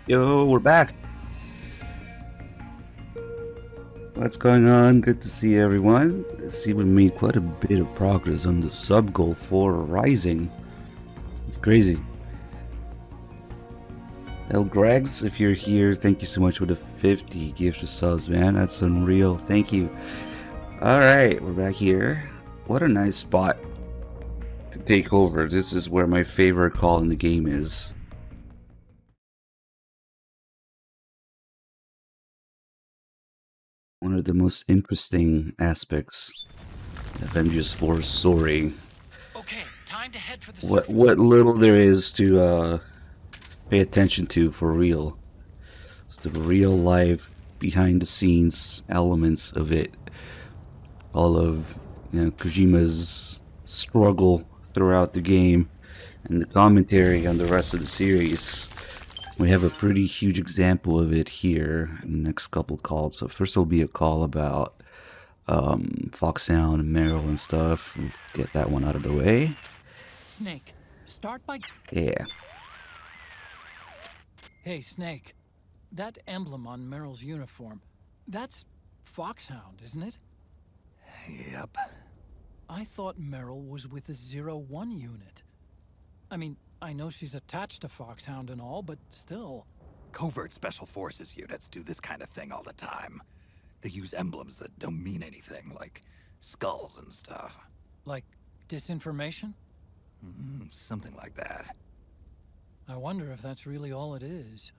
Yo, we're back. What's going on? Good to see everyone. See, we made quite a bit of progress on the sub goal for Rising. It's crazy. El Gregs, if you're here, thank you so much for the 50 gift of subs, man. That's unreal. Thank you. Alright, we're back here. What a nice spot to take over. This is where my favorite call in the game is. One of the most interesting aspects of MGS4 story. Okay, time to head for the What surface. little there is to pay attention to for real. It's the real life behind the scenes elements of it. All of Kojima's struggle throughout the game and the commentary on the rest of the series. We have a pretty huge example of it here in the next couple calls. So first will be a call about Foxhound and Meryl and stuff. We'll get that one out of the way. Snake, start by... Yeah. Hey, Snake. That emblem on Meryl's uniform, that's Foxhound, isn't it? Yep. I thought Meryl was with the 01 unit. I mean, I know she's attached to Foxhound and all, but still... Covert Special Forces units do this kind of thing all the time. They use emblems that don't mean anything, like skulls and stuff. Like, disinformation? Something like that. I wonder if that's really all it is.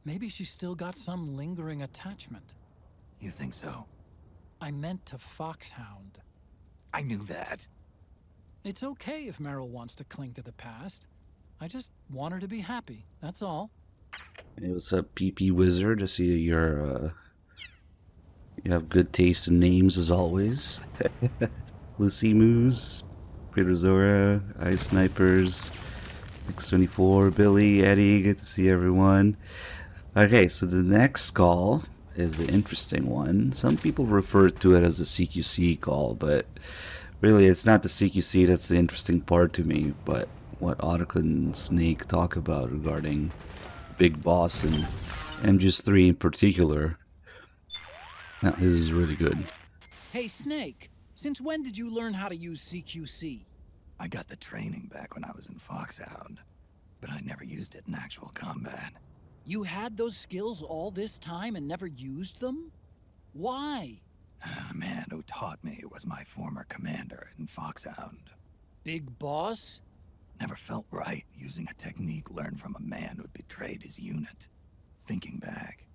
Maybe she's still got some lingering attachment. You think so? I meant to Foxhound. I knew that. It's okay if Meryl wants to cling to the past. I just want her to be happy, that's all. Hey, what's up, PP Wizard? I see you have good taste in names as always. Lucy Moose, Peterzora, Ice Snipers, X24, Billy, Eddie, good to see everyone. Okay, so the next call is the interesting one. Some people refer to it as a CQC call, but really it's not the CQC that's the interesting part to me, but what Otacon and Snake talk about regarding Big Boss and MGS3 in particular. Now, this is really good. Hey, Snake, since when did you learn how to use CQC? I got the training back when I was in Foxhound, but I never used it in actual combat. You had those skills all this time and never used them? Why? The man who taught me was my former commander in Foxhound. Big Boss? Never felt right using a technique learned from a man who'd betrayed his unit. Thinking back,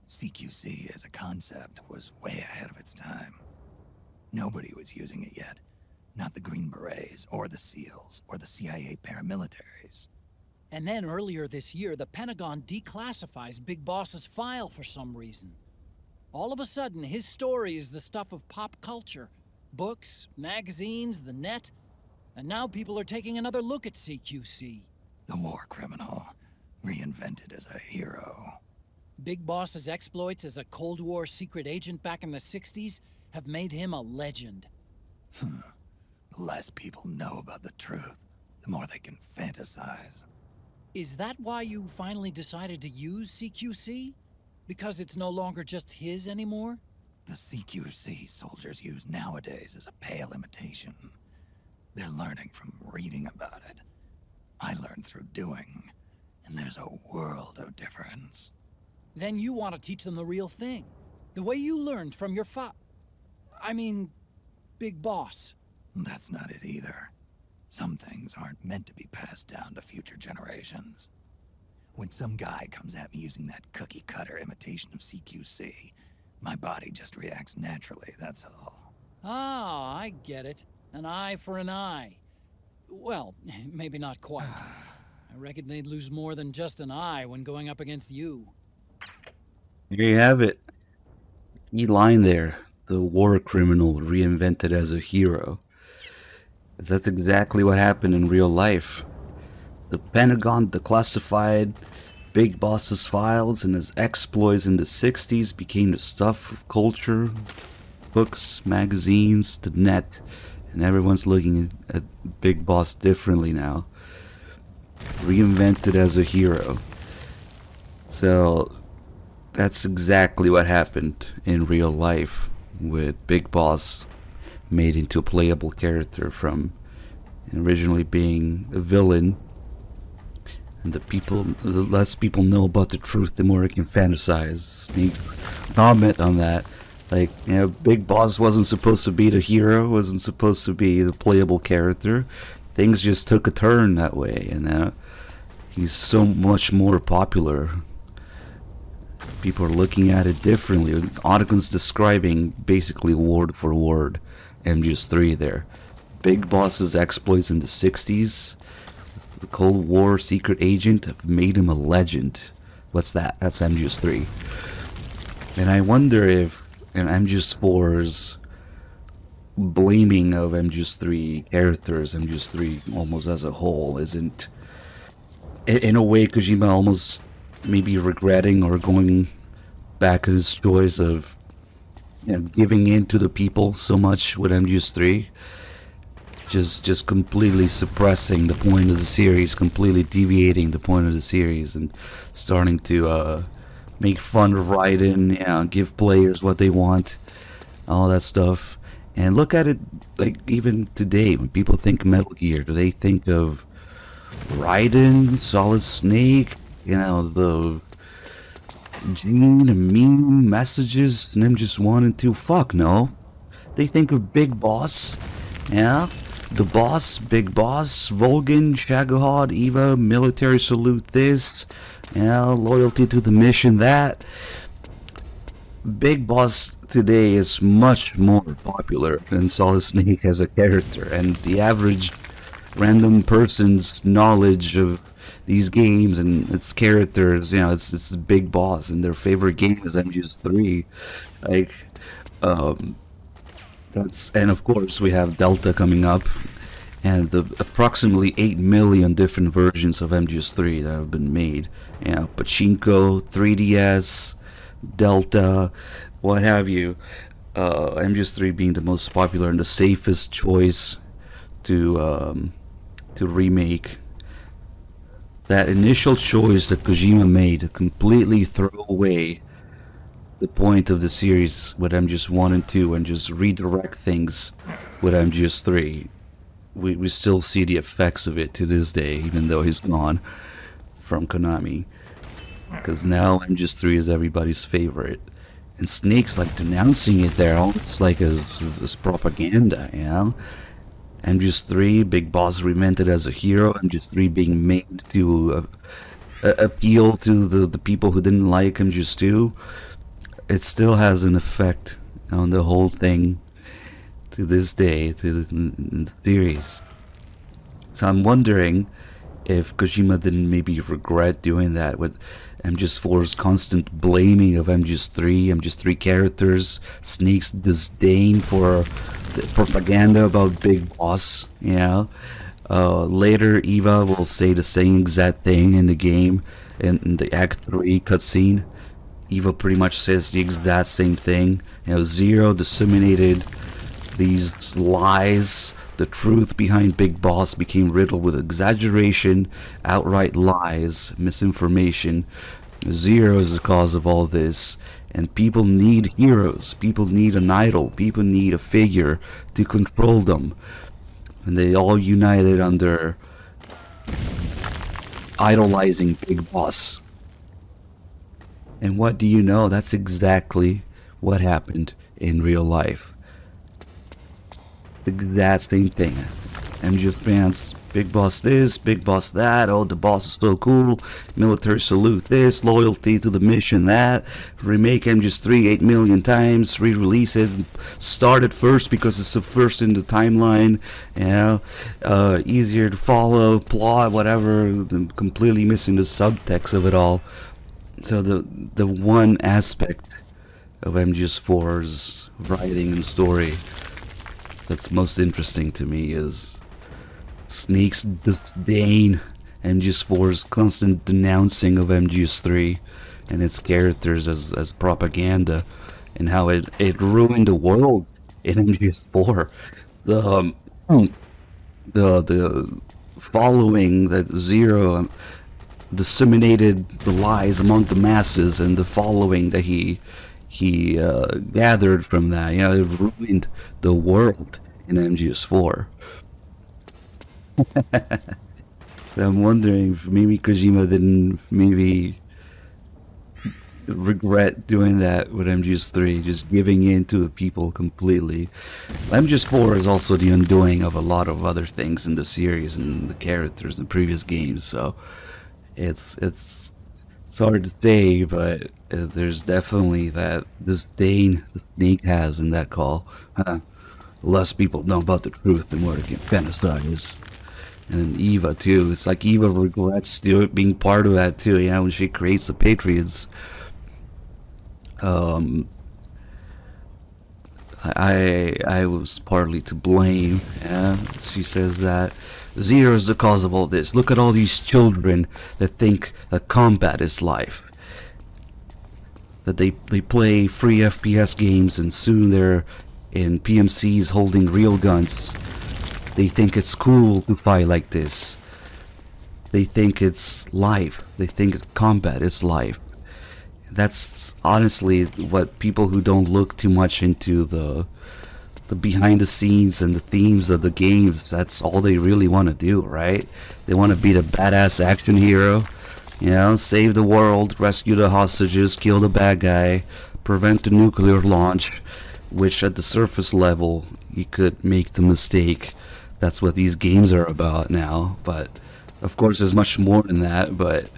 CQC as a concept was way ahead of its time. Nobody was using it yet. Not the Green Berets, or the SEALs, or the CIA paramilitaries. And then earlier this year, the Pentagon declassifies Big Boss's file for some reason. All of a sudden, his story is the stuff of pop culture. Books, magazines, the net. And now people are taking another look at CQC. The war criminal, reinvented as a hero. Big Boss's exploits as a Cold War secret agent back in the 60s have made him a legend. The less people know about the truth, the more they can fantasize. Is that why you finally decided to use CQC? Because it's no longer just his anymore? The CQC soldiers use nowadays is a pale imitation. They're learning from reading about it. I learned through doing, and there's a world of difference. Then you want to teach them the real thing. The way you learned from your Big Boss. That's not it either. Some things aren't meant to be passed down to future generations. When some guy comes at me using that cookie-cutter imitation of CQC, my body just reacts naturally, that's all. Ah, I get it. An eye for an eye. Well, maybe not quite. I reckon they'd lose more than just an eye when going up against you. Here you have it. Key line there. The war criminal reinvented as a hero. That's exactly what happened in real life. The Pentagon declassified Big Boss's files, and his exploits in the 60s became the stuff of culture, books, magazines, the net, and everyone's looking at Big Boss differently now. Reinvented as a hero. So that's exactly what happened in real life with Big Boss made into a playable character from originally being a villain. And the less people know about the truth, the more it can fantasize. Sneak comment on that. Like, Big Boss wasn't supposed to be the hero, wasn't supposed to be the playable character. Things just took a turn that way, and he's so much more popular. People are looking at it differently. Ottocon's describing basically word for word MGS3 there. Big Boss's exploits in the 60s, the Cold War secret agent, have made him a legend. What's that? That's MGS3. And I wonder if MGS4's blaming of MGS3 characters, MGS3 almost as a whole, isn't, in a way, Kojima almost maybe regretting or going back to his choice of giving in to the people so much with MGS3, just completely suppressing the point of the series, completely deviating the point of the series, and starting to make fun of Raiden, give players what they want, all that stuff. And look at it, like, even today, when people think Metal Gear, do they think of Raiden, Solid Snake, the Gene and Mean messages, and them just 1 and 2? Fuck no. They think of Big Boss, the boss, Big Boss, Volgin, Shagohod, Eva, military salute this, loyalty to the mission that. Big Boss today is much more popular than Solid Snake as a character, and the average random person's knowledge of these games and its characters, it's Big Boss, and their favorite game is MGS3. Like, and of course we have Delta coming up, and the approximately 8 million different versions of MGS3 that have been made. Pachinko, 3DS, Delta, what have you. MGS3 being the most popular and the safest choice to remake. That initial choice that Kojima made to completely throw away the point of the series with MGS1 and 2 and just redirect things with MGS3. We still see the effects of it to this day, even though he's gone from Konami. Because now MGS3 is everybody's favorite. And Snake's like denouncing it there, almost like as propaganda, MGS3, Big Boss reinvented as a hero, MGS3 being made to appeal to the people who didn't like MGS2. It still has an effect on the whole thing to this day, to the series. So I'm wondering if Kojima didn't maybe regret doing that with MGS4's constant blaming of MGS3 characters, Snake's disdain for the propaganda about Big Boss, later Eva will say the same exact thing in the game, in the Act 3 cutscene. Eva pretty much says the exact same thing. Zero disseminated these lies. The truth behind Big Boss became riddled with exaggeration, outright lies, misinformation. Zero is the cause of all this, and people need heroes. People need an idol. People need a figure to control them. And they all united under idolizing Big Boss. And what do you know? That's exactly what happened in real life. The exact same thing. MGS fans, Big Boss this, Big Boss that, oh, the boss is so cool, military salute this, loyalty to the mission that, remake MGS3 8 million times, re-release it, start it first because it's the first in the timeline, easier to follow, plot, whatever, completely missing the subtext of it all. So the one aspect of MGS4's writing and story that's most interesting to me is Snake's disdain, MGS4's constant denouncing of MGS3 and its characters as propaganda, and how it ruined the world in MGS4. The following that Zero disseminated the lies among the masses and the following that he gathered from that. You know, it ruined the world in MGS4. I'm wondering if maybe Kojima didn't maybe regret doing that with MGS3, just giving in to the people completely. MGS4 is also the undoing of a lot of other things in the series and the characters in previous games, so it's hard to say, but there's definitely that disdain the Snake has in that call. Less people know about the truth, the more they can fantasize. And Eva too. It's like Eva regrets being part of that too. Yeah, when she creates the Patriots, I was partly to blame. Yeah, she says that Zero is the cause of all this. Look at all these children that think that combat is life. That they play free FPS games and soon they're in PMCs holding real guns. They think it's cool to fight like this. They think it's life. They think combat is life. That's honestly what people who don't look too much into the behind the scenes and the themes of the games, that's all they really want to do, right? They want to be the badass action hero, you know, save the world, rescue the hostages, kill the bad guy, prevent the nuclear launch, which at the surface level you could make the mistake. That's what these games are about now, but of course there's much more than that. But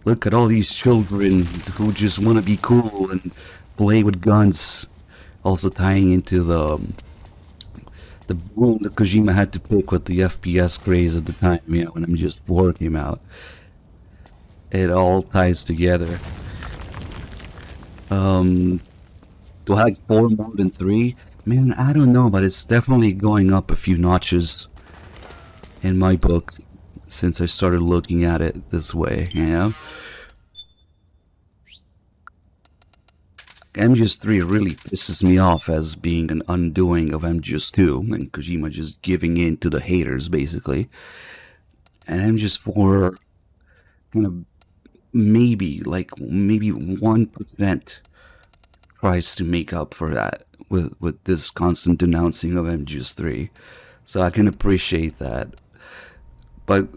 look at all these children who just want to be cool and play with guns. Also tying into the boom that Kojima had to pick with the FPS craze at the time, you know, when MGS4 came out. It all ties together. Do I like 4 more than 3? Man, I don't know, but it's definitely going up a few notches in my book since I started looking at it this way, you know? MGS3 really pisses me off as being an undoing of MGS2 and Kojima just giving in to the haters, basically. And MGS4 kind of maybe 1% tries to make up for that with this constant denouncing of MGS3. So I can appreciate that. But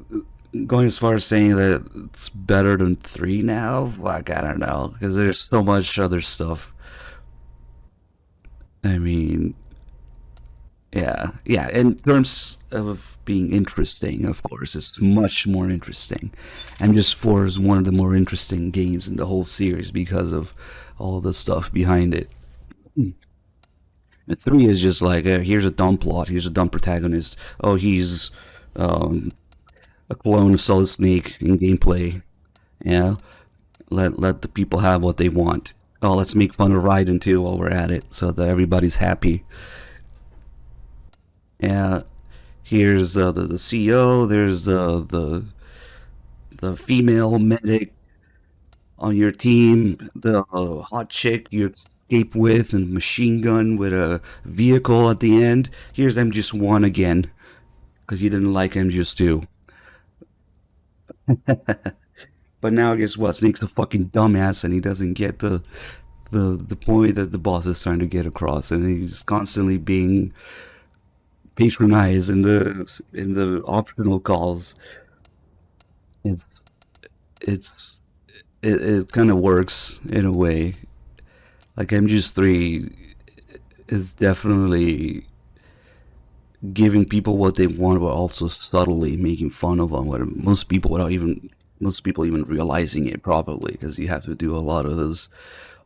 going as far as saying that it's better than 3 now, like, I don't know, because there's so much other stuff. I mean, yeah. In terms of being interesting, of course, it's much more interesting. And just 4 is one of the more interesting games in the whole series because of all the stuff behind it. And 3 is just like, here's a dumb plot, here's a dumb protagonist. Oh, he's a clone of Solid Snake in gameplay. Yeah, let the people have what they want. Oh, let's make fun of Raiden too while we're at it, so that everybody's happy. Yeah, here's the CEO. There's the female medic on your team. The hot chick you escape with, and machine gun with a vehicle at the end. Here's MGS1 again, because you didn't like MGS2. But now, guess what? Snake's a fucking dumbass, and he doesn't get the point that the boss is trying to get across, and he's constantly being patronized in the optional calls. It's it's it kind of works in a way. Like MGS3 is definitely giving people what they want, but also subtly making fun of them. What most people even realizing it probably, because you have to do a lot of those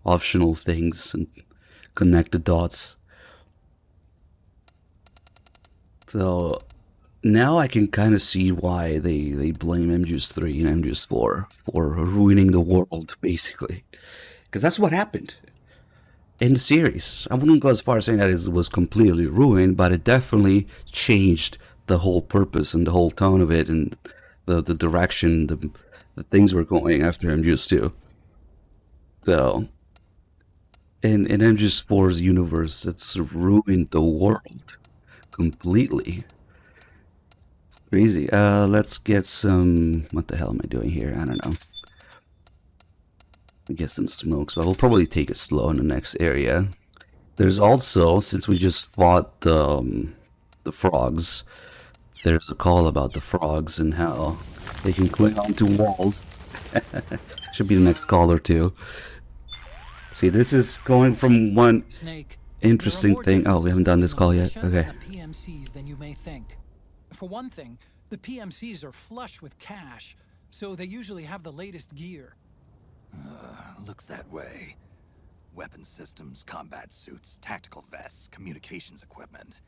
optional things and connect the dots. So now I can kind of see why they blame MGS3 and MGS4 for ruining the world, basically. Because that's what happened in the series. I wouldn't go as far as saying that it was completely ruined, but it definitely changed the whole purpose and the whole tone of it and the direction the things were going after MGS2. So, in MGS4's universe, it's ruined the world completely. Crazy. Let's get some... What the hell am I doing here? I don't know. I get some smokes, but we'll probably take it slow in the next area. There's also, since we just fought the frogs, there's a call about the frogs and how they can cling onto walls. Should be the next call or two. See, this is going from one Snake, interesting thing. Oh, we haven't done this call yet. Okay. The PMCs than you may think. For one thing, the PMCs are flush with cash, so they usually have the latest gear. Looks that way. Weapon systems, combat suits, tactical vests, communications equipment.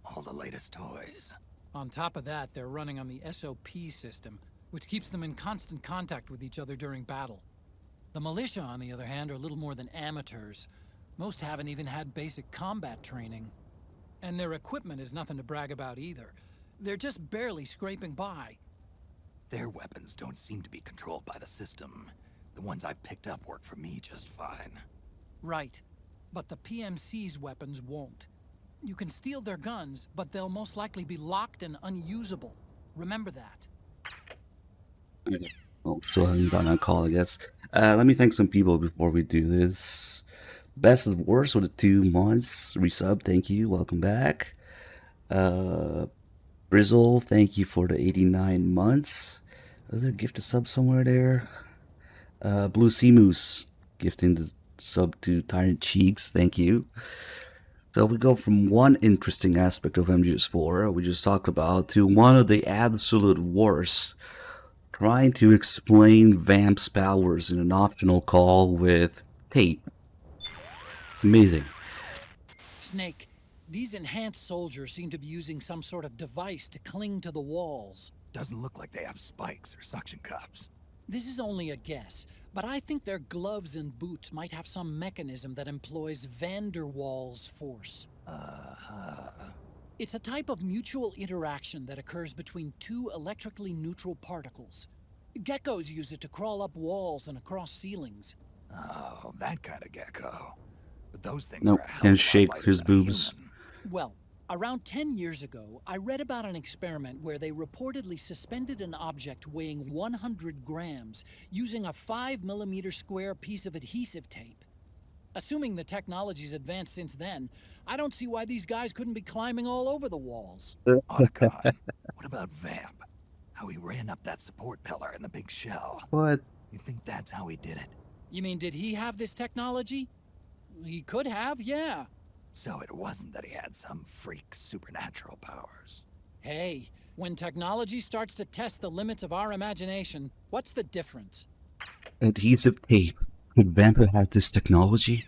All the latest toys. On top of that, they're running on the SOP system, which keeps them in constant contact with each other during battle. The militia, on the other hand, are little more than amateurs. Most haven't even had basic combat training. And their equipment is nothing to brag about either. They're just barely scraping by. Their weapons don't seem to be controlled by the system. The ones I've picked up work for me just fine. Right. But the PMC's weapons won't. You can steal their guns, but they'll most likely be locked and unusable. Remember that. Okay. Well, still haven't done a call, I guess. Let me thank some people before we do this. Best of Worst with the 2 months. Resub, thank you. Welcome back. Brizzle, thank you for the 89 months. Was there a gift to sub somewhere there? Blue Sea Moose, gifting the sub to Tyrant Cheeks, thank you. So we go from one interesting aspect of MGS4 we just talked about to one of the absolute worst, trying to explain Vamp's powers in an optional call with tape. It's amazing. Snake, these enhanced soldiers seem to be using some sort of device to cling to the walls. Doesn't look like they have spikes or suction cups. This is only a guess, but I think their gloves and boots might have some mechanism that employs van der Waals force. It's a type of mutual interaction that occurs between 2 electrically neutral particles. Geckos use it to crawl up walls and across ceilings. Oh, that kind of gecko. But those things Nope, are a hell can't of a lot shake lighter his than a boobs. human. Well, around 10 years ago, I read about an experiment where they reportedly suspended an object weighing 100 grams using a 5mm square piece of adhesive tape. Assuming the technology's advanced since then, I don't see why these guys couldn't be climbing all over the walls. Otacon, what about Vamp? How he ran up that support pillar in the big shell. What? You think that's how he did it? You mean, did he have this technology? He could have, yeah. So it wasn't that he had some freak supernatural powers. Hey, when technology starts to test the limits of our imagination, what's the difference? Adhesive tape. Could Vampire have this technology?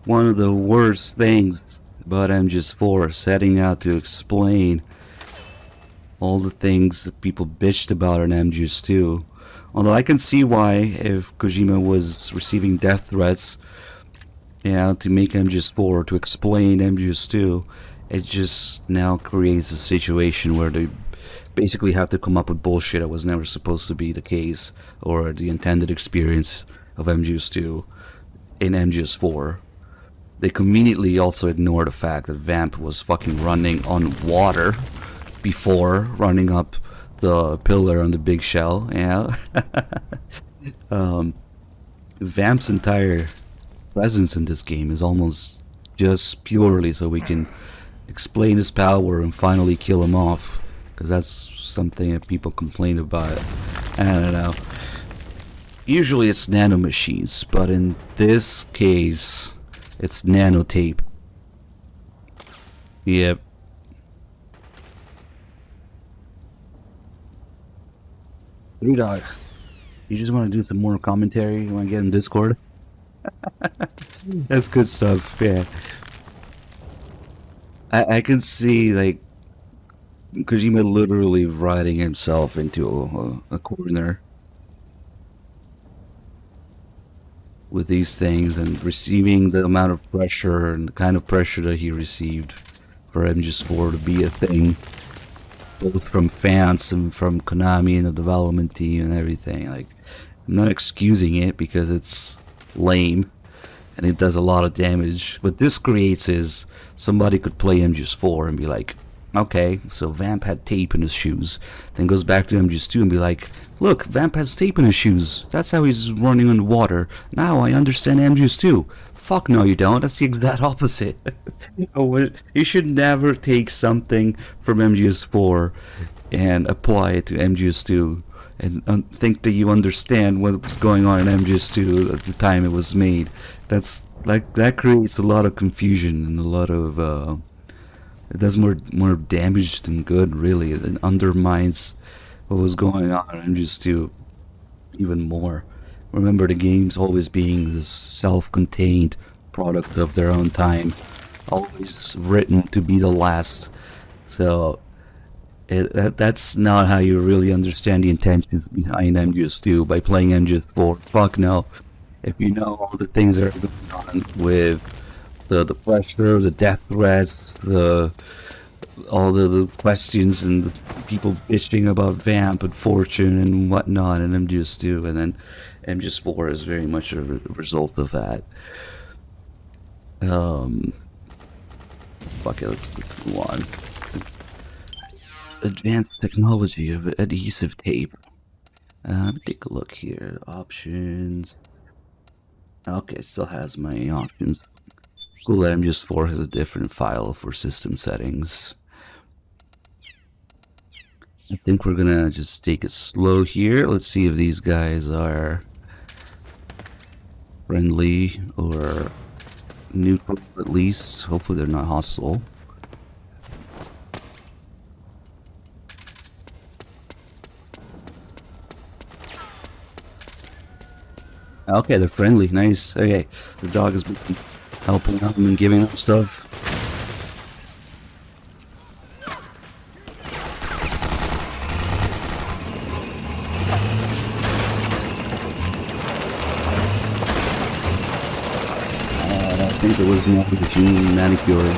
One of the worst things about MGS4 setting out to explain all the things that people bitched about in MGS2. Although I can see why, if Kojima was receiving death threats, yeah, to make MGS4, to explain MGS2, it just now creates a situation where they basically have to come up with bullshit that was never supposed to be the case, or the intended experience of MGS2 in MGS4. They conveniently also ignore the fact that Vamp was fucking running on water before running up the pillar on the big shell, yeah. Vamp's entire presence in this game is almost just purely so we can explain his power and finally kill him off, because that's something that people complain about. I don't know. Usually it's nanomachines, but in this case it's nanotape. Yep. $3. You just want to do some more commentary? You want to get in Discord? That's good stuff, yeah. I can see, like, Kojima literally writing himself into a corner with these things and receiving the amount of pressure and the kind of pressure that he received for MGS4 to be a thing, both from fans and from Konami and the development team and everything. Like, I'm not excusing it because it's lame and it does a lot of damage. What this creates is somebody could play MGS4 and be like, Okay, so Vamp had tape in his shoes. Then goes back to MGS2 and be like, look, Vamp has tape in his shoes. That's how he's running underwater. Now I understand MGS2. Fuck no, you don't. That's the exact opposite. You should never take something from MGS4 and apply it to MGS2 and think that you understand what's going on in MGS2 at the time it was made. That's like that creates a lot of confusion and a lot of it does more damage than good, really. It undermines what was going on in MGS2 even more. Remember the games always being this self-contained product of their own time, always written to be the last. So that's not how you really understand the intentions behind MGS2 by playing MGS4. Fuck no. If you know all the things that are going on with the pressure, the death threats, all the questions and the people bitching about Vamp and Fortune and whatnot, and MGS2, and then MGS4 is very much a result of that. Fuck it, let's move on. Advanced technology of adhesive tape. Let me take a look here. Options. Okay, still has my options. Cool that MGS4 has a different file for system settings. I think we're gonna just take it slow here. Let's see if these guys are friendly or neutral at least. Hopefully they're not hostile. Okay, they're friendly. Nice. Okay, the dog has been helping them and giving them stuff. I think it was Gene Manicure.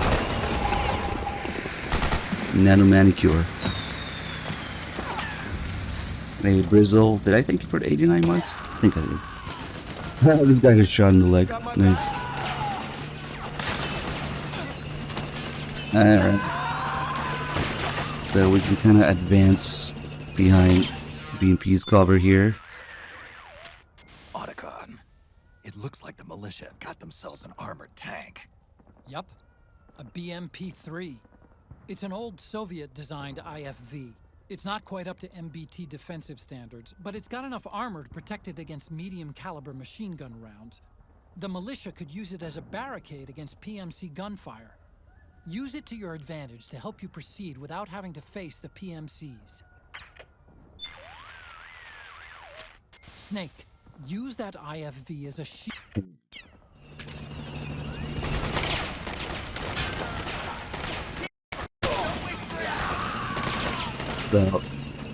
Nano Manicure. Maybe Brizzle. Did I thank you for the 89 months? I think I did. This guy just shot in the leg. Nice. Alright. So we can kind of advance behind BMP's cover here. Otacon, it looks like the militia have got themselves an armored tank. Yup, a BMP-3. It's an old Soviet-designed IFV. It's not quite up to MBT defensive standards, but it's got enough armor to protect it against medium-caliber machine gun rounds. The militia could use it as a barricade against PMC gunfire. Use it to your advantage to help you proceed without having to face the PMCs. Snake, use that IFV as a shield. The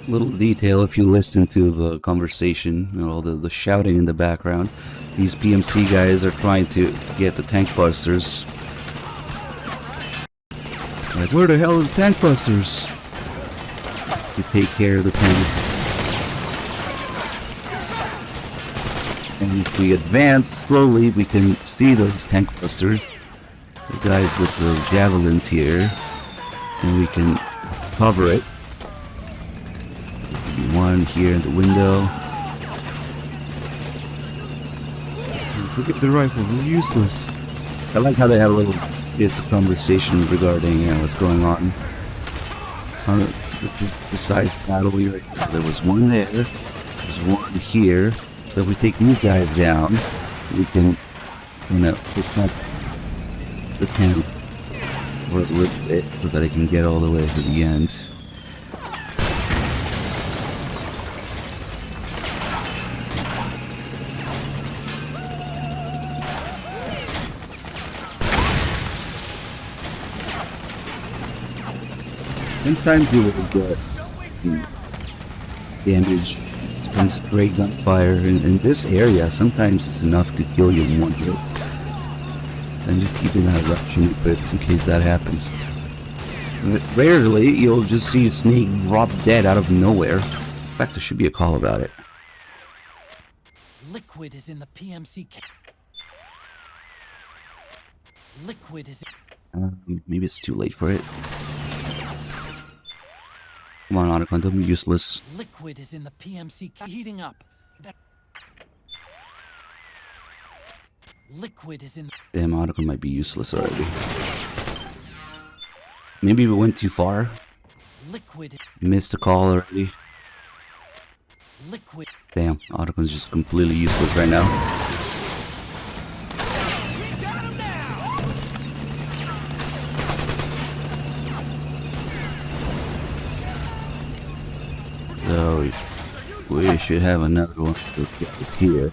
little detail, if you listen to the conversation, you know, the shouting in the background, these PMC guys are trying to get the tank busters. Like, where the hell are the tank busters? To take care of the tank. And if we advance slowly, we can see those tank busters. The guys with the javelins here. And we can cover it. One here in the window. Look at the rifle, they're useless. I like how they have a little bits of conversation regarding what's going on. The precise battle here. There was one there, there's one here. So if we take these guys down, we can, you know, protect the tank a little bit so that it can get all the way to the end. Sometimes you will get damage from stray gunfire in this area. Sometimes it's enough to kill you in one hit. And just keeping that eruption equipped in case that happens. Rarely you'll just see a snake drop dead out of nowhere. In fact, there should be a call about it. Liquid is in the PMC. Liquid is. Maybe it's too late for it. Come on, Otacon, don't be useless. Liquid is in the PMC heating up. Liquid is in. Damn, Otacon might be useless already. Maybe we went too far. Liquid. Missed the call already. Liquid. Damn, Otacon's just completely useless right now. So we should have another one of those guys here.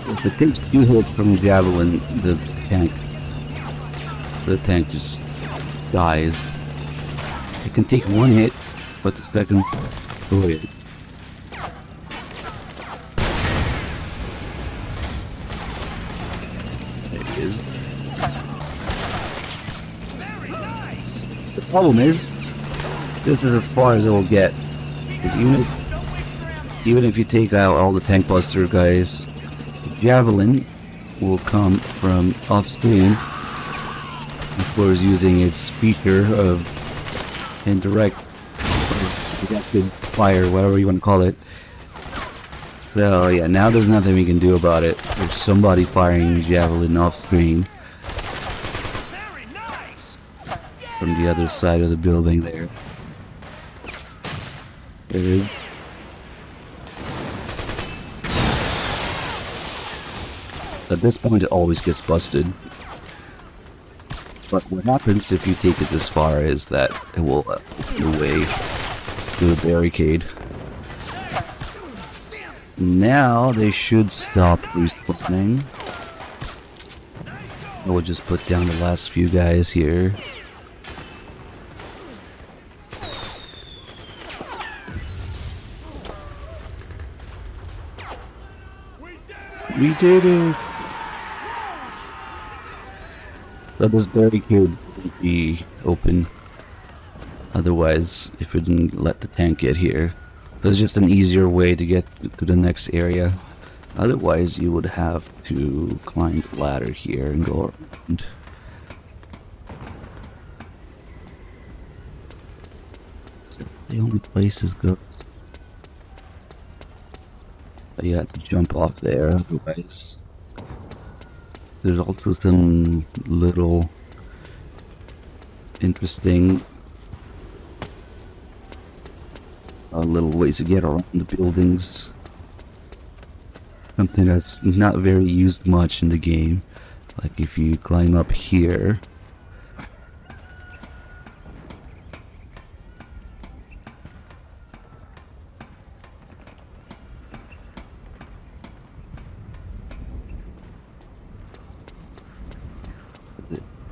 If it takes 2 hits from the javelin, the tank just dies. It can take 1 hit, but the second hit. There it is. The problem is, this is as far as it will get. Because even if you take out all the tank buster guys, javelin will come from off screen, of course, using its feature of indirect or directed fire, whatever you want to call it. So yeah, now there's nothing we can do about it. There's somebody firing javelin off screen from the other side of the building there. There it is. At this point, it always gets busted. But what happens if you take it this far is that it will open the way to the barricade. Now they should stop respawning. I will just put down the last few guys here. We did it! But this barricade would be open otherwise if we didn't let the tank get here. So it's just an easier way to get to the next area. Otherwise you would have to climb the ladder here and go around. The only place is good. But you have to jump off there otherwise. There's also some little interesting little ways to get around the buildings. Something that's not very used much in the game. Like if you climb up here.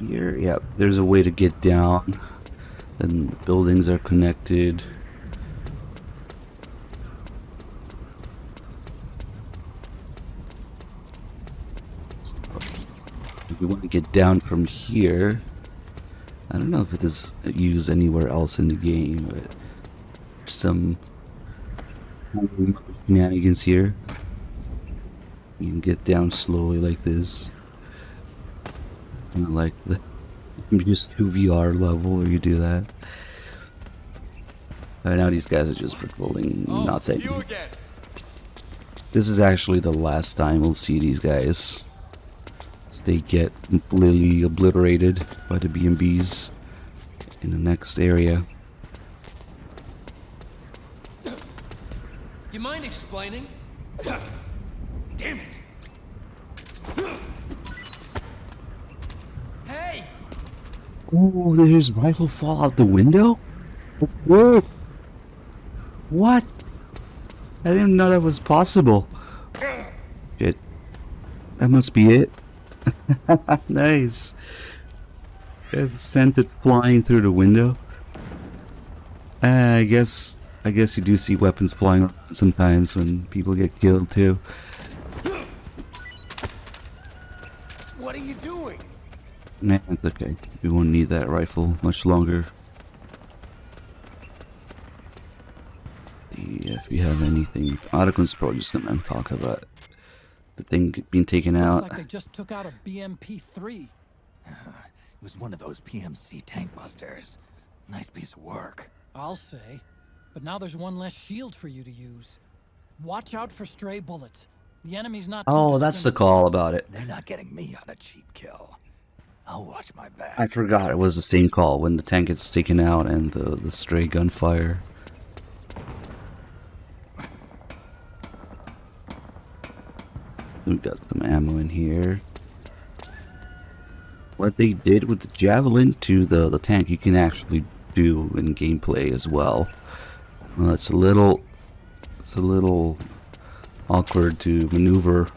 Here, yeah, there's a way to get down, and the buildings are connected. If you want to get down from here, I don't know if it is used anywhere else in the game, but there's some shenanigans here. You can get down slowly like this. Like the just 2 VR level where you do that. Right now these guys are just patrolling nothing. This is actually the last time we'll see these guys. They get completely obliterated by the BMBs in the next area. You mind explaining? Damn it! Hey! Oh, did his rifle fall out the window? Whoa! What? I didn't know that was possible. Shit. That must be it. Nice. It sent it flying through the window. I guess you do see weapons flying around sometimes when people get killed too. What are you doing? Nah, it's okay. We won't need that rifle much longer. see if we have anything. Articles Pro, just gonna talk about the thing being taken Looks out. like they just took out a BMP-3. It was one of those PMC tank busters. Nice piece of work. I'll say. But now there's one less shield for you to use. Watch out for stray bullets. The enemy's not too Oh, that's the discriminating. call about it. They're not getting me on a cheap kill. I'll watch my back. I forgot it was the same call when the tank gets taken out and the stray gunfire. We got some ammo in here. What they did with the javelin to the tank, you can actually do in gameplay as well. Well, it's a little awkward to maneuver.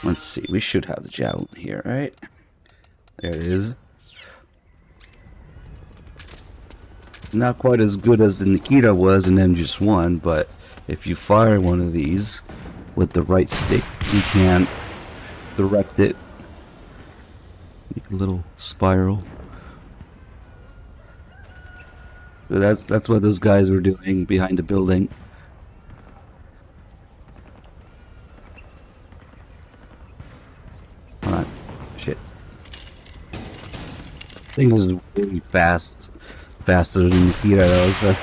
Let's see. We should have the javelin here, right? There it is. Not quite as good as the Nikita was in MGS1, but if you fire one of these with the right stick, you can direct it. Make a little spiral. So that's what those guys were doing behind the building. Hold on. Shit. Thing is really fast. Faster than Nikita though, so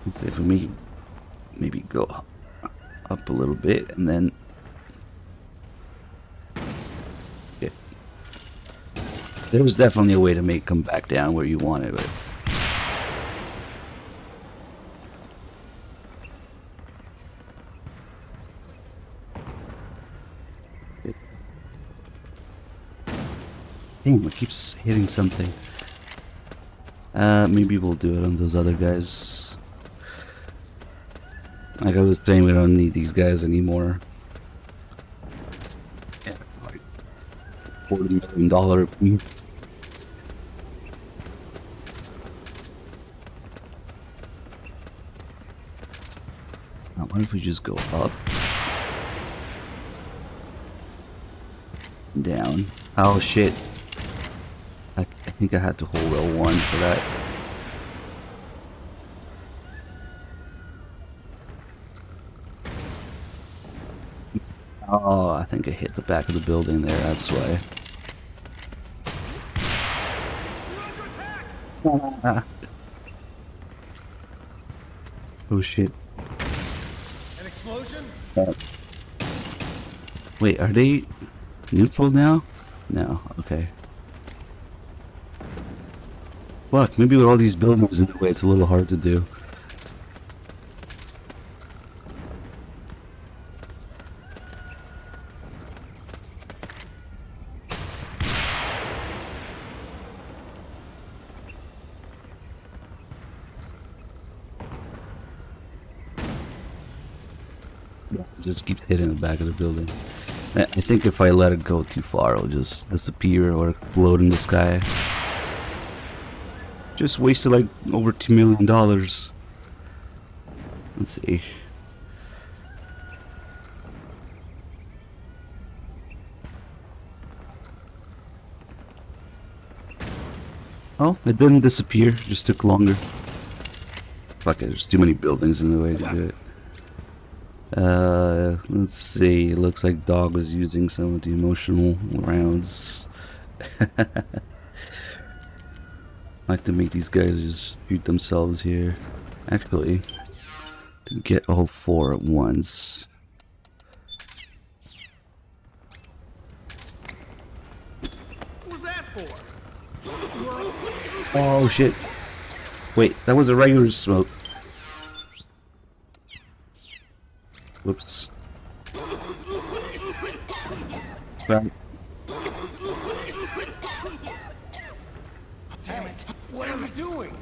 let's see if we maybe go up a little bit and then yeah. There was definitely a way to make come back down where you want it, but damn, it keeps hitting something. Maybe we'll do it on those other guys. Like I was saying, we don't need these guys anymore. Yeah, like $40 million piece. Now, what if we just go up? Down. Oh shit. I think I had to hold L1 for that. Oh, I think I hit the back of the building there, that's why. Oh shit. An explosion? Wait, are they neutral now? No, okay. Fuck, maybe with all these buildings in the way, it's a little hard to do. Yeah, it just keeps hitting the back of the building. I think if I let it go too far, it'll just disappear or explode in the sky. Just wasted like over $2 million. Let's see. Oh, it didn't disappear, it just took longer. Fuck it, there's too many buildings in the way to do it. Let's see, it looks like Dog was using some of the emotional rounds. I like to make these guys just shoot themselves here. Actually, to get all four at once. What was that for? Oh shit. Wait, that was a regular smoke. Whoops. Right. Damn it! What am I doing?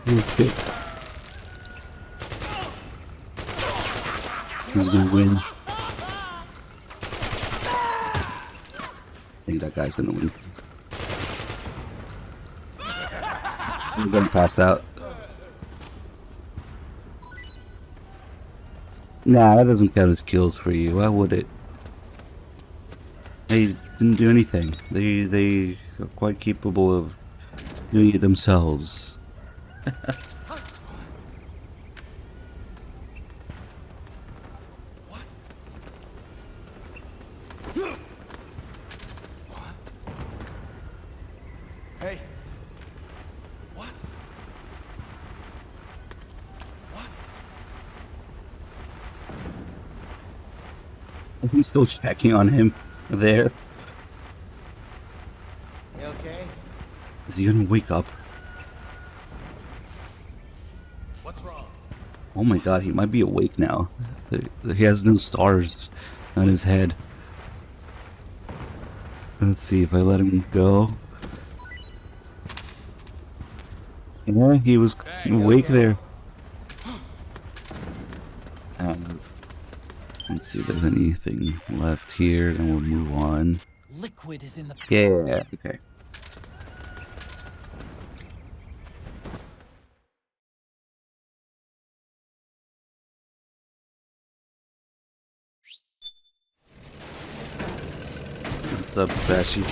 Oh shit. Who's gonna win? I think that guy's gonna win. I'm gonna pass out. Nah, that doesn't count as kills for you. Why would it? They didn't do anything. They are quite capable of doing it themselves. Hey. What? What? I'm still checking on him there. You okay? Is he gonna wake up? What's wrong? Oh my god, he might be awake now. He has no stars on his head. Let's see if I let him go. Yeah, he was awake there. Let's see if there's anything left here, then we'll move on. Liquid is in the. Yeah, okay. What's up, Bashy?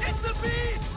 It's the beast!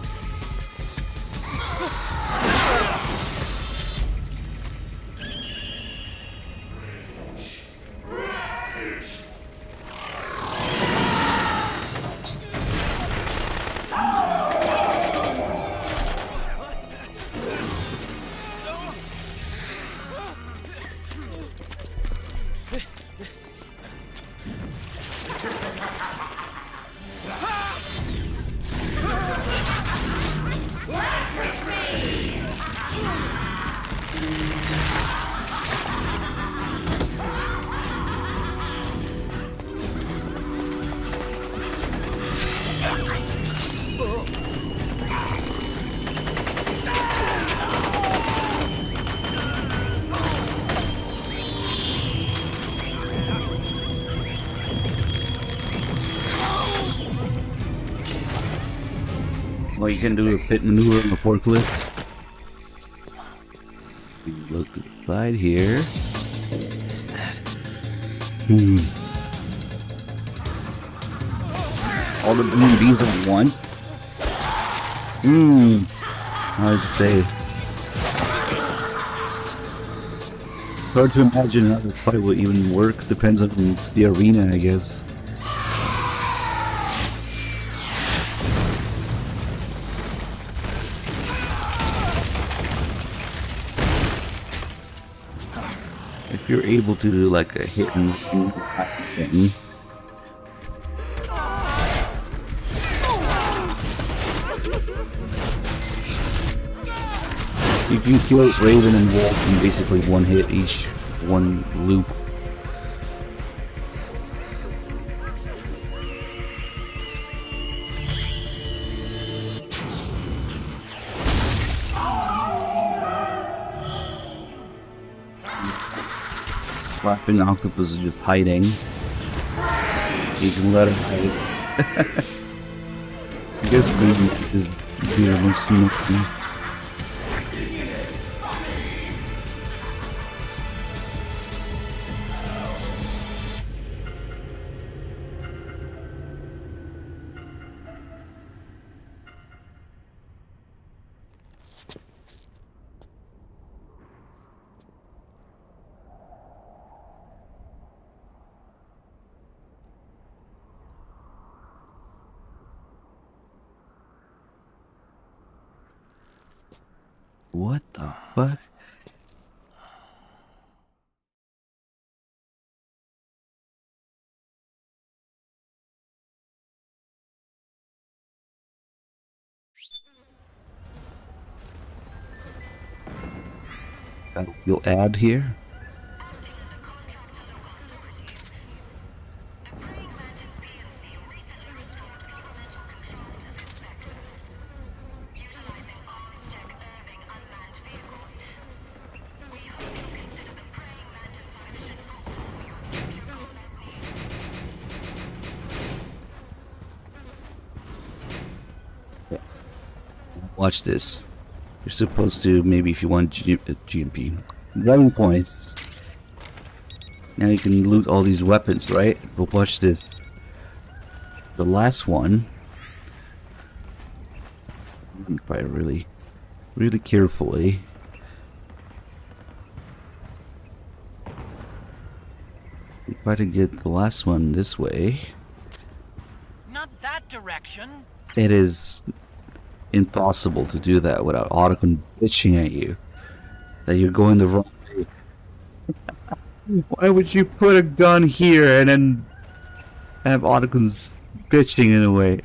Well, you can do a pit maneuver on the forklift. Look to the side here. Is that? All the boom bees at once? Hard to say. Hard to imagine how the fight will even work. Depends on the arena, I guess. If you're able to do like a hit and run thing. You can kill Raven and Wolf in basically one hit each, one loop. Flapping octopus is just hiding. You can let him hide. I guess maybe just be able to smoke him. What the fuck? You'll add here. Watch this. You're supposed to, maybe if you want GMP, driving points. Now you can loot all these weapons, right? But watch this. The last one. Probably really carefully. We try to get the last one this way. Not that direction. It is impossible to do that without Otacon bitching at you that you're going the wrong way. Why would you put a gun here and then have Otacon's bitching in a way?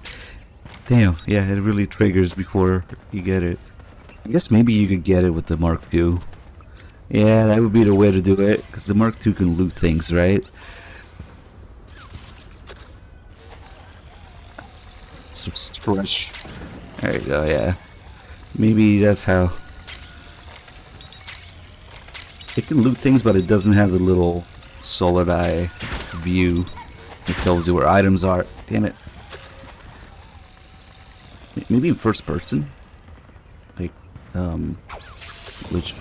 Damn, yeah, it really triggers before you get it. I guess maybe you could get it with the Mark II. Yeah, that would be the way to do it, because the Mark II can loot things, right? Some stretch. There you go, yeah. Maybe that's how. It can loot things, but it doesn't have the little solid eye view that tells you where items are. Damn it. Maybe in first person? Like, which...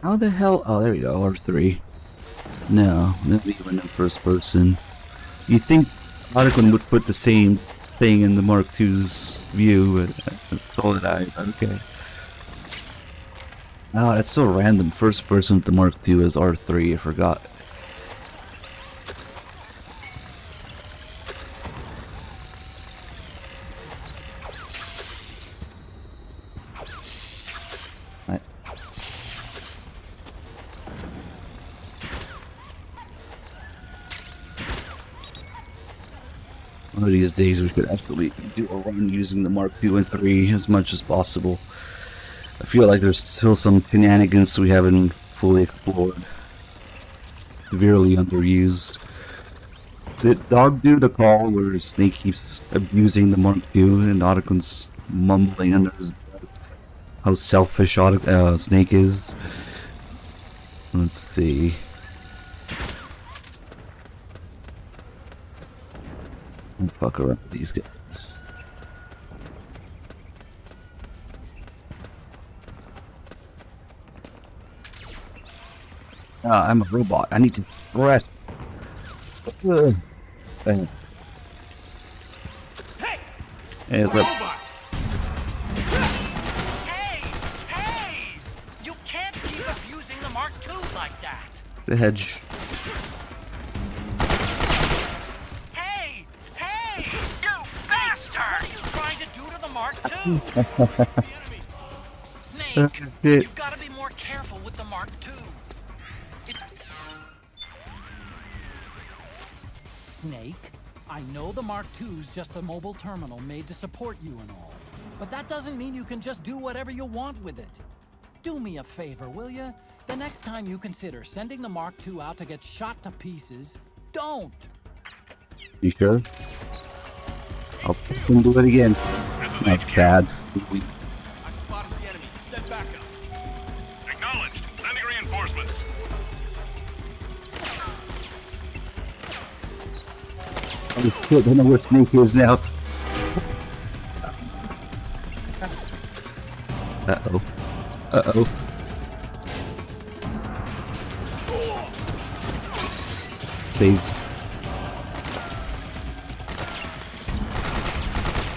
how the hell? Oh, there we go, R3. No, not even in first person. You'd think Otacon would put the same thing in the Mark II's view, but solid eye, okay. Oh, that's so random. First person with the Mark II is R3, I forgot. One of these days we could actually do a run using the Mark II and 3 as much as possible. I feel like there's still some shenanigans we haven't fully explored. Severely underused. Did Dog do the call where Snake keeps abusing the Mark II and Otacon's mumbling under his breath how selfish Snake is? Let's see. Don't fuck around with these guys. I'm a robot. I need to rest. Hey! Hey, what's up? Hey! You can't keep abusing the Mark II like that. The hedge. Hey! You bastard! What are you trying to do to the Mark II? Snake, you've got to be more careful with the Mark II. Snake, I know the Mark II's just a mobile terminal made to support you and all, but that doesn't mean you can just do whatever you want with it. Do me a favor, will you? The next time you consider sending the Mark II out to get shot to pieces, don't. You sure? I'll do it again. That's bad. I've spotted the enemy. Send backup. Acknowledged. Sending reinforcements. Oh shit, I know where Snake is now. Uh-oh. Uh-oh. Save.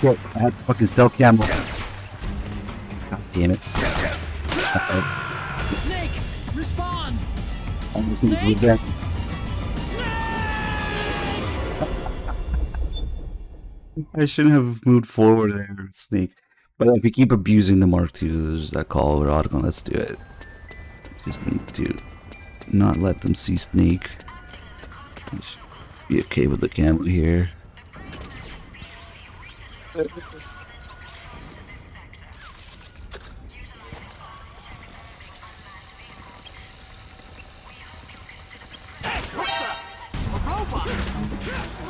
Shit, I had fucking stealth camera. God damn it. Uh-oh. Snake, respond! I'm just gonna do that. I shouldn't have moved forward there, Snake. But if we keep abusing the Mark II, there's that call over Otacon. Let's do it. Just need to not let them see Snake. Be okay with the camo here.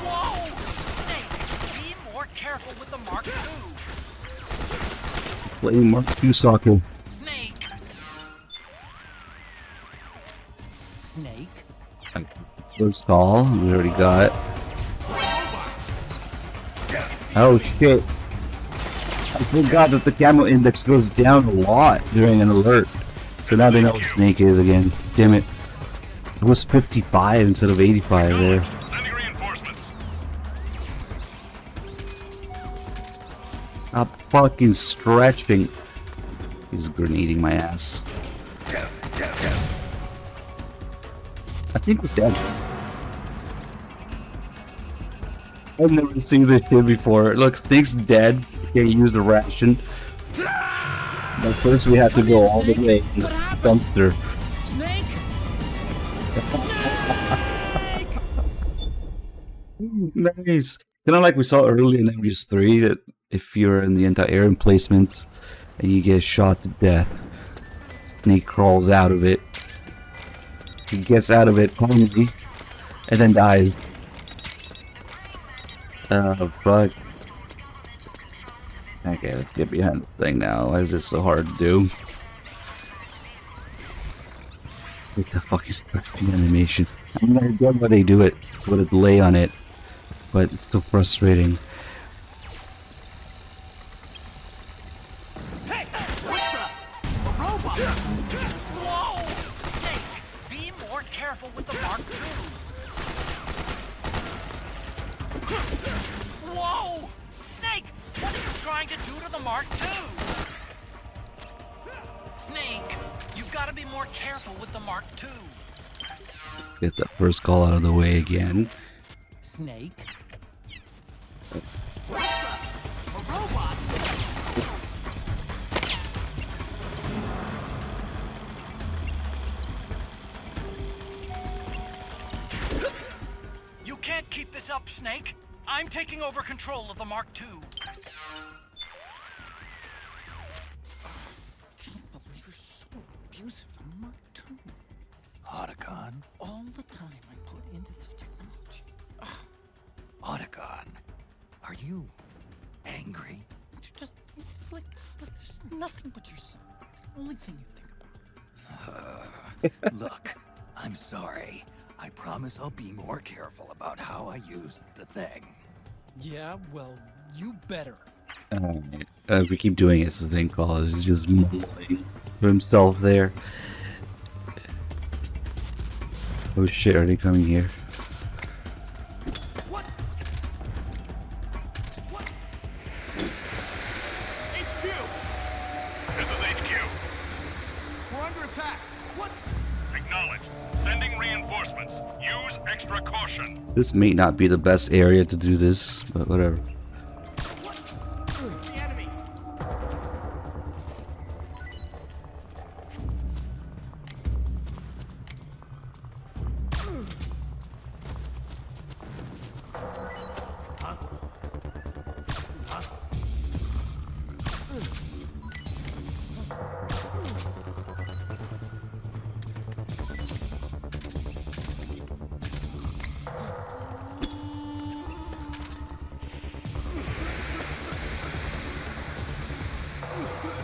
Whoa! Snake, be more careful with the Mark II. Playing Mark II soccer. Snake. Snake. First call, we already got. Oh shit. I forgot that the camo index goes down a lot during an alert. So now they know what Snake is again. Damn it. It was 55 instead of 85 there. Sending reinforcements. I'm fucking stretching. He's grenading my ass. I think we're dead. I've never seen this shit before. Look, Snake's dead. Can't use the ration. But first we have to go all the way to the dumpster. Snake. Nice. Kind of like we saw earlier in MGS3 that if you're in the anti-air emplacements and you get shot to death, Snake crawls out of it. He gets out of it calmly and then dies. Oh fuck. Okay, let's get behind the thing now. Why is this so hard to do? What the fuck is the animation? I mean, I get why they do it, put a delay on it, but it's still frustrating. Hey! What the? A robot! Whoa! Snake, be more careful with the Mark II. Whoa! Snake, what are you trying to do to the Mark II? Snake, you've got to be more careful with the Mark II. Get that first call out of the way again. Snake. What the? A robot? You can't keep this up, Snake. I'm taking over control of the Mark II. Can't believe you're so abusive. A Mark II. Otacon? All the time I put into this technology. Otacon, are you angry? It's like there's nothing but yourself. That's the only thing you think about. Look, I'm sorry. I promise I'll be more careful about how I use the thing. Yeah, well, you better. Alright. If we keep doing it, it's the thing called. He's just mumbling to himself there. Oh shit, are they coming here? What? What? HQ! This is HQ. We're under attack. What? Acknowledged. Sending reinforcements. Use extra caution. This may not be the best area to do this, but whatever. The enemy.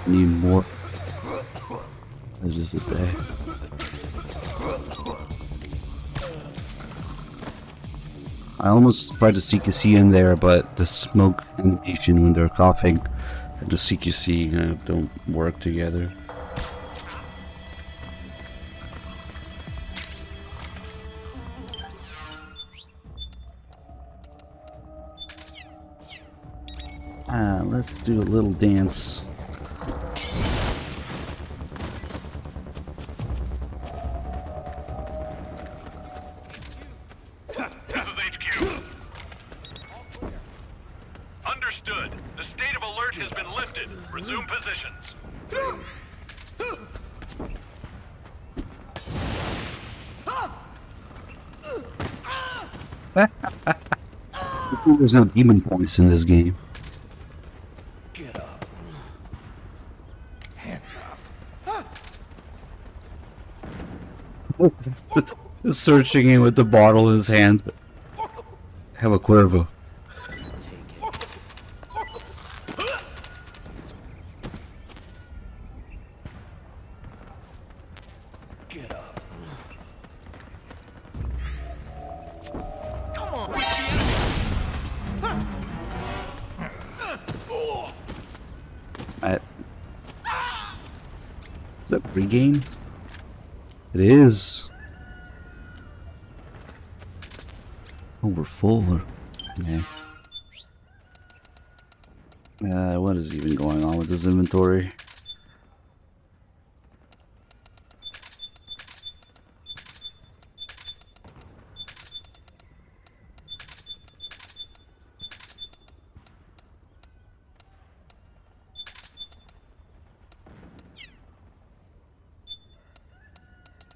Need more. There's just this guy. I almost tried to CQC in there, but the smoke animation when they're coughing and the CQC don't work together. Let's do a little dance. This is HQ. Understood. The state of alert has been lifted. Resume positions. There's no demon points in this game. Get up. Hands up. Searching in with the bottle in his hand. Have a Cuervo. Get up. Come on! Is that regain? It is. Oh, we're full. Yeah. What is even going on with this inventory?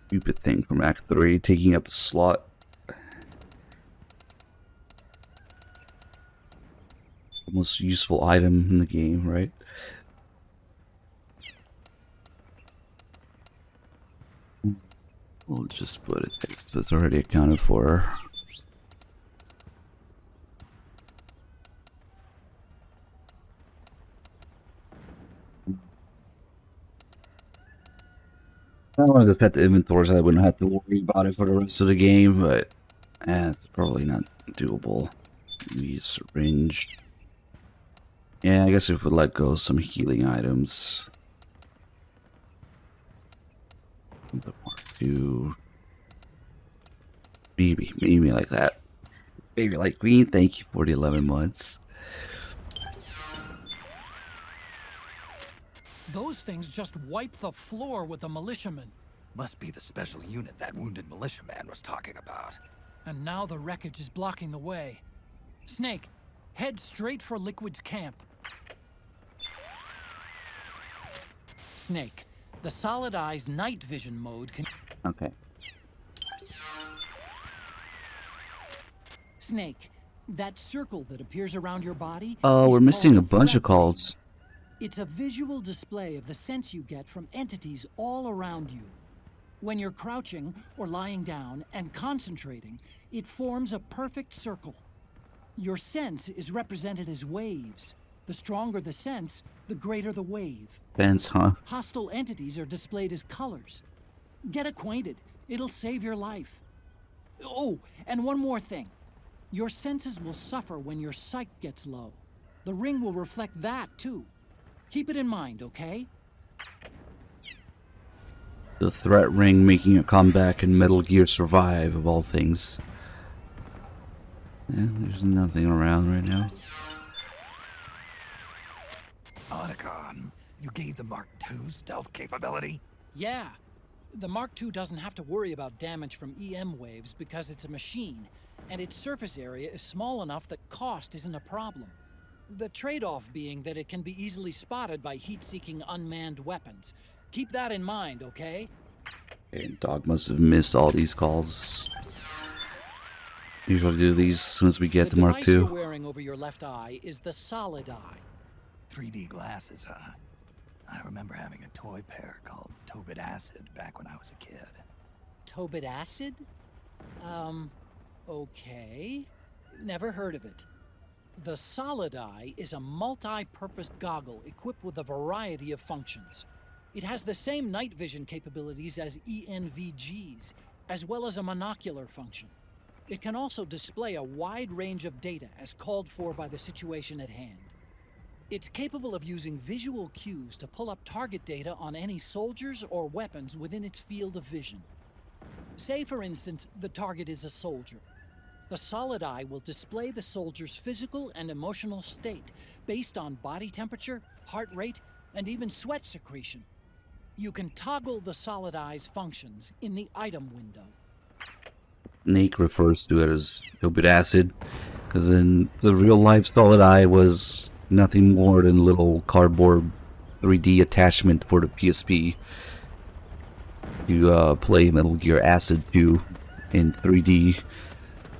Stupid thing from Act 3, taking up a slot. Most useful item in the game, right? We'll just put it there, so it's already accounted for. I wanted to set the inventory so I wouldn't have to worry about it for the rest of the game, but it's probably not doable. Maybe a syringe. Yeah, I guess if we let go of some healing items. The Mark II. Maybe like that. Maybe like Queen, thank you for the 11 months. Those things just wipe the floor with the militiamen. Must be the special unit that wounded militiaman was talking about. And now the wreckage is blocking the way. Snake, head straight for Liquid's camp. Snake, the Solid Eye's night vision mode can... Okay. Snake, that circle that appears around your body... Oh, is we're missing a called bunch of threat ring. calls. It's a visual display of the sense you get from entities all around you. When you're crouching or lying down and concentrating, it forms a perfect circle. Your sense is represented as waves. The stronger the sense, the greater the wave. Sense, huh? Hostile entities are displayed as colors. Get acquainted. It'll save your life. Oh, and one more thing. Your senses will suffer when your psyche gets low. The ring will reflect that, too. Keep it in mind, okay? The threat ring making a comeback in Metal Gear Survive, of all things. Yeah, there's nothing around right now. Otacon, you gave the Mark II stealth capability? Yeah. The Mark II doesn't have to worry about damage from EM waves because it's a machine, and its surface area is small enough that cost isn't a problem. The trade-off being that it can be easily spotted by heat-seeking unmanned weapons. Keep that in mind, okay? And Dog must have missed all these calls. Usually do these as soon as we get the Mark device II. you're wearing over your left eye is the Solid Eye. 3D glasses, huh? I remember having a toy pair called Tobit Acid back when I was a kid. Tobit Acid? Okay. Never heard of it. The Solid Eye is a multi-purpose goggle equipped with a variety of functions. It has the same night vision capabilities as ENVGs, as well as a monocular function. It can also display a wide range of data as called for by the situation at hand. It's capable of using visual cues to pull up target data on any soldiers or weapons within its field of vision. Say, for instance, the target is a soldier. The Solid Eye will display the soldier's physical and emotional state based on body temperature, heart rate, and even sweat secretion. You can toggle the Solid Eye's functions in the item window. Snake refers to it as Tobit Acid, because in the real life Solid Eye was nothing more than a little cardboard 3D attachment for the PSP to play Metal Gear Acid 2 in 3D.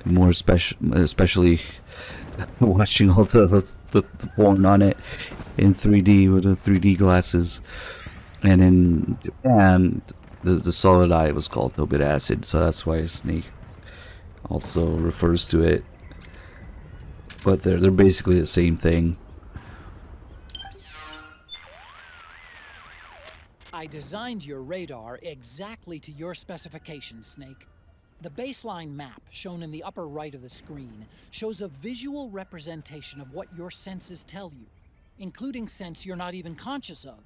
More especially watching all the porn on it in 3D with the 3D glasses. And in Japan, the solid eye was called Tobit Acid, so that's why Snake also refers to it. But they're basically the same thing. I designed your radar exactly to your specifications, Snake. The baseline map, shown in the upper right of the screen, shows a visual representation of what your senses tell you, including sense you're not even conscious of.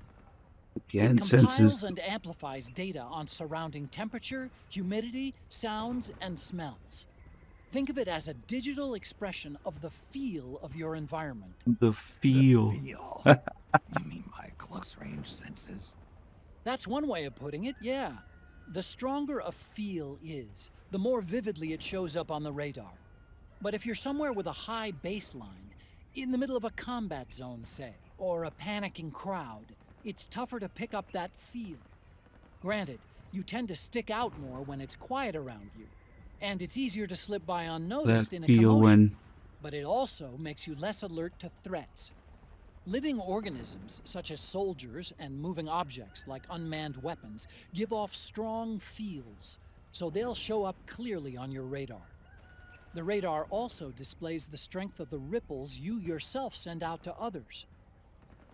Again, It senses. compiles and amplifies data on surrounding temperature, humidity, sounds, and smells. Think of it as a digital expression of the feel of your environment. The feel. The feel. You mean my close-range senses? That's one way of putting it, yeah. The stronger a feel is, the more vividly it shows up on the radar. But if you're somewhere with a high baseline, in the middle of a combat zone, say, or a panicking crowd, it's tougher to pick up that feel. Granted, you tend to stick out more when it's quiet around you, and it's easier to slip by unnoticed That in a feel commotion. when But it also makes you less alert to threats. Living organisms, such as soldiers and moving objects like unmanned weapons, give off strong feels, so they'll show up clearly on your radar. The radar also displays the strength of the ripples you yourself send out to others.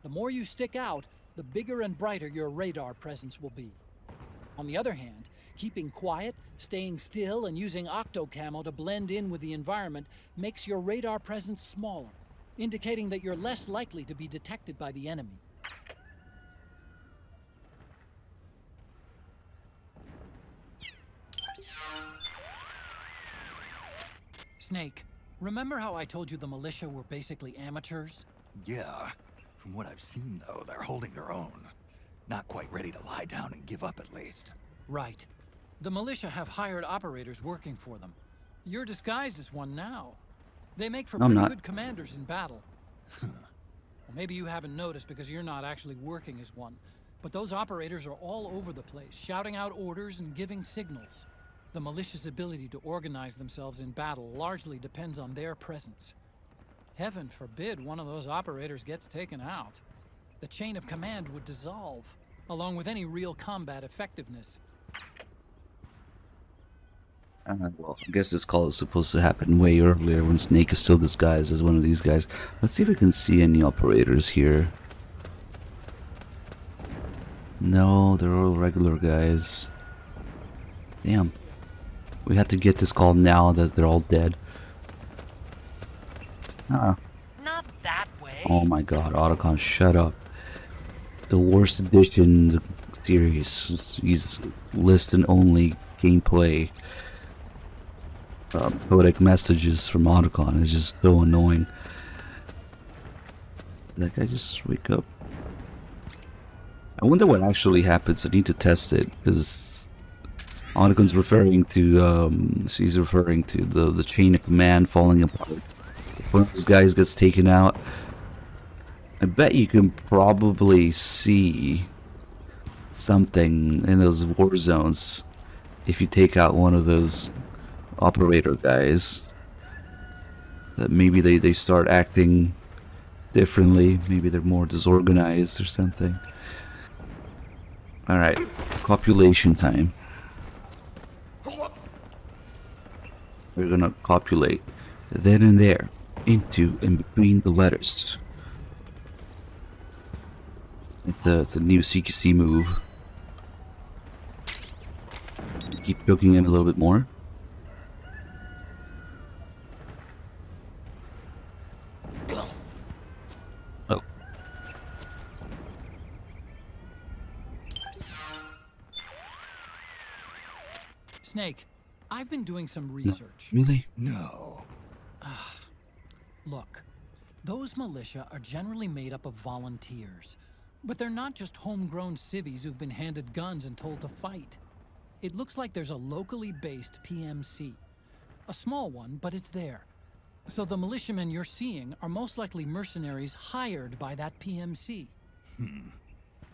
The more you stick out, the bigger and brighter your radar presence will be. On the other hand, keeping quiet, staying still, and using octocamo to blend in with the environment makes your radar presence smaller, indicating that you're less likely to be detected by the enemy. Snake, remember how I told you the militia were basically amateurs? Yeah. From what I've seen, though, they're holding their own. Not quite ready to lie down and give up, at least. Right. The militia have hired operators working for them. You're disguised as one now. They make for No, I'm pretty not. good commanders in battle. Well, maybe you haven't noticed because you're not actually working as one. But those operators are all over the place, shouting out orders and giving signals. The militia's ability to organize themselves in battle largely depends on their presence. Heaven forbid one of those operators gets taken out. The chain of command would dissolve, along with any real combat effectiveness. Well, I guess this call is supposed to happen way earlier when Snake is still disguised as one of these guys. Let's see if we can see any operators here. No, they're all regular guys. Damn. We have to get this call now that they're all dead. Not that way. Oh my god, Otacon, shut up. The worst edition in the series. He's listen only gameplay. Poetic messages from Otacon is just so annoying. That guy just wake up. I wonder what actually happens. I need to test it because Otacon's referring to she's referring to the chain of command falling apart. If one of those guys gets taken out, I bet you can probably see something in those war zones if you take out one of those operator guys, that maybe they start acting differently. Maybe they're more disorganized or something. Alright, copulation time. We're gonna copulate then and there, into and between the letters. It's a new CQC move. Keep poking in a little bit more. Oh. Snake, I've been doing some research. Really? No. Look, those militia are generally made up of volunteers. But they're not just homegrown civvies who've been handed guns and told to fight. It looks like there's a locally based PMC. A small one, but it's there. So the militiamen you're seeing are most likely mercenaries hired by that PMC.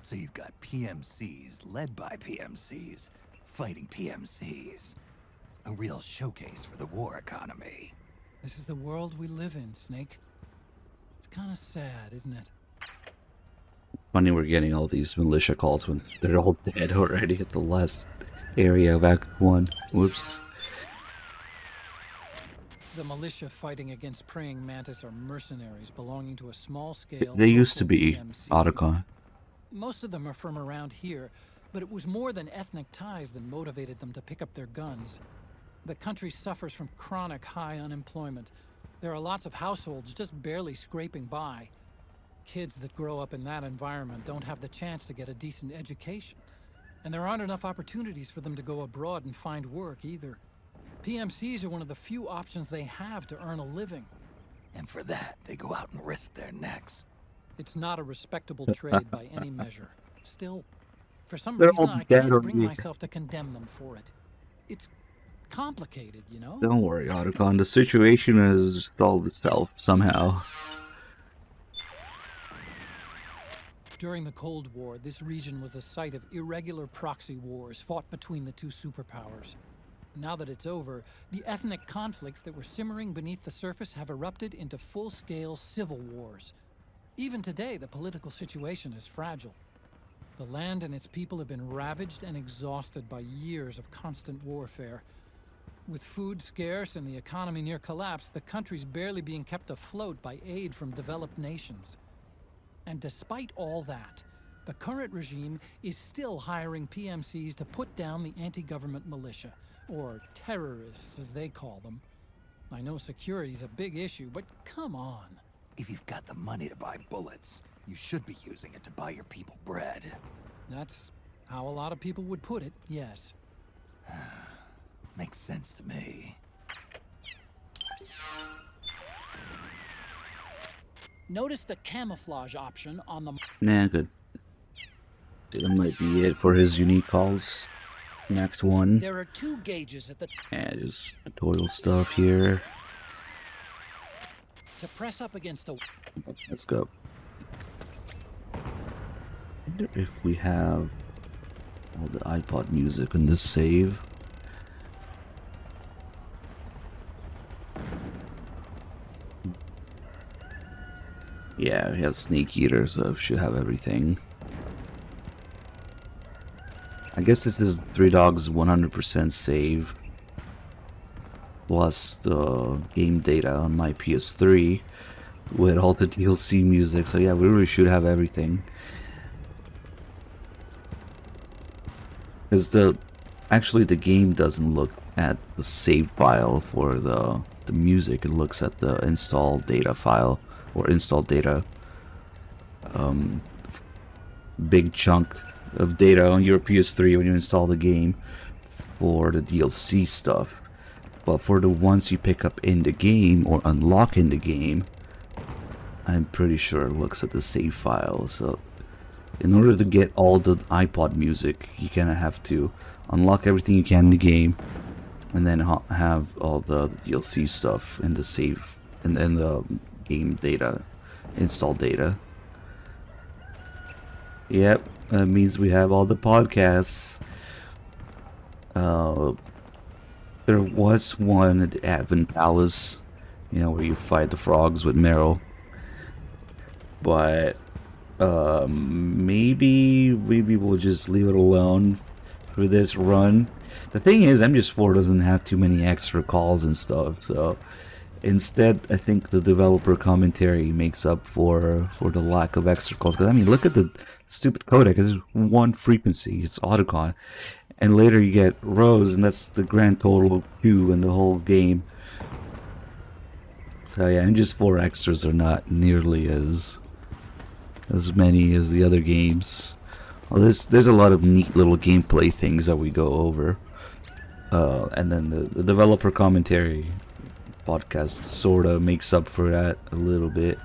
So you've got PMCs led by PMCs fighting PMCs. A real showcase for the war economy. This is the world we live in, Snake. It's kind of sad, isn't it? Funny we're getting all these militia calls when they're all dead already at the last area of Act 1. Whoops. The militia fighting against praying mantis are mercenaries belonging to a small-scale They used to local be PMC. Otacon. Most of them are from around here, but it was more than ethnic ties that motivated them to pick up their guns. The country suffers from chronic high unemployment. There are lots of households just barely scraping by. Kids that grow up in that environment don't have the chance to get a decent education. And there aren't enough opportunities for them to go abroad and find work either. PMCs are one of the few options they have to earn a living. And for that, they go out and risk their necks. It's not a respectable trade by any measure. Still, for some They're reason, all I dead can't on bring me. myself to condemn them for it. It's complicated, you know? Don't worry, Otacon. The situation has solved itself somehow. During the Cold War, this region was the site of irregular proxy wars fought between the two superpowers. Now that it's over, the ethnic conflicts that were simmering beneath the surface have erupted into full-scale civil wars. Even today, the political situation is fragile. The land and its people have been ravaged and exhausted by years of constant warfare. With food scarce and the economy near collapse, the country's barely being kept afloat by aid from developed nations. And despite all that, the current regime is still hiring PMCs to put down the anti-government militia, or terrorists as they call them. I know security's a big issue, but come on. If you've got the money to buy bullets, you should be using it to buy your people bread. That's how a lot of people would put it, yes. Makes sense to me. Notice the camouflage option on the... Nah, good. That might be it for his unique calls. in Act 1. There are 2 gauges at the... Yeah, just tutorial stuff here. To press up against a... Let's go. Wonder if we have all the iPod music in this save. Yeah, we have Snake Eater, so should have everything. I guess this is Three Dogs 100% save, plus the game data on my PS3 with all the DLC music. So yeah, we really should have everything. Because actually the game doesn't look at the save file for the music. It looks at the install data file or install data. Big chunk of data on your PS3 when you install the game for the DLC stuff. But for the ones you pick up in the game or unlock in the game, I'm pretty sure it looks at the save file. So in order to get all the iPod music, you kind of have to unlock everything you can in the game, and then have all the DLC stuff in the save and then the game data, install data. Yep, that means we have all the podcasts. There was one at the Advent Palace, you know, where you fight the frogs with Meryl. But maybe we'll just leave it alone for this run. The thing is, MGS4 doesn't have too many extra calls and stuff, so instead I think the developer commentary makes up for the lack of extra calls. Because I mean, look at the stupid codec. It's one frequency, it's Otacon, and later you get Rose, and that's the grand total of 2 in the whole game. So yeah, MGS4 extras are not nearly as many as the other games. Well, there's a lot of neat little gameplay things that we go over, and then the developer commentary podcast sort of makes up for that a little bit.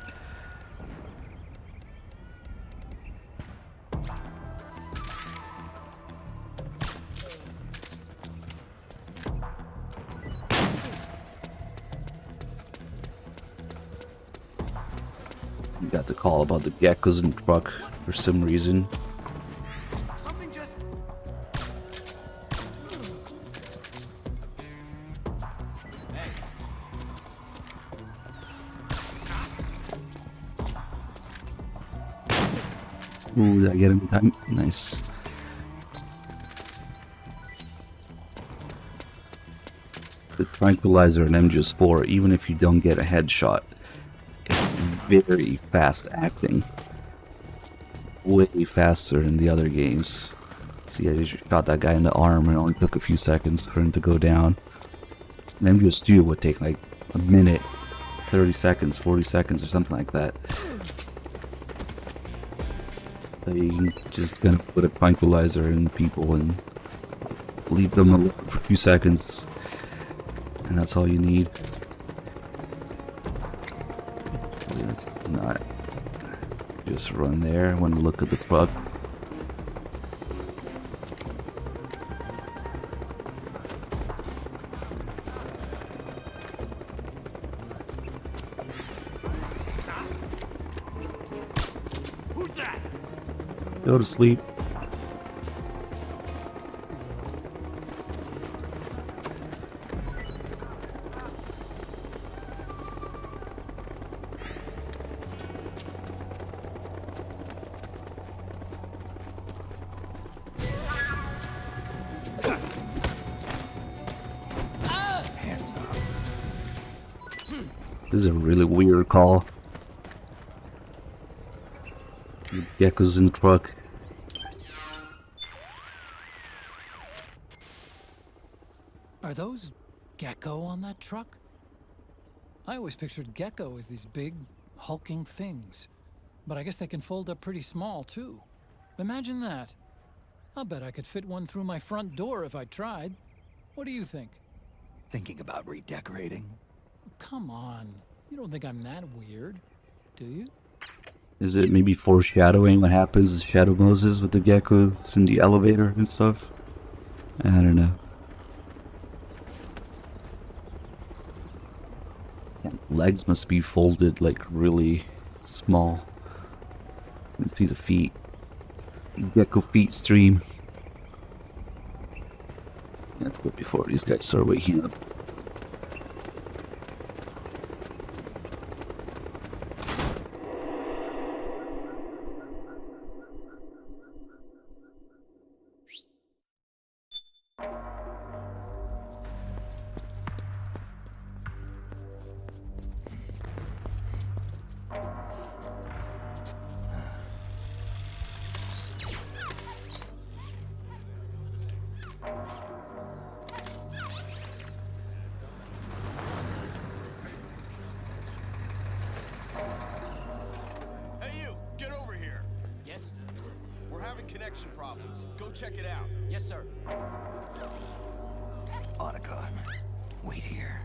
Got the call about the geckos in the truck for some reason. Something just... Ooh, did I get him in time? Nice. The tranquilizer in MGS4, even if you don't get a headshot, it's very fast acting. Way faster than the other games. See, I just shot that guy in the arm and it only took a few seconds for him to go down. An MGS2 would take like a minute, 30 seconds, 40 seconds or something like that. So you just gonna put a tranquilizer in people and leave them alone for 2 seconds. And that's all you need. Let's not just run there. I want to look at the truck. Who's that? Go to sleep. Hands up. This is a really weird call. The gecko's in the truck. Are those gecko on that truck? I always pictured gecko as these big, hulking things. But I guess they can fold up pretty small, too. Imagine that. I'll bet I could fit one through my front door if I tried. What do you think? Thinking about redecorating? Come on. You don't think I'm that weird, do you? Is it maybe foreshadowing what happens to Shadow Moses with the geckos in the elevator and stuff? I don't know. Yeah, legs must be folded like really small. You can see the feet. Gecko feet stream. I have to go before these guys start waking up. Hey you, get over here. Yes? We're having connection problems. Go check it out. Yes, sir. Otacon, wait here.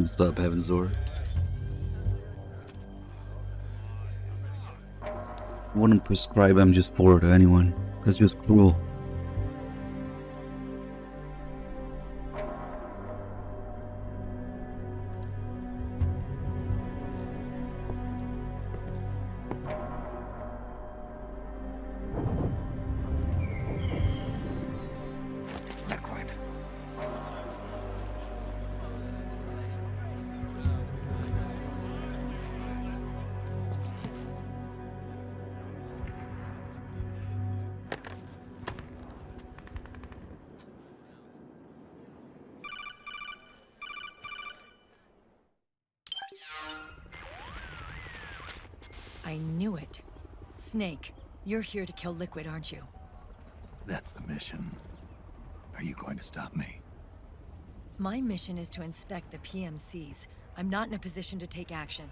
Stop having Zor. I wouldn't prescribe MGS4 to anyone. That's just cruel. Liquid. I knew it. Snake, you're here to kill Liquid, aren't you? That's the mission. Are you going to stop me? My mission is to inspect the PMCs. I'm not in a position to take action.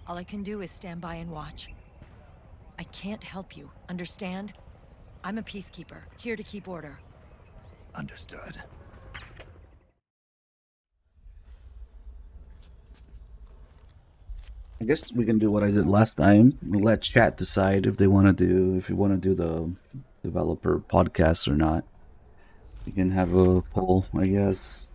All I can do is stand by and watch. I can't help you, understand? I'm a peacekeeper, here to keep order. Understood. I guess we can do what I did last time. We'll let chat decide if you want to do the developer podcast or not. We can have a poll, I guess.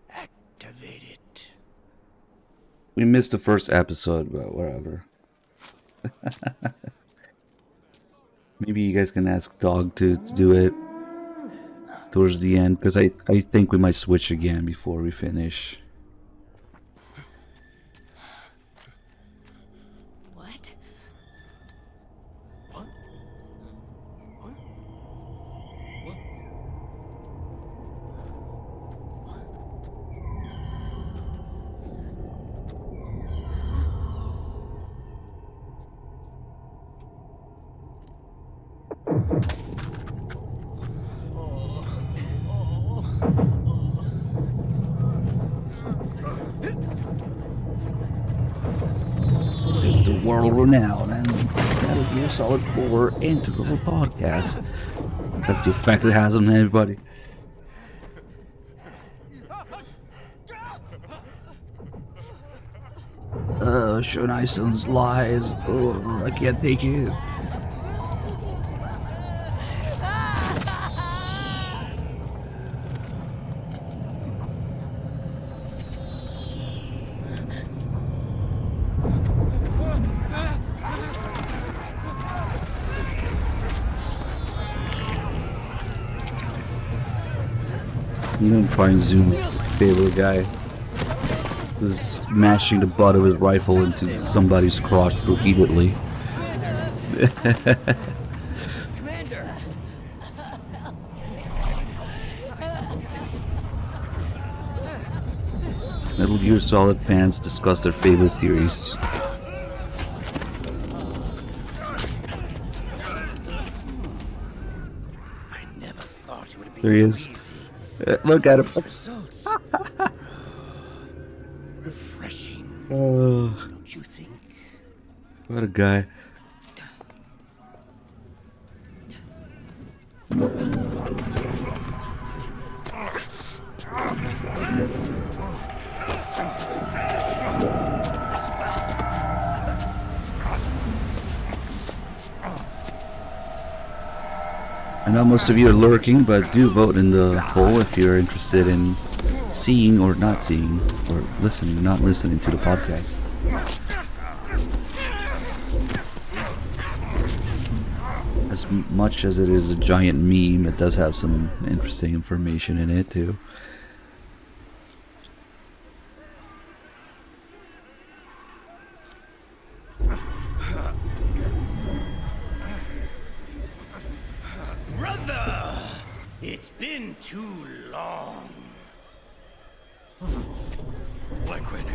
Activate it. We missed the first episode, but whatever. Maybe you guys can ask Dog to do it towards the end, because I think we might switch again before we finish. What? What? What? What? It's the world-renowned and Metal Gear Solid 4 Integral Podcast. That's the effect it has on everybody. Shonison's lies. Oh, I can't take it. I'm gonna try and zoom in. My favorite guy was smashing the butt of his rifle into somebody's crotch repeatedly. Commander! Metal Gear Solid fans discuss their favorite series. I never thought it would be There he so is. easy. Look at him. Results. Refreshing, Oh, don't you think? what a guy. I know most of you are lurking, but do vote in the poll if you're interested in seeing or not seeing, or listening, not listening to the podcast. As much as it is a giant meme, it does have some interesting information in it too. Brother! It's been too long. Liquid.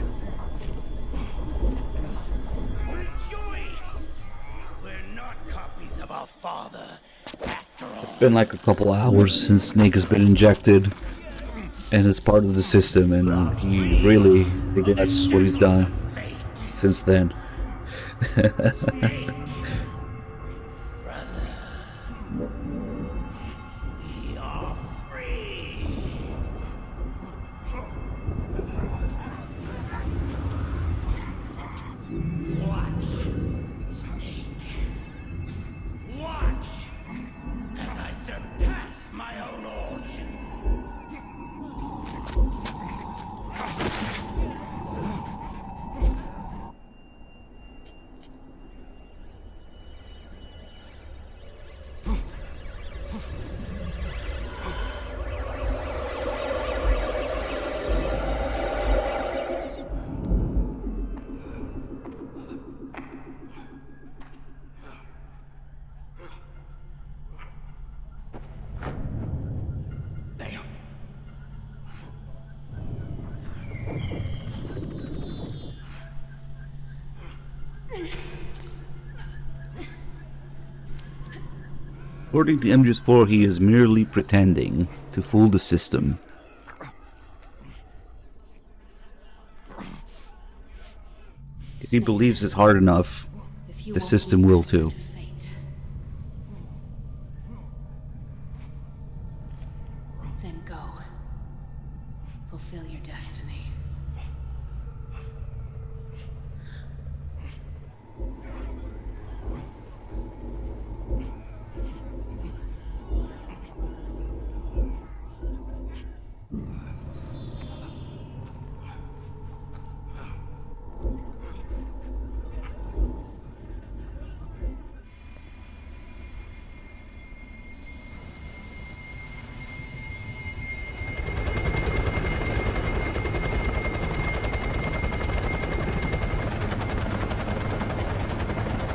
Rejoice! We're not copies of our father, after all. Been like a couple hours since Snake has been injected and is part of the system, and he really regrets what he's done since then. Snake. Brother. We are free. Watch, Snake. Watch as I surpass my own origin. According to MGS4, he is merely pretending to fool the system. If he believes it's hard enough, the system will too. Then go. Fulfill your destiny.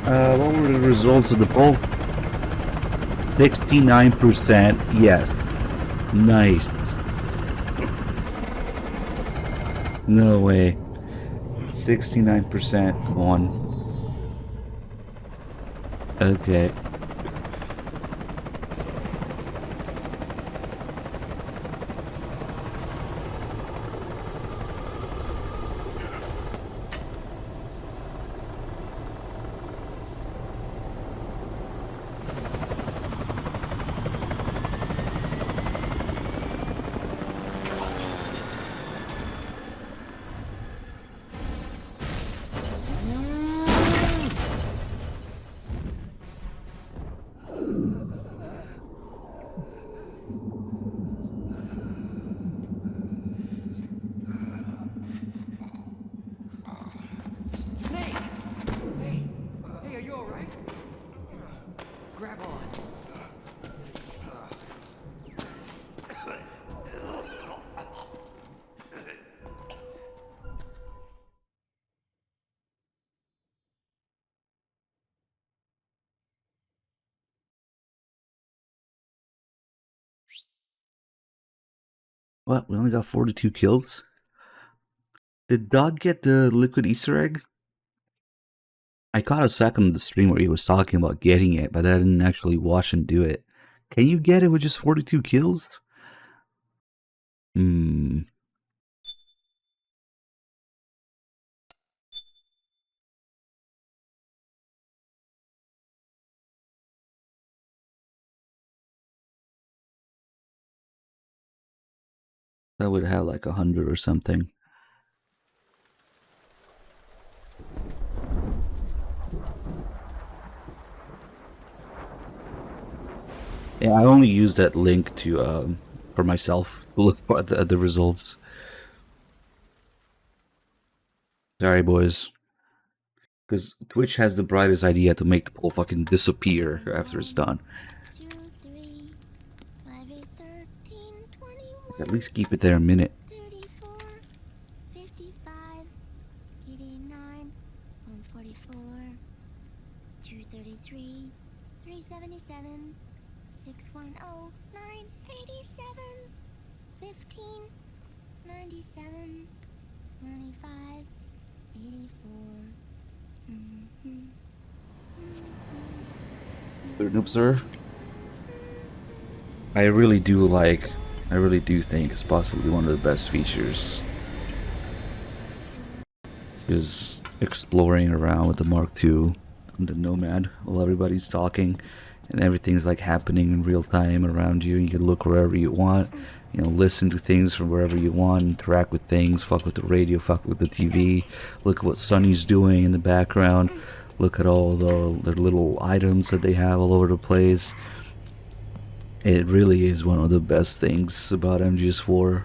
What were the results of the poll? 69%, yes. Nice. No way. 69% won. Okay. Snake! Hey, are you alright? Grab on. What? We only got 42 kills? Did Dog get the liquid Easter egg? I caught a second of the stream where he was talking about getting it, but I didn't actually watch him do it. Can you get it with just 42 kills? Hmm. That would have like 100 or something. Yeah, I only used that link to for myself to look at the results. Sorry, boys. Because Twitch has the brightest idea to make the poll fucking disappear after it's done. 2, 3, 5, 8, 13, 21, At least keep it there a minute. 34, 55, 89, 144, 233, 377, 610, 987, 15, 97, 95, 84. Nope, sir. I really do think it's possibly one of the best features. Is exploring around with the Mark II and the Nomad while everybody's talking and everything's like happening in real time around you. You can look wherever you want, you know, listen to things from wherever you want, interact with things, fuck with the radio, fuck with the TV, look at what Sonny's doing in the background, look at all the little items that they have all over the place. It really is one of the best things about MGS4.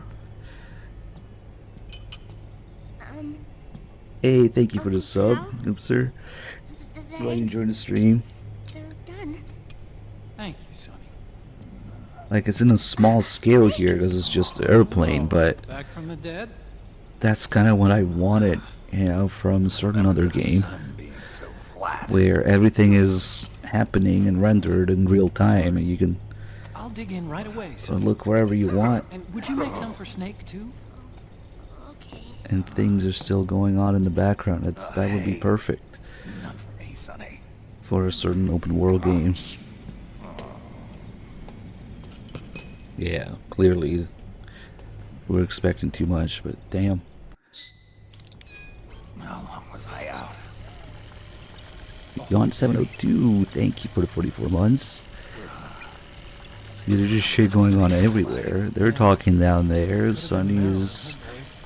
Hey, thank you for the sub, Oops, sir. Glad you enjoyed the stream. They're done. Thank you, Sonny. Like, it's in a small scale here because it's just an airplane, but Back from the dead? that's kind of what I wanted, you know, from a certain other game Sun being so flat. where everything is happening and rendered in real time and you can I'll dig in right away, Sonny. look wherever you want And would you make some for Snake, too? Okay. and things are still going on in the background. That would be perfect Not for me, Sonny. for a certain open world game. Yeah, clearly we're expecting too much, but damn. How long was I out? Beyond 702, thank you for the 44 months. See, there's just shit going on everywhere. They're talking down there. Sonny is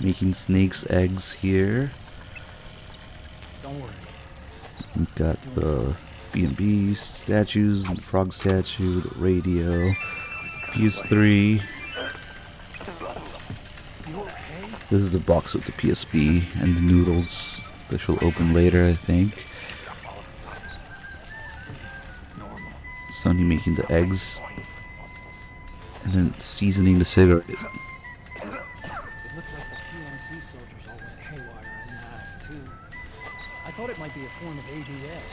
making snake's eggs here. Don't worry. We've got the B&B statues, and the frog statue, the radio, PS3. This is the box with the PSP and the noodles, which will open later, I think. Sonny making the eggs, and then seasoning the cigarette. It looked like the PMC soldiers all went haywire in mass, too. I thought it might be a form of ADS,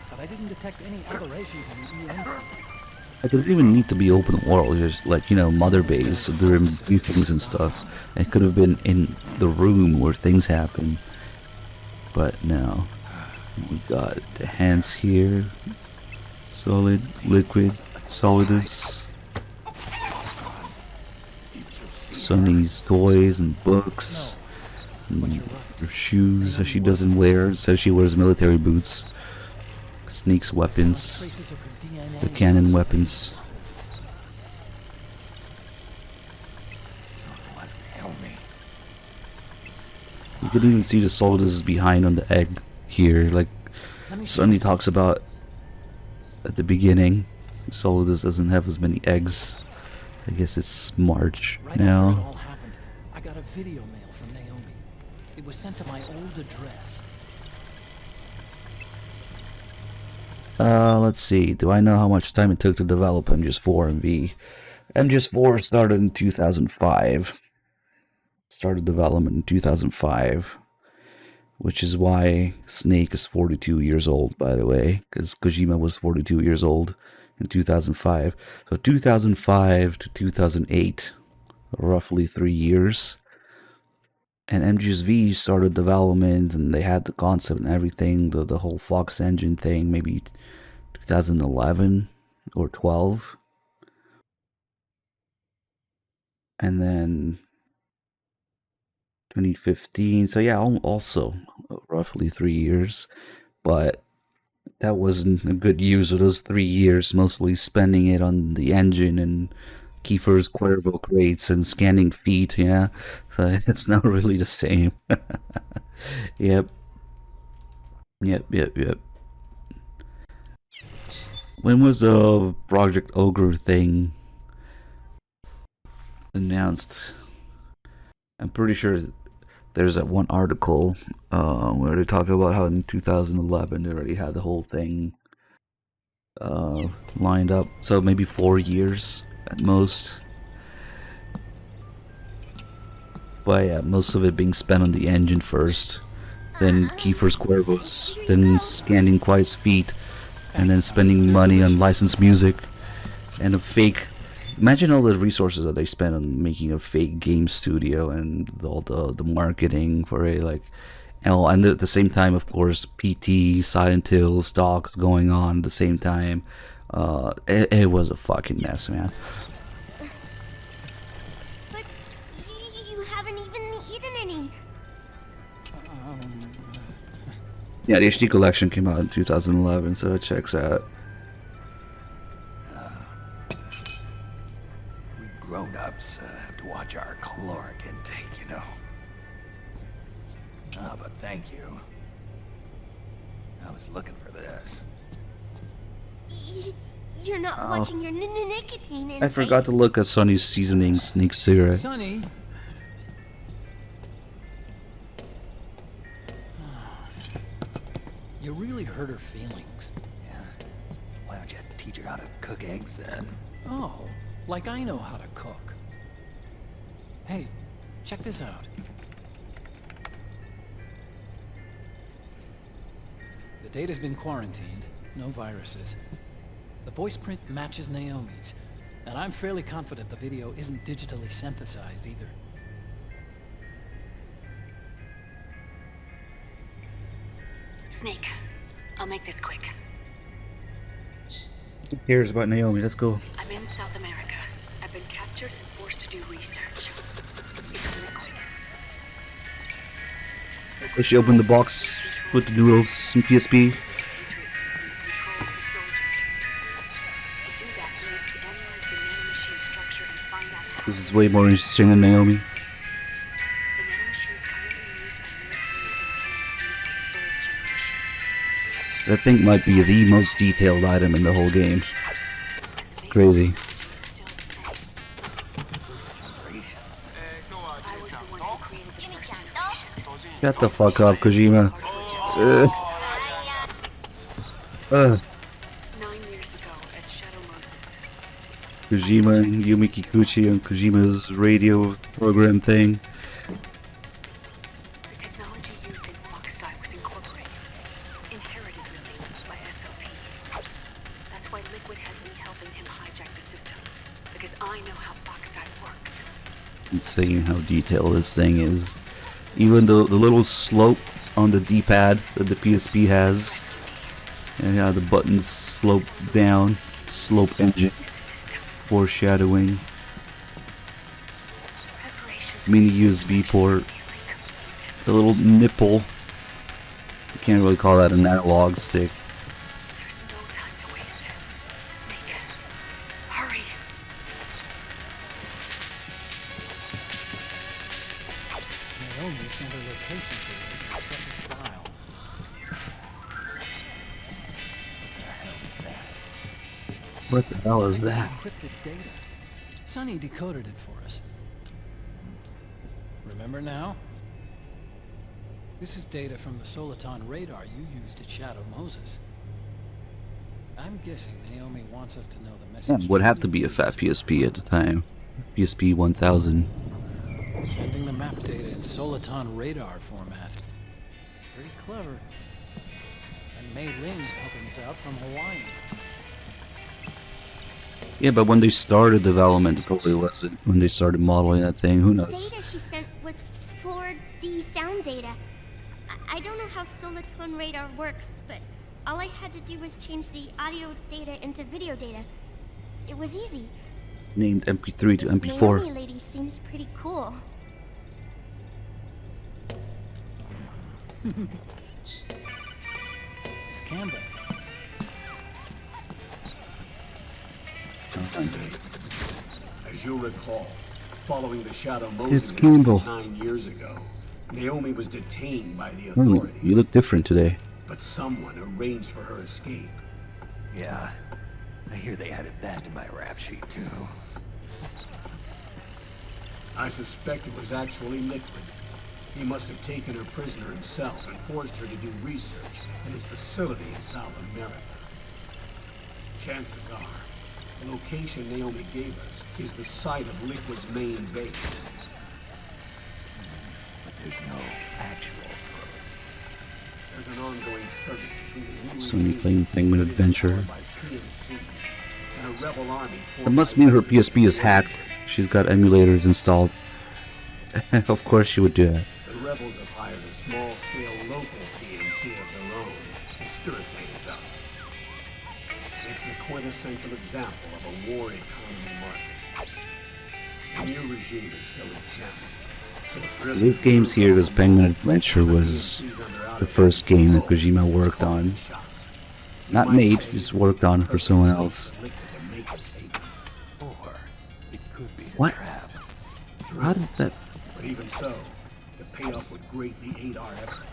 but I didn't detect any aberrations in the EM. Like, it didn't even need to be open world, just like, you know, mother base during briefings and stuff. It could have been in the room where things happen. But no. We got the hands here. Solid, liquid, solidus. Sonny's toys and books. And her shoes that she doesn't wear, says she wears military boots. Sneak's weapons. The cannon weapons. You can even see the soldiers behind on the egg here. Like Sonny talks about at the beginning, Solidus doesn't have as many eggs. I guess it's March Right after it now. all happened, I got a video mail from Naomi. It was sent to my old address. Let's see. Do I know how much time it took to develop MGS4 and V? MGS4 started in 2005. Started development in 2005. Which is why Snake is 42 years old, by the way. Because Kojima was 42 years old in 2005. So 2005 to 2008. Roughly 3 years. And MGS-V started development and they had the concept and everything. The whole Fox engine thing, maybe 2011 or 12. And then 2015. So yeah, also roughly 3 years. But that wasn't a good use of those 3 years, mostly spending it on the engine and Kiefer's Cuervo crates and scanning feet, yeah. So it's not really the same. Yep. Yep. When was the Project Ogre thing announced? I'm pretty sure there's that one article where they talk about how in 2011 they already had the whole thing lined up. So maybe 4 years at most. But yeah, most of it being spent on the engine first. Then Kiefer's Cuervos. Then scanning Quiet's feet. And then spending money on licensed music. And a fake... Imagine all the resources that they spent on making a fake game studio and all the marketing for it, like, and at the same time, of course, PT, Silent Hill, stocks going on at the same time. It was a fucking mess, man. But you haven't even eaten any. Yeah, the HD collection came out in 2011, so that checks out. We grown-ups have to watch our caloric intake, you know. Ah, but thank you. I was looking for this. You're not watching your nicotine intake. I forgot to look at Sonny's seasoning sneak cigarette. Sonny! You really hurt her feelings. Yeah. Why don't you teach her how to cook eggs then? Oh, like I know how to cook. Hey, check this out. The data's been quarantined, no viruses. The voice print matches Naomi's, and I'm fairly confident the video isn't digitally synthesized either. Snake, I'll make this quick. Who cares about Naomi? Let's go. I'm in South America. I've been captured captured and forced to do research. It's liquid. She opened the box with the noodles and PSP. This is way more interesting than Naomi. That thing might be the most detailed item in the whole game. It's crazy. Shut the fuck up, Kojima. Ugh. 9 years ago at Shadow Moses. Kojima and Yumi Kikuchi on Kojima's radio program thing. The technology used in Foxdie was incorporated, inherited really, by SOP. That's why Liquid has me helping him hijack the system, because I know how Foxdie works. Insane how detailed this thing is. Even the little slope on the D-pad that the PSP has. And yeah, the buttons slope down. Slope engine. Foreshadowing. Mini USB port. The little nipple. You can't really call that an analog stick. There's no time to waste. Nick, hurry. Naomi sent a location to me in a separate file. What the hell is that? Encrypted data. Sonny decoded it for us. Remember now? This is data from the Soliton radar you used at Shadow Moses. I'm guessing Naomi wants us to know the Yeah, message. would have to be a fat PSP at the time. PSP 1000. Sending the map data in Soliton radar format. Pretty clever. And Mei Ling's helping us out from Hawaii. Yeah, but when they started development, it probably wasn't. When they started modeling that thing, who knows? Data she sent was 4D sound data. I don't know how Soliton radar works, but all I had to do was change the audio data into video data. It was easy. Named MP3 to This MP4. Naomi lady seems pretty cool. It's Campbell. As you recall, following the Shadow Moses It's Campbell. incident 9 years ago, Naomi was detained by the Oh, authorities. you look different today. But someone arranged for her escape. Yeah, I hear they added that to my rap sheet too. I suspect it was actually Liquid. He must have taken her prisoner himself and forced her to do research at his facility in South America. Chances are, the location Naomi gave us is the site of Liquid's main base. But there's no actual proof. There's an ongoing search between the new Sony regime playing Penguin Adventure. by PMC and a rebel army That must mean her PSP is hacked. She's got emulators installed. Of course she would do that. The rebels have hired a small-scale local PMC of their own to stir things up. It's a quintessential example of a war economy market. The new regime is still in champion. So it's really These games here, because Penguin Adventure was the first game that Kojima worked on. Not made, just worked on for someone else. Or it could be a What? trap. How did that... But even so, the payoff would greatly aid our efforts.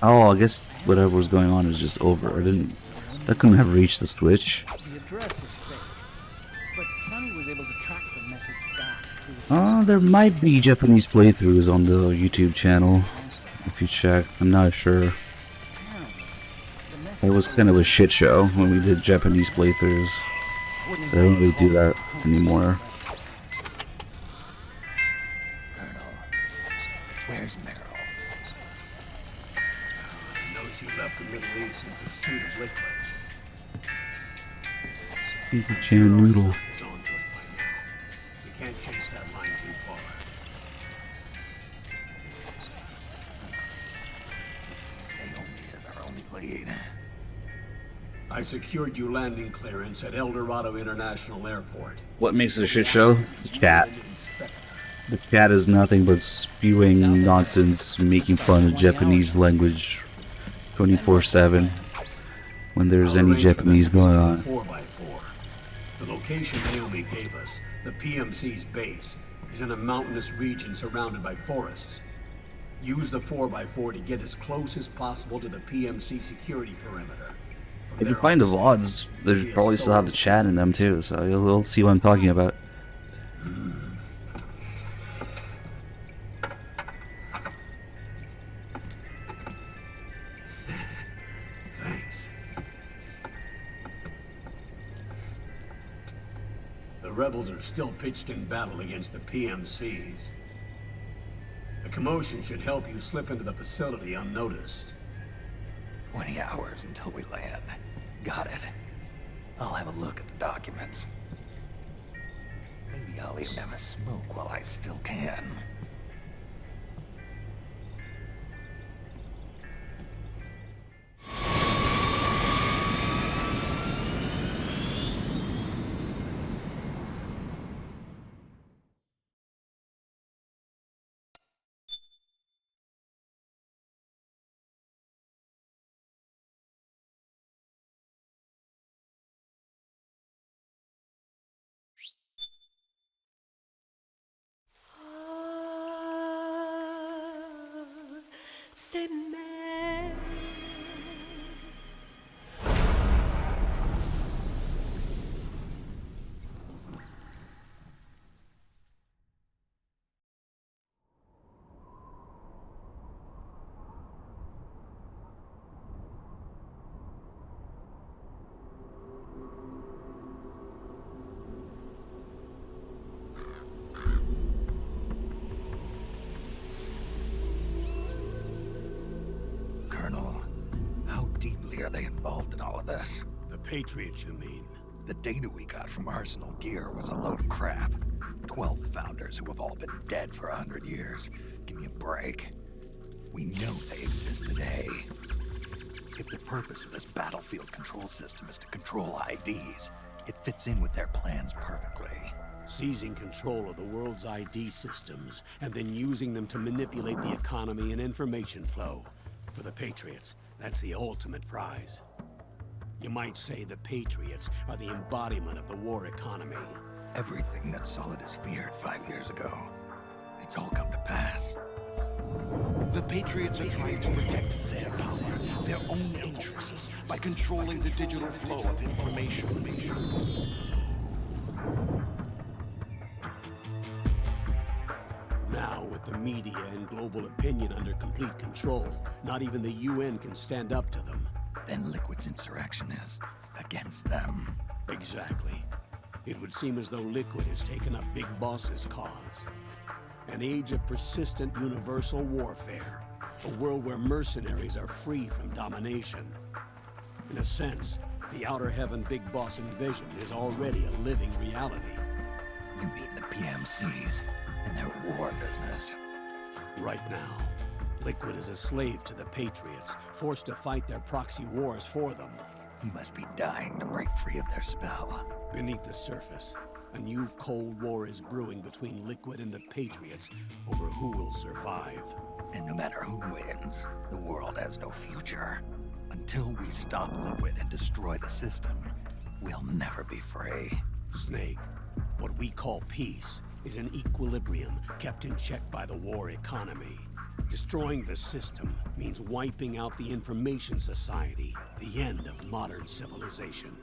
Oh, I guess whatever was going on is just over. I didn't... That couldn't have reached the Switch. The address is fake, but Sonny was able to track the message back to the There might be Japanese playthroughs on the YouTube channel. If you check, I'm not sure. It was kind of a shit show when we did Japanese playthroughs. So I don't really do that anymore. Colonel, where's Meryl? I know she left the Middle East in pursuit of Liquid. People Chan Noodle. Known to us by now. We can't chase that line too far. Naomi is our only lead. I've secured you landing clearance at El Dorado International Airport. What makes it a shit show? The chat. The chat is nothing but spewing nonsense, making fun of Japanese language 24/7 when there's I'll any arrange for them Japanese to give going you a on. 4x4. The location Naomi gave us, the PMC's base, is in a mountainous region surrounded by forests. Use the 4x4 to get as close as possible to the PMC security perimeter. From If you there find the on, VODs, they probably still have the chat in them too, so you'll see what I'm talking about. Thanks. The rebels are still pitched in battle against the PMCs. The commotion should help you slip into the facility unnoticed. 20 hours until we land. Got it. I'll have a look at the documents. Maybe I'll even have a smoke while I still can. C'est mais... Colonel, how deeply are they involved in all of this? The Patriots, you mean? The data we got from Arsenal Gear was a load of crap. 12 founders who have all been dead for 100 years. Give me a break. We know they exist today. If the purpose of this battlefield control system is to control IDs, it fits in with their plans perfectly. Seizing control of the world's ID systems, and then using them to manipulate the economy and information flow. For the Patriots, that's the ultimate prize. You might say the Patriots are the embodiment of the war economy. Everything that Solidus feared 5 years ago, it's all come to pass. The Patriots are trying to protect their power, their own interests, by controlling the digital flow of information. Now, with the media and global opinion under complete control, not even the UN can stand up to them. Then Liquid's insurrection is against them. Exactly. It would seem as though Liquid has taken up Big Boss's cause. An age of persistent universal warfare. A world where mercenaries are free from domination. In a sense, the Outer Heaven Big Boss envisioned is already a living reality. You mean the PMCs and their war business? Right now, Liquid is a slave to the Patriots, forced to fight their proxy wars for them. He must be dying to break free of their spell. Beneath the surface, a new Cold War is brewing between Liquid and the Patriots over who will survive. And no matter who wins, the world has no future. Until we stop Liquid and destroy the system, we'll never be free. Snake, what we call peace is an equilibrium kept in check by the war economy. Destroying the system means wiping out the information society, the end of modern civilization.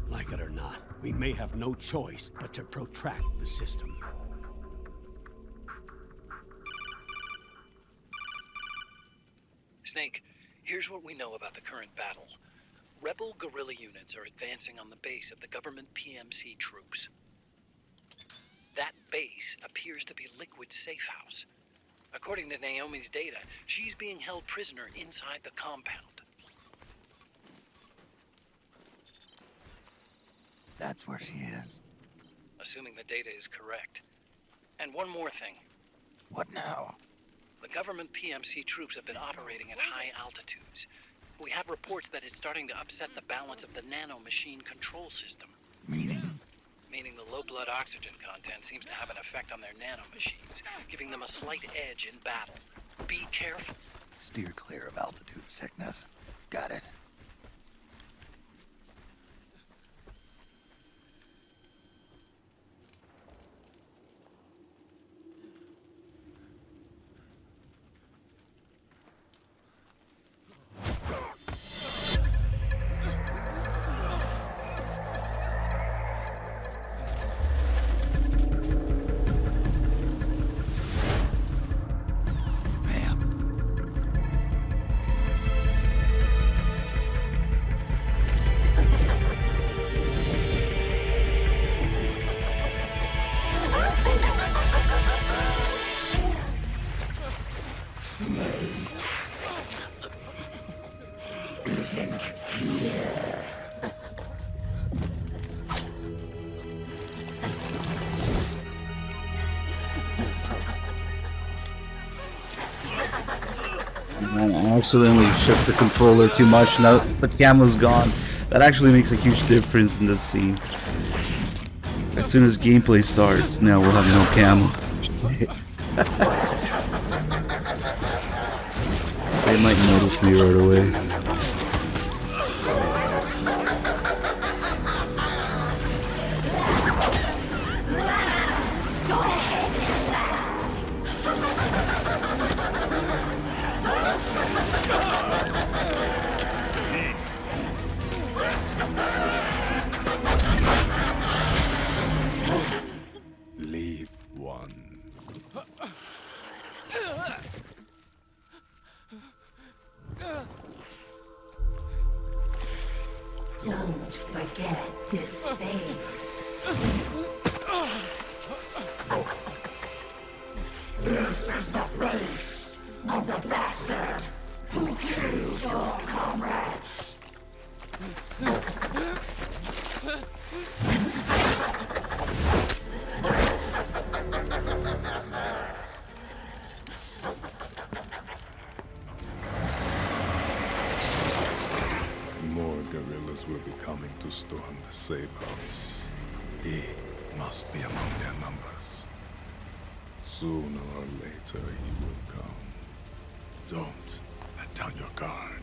Like it or not, we may have no choice but to protract the system. Snake, here's what we know about the current battle. Rebel guerrilla units are advancing on the base of the government PMC troops. That base appears to be Liquid's safe house. According to Naomi's data, she's being held prisoner inside the compound. That's where she is. Assuming the data is correct. And one more thing. What now? The government PMC troops have been operating at high altitudes. We have reports that it's starting to upset the balance of the nanomachine control system. Meaning? Meaning the low blood oxygen content seems to have an effect on their nanomachines, giving them a slight edge in battle. Be careful. Steer clear of altitude sickness. Got it. I accidentally shift the controller too much. Now the camo's gone. That actually makes a huge difference in this scene. As soon as gameplay starts, now we'll have no camo. They might notice me right away. Leave one. Don't forget this face. This is the face of the bastard who killed your comrades. More guerrillas will be coming to storm the safe house. He must be among their numbers. Sooner or later he will come. Don't let down your guard.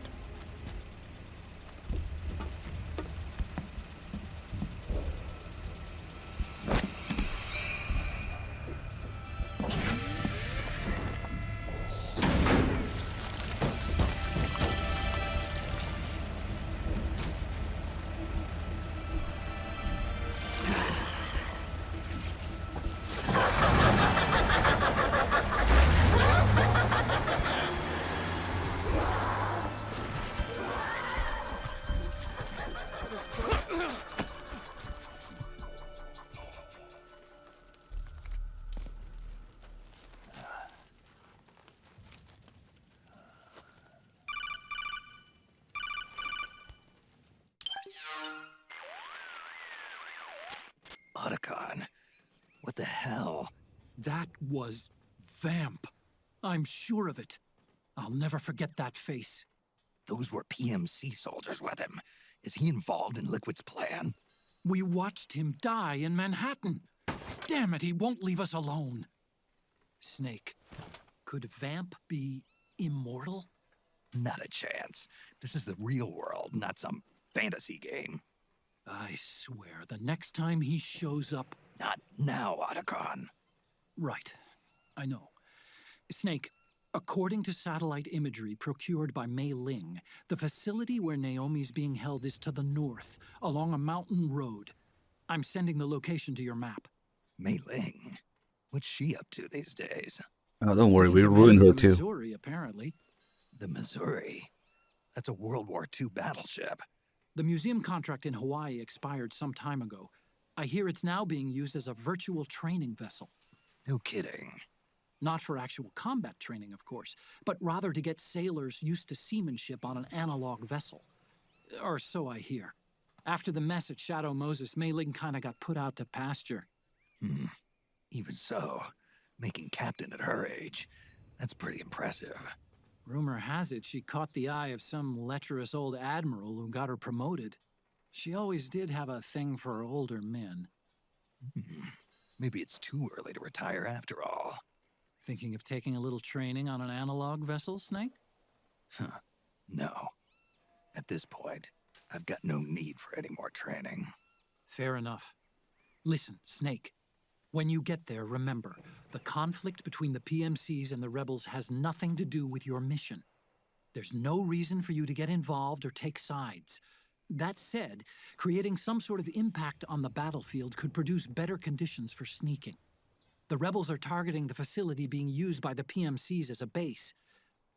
Otacon. What the hell? That was Vamp. I'm sure of it. I'll never forget that face. Those were PMC soldiers with him. Is he involved in Liquid's plan? We watched him die in Manhattan. Damn it, he won't leave us alone. Snake, could Vamp be immortal? Not a chance. This is the real world, not some fantasy game. I swear, the next time he shows up... Not now, Otacon. Right. I know. Snake, according to satellite imagery procured by Mei Ling, the facility where Naomi's being held is to the north, along a mountain road. I'm sending the location to your map. Mei Ling? What's she up to these days? Oh, don't worry, we ruined her too. Missouri, apparently. The Missouri? That's a World War II battleship. The museum contract in Hawaii expired some time ago. I hear it's now being used as a virtual training vessel. No kidding. Not for actual combat training, of course, but rather to get sailors used to seamanship on an analog vessel. Or so I hear. After the mess at Shadow Moses, Mei Ling kinda got put out to pasture. Even so, making captain at her age, that's pretty impressive. Rumor has it she caught the eye of some lecherous old admiral who got her promoted. She always did have a thing for older men. Maybe it's too early to retire after all. Thinking of taking a little training on an analog vessel, Snake? No. At this point, I've got no need for any more training. Fair enough. Listen, Snake. When you get there, remember, the conflict between the PMCs and the rebels has nothing to do with your mission. There's no reason for you to get involved or take sides. That said, creating some sort of impact on the battlefield could produce better conditions for sneaking. The rebels are targeting the facility being used by the PMCs as a base.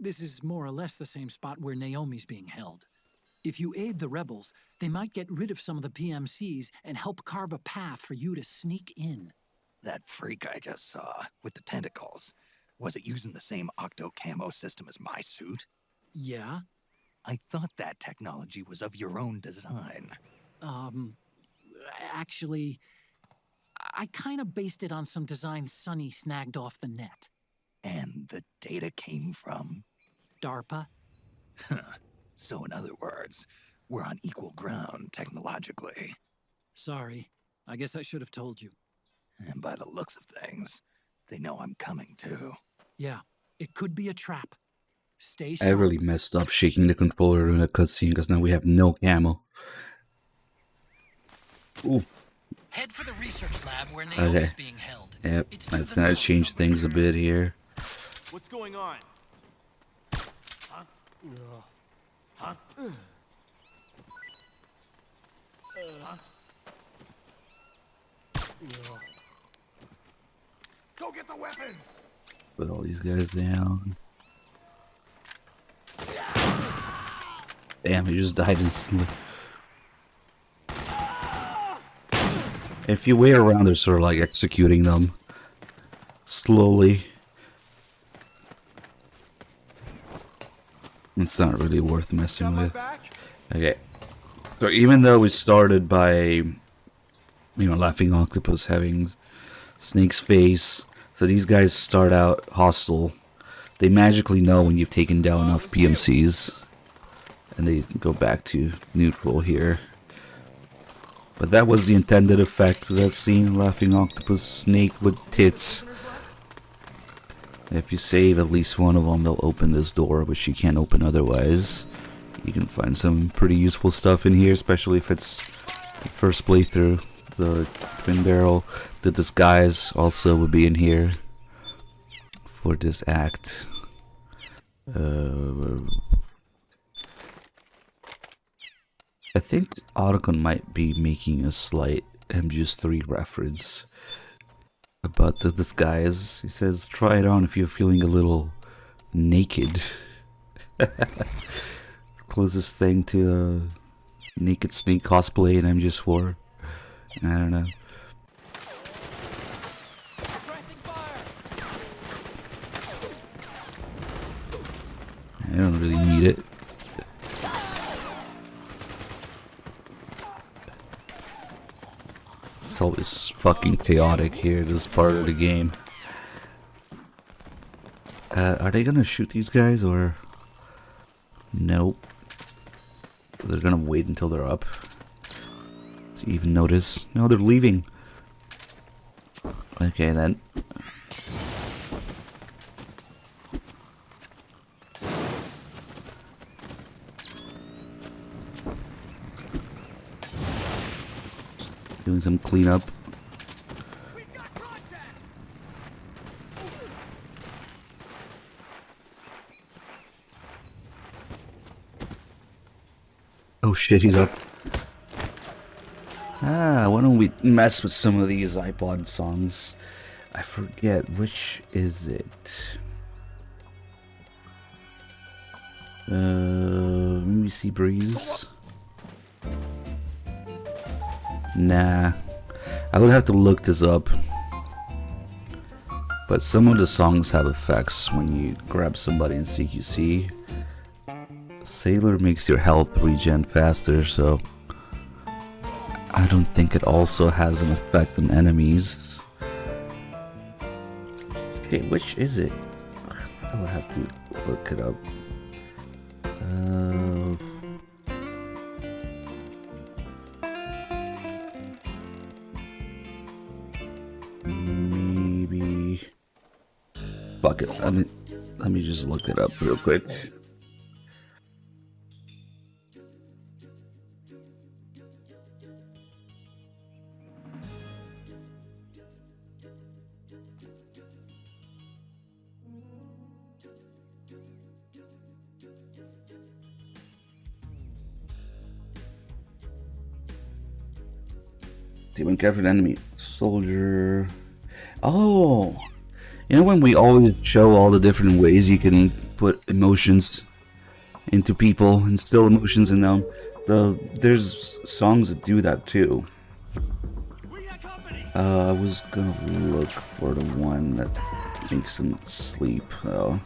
This is more or less the same spot where Naomi's being held. If you aid the rebels, they might get rid of some of the PMCs and help carve a path for you to sneak in. That freak I just saw, with the tentacles, was it using the same octo-camo system as my suit? Yeah? I thought that technology was of your own design. Actually, I kind of based it on some design Sonny snagged off the net. And the data came from? DARPA. So in other words, we're on equal ground technologically. Sorry, I guess I should have told you. And by the looks of things, they know I'm coming too. Yeah, it could be a trap. Stay I sharp. really messed up shaking the controller during the cutscene because now we have no camo. Ooh. Head for the research lab where Naomi's being held. Yep, that's gonna change things a bit here. What's going on? Huh? Huh? Huh? Go get the weapons! Put all these guys down. Damn, he just died instantly. If you wait around, they're sort of like executing them slowly. It's not really worth messing with. Okay. So even though we started by, Laughing Octopus having Snake's face, so these guys start out hostile. They magically know when you've taken down enough PMCs, and they go back to neutral here. But that was the intended effect of that scene, Laughing Octopus, Snake with tits. If you save at least one of them, they'll open this door, which you can't open otherwise. You can find some pretty useful stuff in here, especially if it's the first playthrough. The twin barrel, the disguise also would be in here for this act. I think Otacon might be making a slight MGS3 reference about the disguise. He says, try it on if you're feeling a little naked. Closest thing to a naked Snake cosplay in MGS4. I don't know. I don't really need it. It's always fucking chaotic here, this part of the game. Are they gonna shoot these guys or... Nope. They're gonna wait until they're up to even notice. No, they're leaving. Okay then. Doing some cleanup. Oh shit, he's up. Why don't we mess with some of these iPod songs? I forget, which is it? Let me see, Breeze. Nah, I would have to look this up. But some of the songs have effects when you grab somebody in CQC. Sailor makes your health regen faster, so I don't think it also has an effect on enemies. Okay, which is it? I would have to look it up. Maybe. Fuck it. Let me just look it up real quick. Demon captured enemy soldier. Oh, you know when we always show all the different ways you can put emotions into people, instill emotions in them. There's songs that do that too. I was gonna look for the one that makes them sleep. Oh.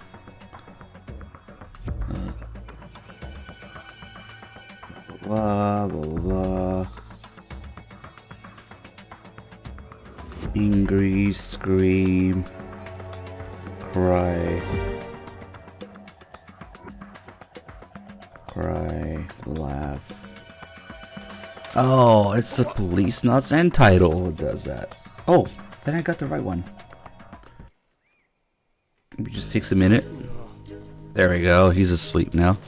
Blah blah blah. Angry, scream, cry, laugh. Oh, it's the Police Nuts and title that does that. Oh, then I got the right one. It just takes a minute. There we go, he's asleep now.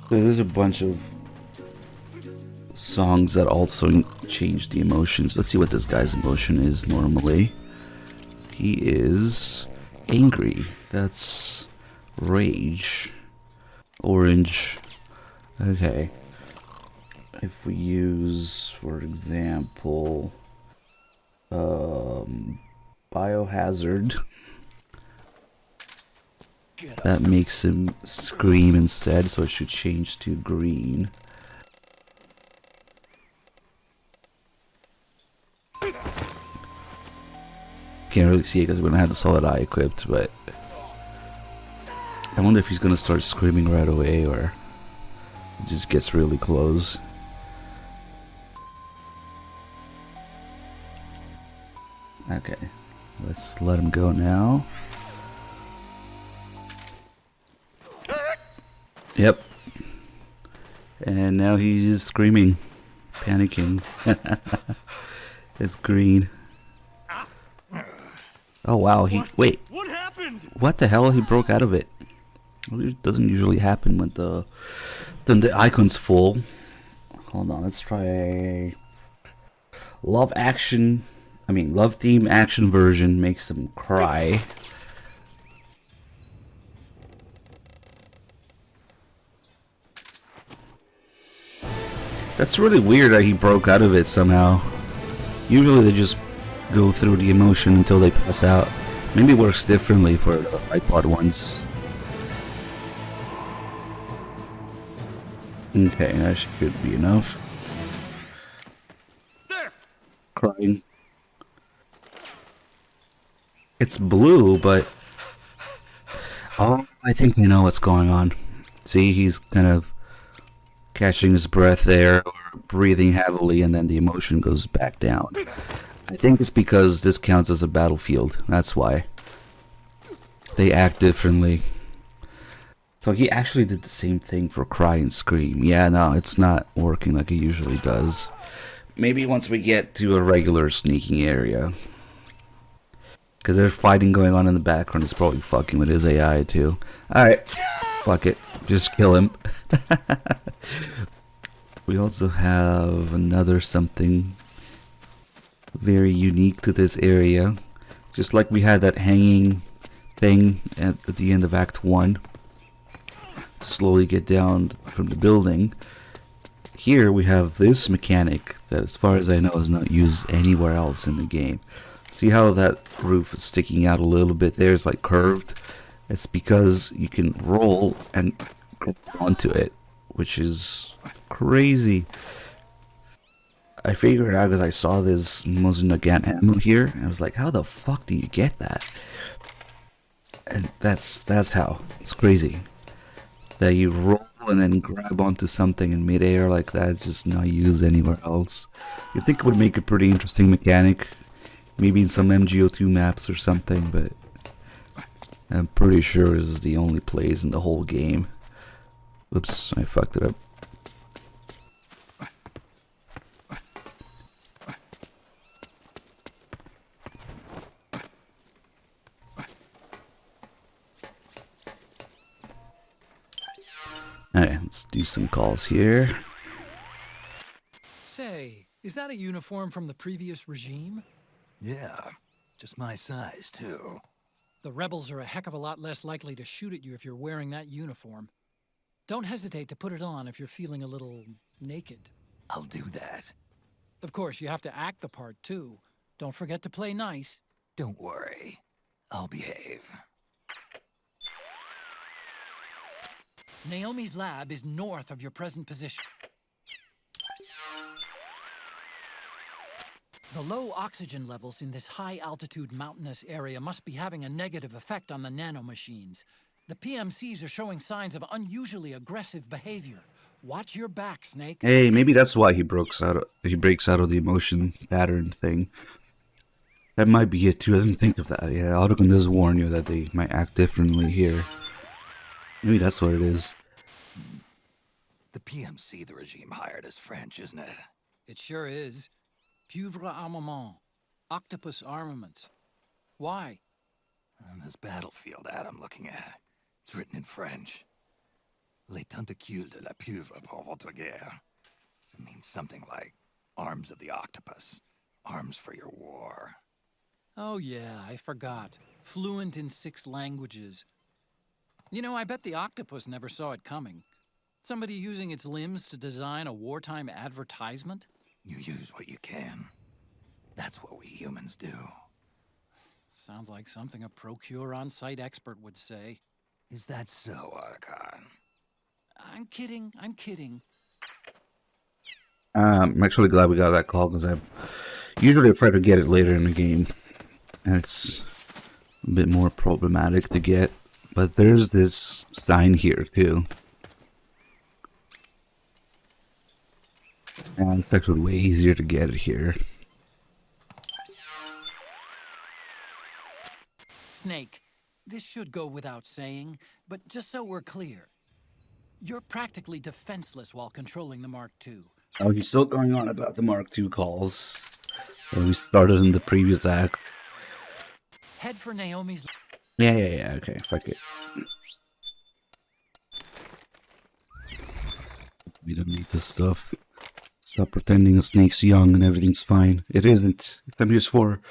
There's a bunch of songs that also change the emotions. Let's see what this guy's emotion is normally. He is angry. That's rage. Orange. Okay. If we use, for example, Biohazard, that makes him scream instead, so it should change to green. Can't really see it because we don't have the solid eye equipped, but I wonder if he's gonna start screaming right away or it just gets really close. Okay, let's let him go now. Yep. And now he's screaming, panicking. It's green. Oh wow, wait. What happened? What the hell? He broke out of it. It doesn't usually happen when the icon's full. Hold on, let's try love theme action version makes them cry. That's really weird that he broke out of it somehow. Usually they just go through the emotion until they pass out. Maybe it works differently for the iPod ones. Okay, that should be enough. There. Crying. It's blue, but... Oh, I think I know what's going on. See, he's kind of catching his breath there, or breathing heavily, and then the emotion goes back down. I think it's because this counts as a battlefield. That's why. They act differently. So he actually did the same thing for cry and scream. Yeah, no, it's not working like it usually does. Maybe once we get to a regular sneaking area. Because there's fighting going on in the background. It's probably fucking with his AI too. Alright. Fuck it. Just kill him. We also have another something very unique to this area. Just like we had that hanging thing at the end of Act 1. To slowly get down from the building. Here we have this mechanic that, as far as I know, is not used anywhere else in the game. See how that roof is sticking out a little bit there? It's like curved. It's because you can roll and go onto it, which is crazy. I figured it out because I saw this Mosin Nagant ammo here, and I was like, how the fuck do you get that? And that's how. It's crazy. That you roll and then grab onto something in midair like that, just not used anywhere else. You think it would make a pretty interesting mechanic, maybe in some MGO2 maps or something, but I'm pretty sure this is the only place in the whole game. Oops, I fucked it up. Alright, let's do some calls here. Say, is that a uniform from the previous regime? Yeah, just my size, too. The rebels are a heck of a lot less likely to shoot at you if you're wearing that uniform. Don't hesitate to put it on if you're feeling a little naked. I'll do that. Of course, you have to act the part, too. Don't forget to play nice. Don't worry. I'll behave. Naomi's lab is north of your present position. The low oxygen levels in this high-altitude mountainous area must be having a negative effect on the nanomachines. The PMCs are showing signs of unusually aggressive behavior. Watch your back, Snake. Hey, maybe that's why he breaks out of the emotion pattern thing. That might be it too. I didn't think of that. Yeah, Autogun does warn you that they might act differently here. Maybe that's what it is. The PMC the regime hired is French, isn't it? It sure is. Pieuvre Armament. Octopus Armaments. Why? And this battlefield ad I'm looking at, it's written in French. Les tentacules de la pieuvre pour votre guerre. It means something like arms of the octopus, arms for your war. Oh yeah, I forgot. Fluent in 6 languages. You know, I bet the octopus never saw it coming. Somebody using its limbs to design a wartime advertisement? You use what you can. That's what we humans do. Sounds like something a Procure on-site expert would say. Is that so, Otacon? I'm kidding, I'm kidding. I'm actually glad we got that call, because I usually try to get it later in the game. And it's a bit more problematic to get. But there's this sign here, too. And it's actually way easier to get it here. Snake, this should go without saying, but just so we're clear. You're practically defenseless while controlling the Mark II. Oh, he's still going on about the Mark II calls. We started in the previous act. Head for Naomi's... Yeah, okay, fuck it. We don't need this stuff. Stop pretending the snake's young and everything's fine. It isn't. I'm just for...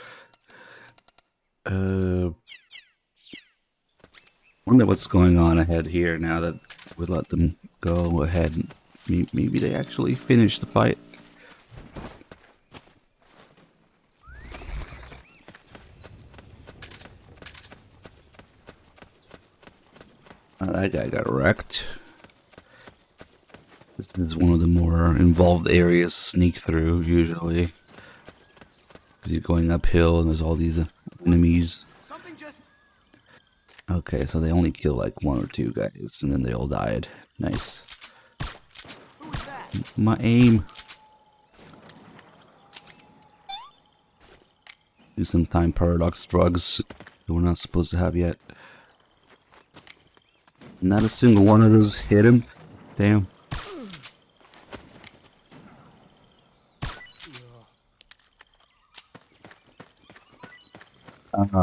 Wonder what's going on ahead here now that we let them go ahead. Maybe they actually finished the fight. That guy got wrecked. This is one of the more involved areas to sneak through, usually. Because you're going uphill and there's all these enemies. Okay, so they only kill like 1 or 2 guys, and then they all died. Nice. My aim. Do some time paradox drugs that we're not supposed to have yet. Not a single one of those hit him. Damn.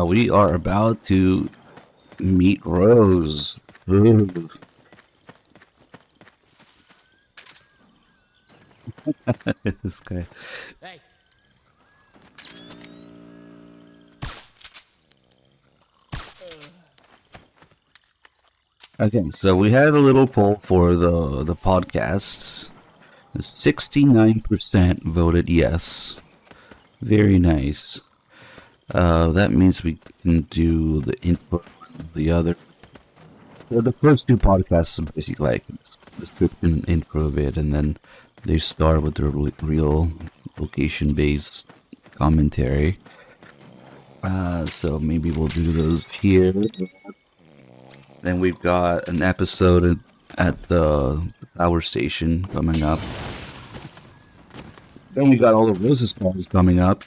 We are about to meet Rose. Ooh. This guy. Hey. Okay, so we had a little poll for the podcast. 69% voted yes. Very nice. That means we can do the input of the other. The first 2 podcasts are basically like description intro of it, and then they start with the real location-based commentary. So maybe we'll do those here. Then we've got an episode at the power station coming up. Then we got all the Roses calls coming up.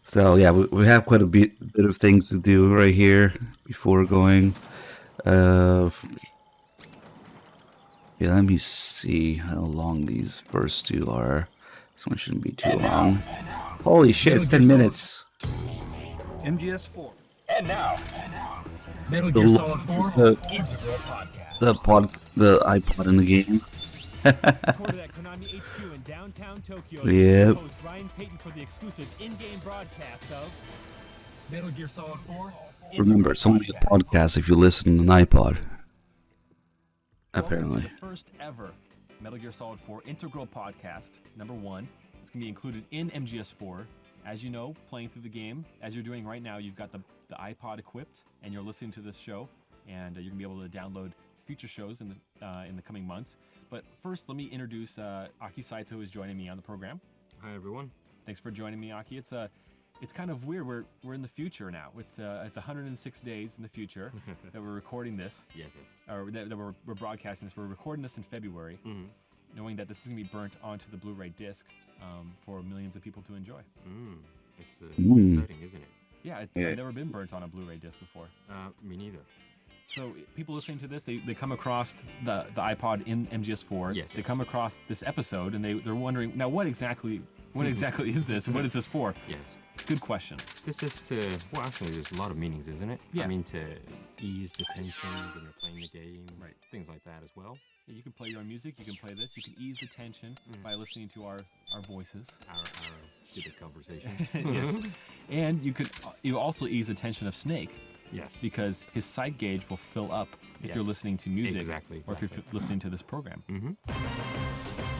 So yeah, we have quite a bit of things to do right here before going. Yeah, let me see how long these first two are. This one shouldn't be too long. Holy shit, it's 10 minutes. MGS4. And now, Metal The Gear l- Solid 4 the- Integral Podcast. The iPod in the game. Recorded at Konami HQ in downtown Tokyo. Yep. Host Ryan Payton for the exclusive in-game broadcast of Metal Gear Solid 4. Remember, it's only a podcast if you listen on an iPod. Apparently. Welcome to the first ever Metal Gear Solid 4 Integral Podcast, number 1. It's going to be included in MGS4. As you know, playing through the game, as you're doing right now, you've got the iPod equipped, and you're listening to this show, and you're going to be able to download future shows in the coming months. But first, let me introduce Aki Saito, who's joining me on the program. Hi, everyone. Thanks for joining me, Aki. It's kind of weird. We're in the future now. It's 106 days in the future that we're recording this. Yes. Or that we're broadcasting this. We're recording this in February, knowing that this is going to be burnt onto the Blu-ray disc for millions of people to enjoy. It's exciting, isn't it? Yeah, it's never been burnt on a Blu-ray disc before. Me neither. So people listening to this, they come across the iPod in MGS4. Yes. They come across this episode, and they're wondering, now what exactly is this, and what is this for? Yes. Good question. This is to, well, actually, there's a lot of meanings, isn't it? Yeah. I mean, to ease the tension when you're playing the game, right? Things like that as well. Yeah, you can play your own music. You can play this. You can ease the tension by listening to our voices, our stupid conversation. Yes. And you also ease the tension of Snake. Yes. Because his sight gauge will fill up if you're listening to music, exactly. or if you're listening to this program.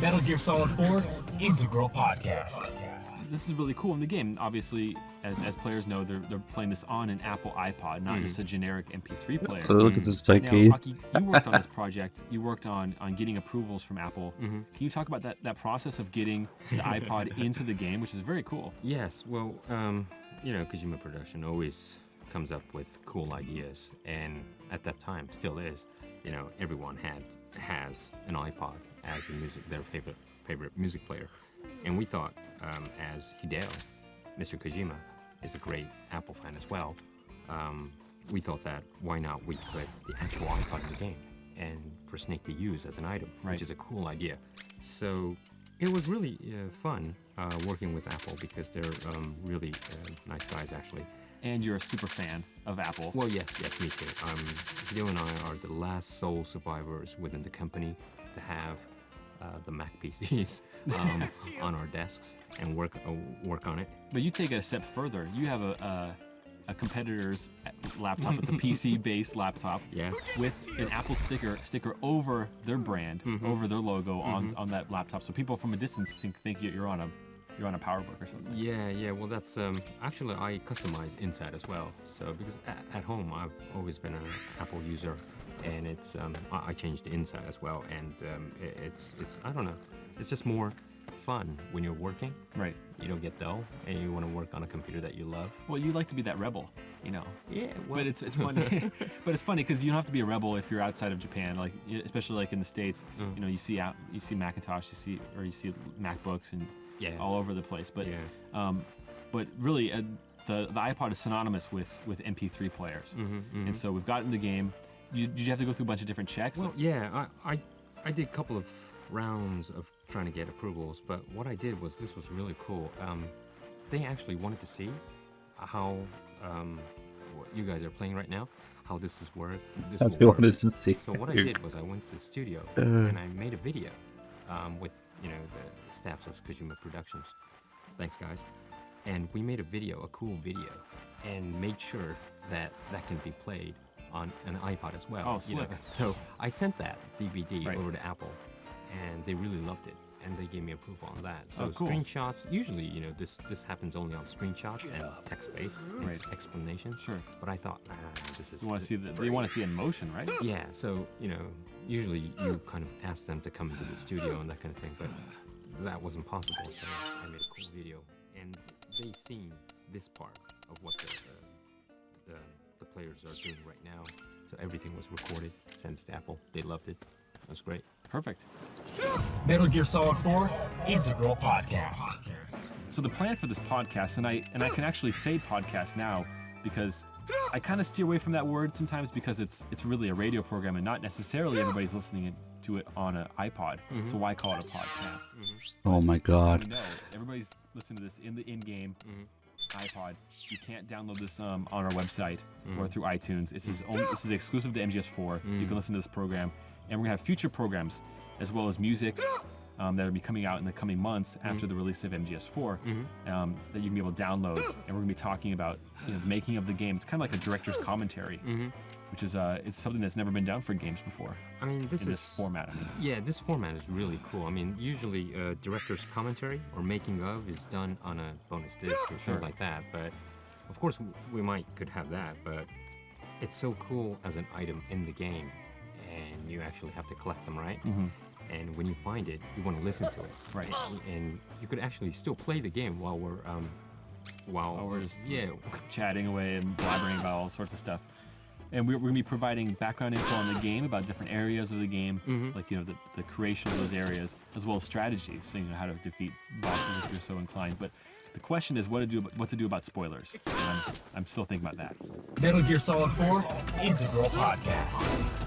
Metal Gear Solid 4 Integral Podcast. This is really cool in the game. Obviously, as players know, they're playing this on an Apple iPod, not just a generic MP3 player. Look at this sight Now, gauge. Aki, you worked on this project. You worked on getting approvals from Apple. Can you talk about that process of getting the iPod into the game, which is very cool? Yes. Well, Kojima Production always comes up with cool ideas, and at that time still is. Everyone has an iPod as their favorite music player, and we thought, as Hideo, Mr. Kojima is a great Apple fan as well. We thought that why not we put the actual iPod in the game and for Snake to use as an item, which is a cool idea. So it was really fun working with Apple because they're really nice guys actually. And you're a super fan of Apple. Well, yes, me too. Hideo and I are the last sole survivors within the company to have the Mac PCs on our desks and work on it. But you take it a step further. You have a competitor's laptop. It's a PC-based laptop. Yes. With an Apple sticker over their brand, over their logo on that laptop, so people from a distance think you're on a PowerBook or something. Yeah. Well, that's actually I customize inside as well. So because at home I've always been an Apple user, and it's I changed the inside as well, and it's I don't know, it's just more fun when you're working. Right. You don't get dull, and you want to work on a computer that you love. Well, you like to be that rebel, Yeah. Well. But it's funny. But it's funny because you don't have to be a rebel if you're outside of Japan, like especially like in the States. You see Macintosh, you see MacBooks and all over the place. But but really the iPod is synonymous with MP3 players, and so we've gotten the game. Did you have to go through a bunch of different checks? Well, yeah, I did a couple of rounds of trying to get approvals, but what I did was, this was really cool. They actually wanted to see how what you guys are playing right now, how this is work. That's what wanted to see. So what I did was I went to the studio and I made a video with the staffs of Kojima Productions. Thanks, guys. And we made a cool video, and made sure that can be played on an iPod as well. Oh, slick. So I sent that DVD over to Apple, and they really loved it, and they gave me approval on that. So cool. Screenshots, usually, this happens only on screenshots and text-based explanations. Sure. But I thought, this is... You want to see they want to see it in motion, right? Yeah, so, usually you kind of ask them to come into the studio and that kind of thing, but that wasn't possible, so I made a cool video. And they seen this part of what the players are doing right now. So everything was recorded, sent it to Apple. They loved it. That's great. Perfect. Metal Gear Solid 4 Integral Podcast. So the plan for this podcast, and I can actually say podcast now because I kind of steer away from that word sometimes because it's really a radio program and not necessarily everybody's listening to it on an iPod. So why call it a podcast? Oh my God. No, everybody's listening to this in the in-game iPod. You can't download this on our website or through iTunes. This is exclusive to MGS4. You can listen to this program, and we're gonna have future programs as well as music that will be coming out in the coming months after the release of MGS4 that you can be able to download. And we're gonna be talking about the making of the game. It's kind of like a director's commentary, which is it's something that's never been done for games before. I mean, this format. Yeah, this format is really cool. I mean, usually director's commentary or making of is done on a bonus disc or things like that. But of course, we could have that. But it's so cool as an item in the game, and you actually have to collect them, right? And when you find it, you want to listen to it, right? And you could actually still play the game while we're just chatting away and blabbering about all sorts of stuff. And we're going to be providing background info on the game about different areas of the game, like the creation of those areas, as well as strategies, so you know how to defeat bosses if you're so inclined. But the question is what to do about spoilers. And I'm still thinking about that. Metal Gear Solid 4 Integral Podcast.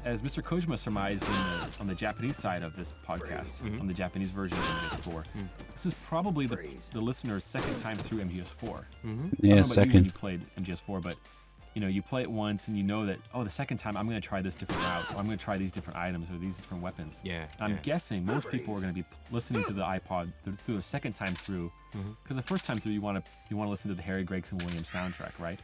As Mr. Kojima surmised on the Japanese side of this podcast, on the Japanese version of MGS4, this is probably the listener's second time through MGS4. Yeah, second. You played MGS4, but you play it once and you know that, the second time I'm going to try this different route, or I'm going to try these different items or these different weapons. I'm guessing most people are going to be listening to the iPod through the second time through, because the first time through you want to listen to the Harry Gregson Williams soundtrack, right?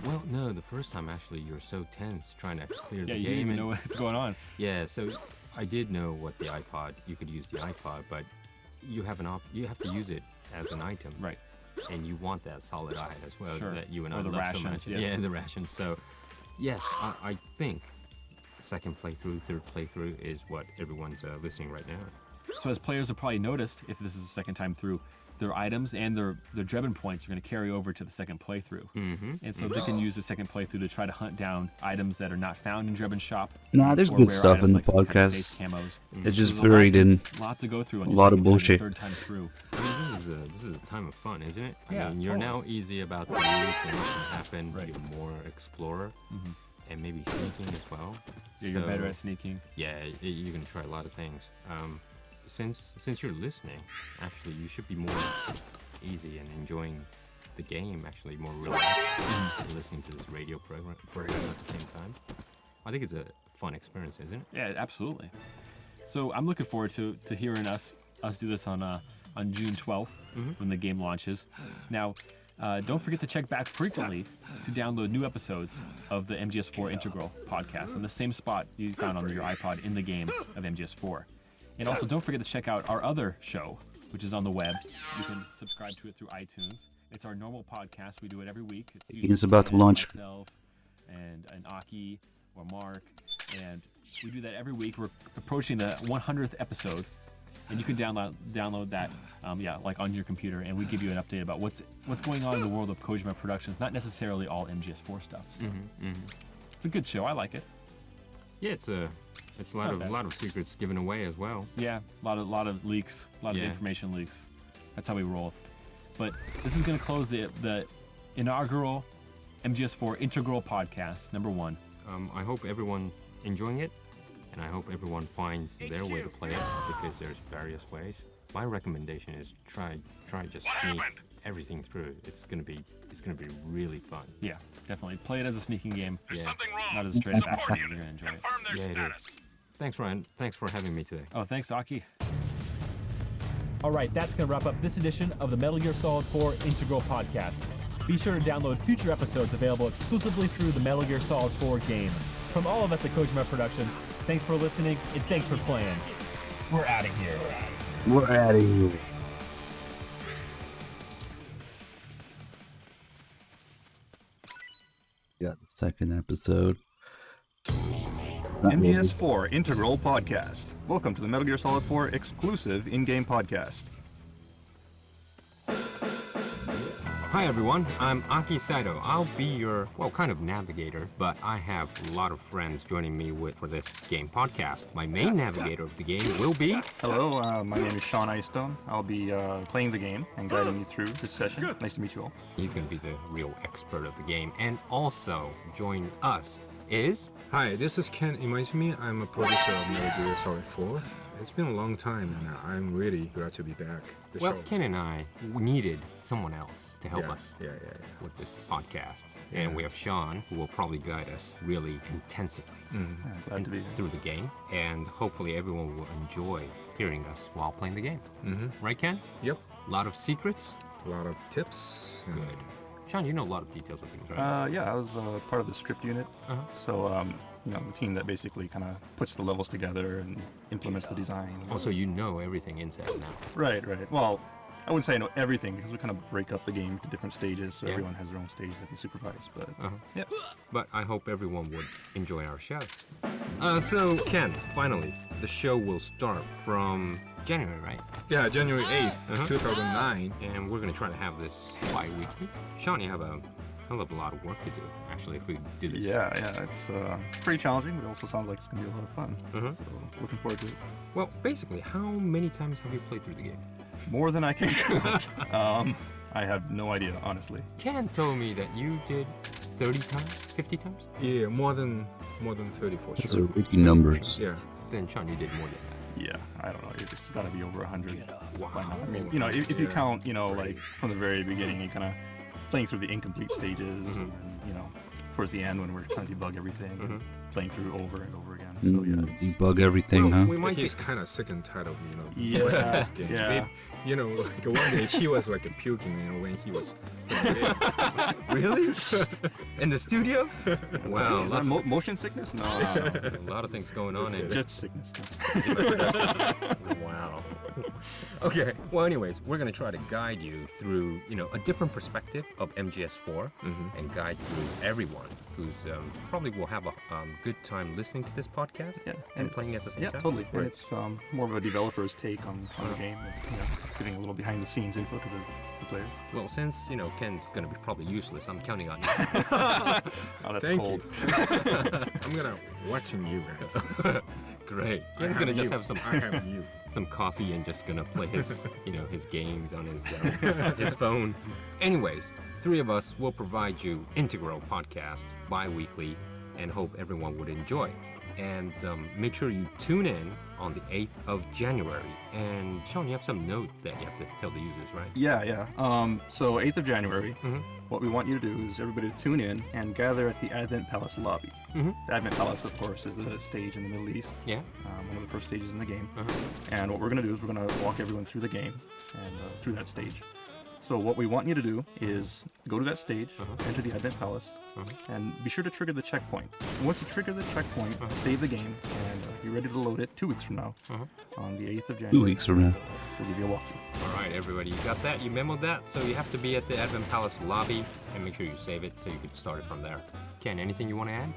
Well, no, the first time actually you're so tense trying to clear the game. Yeah, you didn't even know what's going on. Yeah, so I did know what the iPod, you could use the iPod, but you have to use it as an item. Right. And you want that solid eye as well that you and I the love rations, so much. yes. Yeah, the rations. So, yes, I think second playthrough, third playthrough is what everyone's listening right now. So as players have probably noticed, if this is the second time through, their items and their Drebin points are going to carry over to the second playthrough. And so they can use the second playthrough to try to hunt down items that are not found in Drebin's shop. Nah, there's good stuff in the podcast. It's just buried in lot to go through a lot of bullshit. Third time through. I mean, this is a time of fun, isn't it? Yeah, I mean, you're now easy about the rules and what can happen. You're more explorer. And maybe sneaking as well. Yeah, you're better at sneaking. Yeah, you're going to try a lot of things. Since you're listening, actually, you should be more easy and enjoying the game, actually, more relaxed listening to this radio program at the same time. I think it's a fun experience, isn't it? Yeah, absolutely. So I'm looking forward to hearing us do this on June 12th when the game launches. Now, don't forget to check back frequently to download new episodes of the MGS4 Integral podcast on the same spot you found on your iPod in the game of MGS4. And also, don't forget to check out our other show, which is on the web. You can subscribe to it through iTunes. It's our normal podcast. We do it every week. It's about to launch. Myself and Aki or Mark, and we do that every week. We're approaching the 100th episode, and you can download that, like on your computer, and we give you an update about what's going on in the world of Kojima Productions. Not necessarily all MGS4 stuff. So. It's a good show. I like it. Yeah, it's a lot of secrets given away as well. Yeah, a lot of leaks, a lot of information leaks. That's how we roll. But this is going to close the inaugural MGS4 Integral Podcast, number 1. I hope everyone enjoying it, and I hope everyone finds their way to play it, because there's various ways. My recommendation is try just sneak everything through. It's gonna be really fun. Yeah, definitely. Play it as a sneaking game. Yeah. Not as a straight up action. You're gonna enjoy it. Yeah, it is. Thanks, Ryan. Thanks for having me today. Oh, thanks, Aki. All right, that's going to wrap up this edition of the Metal Gear Solid 4 Integral Podcast. Be sure to download future episodes available exclusively through the Metal Gear Solid 4 game. From all of us at Kojima Productions, thanks for listening and thanks for playing. We're out of here. We're out of here. Got the second episode. MGS4 Integral Podcast. Welcome to the Metal Gear Solid 4 exclusive in-game podcast. Hi everyone, I'm Aki Saito. I'll be your, well, kind of navigator, but I have a lot of friends joining me for this game podcast. My main navigator of the game will be... Hello, my name is Sean Icestone. I'll be playing the game and guiding you through this session. Nice to meet you all. He's going to be the real expert of the game. And also join us is... Hi, this is Ken Imaizumi. I'm a producer of Metal Gear Solid 4. It's been a long time, and I'm really glad to be back. Well, Ken and I needed someone else to help us yeah. with this podcast. And we have Sean, who will probably guide us really intensively Glad to be here. through the game. And hopefully everyone will enjoy hearing us while playing the game. Right, Ken? Yep. A lot of secrets? A lot of tips. Good. Sean, you know a lot of details of things, right? Yeah, I was part of the script unit. So, you know, the team that basically kind of puts the levels together and implements the design. Oh, so you know everything inside and out. Right. Well, I wouldn't say I know everything because we kind of break up the game into different stages, so Yeah. everyone has their own stage that they supervise. But yeah. But I hope everyone would enjoy our show. So, Ken, finally, the show will start from January, right? Yeah, January 8th, 2009. And we're going to try to have this bi-weekly. Sean, you have a hell of a lot of work to do, actually, if we do this. Yeah, it's pretty challenging, but it also sounds like it's going to be a lot of fun. So, looking forward to it. Well, basically, how many times have you played through the game? More than I can count. I have no idea, honestly. Ken told me that you did 30 times, 50 times? Yeah, more than 30 for Those sure. are wicked numbers. Yeah. Then, Sean, you did more than that. Yeah, I don't know. It's got to be over 100. Wow. By now. I mean, you know, if you count, you know, like from the very beginning, you kind of playing through the incomplete stages, and then, you know, towards the end when we're trying to debug everything, playing through over and over again. So yeah, it's, Debug everything, huh? We might just kind of sick and tired of, you know, Yeah, playing this game. yeah. Maybe, you know, like one day he was like puking, you know, when he was. Really? In the studio? Wow. Is that motion sickness? No. A lot of things going on in Just sickness. Wow. Okay. Well, anyways, we're gonna try to guide you through, you know, a different perspective of MGS4, and guide through everyone who's probably will have a good time listening to this podcast and playing it at the same time. Yeah, totally. And it's more of a developer's take on the game, and, you know, giving a little behind-the-scenes info to the player. Well, since you know Ken's gonna be probably useless, I'm counting on you. Oh, that's Thank cold. I'm gonna watching you guys. Great. Ken's gonna just have some I have you. some coffee and just gonna play his you know his games on his phone. Anyways, three of us will provide you Integral podcast bi-weekly, and hope everyone would enjoy. And make sure you tune in on the 8th of January. And Sean, you have some note that you have to tell the users, right? Yeah. So 8th of January, what we want you to do is everybody to tune in and gather at the Advent Palace lobby. The Advent Palace, of course, is the stage in the Middle East. Yeah. One of the first stages in the game. And what we're going to do is we're going to walk everyone through the game and through that stage. So what we want you to do is go to that stage, enter the Advent Palace, and be sure to trigger the checkpoint. And once you trigger the checkpoint, save the game, and be ready to load it 2 weeks from now, on the 8th of January. 2 weeks from now. We'll give you a walkthrough. All right, everybody, you got that? You memoed that? So you have to be at the Advent Palace lobby, and make sure you save it so you can start it from there. Ken, anything you want to add?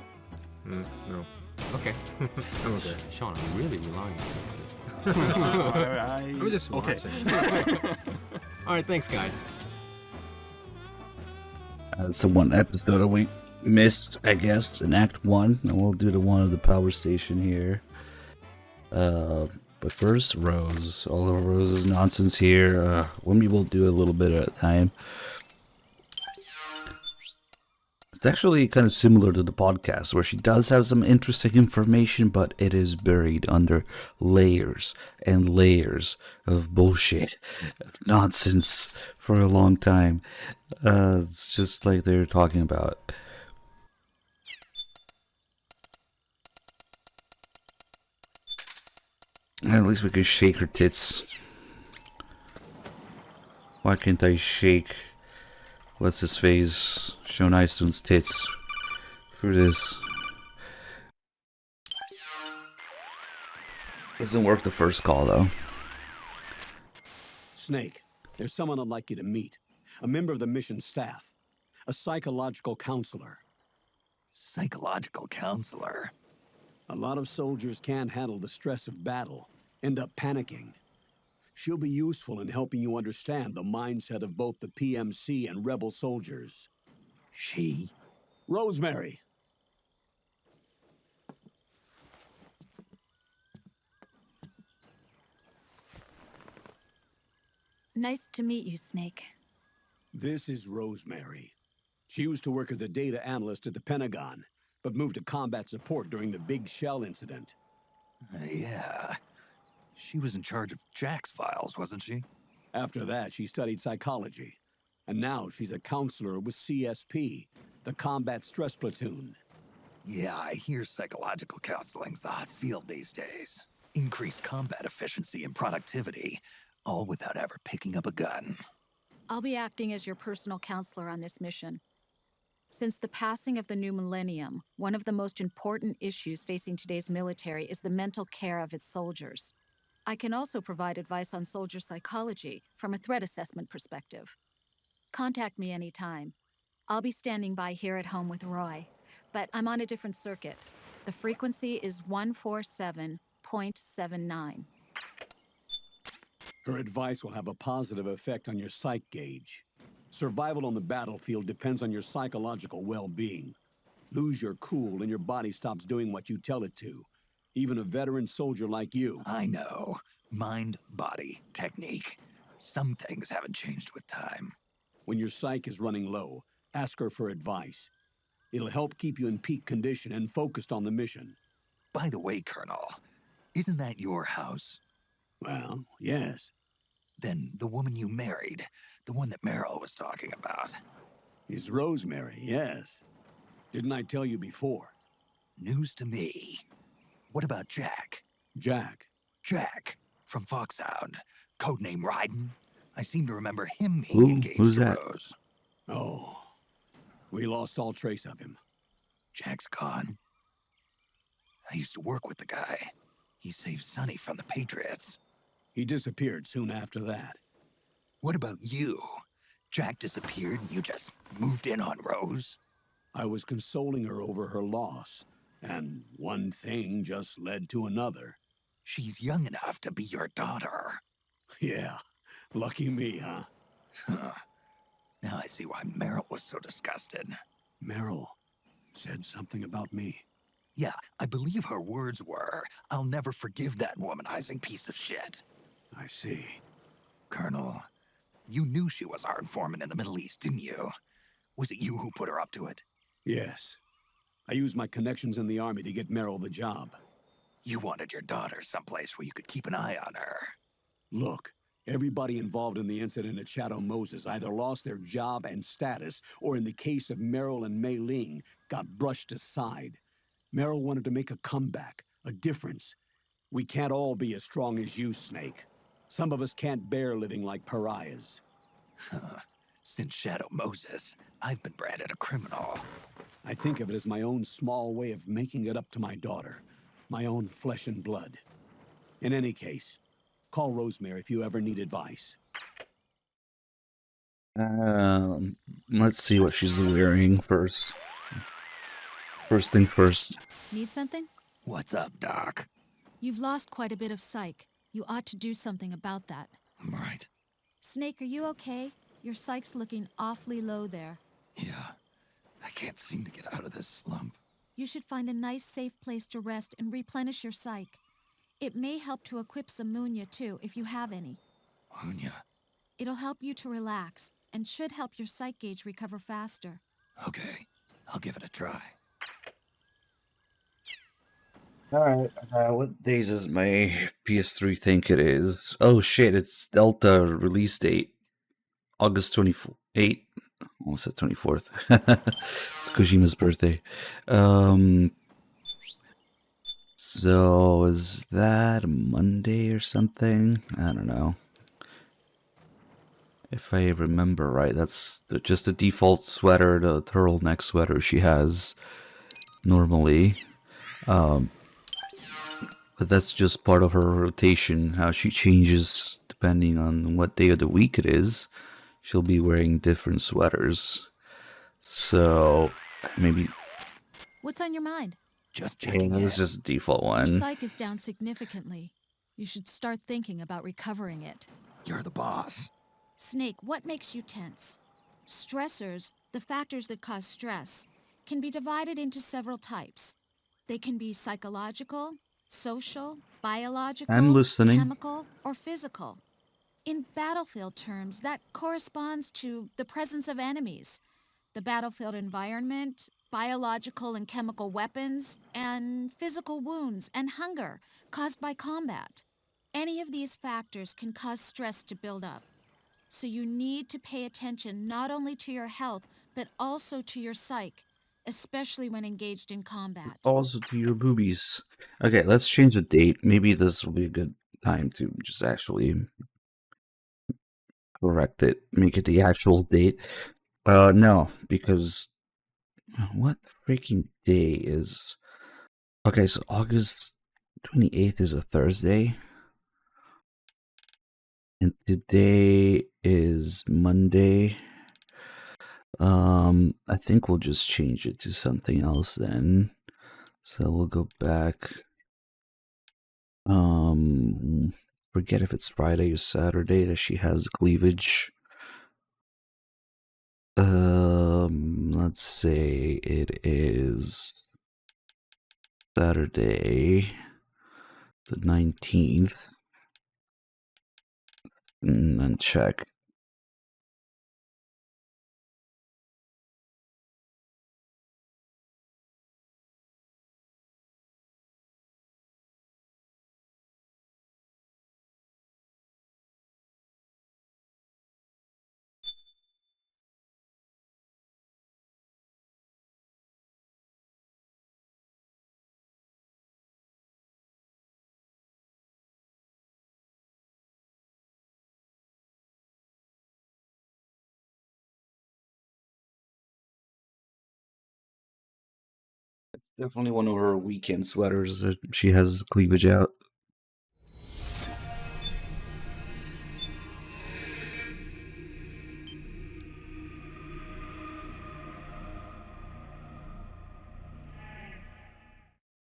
No. Okay. I'm okay. Sean, I'm really relying on you for this one. I'm just watching. All right, thanks, guys. That's the one episode we missed, I guess, in Act 1. And we'll do the one of the power station here. But first, Rose. All of Rose's nonsense here. Maybe we'll do a little bit at a time. It's actually kind of similar to the podcast, where she does have some interesting information, but it is buried under layers and layers of bullshit, of nonsense for a long time. It's just like they were talking about. At least we can shake her tits. Why can't I shake... What's his face? Sean Icestone's tits. For this. Doesn't work the first call, though. Snake, there's someone I'd like you to meet. A member of the mission staff. A psychological counselor. Psychological counselor? A lot of soldiers can't handle the stress of battle, end up panicking. She'll be useful in helping you understand the mindset of both the PMC and rebel soldiers. She? Rosemary. Nice to meet you, Snake. This is Rosemary. She used to work as a data analyst at the Pentagon, but moved to combat support during the Big Shell incident. Yeah. She was in charge of Jack's files, wasn't she? After that, she studied psychology. And now she's a counselor with CSP, the Combat Stress Platoon. Yeah, I hear psychological counseling's the hot field these days. Increased combat efficiency and productivity, all without ever picking up a gun. I'll be acting as your personal counselor on this mission. Since the passing of the new millennium, one of the most important issues facing today's military is the mental care of its soldiers. I can also provide advice on soldier psychology from a threat assessment perspective. Contact me anytime. I'll be standing by here at home with Roy, but I'm on a different circuit. The frequency is 147.79. Her advice will have a positive effect on your psych gauge. Survival on the battlefield depends on your psychological well-being. Lose your cool and your body stops doing what you tell it to. Even a veteran soldier like you. I know. Mind, body, technique. Some things haven't changed with time. When your psyche is running low, ask her for advice. It'll help keep you in peak condition and focused on the mission. By the way, Colonel, isn't that your house? Well, yes. Then the woman you married, the one that Meryl was talking about. Is Rosemary, yes. Didn't I tell you before? News to me. What about Jack? Jack? Jack, from Foxhound. Codename Ryden. I seem to remember him being engaged who's to that? Rose. Oh, we lost all trace of him. Jack's gone. I used to work with the guy. He saved Sonny from the Patriots. He disappeared soon after that. What about you? Jack disappeared and you just moved in on Rose? I was consoling her over her loss, and one thing just led to another. She's young enough to be your daughter. Yeah, lucky me, huh? Now I see why Meryl was so disgusted. Meryl said something about me. Yeah, I believe her words were, "I'll never forgive that womanizing piece of shit." I see. Colonel, you knew she was our informant in the Middle East, didn't you? Was it you who put her up to it? Yes. I used my connections in the army to get Meryl the job. You wanted your daughter someplace where you could keep an eye on her. Look, everybody involved in the incident at Shadow Moses either lost their job and status, or in the case of Meryl and Mei Ling, got brushed aside. Meryl wanted to make a comeback, a difference. We can't all be as strong as you, Snake. Some of us can't bear living like pariahs. Since Shadow Moses, I've been branded a criminal. I think of it as my own small way of making it up to my daughter. My own flesh and blood. In any case, call Rosemary if you ever need advice. Let's see what she's wearing first. First things first. Need something? What's up, Doc? You've lost quite a bit of psych. You ought to do something about that. Right. Snake, are you okay? Your psych's looking awfully low there. Yeah. I can't seem to get out of this slump. You should find a nice, safe place to rest and replenish your psych. It may help to equip some Munya, too, if you have any. Munya? It'll help you to relax and should help your psych gauge recover faster. Okay. I'll give it a try. Alright, what days does my PS3 think it is? Oh shit, it's Delta release date. August 28th. Almost said 24th. It's Kojima's birthday. So is that a Monday or something? I don't know. If I remember right, that's just the default sweater, the turtleneck sweater she has normally. But that's just part of her rotation, how she changes depending on what day of the week it is. She'll be wearing different sweaters. So, maybe... What's on your mind? Just checking This is just a default Your one. psych is down significantly. You should start thinking about recovering it. You're the boss. Snake, what makes you tense? Stressors, the factors that cause stress, can be divided into several types. They can be psychological, social, biological, I'm listening. chemical, or physical. In battlefield terms, that corresponds to the presence of enemies, the battlefield environment, biological and chemical weapons, and physical wounds and hunger caused by combat. Any of these factors can cause stress to build up. So you need to pay attention not only to your health, but also to your psyche, especially when engaged in combat. Also to your boobies. Okay, let's change the date. Maybe this will be a good time to just actually correct it. Make it the actual date. No, because what freaking day is... Okay, so August 28th is a Thursday. And today is Monday. I think we'll just change it to something else then. So we'll go back. Forget if it's Friday or Saturday that she has cleavage. Let's say it is Saturday, the 19th. And then check. Definitely one of her weekend sweaters that she has cleavage out.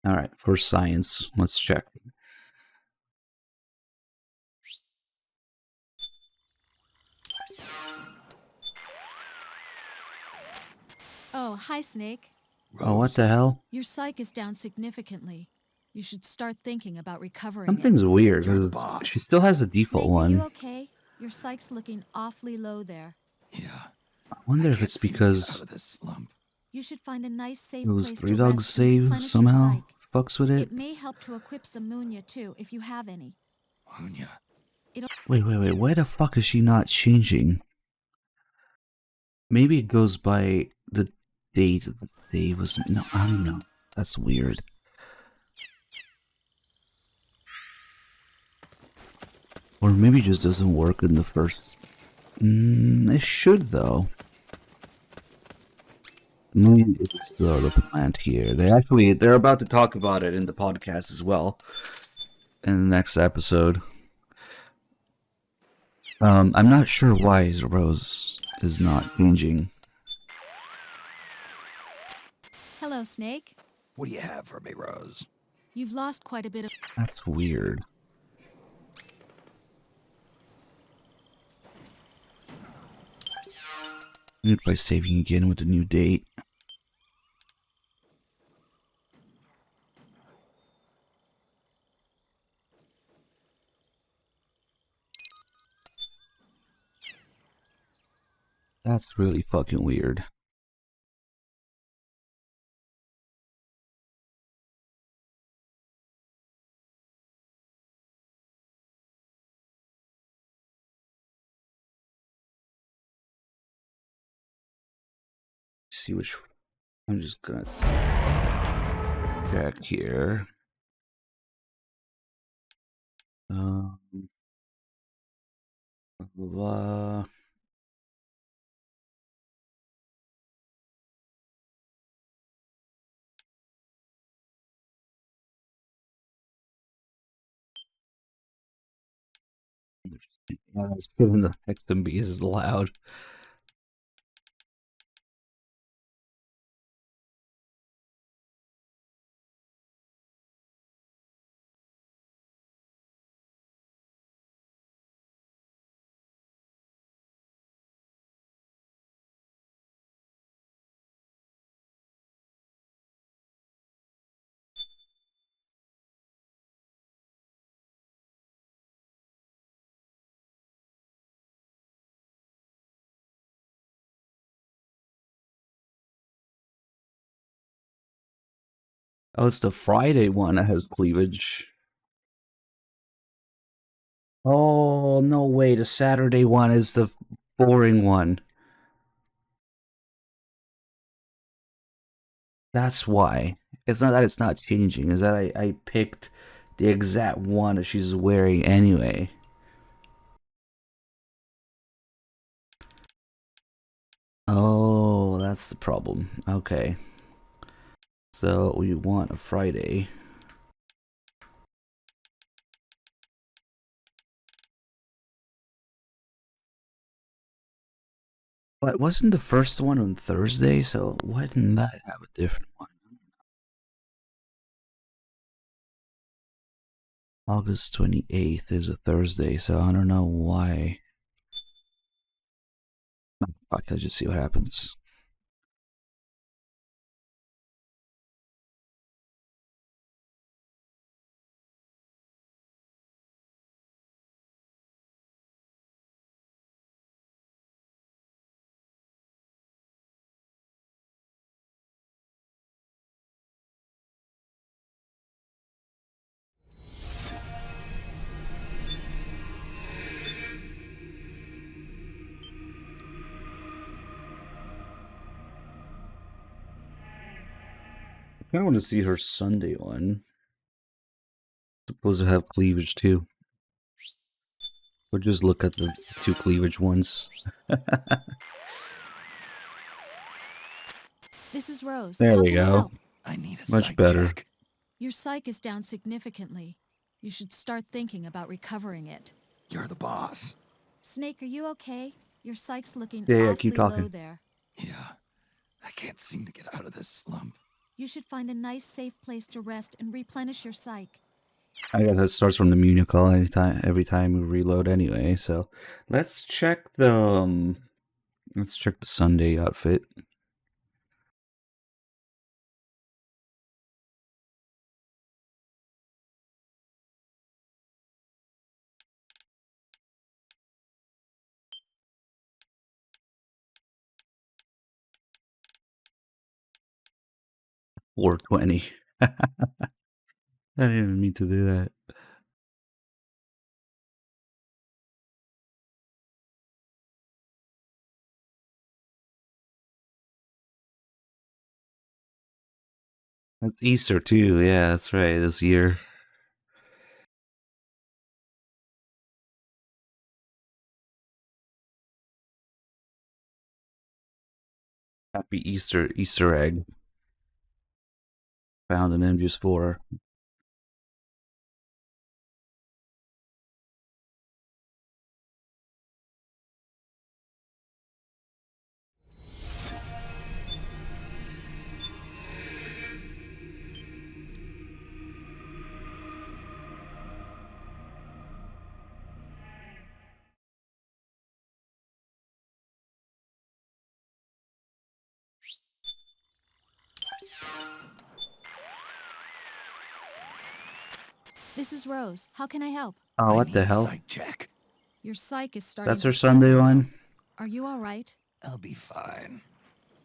All right, for science, let's check. Oh, hi, Snake. Oh, what the hell? Your psyche is down significantly. You should start thinking about recovering Something's it. weird because she still has the default Snake, are you one. okay? Your psyche's looking awfully low there. I wonder if it's because You should find a nice, safe those place three to dogs rest and save replenish your somehow psyche. fucks with it. It may help to equip some Munya too, if you have any. Wait, why the fuck is she not changing? Maybe it goes by the date of the save was... No, I don't know. That's weird. Or maybe it just doesn't work in the first... it should, though. Maybe it's the plant here. They're about to talk about it in the podcast as well. In the next episode. I'm not sure why Rose is not changing. Hello, Snake. What do you have for me, Rose? You've lost quite a bit of... That's weird. I'm gonna try saving again with the new date. That's really fucking weird. See which... I'm just gonna check here. Blah, blah. Yeah, that's feeling the XMB is loud. Oh, it's the Friday one that has cleavage. Oh, no way. The Saturday one is the boring one. That's why. It's not that it's not changing. It's that I picked the exact one that she's wearing anyway. Oh, that's the problem. Okay. So we want a Friday. But wasn't the first one on Thursday? So why didn't that have a different one? August 28th is a Thursday, so I don't know why. Fuck, let's just see what happens. I kind of want to see her Sunday one. Supposed to have cleavage too. Or just look at the two cleavage ones. This is Rose. There How we can I go. help? I need a Much psych better. check. Your psych is down significantly. You should start thinking about recovering it. You're the boss. Snake, are you okay? Your psych's looking Yeah, awfully keep low talking. there. Yeah, I can't seem to get out of this slump. You should find a nice, safe place to rest and replenish your psych. I guess it starts from the Munich call every time we reload anyway. So let's check the Sunday outfit. $420. I didn't even mean to do that. It's Easter too. Yeah, that's right. This year. Happy Easter egg. Found in MGS4. This is Rose. How can I help? Oh, what the hell? Psych check. Your psych is starting That's to her slip Sunday a little. one. Are you all right? I'll be fine.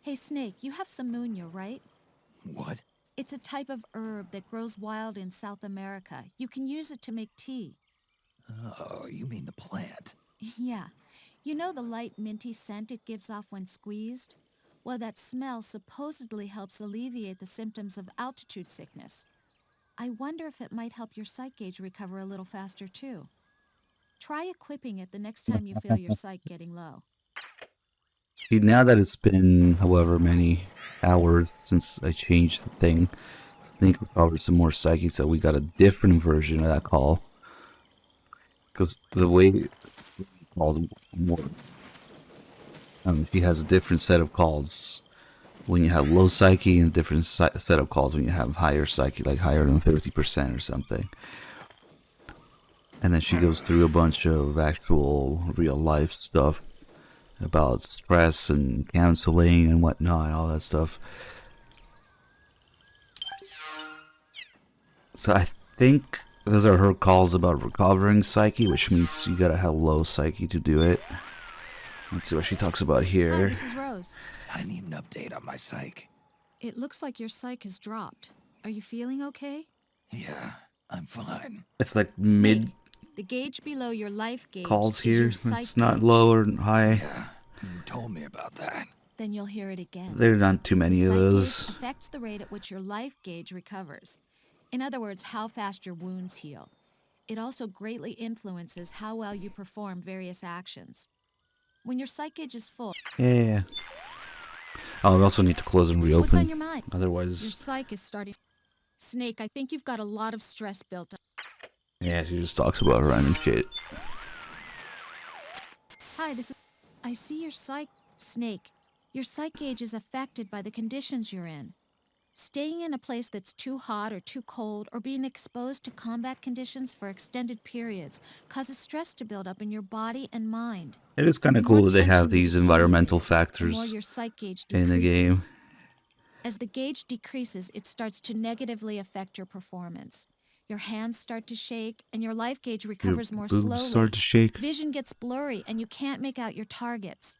Hey, Snake, you have Samunia, right? What? It's a type of herb that grows wild in South America. You can use it to make tea. Oh, you mean the plant? Yeah. You know the light minty scent it gives off when squeezed? Well, that smell supposedly helps alleviate the symptoms of altitude sickness. I wonder if it might help your psych gauge recover a little faster, too. Try equipping it the next time you feel your psych getting low. See, now that it's been however many hours since I changed the thing, I think we covered some more psyche, so we got a different version of that call. Because the way it calls more, she has a different set of calls when you have low psyche and a different set of calls when you have higher psyche, like higher than 50% or something. And then she goes through a bunch of actual real life stuff about stress and counseling and whatnot, all that stuff. So I think those are her calls about recovering psyche, which means you gotta have low psyche to do it. Let's see what she talks about Hi, here. this is Rose. I need an update on my psych. It looks like your psych has dropped. Are you feeling okay? Yeah, I'm fine. It's like mid The gauge below your life gauge calls is here. your psych It's not gauge. low or high. Yeah, you told me about that. Then you'll hear it again. There are not too many the of psych those. gauge affects the rate at which your life gauge recovers. In other words, how fast your wounds heal. It also greatly influences how well you perform various actions. When your psych gauge is full, Yeah. Oh, we also need to close and reopen. what's on your mind? Your Otherwise, psych is starting. Snake, I think you've got a lot of stress built up. yeah, she just talks about random shit. Hi, this is. I see your psych. Snake, your psych gauge is affected by the conditions you're in. Staying in a place that's too hot or too cold, or being exposed to combat conditions for extended periods, causes stress to build up in your body and mind. It is kind of cool that they have these environmental factors The more your psych gauge in the game. decreases. As the gauge decreases, it starts to negatively affect your performance. Your hands start to shake, and your life gauge recovers more boobs slowly. start to shake. Vision gets blurry, and you can't make out your targets.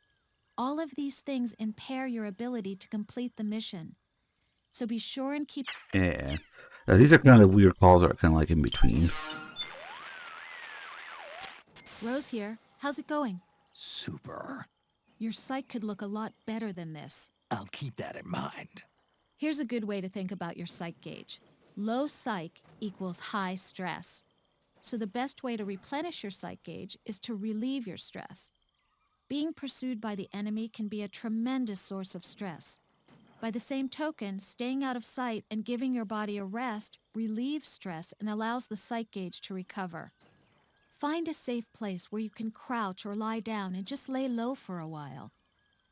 All of these things impair your ability to complete the mission. So be sure and keep... Yeah. These are kind of weird calls that are kind of like in between. Rose here. How's it going? Super. Your psych could look a lot better than this. I'll keep that in mind. Here's a good way to think about your psych gauge. Low psych equals high stress. So the best way to replenish your psych gauge is to relieve your stress. Being pursued by the enemy can be a tremendous source of stress. By the same token, staying out of sight and giving your body a rest relieves stress and allows the psych gauge to recover. Find a safe place where you can crouch or lie down and just lay low for a while.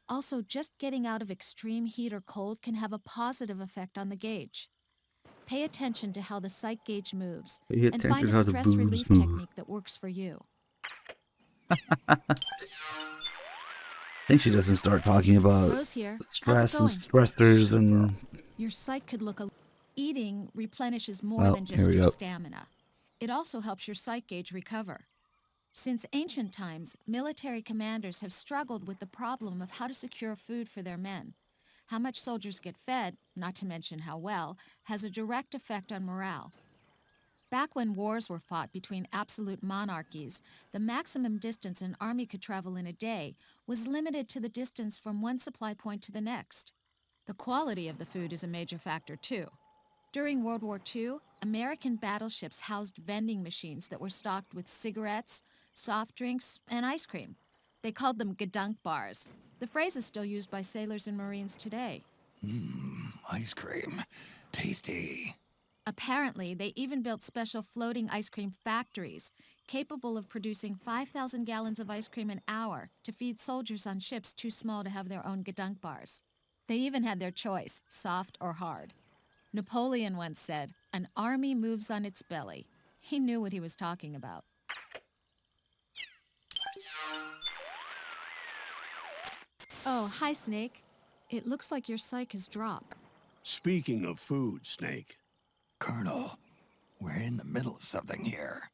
Also, just getting out of extreme heat or cold can have a positive effect on the gauge. Pay attention to how the psych gauge moves and find a stress relief technique that works for you. I think she doesn't start talking about Rose here. stress and How's it going? stressors and... Your psych could look a... Eating replenishes more Well, than here just we your go. stamina. It also helps your psych gauge recover. Since ancient times, military commanders have struggled with the problem of how to secure food for their men. How much soldiers get fed, not to mention how well, has a direct effect on morale. Back when wars were fought between absolute monarchies, the maximum distance an army could travel in a day was limited to the distance from one supply point to the next. The quality of the food is a major factor, too. During World War II, American battleships housed vending machines that were stocked with cigarettes, soft drinks, and ice cream. They called them Gedunk bars. The phrase is still used by sailors and Marines today. Ice cream. Tasty. Apparently, they even built special floating ice cream factories, capable of producing 5,000 gallons of ice cream an hour to feed soldiers on ships too small to have their own Gedunk bars. They even had their choice, soft or hard. Napoleon once said, "An army moves on its belly." He knew what he was talking about. Oh, hi, Snake. It looks like your psych has dropped. Speaking of food, Snake. Colonel, we're in the middle of something here.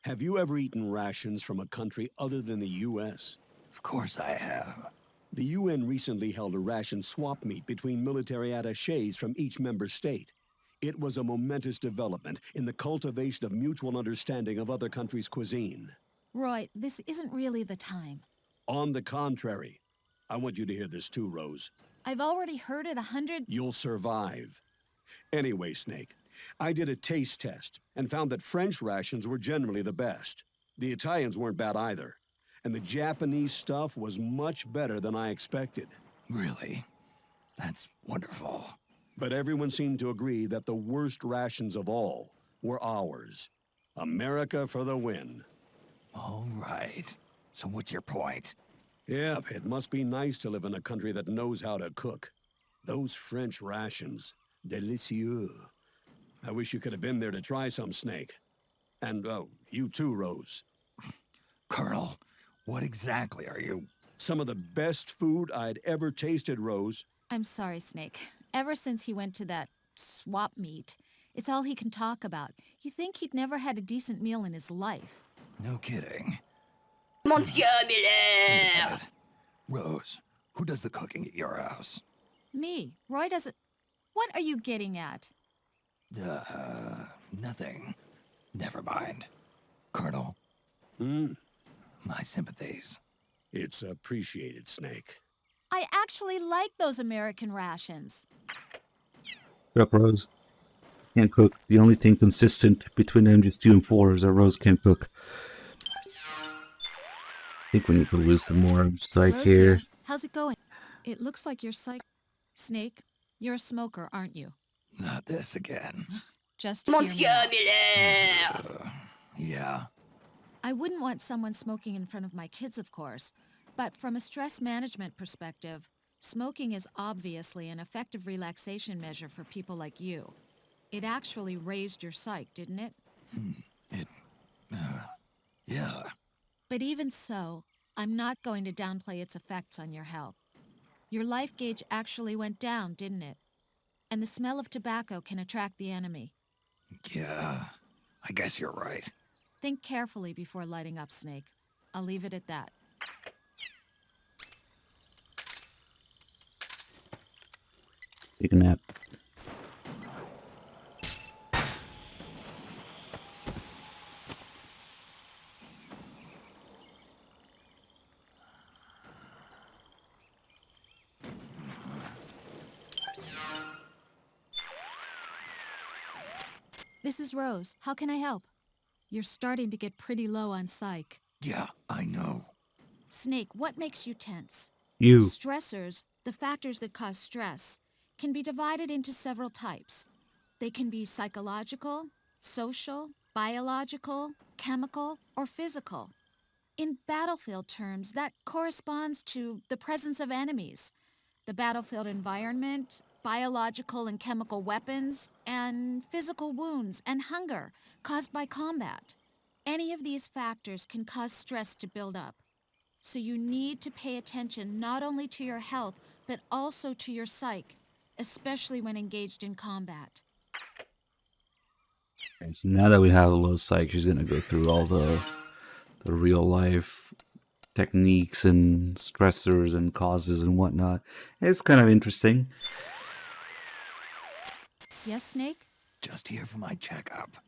Have you ever eaten rations from a country other than the U.S.? Of course I have. The UN recently held a ration swap meet between military attachés from each member state. It was a momentous development in the cultivation of mutual understanding of other countries' cuisine. Roy, this isn't really the time. On the contrary, I want you to hear this too, Rose. I've already heard it 100... You'll survive. Anyway, Snake, I did a taste test and found that French rations were generally the best. The Italians weren't bad either. And the Japanese stuff was much better than I expected. Really? That's wonderful. But everyone seemed to agree that the worst rations of all were ours. America for the win. All right. So what's your point? Yep, it must be nice to live in a country that knows how to cook. Those French rations, délicieux. I wish you could have been there to try some, Snake. And, you too, Rose. Colonel, what exactly are you... Some of the best food I'd ever tasted, Rose. I'm sorry, Snake. Ever since he went to that swap meet, it's all he can talk about. You think he'd never had a decent meal in his life. No kidding. Monsieur Wait a Miller! minute. Rose, who does the cooking at your house? Me. Roy doesn't... What are you getting at? Nothing. Never mind. Colonel. My sympathies. It's appreciated, Snake. I actually like those American rations. Shut up, Rose. Can't cook. The only thing consistent between MGS2 and 4 is that Rose can't cook. I think we need to lose some more psych Rose here. here. How's it going? It looks like you're Snake, you're a smoker, aren't you? Not this again. Just hear me out. Yeah. I wouldn't want someone smoking in front of my kids, of course, but from a stress management perspective, smoking is obviously an effective relaxation measure for people like you. It actually raised your psych, didn't it? Yeah. But even so, I'm not going to downplay its effects on your health. Your life gauge actually went down, didn't it? And the smell of tobacco can attract the enemy. Yeah. I guess you're right. Think carefully before lighting up, Snake. I'll leave it at that. Take a nap. This is Rose. How can I help? You're starting to get pretty low on psych. Yeah, I know. Snake, what makes you tense? You. Stressors, the factors that cause stress, can be divided into several types. They can be psychological, social, biological, chemical, or physical. In battlefield terms, that corresponds to the presence of enemies, the battlefield environment, biological and chemical weapons, and physical wounds and hunger caused by combat. Any of these factors can cause stress to build up. So you need to pay attention not only to your health, but also to your psyche, especially when engaged in combat. Okay, so now that we have a low psych, she's gonna go through all the real life techniques and stressors and causes and whatnot. It's kind of interesting. Yes, Snake? Just here for my checkup.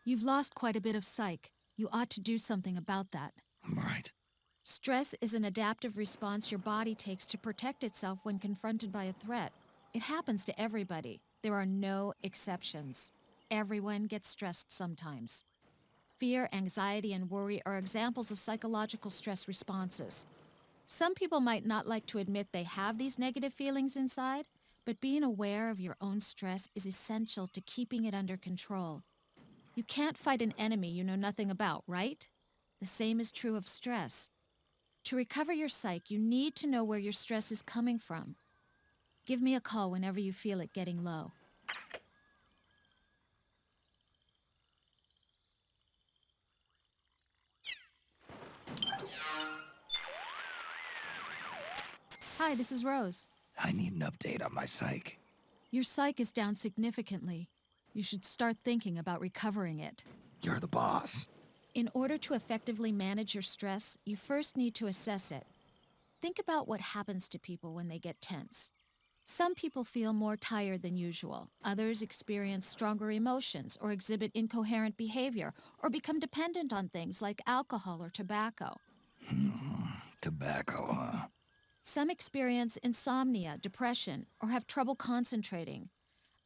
You've lost quite a bit of psyche. You ought to do something about that. Right. Stress is an adaptive response your body takes to protect itself when confronted by a threat. It happens to everybody. There are no exceptions. Everyone gets stressed sometimes. Fear, anxiety, and worry are examples of psychological stress responses. Some people might not like to admit they have these negative feelings inside, but being aware of your own stress is essential to keeping it under control. You can't fight an enemy you know nothing about, right? The same is true of stress. To recover your psyche, you need to know where your stress is coming from. Give me a call whenever you feel it getting low. Hi, this is Rose. I need an update on my psyche. Your psyche is down significantly. You should start thinking about recovering it. You're the boss. In order to effectively manage your stress, you first need to assess it. Think about what happens to people when they get tense. Some people feel more tired than usual. Others experience stronger emotions or exhibit incoherent behavior or become dependent on things like alcohol or tobacco. Tobacco, huh? Some experience insomnia, depression, or have trouble concentrating.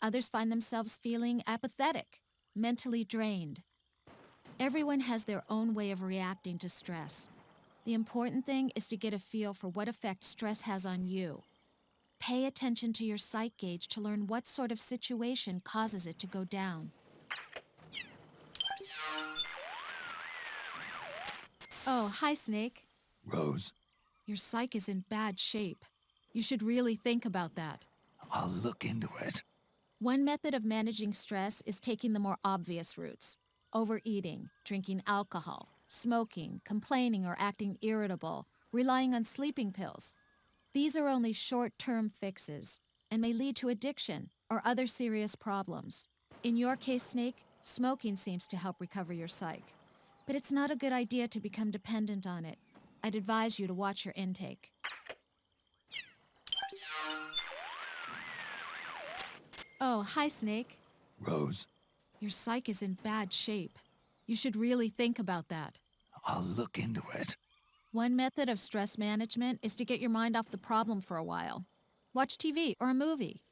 Others find themselves feeling apathetic, mentally drained. Everyone has their own way of reacting to stress. The important thing is to get a feel for what effect stress has on you. Pay attention to your psych gauge to learn what sort of situation causes it to go down. Oh, hi, Snake. Rose, Your psych is in bad shape. You should really think about that. I'll look into it. One method of managing stress is taking the more obvious routes. Overeating, drinking alcohol, smoking, complaining or acting irritable, relying on sleeping pills. These are only short-term fixes and may lead to addiction or other serious problems. In your case, Snake, smoking seems to help recover your psyche. But it's not a good idea to become dependent on it. I'd advise you to watch your intake. Oh, hi, Snake. Rose, Your psyche is in bad shape. You should really think about that. I'll look into it. One method of stress management is to get your mind off the problem for a while. Watch TV or a movie.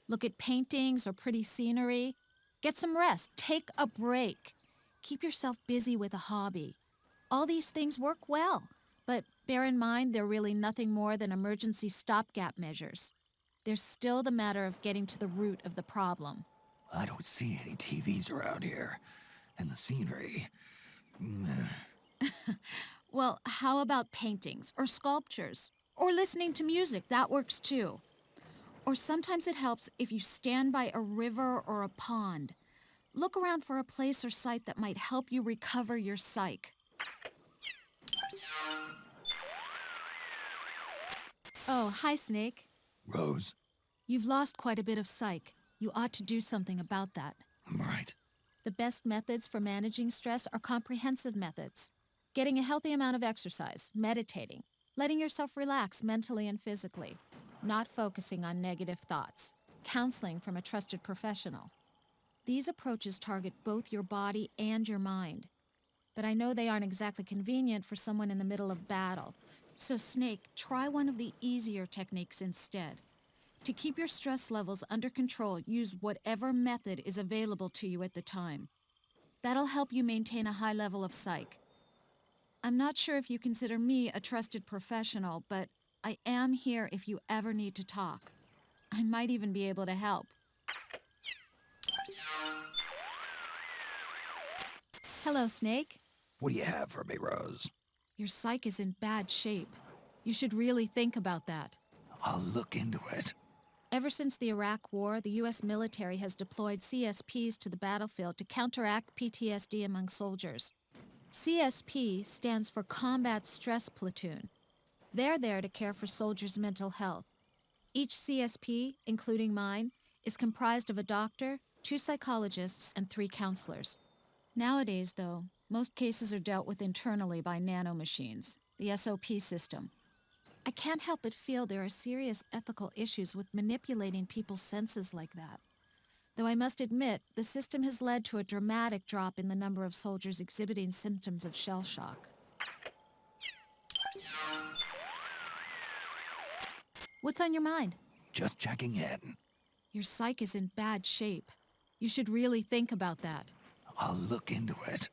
Look at paintings or pretty scenery. Get some rest. Take a break. Keep yourself busy with a hobby. All these things work well, but bear in mind they're really nothing more than emergency stopgap measures. There's still the matter of getting to the root of the problem. I don't see any TVs around here. And the scenery... Well, how about paintings or sculptures? Or listening to music, that works too. Or sometimes it helps if you stand by a river or a pond. Look around for a place or site that might help you recover your psyche. Oh, hi, Snake. Rose. You've lost quite a bit of psyche. You ought to do something about that. Right. The best methods for managing stress are comprehensive methods. Getting a healthy amount of exercise, meditating, letting yourself relax mentally and physically, not focusing on negative thoughts, counseling from a trusted professional. These approaches target both your body and your mind. But I know they aren't exactly convenient for someone in the middle of battle. So, Snake, try one of the easier techniques instead. To keep your stress levels under control, use whatever method is available to you at the time. That'll help you maintain a high level of psyche. I'm not sure if you consider me a trusted professional, but I am here if you ever need to talk. I might even be able to help. Hello, Snake. What do you have for me, Rose? Your psyche is in bad shape. You should really think about that. I'll look into it. Ever since the Iraq War, the U.S. military has deployed CSPs to the battlefield to counteract PTSD among soldiers. CSP stands for Combat Stress Platoon. They're there to care for soldiers' mental health. Each CSP, including mine, is comprised of a doctor, 2 psychologists, and 3 counselors. Nowadays, though, most cases are dealt with internally by nanomachines, the SOP system. I can't help but feel there are serious ethical issues with manipulating people's senses like that. Though I must admit, the system has led to a dramatic drop in the number of soldiers exhibiting symptoms of shell shock. What's on your mind? Just checking in. Your psyche is in bad shape. You should really think about that. I'll look into it.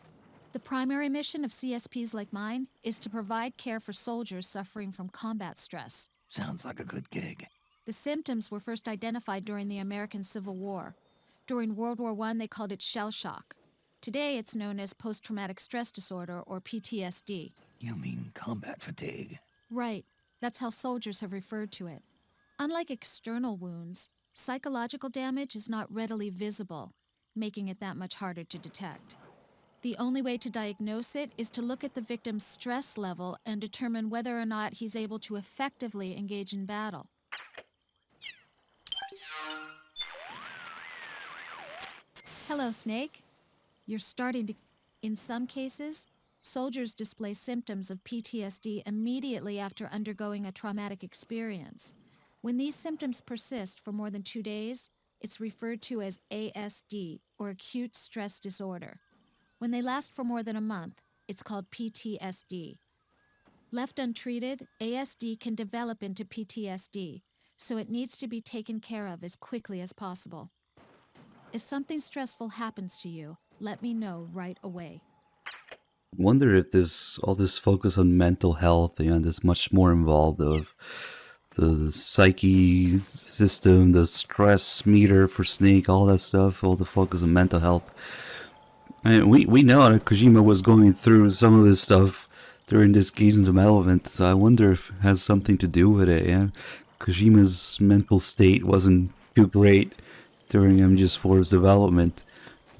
The primary mission of CSPs like mine is to provide care for soldiers suffering from combat stress. Sounds like a good gig. The symptoms were first identified during the American Civil War. During World War I, they called it shell shock. Today, it's known as post-traumatic stress disorder, or PTSD. You mean combat fatigue? Right. That's how soldiers have referred to it. Unlike external wounds, psychological damage is not readily visible, making it that much harder to detect. The only way to diagnose it is to look at the victim's stress level and determine whether or not he's able to effectively engage in battle. Hello, Snake. You're starting to... In some cases, soldiers display symptoms of PTSD immediately after undergoing a traumatic experience. When these symptoms persist for more than 2 days, it's referred to as ASD, or acute stress disorder. When they last for more than a month, it's called PTSD. Left untreated, ASD can develop into PTSD, so it needs to be taken care of as quickly as possible. If something stressful happens to you, let me know right away. Wonder if all this focus on mental health, there's much more involved of the psyche system, the stress meter for Snake, all that stuff, all the focus on mental health. I mean, we know that Kojima was going through some of this stuff during this Kingdoms of Element, so I wonder if it has something to do with it, yeah? Kojima's mental state wasn't too great during MGS4's development.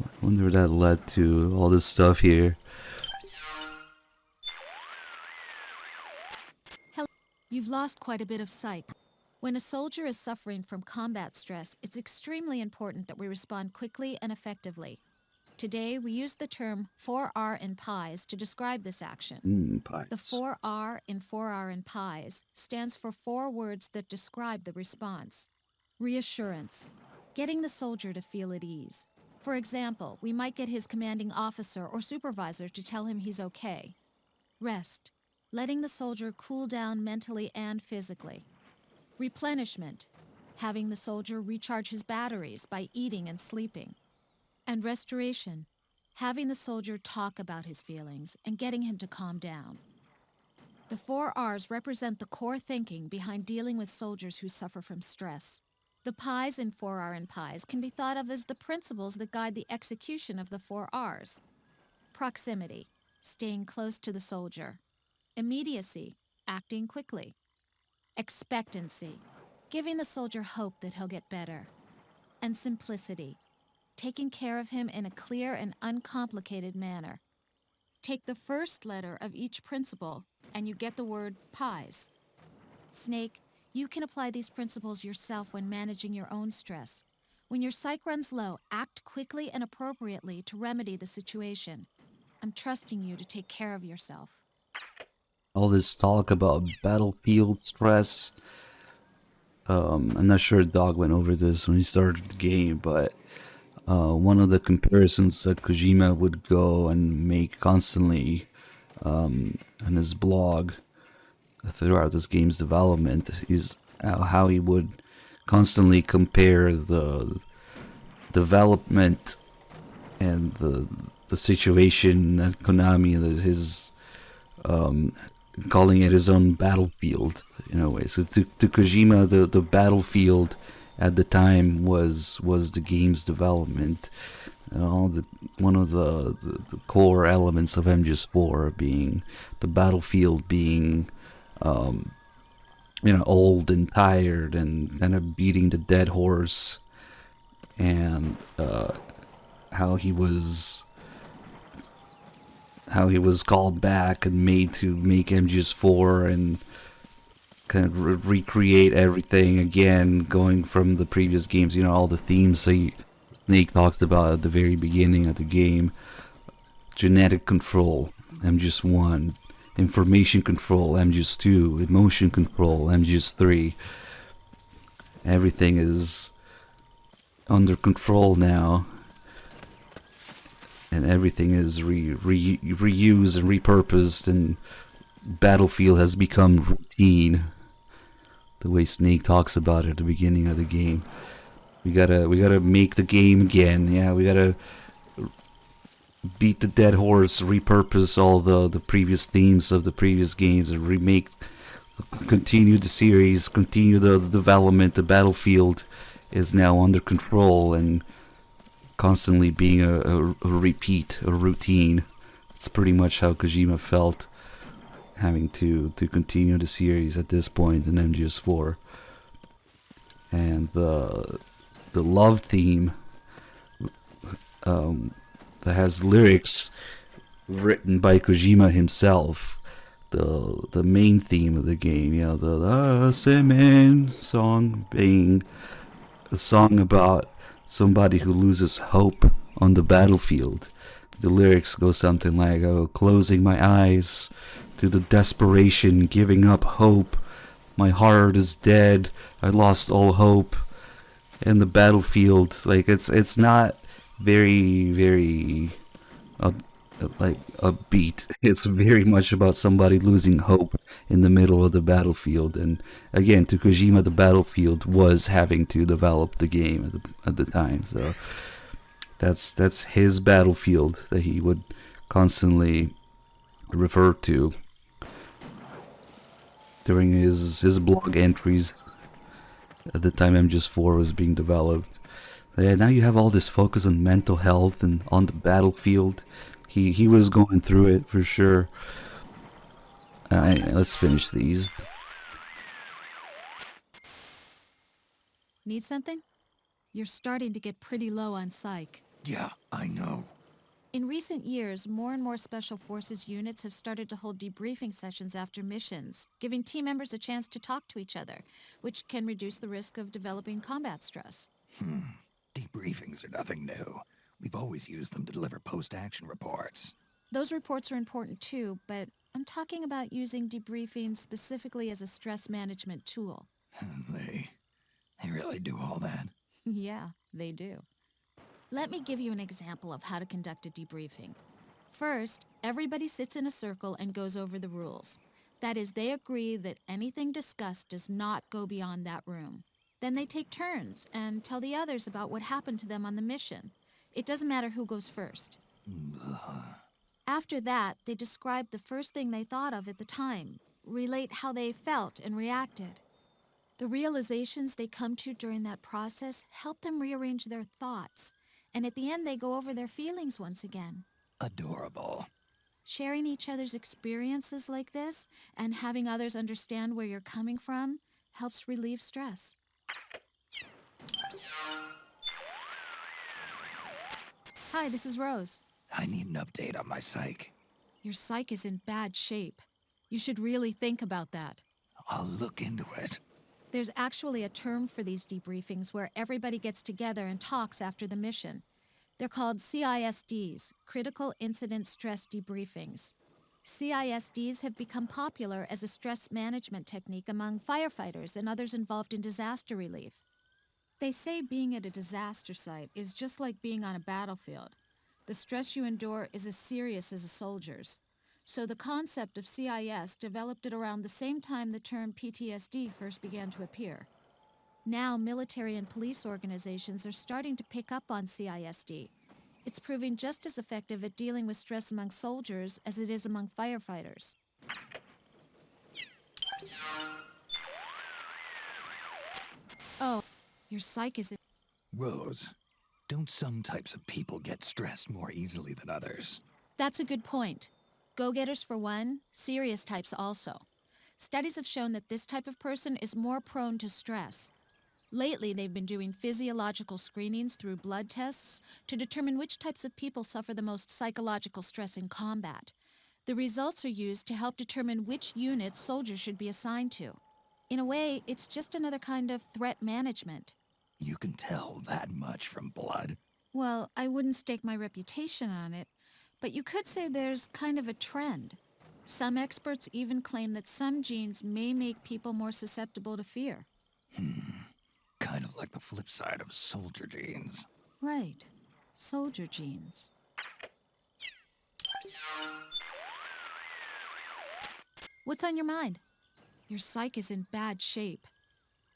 I wonder if that led to all this stuff here. Hello. You've lost quite a bit of psyche. When a soldier is suffering from combat stress, it's extremely important that we respond quickly and effectively. Today, we use the term 4R in pies to describe this action. Pies. The 4R in 4R in pies stands for 4 words that describe the response. Reassurance, getting the soldier to feel at ease. For example, we might get his commanding officer or supervisor to tell him he's okay. Rest, letting the soldier cool down mentally and physically. Replenishment, having the soldier recharge his batteries by eating and sleeping. And restoration, having the soldier talk about his feelings and getting him to calm down. The 4 R's represent the core thinking behind dealing with soldiers who suffer from stress. The pies in 4R and pies can be thought of as the principles that guide the execution of the 4 R's. Proximity, staying close to the soldier. Immediacy, acting quickly. Expectancy, giving the soldier hope that he'll get better. And simplicity, taking care of him in a clear and uncomplicated manner. Take the first letter of each principle, and you get the word pies. Snake, you can apply these principles yourself when managing your own stress. When your psyche runs low, act quickly and appropriately to remedy the situation. I'm trusting you to take care of yourself. All this talk about battlefield stress. I'm not sure Dog went over this when he started the game, but one of the comparisons that Kojima would go and make constantly on his blog throughout this game's development is how he would constantly compare the development and the situation at Konami, his calling it his own battlefield in a way. So to Kojima, the battlefield at the time was the game's development. One of the core elements of MGS4 being the battlefield being old and tired and kind of beating the dead horse, and how he was called back and made to make MGS4 and kind of recreate everything again, going from the previous games. All the themes Snake talked about at the very beginning of the game. Genetic control, MGS1. Information control, MGS2. Emotion control, MGS3. Everything is under control now. And everything is reused and repurposed, and Battlefield has become routine. The way Snake talks about it at the beginning of the game. We gotta make the game again. Yeah, we gotta beat the dead horse, repurpose all the previous themes of the previous games, and continue the series, continue the development. The Battlefield is now under control and constantly being a repeat, a routine. It's pretty much how Kojima felt having to continue the series at this point in MGS4. And the love theme that has lyrics written by Kojima himself. The main theme of the game, the Semen song being a song about somebody who loses hope on the battlefield. The lyrics go something like, closing my eyes to the desperation, giving up hope. My heart is dead. I lost all hope. In the battlefield, like it's not very, very upbeat. It's very much about somebody losing hope in the middle of the battlefield. And again, to Kojima, the battlefield was having to develop the game at the time. So that's his battlefield that he would constantly refer to during his blog entries at the time MGS4 was being developed. So yeah, now you have all this focus on mental health and on the battlefield. He was going through it for sure. Anyway, let's finish these. Need something? You're starting to get pretty low on psych. Yeah, I know. In recent years, more and more Special Forces units have started to hold debriefing sessions after missions, giving team members a chance to talk to each other, which can reduce the risk of developing combat stress. Debriefings are nothing new. We've always used them to deliver post-action reports. Those reports are important too, but I'm talking about using debriefing specifically as a stress management tool. They really do all that? Yeah, they do. Let me give you an example of how to conduct a debriefing. First, everybody sits in a circle and goes over the rules. That is, they agree that anything discussed does not go beyond that room. Then they take turns and tell the others about what happened to them on the mission. It doesn't matter who goes first. After that, they describe the first thing they thought of at the time, relate how they felt and reacted. The realizations they come to during that process help them rearrange their thoughts, and at the end they go over their feelings once again. Adorable. Sharing each other's experiences like this and having others understand where you're coming from helps relieve stress. Hi, this is Rose. I need an update on my psych. Your psych is in bad shape. You should really think about that. I'll look into it. There's actually a term for these debriefings where everybody gets together and talks after the mission. They're called CISDs, Critical Incident Stress Debriefings. CISDs have become popular as a stress management technique among firefighters and others involved in disaster relief. They say being at a disaster site is just like being on a battlefield. The stress you endure is as serious as a soldier's. So the concept of CIS developed at around the same time the term PTSD first began to appear. Now, military and police organizations are starting to pick up on CISD. It's proving just as effective at dealing with stress among soldiers as it is among firefighters. Oh, your psych is in... Rose, don't some types of people get stressed more easily than others? That's a good point. Go-getters for one, serious types also. Studies have shown that this type of person is more prone to stress. Lately, they've been doing physiological screenings through blood tests to determine which types of people suffer the most psychological stress in combat. The results are used to help determine which units soldiers should be assigned to. In a way, it's just another kind of threat management. You can tell that much from blood. Well, I wouldn't stake my reputation on it, but you could say there's kind of a trend. Some experts even claim that some genes may make people more susceptible to fear. Kind of like the flip side of soldier genes. Right. Soldier genes. What's on your mind? Your psych is in bad shape.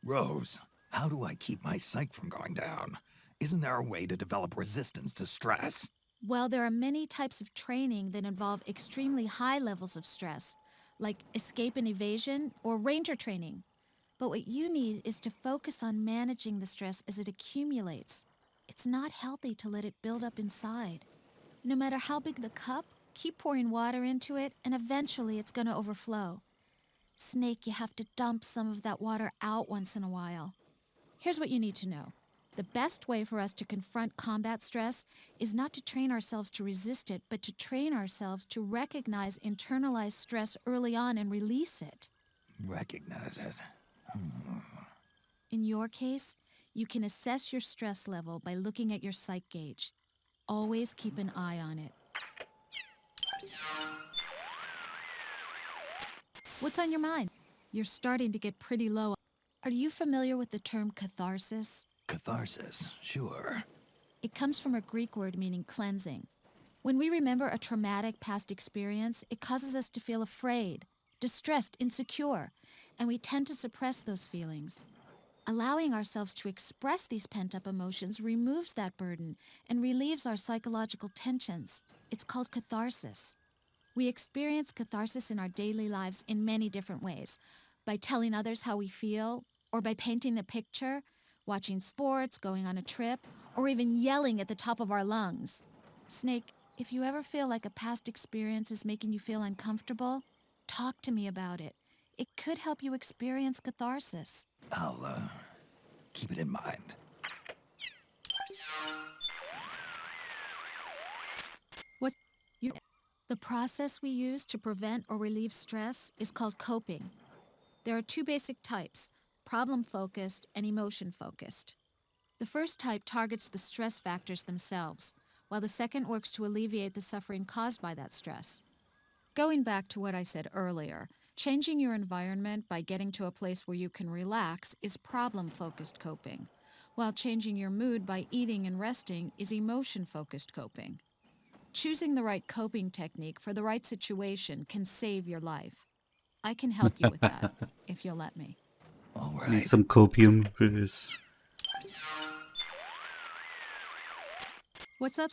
Rose, how do I keep my psych from going down? Isn't there a way to develop resistance to stress? Well, there are many types of training that involve extremely high levels of stress, like escape and evasion or ranger training. But what you need is to focus on managing the stress as it accumulates. It's not healthy to let it build up inside. No matter how big the cup, keep pouring water into it, and eventually it's going to overflow. Snake, you have to dump some of that water out once in a while. Here's what you need to know. The best way for us to confront combat stress is not to train ourselves to resist it, but to train ourselves to recognize internalized stress early on and release it. Recognize it. In your case, you can assess your stress level by looking at your psych gauge. Always keep an eye on it. What's on your mind? You're starting to get pretty low. Are you familiar with the term catharsis? Catharsis, sure. It comes from a Greek word meaning cleansing. When we remember a traumatic past experience, it causes us to feel afraid, distressed, insecure, and we tend to suppress those feelings. Allowing ourselves to express these pent-up emotions removes that burden and relieves our psychological tensions. It's called catharsis. We experience catharsis in our daily lives in many different ways, by telling others how we feel, or by painting a picture, watching sports, going on a trip, or even yelling at the top of our lungs. Snake, if you ever feel like a past experience is making you feel uncomfortable, talk to me about it. It could help you experience catharsis. I'll, keep it in mind. The process we use to prevent or relieve stress is called coping. There are two basic types, problem-focused and emotion-focused. The first type targets the stress factors themselves, while the second works to alleviate the suffering caused by that stress. Going back to what I said earlier, changing your environment by getting to a place where you can relax is problem-focused coping, while changing your mood by eating and resting is emotion-focused coping. Choosing the right coping technique for the right situation can save your life. I can help you with that, if you'll let me. All Need right. some copium for this. What's up?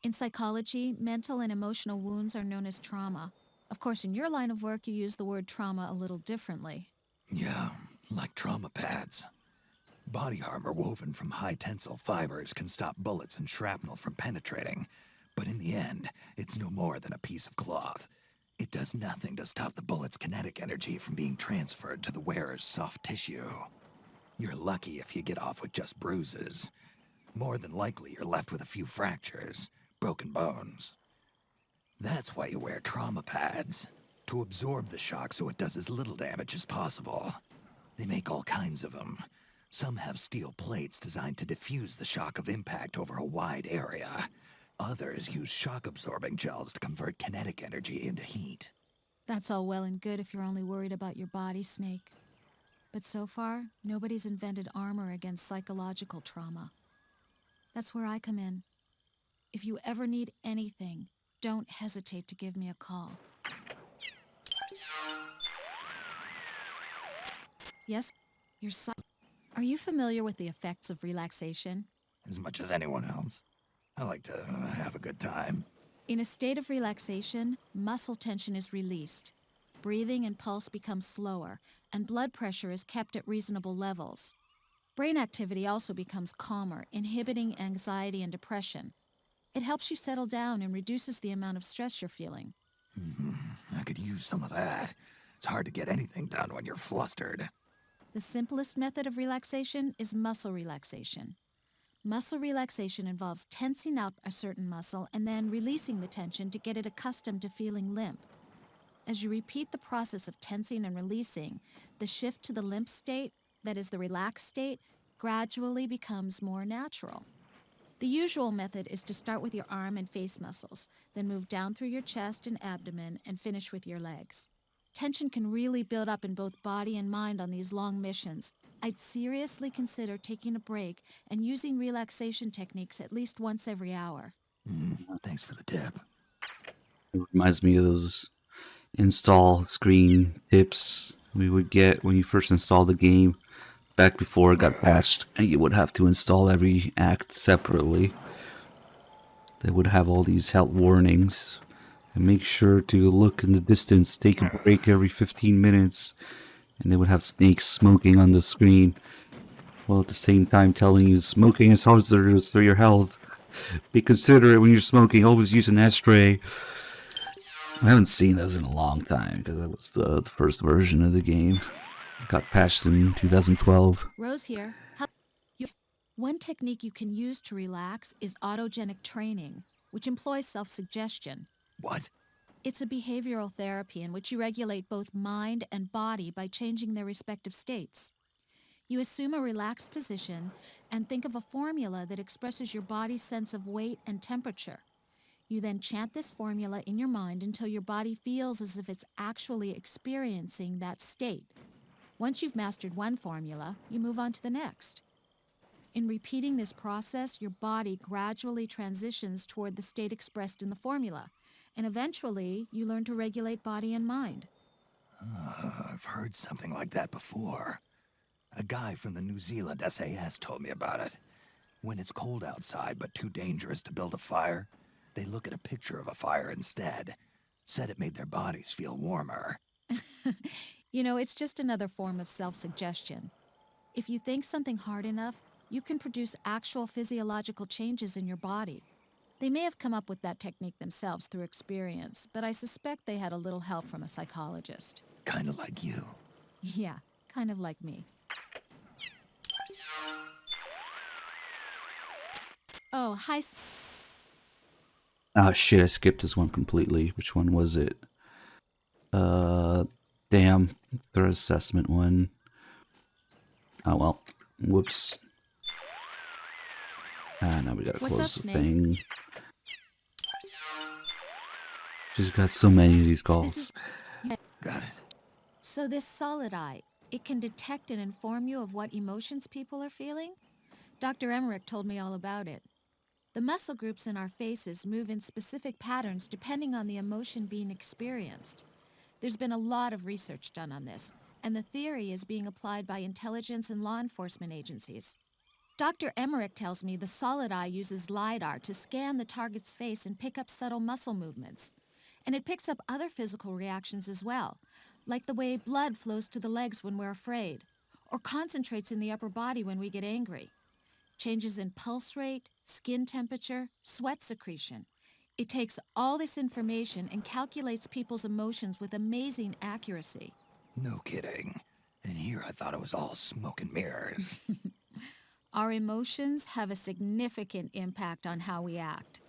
In psychology, mental and emotional wounds are known as trauma. Of course, in your line of work, you use the word trauma a little differently. Yeah, like trauma pads. Body armor woven from high tensile fibers can stop bullets and shrapnel from penetrating. But in the end, it's no more than a piece of cloth. It does nothing to stop the bullet's kinetic energy from being transferred to the wearer's soft tissue. You're lucky if you get off with just bruises. More than likely, you're left with a few fractures, broken bones. That's why you wear trauma pads, to absorb the shock so it does as little damage as possible. They make all kinds of them. Some have steel plates designed to diffuse the shock of impact over a wide area. Others use shock-absorbing gels to convert kinetic energy into heat. That's all well and good if you're only worried about your body, Snake. But so far, nobody's invented armor against psychological trauma. That's where I come in. If you ever need anything, don't hesitate to give me a call. Yes, Are you familiar with the effects of relaxation? As much as anyone else. I like to have a good time. In a state of relaxation, muscle tension is released. Breathing and pulse become slower, and blood pressure is kept at reasonable levels. Brain activity also becomes calmer, inhibiting anxiety and depression. It helps you settle down and reduces the amount of stress you're feeling. I could use some of that. It's hard to get anything done when you're flustered. The simplest method of relaxation is muscle relaxation. Muscle relaxation involves tensing up a certain muscle and then releasing the tension to get it accustomed to feeling limp. As you repeat the process of tensing and releasing, the shift to the limp state, that is the relaxed state, gradually becomes more natural. The usual method is to start with your arm and face muscles, then move down through your chest and abdomen and finish with your legs. Tension can really build up in both body and mind on these long missions. I'd seriously consider taking a break and using relaxation techniques at least once every hour. Thanks for the tip. It reminds me of those install screen tips we would get when you first installed the game. Back before it got patched, and you would have to install every act separately. They would have all these health warnings. And make sure to look in the distance, take a break every 15 minutes. And they would have snakes smoking on the screen, while at the same time telling you smoking is hazardous for your health. Be considerate when you're smoking, always use an ashtray. I haven't seen those in a long time, because that was the first version of the game. Got patched in 2012. Rose here. One technique you can use to relax is autogenic training, which employs self-suggestion. What? It's a behavioral therapy in which you regulate both mind and body by changing their respective states. You assume a relaxed position and think of a formula that expresses your body's sense of weight and temperature. You then chant this formula in your mind until your body feels as if it's actually experiencing that state. Once you've mastered one formula, you move on to the next. In repeating this process, your body gradually transitions toward the state expressed in the formula, and eventually you learn to regulate body and mind. I've heard something like that before. A guy from the New Zealand SAS told me about it. When it's cold outside but too dangerous to build a fire, they look at a picture of a fire instead. Said it made their bodies feel warmer. You know, it's just another form of self-suggestion. If you think something hard enough, you can produce actual physiological changes in your body. They may have come up with that technique themselves through experience, but I suspect they had a little help from a psychologist. Kinda like you. Yeah, kind of like me. Oh, hi. Oh shit, I skipped this one completely. Which one was it? Damn, threat assessment one. Oh well. Whoops. Ah, now we gotta What's close up, the Snake? thing. Just got so many of these calls. Got it. So this solid eye, It can detect and inform you of what emotions people are feeling. Dr. Emmerich told me all about it. The muscle groups in our faces move in specific patterns depending on the emotion being experienced. There's been a lot of research done on this, and the theory is being applied by intelligence and law enforcement agencies. Dr. Emmerich tells me the solid eye uses LiDAR to scan the target's face and pick up subtle muscle movements. And it picks up other physical reactions as well, like the way blood flows to the legs when we're afraid, or concentrates in the upper body when we get angry. Changes in pulse rate, skin temperature, sweat secretion. It takes all this information and calculates people's emotions with amazing accuracy. No kidding. And here I thought it was all smoke and mirrors. Our emotions have a significant impact on how we act.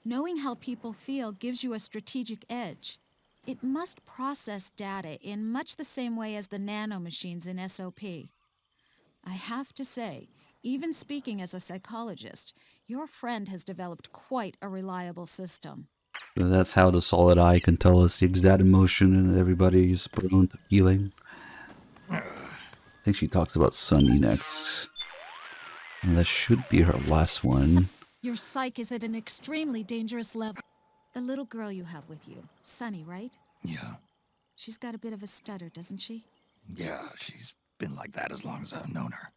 Knowing how people feel gives you a strategic edge. It must process data in much the same way as the nanomachines in SOP. I have to say, even speaking as a psychologist, your friend has developed quite a reliable system. So that's how the solid eye can tell us the exact emotion and everybody is prone to feeling. I think she talks about Sunny next. And that should be her last one. Your psyche is at an extremely dangerous level. The little girl you have with you, Sunny, right? Yeah. She's got a bit of a stutter, doesn't she? Yeah, she's been like that as long as I've known her.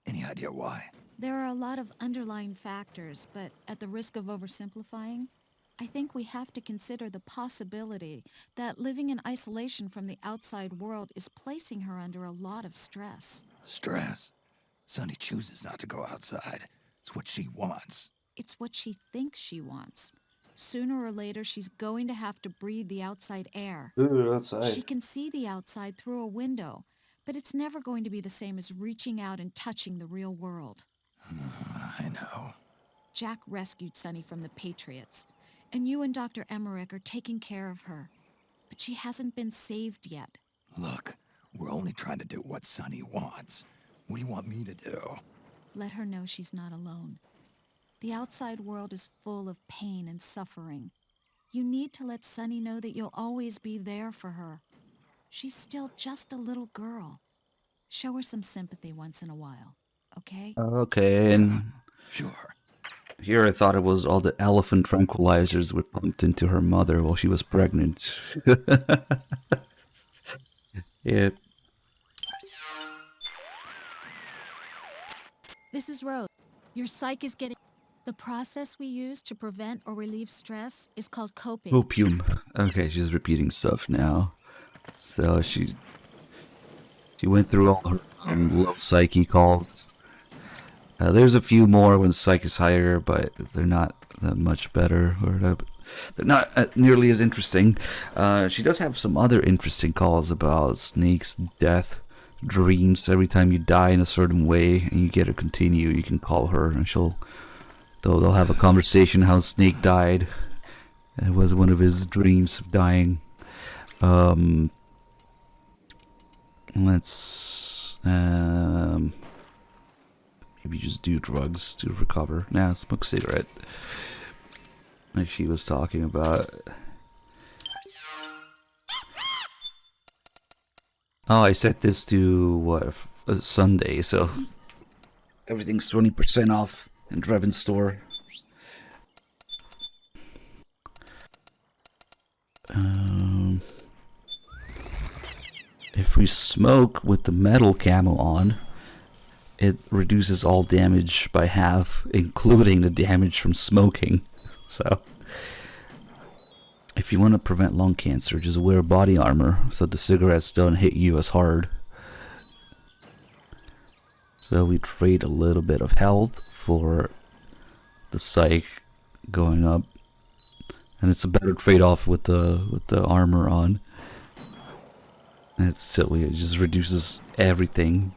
Any idea why? There are a lot of underlying factors, but at the risk of oversimplifying, I think we have to consider the possibility that living in isolation from the outside world is placing her under a lot of stress. Stress? Sunny chooses not to go outside. It's what she wants. It's what she thinks she wants. Sooner or later, she's going to have to breathe the outside air. Ooh, outside. She can see the outside through a window, but it's never going to be the same as reaching out and touching the real world. I know. Jack rescued Sunny from the Patriots, and you and Dr. Emmerich are taking care of her. But she hasn't been saved yet. Look, we're only trying to do what Sunny wants. What do you want me to do? Let her know she's not alone. The outside world is full of pain and suffering. You need to let Sunny know that you'll always be there for her. She's still just a little girl. Show her some sympathy once in a while, okay? Okay, and sure. Here I thought it was all the elephant tranquilizers were pumped into her mother while she was pregnant. Yeah. This is Rose. Your psyche is getting... The process we use to prevent or relieve stress is called coping. Opium. Okay, she's repeating stuff now. So she went through all her low psyche calls. There's a few more when psyche is higher, but they're not that much better, or they're not nearly as interesting. She does have some other interesting calls about Snake's death, dreams. Every time you die in a certain way and you get to continue, you can call her, and they'll have a conversation how Snake died. And it was one of his dreams of dying. Let's maybe just do drugs to recover. Nah, smoke a cigarette. Like she was talking about. Oh, I set this to what, Sunday, so everything's 20% off in Drevin's store. If we smoke with the metal camo on, it reduces all damage by half, including the damage from smoking. So, if you want to prevent lung cancer, just wear body armor so the cigarettes don't hit you as hard. So we trade a little bit of health for the psych going up, and it's a better trade-off with the armor on. And it's silly; it just reduces everything.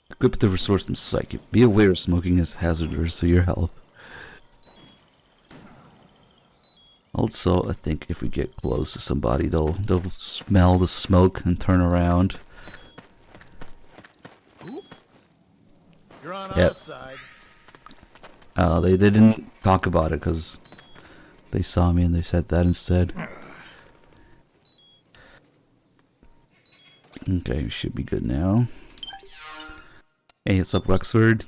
Equip to restore some psychic. Be aware smoking is hazardous to your health. Also, I think if we get close to somebody, they'll smell the smoke and turn around. You're on our side. They didn't talk about it because They saw me and they said that instead. Okay, we should be good now. Hey, what's up, Rexford?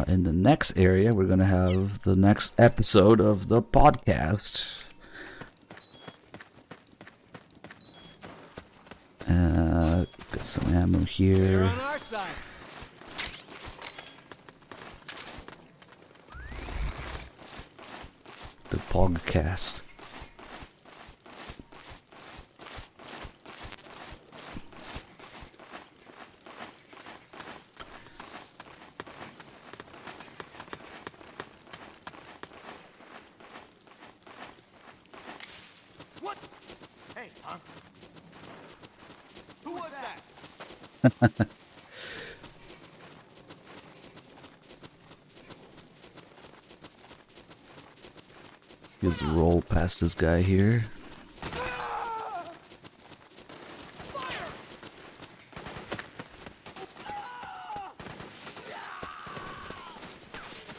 In the next area, we're gonna have the next episode of the podcast. Got some ammo here. On our side. The podcast. What? Hey, huh? Who was that? Just roll past this guy here.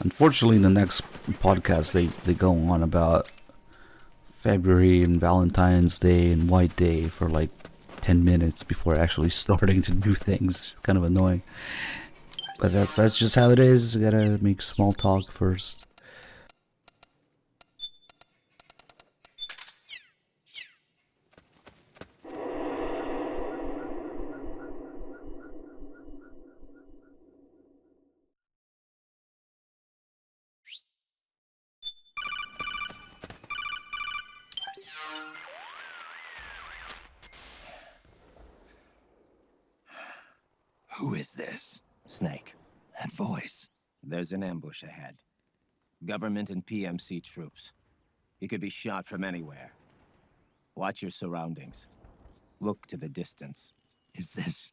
Unfortunately, in the next podcast, they go on about February and Valentine's Day and White Day for like 10 minutes before actually starting to do things. Kind of annoying. But that's just how it is. We gotta make small talk first. Who is this? Snake. That voice. There's an ambush ahead. Government and PMC troops. You could be shot from anywhere. Watch your surroundings. Look to the distance. Is this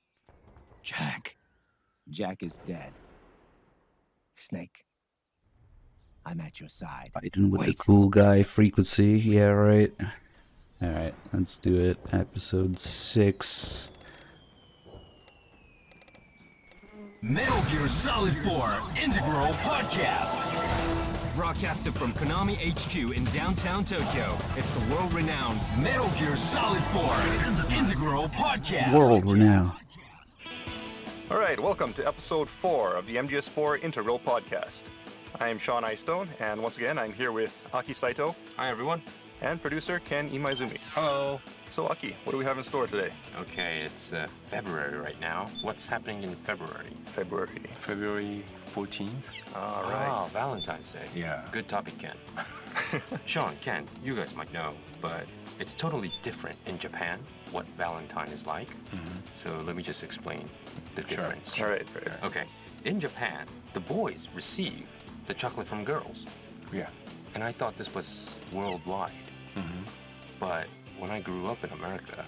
Jack? Jack is dead. Snake. I'm at your side. Fighting with the cool guy frequency. Yeah, right. Alright, let's do it. Episode 6. Metal Gear Solid 4 Integral Podcast. Broadcasted from Konami HQ in downtown Tokyo, it's the world-renowned Metal Gear Solid 4 Integral Podcast. World renowned. All right, welcome to episode 4 of the MGS4 Integral Podcast. I am Sean Eyestone, and once again, I'm here with Aki Saito. Hi, everyone. And producer Ken Imaizumi. Hello. So, Aki, what do we have in store today? Okay, it's February right now. What's happening in February? February 14th. All right. Ah, Valentine's Day. Yeah. Good topic, Ken. Sean, Ken, you guys might know, but it's totally different in Japan, what Valentine is like. So let me just explain the difference. All right. Okay, in Japan, the boys receive the chocolate from girls. Yeah. And I thought this was worldwide. But when I grew up in America,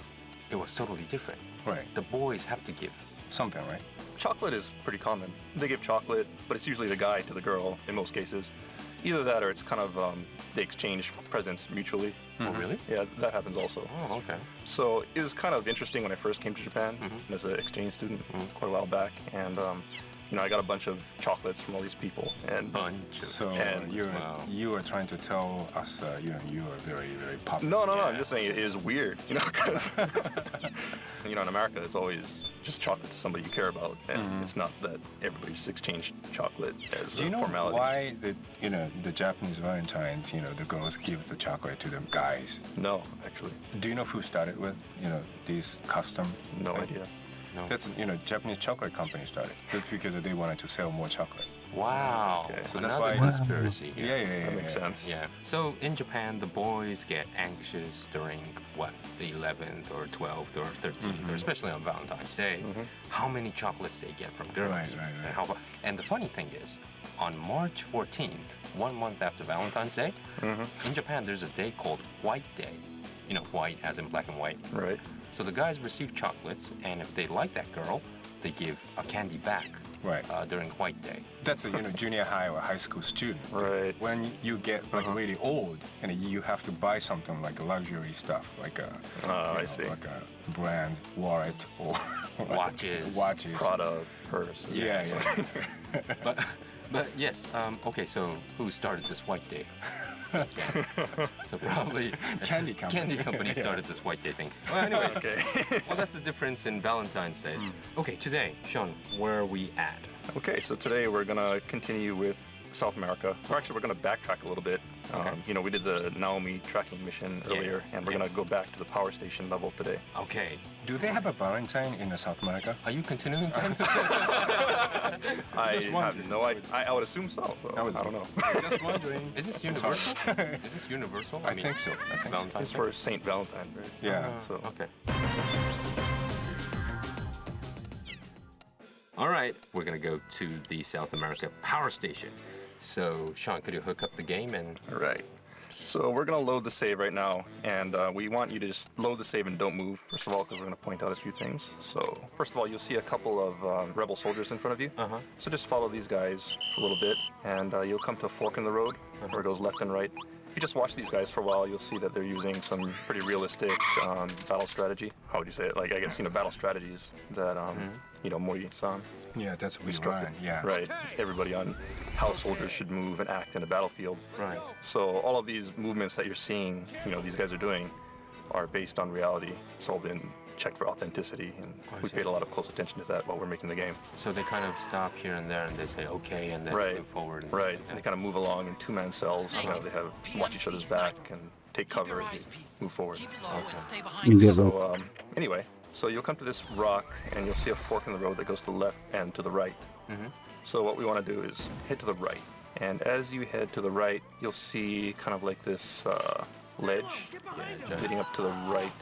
it was totally different. Right. The boys have to give something, right? Chocolate is pretty common. They give chocolate, but it's usually the guy to the girl in most cases. Either that or it's kind of, they exchange presents mutually. Oh, really? Yeah, that happens also. Oh, okay. So it was kind of interesting when I first came to Japan as an exchange student quite a while back. And, you know, I got a bunch of chocolates from all these people. And So you were trying to tell us, you are very, very popular. No, I'm just saying it is weird, you know, because, you know, in America, it's always just chocolate to somebody you care about, and it's not that everybody just exchange chocolate as Do you a know formality. why the Japanese Valentines, the girls give the chocolate to the guys? No, actually. Do you know who started with, these custom? No idea. No. That's, Japanese chocolate company started just because they wanted to sell more chocolate. Wow. Okay. So Another that's why conspiracy. Yeah. That makes sense. Yeah. So in Japan, the boys get anxious during the 11th or 12th or 13th, or especially on Valentine's Day, how many chocolates they get from girls. Right. And the funny thing is, on March 14th, 1 month after Valentine's Day, in Japan, there's a day called White Day. You know, white as in black and white. Right. So the guys receive chocolates, and if they like that girl, they give a candy back. Right. During White Day. That's a junior high or high school student. Right. When you get like really old and you have to buy something like luxury stuff, like a I see. like a brand wallet or Watches. Prada purse. Yeah. But yes. Okay. So who started this White Day? So probably Candy company. Candy company started this White Day thing. Well, anyway. Okay. Well, that's the difference in Valentine's Day. Okay, today, Sean, where are we at? Okay, so today we're gonna continue with South America. We're gonna backtrack a little bit. We did the Naomi tracking mission earlier, and we're gonna go back to the power station level today. Okay. Do they have a Valentine in South America? Are you continuing? I have no idea. I would assume so. I don't know. Just wondering. Is this universal? Is this universal? I think so. Valentine's It's for Saint Valentine, right? Yeah. So okay. All right, we're gonna go to the South America power station. So, Sean, could you hook up the game and? All right. So we're gonna load the save right now, and we want you to just load the save and don't move, first of all, because we're gonna point out a few things. So first of all, you'll see a couple of rebel soldiers in front of you. So just follow these guys for a little bit, and you'll come to a fork in the road where it goes left and right. If you just watch these guys for a while, you'll see that they're using some pretty realistic battle strategy. How would you say it? Like, I guess, battle strategies that, Mori-san. Yeah, that's what we instructed. run, yeah. Right. Everybody on how soldiers should move and act in a battlefield. Right. So all of these movements that you're seeing, these guys are doing, are based on reality. It's all been checked for authenticity, and we paid a lot of close attention to that while we're making the game. So they kind of stop here and there, and they say okay, and then move forward. Right. And they kind of move along in two-man cells. They have watch each other's back and take cover as they move forward. So anyway. So you'll come to this rock, and you'll see a fork in the road that goes to the left and to the right. So what we want to do is head to the right. And as you head to the right, you'll see kind of like this ledge leading up to the right,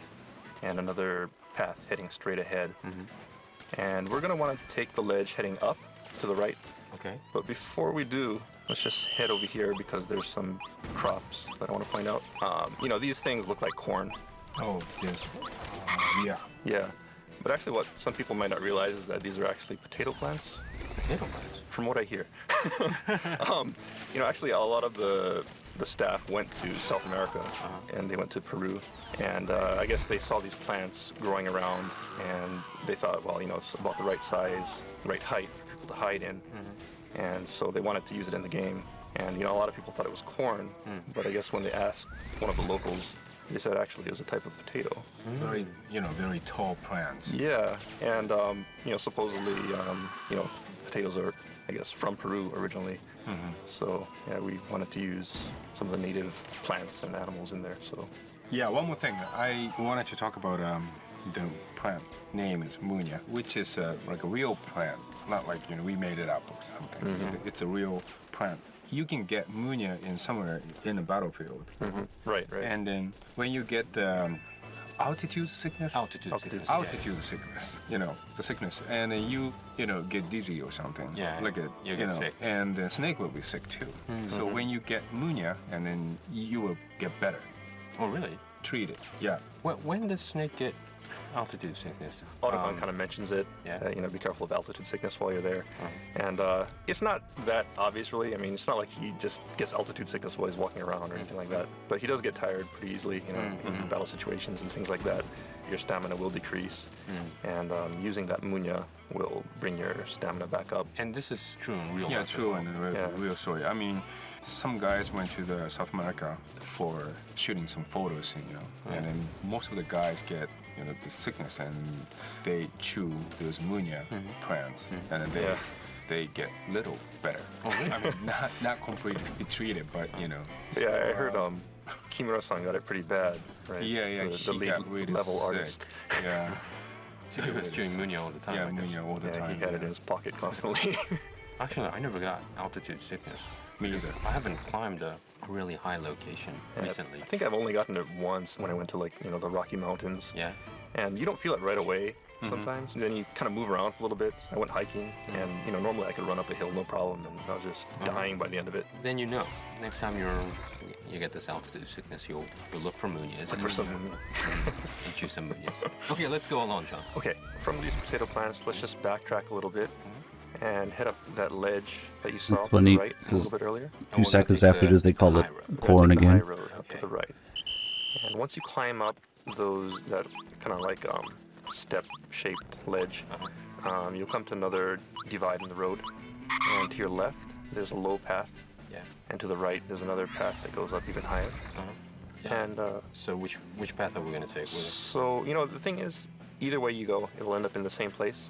and another path heading straight ahead. And we're going to want to take the ledge heading up to the right. Okay. But before we do, let's just head over here because there's some crops that I want to point out. These things look like corn. Oh, yes. Yeah. Yeah. But actually what some people might not realize is that these are actually potato plants. Potato plants? From what I hear. Actually a lot of the staff went to South America, and they went to Peru. And I guess they saw these plants growing around, and they thought, well, it's about the right size, the right height for people to hide in. And so they wanted to use it in the game. And, a lot of people thought it was corn, but I guess when they asked one of the locals, they said actually it was a type of potato. Very, very tall plants. Yeah, and supposedly, potatoes are, I guess, from Peru originally. So yeah, we wanted to use some of the native plants and animals in there. So. Yeah, one more thing. I wanted to talk about the plant name is Munya, which is like a real plant, not like we made it up or something. It's a real plant. You can get Munya in somewhere in the battlefield. Right. And then when you get the altitude sickness, the sickness, and then you get dizzy or something. Yeah, like you get sick. And the snake will be sick too. So when you get Munya, and then you will get better. Oh, really? Treat it. Yeah. When does snake get altitude sickness? Audubon kind of mentions it. Yeah. Be careful of altitude sickness while you're there. And it's not that obvious, really. I mean, it's not like he just gets altitude sickness while he's walking around or anything like that. But he does get tired pretty easily, in battle situations and things like that. Your stamina will decrease, and using that Munya will bring your stamina back up. And this is true in real life. Yeah, true in real story. I mean, some guys went to the South America for shooting some photos, and then most of the guys get the sickness, and they chew those Munya plants, and then they get little better. Oh, really? I mean, not completely treated, but Yeah, I heard Kimura-san got it pretty bad, right? Yeah, the lead really level sick. artist. Yeah. So he was chewing Munya all the time. Yeah, Munya all the time. He had it in his pocket constantly. Actually, I never got altitude sickness. Me either. I haven't climbed a really high location recently. I think I've only gotten it once when I went to the Rocky Mountains. Yeah. And you don't feel it right away, sometimes. Then you kind of move around for a little bit. So I went hiking, and normally I could run up a hill no problem, and I was just dying by the end of it. Then next time you get this altitude sickness, you'll look for Munoz. Look for some and choose some Munoz. Okay, let's go along, John. Okay, from these potato plants, let's just backtrack a little bit and head up that ledge that you saw It's to the funny, right a 'cause little bit earlier. 2 seconds after this, they call it We're gonna corn take the high again. road up to the right. And once you climb up that kind of like step-shaped ledge, you'll come to another divide in the road. And to your left, there's a low path. Yeah. And to the right, there's another path that goes up even higher. And so which path are we going to take? So the thing is, either way you go, it'll end up in the same place.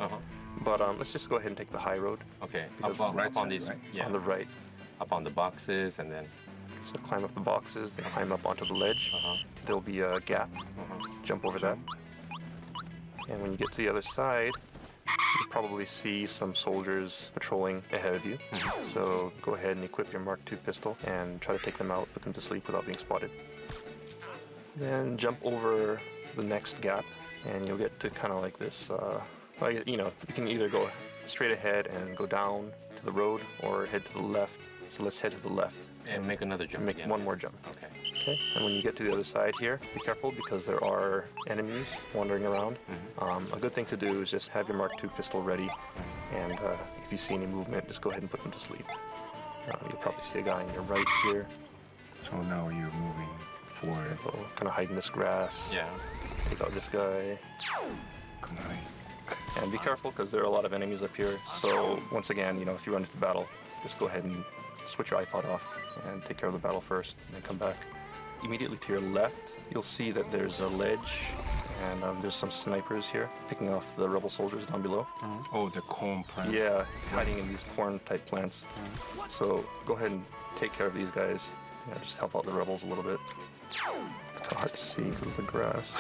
But let's just go ahead and take the high road. Okay. Because Up on these, yeah. on the right. Up on the boxes, and then. So climb up the boxes, then climb up onto the ledge. There'll be a gap. Jump over that. And when you get to the other side, you'll probably see some soldiers patrolling ahead of you. So go ahead and equip your Mark II pistol and try to take them out, put them to sleep without being spotted. Then jump over the next gap, and you'll get to kind of like this, you can either go straight ahead and go down to the road or head to the left. So let's head to the left. And make another jump. Make one more jump. Okay. Okay. And when you get to the other side here, be careful because there are enemies wandering around. A good thing to do is just have your Mark II pistol ready, and if you see any movement, just go ahead and put them to sleep. You'll probably see a guy on your right here. So now you're moving forward. So kind of hide in this grass. Yeah. Take out this guy. Good night. And be careful because there are a lot of enemies up here. So once again, if you run into battle, just go ahead and switch your iPod off and take care of the battle first, and then come back. Immediately to your left, you'll see that there's a ledge, and there's some snipers here picking off the rebel soldiers down below. Oh, the corn plant. Yeah, hiding in these corn-type plants. So go ahead and take care of these guys. Just help out the rebels a little bit. It's kind of hard to see because of the grass.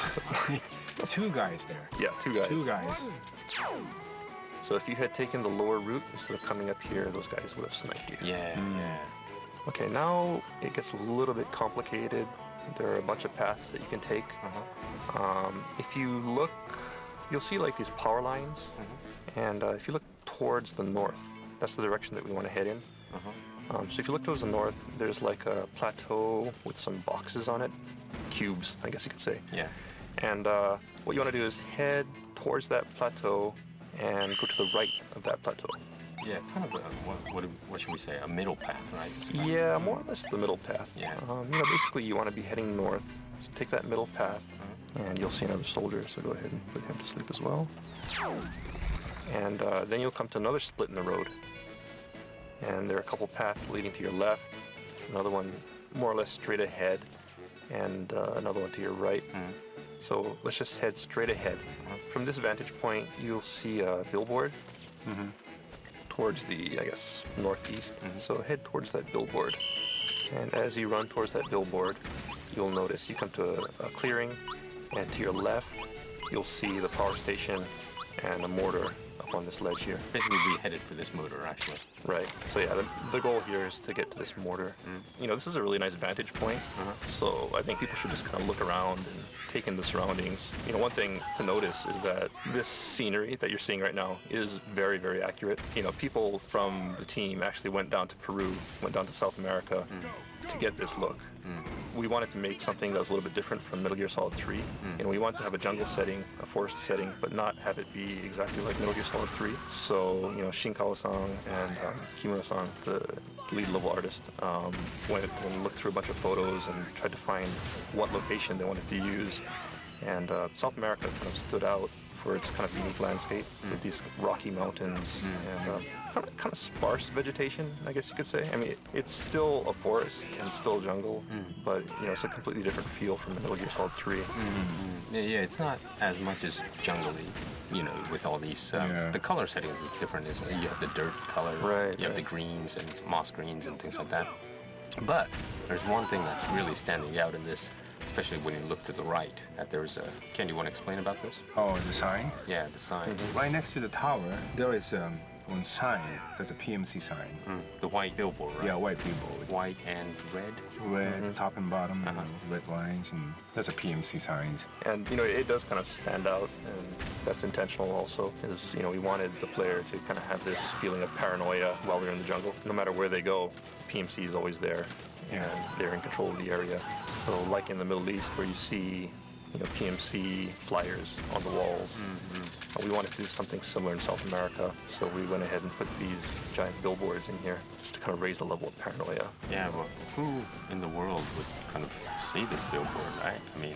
2 guys there. Yeah, 2 guys. 2 guys. So if you had taken the lower route instead of coming up here, those guys would have sniped you. Yeah. Okay, now it gets a little bit complicated. There are a bunch of paths that you can take. If you look, you'll see like these power lines. And if you look towards the north, that's the direction that we want to head in. So if you look towards the north, there's like a plateau with some boxes on it. Cubes, I guess you could say. Yeah. And what you want to do is head towards that plateau and go to the right of that plateau. Yeah, kind of what should we say? A middle path, right? Yeah, more or less the middle path. Yeah. Basically you want to be heading north. So take that middle path, and you'll see another soldier. So go ahead and put him to sleep as well. And then you'll come to another split in the road. And there are a couple paths leading to your left. Another one more or less straight ahead, and another one to your right. So let's just head straight ahead. From this vantage point, you'll see a billboard towards the, I guess, northeast. So head towards that billboard. And as you run towards that billboard, you'll notice you come to a clearing, and to your left, you'll see the power station and a mortar up on this ledge here. Basically, we headed for this mortar, actually. Right. So yeah, the goal here is to get to this mortar. This is a really nice vantage point. So I think people should just kind of look around and take in the surroundings. One thing to notice is that this scenery that you're seeing right now is very, very accurate. People from the team actually went down to Peru, went down to South America to get this look. We wanted to make something that was a little bit different from Metal Gear Solid 3. We wanted to have a jungle setting, a forest setting, but not have it be exactly like Metal Gear Solid 3. So, Shinkawa-san and Kimura-san, the lead level artist, went and looked through a bunch of photos and tried to find what location they wanted to use. And South America kind of stood out for its kind of unique landscape with these rocky mountains and kind of sparse vegetation, I guess you could say. I mean, it's still a forest and still jungle, but it's a completely different feel from Metal Gear Solid 3. Yeah, it's not as much as jungly, with all these. The color settings is different. You have the dirt color, you have the greens and moss greens and things like that. But there's one thing that's really standing out in this, especially when you look to the right, that there's a... Ken, you want to explain about this? Oh, the sign? Yeah, the sign. Right next to the tower, there is on sign, there's a PMC sign. The white billboard, right? Yeah, white billboard. White and red? Red, top and bottom, red lines, and that's a PMC sign. And, it does kind of stand out, and that's intentional also, is, we wanted the player to kind of have this feeling of paranoia while they're in the jungle. No matter where they go, PMC is always there, and they're in control of the area. So like in the Middle East, where you see PMC flyers on the walls. We wanted to do something similar in South America, so we went ahead and put these giant billboards in here just to kind of raise the level of paranoia. Yeah, well, who in the world would kind of see this billboard, right? I mean,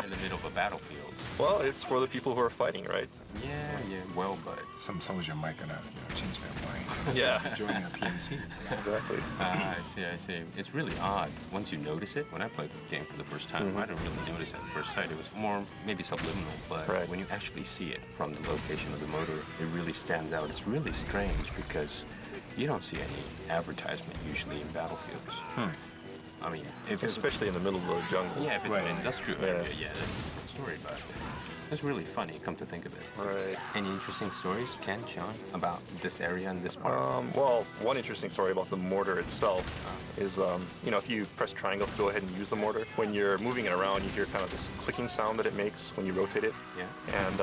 in the middle of a battlefield. Well, it's for the people who are fighting, right? Yeah, well, but... Some soldier might gonna change their mind. Yeah. Join a PMC. Exactly. I see. It's really odd. Once you notice it, when I played the game for the first time, I didn't really notice it at first sight. It was more maybe subliminal, but when you actually see it from the location of the motor, it really stands out. It's really strange because you don't see any advertisement usually in battlefields. I mean, especially in the middle of the jungle. Yeah, if it's an industrial area, that's a different story, but it's really funny, come to think of it. Right. Any interesting stories, Ken, Sean, about this area and this part? Well, one interesting story about the mortar itself is, if you press triangle to go ahead and use the mortar, when you're moving it around, you hear kind of this clicking sound that it makes when you rotate it. Yeah. And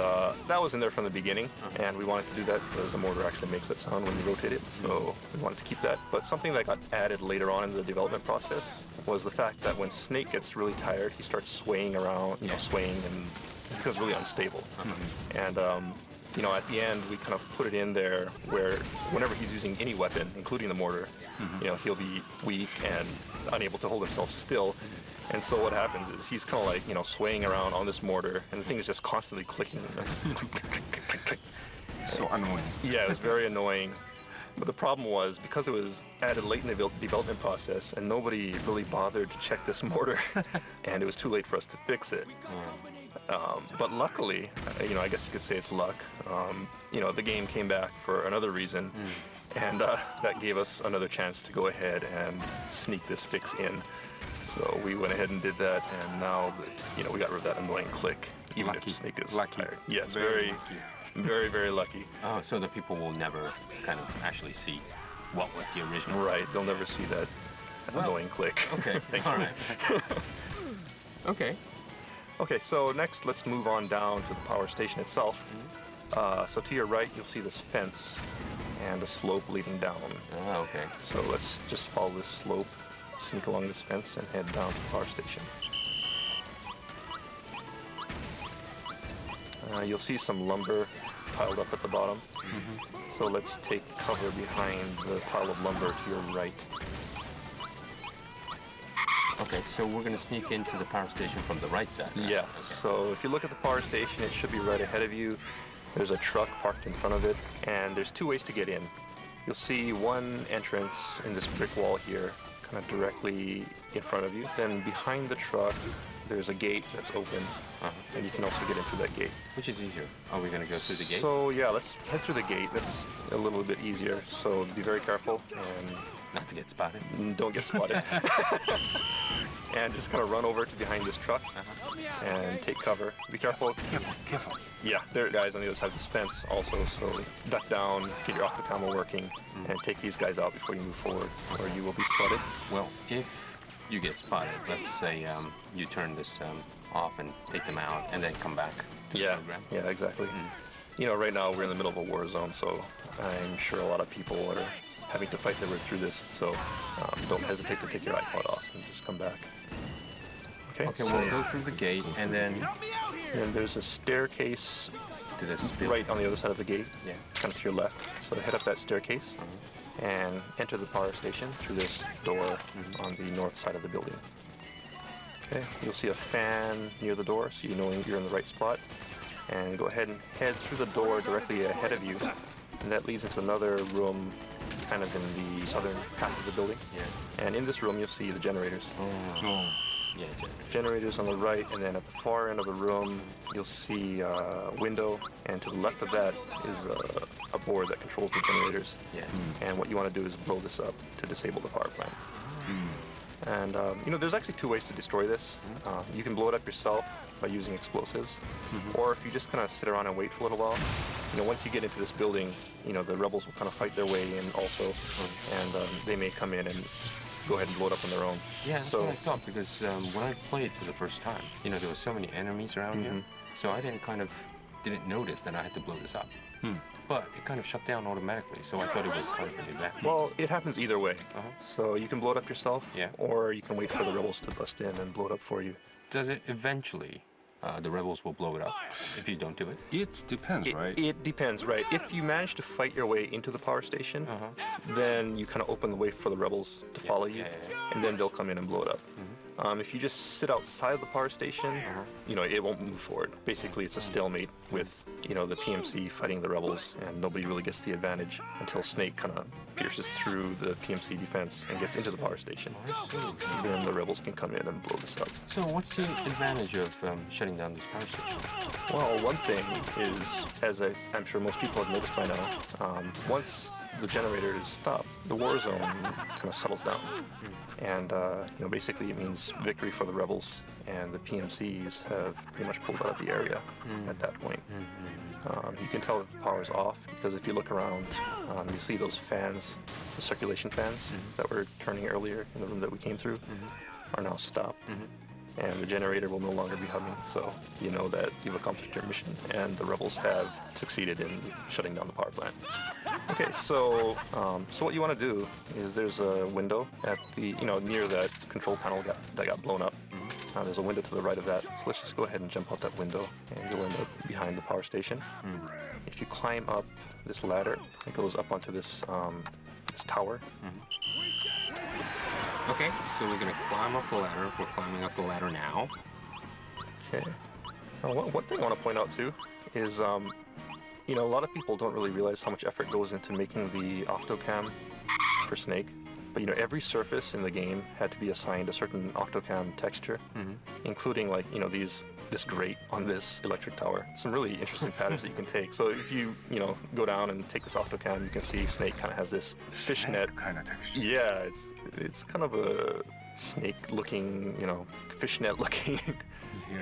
that was in there from the beginning, and we wanted to do that because the mortar actually makes that sound when you rotate it, so we wanted to keep that. But something that got added later on in the development process was the fact that when Snake gets really tired, he starts swaying around, swaying, and it becomes really unstable. And at the end, we kind of put it in there where whenever he's using any weapon, including the mortar, he'll be weak and unable to hold himself still. And so what happens is he's kind of like, swaying around on this mortar, and the thing is just constantly clicking. So annoying. Yeah, it was very annoying. But the problem was, because it was added late in the development process, and nobody really bothered to check this mortar, and it was too late for us to fix it. But luckily, I guess you could say it's luck, the game came back for another reason, and that gave us another chance to go ahead and sneak this fix in. So we went ahead and did that, and now, we got rid of that annoying click, even lucky. if Snake is lucky. tired. Yes, very lucky. Very, very lucky. Oh, so the people will never kind of actually see what was the original. Right, they'll never see that annoying click. Okay, Thank all you. right. Okay. Okay, so next let's move on down to the power station itself. So to your right, you'll see this fence and a slope leading down. Oh, okay. So let's just follow this slope, sneak along this fence, and head down to the power station. You'll see some lumber piled up at the bottom. So let's take cover behind the pile of lumber to your right. Okay, so we're going to sneak into the power station from the right side. Right? Yeah, Okay. so if you look at the power station, it should be right ahead of you. There's a truck parked in front of it, and there's two ways to get in. You'll see one entrance in this brick wall here, kind of directly in front of you. Then behind the truck, there's a gate that's open, and you can also get in through that gate. Which is easier? Are we going to go through the gate? So yeah, let's head through the gate. That's a little bit easier, so be very careful and not to get spotted. Don't get spotted. And just kind of run over to behind this truck and take cover. Be careful. Careful. Yeah, there are guys on the other side of this fence also, so duck down, get your opticamera working, and take these guys out before you move forward, or you will be spotted. Well, if you get spotted, let's say you turn this off and take them out, and then come back to the program. Yeah, exactly. Right now we're in the middle of a war zone, so I'm sure a lot of people are having to fight their way through this, so don't hesitate to take your iPod off and just come back. Okay, we'll go through the gate, and then there's a staircase to this right on the other side of the gate, yeah, kind of to your left. So head up that staircase and enter the power station through this door on the north side of the building. Okay, you'll see a fan near the door, so you know you're in the right spot. And go ahead and head through the door directly ahead of you, and that leads into another room kind of in the southern half of the building. Yeah. And in this room, you'll see the generators. Yeah, Generators on the right, and then at the far end of the room, you'll see a window, and to the left of that is a board that controls the generators. Yeah. And what you want to do is blow this up to disable the power plant. And there's actually two ways to destroy this. You can blow it up yourself by using explosives, or if you just kind of sit around and wait for a little while, once you get into this building, the rebels will kind of fight their way in also, and they may come in and go ahead and blow it up on their own. Yeah, that's what I thought, because when I played for the first time, there were so many enemies around here, so I didn't notice that I had to blow this up. But it kind of shut down automatically, so I thought it was kind of an event. Well, it happens either way. So you can blow it up yourself, or you can wait for the rebels to bust in and blow it up for you. Does it eventually, the rebels will blow it up if you don't do it? It depends, right? It depends, right? If you manage to fight your way into the power station, then you kind of open the way for the rebels to follow you, and then they'll come in and blow it up. If you just sit outside the power station, it won't move forward. Basically, it's a stalemate with, the PMC fighting the rebels, and nobody really gets the advantage until Snake kind of pierces through the PMC defense and gets into the power station. Then the rebels can come in and blow this up. So what's the advantage of shutting down this power station? Well, one thing is, as I'm sure most people have noticed by now, once the generators stop, the war zone kind of settles down. And, basically it means victory for the rebels, and the PMCs have pretty much pulled out of the area at that point. You can tell that the power's off, because if you look around, you see those fans, the circulation fans that were turning earlier in the room that we came through, are now stopped. And the generator will no longer be humming, so you know that you've accomplished your mission, and the rebels have succeeded in shutting down the power plant. Okay, so what you want to do is there's a window at the, near that control panel that got blown up. There's a window to the right of that, so let's just go ahead and jump out that window, and you'll end up behind the power station. If you climb up this ladder, it goes up onto this tower. Okay, so we're gonna climb up the ladder. We're climbing up the ladder now. Okay. One thing I want to point out too is, a lot of people don't really realize how much effort goes into making the Octocam for Snake. But every surface in the game had to be assigned a certain Octocam texture, including this grate on this electric tower. Some really interesting patterns that you can take. So if you go down and take this Octocam, you can see Snake kind of has this fishnet kind of texture. Yeah, it's kind of a snake-looking, fishnet-looking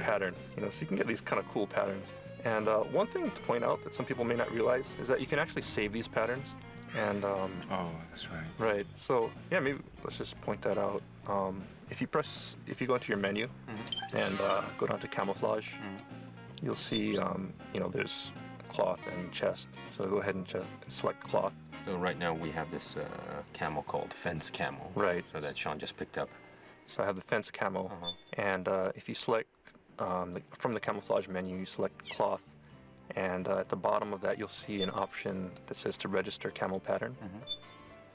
pattern. So you can get these kind of cool patterns. And one thing to point out that some people may not realize is that you can actually save these patterns. And oh, that's right. Right. So yeah, maybe let's just point that out. If you go into your menu and go down to camouflage, you'll see there's cloth and chest. So go ahead and select cloth. So right now we have this camo called fence camo. Right. So that Sean just picked up. So I have the fence camo, and if you select from the camouflage menu, you select cloth. And at the bottom of that, you'll see an option that says to register camo pattern.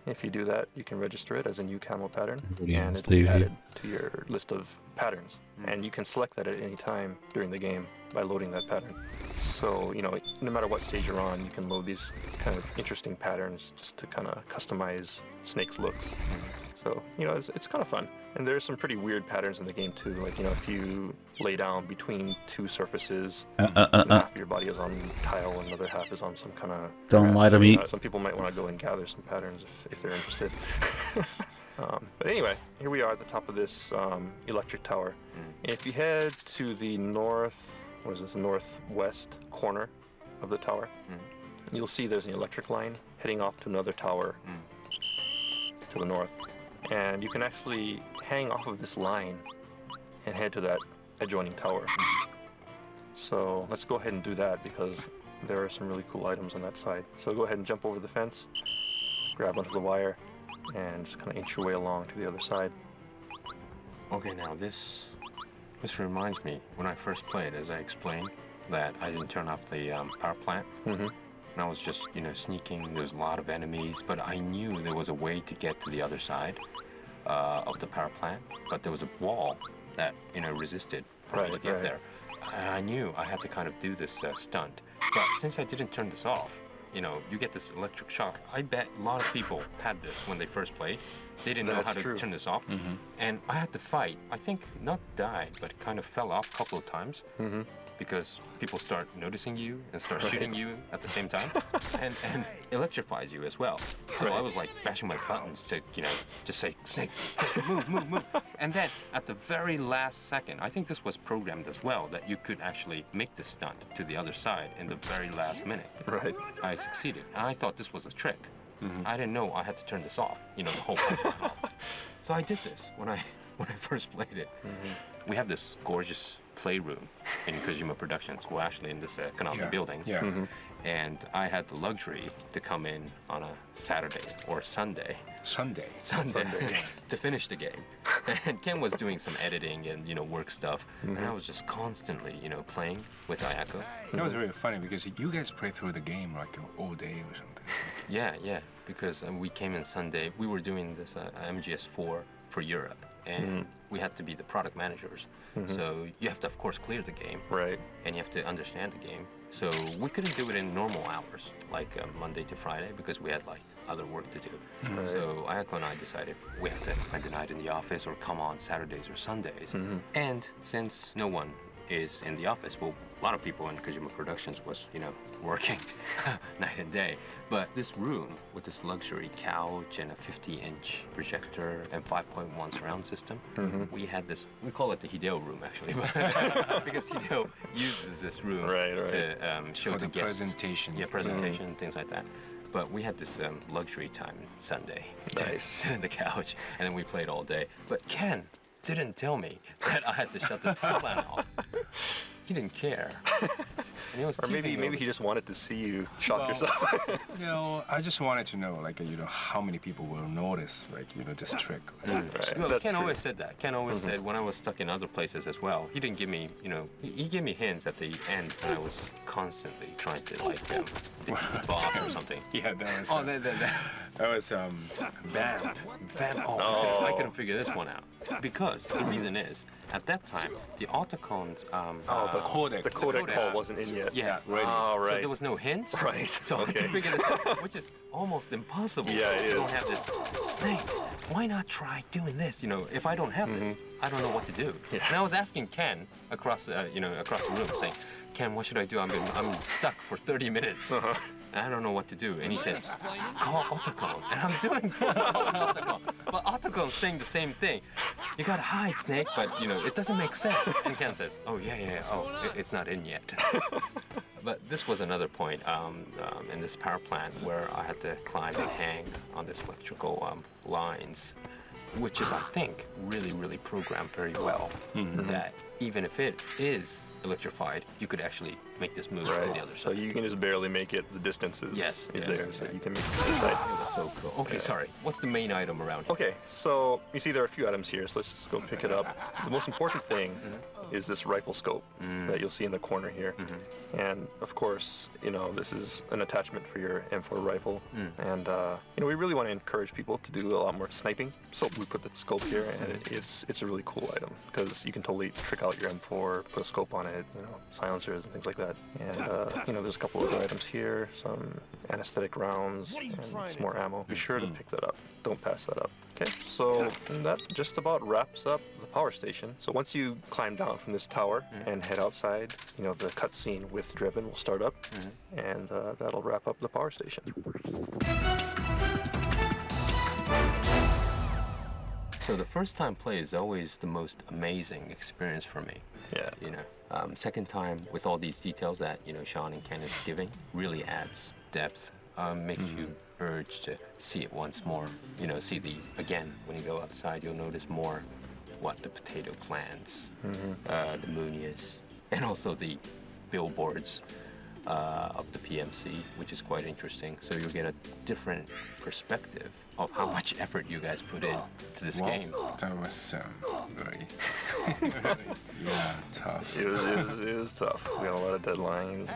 If you do that, you can register it as a new camo pattern, and it'll be added to your list of patterns. And you can select that at any time during the game by loading that pattern. So, no matter what stage you're on, you can load these kind of interesting patterns just to kind of customize Snake's looks. So, it's kind of fun. And there's some pretty weird patterns in the game too. Like, if you lay down between two surfaces, half of your body is on tile and the other half is on some kind of... Don't lie to me. Some people might want to go and gather some patterns if they're interested. But anyway, here we are at the top of this electric tower. If you head to the northwest corner of the tower, you'll see there's an electric line heading off to another tower to the north. And you can actually hang off of this line and head to that adjoining tower. So let's go ahead and do that, because there are some really cool items on that side. So go ahead and jump over the fence, grab onto the wire, and just kind of inch your way along to the other side. Okay, now this reminds me, when I first played, as I explained, that I didn't turn off the power plant. And I was just, sneaking. There's a lot of enemies, but I knew there was a way to get to the other side of the power plant. But there was a wall that, resisted for me to get there. And I knew I had to kind of do this stunt. But since I didn't turn this off, you get this electric shock. I bet a lot of people had this when they first played. They didn't know how to turn this off. And I had to fight. I think not died, but kind of fell off a couple of times. because people start noticing you and start shooting you at the same time, and electrifies you as well. So I was like bashing my buttons to, just say, Snake, move. And then at the very last second, I think this was programmed as well, that you could actually make this stunt to the other side in the very last minute. Right. I succeeded. And I thought this was a trick. I didn't know I had to turn this off, the whole pipeline off. So I did this when I first played it. We have this gorgeous playroom in Kojima Productions, well, actually in this Konami building. Yeah. And I had the luxury to come in on a Saturday or Sunday. Sunday. To finish the game. And Ken was doing some editing and, work stuff. And I was just constantly, playing with Ayako. That was really funny because you guys played through the game like all day or something. Yeah, because we came in Sunday. We were doing this MGS4 for Europe. And we had to be the product managers. So you have to, of course, clear the game. Right. And you have to understand the game. So we couldn't do it in normal hours, like Monday to Friday, because we had other work to do. So Ayako and I decided we have to spend the night in the office or come on Saturdays or Sundays. And since no one is in the office, well, a lot of people in Kojima Productions was, working night and day. But this room with this luxury couch and a 50-inch projector and 5.1 surround system, we had this, we call it the Hideo room actually, because Hideo uses this room to show for the the guests. presentation. Yeah, presentation, things like that. But we had this luxury time Sunday to sit on the couch, and then we played all day. But Ken didn't tell me that I had to shut this pipeline off. He didn't care. And he was or maybe he just wanted to see you shock yourself. I just wanted to know, how many people will notice, this trick. Well, Ken always said that. Ken always said when I was stuck in other places as well, he didn't give me, he gave me hints at the end when I was constantly trying to, the boss or something. Yeah, that was... that was, Vamp. Oh, I couldn't figure this one out. Because the reason is, at that time, the Autocon's... the codec. The codec call wasn't in yet. Yeah, right. Oh, right. So there was no hints. Right. So I had to figure this out, which is almost impossible. Yeah, it is. You don't have this, Snake, why not try doing this? If I don't have this, I don't know what to do. Yeah. And I was asking Ken across the room, saying, Ken, what should I do? I'm stuck for 30 minutes. And I don't know what to do. And he said, call Autocon. And I'm doing Autocon. But Autocon's saying the same thing. You gotta hide, Snake, but it doesn't make sense. And Ken says, oh, yeah. Oh, it's not in yet. But this was another point in this power plant where I had to climb and hang on this electrical lines, which is, I think, really, really programmed very well. That even if it is electrified, you could actually make this move to the other side. So you can just barely make it. The distances is there, so you can make it to this side. It was so cool. Okay, sorry. What's the main item around here? Okay, so you see there are a few items here, so let's just go pick it up. The most important thing is this rifle scope that you'll see in the corner here. And of course, this is an attachment for your M4 rifle. And we really want to encourage people to do a lot more sniping. So we put the scope here, and it's a really cool item because you can totally trick out your M4, put a scope on it, silencers and things like that. And there's a couple other items here, some anesthetic rounds, and some more ammo. Be sure to pick that up. Don't pass that up. Okay, so that just about wraps up the power station. So once you climb down from this tower and head outside, the cutscene with Drebin will start up, and that'll wrap up the power station. So the first time play is always the most amazing experience for me. Yeah. Second time with all these details that Sean and Ken is giving really adds depth. Makes you urge to see it once more. Again, when you go outside, you'll notice more what the potato plants, the Munias, and also the billboards of the PMC, which is quite interesting. So you'll get a different perspective of how much effort you guys put in to this game. That was very, tough. It was tough. We got a lot of deadlines.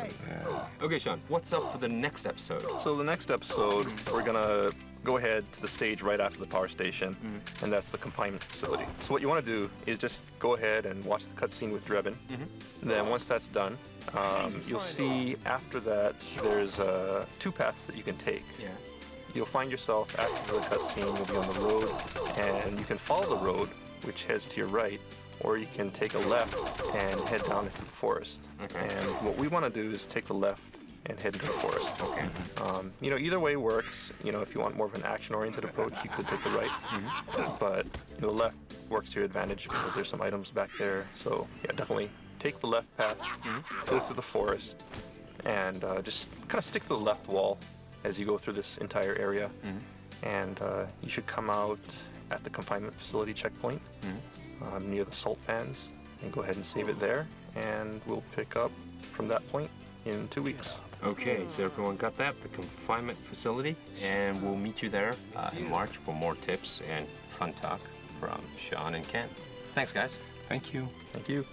Okay, Sean, what's up for the next episode? So the next episode, we're gonna go ahead to the stage right after the power station, and that's the confinement facility. So what you want to do is just go ahead and watch the cutscene with Drebin. Then once that's done, you'll see after that there's 2 paths that you can take. You'll find yourself after the cutscene, you'll be on the road, and you can follow the road, which heads to your right, or you can take a left and head down into the forest. Okay. And what we want to do is take the left and head into the forest. Okay. You know, either way works. You know, if you want more of an action-oriented approach, you could take the right. But the left works to your advantage because there's some items back there. So yeah, definitely take the left path, go through the forest, and just kind of stick to the left wall as you go through this entire area. And you should come out at the confinement facility checkpoint near the salt pans and go ahead and save it there. And we'll pick up from that point in 2 weeks. Okay, so everyone got that? The confinement facility? And we'll meet you there in March for more tips and fun talk from Sean and Ken. Thanks, guys. Thank you. Thank you.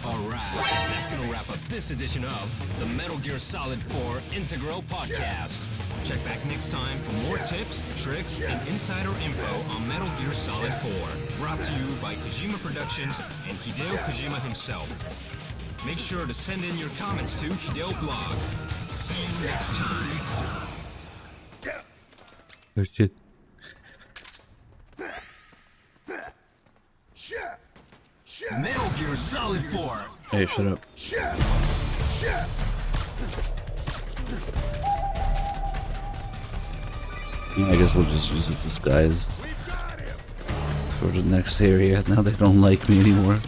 Alright, that's gonna wrap up this edition of the Metal Gear Solid 4 Integral Podcast. Check back next time for more tips, tricks, and insider info on Metal Gear Solid 4. Brought to you by Kojima Productions and Hideo Kojima himself. Make sure to send in your comments to Hideo Blog. See you next time. Oh shit. Metal Gear Solid 4. Hey, shut up. I guess we'll just use a disguise for the next area. Now they don't like me anymore.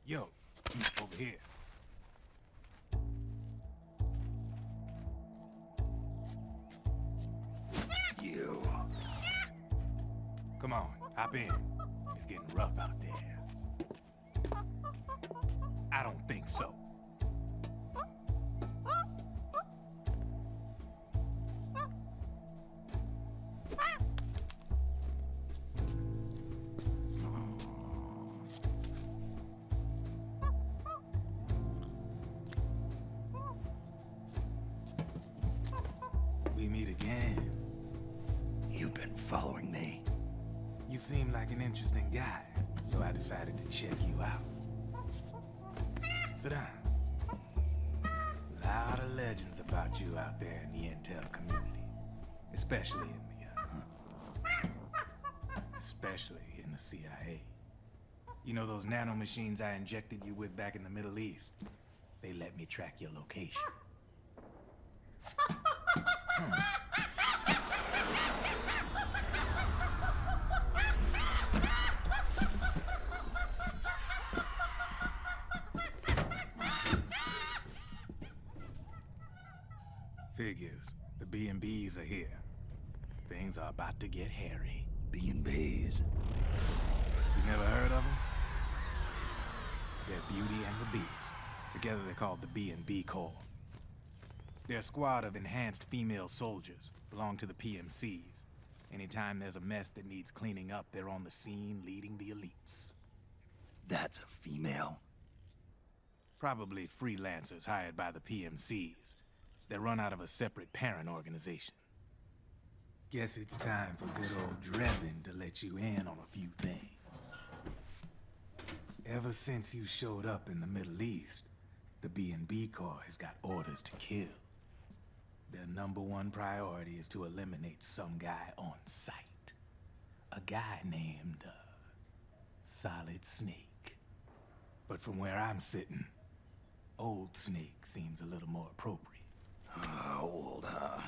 Yo, over here. You. Come on, hop in. It's getting rough out there. I don't think so. We meet again. You've been following me. You seem like an interesting guy, so I decided to check you out. Sit down. A lot of legends about you out there in the intel community, especially in the CIA. You know those nanomachines I injected you with back in the Middle East? They let me track your location. Figures. The B&Bs are here. Things are about to get hairy. B&Bs. You never heard of them? They're Beauty and the Beast. Together they're called the B&B Corps. They're a squad of enhanced female soldiers, belong to the PMCs. Anytime there's a mess that needs cleaning up, they're on the scene leading the elites. That's a female? Probably freelancers hired by the PMCs. They run out of a separate parent organization. Guess it's time for good old Drebin to let you in on a few things. Ever since you showed up in the Middle East, the B&B Corps has got orders to kill. Their #1 priority is to eliminate some guy on sight. A guy named, Solid Snake. But from where I'm sitting, Old Snake seems a little more appropriate. Old, huh?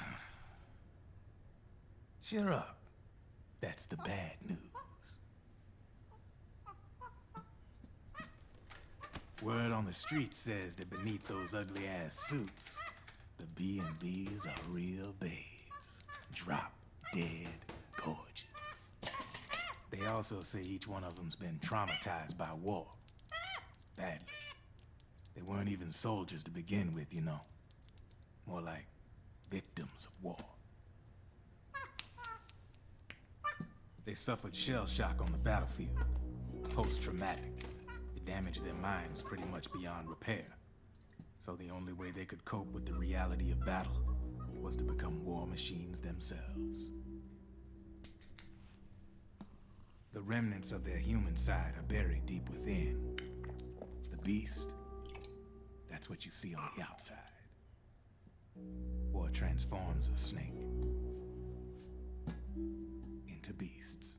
Cheer up. That's the bad news. Word on the street says that beneath those ugly-ass suits, the B&Bs are real babes. Drop dead gorgeous. They also say each one of them's been traumatized by war. Badly. They weren't even soldiers to begin with, you know. More like victims of war. They suffered shell shock on the battlefield. Post-traumatic. It damaged their minds pretty much beyond repair. So the only way they could cope with the reality of battle was to become war machines themselves. The remnants of their human side are buried deep within. The beast, that's what you see on the outside. War transforms a snake into beasts.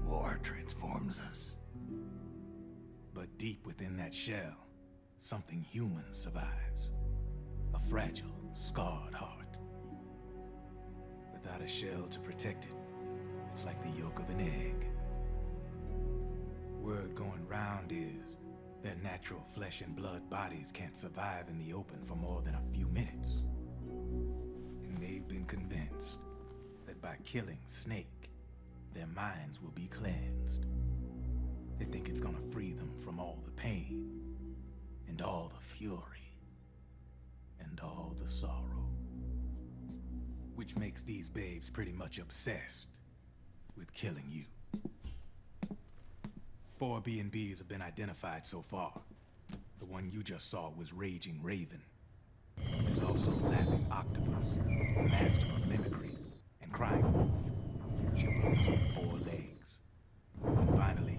War transforms us. But deep within that shell, something human survives. A fragile, scarred heart. Without a shell to protect it, it's like the yolk of an egg. Word going round is their natural flesh and blood bodies can't survive in the open for more than a few minutes. And they've been convinced that by killing Snake, their minds will be cleansed. They think it's gonna free them from all the pain, and all the fury, and all the sorrow. Which makes these babes pretty much obsessed with killing you. 4 B&Bs have been identified so far. The one you just saw was Raging Raven. There's also Laughing Octopus, the master of mimicry, and Crying Wolf. She runs on 4 legs. And finally,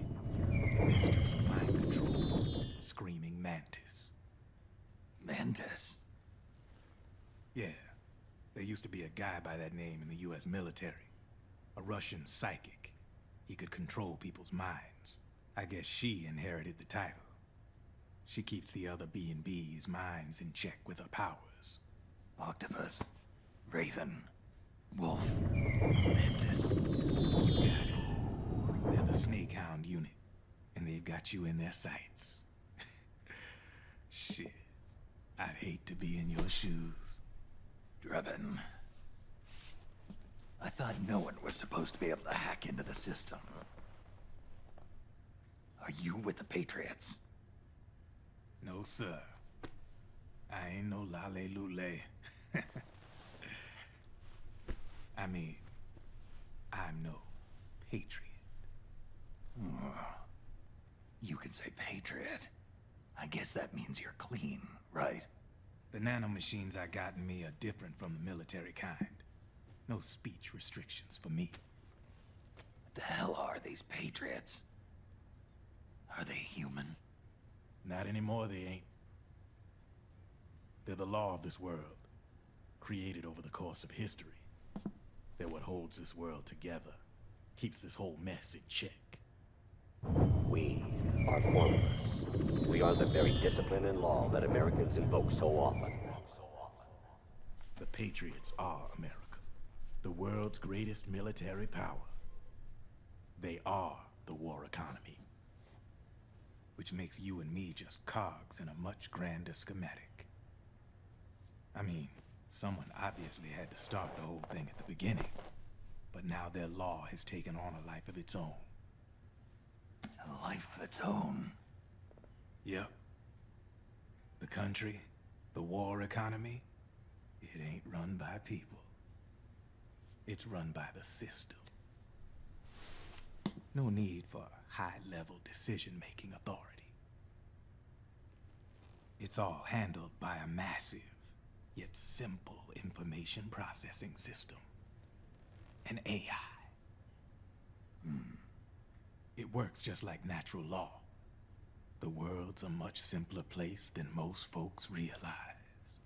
the mistress of mind control, Screaming Mantis. Mantis? Yeah. There used to be a guy by that name in the US military. A Russian psychic. He could control people's minds. I guess she inherited the title. She keeps the other B&B's minds in check with her powers. Octopus, Raven, Wolf, Mantis. You got it. They're the Snake Hound unit, and they've got you in their sights. Shit. I'd hate to be in your shoes. Drebin. I thought no one was supposed to be able to hack into the system. Are you with the Patriots? No, sir. I ain't no lale-lule. I mean, I'm no patriot. You can say patriot. I guess that means you're clean, right? The nanomachines I got in me are different from the military kind. No speech restrictions for me. What the hell are these Patriots? Are they human? Not anymore, they ain't. They're the law of this world, created over the course of history. They're what holds this world together, keeps this whole mess in check. We are formless. We are the very discipline and law that Americans invoke so often. The Patriots are America, the world's greatest military power. They are the war economy. Which makes you and me just cogs in a much grander schematic. I mean, someone obviously had to start the whole thing at the beginning, but now their law has taken on a life of its own. A life of its own? Yep. The country, the war economy, it ain't run by people. It's run by the system. No need for high-level decision-making authority. It's all handled by a massive, yet simple information processing system. An AI. It works just like natural law. The world's a much simpler place than most folks realize.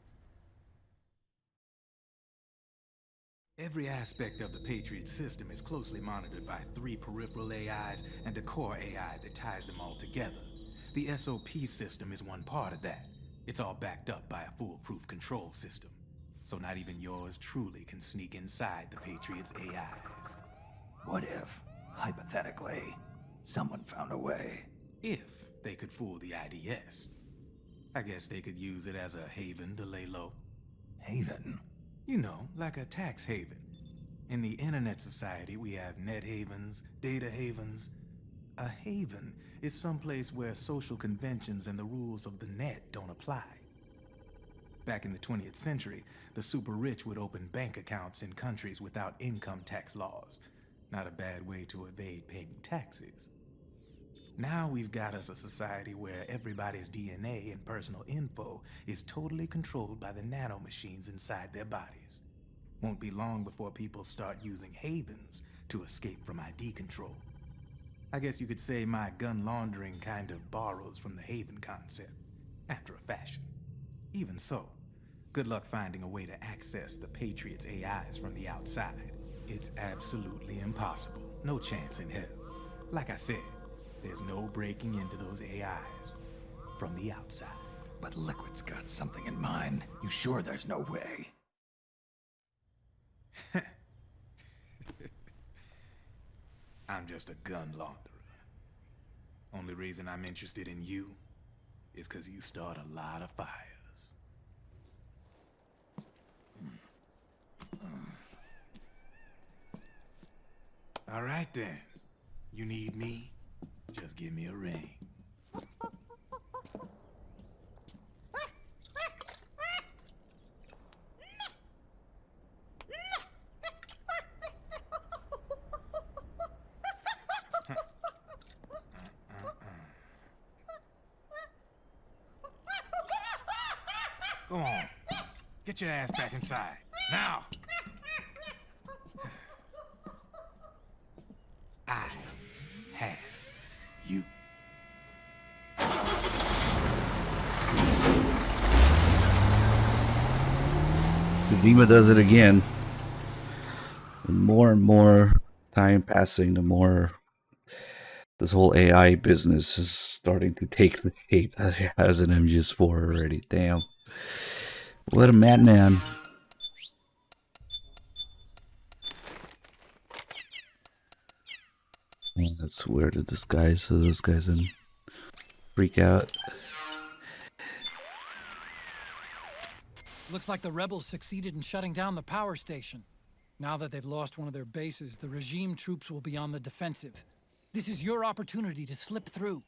Every aspect of the Patriots system is closely monitored by 3 peripheral AIs and a core AI that ties them all together. The SOP system is one part of that. It's all backed up by a foolproof control system. So not even yours truly can sneak inside the Patriots AIs. What if, hypothetically, someone found a way? If they could fool the IDS. I guess they could use it as a haven to lay low. Haven? You know, like a tax haven. In the internet society, we have net havens, data havens. A haven is someplace where social conventions and the rules of the net don't apply. Back in the 20th century, the super rich would open bank accounts in countries without income tax laws. Not a bad way to evade paying taxes. Now we've got us a society where everybody's DNA and personal info is totally controlled by the nanomachines inside their bodies. Won't be long before people start using havens to escape from ID control. I guess you could say my gun laundering kind of borrows from the haven concept, after a fashion. Even so, good luck finding a way to access the Patriots' AIs from the outside. It's absolutely impossible. No chance in hell. Like I said, there's no breaking into those AIs from the outside. But Liquid's got something in mind. You sure there's no way? I'm just a gun launderer. Only reason I'm interested in you is because you start a lot of fires. All right then. You need me? Just give me a ring. Go on. Get your ass back inside. Now! I have you. Kojima does it again. And more time passing, the more this whole AI business is starting to take the shape that it has in MGS4 already. Damn. What a madman. That's weird to disguise so those guys and freak out. Looks like the rebels succeeded in shutting down the power station. Now that they've lost one of their bases, the regime troops will be on the defensive. This is your opportunity to slip through.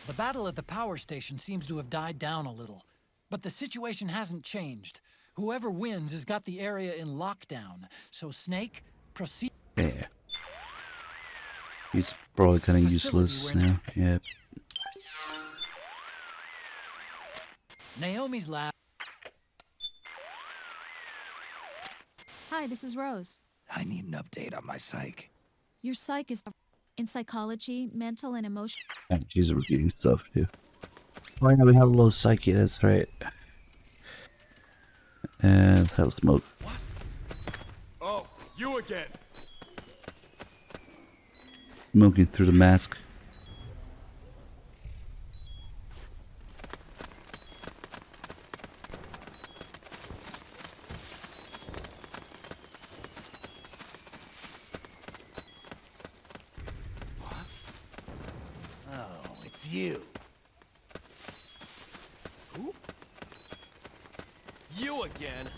The battle at the power station seems to have died down a little, but the situation hasn't changed. Whoever wins has got the area in lockdown, so Snake, proceed. Yeah. He's probably kind of useless now. Yeah. Naomi's lab. Hi, this is Rose. I need an update on my psych. Your psych is in psychology, mental, and emotional. And she's repeating stuff too. Oh yeah, we have a little psyche, that's right. And let's have smoke. Oh, you again. Smoking through the mask. Oh, it's you. Who? You again.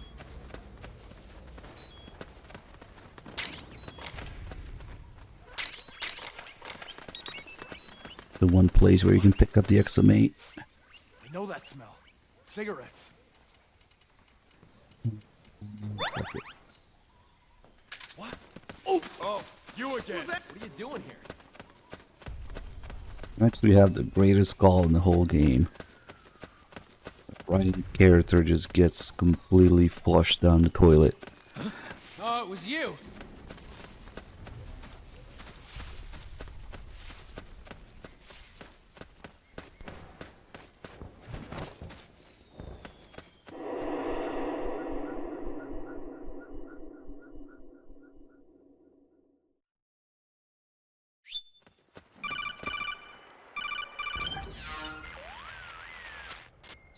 The one place where you can pick up the XM8. I know that smell. Cigarettes. What? Oh, you again. What are you doing here? Next we have the greatest call in the whole game. Ryan character just gets completely flushed down the toilet. Oh, it was you.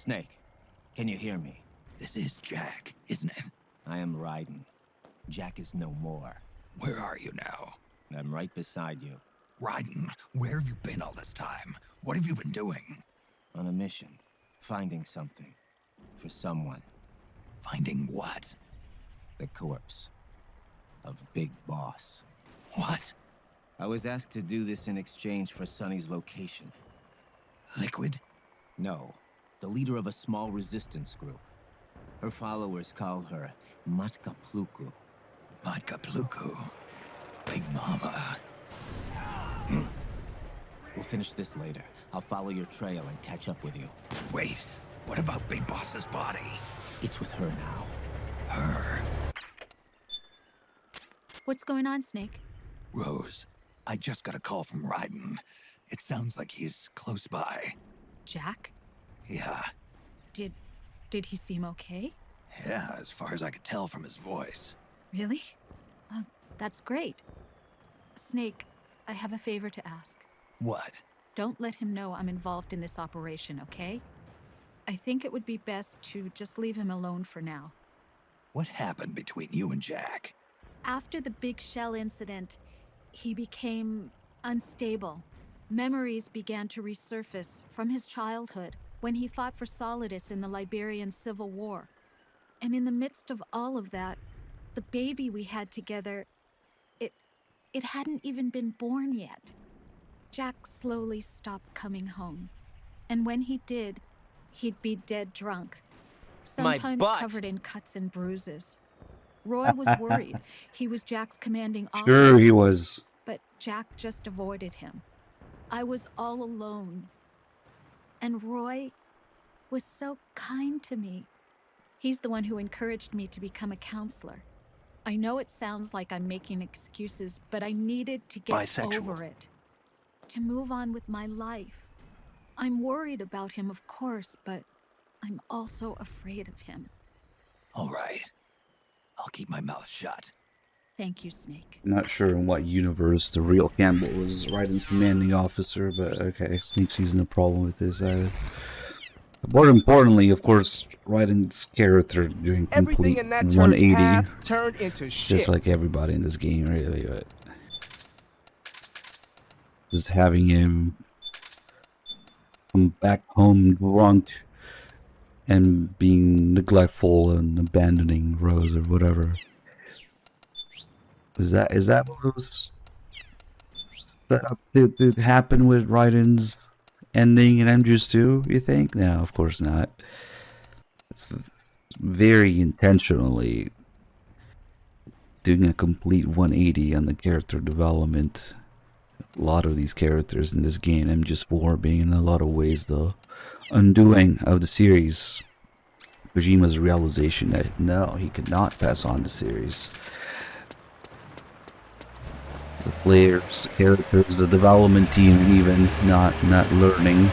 Snake, can you hear me? This is Jack, isn't it? I am Raiden. Jack is no more. Where are you now? I'm right beside you. Raiden, where have you been all this time? What have you been doing? On a mission. Finding something. For someone. Finding what? The corpse. Of Big Boss. What? I was asked to do this in exchange for Sonny's location. Liquid? No. The leader of a small resistance group. Her followers call her Matka Pluku. Matka Pluku? Big Mama. We'll finish this later. I'll follow your trail and catch up with you. Wait, what about Big Boss's body? It's with her now. Her? What's going on, Snake? Rose, I just got a call from Raiden. It sounds like he's close by. Jack? Yeah. Did he seem okay? Yeah, as far as I could tell from his voice. Really? That's great. Snake, I have a favor to ask. What? Don't let him know I'm involved in this operation, okay? I think it would be best to just leave him alone for now. What happened between you and Jack? After the Big Shell incident, he became unstable. Memories began to resurface from his childhood when he fought for Solidus in the Liberian Civil War. And in the midst of all of that, the baby we had together, it hadn't even been born yet. Jack slowly stopped coming home. And when he did, he'd be dead drunk, sometimes covered in cuts and bruises. Roy was worried. He was Jack's commanding officer. Sure he was. But Jack just avoided him. I was all alone. And Roy was so kind to me. He's the one who encouraged me to become a counselor. I know it sounds like I'm making excuses, but I needed to get over it. To move on with my life. I'm worried about him, of course, but I'm also afraid of him. All right. I'll keep my mouth shut. Thank you, Snake. Not sure in what universe the real Campbell was Raiden's commanding officer, but okay, Snake sees no problem with this. More importantly, of course, Raiden's character doing complete 180, turned into just like everybody in this game, really. But just having him come back home drunk and being neglectful and abandoning Rose or whatever. Is that what was set up to happen with Raiden's ending in MGS2, you think? No, of course not. It's very intentionally doing a complete 180 on the character development. A lot of these characters in this game, MGS4 being in a lot of ways the undoing of the series. Kojima's realization that no, he could not pass on the series. The players, the characters, the development team even not learning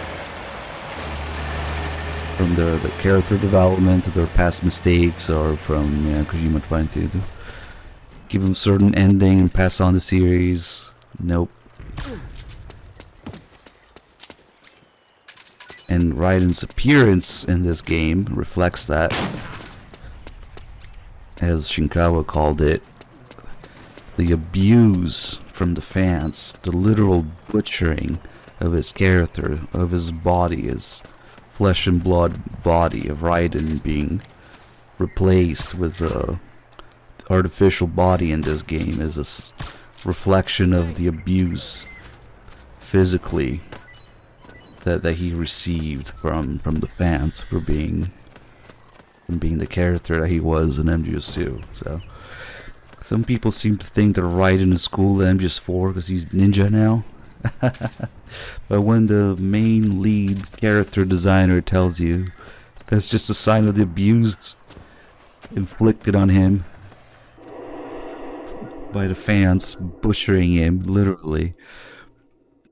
from the character development, their past mistakes, or from Kojima trying to give them certain ending and pass on the series. Nope. And Raiden's appearance in this game reflects that. As Shinkawa called it, the abuse from the fans, the literal butchering of his character, of his body, his flesh and blood body of Raiden being replaced with the artificial body in this game is a reflection of the abuse physically that he received from the fans for being the character that he was in MGS2. So some people seem to think that Raiden is cool in MGS4 because he's ninja now. But when the main lead character designer tells you that's just a sign of the abuse inflicted on him by the fans, butchering him, literally.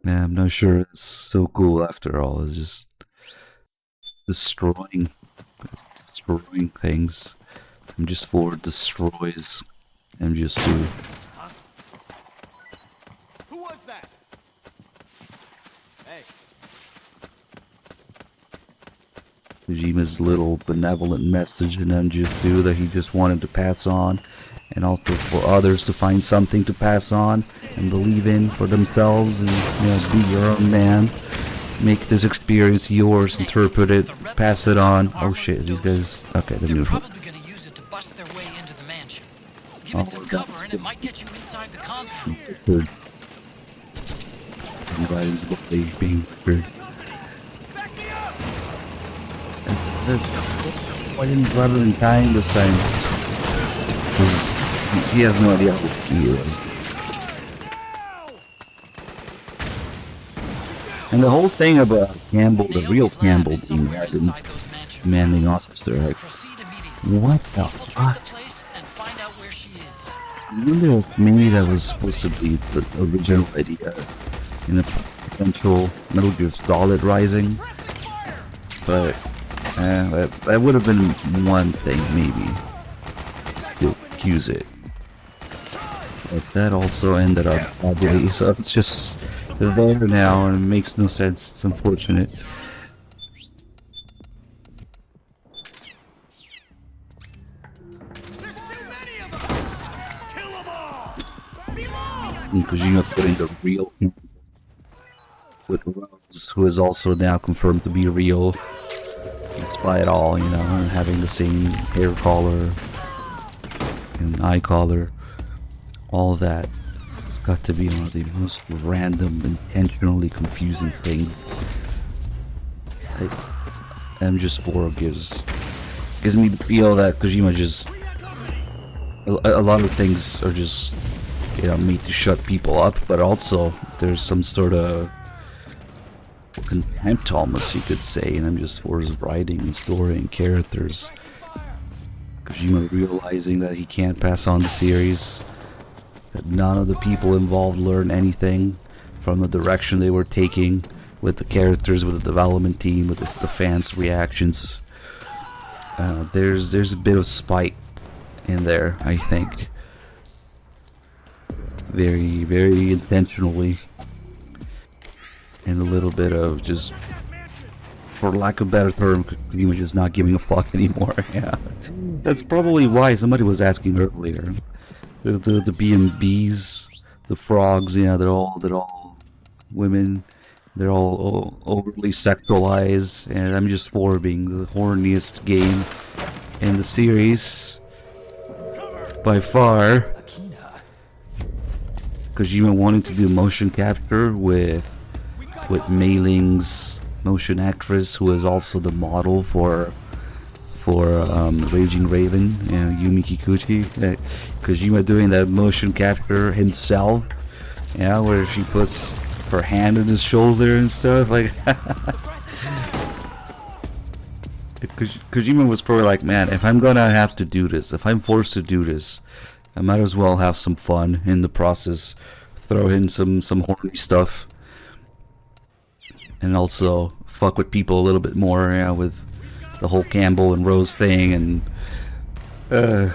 I'm not sure it's so cool after all. It's just destroying things. MGS4 destroys MGS2. Who was that? Hey. Kojima's little benevolent message in MGS2 that he just wanted to pass on, and also for others to find something to pass on and believe in for themselves, and be your own man. Make this experience yours, interpret it, pass it on. Oh shit, these guys. Okay, they're neutral. Probably gonna use it to bust their way into the mansion. Give it some cover and it might get you inside the compound. Good. Guidance about being weird. Why didn't Reverend dying this time? Because he has no idea who he is. And the whole thing about Campbell, the real Campbell being the commanding officer, like, what the fuck? I wonder if maybe that was supposed to be the original idea in a potential Metal Gear Solid Rising, but that would have been one thing maybe to accuse it. But that also ended up badly, so it's just there now and it makes no sense. It's unfortunate. Because you know, putting the real with Rose, who is also now confirmed to be real, despite all, and having the same hair color and eye color, all that. It's got to be one of the most random, intentionally confusing things. MGS4 gives me the feel that Kojima just a lot of things are just made to shut people up, but also there's some sort of contempt, almost you could say, in MGS4's writing and story and characters. Kojima realizing that he can't pass on the series, that none of the people involved learn anything from the direction they were taking with the characters, with the development team, with the fans' reactions. There's a bit of spite in there, I think. Very, very intentionally. And a little bit of just, for lack of a better term, Kojima just not giving a fuck anymore. Yeah. That's probably why somebody was asking earlier. The B&Bs, the frogs, they're all women. They're all overly sexualized, and MGS4 being the horniest game in the series by far. Kojima wanting to do motion capture with Mei-Ling's motion actress, who is also the model for Raging Raven, Yumi Kikuchi. Kojima doing that motion capture himself, where she puts her hand on his shoulder and stuff, like. Kojima was probably like, man, if I'm gonna have to do this, if I'm forced to do this, I might as well have some fun in the process, throw in some horny stuff, and also fuck with people a little bit more, with the whole Campbell and Rose thing, and there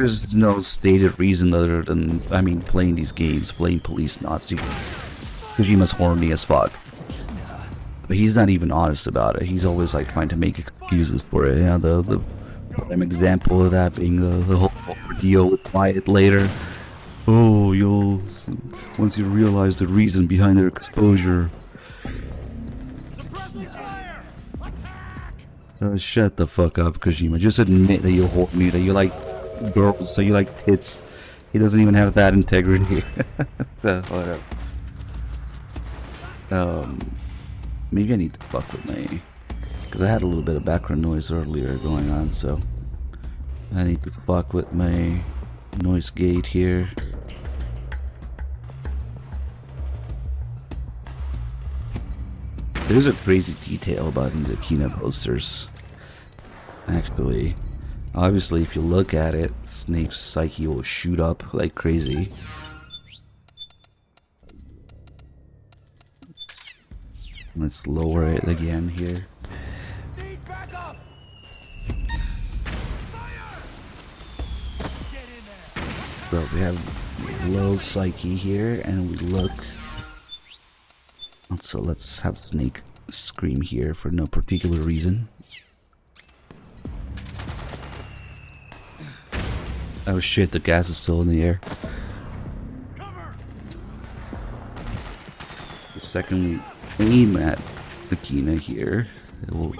is no stated reason other than, playing these games, playing police Nazi. Kojima's horny as fuck. But he's not even honest about it. He's always like trying to make excuses for it. The prime example of that being the whole ordeal with Quiet later. Oh, once you realize the reason behind their exposure. Shut the fuck up, Kojima. Just admit that you're horny, that you like girls, so you like tits. He doesn't even have that integrity. Whatever. Maybe I need to fuck with my... Because I had a little bit of background noise earlier going on, so... I need to fuck with my noise gate here. There's a crazy detail about these Akina posters. Actually, obviously if you look at it, Snake's psyche will shoot up like crazy. Let's lower it again here. So we have low psyche here, and we look So let's have Snake scream here for no particular reason. Oh shit, the gas is still in the air. The second we aim at Akina here, it will...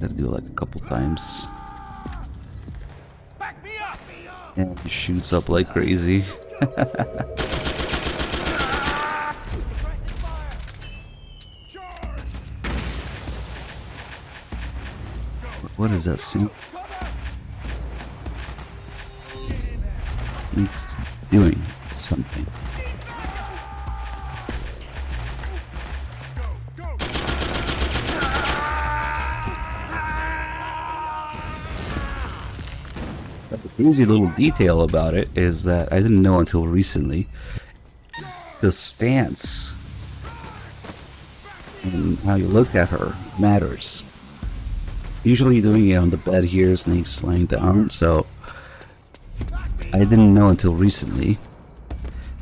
Gotta do it like a couple times. And he shoots up like crazy. What is that suit? It's doing something. But the crazy little detail about it is that I didn't know until recently. The stance and how you look at her matters. Usually doing it on the bed here, Snake's lying down, so I didn't know until recently.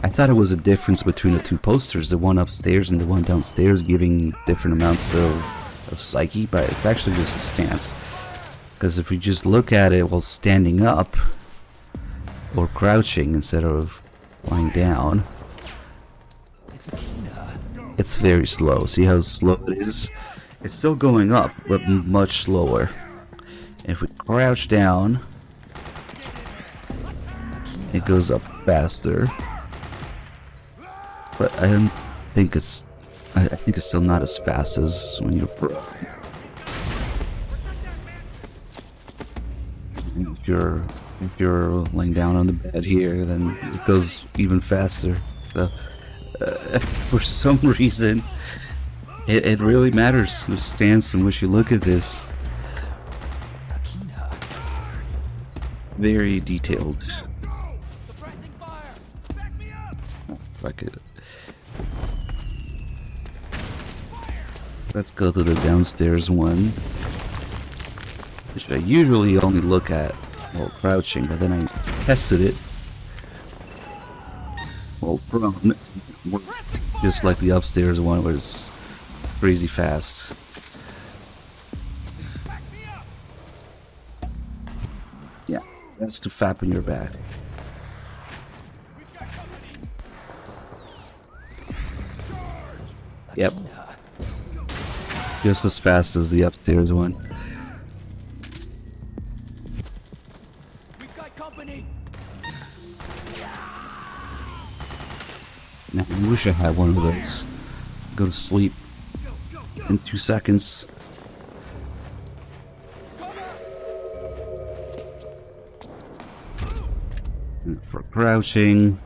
I thought it was a difference between the two posters, the one upstairs and the one downstairs, giving different amounts of psyche, but it's actually just a stance. Because if we just look at it while standing up, or crouching instead of lying down, it's very slow. See how slow it is? It's still going up, but much slower. If we crouch down, it goes up faster. But I don't think it's... I think it's still not as fast as when you're pro. If you're laying down on the bed here, then it goes even faster. So, for some reason, it really matters, the stance in which you look at this. Very detailed. Oh, fuck it. Let's go to the downstairs one, which I usually only look at while crouching, but then I tested it while prone, just like the upstairs one was crazy fast. Yeah, that's to fap in your back. Yep. Just as fast as the upstairs one. Man, I wish I had one of those. Go to sleep in 2 seconds. And for crouching.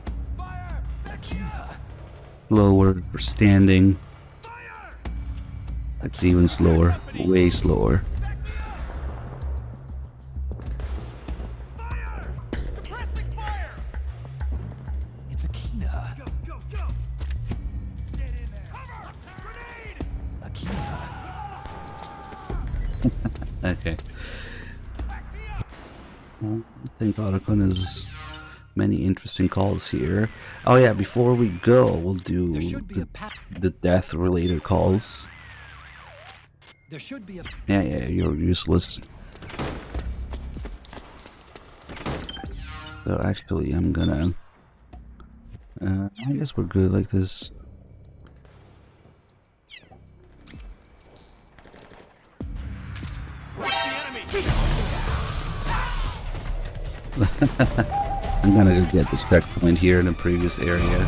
Lower for standing. That's even slower. Way slower. It's Akina. Okay. Well, I think Otacon has many interesting calls here. Oh yeah, before we go, we'll do the death-related calls. There should be a... Yeah, you're useless. So actually, I'm gonna... I guess we're good like this. I'm gonna go get this checkpoint here in the previous area.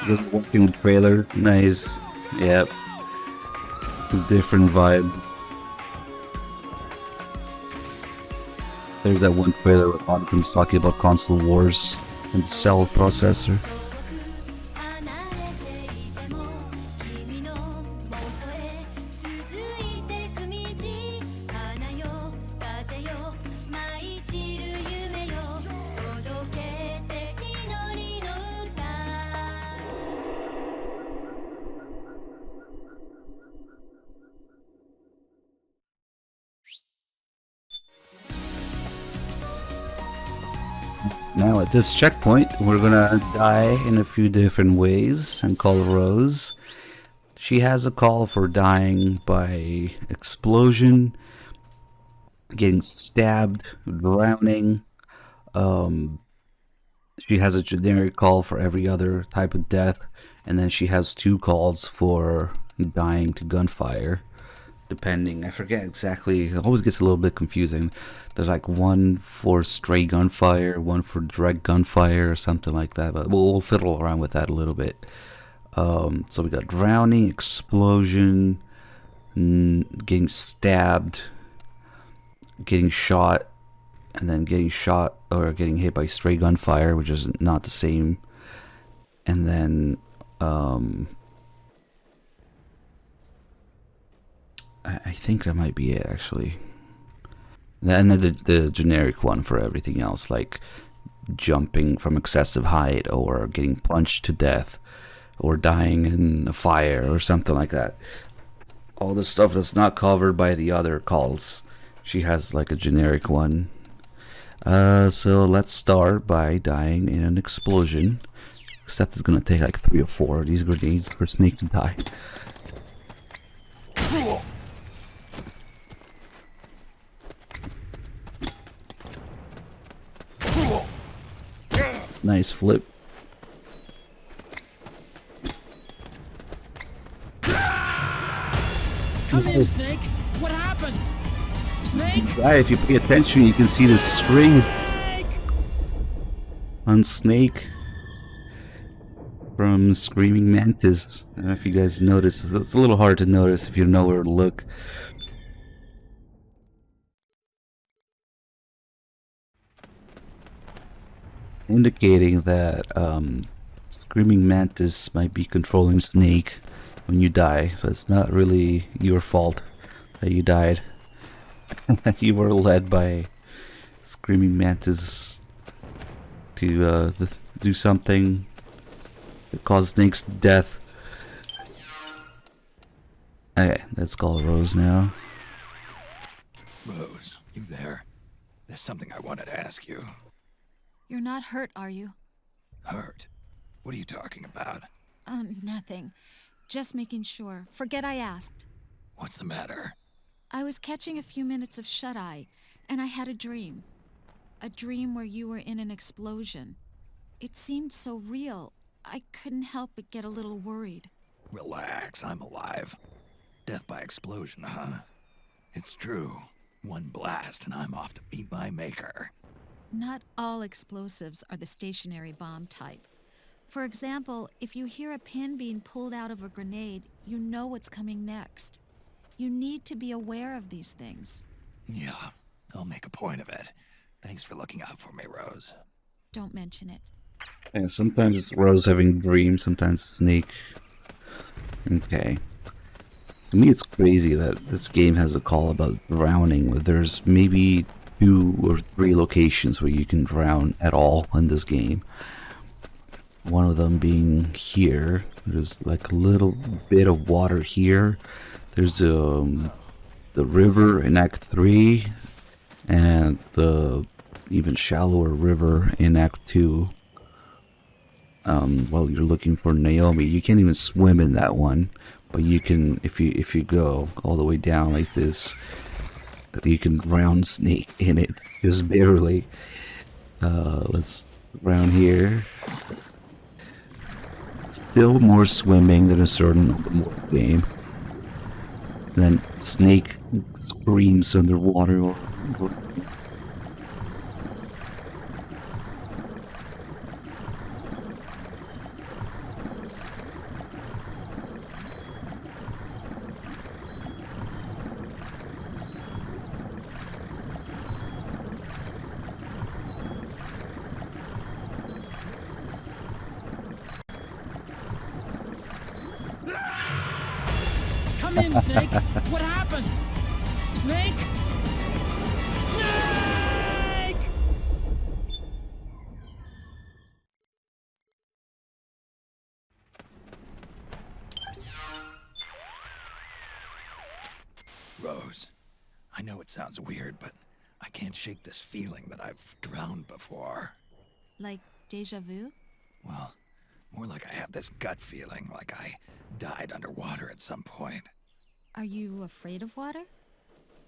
Just walking the trailer, nice. Yep. Different vibe. There's that one trailer where Otacun's talking about console wars and the cell processor. Now at this checkpoint, we're gonna die in a few different ways and call Rose. She has a call for dying by explosion, getting stabbed, drowning. She has a generic call for every other type of death, and then she has 2 calls for dying to gunfire. Depending, I forget exactly, it always gets a little bit confusing. There's like 1 for stray gunfire, 1 for direct gunfire, or something like that, but we'll fiddle around with that a little bit. So we got drowning, explosion, getting stabbed, getting shot, and then getting shot or getting hit by stray gunfire, which is not the same. And then, I think that might be it, actually. And then the generic one for everything else, like jumping from excessive height, or getting punched to death, or dying in a fire, or something like that. All the stuff that's not covered by the other calls. She has like a generic one. So let's start by dying in an explosion. Except it's gonna take like 3 or 4 of these grenades for Snake to die. Nice flip. Come in, Snake. What happened? Snake? If you pay attention, you can see the string on Snake from Screaming Mantis. I don't know if you guys noticed. It's a little hard to notice if you know where to look. Indicating that Screaming Mantis might be controlling Snake when you die, so it's not really your fault that you died. You were led by Screaming Mantis to do something that caused Snake's death. Okay, let's call Rose now. Rose, you there? There's something I wanted to ask you. You're not hurt, are you? Hurt? What are you talking about? Nothing. Just making sure. Forget I asked. What's the matter? I was catching a few minutes of shut-eye, and I had a dream. A dream where you were in an explosion. It seemed so real, I couldn't help but get a little worried. Relax, I'm alive. Death by explosion, huh? It's true. 1 blast and I'm off to meet my maker. Not all explosives are the stationary bomb type. For example, if you hear a pin being pulled out of a grenade, you know what's coming next. You need to be aware of these things. Yeah, I'll make a point of it. Thanks for looking out for me, Rose. Don't mention it. Yeah, sometimes it's Rose having dreams, sometimes Snake. Okay. To me, it's crazy that this game has a call about drowning. There's maybe 2 or 3 locations where you can drown at all in this game. One of them being here. There's like a little bit of water here. There's the river in Act 3, and the even shallower river in Act 2. Well, you're looking for Naomi. You can't even swim in that one, but you can, if you go all the way down like this, you can drown Snake in it, just barely. Let's drown here. Still more swimming than a certain game. And then Snake screams underwater. Come in, Snake. What happened? Snake? Snake! Rose, I know it sounds weird, but I can't shake this feeling that I've drowned before. Like deja vu? Well, more like I have this gut feeling like I died underwater at some point. Are you afraid of water?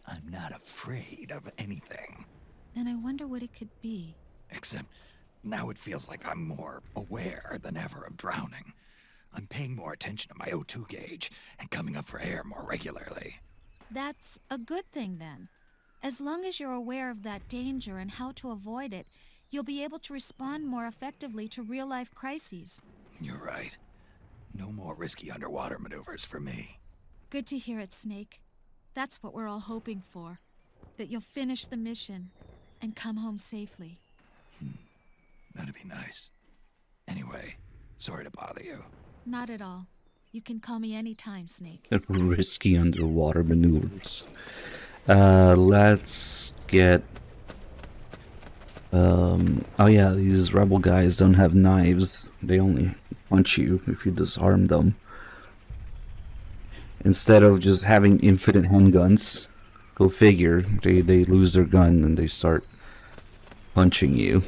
I'm not afraid of anything. Then I wonder what it could be. Except now it feels like I'm more aware than ever of drowning. I'm paying more attention to my O2 gauge and coming up for air more regularly. That's a good thing then. As long as you're aware of that danger and how to avoid it, you'll be able to respond more effectively to real-life crises. You're right. No more risky underwater maneuvers for me. Good to hear it, Snake. That's what we're all hoping for. That you'll finish the mission and come home safely. That'd be nice. Anyway, sorry to bother you. Not at all. You can call me anytime, Snake. Risky underwater maneuvers. Let's get... oh yeah, these rebel guys don't have knives. They only punch you if you disarm them. Instead of just having infinite handguns, go figure, they lose their gun and they start punching you.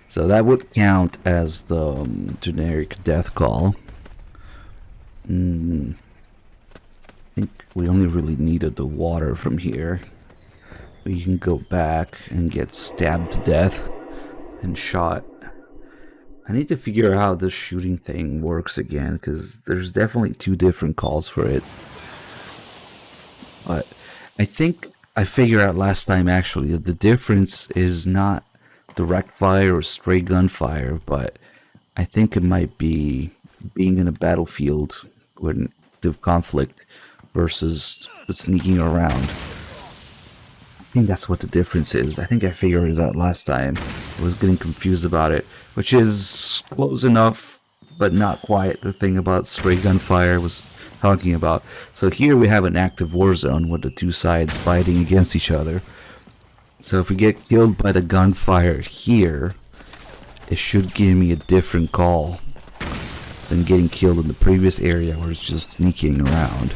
So that would count as the generic death call. I think we only really needed the water from here. We can go back and get stabbed to death and shot. I need to figure out how this shooting thing works again, because there's definitely two different calls for it. But I think I figured out last time actually that the difference is not direct fire or stray gunfire, but I think it might be being in a battlefield with an active conflict versus sneaking around. I think that's what the difference is. I think I figured it out last time. I was getting confused about it, which is close enough, but not quite the thing about stray gunfire was talking about. So here we have an active war zone with the two sides fighting against each other. So if we get killed by the gunfire here, it should give me a different call than getting killed in the previous area where it's just sneaking around.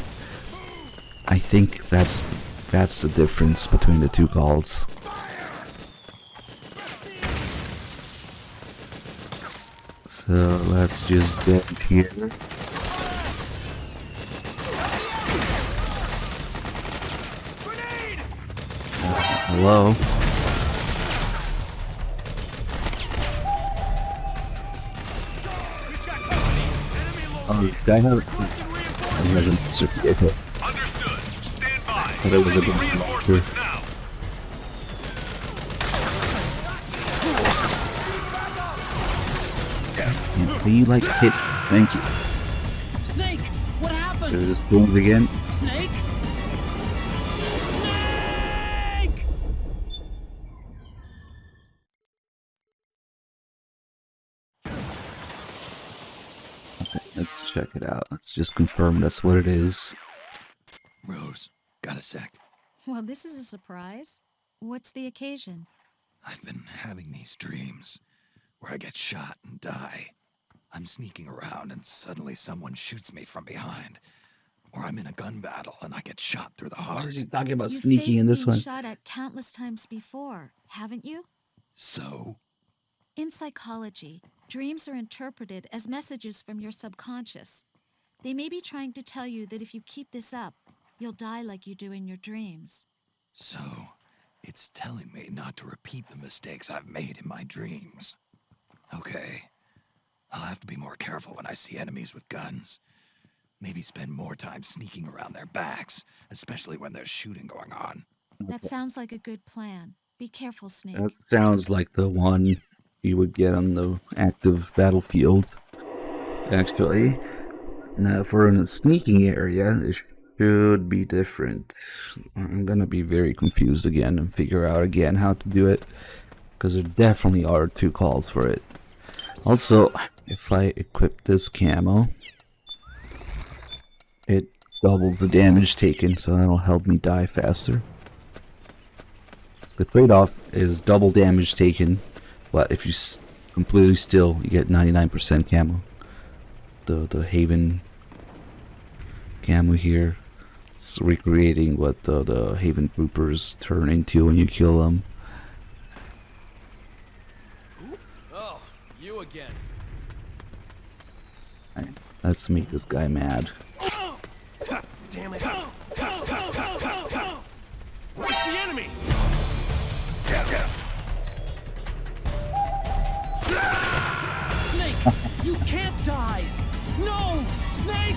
I think that's the difference between the two calls. So let's just get here. Hello? Oh, this guy has an answer. Okay. Thought it was a good walker. Yeah, can you like hit? Thank you. Snake, what happened? Should I just do it again? Snake? Okay, let's check it out. Let's just confirm that's what it is. Rose, got a sec? Well, this is a surprise. What's the occasion? I've been having these dreams where I get shot and die. I'm sneaking around and suddenly someone shoots me from behind. Or I'm in a gun battle and I get shot through the heart. Why is he talking about You've sneaking in this faced being one? shot at countless times before, haven't you? So? In psychology, dreams are interpreted as messages from your subconscious. They may be trying to tell you that if you keep this up, you'll die like you do in your dreams. So, it's telling me not to repeat the mistakes I've made in my dreams. Okay. I'll have to be more careful when I see enemies with guns. Maybe spend more time sneaking around their backs, especially when there's shooting going on. That sounds like a good plan. Be careful, Snake. That sounds like the one you would get on the active battlefield, actually. Now, for a sneaking area, it should be different. I'm gonna be very confused again and figure out again how to do it, because there definitely are two calls for it. Also, if I equip this camo, it doubles the damage taken, so that'll help me die faster. The trade-off is double damage taken, but if you completely still, you get 99% camo. The Haven camo here, it's recreating what the Haven troopers turn into when you kill them. You again. Alright, let's make this guy mad. Damn it. It's the enemy! Snake, you can't die! No! Snake!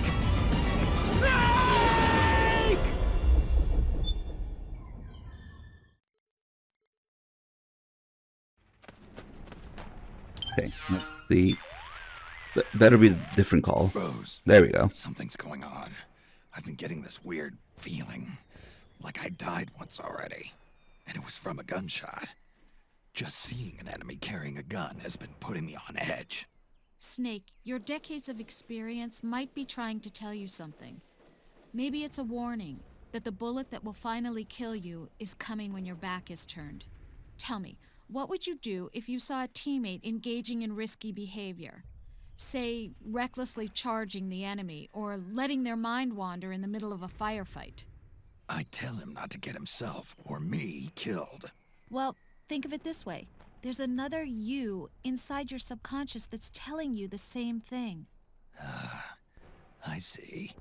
Snake! Okay, let's see. Better be a different call. Rose. There we go. Something's going on. I've been getting this weird feeling. Like I died once already. And it was from a gunshot. Just seeing an enemy carrying a gun has been putting me on edge. Snake, your decades of experience might be trying to tell you something. Maybe it's a warning that the bullet that will finally kill you is coming when your back is turned. Tell me, what would you do if you saw a teammate engaging in risky behavior? Say, recklessly charging the enemy, or letting their mind wander in the middle of a firefight. I'd tell him not to get himself or me killed. Well, think of it this way. There's another you inside your subconscious that's telling you the same thing. I see.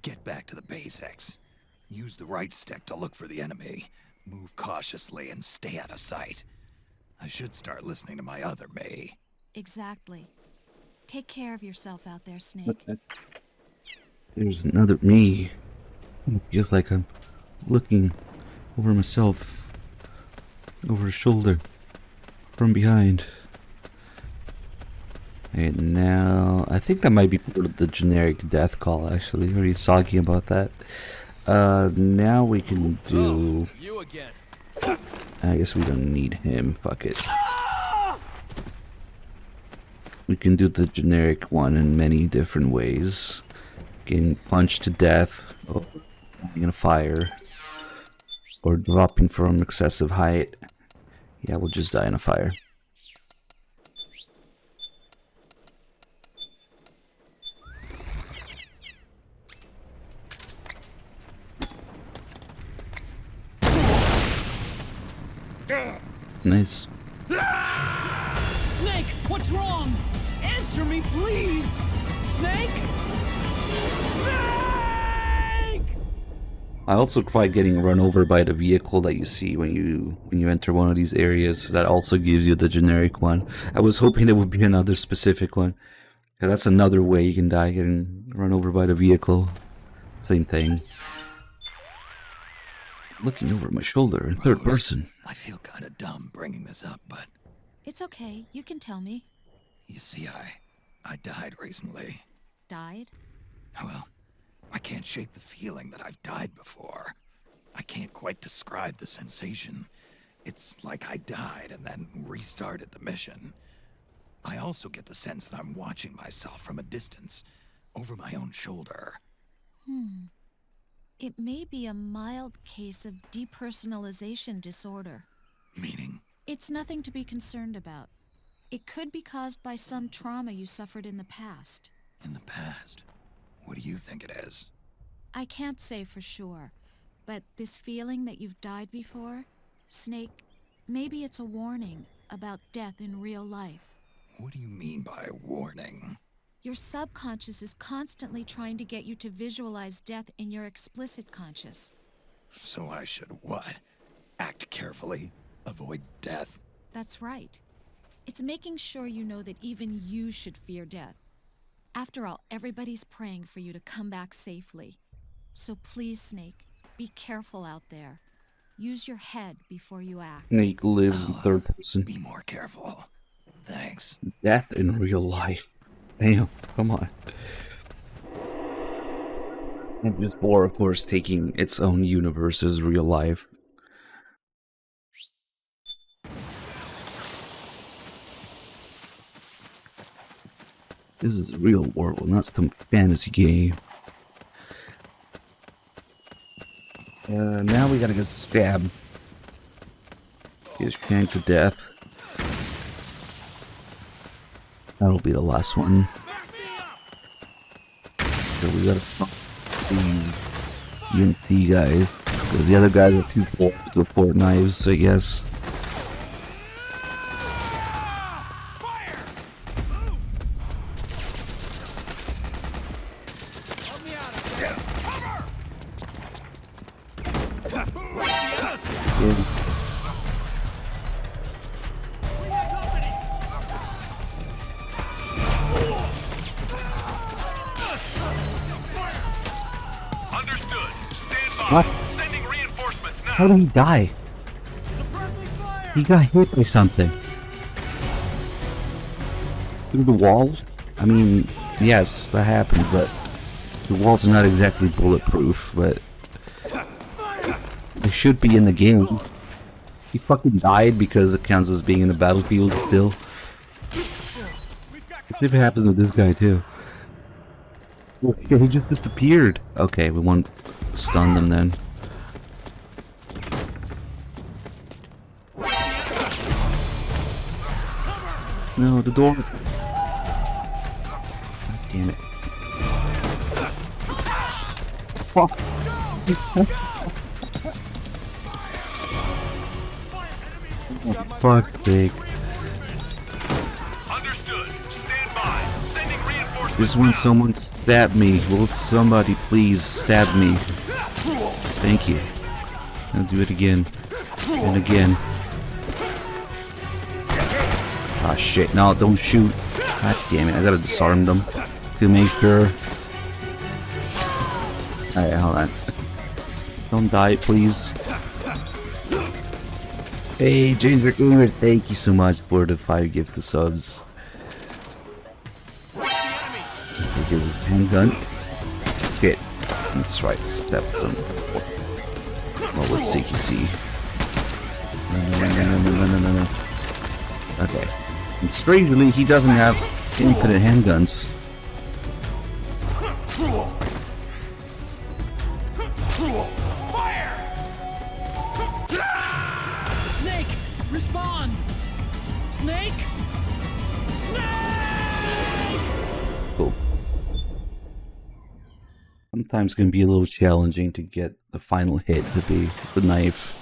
Get back to the basics. Use the right stick to look for the enemy. Move cautiously and stay out of sight. I should start listening to my other me. Exactly. Take care of yourself out there, Snake. There's another me. It feels like I'm looking over myself, over his shoulder, from behind. And now, I think that might be part of the generic death call, actually. Already soggy about that. Now we can do... You again. I guess we don't need him. Fuck it. We can do the generic one in many different ways. Getting punched to death, or in a fire, or dropping from excessive height. Yeah, we'll just die in a fire. Nice. Snake, what's wrong? Answer me, please! Snake? Snake! I also tried getting run over by the vehicle that you see when you enter one of these areas. That also gives you the generic one. I was hoping there would be another specific one. Yeah, that's another way you can die, getting run over by the vehicle. Same thing. Looking over my shoulder in third person. I feel kind of dumb bringing this up, but It's okay, you can tell me. you see, I died recently. Died? Well, I can't shake the feeling that I've died before. I can't quite describe the sensation. It's like I died and then restarted the mission. I also get the sense that I'm watching myself from a distance, over my own shoulder. It may be a mild case of depersonalization disorder. Meaning? It's nothing to be concerned about. It could be caused by some trauma you suffered in the past. In the past? What do you think it is? I can't say for sure, but this feeling that you've died before, Snake, maybe it's a warning about death in real life. What do you mean by warning? Your subconscious is constantly trying to get you to visualize death in your explicit conscious. So I should what? Act carefully? Avoid death? That's right. It's making sure you know that even you should fear death. After all, everybody's praying for you to come back safely. So please, Snake, be careful out there. Use your head before you act. Snake lives in third person. Be more careful. Thanks. Death in real life. Damn, come on. And just for, of course, taking its own universe as real life. This is a real world, not some fantasy game. Now we gotta get stabbed. Get shanked to death. That'll be the last one. So we gotta fuck these UNC guys. Because the other guys are too poor to afford knives, I guess. What? How did he die? He got hit by something. Through the walls? I mean, yes, that happened, but the walls are not exactly bulletproof, but they should be in the game. He fucking died because it counts as being in the battlefield still. If it happened to this guy too. Okay, he just disappeared. Okay, we won't stun them then. No, the door. God damn it. Fuck. Oh, fuck's sake. Just when someone stabbed me, will somebody please stab me? Thank you. I'll do it again. And again. Ah shit, no, don't shoot. God damn it, I gotta disarm them to make sure. Alright, hold on. Don't die, please. Hey, Ginger Gamer, thank you so much for the 5 gifted subs. Take his handgun. Shit. That's right, stepstone. Well, let's see, you see. No. Okay. And strangely, he doesn't have infinite handguns. Snake, respond! Snake! Snake! Cool. Sometimes it can be a little challenging to get the final hit to be the knife.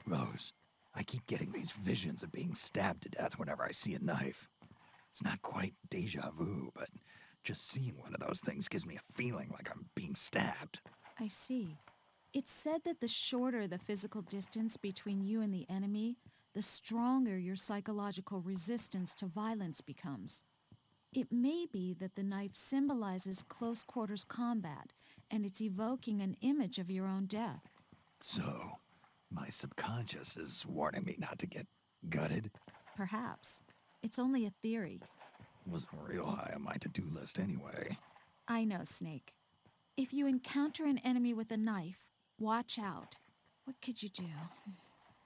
Rose, I keep getting these visions of being stabbed to death whenever I see a knife. It's not quite deja vu, but just seeing one of those things gives me a feeling like I'm being stabbed. I see. It's said that the shorter the physical distance between you and the enemy, the stronger your psychological resistance to violence becomes. It may be that the knife symbolizes close quarters combat, and it's evoking an image of your own death. So, my subconscious is warning me not to get gutted? Perhaps. It's only a theory. Wasn't real high on my to-do list anyway. I know, Snake. If you encounter an enemy with a knife, watch out. What could you do?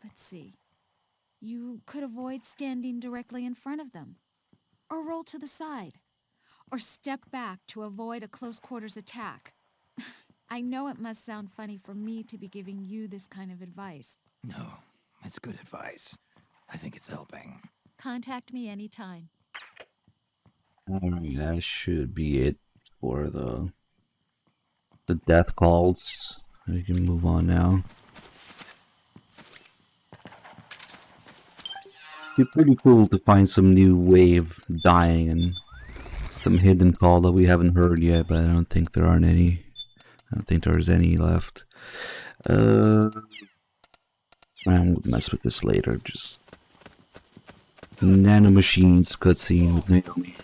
Let's see. You could avoid standing directly in front of them, or roll to the side, or step back to avoid a close quarters attack. I know it must sound funny for me to be giving you this kind of advice. No, it's good advice. I think it's helping. Contact me anytime. Alright, that should be it for the death calls. We can move on now. It's pretty cool to find some new wave dying and some hidden call that we haven't heard yet, but I don't think there aren't any. I don't think there's any left. I'll mess with this later. Just Nanomachines cutscene with Naomi.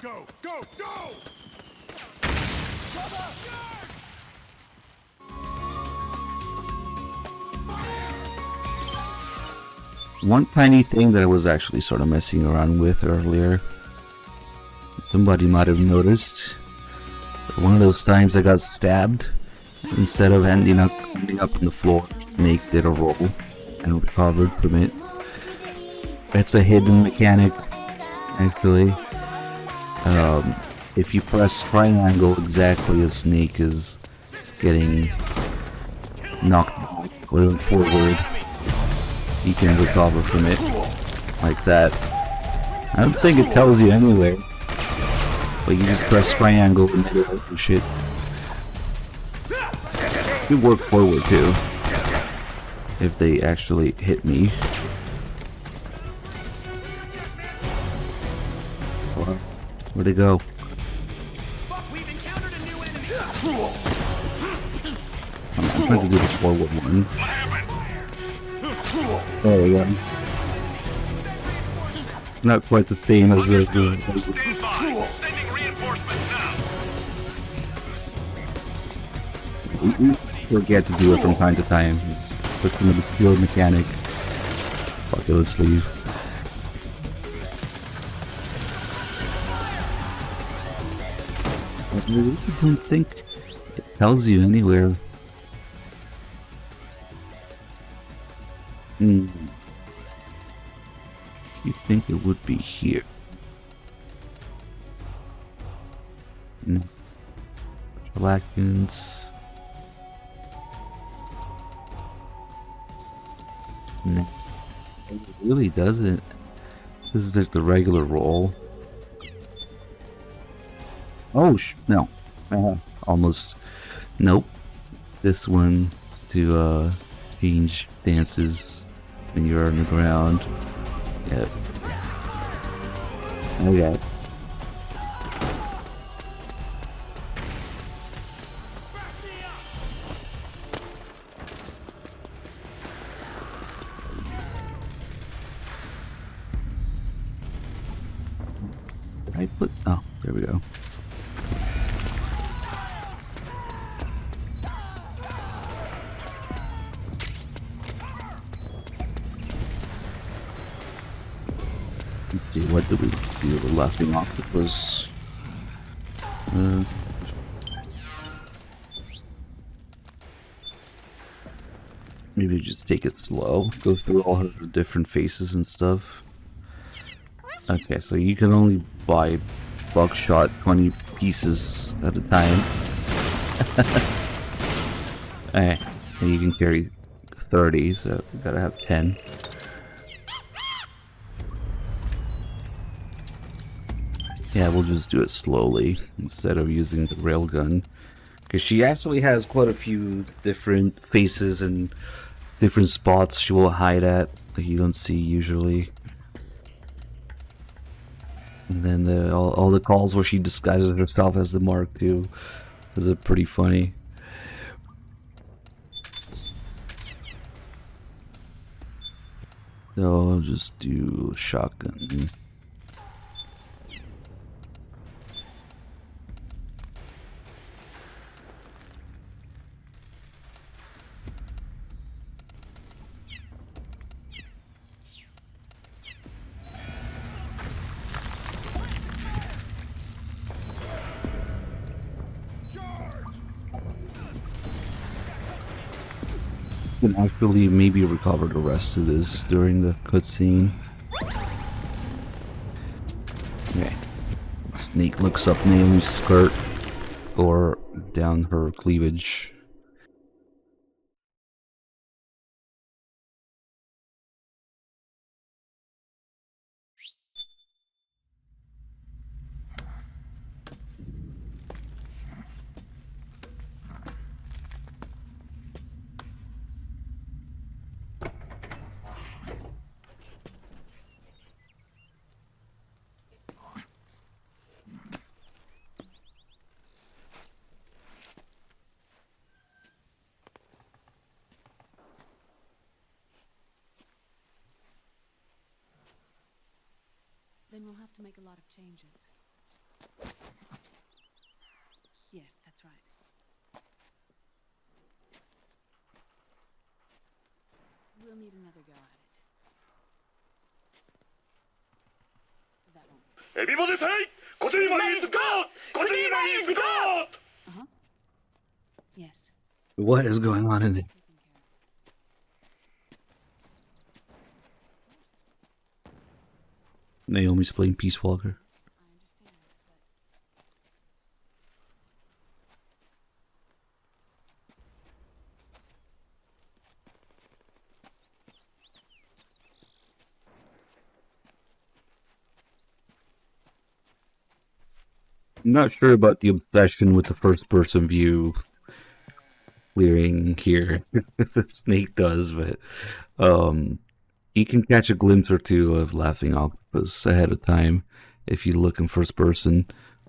Go, go, go! One tiny thing that I was actually sort of messing around with earlier. Somebody might have noticed. One of those times I got stabbed. Instead of ending up on the floor, Snake did a roll and recovered from it. That's a hidden mechanic, actually. If you press triangle exactly as Snake is getting knocked back or forward, you can recover from it like that. I don't think it tells you anywhere, but you just press triangle and do all the shit. You work forward too. if they actually hit me. Where'd it go? I'm trying to do the forward one. There we go. Not quite the same as the we forget to do it from time to time. It's just an obscure mechanic. Fuck it, let's leave. I really don't think it tells you anywhere. You think it would be here? No. Selections. No. It really doesn't. This is just the regular roll. Oh, no. Almost. Nope. This one's to change stances when you're on the ground. Yep. Okay. I put. Oh, there we go. Let's see, what do we do? The laughing octopus. Maybe just take it slow. Go through all her different faces and stuff. Okay, so you can only buy buckshot 20 pieces at a time. Alright, and you can carry 30, so you gotta have 10. Yeah, we'll just do it slowly instead of using the railgun. Because she actually has quite a few different faces and different spots she will hide at that you don't see usually. And then all the calls where she disguises herself as the Mark II is pretty funny. So I'll just do shotgun. Can actually maybe recover the rest of this during the cutscene. Okay. Snake looks up Naomi's skirt or down her cleavage. Then we'll have to make a lot of changes. Yes, that's right. We'll need another go at it. That won't be. Everybody say, Kojima is God! Kojima is God! Uh-huh. Yes. What is going on in there? Naomi's playing Peace Walker. I'm not sure about the obsession with the first person view. clearing here. The snake does, but you can catch a glimpse or two of laughing octopus ahead of time if you look in first person.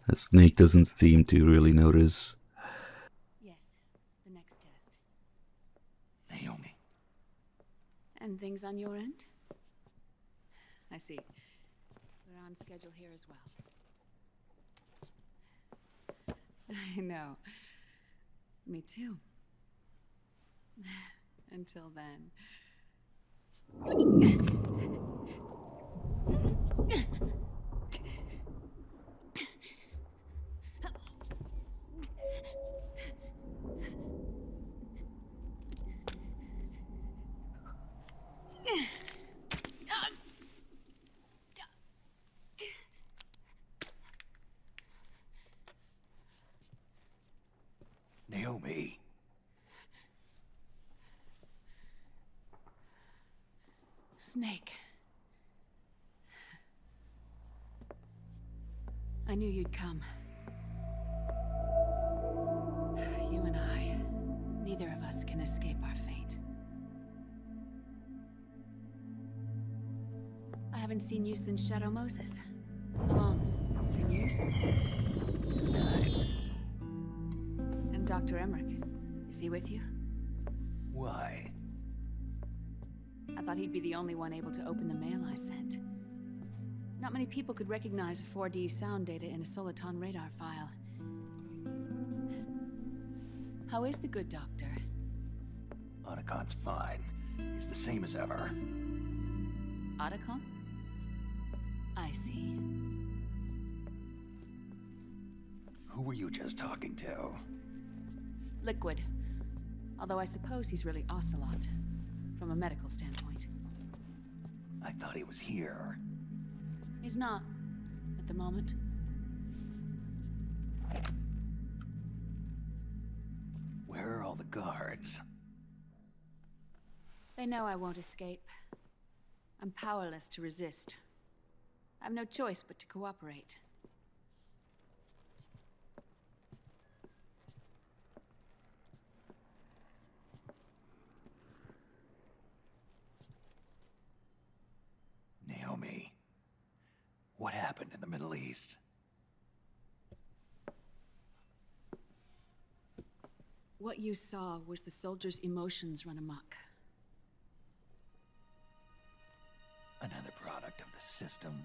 A snake doesn't seem to really notice. Yes, the next test. Naomi. And things on your end? I see. We're on schedule here as well. I know. Me too. Until then. Naomi. Snake. I knew you'd come. You and I, neither of us can escape our fate. I haven't seen you since Shadow Moses. How long? 10 years? 9. And Dr. Emmerich, is he with you? Why? I thought he'd be the only one able to open the mail I sent. Not many people could recognize 4D sound data in a Soliton radar file. How is the good doctor? Otacon's fine. He's the same as ever. Otacon? I see. Who were you just talking to? Liquid. Although I suppose he's really Ocelot, from a medical standpoint. I thought he was here. He's not, at the moment. Where are all the guards? They know I won't escape. I'm powerless to resist. I have no choice but to cooperate. Naomi, what happened in the Middle East? What you saw was the soldiers' emotions run amok. Another product of the system.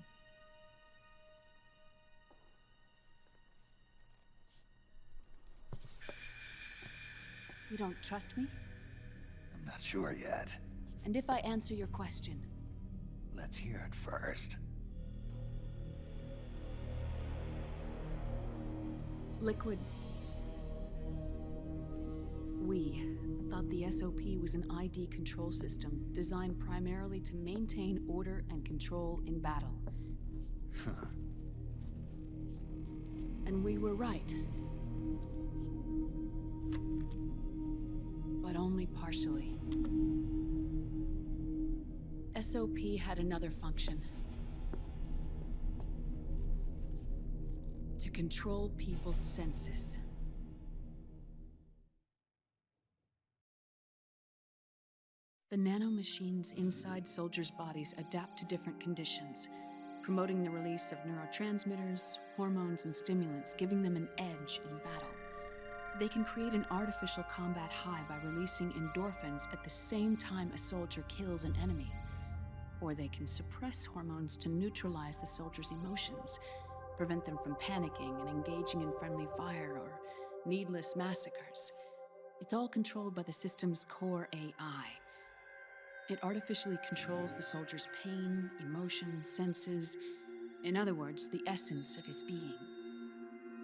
You don't trust me? I'm not sure yet. And if I answer your question? Let's hear it first. Liquid. We thought the SOP was an ID control system designed primarily to maintain order and control in battle. And we were right. But only partially. SOP had another function. To control people's senses. The nanomachines inside soldiers' bodies adapt to different conditions, promoting the release of neurotransmitters, hormones, and stimulants, giving them an edge in battle. They can create an artificial combat high by releasing endorphins at the same time a soldier kills an enemy. Or they can suppress hormones to neutralize the soldier's emotions, prevent them from panicking and engaging in friendly fire or needless massacres. It's all controlled by the system's core AI. It artificially controls the soldier's pain, emotion, senses, in other words, the essence of his being.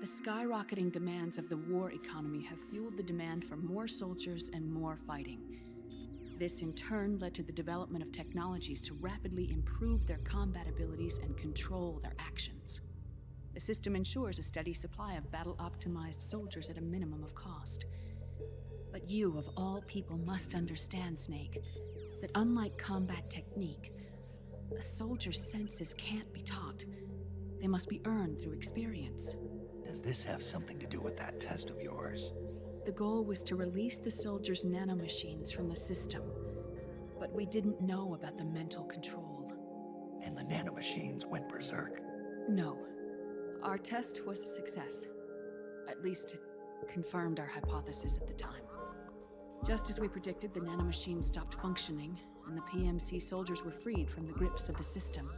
The skyrocketing demands of the war economy have fueled the demand for more soldiers and more fighting. This in turn led to the development of technologies to rapidly improve their combat abilities and control their actions. The system ensures a steady supply of battle-optimized soldiers at a minimum of cost. But you, of all people, must understand, Snake, that unlike combat technique, a soldier's senses can't be taught. They must be earned through experience. Does this have something to do with that test of yours? The goal was to release the soldiers' nanomachines from the system, but we didn't know about the mental control. And the nanomachines went berserk. No. Our test was a success. At least it confirmed our hypothesis at the time. Just as we predicted, the nanomachines stopped functioning, and the PMC soldiers were freed from the grips of the system.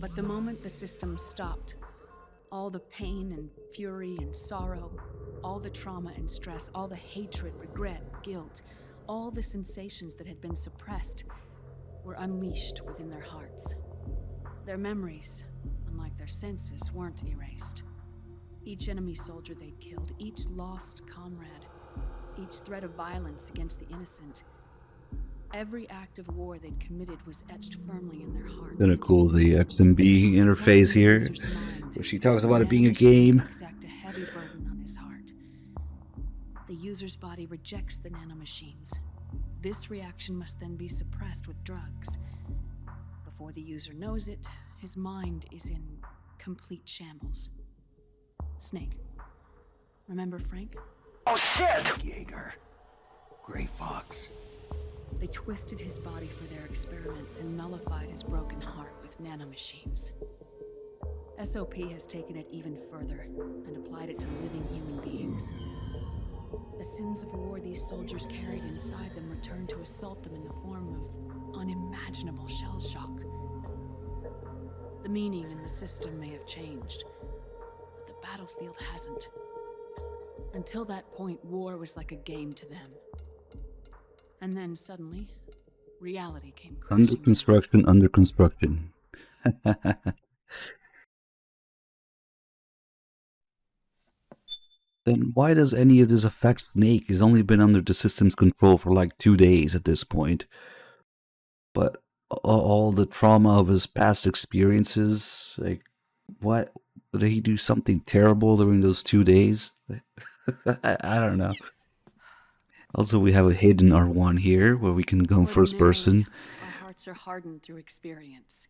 But the moment the system stopped, all the pain and fury and sorrow, all the trauma and stress, all the hatred, regret, guilt, all the sensations that had been suppressed were unleashed within their hearts. Their memories, unlike their senses, weren't erased. Each enemy soldier they'd killed, each lost comrade, each threat of violence against the innocent, every act of war they'd committed was etched firmly in their hearts. Kinda cool, the XMB interface here, where she talks about it being a game. Exact a heavy burden on his heart. The user's body rejects the nanomachines. This reaction must then be suppressed with drugs. Before the user knows it, his mind is in complete shambles. Snake. Remember Frank? Oh shit! Jaeger. Gray Fox. They twisted his body for their experiments and nullified his broken heart with nanomachines. SOP has taken it even further and applied it to living human beings. The sins of war these soldiers carried inside them returned to assault them in the form of unimaginable shell shock. The meaning in the system may have changed, but the battlefield hasn't. Until that point, war was like a game to them. And then suddenly, reality came crashing. Under construction. Then why does any of this affect Snake? He's only been under the system's control for like 2 days at this point. But all the trauma of his past experiences, like, what? Did he do something terrible during those 2 days? I don't know. Also, we have a hidden R1 here, where we can go first person. Our hearts are hardened through experience.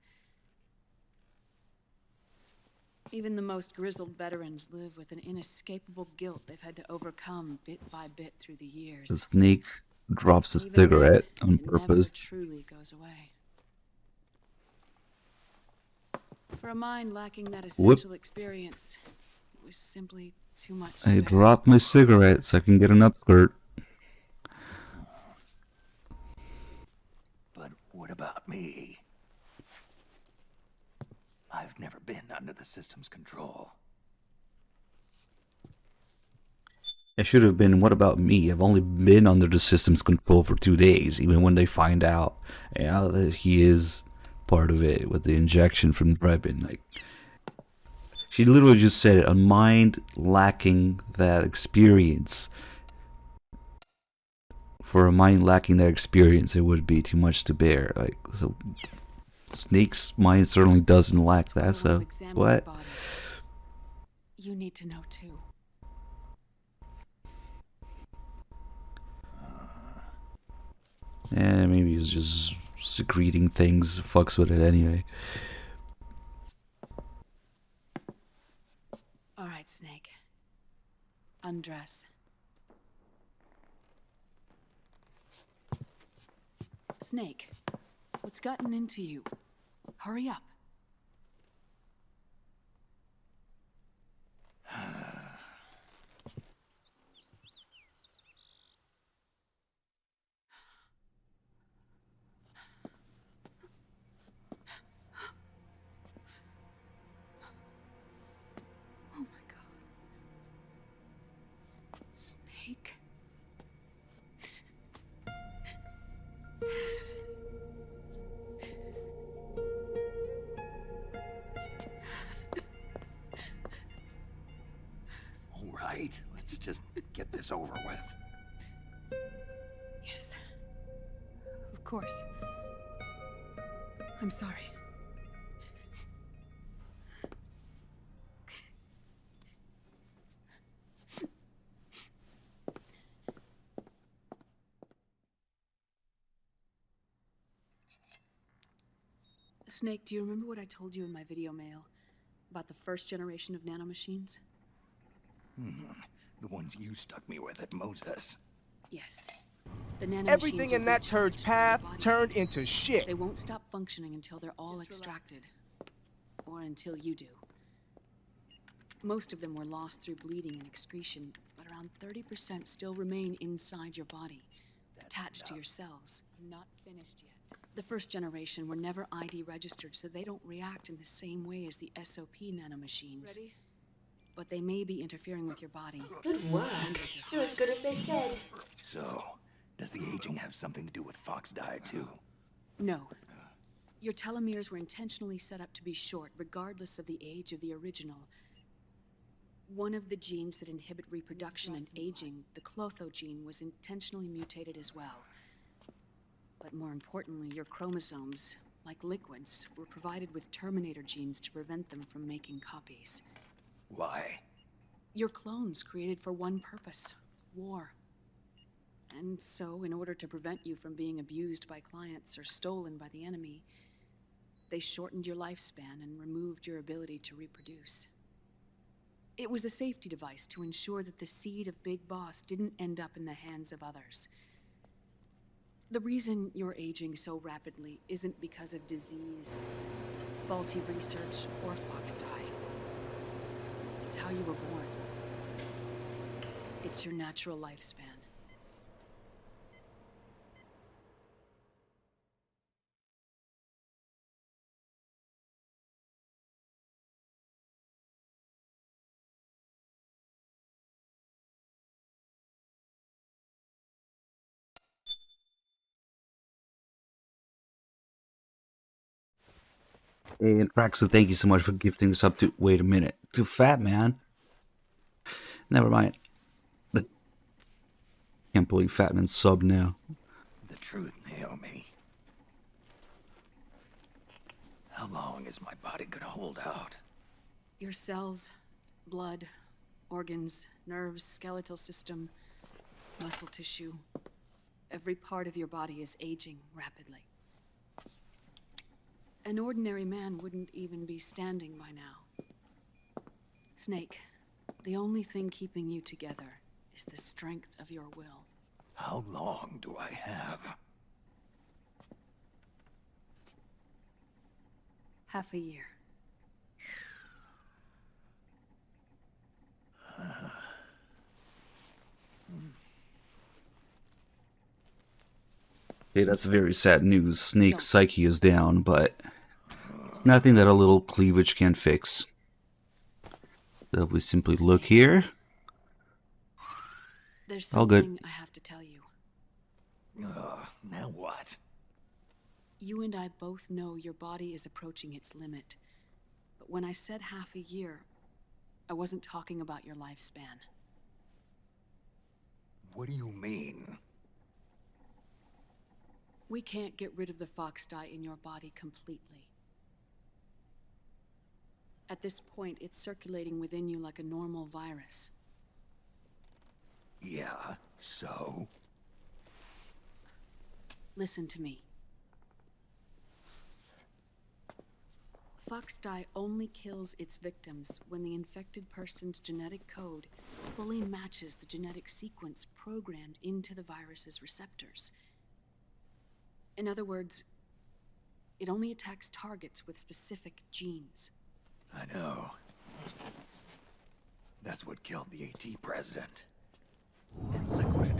Even the most grizzled veterans live with an inescapable guilt they've had to overcome bit by bit through the years. The Snake drops a Even cigarette then, on it never purpose. truly goes away. For a mind lacking that essential experience, it was simply too much to I bear. dropped my cigarette so I can get an upskirt. But what about me? I've never been under the system's control. It should have been, what about me? I've only been under the system's control for 2 days, even when they find out, that he is part of it with the injection from Drebin. Like, she literally just said it, a mind lacking that experience. For a mind lacking that experience, it would be too much to bear. Like, so Snake's mind certainly doesn't lack that, so what? You need to know too. Yeah, maybe he's just secreting things, fucks with it anyway. All right, Snake. Undress. Snake, what's gotten into you? Hurry up. Oh my God. Snake. All right, let's just get this over with. Yes. Of course. I'm sorry. Snake, do you remember what I told you in my video mail about the first generation of nanomachines? The ones you stuck me with at Moses. Yes. The nanomachines Everything in are that turd's recharged path by your body. turned into shit. They won't stop functioning until they're all extracted. Or until you do. Most of them were lost through bleeding and excretion, but around 30% still remain inside your body, attached to your cells. Not finished yet. The first generation were never ID registered, so they don't react in the same way as the SOP nanomachines. Ready? But they may be interfering with your body. Good work. You're as good as they said. So, does the aging have something to do with fox dye, too? No. Your telomeres were intentionally set up to be short, regardless of the age of the original. One of the genes that inhibit reproduction and aging, the Clotho gene, was intentionally mutated as well. But more importantly, your chromosomes, like liquids, were provided with terminator genes to prevent them from making copies. Why? Your clones created for one purpose: war. And so, in order to prevent you from being abused by clients or stolen by the enemy, they shortened your lifespan and removed your ability to reproduce. It was a safety device to ensure that the seed of Big Boss didn't end up in the hands of others. The reason you're aging so rapidly isn't because of disease, faulty research, or fox dye. It's how you were born. It's your natural lifespan. And Praxu, thank you so much for gifting us up to. Wait a minute. To Fat Man. Never mind. Can't believe Fat Man's sub now. The truth, Naomi. How long is my body gonna hold out? Your cells, blood, organs, nerves, skeletal system, muscle tissue. Every part of your body is aging rapidly. An ordinary man wouldn't even be standing by now. Snake, the only thing keeping you together is the strength of your will. How long do I have? Half a year. Okay, that's very sad news. Snake's psyche is down, but it's nothing that a little cleavage can fix. So we simply look here. There's All something good. I have to tell you. Now what? You and I both know your body is approaching its limit. But when I said half a year, I wasn't talking about your lifespan. What do you mean? We can't get rid of the fox dye in your body completely. At this point, it's circulating within you like a normal virus. Yeah, so? Listen to me. Fox dye only kills its victims when the infected person's genetic code fully matches the genetic sequence programmed into the virus's receptors. In other words, it only attacks targets with specific genes. I know. That's what killed the AT president. And Liquid.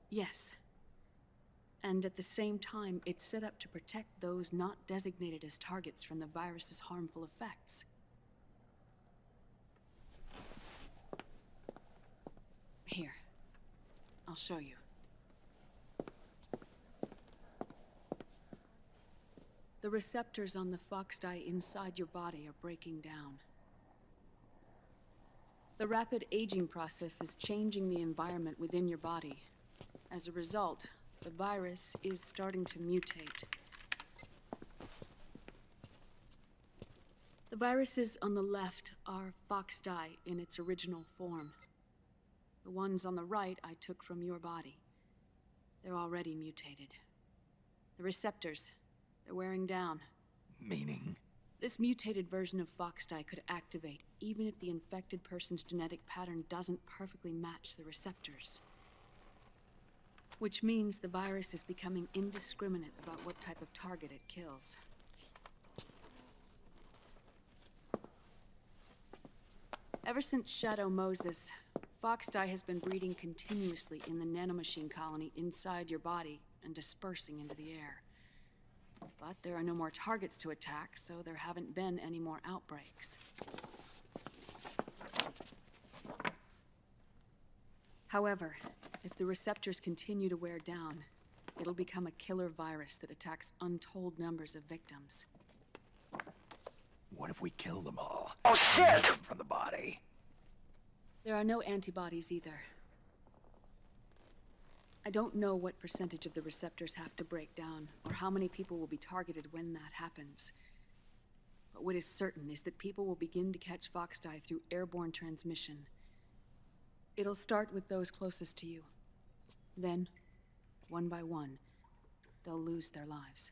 Yes. And at the same time, it's set up to protect those not designated as targets from the virus's harmful effects. Here. I'll show you. The receptors on the fox dye inside your body are breaking down. The rapid aging process is changing the environment within your body. As a result, the virus is starting to mutate. The viruses on the left are fox dye in its original form. The ones on the right I took from your body. They're already mutated. The receptors, they're wearing down. Meaning? This mutated version of Foxdie could activate even if the infected person's genetic pattern doesn't perfectly match the receptors. Which means the virus is becoming indiscriminate about what type of target it kills. Ever since Shadow Moses, Foxdie has been breeding continuously in the nanomachine colony inside your body and dispersing into the air. But there are no more targets to attack, so there haven't been any more outbreaks. However, if the receptors continue to wear down, it'll become a killer virus that attacks untold numbers of victims. What if we kill them all? Oh shit! Them from the body. There are no antibodies either. I don't know what percentage of the receptors have to break down, or how many people will be targeted when that happens. But what is certain is that people will begin to catch Foxdie through airborne transmission. It'll start with those closest to you. Then, one by one, they'll lose their lives.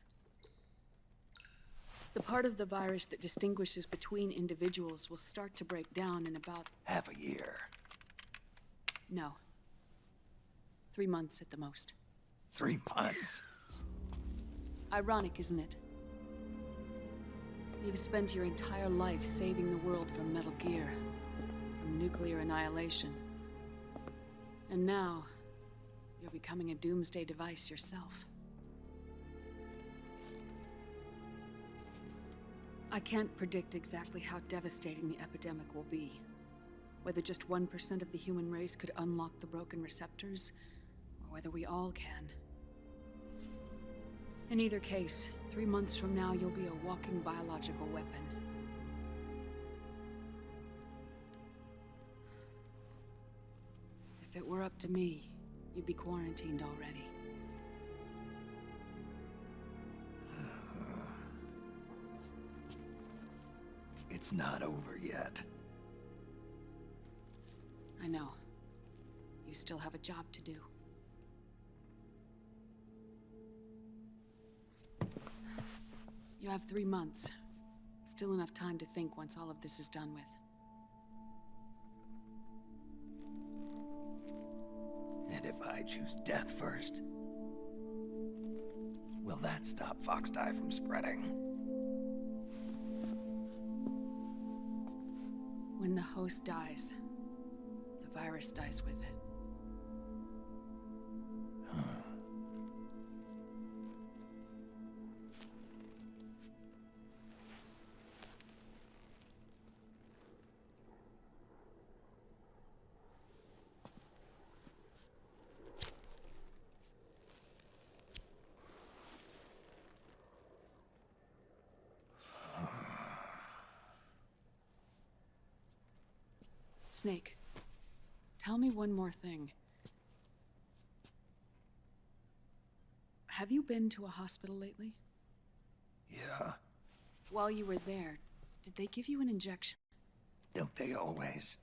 The part of the virus that distinguishes between individuals will start to break down in about... half a year. No. 3 months at the most. 3 months? Ironic, isn't it? You've spent your entire life saving the world from Metal Gear, from nuclear annihilation. And now, you're becoming a doomsday device yourself. I can't predict exactly how devastating the epidemic will be. Whether just 1% of the human race could unlock the broken receptors, or whether we all can. In either case, 3 months from now, you'll be a walking biological weapon. If it were up to me, you'd be quarantined already. It's not over yet. I know. You still have a job to do. You have 3 months. Still enough time to think once all of this is done with. And if I choose death first, will that stop Foxdie from spreading? When the host dies, the virus dies with it. Snake, tell me one more thing. Have you been to a hospital lately? Yeah. While you were there, did they give you an injection? Don't they always?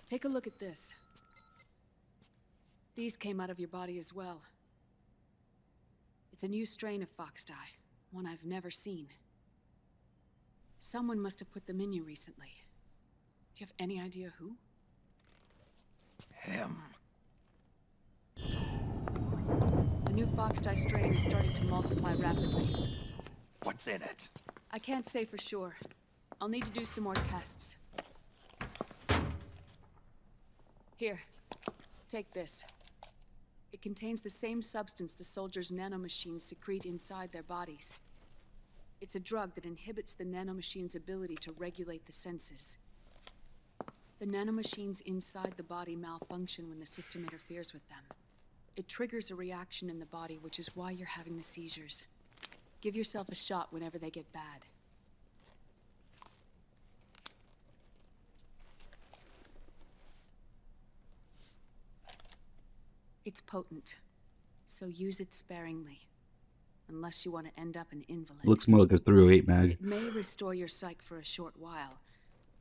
Take a look at this. These came out of your body as well. It's a new strain of Foxdie, one I've never seen. Someone must have put them in you recently. Do you have any idea who? Him. The new Foxdie strain is starting to multiply rapidly. What's in it? I can't say for sure. I'll need to do some more tests. Here, take this. It contains the same substance the soldiers' nanomachines secrete inside their bodies. It's a drug that inhibits the nanomachine's ability to regulate the senses. The nanomachines inside the body malfunction when the system interferes with them. It triggers a reaction in the body, which is why you're having the seizures. Give yourself a shot whenever they get bad. It's potent, so use it sparingly. Unless you want to end up an invalid. Looks more like a 308 mag. It may restore your psyche for a short while,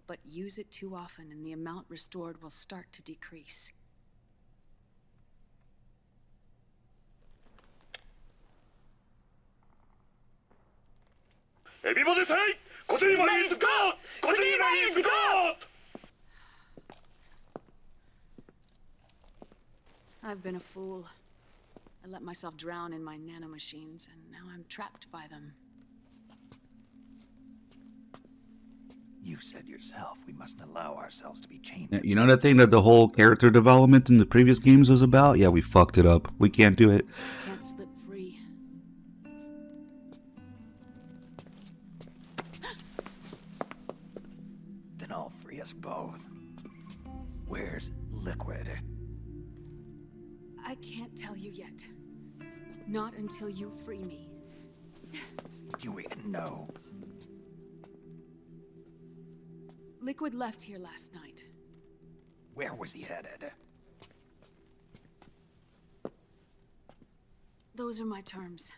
but use it too often and the amount restored will start to decrease. Everybody say, Kojima is God! Kojima is God! I've been a fool. I let myself drown in my nanomachines, and now I'm trapped by them. You said yourself we mustn't allow ourselves to be chained. Yeah, you know that thing that the whole character development in the previous games was about? Yeah, we fucked it up. We can't do it. Can't slip free. Then I'll free us both. Where's Liquid? I can't tell you yet. Not until you free me. Do we know? Liquid left here last night. Where was he headed? Those are my terms.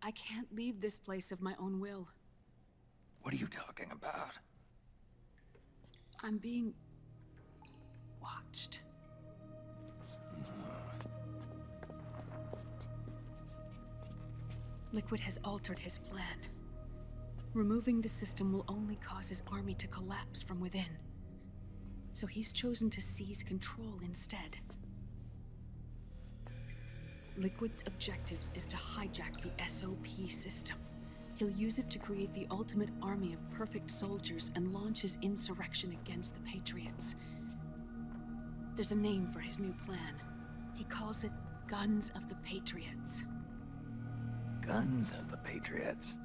I can't leave this place of my own will. What are you talking about? I'm being watched. Liquid has altered his plan. Removing the system will only cause his army to collapse from within. So he's chosen to seize control instead. Liquid's objective is to hijack the SOP system. He'll use it to create the ultimate army of perfect soldiers and launch his insurrection against the Patriots. There's a name for his new plan. He calls it Guns of the Patriots. Guns of the Patriots?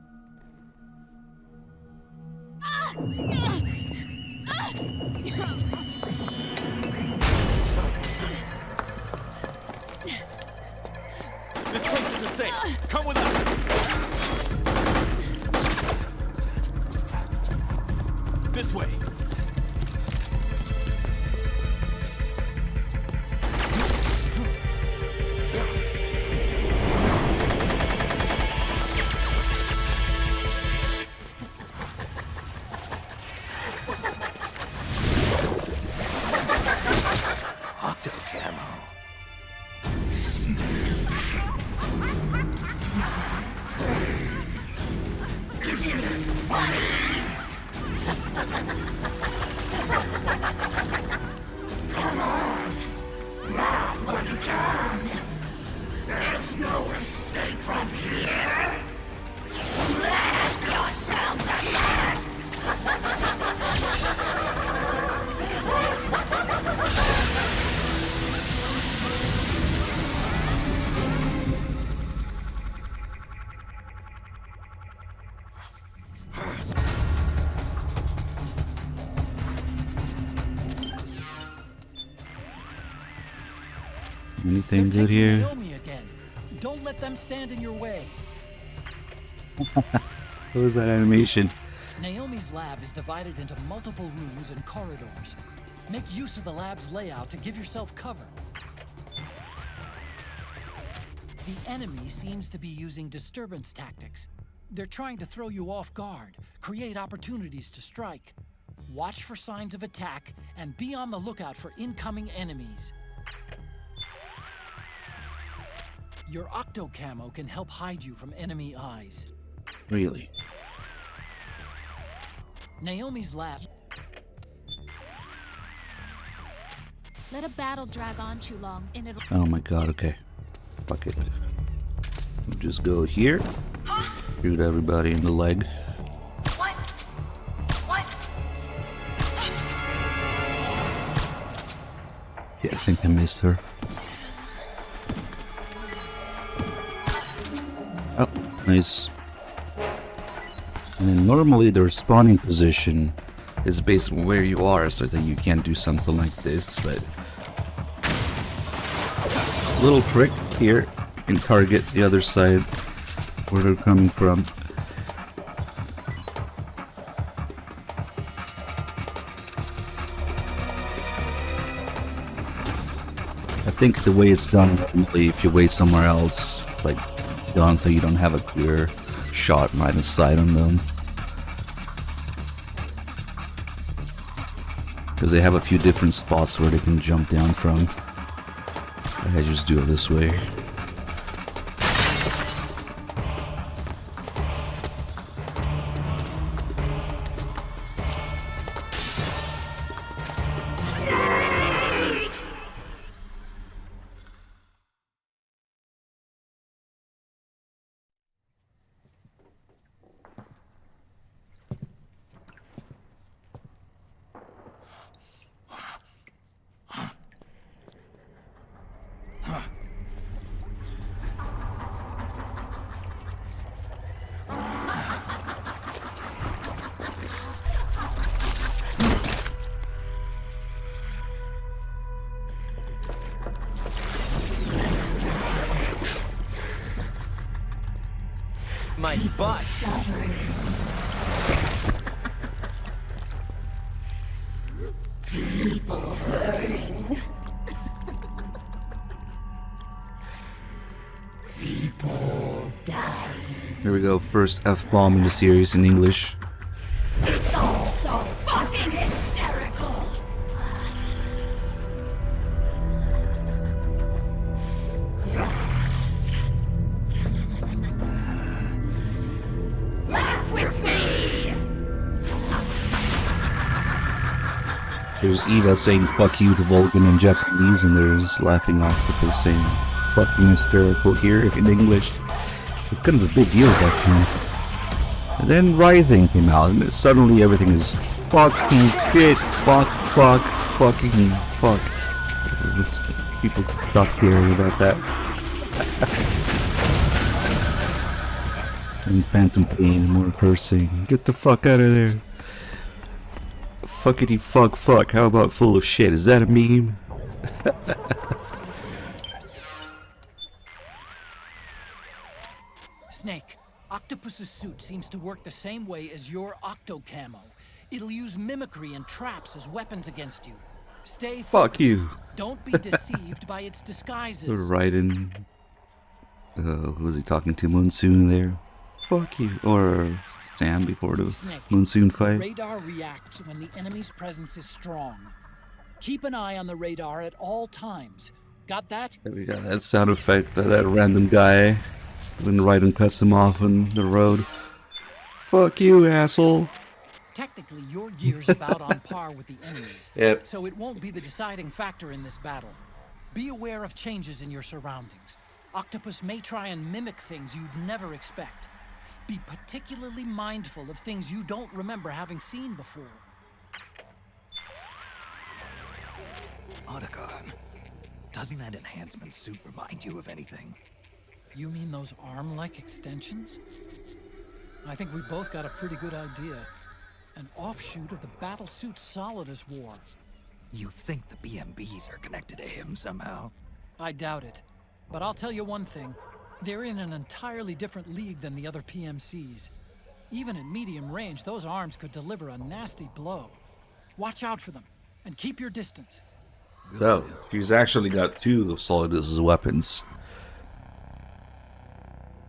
This place isn't safe. Come with us. This way. Anything They're good taking here? Naomi again. Don't let them stand in your way. What was that animation? Naomi's lab is divided into multiple rooms and corridors. Make use of the lab's layout to give yourself cover. The enemy seems to be using disturbance tactics. They're trying to throw you off guard, create opportunities to strike. Watch for signs of attack and be on the lookout for incoming enemies. Your octo camo can help hide you from enemy eyes. Really? Naomi's lab. Let a battle drag on too long, and it'll. Oh my god, okay. Fuck it. We'll just go here. Shoot everybody in the leg. What? What? Yeah, I think I missed her. Oh, nice. And then normally the spawning position is basically where you are, so that you can't do something like this, but little trick here, you can target the other side where they're coming from. I think the way it's done, normally if you wait somewhere else, like gone, so you don't have a clear shot line of sight on them. Because they have a few different spots where they can jump down from. I just do it this way. my butt. People hurting. People dying. Here we go, first F-bomb in the series in English. It's all so fucking hysterical. Laugh with me. There's Eva saying fuck you to Vulcan in Japanese, and there's Laughing Octopus saying fucking hysterical here in English. It's kind of a big deal back then. And then Rising came out, and suddenly everything is fucking shit, fucking fuck. Let's people stop caring about that. And Phantom Pain, more cursing. Get the fuck out of there. Fuckity fuck. How about full of shit? Is that a meme? Snake, Octopus's suit seems to work the same way as your octo camo. It'll use mimicry and traps as weapons against you. Stay focused. Fuck you. Don't be deceived by its disguises. Raiden. Who was he talking to? Monsoon there. Fuck you. Or Sam before the Snake, Monsoon fight. Radar reacts when the enemy's presence is strong. Keep an eye on the radar at all times. Got that? There we got that sound effect that random guy when Raiden cuts him off on the road. Fuck you, asshole. Technically, your gear's about on par with the enemy's. Yep. So it won't be the deciding factor in this battle. Be aware of changes in your surroundings. Octopus may try and mimic things you'd never expect. Be particularly mindful of things you don't remember having seen before. Otacon, doesn't that enhancement suit remind you of anything? You mean those arm-like extensions? I think we both got a pretty good idea. An offshoot of the battle suit Solidus wore. You think the BMBs are connected to him somehow? I doubt it. But I'll tell you one thing. They're in an entirely different league than the other PMCs. Even at medium range, those arms could deliver a nasty blow. Watch out for them, and keep your distance. So, she's actually got two of Solidus' weapons.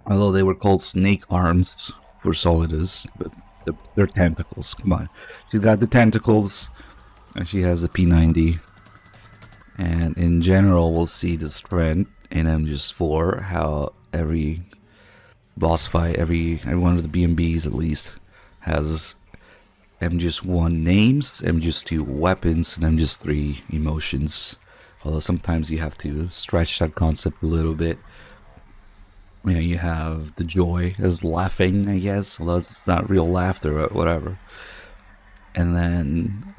Although they were called snake arms for Solidus, but they're tentacles. Come on. She's got the tentacles, and she has the P90. And in general, we'll see this trend in MGS4, how every boss fight, every one of the BMBs at least, has MGS1 names, MGS2 weapons, and MGS3 emotions. Although sometimes you have to stretch that concept a little bit. You know, you have the joy as laughing, I guess, although it's not real laughter, but whatever. And then,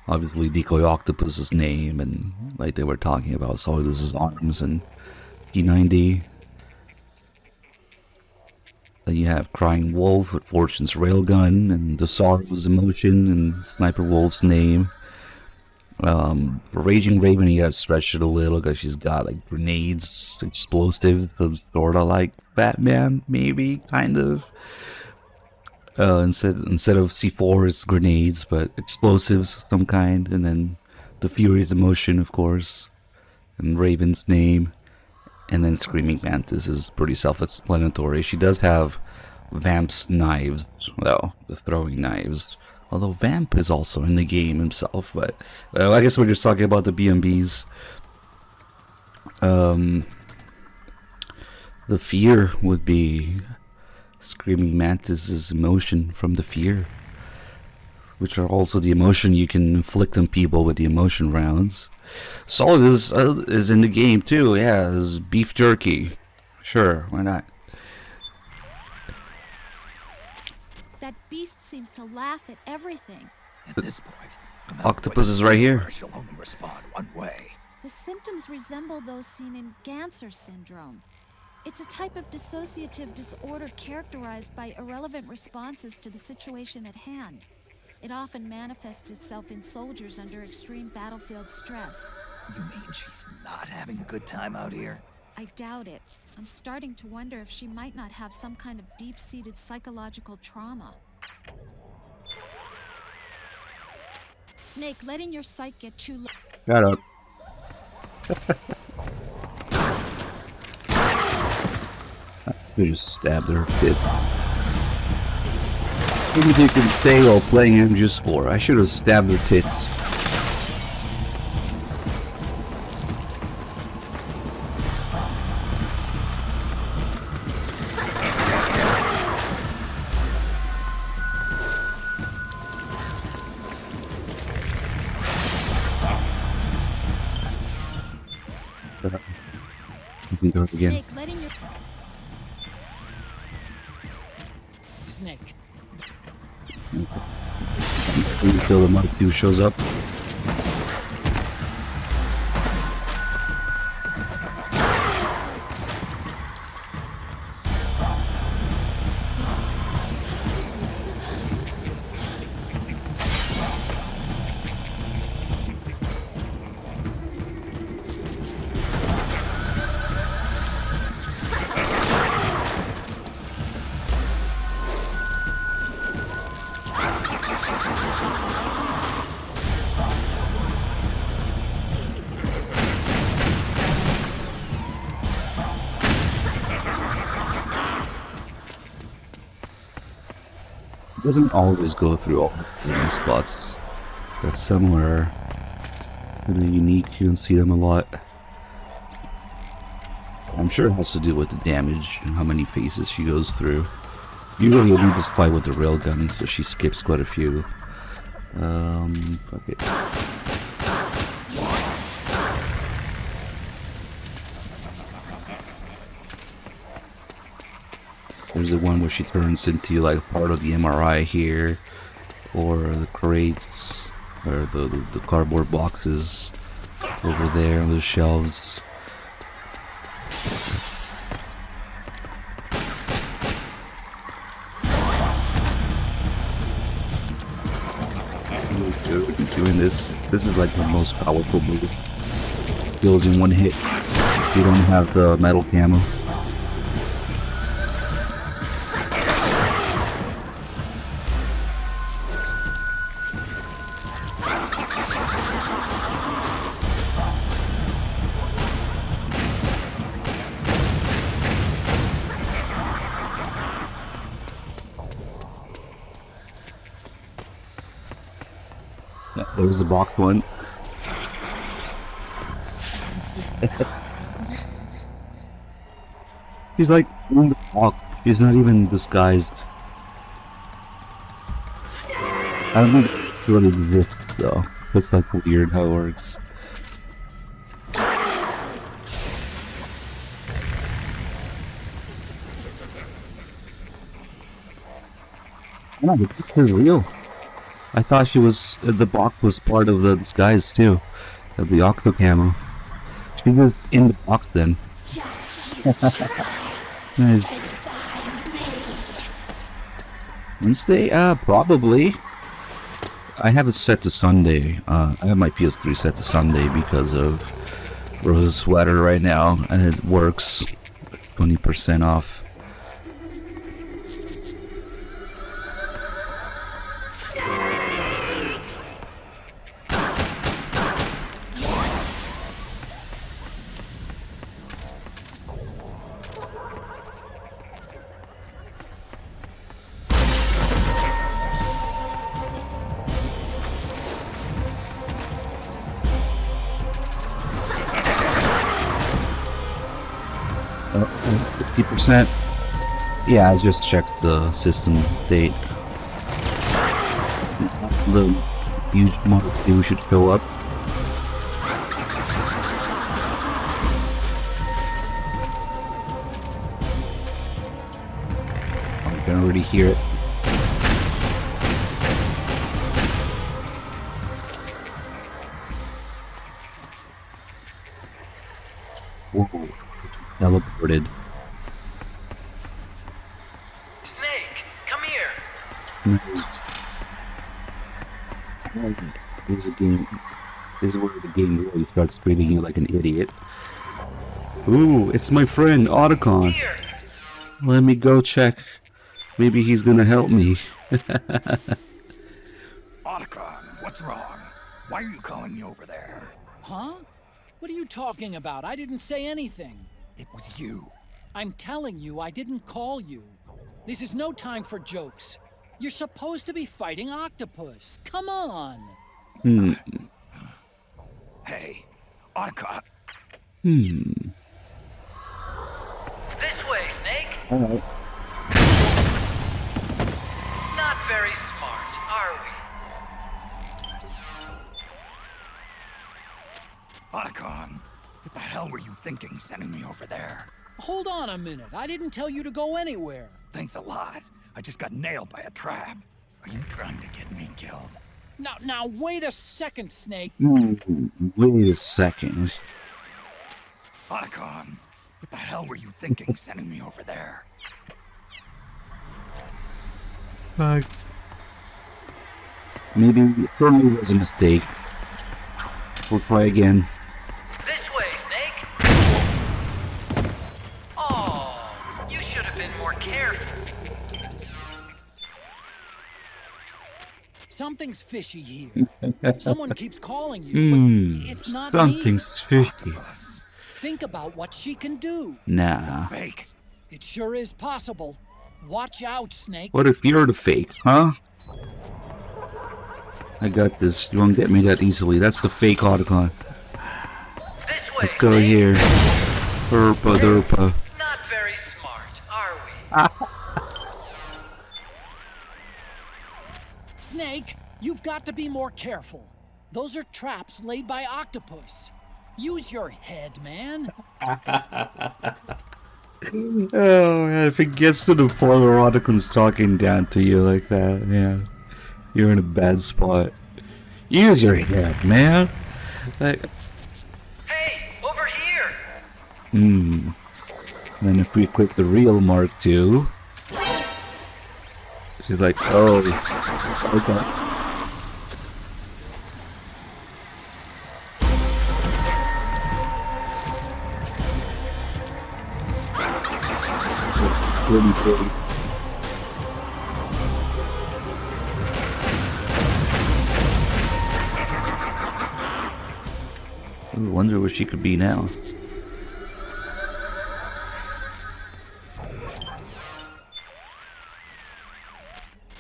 obviously, Decoy Octopus's name, and like they were talking about, Solidus' arms and P90. Then you have Crying Wolf with Fortune's Railgun, and the Sorrow's emotion, and Sniper Wolf's name. For Raging Raven, you gotta stretch it a little because she's got like grenades, explosives, sort of like Batman, maybe, kind of. Instead of C4, it's grenades, but explosives of some kind. And then the Fury's emotion, of course, and Raven's name, and then Screaming Mantis is pretty self-explanatory. She does have Vamp's knives, though, the throwing knives. Although Vamp is also in the game himself, but I guess we're just talking about the BMBs. The fear would be Screaming Mantis's emotion from the fear, which are also the emotion you can inflict on people with the emotion rounds. Solidus is in the game too, yeah, is beef jerky. Sure, why not? That beast seems to laugh at everything. At this point, Octopus is right here. She'll only respond one way. The symptoms resemble those seen in Ganser syndrome. It's a type of dissociative disorder characterized by irrelevant responses to the situation at hand. It often manifests itself in soldiers under extreme battlefield stress. You mean she's not having a good time out here? I doubt it. I'm starting to wonder if she might not have some kind of deep-seated psychological trauma. Snake, letting your psyche get too low. Shut up. I just stabbed her tits. Things you can say while playing MGS4. I should have stabbed her tits. You can do it again. Snake, letting your... Snake. Until the Mark II shows up. It doesn't always go through all the spots. That's somewhere kind of unique. You can see them a lot. I'm sure it has to do with the damage and how many phases she goes through. Usually you need to fight with the railgun, so she skips quite a few. Fuck it. There's the one where she turns into like part of the MRI here, or the crates, or the cardboard boxes over there on the shelves. Doing this is like the most powerful move. Kills in one hit if you don't have the metal camo. There's the box one. He's like in the box. He's not even disguised. I don't think it really exists though. It's like weird how it works. No, the picture's real. I thought she was, the box was part of the disguise too, of the octo camo. She was in the box then. Nice. Wednesday? Probably. I have it set to Sunday. I have my PS3 set to Sunday because of Rose's sweater right now, and it works. It's 20% off. Yeah, I just checked the system date. The huge Model 2 should show up. I can already hear it. Whoa, teleported. Here's a game. This is where the game really starts treating you like an idiot. Ooh, it's my friend Otacon. Let me go check. Maybe he's gonna help me. Otacon, what's wrong? Why are you calling me over there? Huh? What are you talking about? I didn't say anything. It was you. I'm telling you, I didn't call you. This is no time for jokes. You're supposed to be fighting Octopus. Come on. Hey, Otacon. This way, Snake. Alright. Not very smart, are we? Otacon, what the hell were you thinking sending me over there? Hold on a minute. I didn't tell you to go anywhere. Thanks a lot. I just got nailed by a trap. Are you trying to get me killed? Now, wait a second, Snake. Wait a second. Otacon, what the hell were you thinking sending me over there? Maybe it probably was a mistake. We'll try again. This way, Snake. Oh, you should have been more careful. Something's fishy here. Someone keeps calling you, but it's not Something's fishy. Think about what she can do. Nah. Fake. It sure is possible. Watch out, Snake. What if you're the fake, huh? I got this. You won't get me that easily. That's the fake Otacon. Let's go here. Derpa derpa. Not very smart, are we? Snake, you've got to be more careful. Those are traps laid by Octopus. Use your head, man. Oh, man, if it gets to the point where Otacon's talking down to you like that, yeah, you're in a bad spot. Use your head, man. Like, Hey, over here. Then if we equip the real Mark II, she's like, oh, okay. Really pretty. I wonder where she could be now.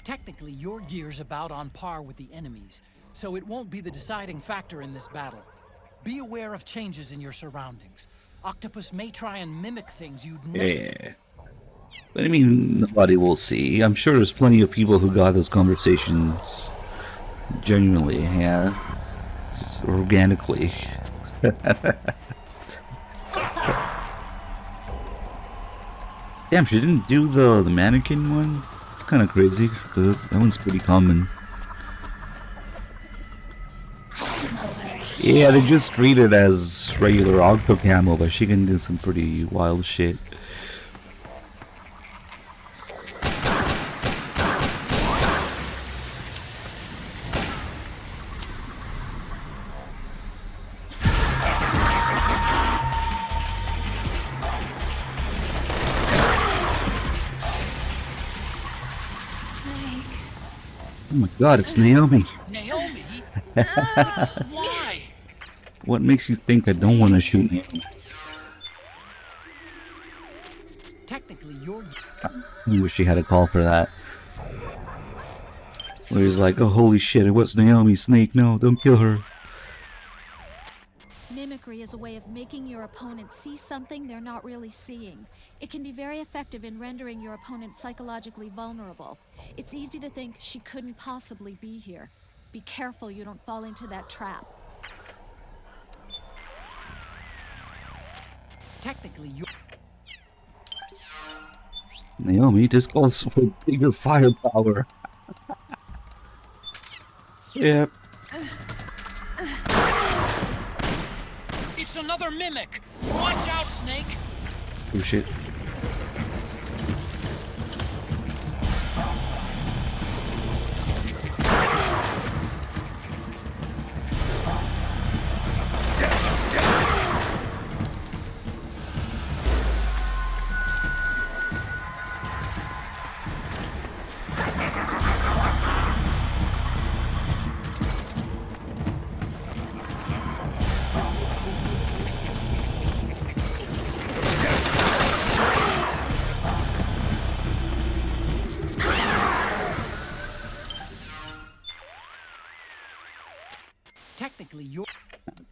Technically, your gear's about on par with the enemy's, so it won't be the deciding factor in this battle. Be aware of changes in your surroundings. Octopus may try and mimic things you'd never... Yeah. But I mean, nobody will see. I'm sure there's plenty of people who got those conversations genuinely, yeah. Just organically. Damn, she didn't do the mannequin one? It's kind of crazy, because that one's pretty common. Yeah, they just treat it as regular Octo Camo, but she can do some pretty wild shit. Oh my god, it's Naomi. Naomi? Why? What makes you think I don't want to shoot Naomi? Technically, you're... I wish she had a call for that. Where he's like, oh holy shit, it was Naomi, Snake, no, don't kill her. Mimicry is a way of making your opponent see something they're not really seeing. It can be very effective in rendering your opponent psychologically vulnerable. It's easy to think she couldn't possibly be here. Be careful you don't fall into that trap. Technically, you're... Naomi, this calls for bigger firepower. Yep. It's another mimic! Watch out, Snake! Oh shit.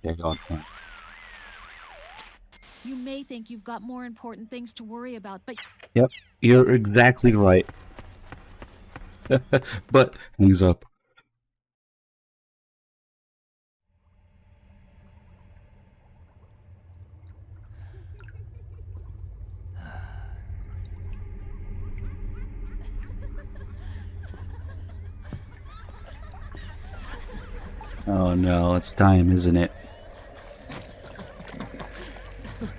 Okay, on. You may think you've got more important things to worry about, but... Yep, you're exactly right. But hangs up. Oh no, it's time, isn't it?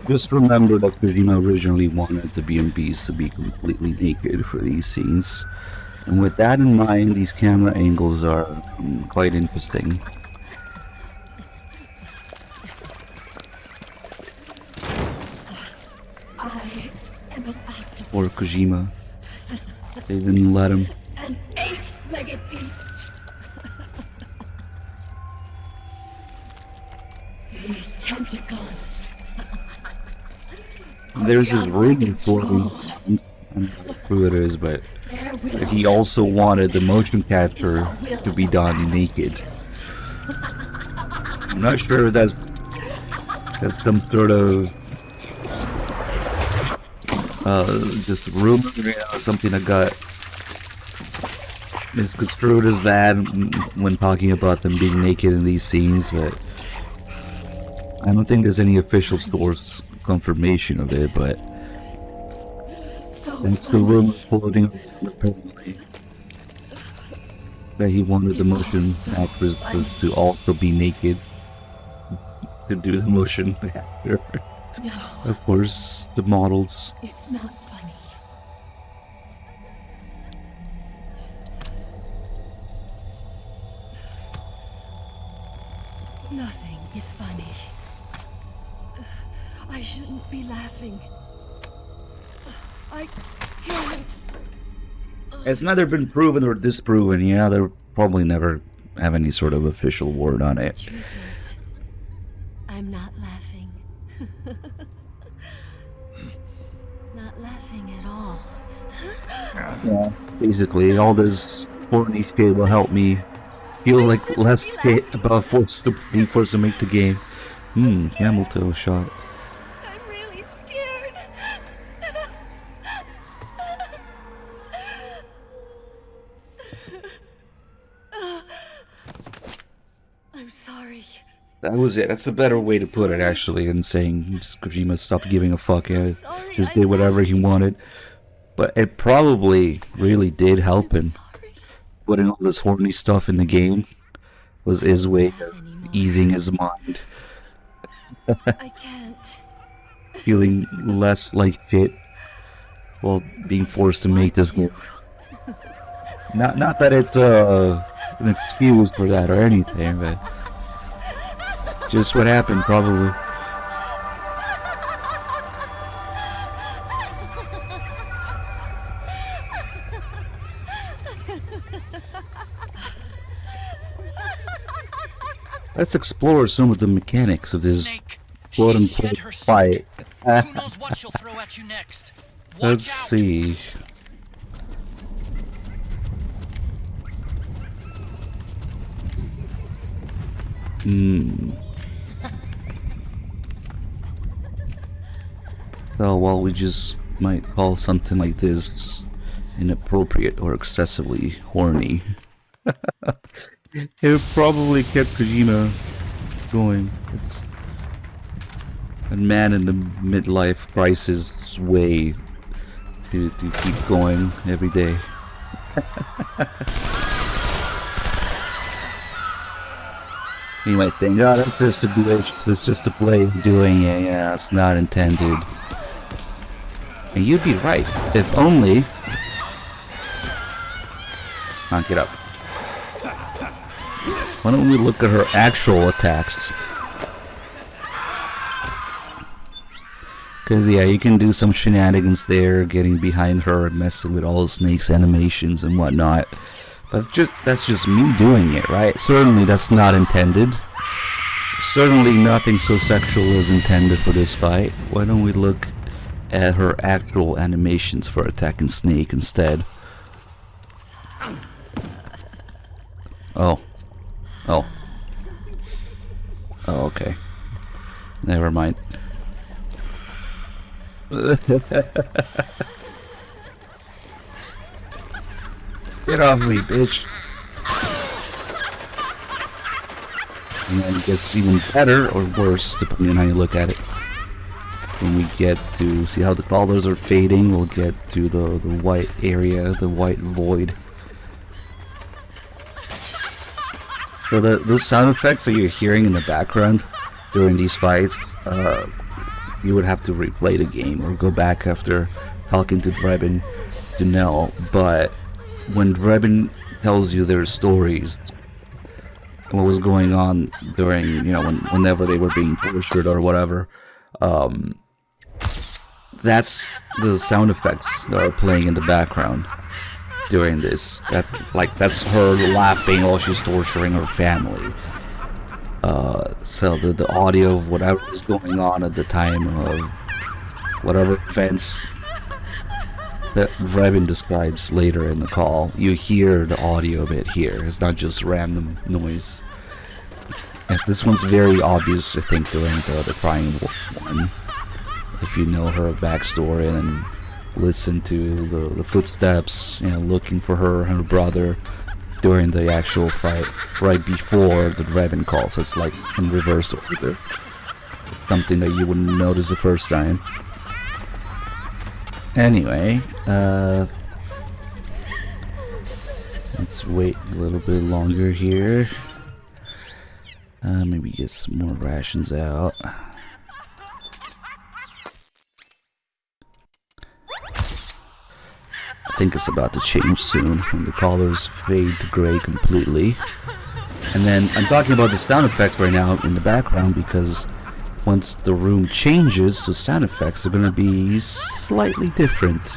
Just remember that Kojima originally wanted the BMBs to be completely naked for these scenes. And with that in mind, these camera angles are quite interesting. I am an octopus. Or Kojima. They didn't let him. An eight-legged beast. These tentacles. There's his room for me. I don't know who it is, but he also wanted the motion capture to be done naked. I'm not sure if that's some sort of just rumor, something that got misconstrued as that when talking about them being naked in these scenes, but I don't think there's any official source confirmation of it, but it's the rumor floating apparently that he wanted the motion actors to also be naked to do the motion capture. No. Of course, the models. It's not funny. Nothing is funny. I shouldn't be laughing. I can't. It's neither been proven or disproven. Yeah, they'll probably never have any sort of official word on it. The truth is, I'm not laughing. Not laughing at all. Yeah, basically, all this horny shit will help me feel like less shit about being forced to make the game. Camel toe shot. I'm really scared. I'm sorry. That was it. That's a better way to put it, actually, than saying just Kojima stopped giving a fuck. Just did whatever he wanted. But it probably really did help him. Putting all this horny stuff in the game was his way of easing his mind. I can't. Feeling less like shit while being forced to make this game. Not that it's an excuse for that or anything, but just what happened, probably. Let's explore some of the mechanics of this quote-unquote fight. Who knows what she'll throw at you next? Let's see. Well, we just might call something like this inappropriate or excessively horny. It probably kept Kojima going. It's a man in the midlife crisis way to keep going every day. You might think, oh, that's just a glitch, that's just a play doing it, yeah, it's not intended. And you'd be right, if only... Knock it up. Why don't we look at her actual attacks? Because, yeah, you can do some shenanigans there, getting behind her and messing with all the Snake's animations and whatnot. But that's just me doing it, right? Certainly that's not intended. Certainly nothing so sexual is intended for this fight. Why don't we look at her actual animations for attacking Snake instead? Oh. Oh, okay. Never mind. Get off me, bitch. And then it gets even better or worse, depending on how you look at it. When we get to see how the colors are fading, we'll get to the white area, the white void. So those sound effects that you're hearing in the background during these fights, you would have to replay the game or go back after talking to Drebin to know. But when Drebin tells you their stories, what was going on during, you know, whenever they were being tortured or whatever, that's the sound effects that are playing in the background during this. That's her laughing while she's torturing her family. So the audio of whatever was going on at the time of whatever events that Drebin describes later in the call, you hear the audio of it here. It's not just random noise. And this one's very obvious, I think, during the Crying Wolf one. If you know her backstory and listen to the footsteps, you know, looking for her and her brother during the actual fight, right before the Drebin call. So it's like in reverse order. Something that you wouldn't notice the first time. Anyway, let's wait a little bit longer here. Maybe get some more rations out. I think it's about to change soon when the colors fade to gray completely. And then I'm talking about the sound effects right now in the background because once the room changes, the sound effects are going to be slightly different.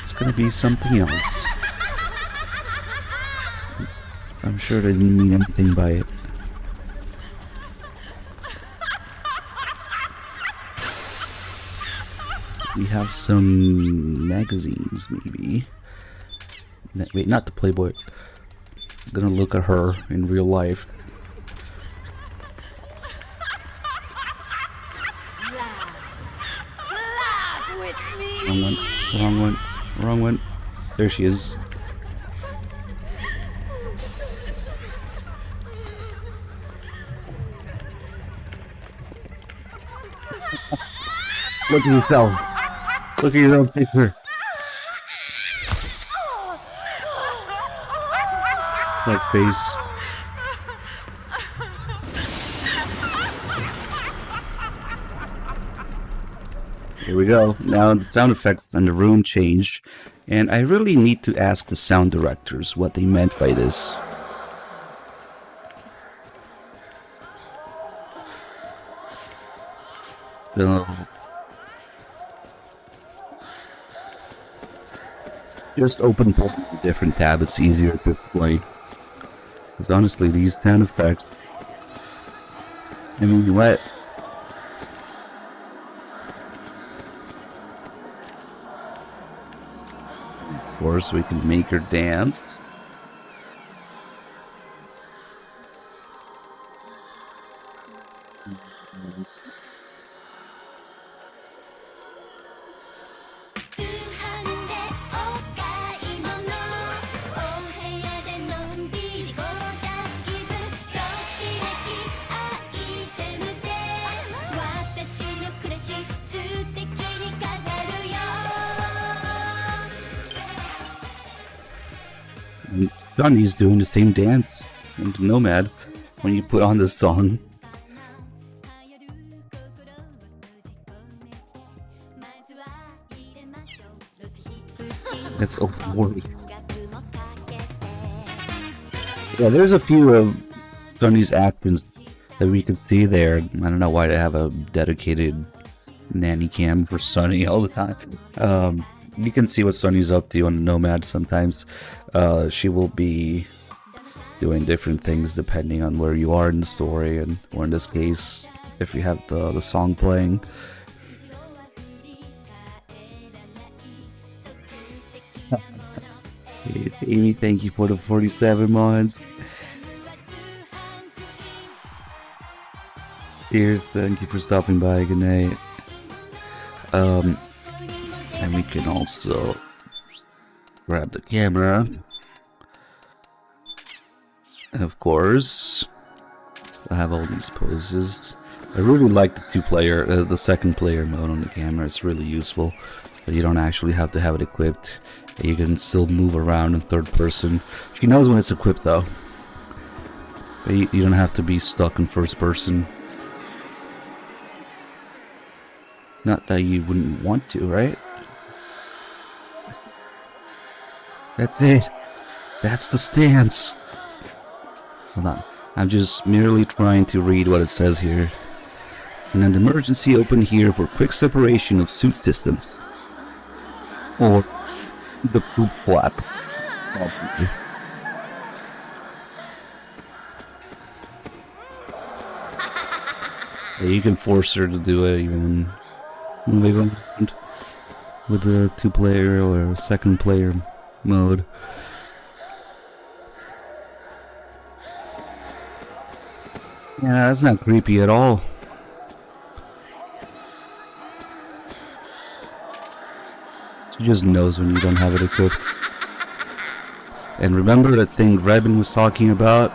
It's going to be something else. I'm sure they didn't mean anything by it. We have some magazines, maybe. Wait, not the Playboy. I'm gonna look at her in real life. Wrong one, wrong one, wrong one. There she is. Look at yourself. Look at your own picture. That face. Here we go. Now the sound effects in the room changed, and I really need to ask the sound directors what they meant by this. Just open a different tab, it's easier to play. Because honestly, these sound effects, I mean, what? Of course, we can make her dance. Sonny's doing the same dance in the Nomad when you put on this song. That's open world. Yeah, there's a few of Sonny's actions that we can see there. I don't know why they have a dedicated nanny cam for Sonny all the time. You can see what Sonny's up to on the Nomad sometimes. She will be doing different things depending on where you are in the story, and or in this case, if you have the song playing. Hey, Amy, thank you for the 47 months. Cheers, thank you for stopping by. Good night. And we can also grab the camera. Of course, I have all these poses. I really like the the second player mode on the camera. It's really useful, but you don't actually have to have it equipped. You can still move around in third person. She knows when it's equipped though. But you don't have to be stuck in first person. Not that you wouldn't want to, right? That's it. That's the stance. Hold on. I'm just merely trying to read what it says here. And an emergency open here for quick separation of suit systems. Or the poop flap. Yeah, you can force her to do it even when moving around with the 2-player or second player mode. Yeah, that's not creepy at all. She just knows when you don't have it equipped. And remember that thing Rebin was talking about?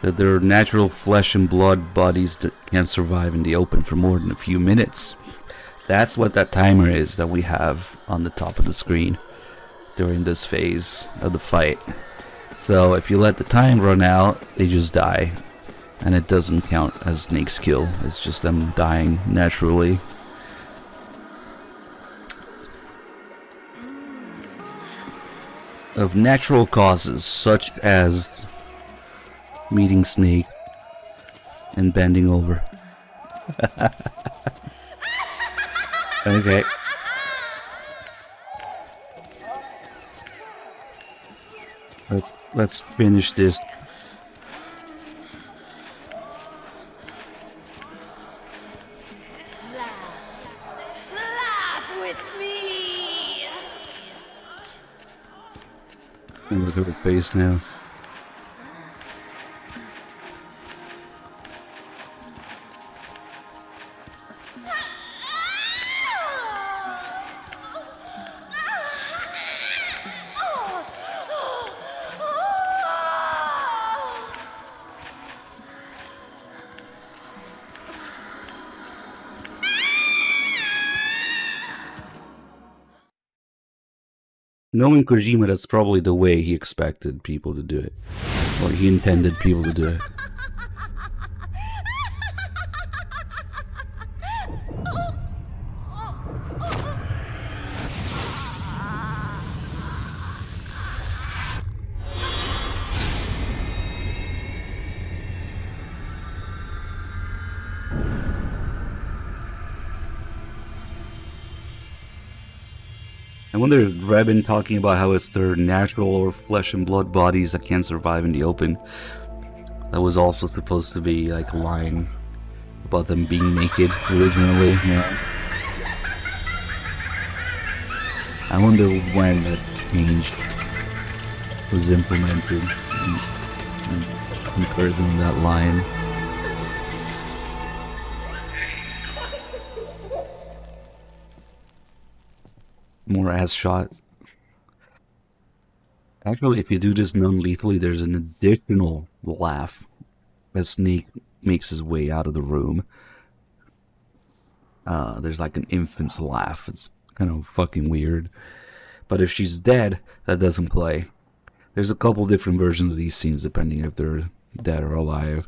That there are natural flesh and blood bodies that can't survive in the open for more than a few minutes. That's what that timer is that we have on the top of the screen during this phase of the fight. So if you let the time run out, they just die. And it doesn't count as Snake's kill, it's just them dying naturally. Of natural causes, such as meeting Snake and bending over. Okay. Let's finish this. Laugh with me! And look at her face now. Knowing Kojima, that's probably the way he expected people to do it. Or he intended people to do it. I wonder if Rebin talking about how it's their natural or flesh and blood bodies that can't survive in the open. That was also supposed to be like a line about them being naked originally. Yeah. I wonder when that change was implemented and compared them that line. More ass shot. Actually, if you do this non-lethally, there's an additional laugh as Snake makes his way out of the room. There's like an infant's laugh. It's kind of fucking weird. But if she's dead, that doesn't play. There's a couple different versions of these scenes depending if they're dead or alive.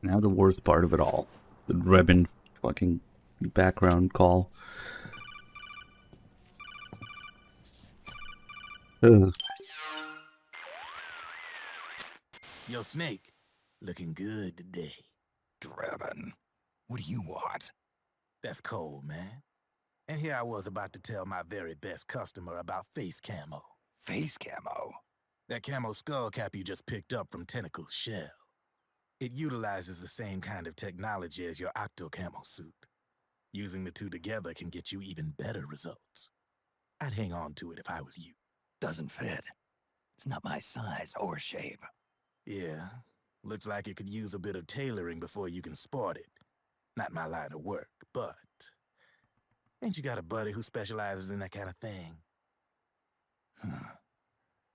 Now the worst part of it all. The Rebin fucking background call. Ugh. Yo, Snake, looking good today. Drebin, what do you want? That's cold, man. And here I was about to tell my very best customer about face camo. Face camo? That camo skull cap you just picked up from Tentacle's shell. It utilizes the same kind of technology as your octo-camo suit. Using the two together can get you even better results. I'd hang on to it if I was you. Doesn't fit. It's not my size or shape. Yeah, looks like it could use a bit of tailoring before you can sport it. Not my line of work, but... Ain't you got a buddy who specializes in that kind of thing?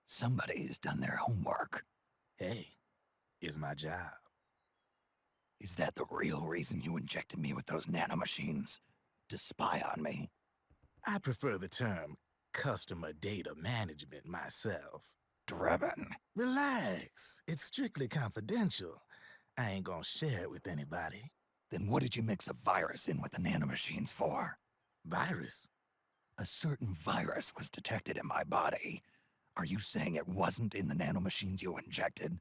Somebody's done their homework. Hey, it's my job. Is that the real reason you injected me with those nanomachines? To spy on me? I prefer the term customer data management myself. Drebin. Relax. It's strictly confidential. I ain't gonna share it with anybody. Then what did you mix a virus in with the nanomachines for? Virus? A certain virus was detected in my body. Are you saying it wasn't in the nanomachines you injected?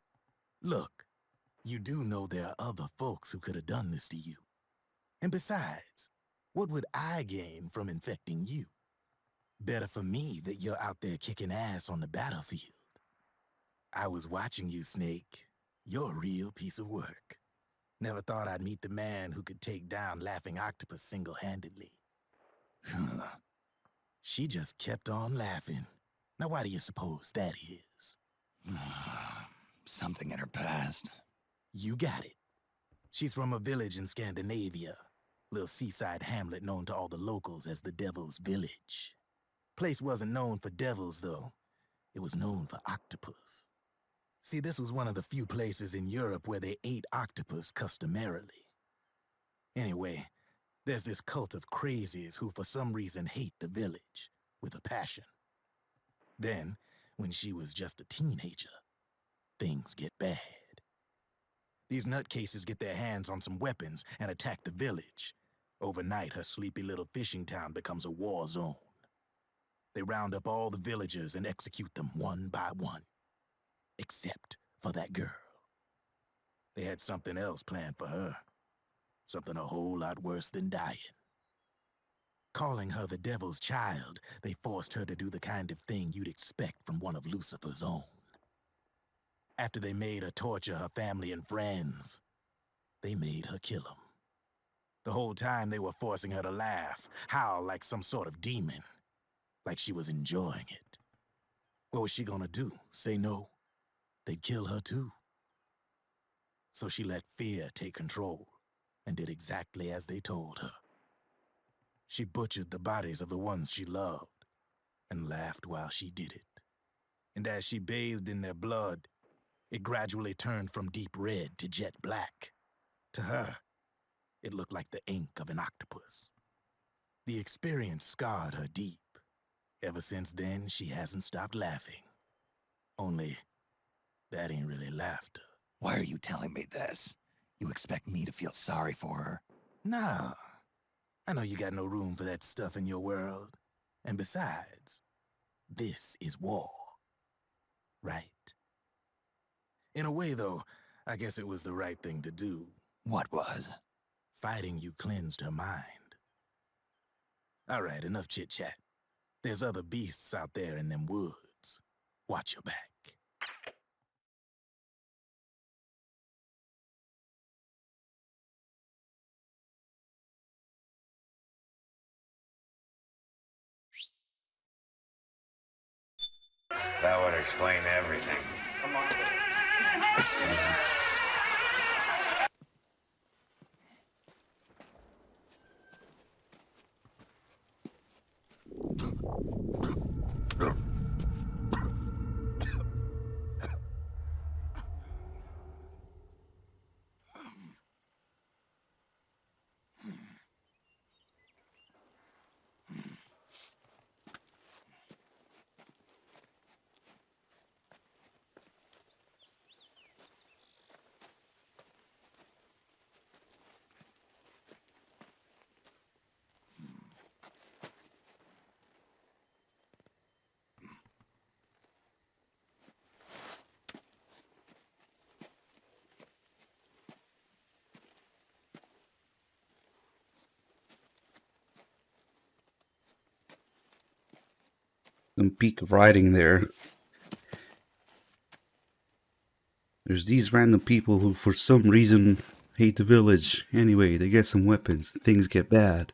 Look, you do know there are other folks who could have done this to you. And besides, what would I gain from infecting you? Better for me that you're out there kicking ass on the battlefield. I was watching you, Snake. You're a real piece of work. Never thought I'd meet the man who could take down Laughing Octopus single-handedly. She just kept on laughing. Now why do you suppose that is? Something in her past. You got it. She's from a village in Scandinavia. Little seaside hamlet known to all the locals as the Devil's Village. Place wasn't known for devils, though. It was known for octopus. See, this was one of the few places in Europe where they ate octopus customarily. Anyway, there's this cult of crazies who for some reason hate the village with a passion. Then, when she was just a teenager, things get bad. These nutcases get their hands on some weapons and attack the village. Overnight, her sleepy little fishing town becomes a war zone. They round up all the villagers and execute them one by one. Except for that girl. They had something else planned for her. Something a whole lot worse than dying. Calling her the devil's child, they forced her to do the kind of thing you'd expect from one of Lucifer's own. After they made her torture her family and friends, they made her kill them. The whole time they were forcing her to laugh, howl like some sort of demon. Like she was enjoying it. What was she gonna do? Say no? They'd kill her too. So she let fear take control and did exactly as they told her. She butchered the bodies of the ones she loved and laughed while she did it. And as she bathed in their blood, it gradually turned from deep red to jet black. To her, it looked like the ink of an octopus. The experience scarred her deep. Ever since then, she hasn't stopped laughing. Only, that ain't really laughter. Why are you telling me this? You expect me to feel sorry for her? Nah. I know you got no room for that stuff in your world. And besides, this is war. Right? In a way, though, I guess it was the right thing to do. What was? Fighting you cleansed her mind. All right, enough chit-chat. There's other beasts out there in them woods. Watch your back. That would explain everything. Come on. Some peak writing there. There's these random people who, for some reason, hate the village. Anyway, they get some weapons. Things get bad.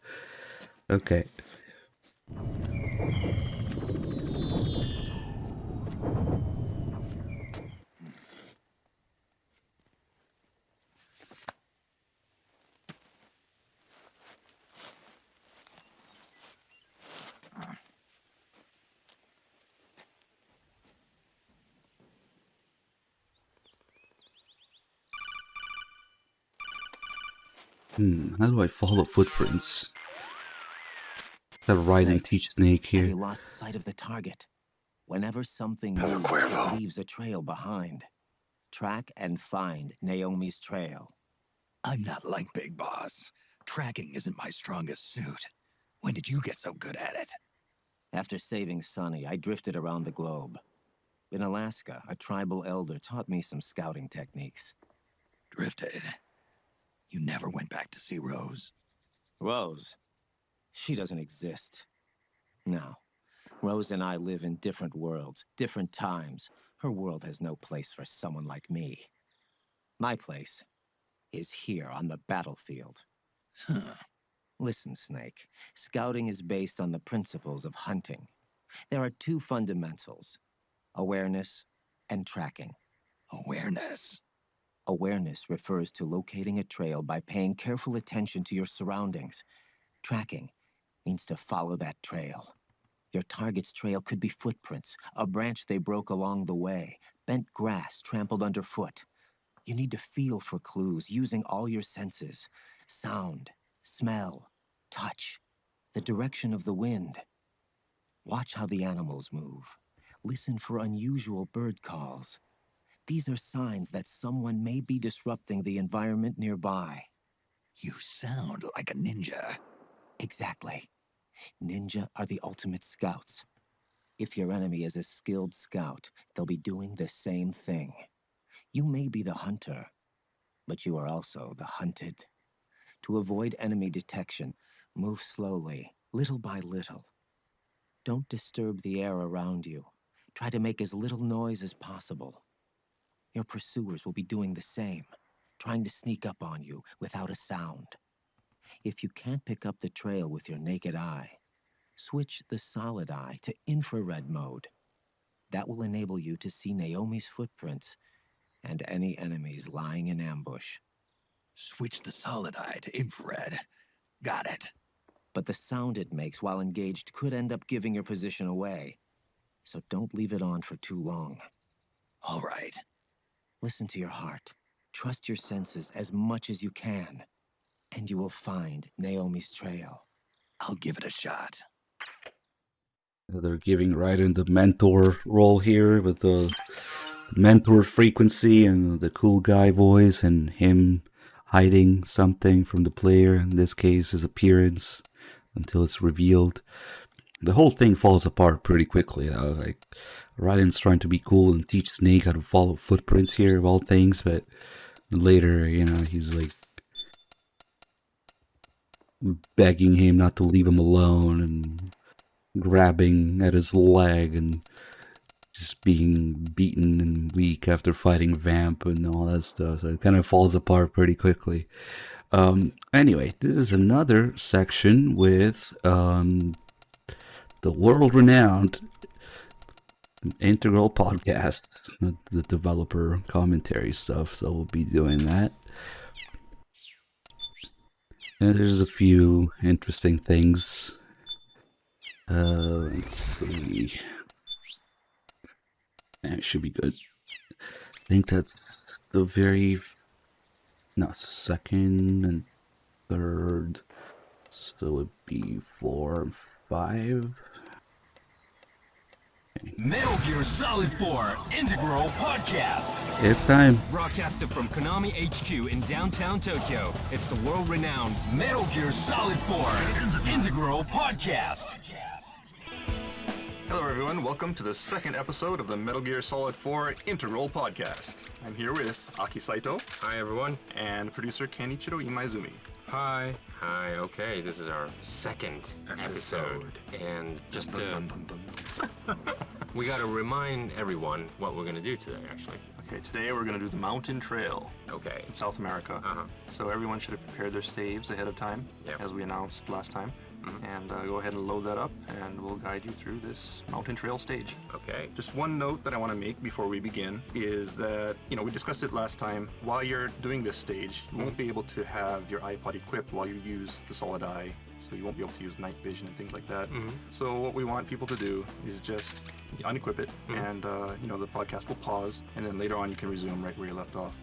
Okay. How do I follow footprints? Have Raiden teach Snake Have here. you lost sight of the target? Whenever something moves, it leaves a trail behind. Track and find Naomi's trail. I'm not like Big Boss. Tracking isn't my strongest suit. When did you get so good at it? After saving Sonny, I drifted around the globe. In Alaska, a tribal elder taught me some scouting techniques. Drifted? You never went back to see Rose? Rose? She doesn't exist. No. Rose and I live in different worlds, different times. Her world has no place for someone like me. My place is here on the battlefield. Listen, Snake. Scouting is based on the principles of hunting. There are two fundamentals: awareness and tracking. Awareness? Awareness refers to locating a trail by paying careful attention to your surroundings. Tracking means to follow that trail. Your target's trail could be footprints, a branch they broke along the way, bent grass trampled underfoot. You need to feel for clues using all your senses: sound, smell, touch, the direction of the wind. Watch how the animals move. Listen for unusual bird calls. These are signs that someone may be disrupting the environment nearby. You sound like a ninja. Exactly. Ninja are the ultimate scouts. If your enemy is a skilled scout, they'll be doing the same thing. You may be the hunter, but you are also the hunted. To avoid enemy detection, move slowly, little by little. Don't disturb the air around you. Try to make as little noise as possible. Your pursuers will be doing the same, trying to sneak up on you without a sound. If you can't pick up the trail with your naked eye, switch the solid eye to infrared mode. That will enable you to see Naomi's footprints and any enemies lying in ambush. Switch the solid eye to infrared. Got it. But the sound it makes while engaged could end up giving your position away. So don't leave it on for too long. All right. Listen to your heart. Trust your senses as much as you can. And you will find Naomi's trail. I'll give it a shot. They're giving Raiden the mentor role here with the mentor frequency and the cool guy voice and him hiding something from the player, in this case his appearance, until it's revealed. The whole thing falls apart pretty quickly though. Like, Raiden's trying to be cool and teach Snake how to follow footprints here of all things, but later, he's like begging him not to leave him alone and grabbing at his leg and just being beaten and weak after fighting Vamp and all that stuff. So it kind of falls apart pretty quickly. Anyway, this is another section with the world-renowned Integral Podcast, the developer commentary stuff. So we'll be doing that. And there's a few interesting things. Let's see. It should be good. I think that's the second and third. So it'd be 4 and 5. Okay. Metal Gear Solid 4 Integral Podcast. It's time. Broadcasted from Konami HQ in downtown Tokyo, it's the world-renowned Metal Gear Solid 4 Integral Podcast. Hello everyone, welcome to the second episode of the Metal Gear Solid 4 Integral Podcast. I'm here with Aki Saito. Hi everyone. And producer Kenichiro Imaizumi. Hi. Okay, this is our second episode. And just to... we gotta remind everyone what we're gonna do today, actually. Okay, today we're going to do the mountain trail. Okay. In South America. So everyone should have prepared their staves ahead of time, as we announced last time. And go ahead and load that up, and we'll guide you through this mountain trail stage. Okay. Just one note that I want to make before we begin is that, we discussed it last time. While you're doing this stage, you won't be able to have your iPod equipped while you use the solid eye. So you won't be able to use night vision and things like that. So what we want people to do is just unequip it, and the podcast will pause, and then later on you can resume right where you left off.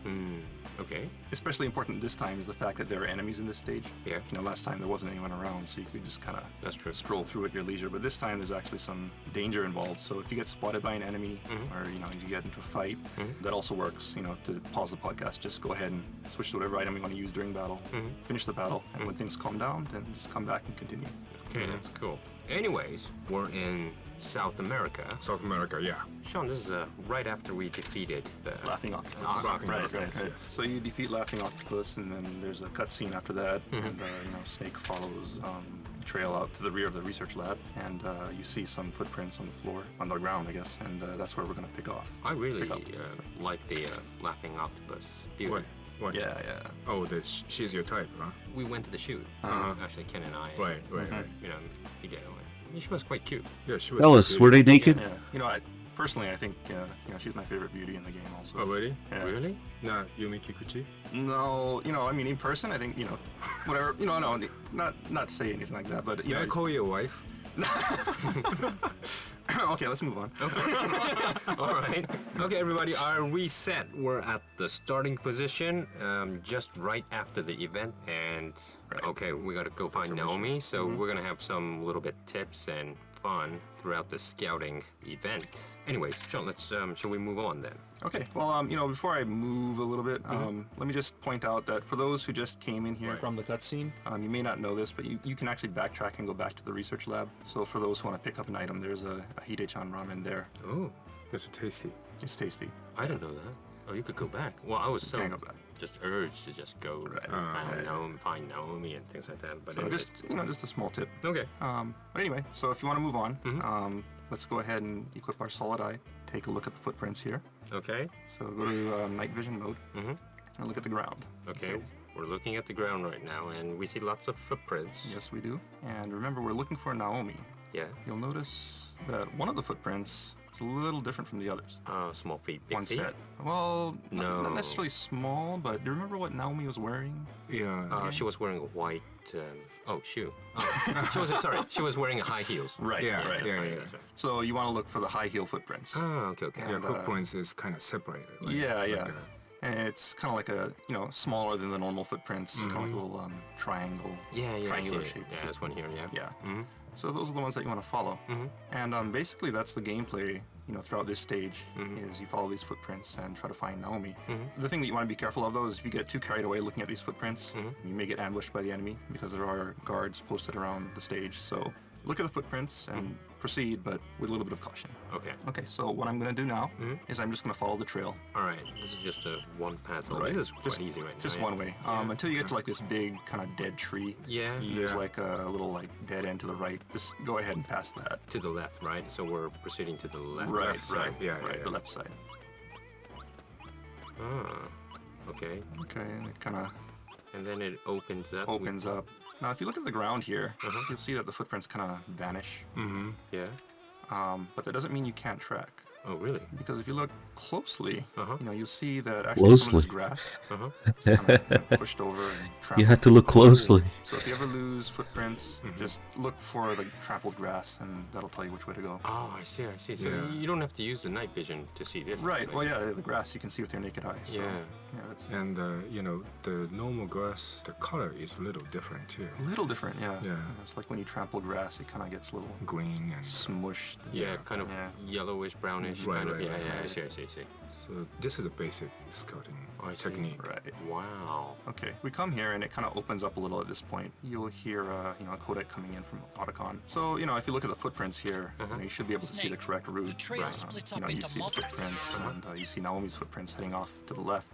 Okay. Especially important this time is the fact that there are enemies in this stage. Yeah. Last time there wasn't anyone around, so you could just kind of scroll through at your leisure. But this time there's actually some danger involved. So if you get spotted by an enemy, or you get into a fight, that also works. To pause the podcast, just go ahead and switch to whatever item you want to use during battle. Finish the battle, and when things calm down, then just come back and continue. Okay, that's cool. Anyways, we're in South America. South America, yeah. Sean, this is right after we defeated the Laughing Octopus. Right. So you defeat Laughing Octopus, and then there's a cutscene after that, and Snake follows the trail out to the rear of the research lab, and you see some footprints on the floor, on the ground, I guess, and that's where we're gonna pick off. I really like the Laughing Octopus. Beauty. What? Yeah. Oh, she's your type, huh? We went to the shoot. Actually, Ken and I. Right. She was quite cute. Yeah, she was. Ellis, were they naked? Yeah. Personally, I think she's my favorite beauty in the game also. Oh, really? Yeah. Really? Not Yumi Kikuchi? No, in person, I think, whatever, no, not say anything like that, but, I call you a wife? Okay, let's move on. All right. Okay, everybody, are we set? We're at the starting position, just right after the event, and okay, we gotta go find Naomi, so we're gonna have some little bit tips and fun throughout the scouting event. Anyways, Sean, let's shall we move on then? Okay, well, before I move a little bit, let me just point out that for those who just came in here from the cutscene, you may not know this, but you can actually backtrack and go back to the research lab. So for those who want to pick up an item, there's a Hide-chan ramen there. Oh, it's tasty. It's tasty. I didn't know that. Oh, you could go back. Well, I was go back. Just urged to just go find Naomi and things like that. But so just a small tip. Okay. But anyway, so if you want to move on, let's go ahead and equip our solid eye. Take a look at the footprints here. Okay. So go to night vision mode and look at the ground. Okay. We're looking at the ground right now, and we see lots of footprints. Yes, we do. And remember, we're looking for Naomi. Yeah. You'll notice that one of the footprints is a little different from the others. Small feet, big one feet? set. Well, no. Not necessarily small, but do you remember what Naomi was wearing? Yeah. She was wearing a white shoe. She was wearing a high heels. Right. Yeah. So you want to look for the high heel footprints. Oh, okay. Yeah, footprints is kind of separated. Like, yeah. And it's kind of like a, smaller than the normal footprints, kind of like a little triangle. Triangular shape. Yeah, there's one here, yeah. So those are the ones that you want to follow. And basically that's the gameplay, throughout this stage, is you follow these footprints and try to find Naomi. The thing that you want to be careful of, though, is if you get too carried away looking at these footprints, you may get ambushed by the enemy because there are guards posted around the stage. So look at the footprints and proceed, but with a little bit of caution. Okay. Okay, so what I'm going to do now is I'm just going to follow the trail. All right, this is just a one path. So this is quite easy right now. Just one way. Until you get to like this big kind of dead tree. Yeah. There's like a little like dead end to the right. Just go ahead and pass that. To the left, right? So we're proceeding to the left. Right. Yeah. The left side. Okay. Okay, and it kind of. And then it opens up. Up. Now, if you look at the ground here, you'll see that the footprints kind of vanish. Yeah. But that doesn't mean you can't track. Oh, really? Because if you look closely, you'll see that actually some of this grass is kind of pushed over and trampled. You have to look closely. So if you ever lose footprints, just look for the trampled grass, and that'll tell you which way to go. Oh, I see. So you don't have to use the night vision to see this. Right. Actually. Well, yeah, the grass you can see with your naked eye. So, and the normal grass, the color is a little different too. A little different, yeah. It's like when you trample grass, it kind of gets a little green and smushed. Yeah, kind of yellowish, brownish, kind of. Yeah. I see. So this is a basic scouting technique. Right. Wow. Okay, we come here and it kind of opens up a little at this point. You'll hear, a codec coming in from Otacon. So, if you look at the footprints here, you should be able to see the correct route. The trail splits up you into see the footprints, and you see Naomi's footprints heading off to the left,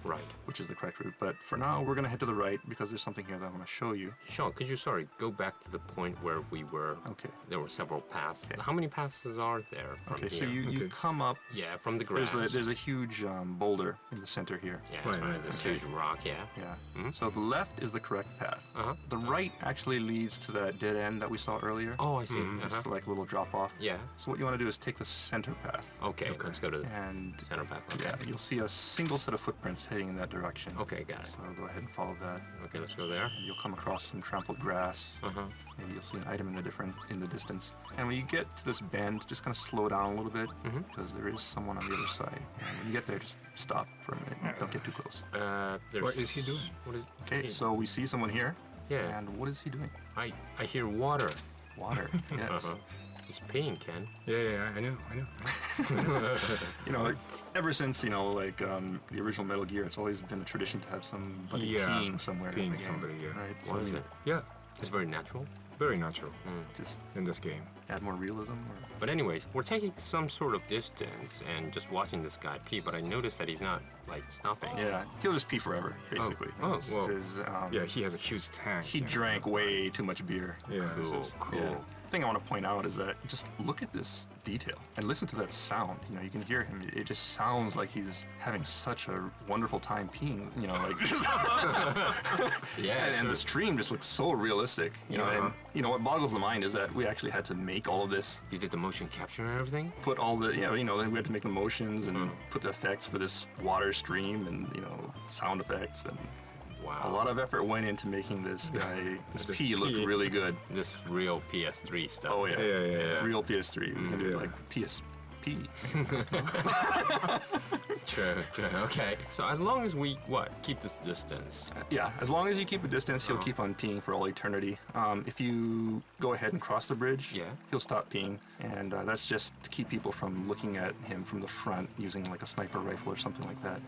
which is the correct route. But for now, we're gonna head to the right because there's something here that I want to show you. Sean, could you go back to the point where we were? Okay. There were several paths. Okay. How many passes are there from here? So you come up. Yeah, from the grass. There's a huge huge boulder in the center here. Yeah, it's right. This huge rock, yeah. Yeah. So the left is the correct path. The right actually leads to that dead end that we saw earlier. Oh, I see. It's like a little drop off. Yeah. So what you want to do is take the center path. Okay, let's go to the and center path. Yeah, you'll see a single set of footprints heading in that direction. Okay, got it. So go ahead and follow that. Okay, let's go there. And you'll come across some trampled grass. Maybe you'll see an item in the distance. And when you get to this bend, just kind of slow down a little bit because there is someone on the other side. And when you get there, just stop for a minute. Don't get too close. What is he doing? Okay, so we see someone here. Yeah. And what is he doing? I hear water. Water. Yes. He's peeing, Ken. Yeah, I know. You know, ever since, you know, like the original Metal Gear, it's always been a tradition to have somebody peeing somewhere. Peeing in the game, somebody, yeah. Right? What is it? Yeah. It's very natural. Very natural. Just in this game. Add more realism. But anyways, we're taking some sort of distance and just watching this guy pee, but I noticed that he's not, like, stopping. Yeah, he'll just pee forever, basically. Well, yeah, he has a huge tank. He drank way too much beer. Yeah. Cool. Yeah. The thing I want to point out is that just look at this detail and listen to that sound. You know, you can hear him. It just sounds like he's having such a wonderful time peeing. You know, like. Yeah. And the stream just looks so realistic. You know, and you know what boggles the mind is that we actually had to make all of this. You did the motion capture and everything? Put all the we had to make the motions and put the effects for this water stream and sound effects and. Wow. A lot of effort went into making this guy, this pee look really good. This real PS3 stuff. Oh, yeah. Real PS3. We can do like PSP. True. Okay. So as long as we, keep this distance? Yeah, as long as you keep a distance, he'll keep on peeing for all eternity. If you go ahead and cross the bridge, he'll stop peeing. And that's just to keep people from looking at him from the front using like a sniper rifle or something like that.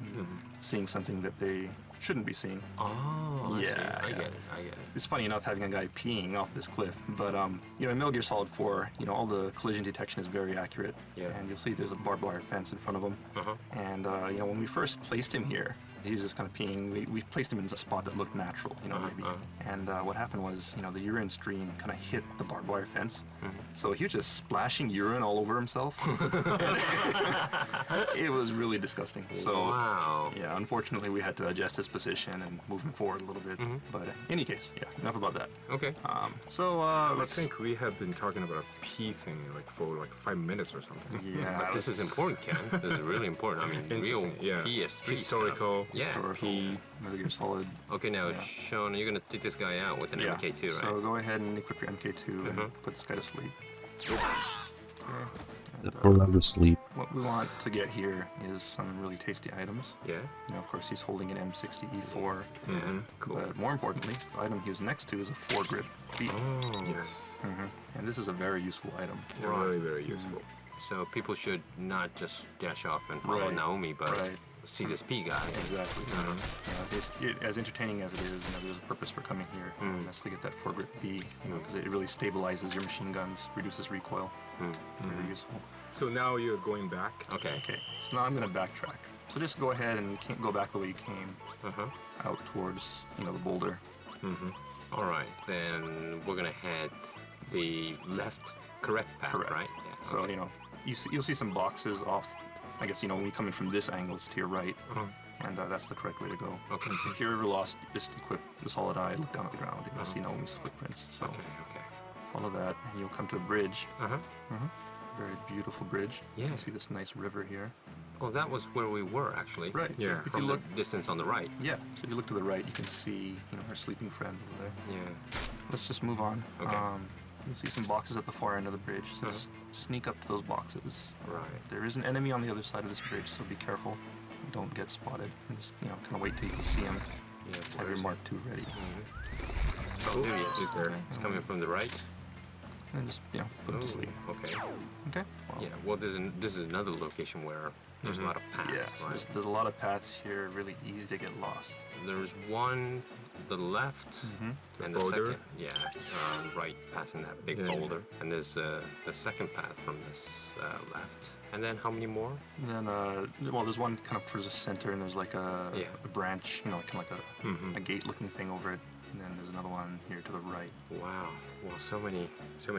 Seeing something that they shouldn't be seeing. Oh, yeah, I get it. It's funny enough having a guy peeing off this cliff, but in Metal Gear Solid 4, all the collision detection is very accurate. Yeah. And you'll see there's a barbed wire fence in front of him. And when we first placed him here, he was just kind of peeing. We placed him in a spot that looked natural, maybe. And what happened was, the urine stream kind of hit the barbed wire fence. So he was just splashing urine all over himself. It was really disgusting. So, yeah, unfortunately, we had to adjust his position and move him forward a little bit. But in any case, yeah, enough about that. Okay. I think we have been talking about a pee thing for 5 minutes or something. Yeah. But this is important, Ken. This is really important. I mean, real PS3 historical. Stuff. Yeah. P, Metal Gear Solid. Okay, now, Sean, you're gonna take this guy out with an MK2, right? So go ahead and equip your MK2 and put this guy to sleep. Forever sleep. What we want to get here is some really tasty items. Yeah. Of course, he's holding an M60E4. Cool. But more importantly, the item he was next to is a 4-grip B. Oh. Yes. And this is a very useful item. Very, very useful. So people should not just dash off and follow Naomi, but see this P guy. Exactly. As entertaining as it is, there's a purpose for coming here. And that's to get that 4-grip B, because it really stabilizes your machine guns, reduces recoil. Very useful. So now you're going back? Okay. So now I'm going to backtrack. So just go ahead and go back the way you came, out towards, the boulder. All right, then we're going to head the correct path, right? Yeah. So, you'll see some boxes off. I guess, when you come in from this angle, it's to your right. And that's the correct way to go. Okay. If you're ever lost, just equip the solid eye, look down at the ground, and you'll see Naomi's footprints. So follow that, and you'll come to a bridge. Very beautiful bridge. Yeah. You can see this nice river here. Oh, that was where we were, actually. Right. Yeah. So if From you look the distance on the right. Yeah. So if you look to the right, you can see, her sleeping friend over there. Yeah. Let's just move on. Okay. You'll see some boxes at the far end of the bridge, so just sneak up to those boxes. Right. There is an enemy on the other side of this bridge, so be careful. Don't get spotted. And just, kind of wait till you can see him. Yeah, have your Mark II ready. Oh, there he is. He's there. He's coming from the right. And just, put him to sleep. Okay. Okay. Yeah, well, this is another location where there's a lot of paths, Yeah, right? there's a lot of paths here, really easy to get lost. There's one to the left, and the boulder? second, right, passing that big boulder. And there's the second path from this left. And then how many more? And then, there's one kind of towards the center, and there's like a branch, kind of like a gate-looking thing over it. And then there's another one here to the right. Wow. Well, so many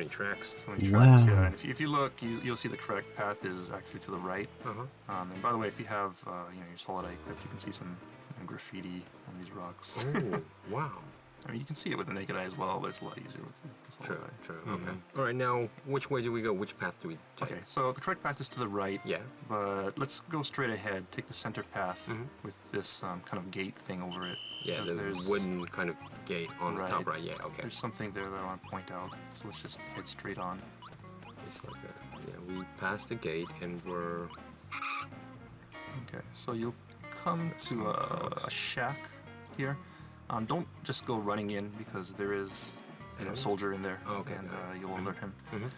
tracks. So many tracks, Wow. yeah. And if you look, you'll see the correct path is actually to the right. And by the way, if you have your solid eye equipped, you can see some graffiti on these rocks. Oh, wow. I mean, you can see it with the naked eye as well, but it's a lot easier with the solid eye. True. Okay. All right, now, which way do we go? Which path do we take? Okay, so the correct path is to the right. Yeah. But let's go straight ahead. Take the center path with this kind of gate thing over it. Yeah, because the wooden kind of gate on the top right. Yeah, okay. There's something there that I want to point out. So let's just head straight on. It's like we passed the gate and we're... Okay, so you'll come to a shack here. Don't just go running in because there is a soldier in there, and you'll alert him.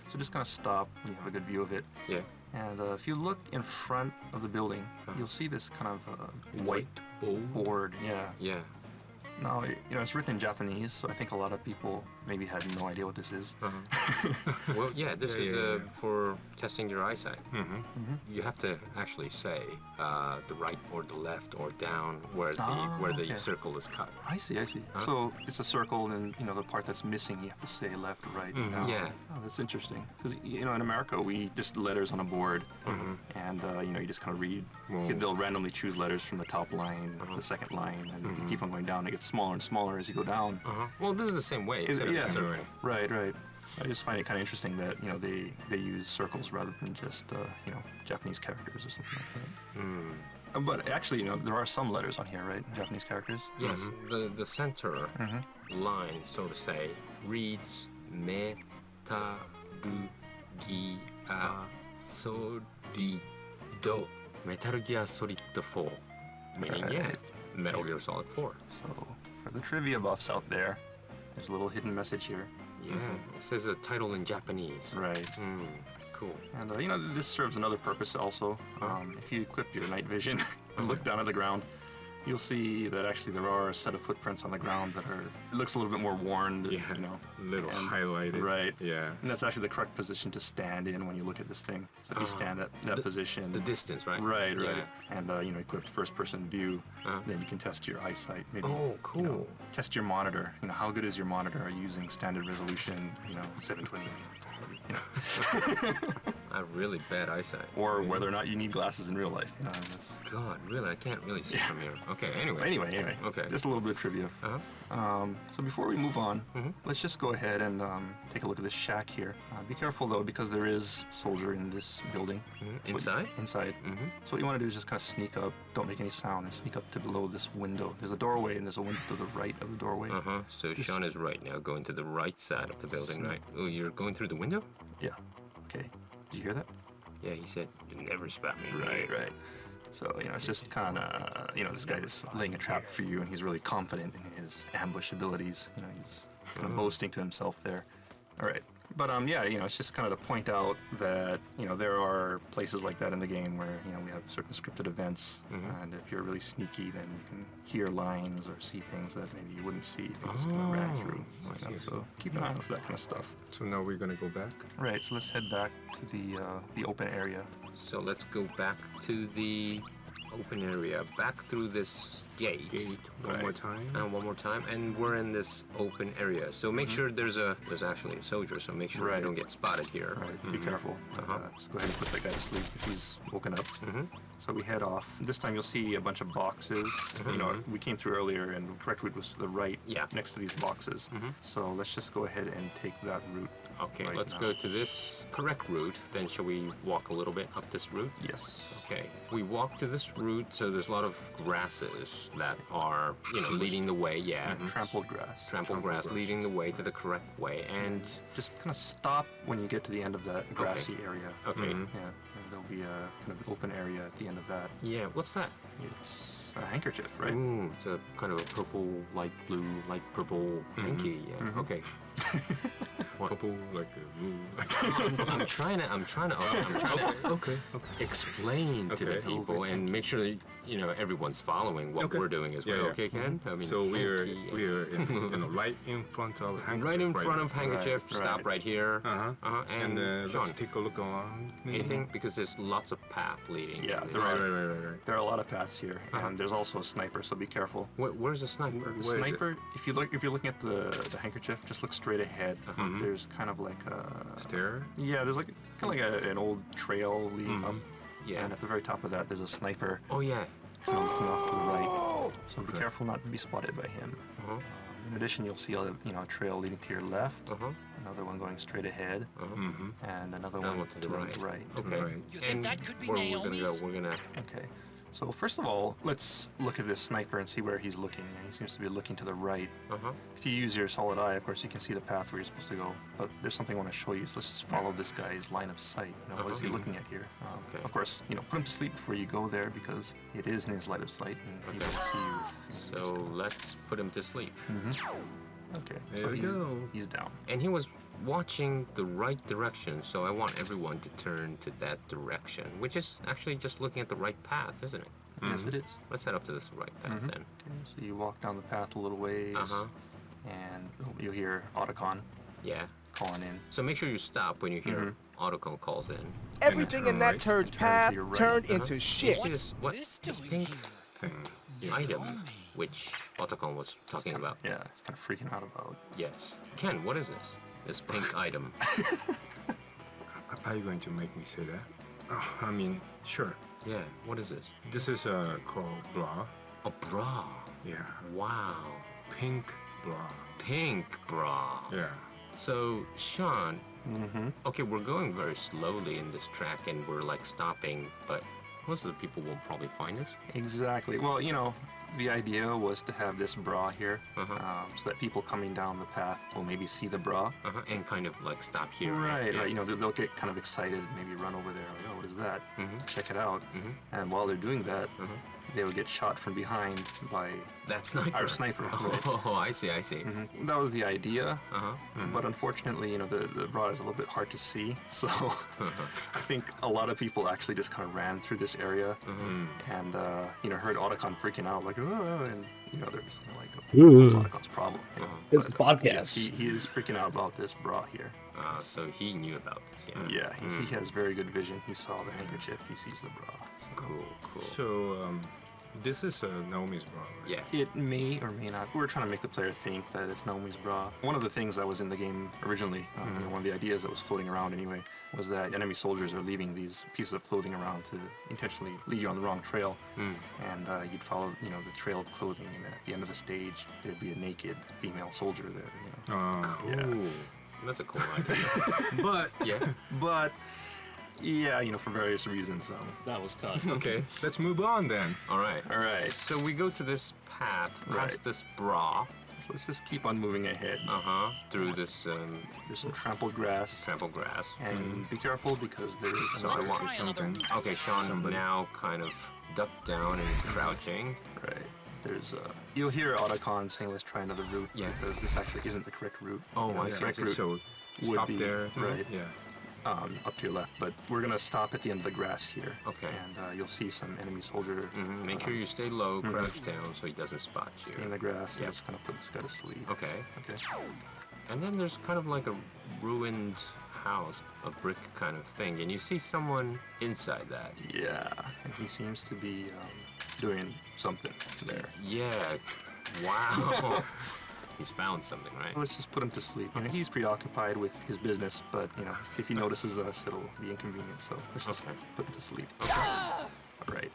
So just kind of stop when you have a good view of it. Yeah. And if you look in front of the building, you'll see this kind of white board. Yeah. Yeah. Now, it's written in Japanese, so I think a lot of people maybe had no idea what this is. Well, yeah, this is for testing your eyesight. You have to actually say the right or the left or down where the circle is cut. I see. So it's a circle, and the part that's missing, you have to say left, right, down. Yeah. Oh, that's interesting. Because in America, we just letters on a board, and you just kind of read. They'll randomly choose letters from the top line, the second line, and you keep on going down. It gets smaller and smaller as you go down. Well, this is the same way. Right. I just find it kind of interesting that they use circles rather than just Japanese characters or something like that. But actually, there are some letters on here, right? Japanese characters. Yes. The center line, so to say, reads Metal Gear Solid Metal Gear Solid 4, meaning Metal Gear Solid 4. So for the trivia buffs out there, there's a little hidden message here. Yeah, it says the title in Japanese. Right. Cool. And this serves another purpose also. If you equip your night vision and look down at the ground, you'll see that actually there are a set of footprints on the ground that it looks a little bit more worn. Little highlighted. Right. Yeah. And that's actually the correct position to stand in when you look at this thing. So if you stand at that position. The distance, right? Right. Yeah. And equip first-person view, then you can test your eyesight. Maybe. Oh, cool. Test your monitor. How good is your monitor? Are you using standard resolution? 720. I have really bad eyesight. Or whether or not you need glasses in real life. God, really, I can't really see from here. Okay, Anyway. Okay. Just a little bit of trivia. So before we move on, let's just go ahead and take a look at this shack here. Be careful though, because there is a soldier in this building. Inside? Inside. So what you want to do is just kind of sneak up, don't make any sound, and sneak up to below this window. There's a doorway, and there's a window to the right of the doorway. So Sean is right now, going to the right side of the building, right? Oh, you're going through the window? Yeah. Okay. Did you hear that? Yeah, he said, "You never spot me." Right. So, it's just kind of, this guy is laying a trap for you, and he's really confident in his ambush abilities. He's kind of boasting to himself there. All right. But, it's just kind of to point out that, there are places like that in the game where, we have certain scripted events, and if you're really sneaky, then you can hear lines or see things that maybe you wouldn't see if you just kind of ran through. So keep an eye out for that kind of stuff. So now we're going to go back? Right, so let's head back to the open area. So let's go back to the open area, back through this gate. One more time. And one more time, and we're in this open area. So make sure there's actually a soldier. So make sure you don't get spotted here. Right. Be careful. Let's go ahead and put that guy to sleep if he's woken up. So we head off. This time you'll see a bunch of boxes. We came through earlier, and the correct route was to the right, next to these boxes. So let's just go ahead and take that route. Okay, let's go to this correct route. Then shall we walk a little bit up this route? Yes. Okay. We walk to this route, so there's a lot of grasses that are, leading the way. Yeah. Trampled grass. Trampled grass leading the way to the correct way, and just kind of stop when you get to the end of that grassy area. Okay. Yeah. And there'll be a kind of open area at the end of that. Yeah. What's that? It's a handkerchief, right? Ooh, it's a kind of a purple, light blue, light purple hanky. Yeah. Okay. Purple, like a I'm trying to explain to the people and make sure that you know, everyone's following what we're doing as well. Yeah, yeah. Okay, Ken? I mean, So we're Hanky and- right in front of handkerchief. right in front now. of handkerchief. Stop right here. And let's Sean, take a look around. maybe. anything? Because there's lots of path leading. Yeah, in there this. are, there are a lot of paths here, and there's also a sniper, so be careful. Where's the sniper? The sniper, if you're looking at the handkerchief, just look straight ahead. There's kind of like a stair. Yeah, there's like kind of like an old trail leading up. Yeah. And at the very top of that, there's a sniper. Oh yeah. Kind of looking off to the right. So be careful not to be spotted by him. In addition, you'll see a trail leading to your left. Another one going straight ahead. And another one to the right. Okay. You think that could be Naomi's? We're gonna. Okay. So first of all, let's look at this sniper and see where he's looking. He seems to be looking to the right. If you use your solid eye, of course, you can see the path where you're supposed to go. But there's something I want to show you. So let's just follow this guy's line of sight. You know, what is he looking at here? Of course, you know, put him to sleep before you go there because it is in his line of sight and he will see you. So let's put him to sleep. Okay. There so we go. He's down. And he was watching the right direction, so I want everyone to turn to that direction, which is actually just looking at the right path, isn't it? Yes, it is. Let's head up to this right path then. Okay, so you walk down the path a little ways, and you'll hear Otacon. Yeah. Calling in. So make sure you stop when you hear Otacon calls in. Everything in that turd's path turned into You shit. see this pink thing, item, which Otacon was talking about. Yeah, he's kind of freaking out about. Yes. Ken, what is this? This pink item. Are you going to make me say that? Oh, I mean, sure. Yeah, what is this? This is called bra. A bra? Yeah. Wow. Pink bra. Pink bra. Yeah. So, Sean, okay, we're going very slowly in this track and we're like stopping, but most of the people won't probably find us. Exactly. Well, you know, the idea was to have this bra here, so that people coming down the path will maybe see the bra. And kind of like stop here. Right, Yeah. right. You know, they'll get kind of excited, maybe run over there, like, oh, what is that? Check it out. And while they're doing that, they would get shot from behind by that sniper. Our sniper. Right? Oh, I see, I see. That was the idea. But unfortunately, you know, the bra is a little bit hard to see. So I think a lot of people actually just kind of ran through this area and, you know, heard Otacon freaking out, like, and, you know, they're just kind of like, oh, it's Otacon's problem. You know? It's the podcast. He is freaking out about this bra here. So he knew about this, yeah. Yeah, he has very good vision. He saw the handkerchief. He sees the bra. So. Cool. So, this is Naomi's bra, right? Yeah. It may or may not. We're trying to make the player think that it's Naomi's bra. One of the things that was in the game originally, you know, one of the ideas that was floating around anyway, was that enemy soldiers are leaving these pieces of clothing around to intentionally lead you on the wrong trail. And you'd follow, you know, the trail of clothing, and at the end of the stage, there'd be a naked female soldier there. You know? Cool. Yeah. That's a cool idea. But yeah, you know, for various reasons, that was cut. Okay, let's move on then. All right. So we go to this path, past this bra. So let's just keep on moving ahead. Through this. There's some trampled grass. And be careful because there is So I want something. Okay, Sean now kind of ducked down and is crouching. Right. There's you'll hear Otacon saying, let's try another route. Yeah. Because this actually isn't the correct route. Oh, You know, I the see. correct route So would stop be, there. Right. Yeah. Up to your left. But we're going to stop at the end of the grass here. Okay. And you'll see some enemy soldier. Make sure you stay low, crouch down so he doesn't spot you. Stay in the grass and just kind of put this guy to sleep. Okay. Okay. And then there's kind of like a ruined house, a brick kind of thing, and you see someone inside that. Yeah, and he seems to be doing something there. Yeah. Wow. He's found something, right? Let's just put him to sleep. You know, he's preoccupied with his business, but you know, if he notices us, it'll be inconvenient. So let's just put him to sleep. All right.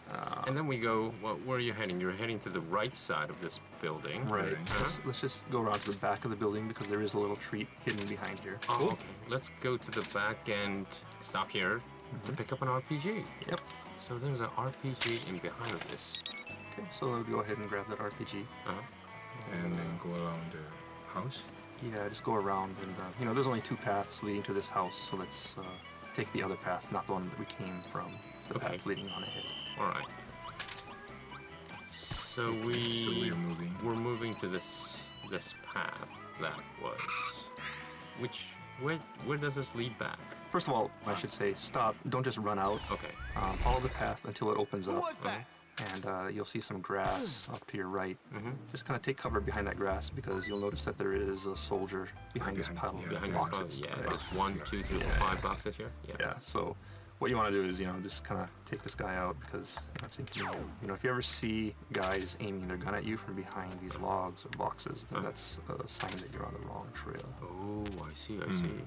And then we go. Well, where are you heading? You're heading to the right side of this building. Right. Let's just go around to the back of the building because there is a little treat hidden behind here. Oh, okay. Let's go to the back and stop here to pick up an RPG. Yep. So there's an RPG in behind of this. Okay. So we'll go ahead and grab that RPG. And then go around the house. Yeah, just go around, and you know, there's only 2 paths leading to this house, so let's take the other path, not the one that we came from. The path leading on ahead. All right. So we're moving to this path that was. Where does this lead back? First of all, I should say stop. Don't just run out. Okay. Follow the path until it opens up. and you'll see some grass up to your right. Just kind of take cover behind that grass because you'll notice that there is a soldier behind this pile of boxes. Yeah, there's 1, 2, 3, 4, 5 boxes here. Yeah. So what you want to do is, just kind of take this guy out because that's inconvenient. If you ever see guys aiming their gun at you from behind these logs or boxes, then that's a sign that you're on the wrong trail. Oh, I see. I see.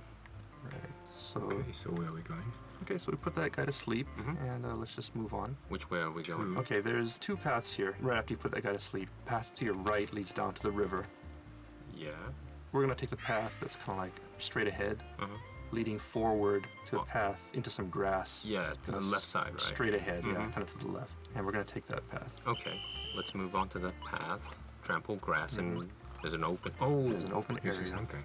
Right. So. Okay. So where are we going? Okay, so we put that guy to sleep, and let's just move on. Which way are we going? Okay, there's 2 paths here. Right after you put that guy to sleep, path to your right leads down to the river. Yeah. We're gonna take the path that's kind of like straight ahead, leading forward to a path into some grass. Yeah, to the left side, right? Straight ahead, yeah, kind of to the left. And we're gonna take that path. Okay, let's move on to the path. Trample grass, and there's an open. Oh, there's an open area. Something.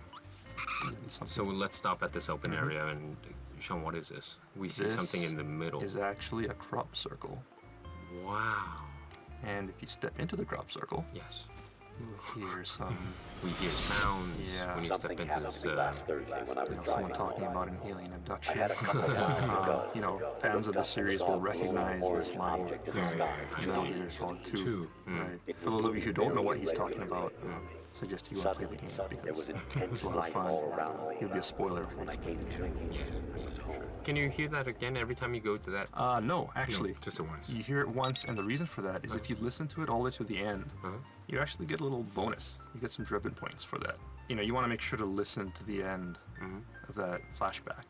So let's stop at this open area and. Sean, what is this? We see something in the middle. This is actually a crop circle. Wow. And if you step into the crop circle, yes, you'll hear some. We hear sounds when you step into this. Someone talking about an alien abduction. Fans of the series will recognize this line. Metal Gear Solid 2. Right. For those of you who don't know what he's talking about, I suggest you go and play the game because it's a lot of fun. It'll be a spoiler for next game. Yeah, sure. Can you hear that again every time you go to that? No, actually. No, just the once. You hear it once, and the reason for that is if you listen to it all the way to the end, you actually get a little bonus. You get some driven points for that. You want to make sure to listen to the end of that flashback.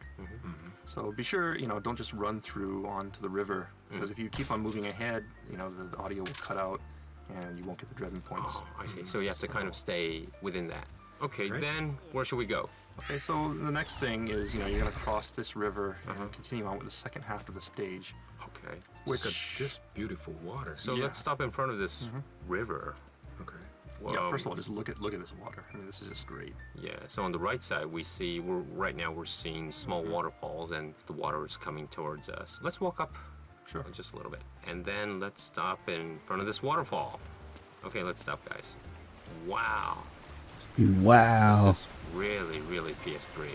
So be sure, don't just run through onto the river, because if you keep on moving ahead, the audio will cut out, and you won't get the driven points. Oh, I see. So you have to kind of stay within that. Okay, then where should we go? Okay, so the next thing is, you're going to cross this river and continue on with the second half of the stage. Okay. Look at this beautiful water. So let's stop in front of this river. Okay. Well, yeah, first of all, just look at this water. I mean, this is just great. Yeah, so on the right side, we're seeing small waterfalls, and the water is coming towards us. Let's walk up. Sure. Just a little bit. And then let's stop in front of this waterfall. Okay, let's stop, guys. Wow. Wow. This is really, really PS3.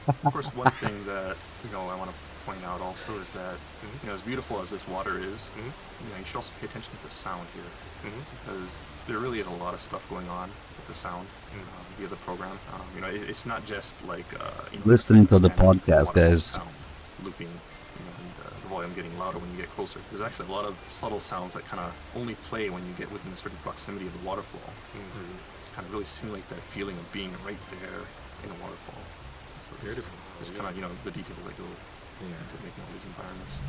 Of course, one thing that I want to point out also is that as beautiful as this water is, you should also pay attention to the sound here, because there really is a lot of stuff going on with the sound via the program. It's not just like listening to the podcast, guys. Looping. The volume getting louder when you get closer. There's actually a lot of subtle sounds that kind of only play when you get within a certain proximity of the waterfall. Kind of really simulate that feeling of being right there in a waterfall. So beautiful. Just kind of the details that go into making all these environments.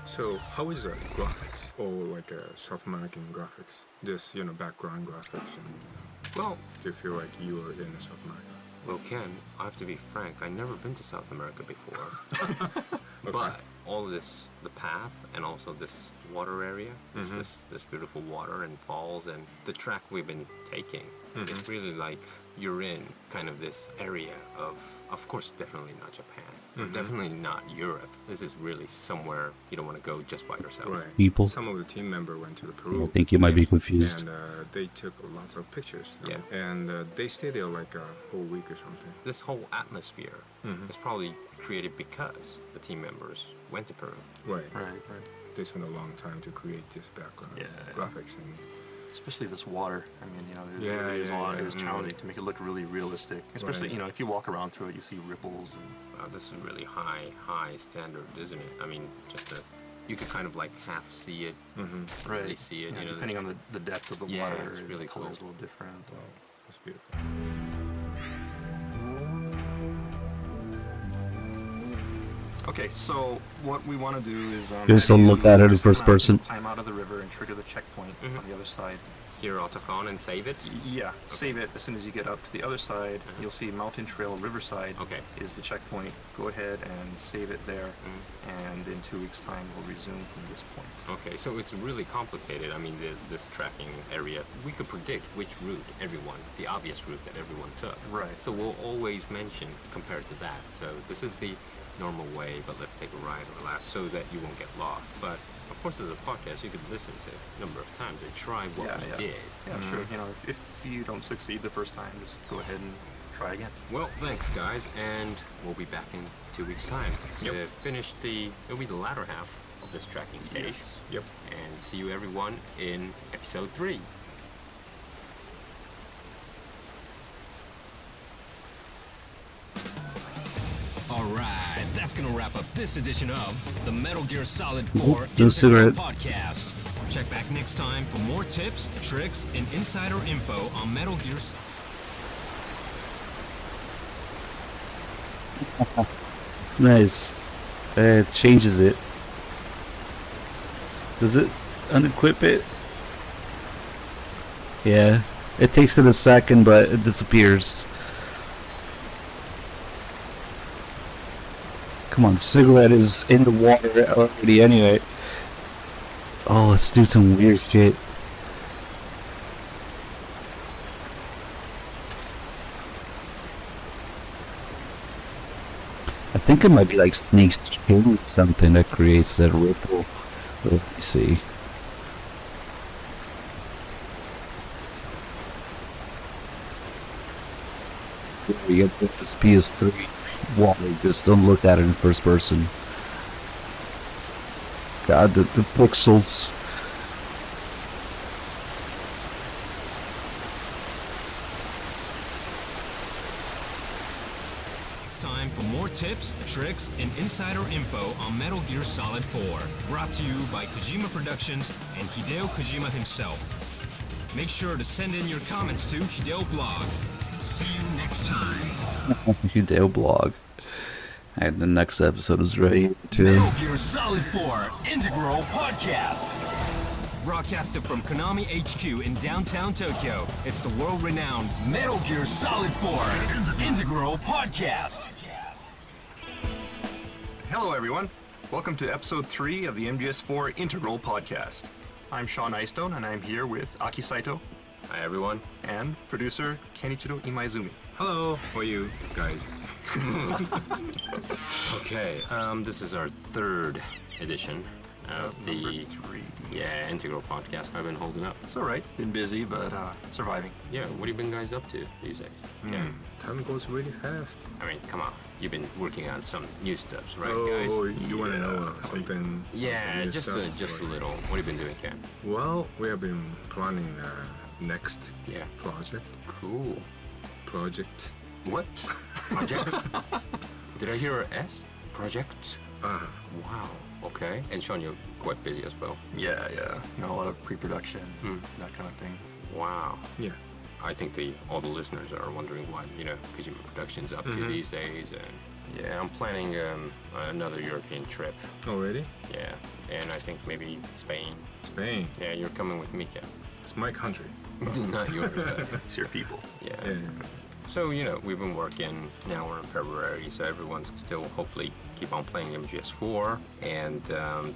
So how is the graphics, or like South American graphics? Just background graphics, and well, do you feel like you are in South America? Well, Ken, I have to be frank. I've never been to South America before, but all of this, the path, and also this water area, this beautiful water and falls, and the track we've been taking, it's really like you're in kind of this area of course, definitely not Japan. Definitely not Europe. This is really somewhere you don't want to go just by yourself. Right. People. Some of the team members went to the Peru. I think you might be confused. And they took lots of pictures. Yeah. And they stayed there like a whole week or something. This whole atmosphere is probably created because the team members went to Peru. Right. They spent a long time to create this background graphics, and especially this water. I mean, it was challenging to make it look really realistic. Especially, if you walk around through it, you see ripples. And wow, this is really high standard, isn't it? I mean, you could kind of like half see it, really see it. Yeah, depending on the depth of the water, it's really the color's cool. a little different. That's beautiful. Okay, so what we want to do is just don't look at it in first person. Climb out of the river and trigger the checkpoint on the other side. Here, Autocon, and save it? Yeah, save it. As soon as you get up to the other side, you'll see Mountain Trail Riverside is the checkpoint. Go ahead and save it there, and in 2 weeks' time, we'll resume from this point. Okay, so it's really complicated. I mean, this tracking area, we could predict which route the obvious route that everyone took. Right. So we'll always mention compared to that. So this is the normal way, but let's take a ride or a lap so that you won't get lost. But of course, as a podcast, you could listen to a number of times and try what we did. Yeah, sure. You know, if you don't succeed the first time, just go ahead and try again. Well, thanks, guys, and we'll be back in 2 weeks' time to finish it'll be the latter half of this tracking stage. Yes. Yep. And see you, everyone, in episode 3. Alright, that's gonna wrap up this edition of the Metal Gear Solid 4 No cigarette. Podcast. Check back next time for more tips, tricks, and insider info on Metal Gear Nice. It changes it. Does it unequip it? Yeah. It takes it a second, but it disappears. Come on, cigarette is in the water already anyway. Oh, let's do some weird shit. I think it might be like Snake's chain or something that creates that ripple. Let me see. We get this PS3 water, just don't look at it in first person. God, the pixels. Time for more tips, tricks, and insider info on Metal Gear Solid 4. Brought to you by Kojima Productions and Hideo Kojima himself. Make sure to send in your comments to Hideo Blog. See you next time. Hideo blog. And the next episode is ready too. Metal Gear Solid 4 Integral Podcast. Broadcasted from Konami HQ in downtown Tokyo, it's the world-renowned Metal Gear Solid 4 Integral Podcast. Hello, everyone. Welcome to episode 3 of the MGS4 Integral Podcast. I'm Sean Eystone, and I'm here with Aki Saito. Hi, everyone. And producer Kenichiro Imaizumi. Hello, how are you guys? Okay, this is our 3rd edition of the Integral Podcast. I've been holding up. It's all right. Been busy, but surviving. Yeah, what have you been guys up to these days? Yeah. Time goes really fast. I mean, come on. You've been working on some new stuff, right, guys? Oh, you want to know something? Yeah, just a little. What have you been doing, Ken? Well, we have been planning next project. Cool. Project. What? Project? Did I hear a S? Project? Wow. Okay. And Sean, you're quite busy as well. Yeah. You know, a lot of pre-production, that kind of thing. Wow. Yeah. I think all the listeners are wondering what, Kojima Productions up to these days. And yeah, I'm planning another European trip. Oh, really? Yeah. And I think maybe Spain. Spain? Yeah, you're coming with me, Ken. It's my country. Not yours, but it's your people. Yeah. So, we've been working, now we're in February, so everyone's still hopefully keep on playing MGS4. And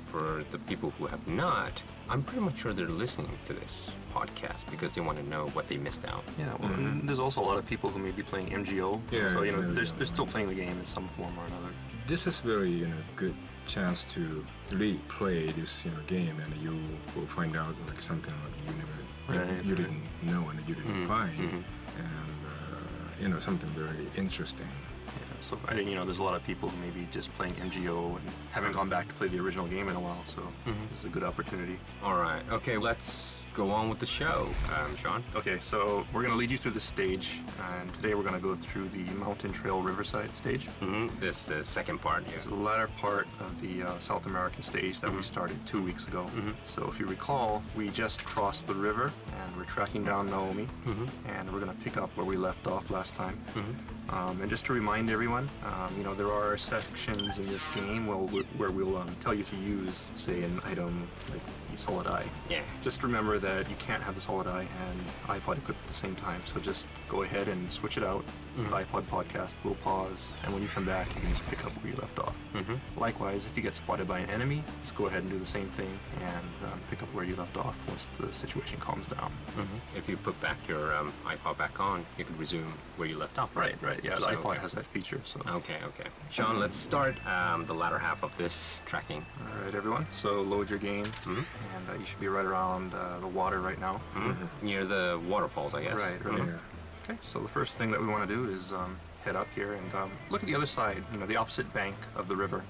for the people who have not, I'm pretty much sure they're listening to this podcast because they want to know what they missed out. Yeah, well, there's also a lot of people who may be playing MGO. Yeah, so, they're still playing the game in some form or another. This is very, good chance to really play this, game, and you will find out like something like you didn't know and you didn't find. And something very interesting. Yeah, so there's a lot of people who may be just playing MGO and haven't gone back to play the original game in a while, so this is a good opportunity. All right, okay, let's go on with the show, Sean. Okay, so we're going to lead you through this stage, and today we're going to go through the Mountain Trail Riverside stage. This is the second part, yeah. This is the latter part of the South American stage that we started 2 weeks ago. So if you recall, we just crossed the river, and we're tracking down Naomi, and we're going to pick up where we left off last time. And just to remind everyone, there are sections in this game where we'll tell you to use, say, an item like the Solid Eye. Yeah. Just remember that you can't have the Solid Eye and iPod equipped at the same time, so just go ahead and switch it out. The iPod podcast will pause, and when you come back, you can just pick up where you left off. Likewise, if you get spotted by an enemy, just go ahead and do the same thing and pick up where you left off once the situation calms down. If you put back your iPod back on, you can resume where you left off. Right. Right, yeah, the iPod has that feature, so. Okay. Sean, let's start the latter half of this tracking. All right, everyone, so load your game, and you should be right around the water right now. Near the waterfalls, I guess. Right, right here. Okay, so the first thing that we want to do is head up here and look at the other side, the opposite bank of the river,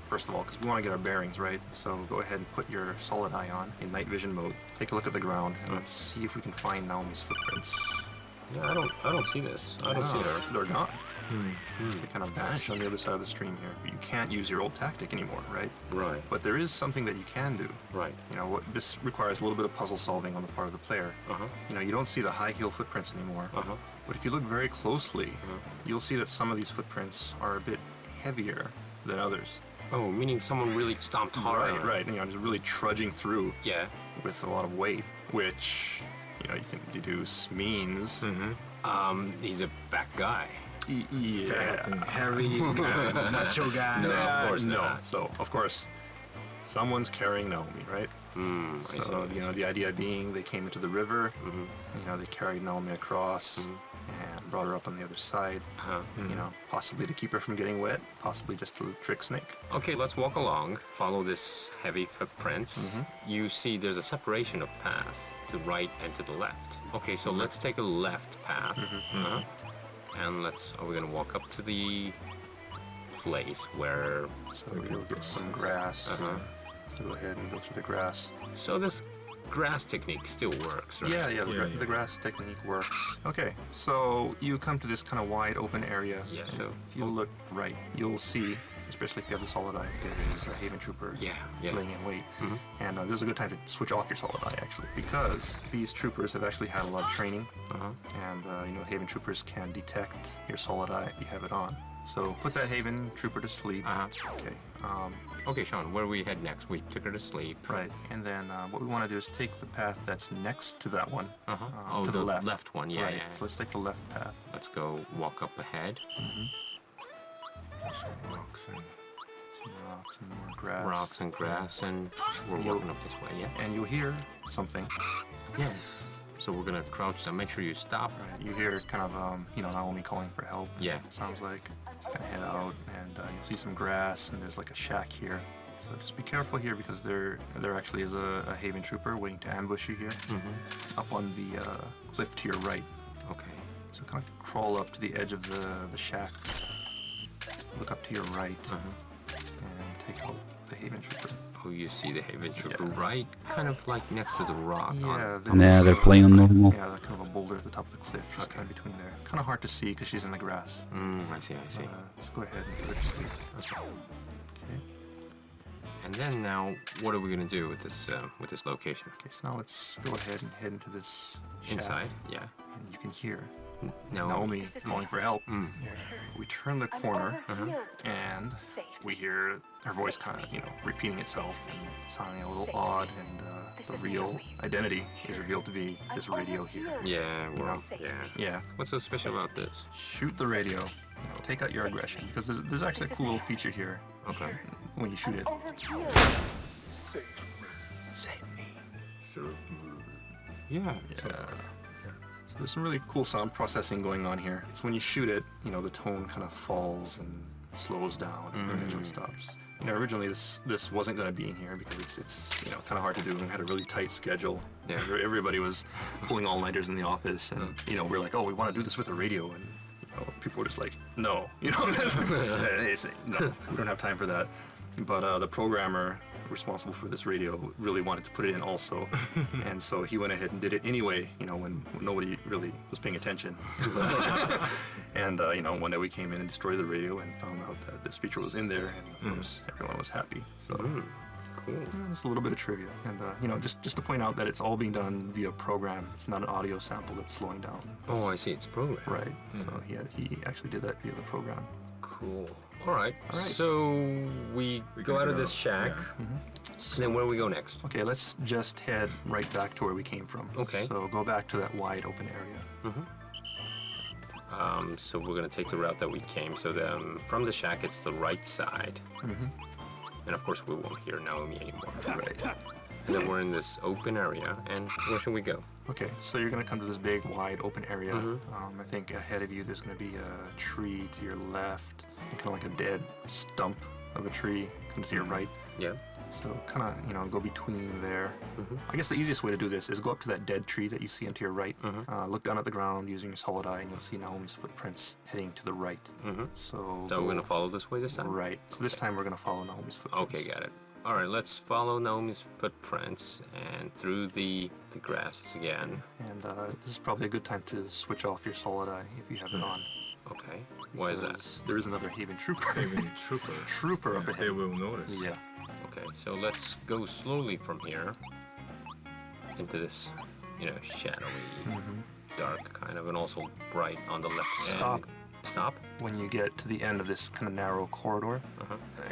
first of all, because we want to get our bearings right. So go ahead and put your solid eye on in night vision mode. Take a look at the ground, and let's see if we can find Naomi's footprints. Yeah, I don't see this. I don't see her. They're gone. They kind of vanished on the other side of the stream here. But you can't use your old tactic anymore, right? Right. But there is something that you can do. Right. This requires a little bit of puzzle solving on the part of the player. You don't see the high heel footprints anymore. But if you look very closely, you'll see that some of these footprints are a bit heavier than others. Oh, meaning someone really stomped hard. Right. Just really trudging through. Yeah. With a lot of weight, which you can deduce means. He's a fat guy. Yeah. Fat and hairy, macho guy. No, of course no. not. So, of course, someone's carrying Naomi, right? I see. The idea being they came into the river, they carried Naomi across and brought her up on the other side, possibly to keep her from getting wet, possibly just to trick Snake. Okay, let's walk along, follow this heavy footprints. You see there's a separation of paths to right and to the left. Okay, so let's take a left path. And are we gonna walk up to the place where... So you'll get some grass. So go ahead and go through the grass. So this grass technique still works, right? Yeah, the grass technique works. Okay, so you come to this kind of wide open area. Yeah. So if you look right, you'll see, especially if you have the solid eye, there is a Haven Trooper laying in wait. And this is a good time to switch off your solid eye, actually, because these troopers have actually had a lot of training. And, Haven Troopers can detect your solid eye if you have it on. So put that Haven Trooper to sleep. Okay. Okay, Sean, where do we head next? We took her to sleep. Right, and then what we want to do is take the path that's next to that one. To the left one, yeah. So let's take the left path. Let's go walk up ahead. Some rocks and more grass. Rocks and grass, and we're walking up this way, yeah? And you'll hear something. Yeah. So we're gonna crouch down, make sure you stop. Right. You hear kind of, Naomi calling for help. Yeah. Sounds like. Kind of head out, and you'll see some grass, and there's like a shack here. So just be careful here, because there actually is a Haven Trooper waiting to ambush you here. Up on the cliff to your right. Okay. So kind of crawl up to the edge of the shack. Look up to your right, and take out the Haven Trooper. Oh, you see the Haven Trooper right, kind of like next to the rock. Yeah, they're playing normal. Yeah, like kind of a boulder at the top of the cliff, just kind of between there. Kind of hard to see because she's in the grass. I see. Let's go ahead and put her to sleep. Okay. And then now, what are we gonna do with this location? Okay, so now let's go ahead and head into this shack. Inside, yeah. And you can hear Naomi calling for help. We turn the corner, and we hear her voice kind of, repeating itself and sounding a little odd, and the real identity is revealed to be this radio here. Yeah, Yeah. What's so special about this? Shoot the radio. Take out your aggression, because there's actually a cool little feature here. Okay. When you shoot it. Save me. Yeah. So there's some really cool sound processing going on here. It's when you shoot it, the tone kind of falls and slows down and eventually stops. Originally this wasn't going to be in here because it's kind of hard to do. We had a really tight schedule. Yeah. Everybody was pulling all-nighters in the office, and we're like, oh, we want to do this with the radio, and people were just like, no, they say, no, we don't have time for that. But the programmer responsible for this radio really wanted to put it in also, and so he went ahead and did it anyway, when nobody really was paying attention. And one day we came in and destroyed the radio and found out that this feature was in there, and of course everyone was happy. So cool. Just a little bit of trivia, and just to point out that it's all being done via program. It's not an audio sample that's slowing down. Oh, I see. It's program. Right. So he actually did that via the program. Cool. All right. So we go out of this shack. Yeah. And then where do we go next? Okay, let's just head right back to where we came from. Okay. So go back to that wide open area. So we're gonna take the route that we came. So then from the shack, it's the right side. And of course, we won't hear Naomi anymore. Right. And then we're in this open area, and where should we go? Okay, so you're gonna come to this big, wide, open area. I think ahead of you there's gonna be a tree to your left, and kind of like a dead stump of a tree kind of to your right. Yeah. So kind of, you know, go between there. I guess the easiest way to do this is go up to that dead tree that you see to your right. Look down at the ground using your solid eye, and you'll see Naomi's footprints heading to the right. So we're gonna follow this way this time? Right. So this time we're gonna follow Naomi's footprints. Okay, got it. All right, let's follow Naomi's footprints and through the grasses again. And this is probably a good time to switch off your solid eye if you have it on. Okay. Why is that? There is another Haven Trooper. Haven Trooper. Trooper up ahead. They will notice. Yeah. Okay, so let's go slowly from here into this, you know, shadowy, dark kind of, and also bright on the left. Stop. Stop? When you get to the end of this kind of narrow corridor,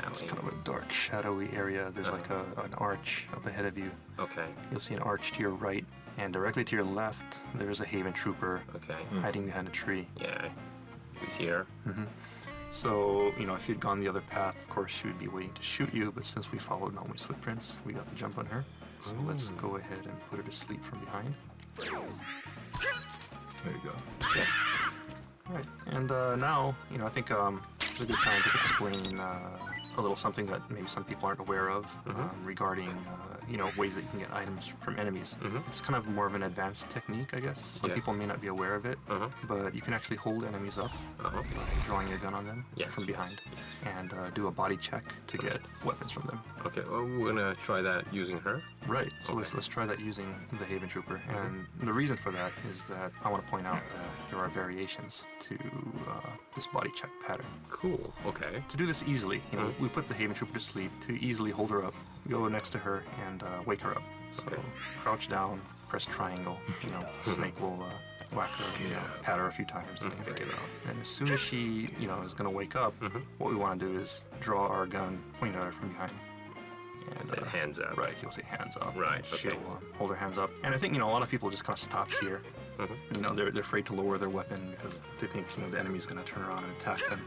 it's kind of a dark, shadowy area. There's like an arch up ahead of you. Okay. You'll see an arch to your right, and directly to your left, there's a Haven Trooper hiding behind a tree. Yeah, he's here. So, you know, if you'd gone the other path, of course, she would be waiting to shoot you, but since we followed Naomi's footprints, we got the jump on her. So let's go ahead and put her to sleep from behind. There you go. Yeah. All right, and now, you know, I think it's a good time to explain a little something that maybe some people aren't aware of regarding, you know, ways that you can get items from enemies. It's kind of more of an advanced technique, I guess. Some people may not be aware of it, but you can actually hold enemies up by drawing your gun on them from behind and do a body check to get weapons from them. Okay, well, we're gonna try that using her. Right, so let's try that using the Haven Trooper. And the reason for that is that I want to point out that there are variations to this body check pattern. Cool, okay. To do this easily, you know, we put the Haven Trooper to sleep. To easily hold her up, go next to her and wake her up. So crouch down, press triangle, you know, Snake will whack her, you know, pat her a few times to figure it out. And as soon as she, you know, is going to wake up, what we want to do is draw our gun, point at her from behind. And, say hands up. Right, he'll say hands up. Right, She'll hold her hands up. And I think, you know, a lot of people just kind of stop here. You know, they're afraid to lower their weapon because they think, you know, the enemy's going to turn around and attack them.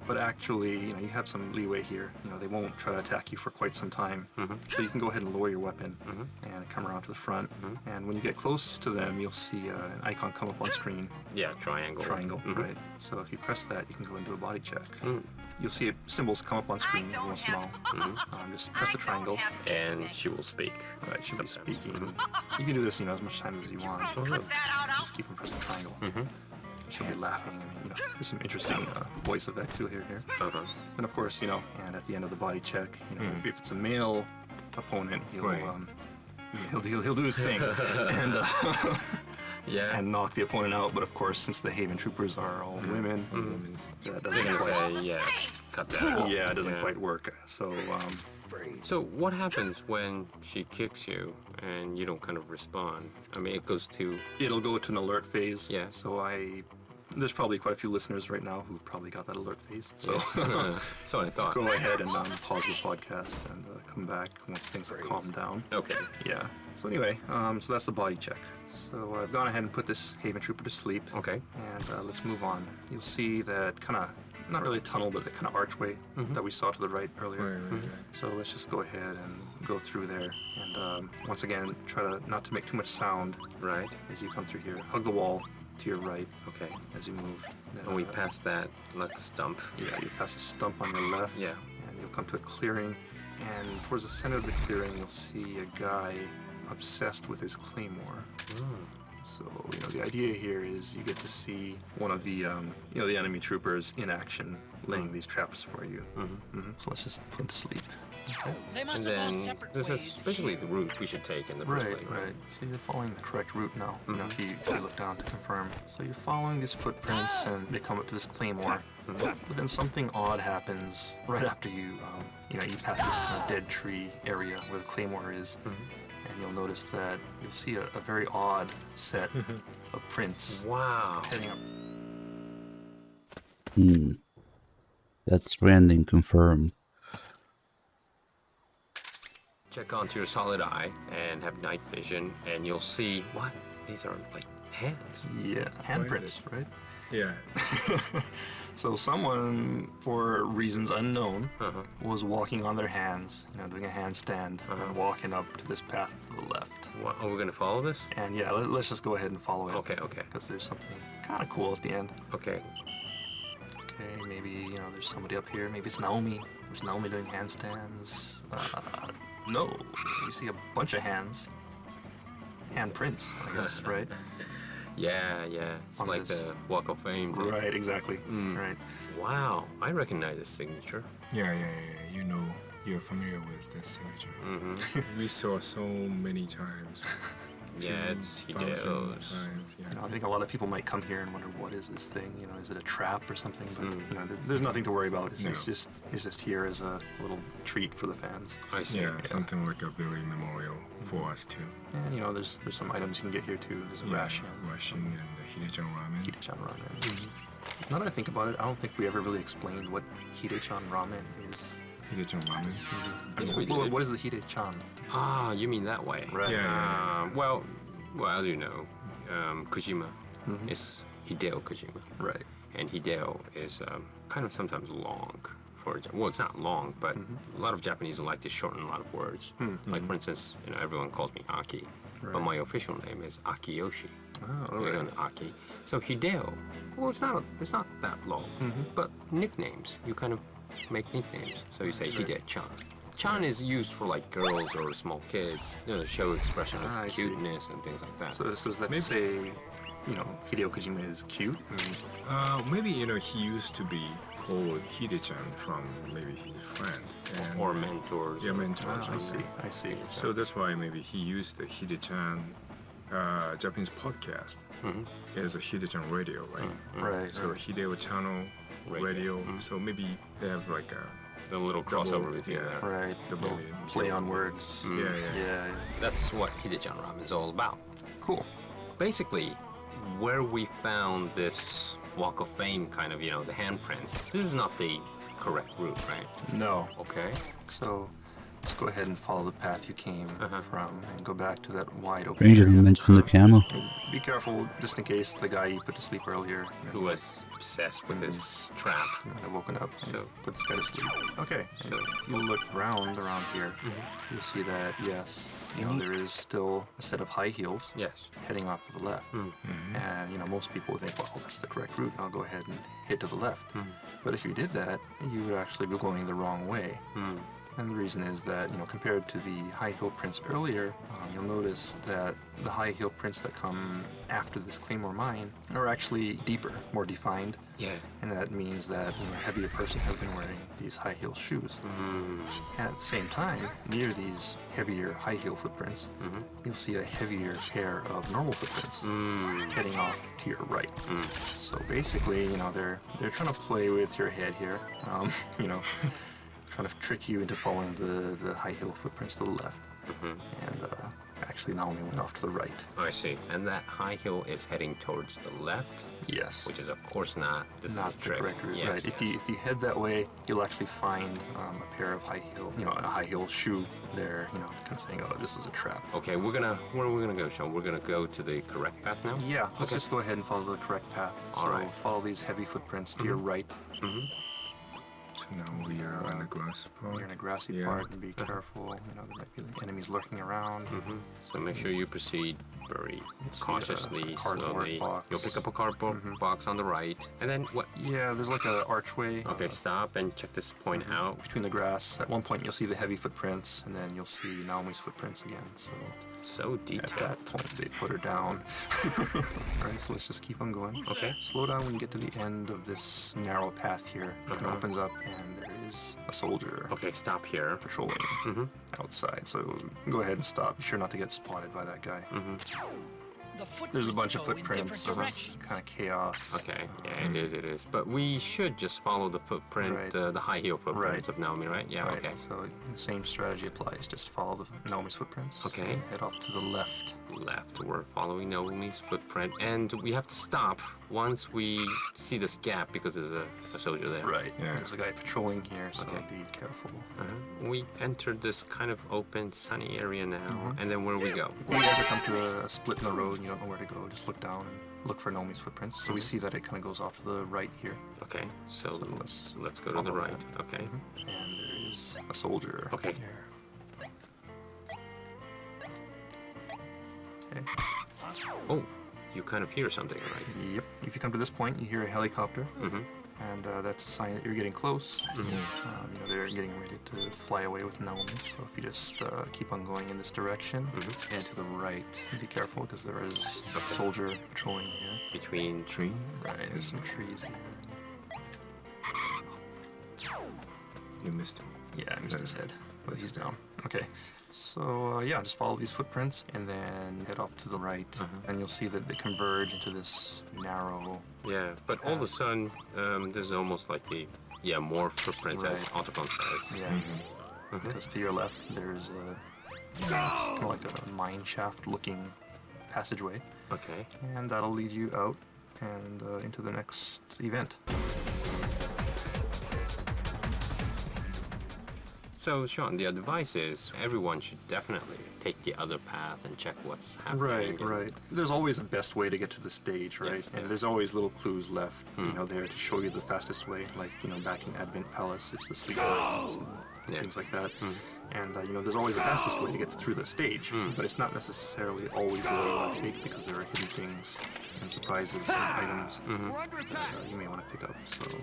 But actually, you know, you have some leeway here. You know, they won't try to attack you for quite some time. So you can go ahead and lower your weapon and come around to the front. And when you get close to them, you'll see an icon come up on screen. Yeah, triangle. Triangle, right. So if you press that, you can go and do a body check. You'll see symbols come up on screen once in a while. Just press the triangle. And she will speak. Right, she'll be speaking. You can do this, you know, as much time as you want. Just keep on pressing triangle. She'll be laughing, and you know, there's some interesting voice effects you'll hear here. And of course, you know, and at the end of the body check, you know, if it's a male opponent, he'll do his thing and and knock the opponent out. But of course, since the Haven Troopers are all women, that doesn't quite. Cut that out. Yeah, it doesn't quite work. So. So what happens when she kicks you and you don't kind of respond? I mean, it'll go to an alert phase. Yeah. So there's probably quite a few listeners right now who probably got that alert phase. So that's what I thought. Go ahead and pause the podcast and come back once things have calmed down. Okay. Yeah. So anyway, so that's the body check. So I've gone ahead and put this Haven Trooper to sleep. Okay. And let's move on. You'll see that kind of, not really a tunnel, but the kind of archway that we saw to the right earlier. So let's just go ahead and go through there. And once again, try not to make too much sound. Right. As you come through here. Hug the wall to your right. Okay. As you move. And we pass that like stump. Yeah, you pass a stump on your left. Yeah. And you'll come to a clearing. And towards the center of the clearing, you'll see a guy obsessed with his claymore. So, you know, the idea here is you get to see one of the, you know, the enemy troopers in action, laying these traps for you. So let's just put him to sleep. Okay. They must have gone separate this ways. is basically the route we should take in the first place. Right. So you're following the correct route now. You know, if you look down to confirm. So you're following these footprints, and they come up to this claymore. But then something odd happens right after you, you know, you pass this kind of dead tree area where the claymore is. And you'll notice that you'll see a very odd set of prints. Wow. Heading up. That's stranding confirmed. Check onto your solid eye and have night vision, and you'll see what? These are like Hands? Yeah, handprints, right? Yeah. So someone, for reasons unknown, was walking on their hands, doing a handstand, and walking up to this path to the left. What, are we gonna follow this? And yeah, let's just go ahead and follow it. Okay. Because there's something kind of cool at the end. Okay. Okay, maybe, there's somebody up here. Maybe it's Naomi. There's Naomi doing handstands. No, you see a bunch of hands. Handprints, I guess, right? Yeah. It's On like this- the Walk of Fame thing. Right, exactly. Right. Wow, I recognize this signature. Yeah. You know, you're familiar with that signature. We saw so many times. Yeah, it's Thousands Hideo's. times, yeah. I think a lot of people might come here and wonder, what is this thing? Is it a trap or something? But there's nothing to worry about. It's just here as a little treat for the fans. I see. Yeah, something like a Billy memorial for us too. And there's some items you can get here too. There's a ration and the Hidechan ramen. Hidechan ramen. Now that I think about it, I don't think we ever really explained what Hidechan ramen is. Hidechan ramen. Yes, we Well, did. what is the Hidechan? Ah, you mean that way? Right. Yeah. Well, as you know, Kojima is Hideo Kojima. Right. And Hideo is kind of sometimes long for, well, it's not long, but a lot of Japanese like to shorten a lot of words. Like, for instance, everyone calls me Aki, but my official name is Akiyoshi. Oh, all right. Aki. So Hideo, well, it's not that long, but nicknames, you kind of make nicknames. So you say Hide-chan. Chan is used for like girls or small kids, show expression of cuteness and things like that. So is that to say, Hideo Kojima is cute? Maybe, he used to be called Hide-chan from maybe his friend. Or mentors. Yeah, mentors. I see. So that's why maybe he used the Hide-chan Japanese podcast as a Hide-chan radio, right? Right. So Hideo channel radio. So maybe they have like a little crossover between that. Right. Double Play on words. Yeah. That's what Hide-chan ramen is all about. Cool. Basically, where we found this Walk of Fame kind of, the handprints, this is not the correct route, right? No. Okay. So just go ahead and follow the path you came from and go back to that wide open Stranger area. elements from the camel. Be careful, just in case the guy you put to sleep earlier, who was obsessed with this trap, might have woken up and So- put this guy to sleep. Okay, so if you look around here, you'll see that, yes, there is still a set of high heels Yes. heading off to the left. And, most people would think, well, that's the correct route. I'll go ahead and head to the left. But if you did that, you would actually be going the wrong way. And the reason is that, compared to the high heel prints earlier, you'll notice that the high heel prints that come after this Claymore mine are actually deeper, more defined. Yeah. And that means that a heavier person has been wearing these high heel shoes. And at the same time, near these heavier high heel footprints, you'll see a heavier pair of normal footprints heading off to your right. So basically, they're trying to play with your head here. Trying to trick you into following the high heel footprints to the left. And actually Naomi went off to the right. I see. And that high heel is heading towards the left? Yes. Which is, of course, not. This Not is a the trick. correct route, Yes, right? yes. If you head that way, you'll actually find a pair of high heel, a high heel shoe there, kind of saying, oh, this is a trap. Okay, where are we gonna go, Sean? We're gonna go to the correct path now? Yeah, let's Okay. just go ahead and follow the correct path. All so right. follow these heavy footprints to your right. So now we are on the grass part. You're in a grassy part, and be careful. There might be enemies lurking around. So make sure you proceed very see cautiously, a cardboard slowly. box. You'll pick up a cardboard box on the right, and then what? Yeah, there's like an archway. Okay, stop and check this point out. Between the grass, at one point you'll see the heavy footprints, and then you'll see Naomi's footprints again. So at detailed. that point, they put her down. Alright, so let's just keep on going. Okay. Slow down when you get to the end of this narrow path here. It opens up, and there is a soldier. Okay, stop here. Patrolling outside. So go ahead and stop. Be sure not to get spotted by that guy. There's a bunch of footprints. It's kind of chaos. Okay, yeah, it is. But we should just follow the footprint, Right. the high heel footprints of Naomi, right? Yeah, Right, okay. So the same strategy applies. Just follow the Naomi's footprints. Okay. And head off to the left. Left, we're following Naomi's footprint, and we have to stop once we see this gap, because there's a soldier there. Right. Yeah. There's a guy patrolling here, so be careful. We entered this kind of open, sunny area now, and then where do we go? If you ever come to a split in the road and you don't know where to go, just look down and look for Nomi's footprints. So we see that it kind of goes off to the right here. Okay, so let's go to the right. Okay. And there is a soldier. Okay. Okay. Oh, you kind of hear something, right? Yep. If you come to this point, you hear a helicopter. And that's a sign that you're getting close. You know, they're getting ready to fly away with Naomi. So if you just keep on going in this direction and to the right, be careful because there is a soldier patrolling here. Between trees? Right, there's some trees here. You missed him. Yeah, I missed his head, but he's down. Okay. So yeah, just follow these footprints and then head off to the right, and you'll see that they converge into this narrow. Yeah, but all of a sudden, this is almost like more footprints as Autobahn says. Yeah. Because to your left, there's it's kind of like a mine shaft-looking passageway. Okay. And that'll lead you out and into the next event. So, Sean, the advice is everyone should definitely take the other path and check what's happening. Right, right. There's always a best way to get to the stage, right? And there's always little clues left, you know, there to show you the fastest way. Like, you know, back in Advent Palace, it's the sleeper rooms and things like that. And, you know, there's always the fastest way to get through the stage, but it's not necessarily always the way you want to take because there are hidden things and surprises and items that you may want to pick up. So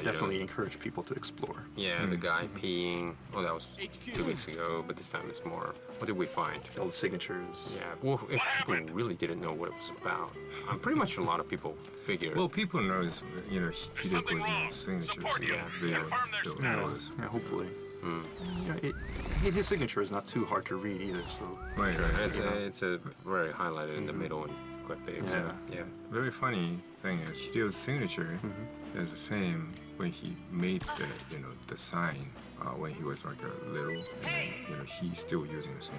definitely encourage people to explore. Yeah, the guy peeing. Oh, that was 2 weeks ago, but this time it's more. What did we find? All the signatures. Yeah. Well, if people really didn't know what it was about, I'm pretty much a lot of people figured. Well, people know, you know, he did his signatures. Yeah, hopefully. Yeah, his signature is not too hard to read either, so. Right. It's a very highlighted in the middle and quite big. Yeah. So, yeah. Very funny thing is Hideo's signature is the same when he made the sign when he was like a little, and you know, he's still using the same.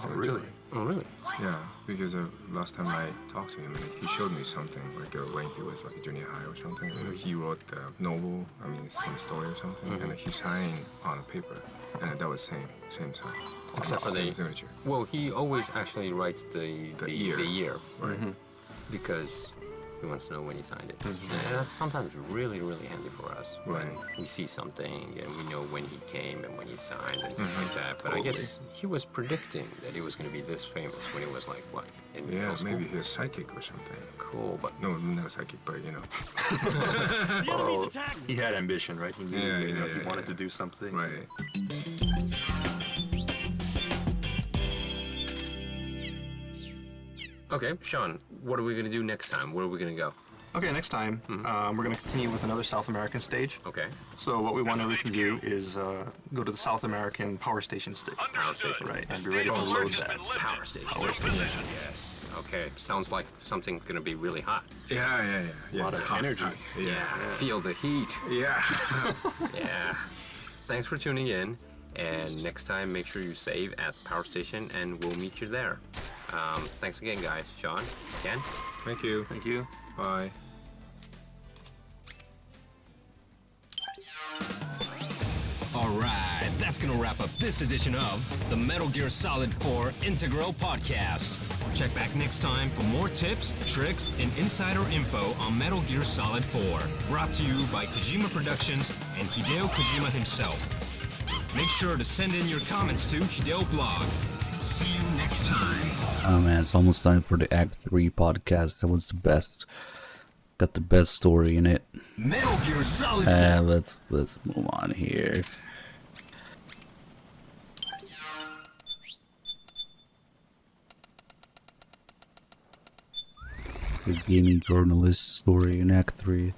Really? Oh, really? Yeah, because last time I talked to him, and he showed me something like when he was like junior high or something. You know, he wrote a novel, some story or something, and he signed on a paper, and that was same sign. Except for the signature. Well, he always actually writes the year, right? Because he wants to know when he signed it. And that's sometimes really, really handy for us when we see something and we know when he came and when he signed and things like that. But I guess he was predicting that he was going to be this famous when he was like, what, in middle school? Maybe he was psychic or something. Cool, but... No, not a psychic, but you know. Well, he had ambition, right? He knew he wanted to do something. Right. Okay, Sean, what are we going to do next time? Where are we going to go? Okay, next time, we're going to continue with another South American stage. Okay. So what we want to do is go to the South American power station stage. Power station. Right, and be ready to load that. Power station. Yes. Okay, sounds like something's going to be really hot. Yeah. A lot of energy. Yeah. Feel the heat. Yeah. Yeah. Thanks for tuning in. And next time, make sure you save at the power station, and we'll meet you there. Thanks again, guys. Sean, Ken. Thank you. Thank you. Bye. Alright, that's gonna wrap up this edition of the Metal Gear Solid 4 Integral Podcast. Check back next time for more tips, tricks, and insider info on Metal Gear Solid 4. Brought to you by Kojima Productions and Hideo Kojima himself. Make sure to send in your comments to Hideo Blog. See you next time. Oh man, it's almost time for the Act 3 podcast. That was the best. Got the best story in it. Metal Gear Solid 4. Let's move on here. The gaming journalist story in Act 3.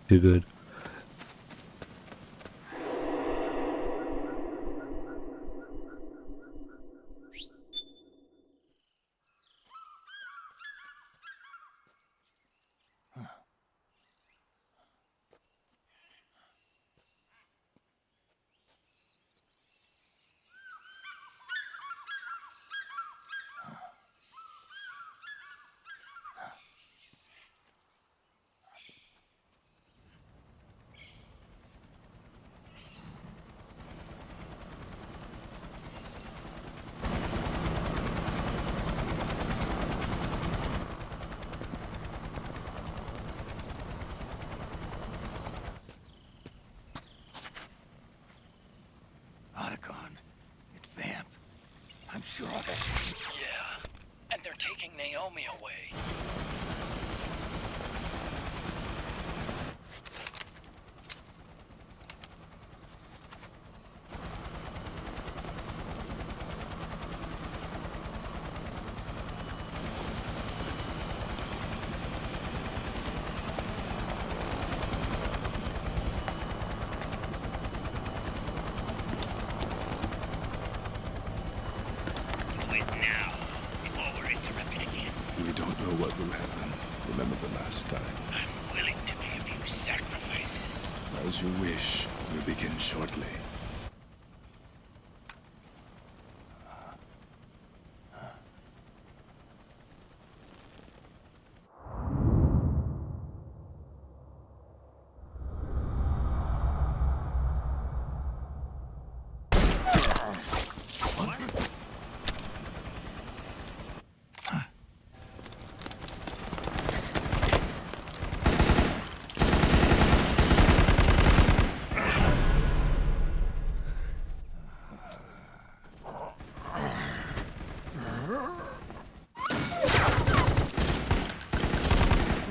Too good. I'm sure of it. Yeah, and they're taking Naomi away. We don't know what will happen. Remember the last time. I'm willing to make a few sacrifices. As you wish. We'll begin shortly.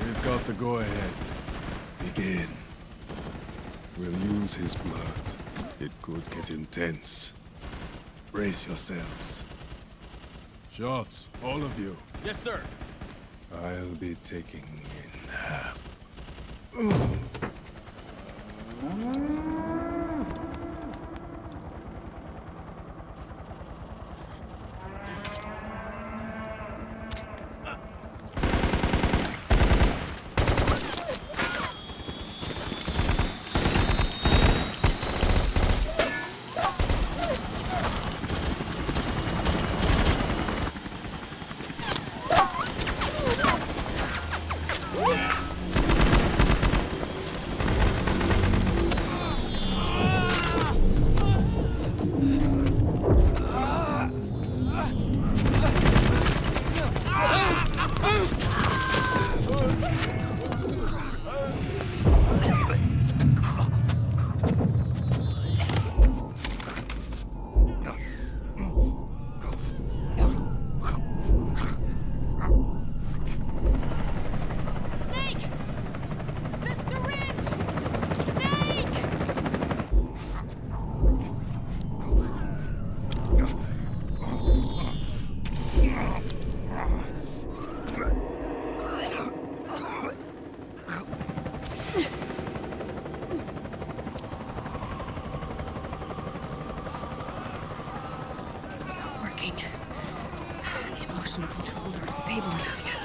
We've got the go-ahead. Begin. We'll use his blood. It could get intense. Brace yourselves. Shots, all of you. Yes, sir. I'll be taking in half. It's not working. The emotional controls aren't stable enough yet.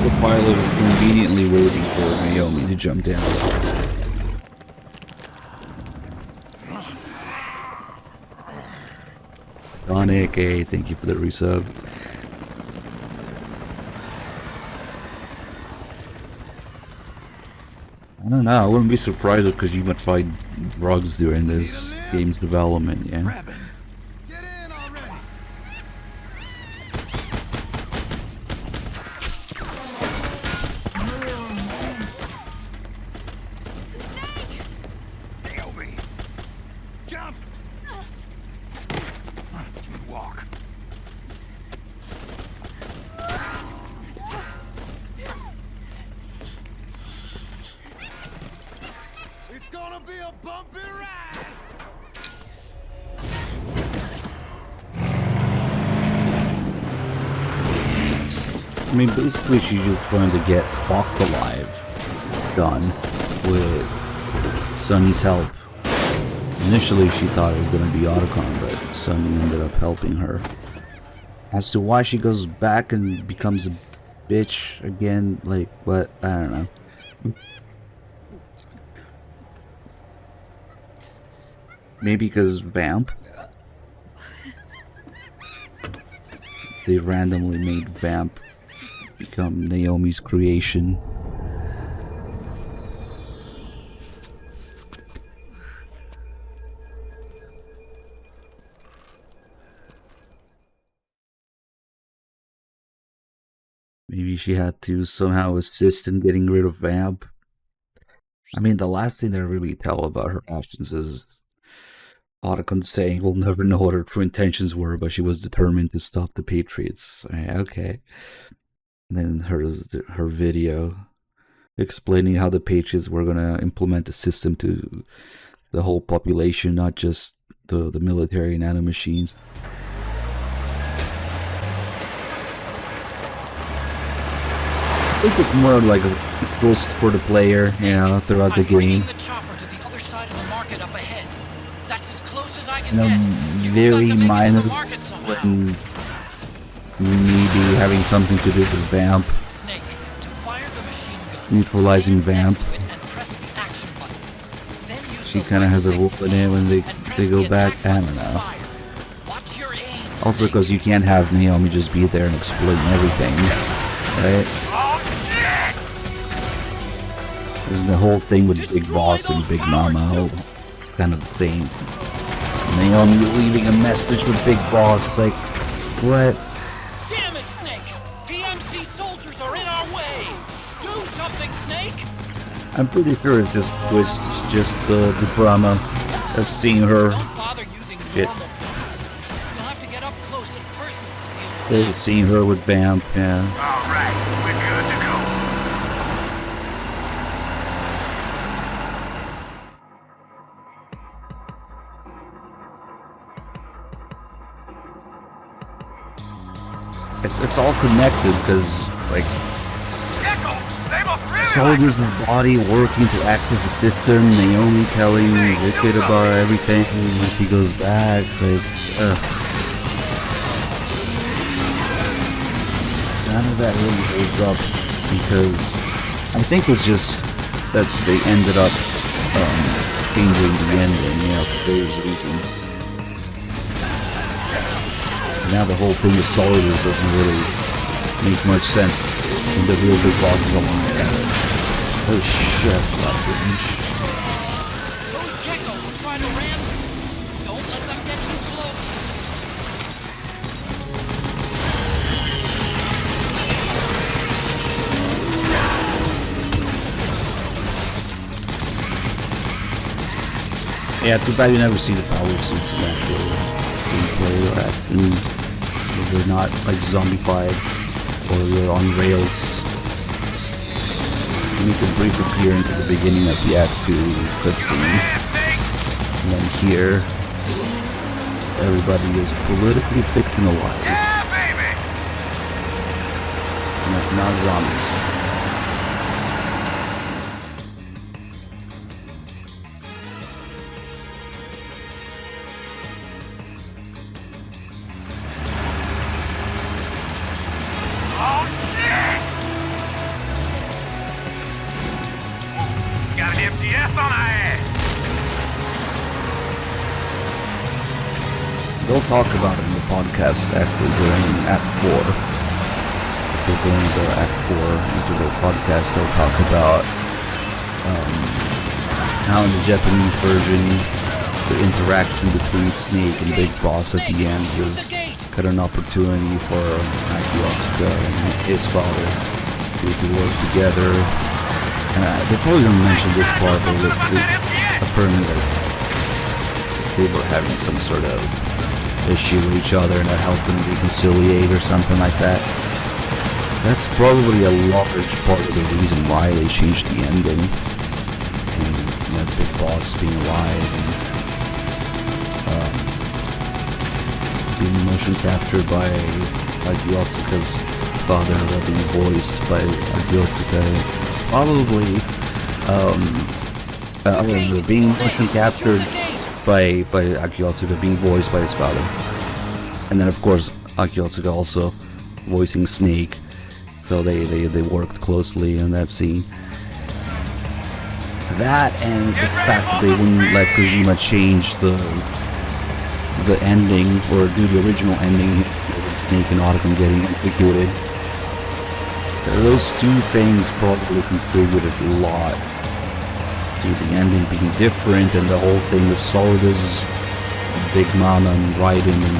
The pilot is conveniently waiting for Naomi to jump down. Sonic, hey, thank you for the resub. I don't know, I wouldn't be surprised if Kojima tried drugs during this game's development, yeah? Jump! Walk. It's gonna be a bumpy ride! I mean, basically she's just trying to get Fucked Alive done with Sonny's help. Initially, she thought it was gonna be Otacon, but Sunny ended up helping her. As to why she goes back and becomes a bitch again, like, what? I don't know. Maybe because Vamp. They randomly made Vamp become Naomi's creation. Maybe she had to somehow assist in getting rid of Vamp. I mean, the last thing they really tell about her actions is Otacon saying we'll never know what her true intentions were, but she was determined to stop the Patriots. Okay. And then her video explaining how the Patriots were going to implement a system to the whole population, not just the military nanomachines. I think it's more like a boost for the player, throughout the game. Very minor when maybe having something to do with Vamp. Neutralizing Vamp. She kind of has a role in it when they go back. I don't know. Also, because you can't have Naomi just be there and exploit everything, right? There's the whole thing with Big Boss and Big Mama, kind of thing. Naomi leaving a message with Big Boss, it's like, what? Damn it, Snake! PMC soldiers are in our way! Do something, Snake! I'm pretty sure it's just the drama of seeing her. Shit. Seeing her with Vamp, yeah. Alright, we're good to go. It's all connected because, like, soldiers in the body working to access the system. Naomi telling Liquid about everything when he goes back. Like, none of that really holds up because I think it's just that they ended up changing the ending, for various reasons. Now the whole thing with soldiers doesn't really make much sense when the real big boss is alive. Oh shit, that's a lot of range. Those Gecko will try to ram you. Don't let them get too close. Yeah, too bad you never see the power suits in actual gameplay or acting. They're not like zombified or they're on rails. You make a brief appearance at the beginning of the Act 2 cutscene. And then here, everybody is politically fictionalized. Not zombies. They'll talk about it in the podcast actually during Act 4. If we're going to Act 4 into the podcast, they'll talk about how in the Japanese version the interaction between Snake and Big Boss at the end was kind of an opportunity for Akiyotsuka and his father to work together. They probably don't mention this part, but apparently they were having some sort of issue with each other and that helped them reconciliate or something like that. That's probably a large part of the reason why they changed the ending. And Big Boss being alive and being motion captured by Akiyotsuka's father, being voiced by Akiyotsuka. Probably being motion captured by Akio Otsuka, being voiced by his father. And then of course Akio Otsuka also voicing Snake. So they worked closely on that scene. That and the fact that they wouldn't let Kojima change the ending or do the original ending with Snake and Otacon getting executed. Those two things probably contributed a lot to the ending being different, and the whole thing with Solida's Big Mama and Raiden and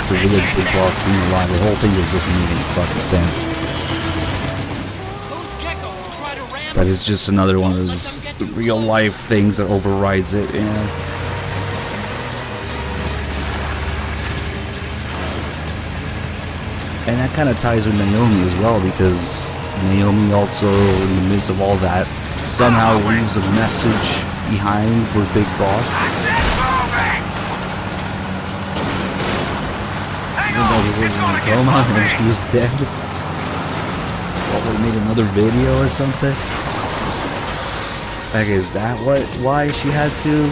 the village Big Boss being alive. The whole thing was just making fucking sense. But it's just another one of those real life things that overrides it, you know. And that kind of ties with Naomi as well, because Naomi also, in the midst of all that, somehow leaves a message behind for Big Boss. Even though he was in a coma and she was dead. Probably made another video or something. Like, is that why she had to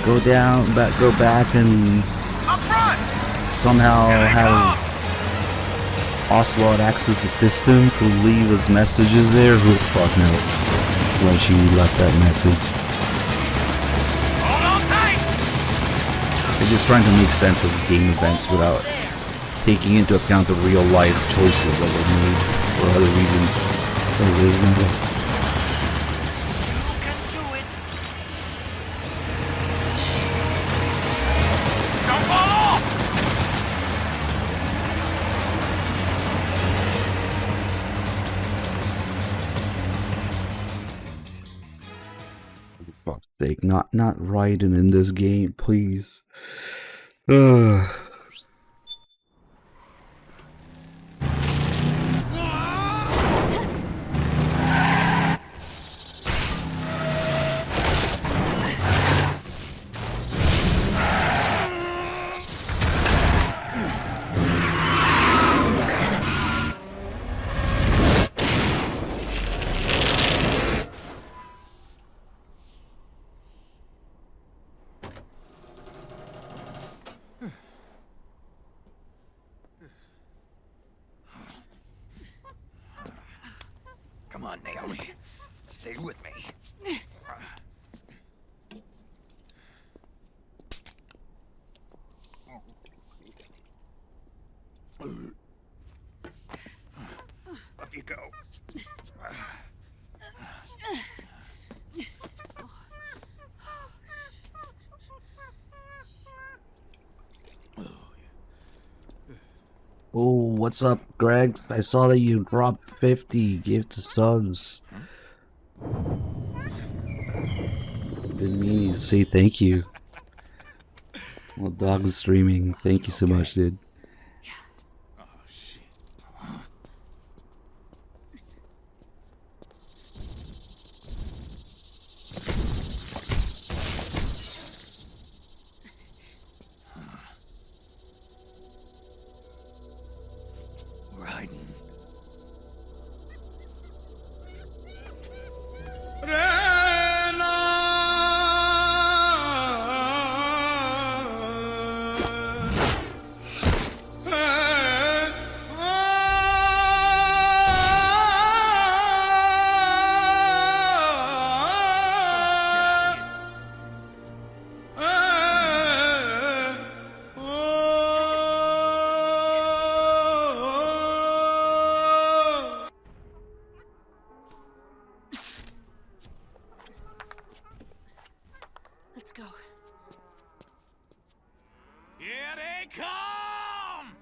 go back and somehow have Ocelot access the system to leave his messages there? Who the fuck knows why she left that message. They're just trying to make sense of game events without taking into account the real life choices that were made for other reasons. Fuck's sake, not Raiden in this game, please. Ugh. Come on, Naomi. Stay with me. Up you go. Oh, what's up, Greg? I saw that you dropped 50 gift subs. Didn't mean to say thank you. Well, dog was streaming. Thank you so much, dude. Let's go. Here they come!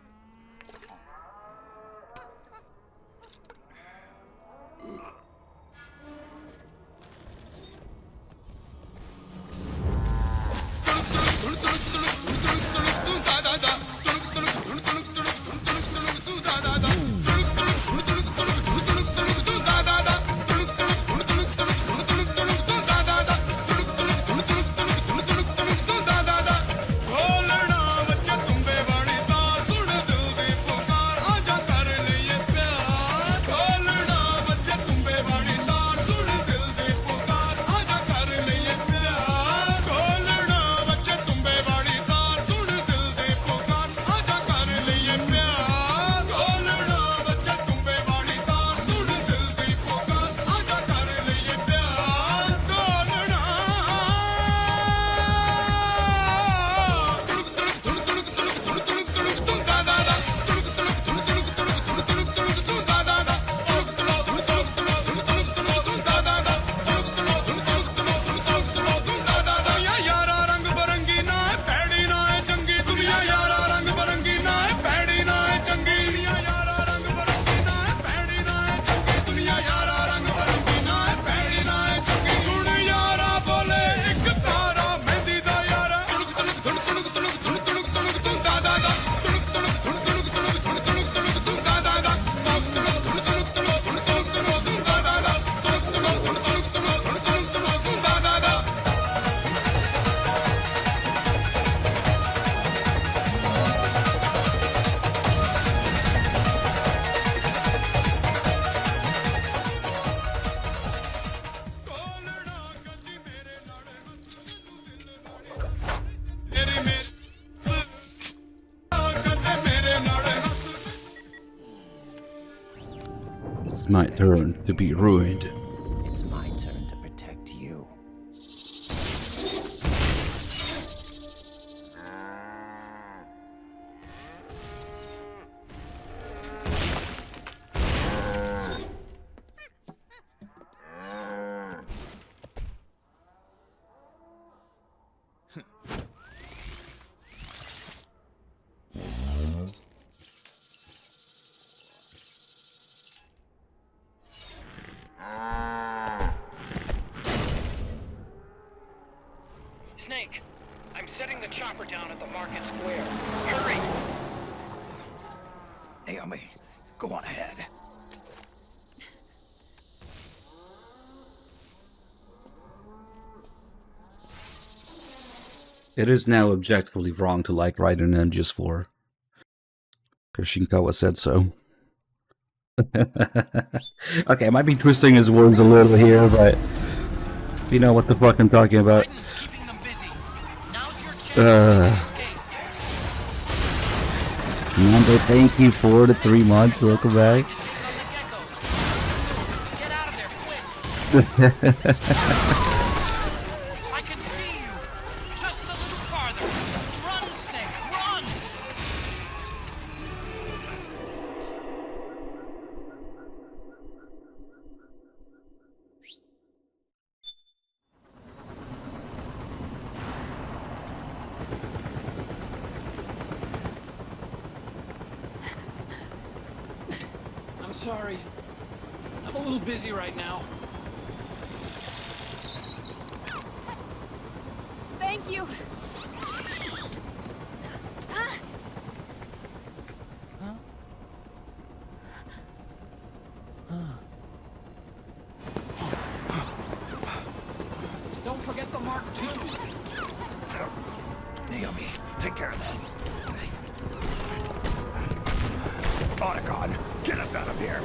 It's my turn to be ruined. It's my turn to protect you. Snake, I'm setting the chopper down at the market square. Hurry! Naomi, go on ahead. It is now objectively wrong to like Raiden Ninjas 4. Because Shinkawa said so. Okay, I might be twisting his words a little here, but you know what the fuck I'm talking about. Number, thank you 4 to 3 months. Welcome back. I can see you! Just a little farther! Run, Snake, run! I'm sorry. I'm a little busy right now. Thank you. Don't forget the Mark II. Naomi, take care of this. Otacon, get us out of here.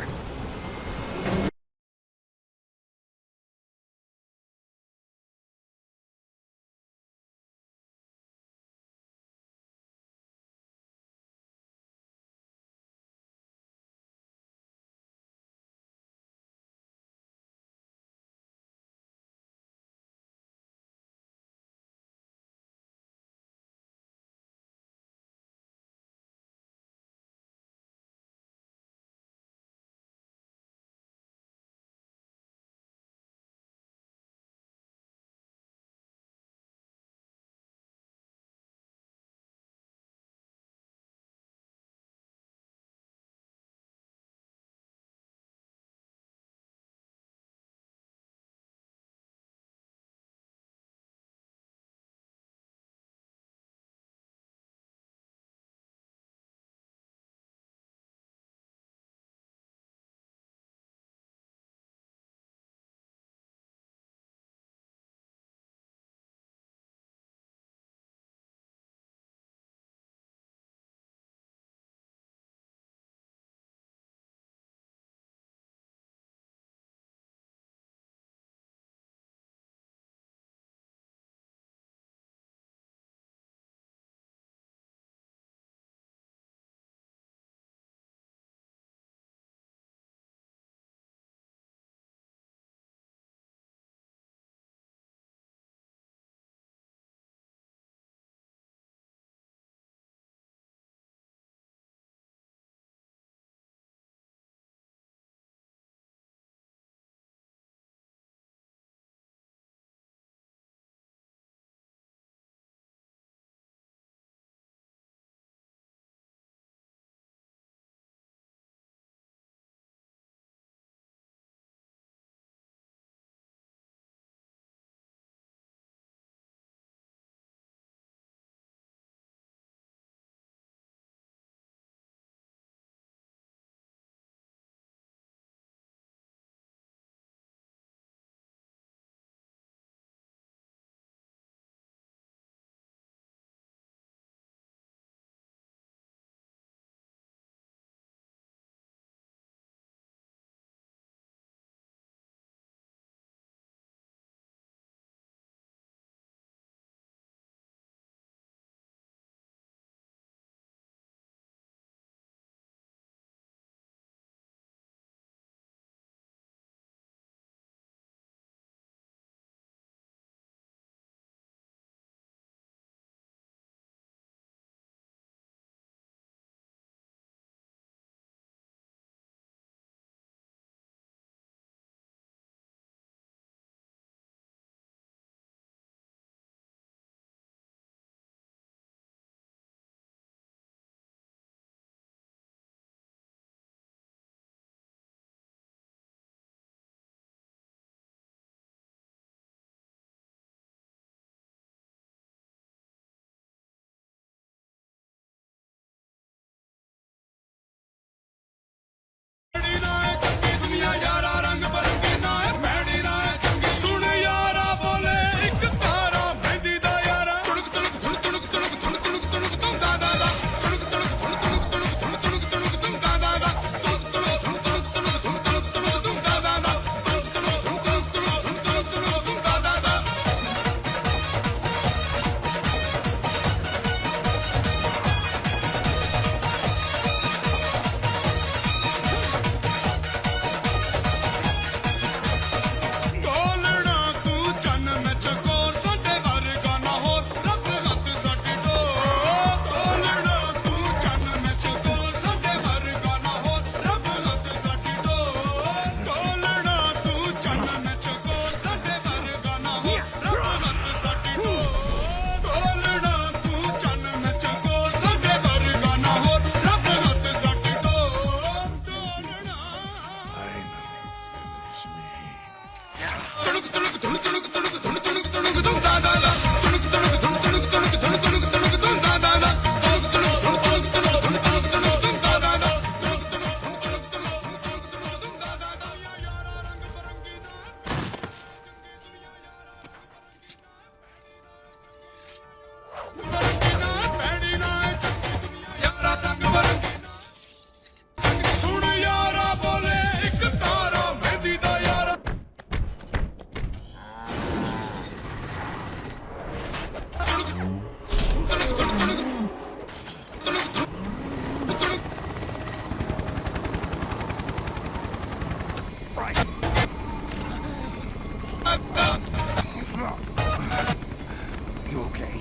You okay?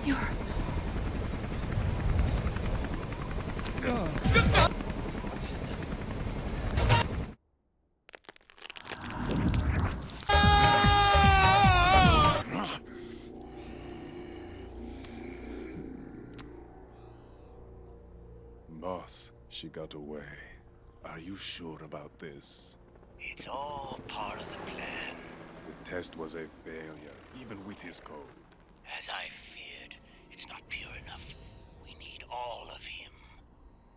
You're... Boss, she got away. Are you sure about this? It's all part of the plan. The test was a failure, even with his code. As I feared, it's not pure enough. We need all of him.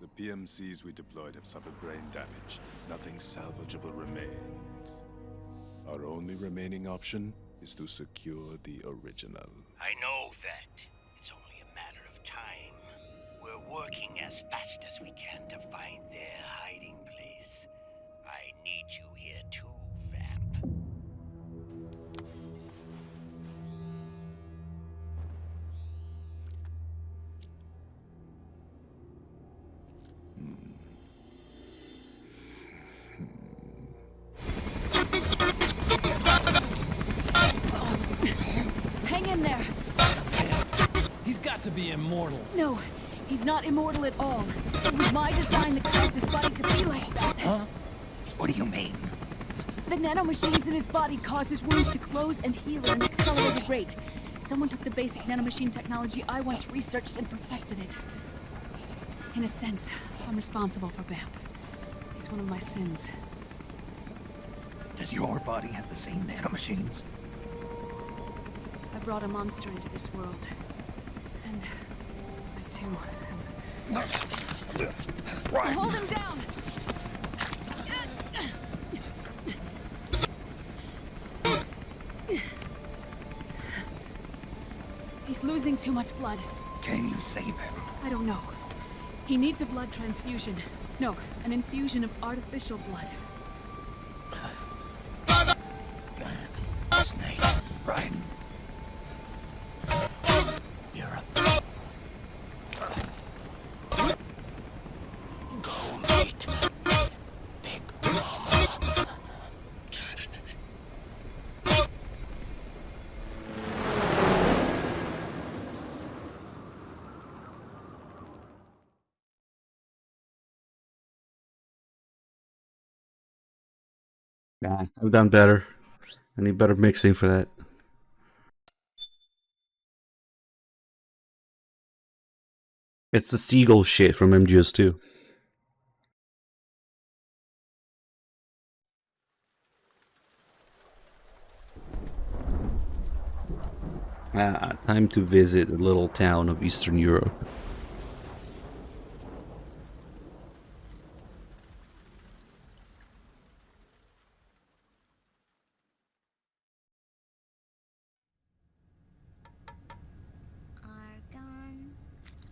The PMCs we deployed have suffered brain damage. Nothing salvageable remains. Our only remaining option is to secure the original. I know that. It's only a matter of time. We're working as fast as we can to find their hiding place. I need you here too, Vamp. Hang in there! He's got to be immortal. No, he's not immortal at all. It was my design that caused his body to be like that. Huh? What do you mean? The nanomachines in his body cause his wounds to close and heal at an accelerated rate. Someone took the basic nanomachine technology I once researched and perfected it. In a sense, I'm responsible for Vamp. He's one of my sins. Does your body have the same nanomachines? I brought a monster into this world. And I too am... Hold him down! He's losing too much blood. Can you save him? I don't know. He needs a blood transfusion. No, an infusion of artificial blood. Snake, right? You're up. Go meet Big Mama. Nah, I've done better. I need better mixing for that. It's the seagull shit from MGS2. Time to visit a little town of Eastern Europe. Argon,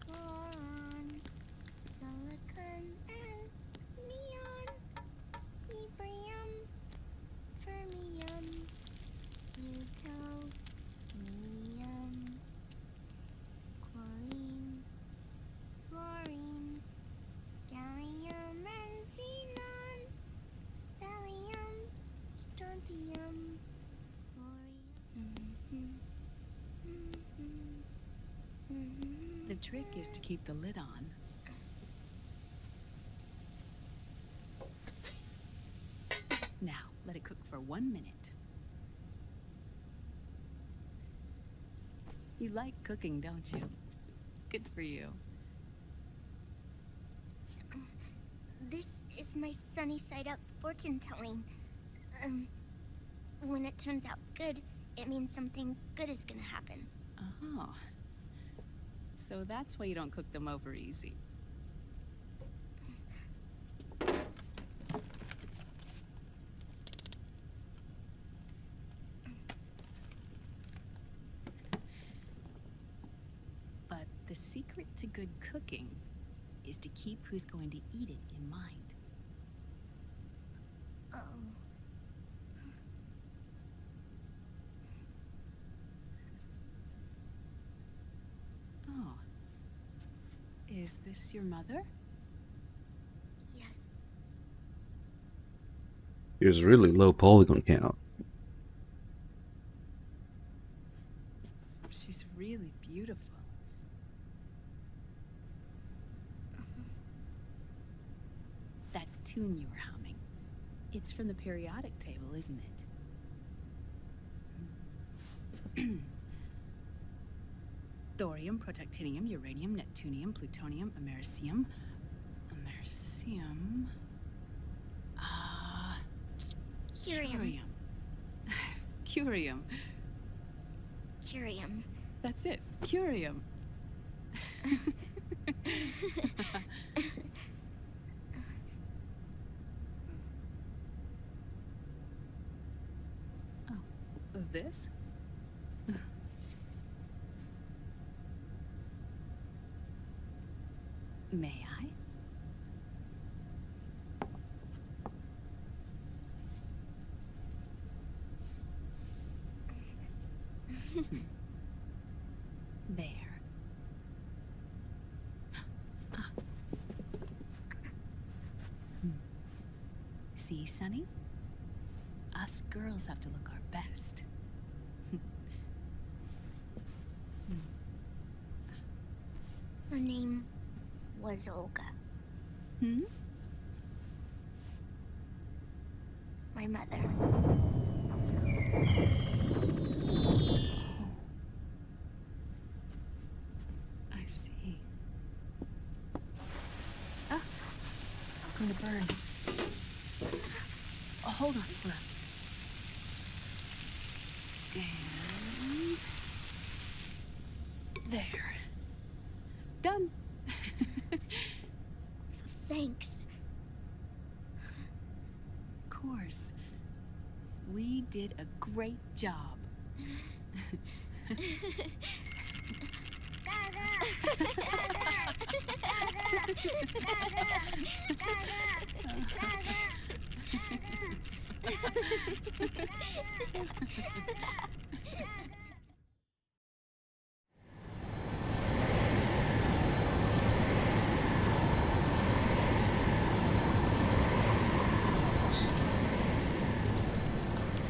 boron, silicon, and neon, yttrium, fermium, plutonium, chlorine, fluorine, gallium, and xenon, thallium, strontium, The trick is to keep the lid on. Now, let it cook for 1 minute. You like cooking, don't you? Good for you. This is my sunny side up fortune telling. When it turns out good, it means something good is gonna happen. Oh. So that's why you don't cook them over easy. But the secret to good cooking is to keep who's going to eat it in mind. Oh. Oh. Is this your mother? Yes. There's really low polygon count. She's really beautiful. That tune you were humming, it's from the periodic table, isn't it? Thorium, protactinium, uranium, neptunium, plutonium, americium. Americium. Curium. Curium. Curium. That's it. Curium. Oh, this? May I? There. See, Sonny? Us girls have to look our best. Her name was Olga. Hmm? My mother. I see. Ah, it's going to burn. Oh, hold on, hold on. And there. Done. Thanks. Of course. We did a great job.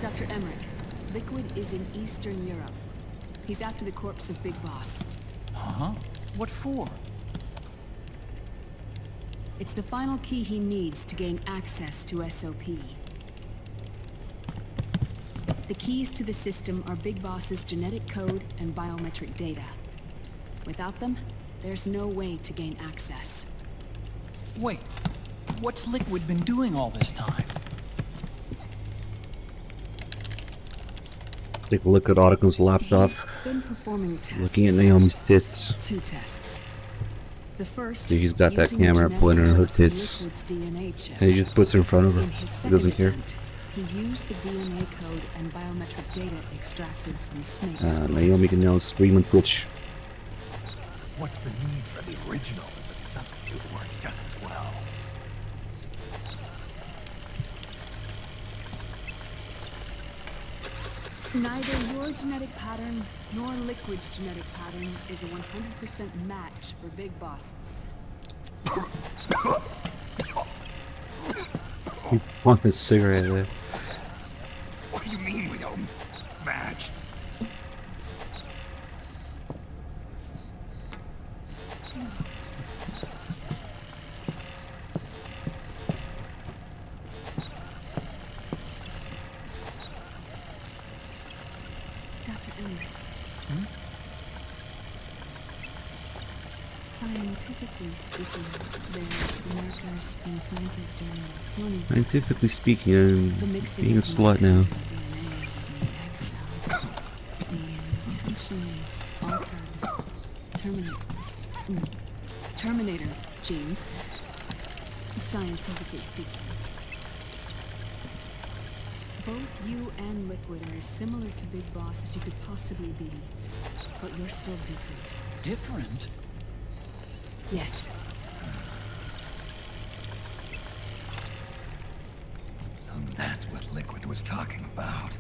Dr. Emmerich, Liquid is in Eastern Europe. He's after the corpse of Big Boss. Huh? What for? It's the final key he needs to gain access to SOP. The keys to the system are Big Boss's genetic code and biometric data. Without them, there's no way to gain access. Wait, what's Liquid been doing all this time? Take a look at Otto's laptop. He's been performing tests. Looking at Naomi's tits. 2 tests. The first, Dude, he's got that using the camera genetic pointing at her code from tits. Liquid's DNA chip. And he just puts it in front of her. In his He doesn't second care. attempt, he used the DNA code and biometric data extracted from snakes. Naomi can now scream on Twitch. What's the need for the original if the substitute works just as well? Neither your genetic pattern nor Liquid's genetic pattern is a 100% match for Big Bosses. He wants a cigarette there. What do you mean we don't match? Dr. Emmerich. Scientifically speaking, there's the markers implanted during the cloning Scientifically process. speaking, The I'm mixing being a of slut now. DNA with the egg cell. The intentionally altered terminator genes, scientifically speaking. Both you and Liquid are as similar to Big Boss as you could possibly be, but you're still different. Different? Yes. So that's what Liquid was talking about.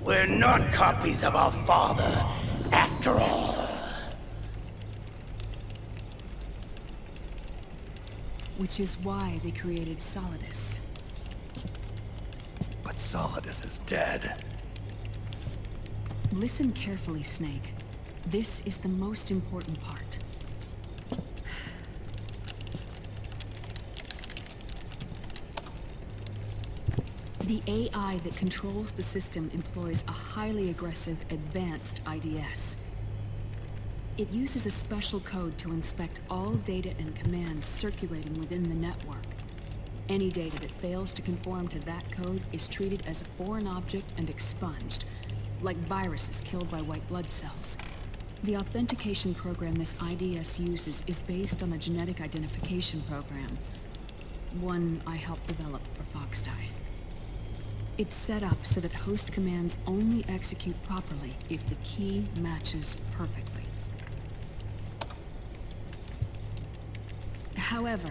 We're not copies of our father, after all. Which is why they created Solidus. But Solidus is dead. Listen carefully, Snake. This is the most important part. The AI that controls the system employs a highly aggressive, advanced IDS. It uses a special code to inspect all data and commands circulating within the network. Any data that fails to conform to that code is treated as a foreign object and expunged, like viruses killed by white blood cells. The authentication program this IDS uses is based on a genetic identification program, one I helped develop for Foxdie. It's set up so that host commands only execute properly if the key matches perfectly. However,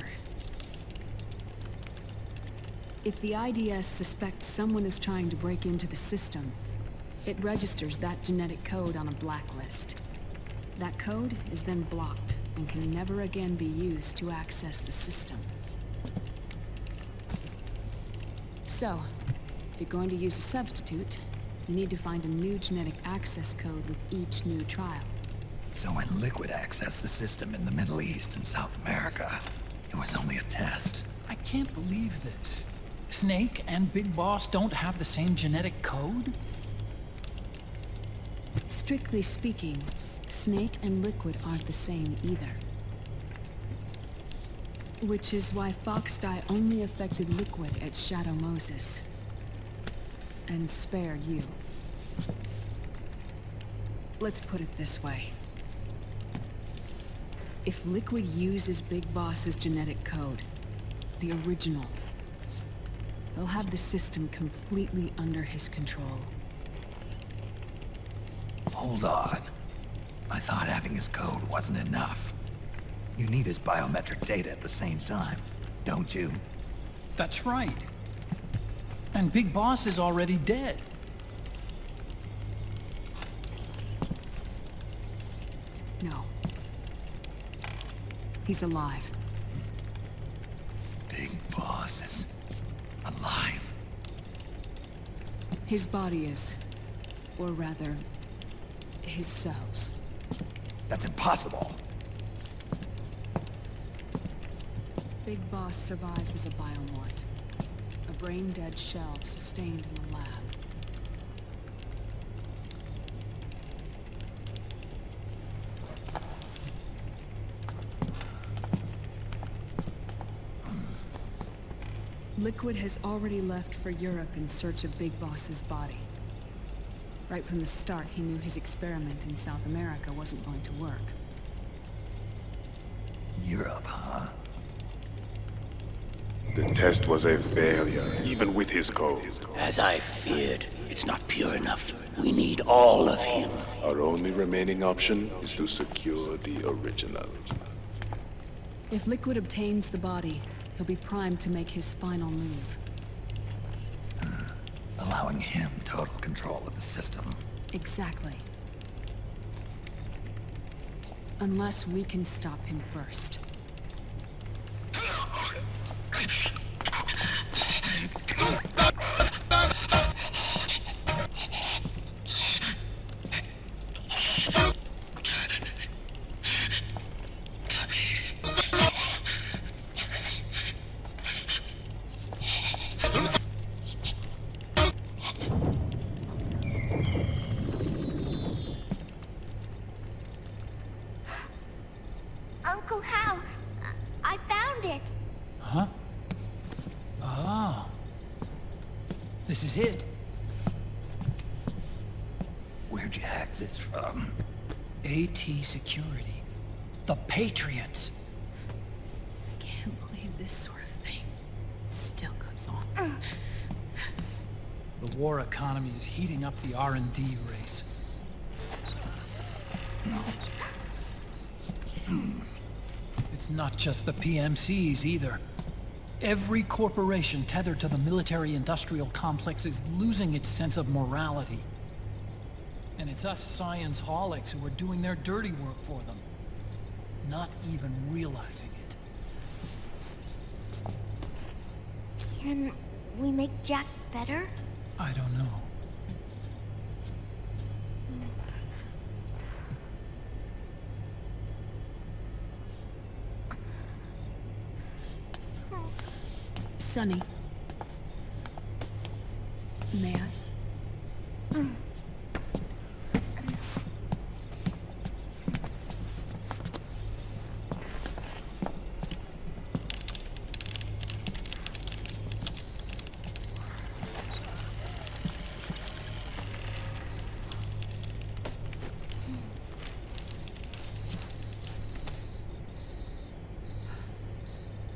if the IDS suspects someone is trying to break into the system, it registers that genetic code on a blacklist. That code is then blocked and can never again be used to access the system. So, if you're going to use a substitute, you need to find a new genetic access code with each new trial. So when Liquid accessed the system in the Middle East and South America, it was only a test. I can't believe this. Snake and Big Boss don't have the same genetic code? Strictly speaking, Snake and Liquid aren't the same either. Which is why Foxdie only affected Liquid at Shadow Moses. And spared you. Let's put it this way. If Liquid uses Big Boss's genetic code, the original, he'll have the system completely under his control. Hold on. I thought having his code wasn't enough. You need his biometric data at the same time, don't you? That's right. And Big Boss is already dead. No. He's alive. Big Boss is alive. His body is. Or rather, his cells. That's impossible. Big Boss survives as a biomort. A brain-dead shell sustained in the lab. Liquid has already left for Europe in search of Big Boss's body. Right from the start, he knew his experiment in South America wasn't going to work. Europe, huh? The test was a failure, even with his code. As I feared, it's not pure enough. We need all of him. Our only remaining option is to secure the original. If Liquid obtains the body, he'll be primed to make his final move. Allowing him total control of the system. Exactly. Unless we can stop him first. Uncle Hal, I found it. Huh? Ah. This is it. Where'd you hack this from? AT Security. The Patriots. Can't believe this sort of thing still goes on. The war economy is heating up the R&D race. It's not just the PMCs either. Every corporation tethered to the military-industrial complex is losing its sense of morality. And it's us science-holics who are doing their dirty work for them, not even realizing it. Can we make Jack better? I don't know. Sonny. May I?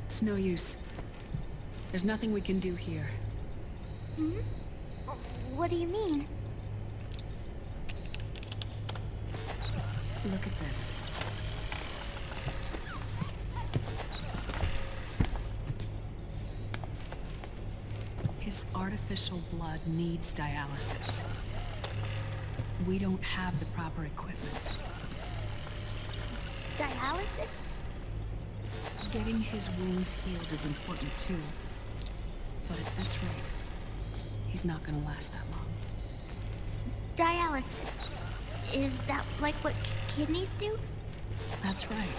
It's no use. There's nothing we can do here. Hmm? What do you mean? Look at this. His artificial blood needs dialysis. We don't have the proper equipment. Dialysis? Getting his wounds healed is important too. But at this rate, he's not gonna last that long. Dialysis. Is that like what kidneys do? That's right.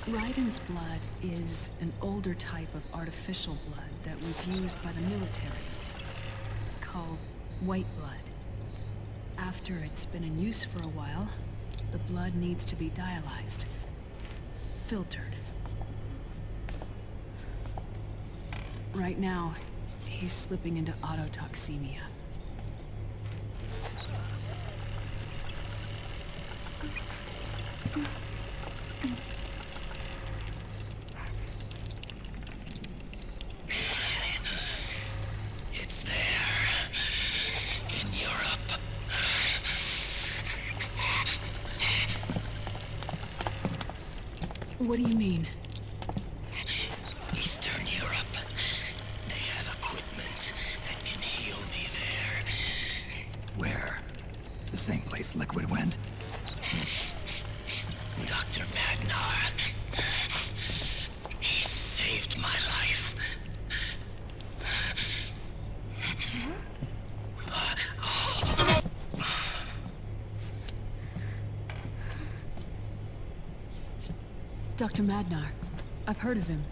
Raiden's blood is an older type of artificial blood that was used by the military, called white blood. After it's been in use for a while, the blood needs to be dialyzed, filtered. Right now, he's slipping into autotoxemia. It's there. In Europe. What do you mean? Eastern Europe. They have equipment that can heal me there. Where? The same place Liquid went? Dr. Magnar. He saved my life. Dr. Magnar. I've heard of him.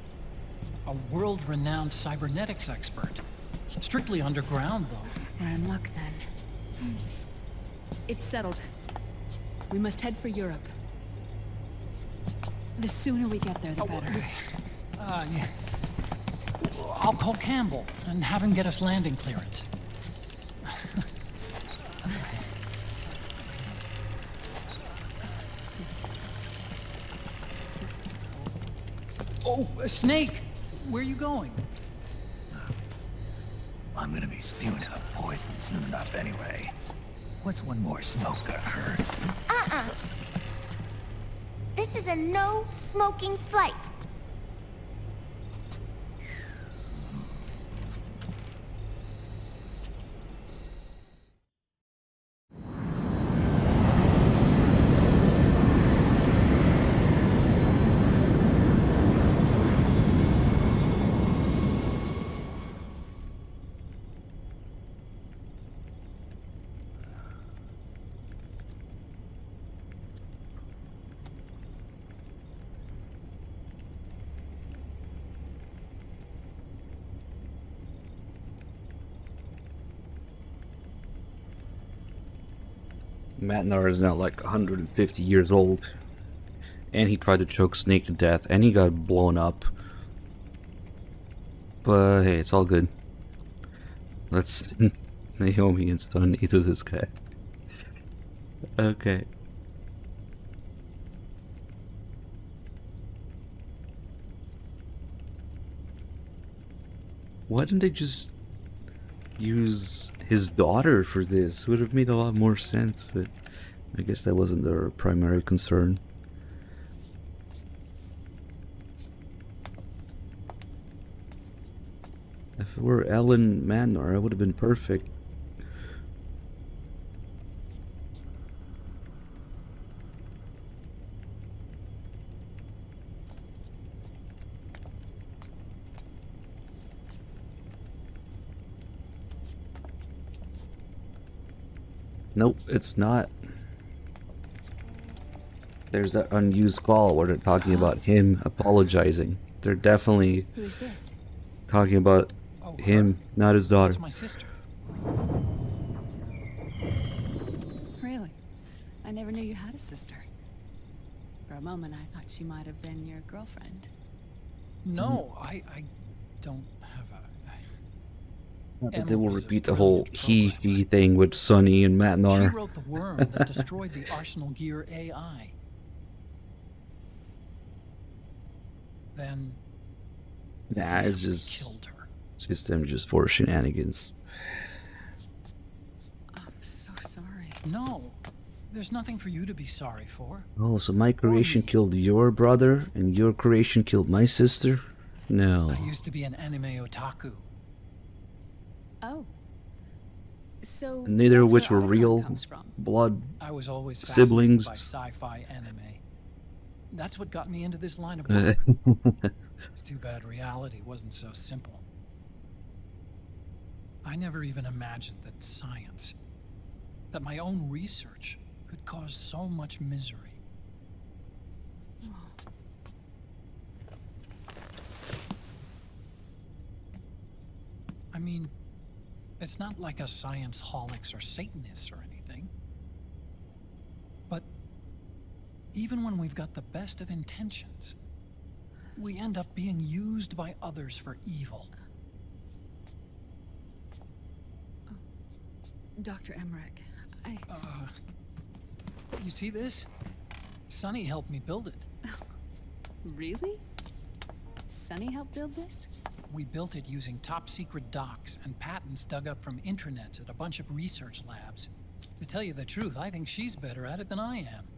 A world-renowned cybernetics expert. Strictly underground, though. We're in luck then. It's settled. We must head for Europe. The sooner we get there, the better. Yeah. I'll call Campbell and have him get us landing clearance. Oh, Snake! Where are you going? I'm gonna be spewing out poison soon enough anyway. What's one more smoke gonna hurt? This is a no smoking flight. Matnar is now like 150 years old. And he tried to choke Snake to death, and he got blown up. But hey, it's all good. Let's Naomi and stun either this guy. Okay. Why didn't they just use his daughter for this? Would have made a lot more sense, but I guess that wasn't their primary concern. If it were Ellen Manor, it would have been perfect. Nope, it's not. There's that unused call where they're talking about him apologizing. They're definitely Who is this? talking about him, not his daughter. That's my sister. Really? I never knew you had a sister. For a moment, I thought she might have been your girlfriend. No, I don't have a... Not that Emma they will was a repeat the whole brilliant he thing with Sonny and Matt She Nar. wrote the worm that destroyed the Arsenal Gear AI. Then Nah, it's just them just for shenanigans. I'm so sorry. No, there's nothing for you to be sorry for. Oh, so my creation killed your brother and your creation killed my sister? No. I used to be an anime otaku. Oh. So Neither of that's which where were Otacon real comes from. blood I was always siblings. fascinated by sci-fi anime. That's what got me into this line of work. It's too bad reality wasn't so simple. I never even imagined that science, that my own research, could cause so much misery. I mean, it's not like us science holics or Satanists or anything. But even when we've got the best of intentions, we end up being used by others for evil. Dr. Emmerich, You see this? Sonny helped me build it. Really? Sonny helped build this? We built it using top-secret docs and patents dug up from intranets at a bunch of research labs. To tell you the truth, I think she's better at it than I am.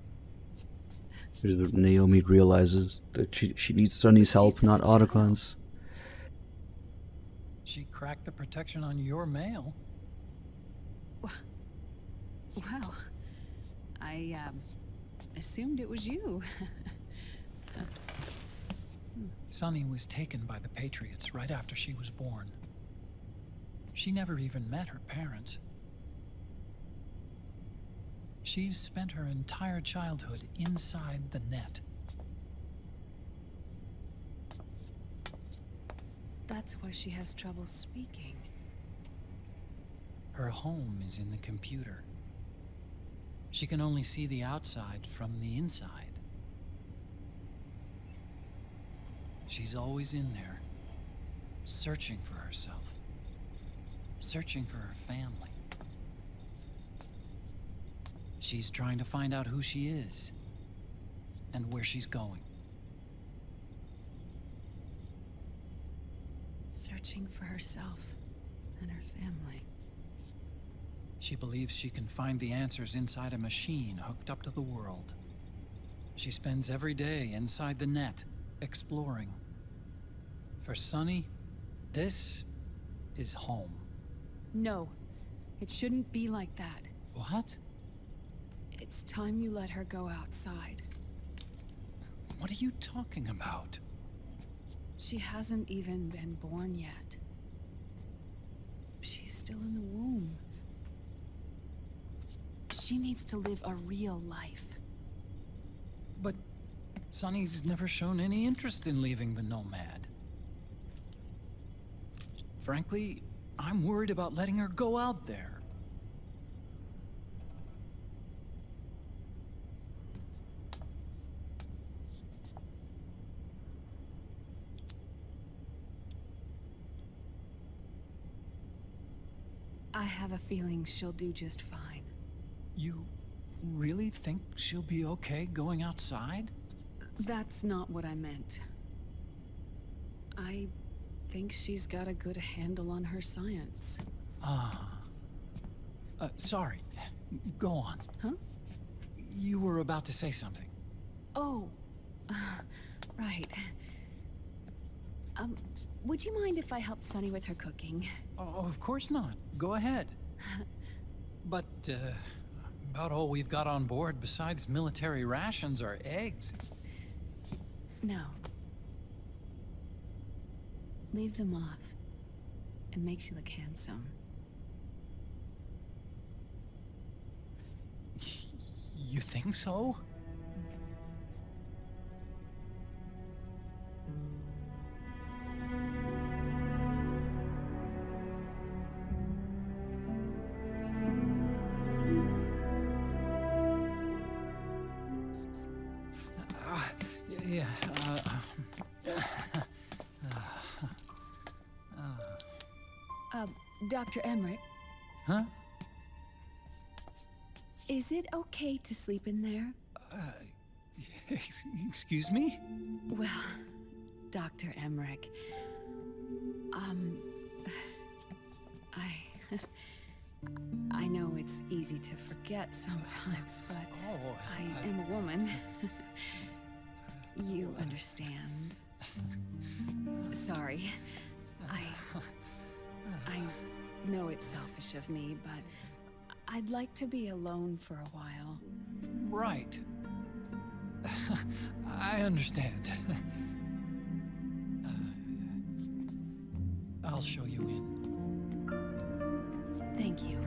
Here's where Naomi realizes that she needs Sonny's help, not Otacon's. She cracked the protection on your mail. Wow. I, assumed it was you. Sonny was taken by the Patriots right after she was born. She never even met her parents. She's spent her entire childhood inside the net. That's why she has trouble speaking. Her home is in the computer. She can only see the outside from the inside. She's always in there, searching for herself, searching for her family. She's trying to find out who she is and where she's going. Searching for herself and her family. She believes she can find the answers inside a machine hooked up to the world. She spends every day inside the net, exploring. For Sonny, this is home. No, it shouldn't be like that. What? It's time you let her go outside. What are you talking about? She hasn't even been born yet. She's still in the womb. She needs to live a real life. But Sonny's never shown any interest in leaving the Nomad. Frankly, I'm worried about letting her go out there. I have a feeling she'll do just fine. You really think she'll be okay going outside? That's not what I meant. I think she's got a good handle on her science. Sorry. Go on. Huh? You were about to say something. Oh, right. Would you mind if I helped Sonny with her cooking? Oh, of course not. Go ahead. But, about all we've got on board besides military rations are eggs. No. Leave them off. It makes you look handsome. You think so? Yeah, Dr. Emmerich, huh? is it okay to sleep in there? Excuse me? Well, Dr. Emmerich, I know it's easy to forget sometimes, but I am a woman. You understand. Sorry. I know it's selfish of me, but I'd like to be alone for a while. Right. I understand. I'll show you in. Thank you.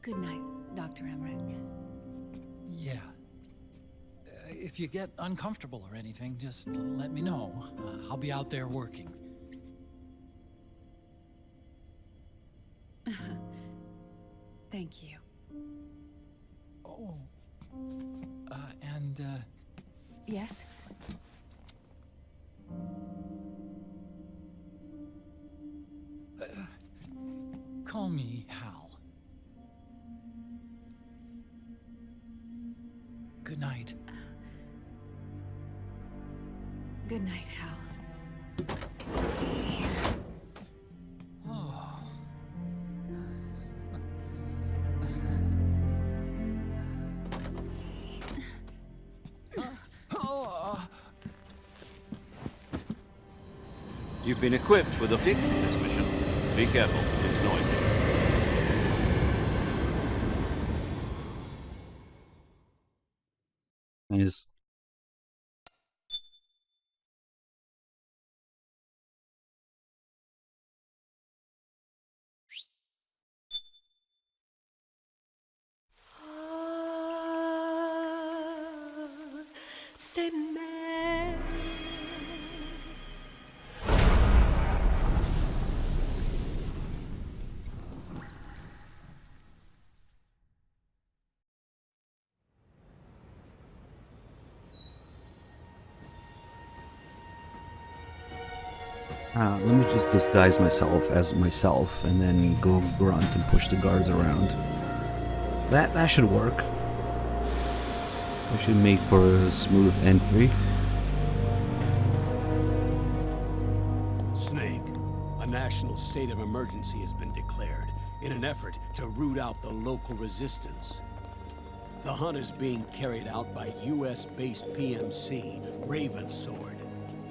Good night, Dr. Emmerich. Yeah. If you get uncomfortable or anything, just let me know. I'll be out there working. Thank you. Oh. And, Yes? call me Hal. Good night. Good night, Hal. Oh. You've been equipped with a dick for this mission. Be careful, it's noisy. Nice. C'est mer. Let me just disguise myself as myself and then go grunt and push the guards around. That should work. I should make for a smooth entry. Snake, a national state of emergency has been declared in an effort to root out the local resistance. The hunt is being carried out by US-based PMC, Ravensword,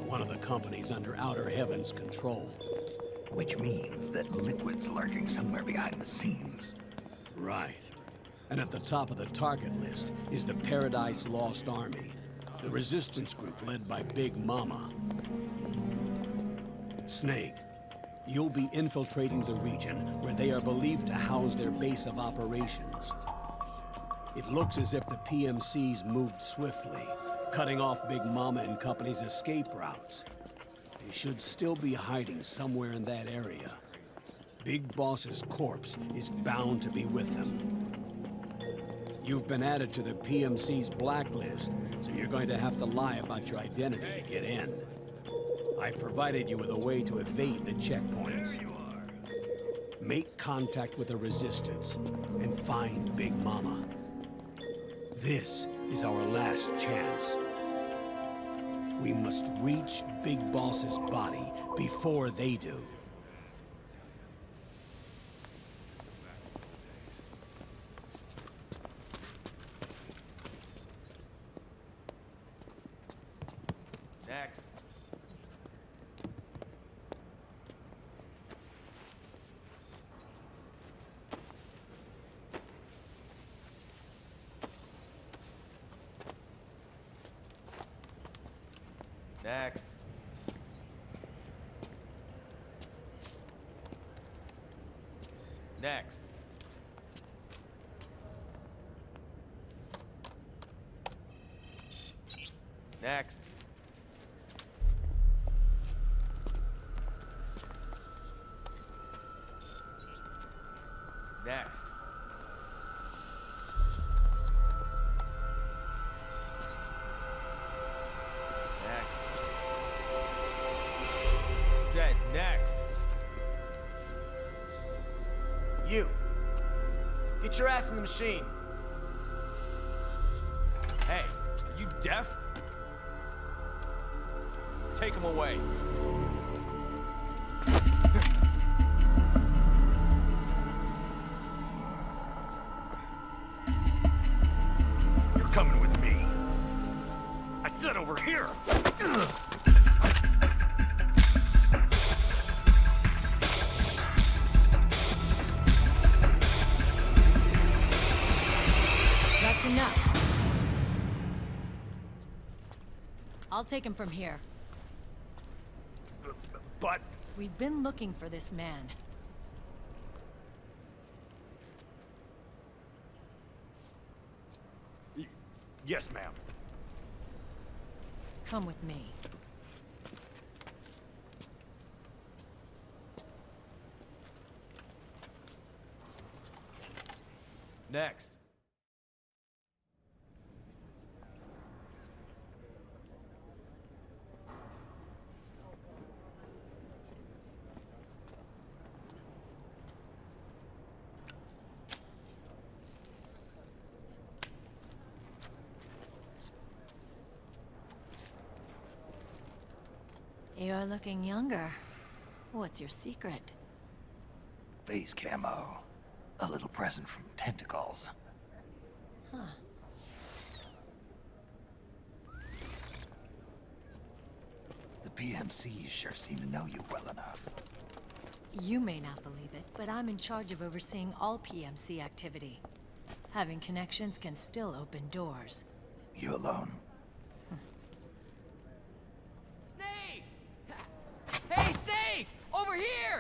one of the companies under Outer Heaven's control. Which means that Liquid's lurking somewhere behind the scenes. Right. And at the top of the target list is the Paradise Lost Army, the resistance group led by Big Mama. Snake, you'll be infiltrating the region where they are believed to house their base of operations. It looks as if the PMCs moved swiftly, cutting off Big Mama and company's escape routes. They should still be hiding somewhere in that area. Big Boss's corpse is bound to be with them. You've been added to the PMC's blacklist, so you're going to have to lie about your identity to get in. I've provided you with a way to evade the checkpoints. Make contact with the Resistance and find Big Mama. This is our last chance. We must reach Big Boss's body before they do. Next. Next. Next. Next. Next. Next. Said next. You. Get your ass in the machine. Hey, are you deaf? Take him away. You're coming with me. I said over here. That's enough. I'll take him from here. But... We've been looking for this man. Yes, ma'am. Come with me. Next. You're looking younger. What's your secret? Base camo. A little present from tentacles. Huh. The PMCs sure seem to know you well enough. You may not believe it, but I'm in charge of overseeing all PMC activity. Having connections can still open doors. You alone? Snake! Hey, Snake! Over here!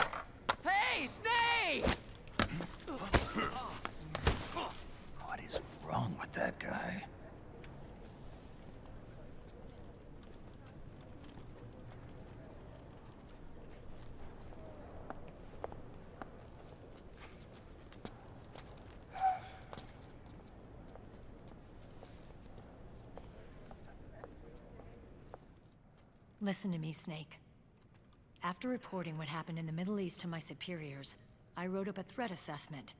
Hey, Snake! What is wrong with that guy? Listen to me, Snake. After reporting what happened in the Middle East to my superiors, I wrote up a threat assessment.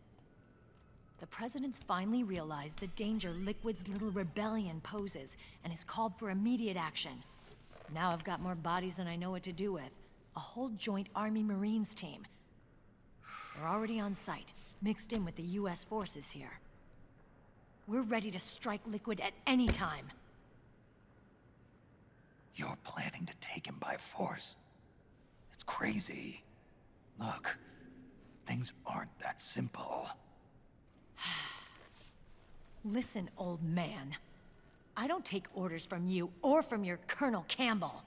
The President's finally realized the danger Liquid's little rebellion poses and has called for immediate action. Now I've got more bodies than I know what to do with. A whole joint Army-Marines team. They're already on site, mixed in with the US forces here. We're ready to strike Liquid at any time. You're planning to take him by force? It's crazy. Look, things aren't that simple. Listen, old man. I don't take orders from you or from your Colonel Campbell.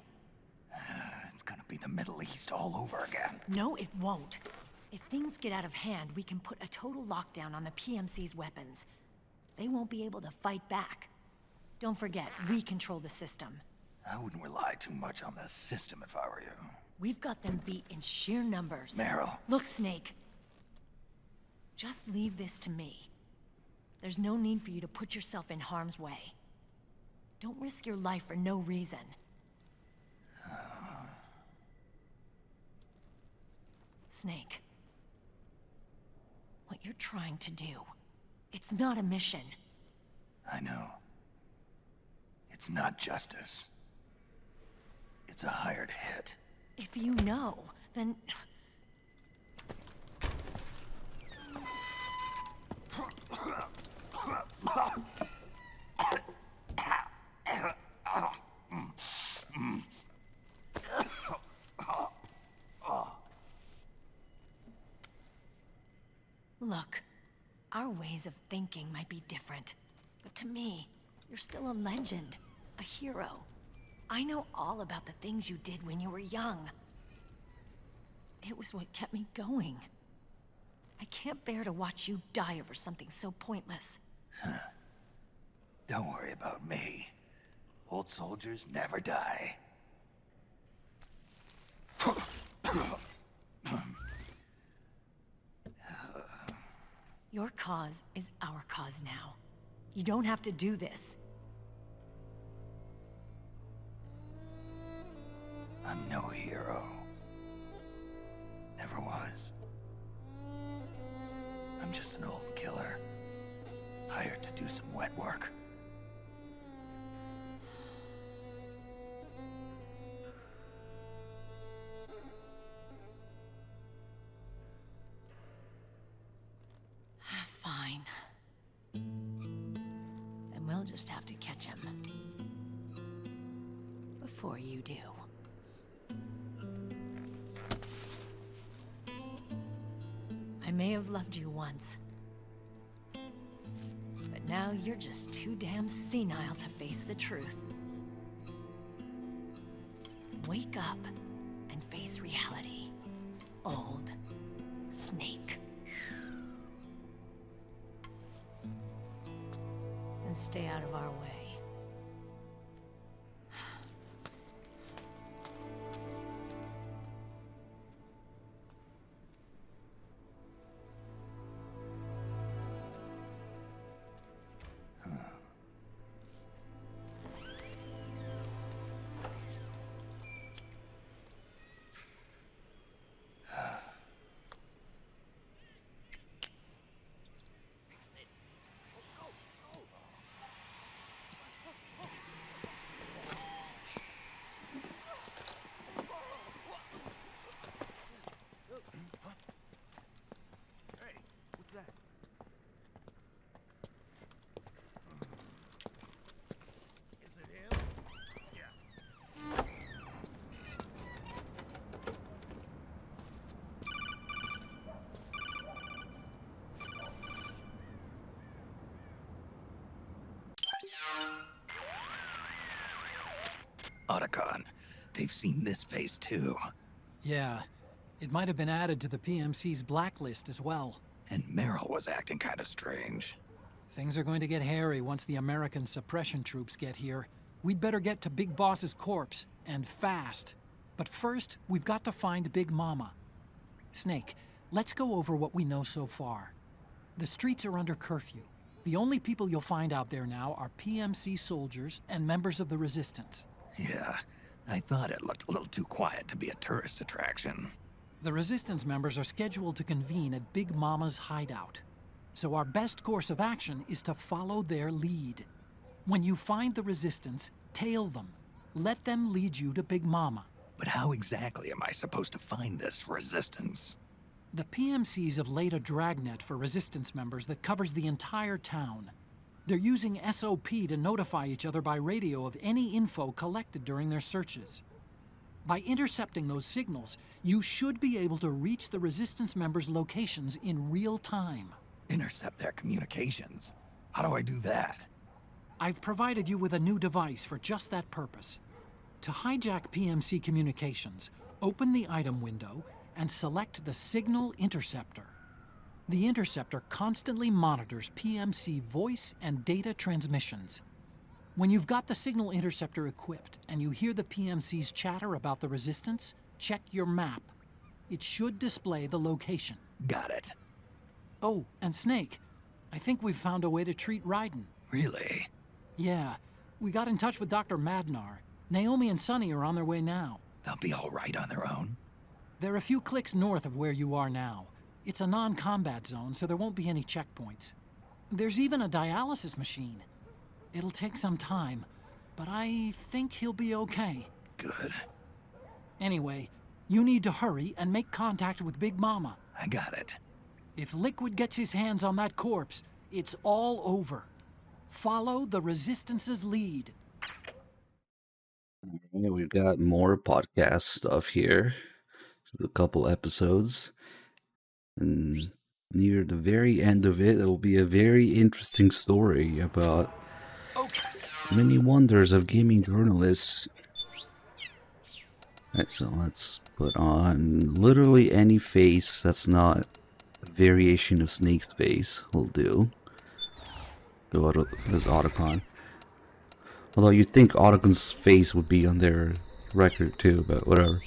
It's gonna be the Middle East all over again. No, it won't. If things get out of hand, we can put a total lockdown on the PMC's weapons. They won't be able to fight back. Don't forget, we control the system. I wouldn't rely too much on the system if I were you. We've got them beat in sheer numbers. Meryl. Look, Snake. Just leave this to me. There's no need for you to put yourself in harm's way. Don't risk your life for no reason. Snake. What you're trying to do, it's not a mission. I know. It's not justice. It's a hired hit. If you know, then... Look, our ways of thinking might be different, but to me, you're still a legend, a hero. I know all about the things you did when you were young. It was what kept me going. I can't bear to watch you die over something so pointless. Don't worry about me. Old soldiers never die. Your cause is our cause now. You don't have to do this. I'm no hero. Never was. I'm just an old killer, hired to do some wet work. Fine. Then we'll just have to catch him. Before you do. I may have loved you once. But now you're just too damn senile to face the truth. Wake up and face reality. Old Snake. And stay out of our way. Otacon, they've seen this face too. Yeah, it might have been added to the PMC's blacklist as well. And Merrill was acting kind of strange. Things are going to get hairy once the American suppression troops get here. We'd better get to Big Boss's corpse, and fast. But first, we've got to find Big Mama. Snake, let's go over what we know so far. The streets are under curfew. The only people you'll find out there now are PMC soldiers and members of the Resistance. Yeah, I thought it looked a little too quiet to be a tourist attraction. The Resistance members are scheduled to convene at Big Mama's hideout. So our best course of action is to follow their lead. When you find the Resistance, tail them. Let them lead you to Big Mama. But how exactly am I supposed to find this Resistance? The PMCs have laid a dragnet for Resistance members that covers the entire town. They're using SOP to notify each other by radio of any info collected during their searches. By intercepting those signals, you should be able to reach the Resistance members' locations in real time. Intercept their communications? How do I do that? I've provided you with a new device for just that purpose. To hijack PMC communications, open the item window and select the Signal Interceptor. The interceptor constantly monitors PMC voice and data transmissions. When you've got the Signal Interceptor equipped and you hear the PMC's chatter about the Resistance, check your map. It should display the location. Got it. Oh, and Snake, I think we've found a way to treat Raiden. Really? Yeah, we got in touch with Dr. Madnar. Naomi and Sonny are on their way now. They'll be all right on their own? They're a few clicks north of where you are now. It's a non-combat zone, so there won't be any checkpoints. There's even a dialysis machine. It'll take some time, but I think he'll be okay. Good. Anyway, you need to hurry and make contact with Big Mama. I got it. If Liquid gets his hands on that corpse, it's all over. Follow the Resistance's lead. Yeah, we've got more podcast stuff here. A couple episodes. And near the very end of it, it'll be a very interesting story about many wonders of gaming journalists. Alright, so let's put on literally any face that's not a variation of Snake's face will do. Go out of this Otacon. Although you'd think Otacon's face would be on their record too, but whatever.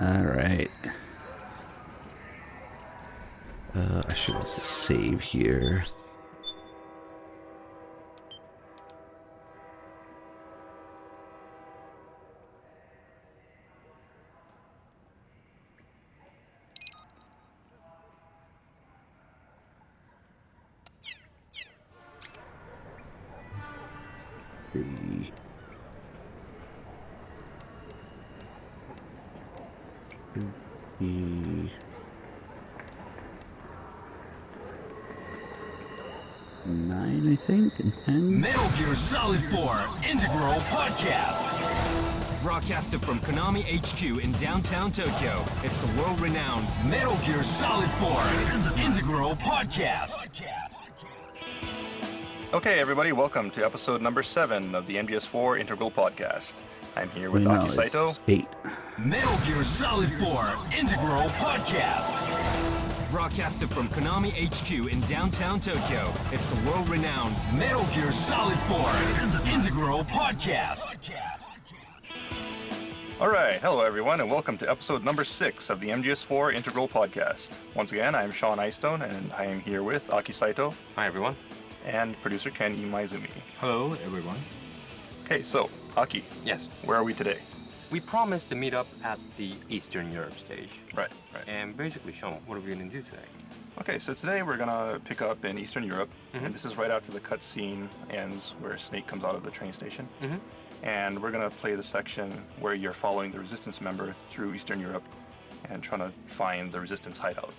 Alright. I should also save here. Nine, I think, and 10. Metal Gear Solid 4 Integral Podcast. Broadcasted from Konami HQ in downtown Tokyo, it's the world-renowned Metal Gear Solid 4 Integral Podcast. Okay, everybody, welcome to episode number 7 of the MGS4 Integral Podcast. I'm here with Aki Saito. 8. Metal Gear Solid 4 Integral Podcast. Broadcasted from Konami HQ in downtown Tokyo, it's the world-renowned Metal Gear Solid 4 Integral Podcast. Alright, hello everyone, and welcome to episode number 6 of the MGS4 Integral Podcast. Once again, I'm Sean Eystone, and I am here with Aki Saito. Hi, everyone. And producer Ken Imaizumi. Hello, everyone. Okay, so, Aki. Yes. Where are we today? We promised to meet up at the Eastern Europe stage. Right. And basically, Sean, what are we going to do today? Okay, so today we're gonna pick up in Eastern Europe, and this is right after the cutscene ends where Snake comes out of the train station. And we're gonna play the section where you're following the Resistance member through Eastern Europe and trying to find the Resistance hideout.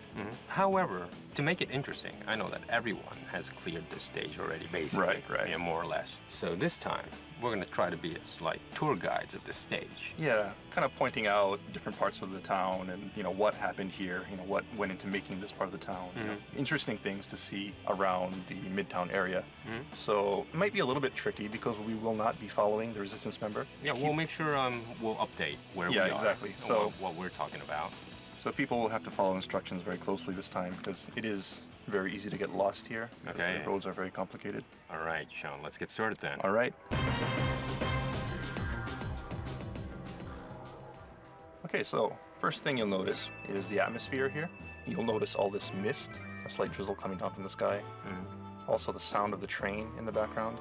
However, to make it interesting, I know that everyone has cleared this stage already, basically. Right. Yeah, more or less. So this time, we're going to try to be as like tour guides of this stage. Yeah, kind of pointing out different parts of the town and, you know, what happened here, you know, what went into making this part of the town. You know, interesting things to see around the Midtown area. So it might be a little bit tricky because we will not be following the Resistance member. Yeah, we'll make sure we'll update where we are. Yeah, exactly. And So what we're talking about. So people will have to follow instructions very closely this time because it is very easy to get lost here. Okay. The roads are very complicated. All right, Sean, let's get started then. All right. Okay, so first thing you'll notice is the atmosphere here. You'll notice all this mist, a slight drizzle coming down from the sky. Also the sound of the train in the background.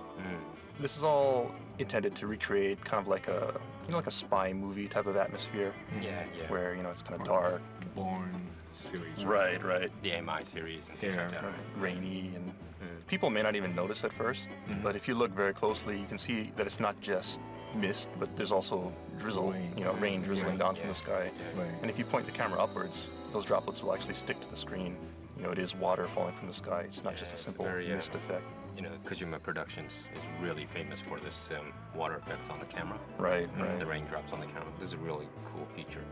This is all intended to recreate kind of like a, you know, like a spy movie type of atmosphere. Yeah. Where, you know, it's kind of dark. Bourne series. Right. The MI series and things like that. Rainy, and people may not even notice at first, but if you look very closely, you can see that it's not just mist, but there's also drizzle, rain drizzling down from the sky. And if you point the camera upwards, those droplets will actually stick to the screen. You know, it is water falling from the sky. It's not just a simple mist effect. You know, Kojima Productions is really famous for this water effects on the camera. Right. The raindrops on the camera. This is a really cool feature.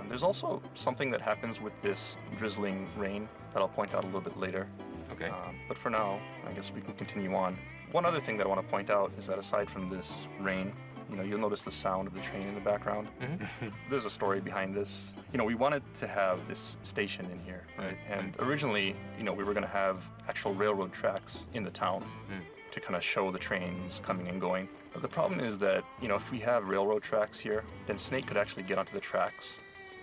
There's also something that happens with this drizzling rain that I'll point out a little bit later. Okay. But for now, I guess we can continue on. One other thing that I want to point out is that aside from this rain, you know, you'll notice the sound of the train in the background. There's a story behind this. You know, we wanted to have this station in here, right? And originally, you know, we were going to have actual railroad tracks in the town to kind of show the trains coming and going. But the problem is that, you know, if we have railroad tracks here, then Snake could actually get onto the tracks.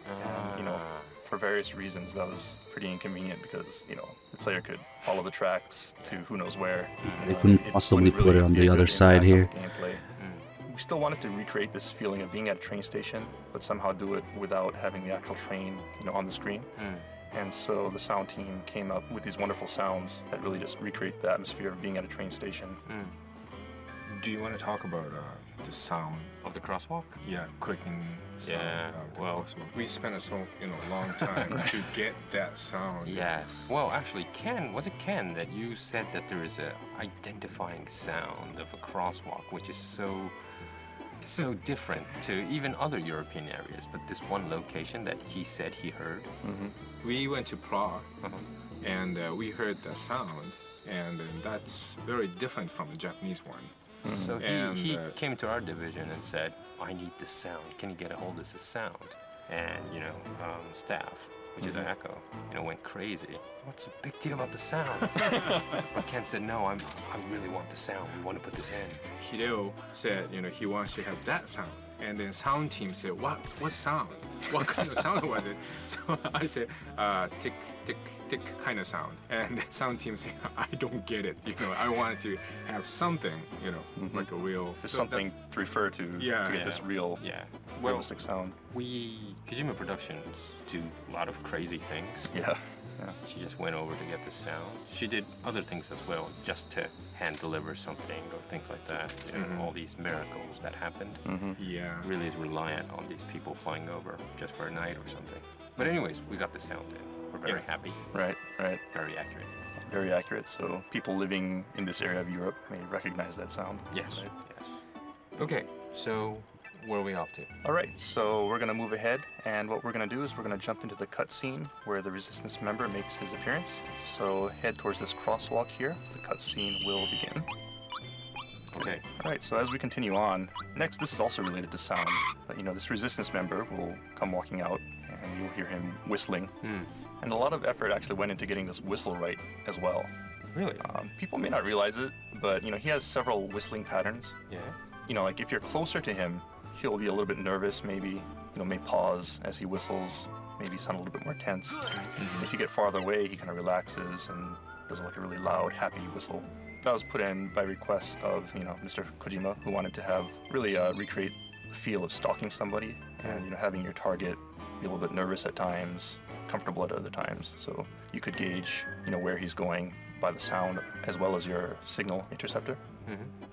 And, you know, for various reasons, that was pretty inconvenient because, you know, the player could follow the tracks to who knows where. They couldn't possibly put it on the other side here. Gameplay. We still wanted to recreate this feeling of being at a train station, but somehow do it without having the actual train, you know, on the screen. And so the sound team came up with these wonderful sounds that really just recreate the atmosphere of being at a train station. Do you want to talk about the sound of the crosswalk? Yeah, clicking sound. Yeah, well, we spent a long time to get that sound. Yes. Well, actually, was it Ken that you said that there is a identifying sound of a crosswalk, which is so different to even other European areas, but this one location that he said he heard? We went to Prague, and we heard the sound, and that's very different from the Japanese one. So he came to our division and said, I need this sound. Can you get a hold of this sound? And, staff, which is Echo, went crazy. What's the big deal about the sound? But Ken said, no, I really want the sound. We want to put this in. Hideo said, he wants to have that sound. And then sound team said, what sound? What kind of sound was it? So I said, tick, tick, tick kind of sound. And the sound team said, I don't get it. I wanted to have something, like a real... There's something to refer to get this realistic sound. Kojima Productions do a lot of crazy things. Yeah. She just went over to get the sound. She did other things as well, just to hand deliver something or things like that. All these miracles that happened. Yeah. Really is reliant on these people flying over just for a night or something. But anyways, we got the sound in. We're very happy. Right. Very accurate. Very accurate. So people living in this area of Europe may recognize that sound. Yes. Right? Yes. Okay. So where are we off to? All right, so we're gonna move ahead, and what we're gonna do is we're gonna jump into the cutscene where the Resistance member makes his appearance. So head towards this crosswalk here. The cutscene will begin. Okay. All right, so as we continue on, next, this is also related to sound, but this Resistance member will come walking out, and you'll hear him whistling. And a lot of effort actually went into getting this whistle right as well. Really? People may not realize it, but he has several whistling patterns. Yeah. Like if you're closer to him, he'll be a little bit nervous, maybe, may pause as he whistles, maybe sound a little bit more tense. If you get farther away, he kind of relaxes and does like a really loud, happy whistle. That was put in by request of, Mr. Kojima, who wanted to have really recreate the feel of stalking somebody and, having your target be a little bit nervous at times, comfortable at other times. So you could gauge, where he's going by the sound as well as your signal interceptor.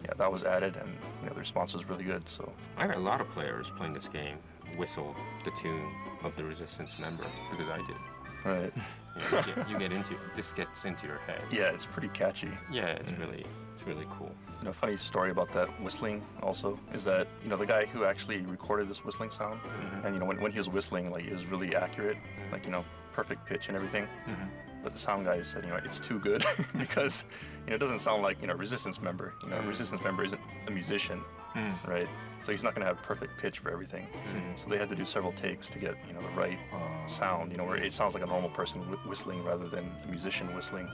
Yeah, that was added, and the response was really good. So I had a lot of players playing this game whistle the tune of the Resistance member because I did. Right. You get into this gets into your head. Yeah, it's pretty catchy. Yeah, it's really cool. Funny story about that whistling also is that the guy who actually recorded this whistling sound, and when he was whistling, like it was really accurate, like perfect pitch and everything. But the sound guy said, it's too good because, it doesn't sound like, Resistance member. Resistance member isn't a musician, right? So he's not going to have perfect pitch for everything. So they had to do several takes to get, the right sound, where it sounds like a normal person whistling rather than a musician whistling.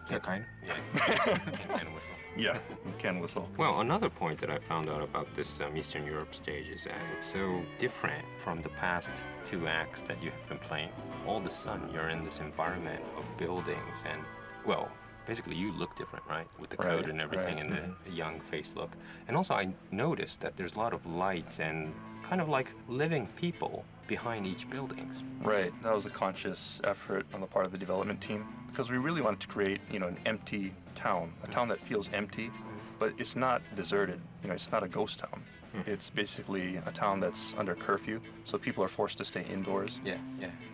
That kind? Yeah. Can whistle. Yeah, you can whistle. Well, another point that I found out about this Eastern Europe stage is that it's so different from the past 2 acts that you have been playing. All of a sudden, you're in this environment of buildings and, well, basically you look different, right? With the code and everything and the young face look. And also I noticed that there's a lot of lights and kind of like living people behind each buildings. Right, that was a conscious effort on the part of the development team because we really wanted to create, an empty town, a town that feels empty, but it's not deserted, it's not a ghost town. It's basically a town that's under curfew, so people are forced to stay indoors. Yeah.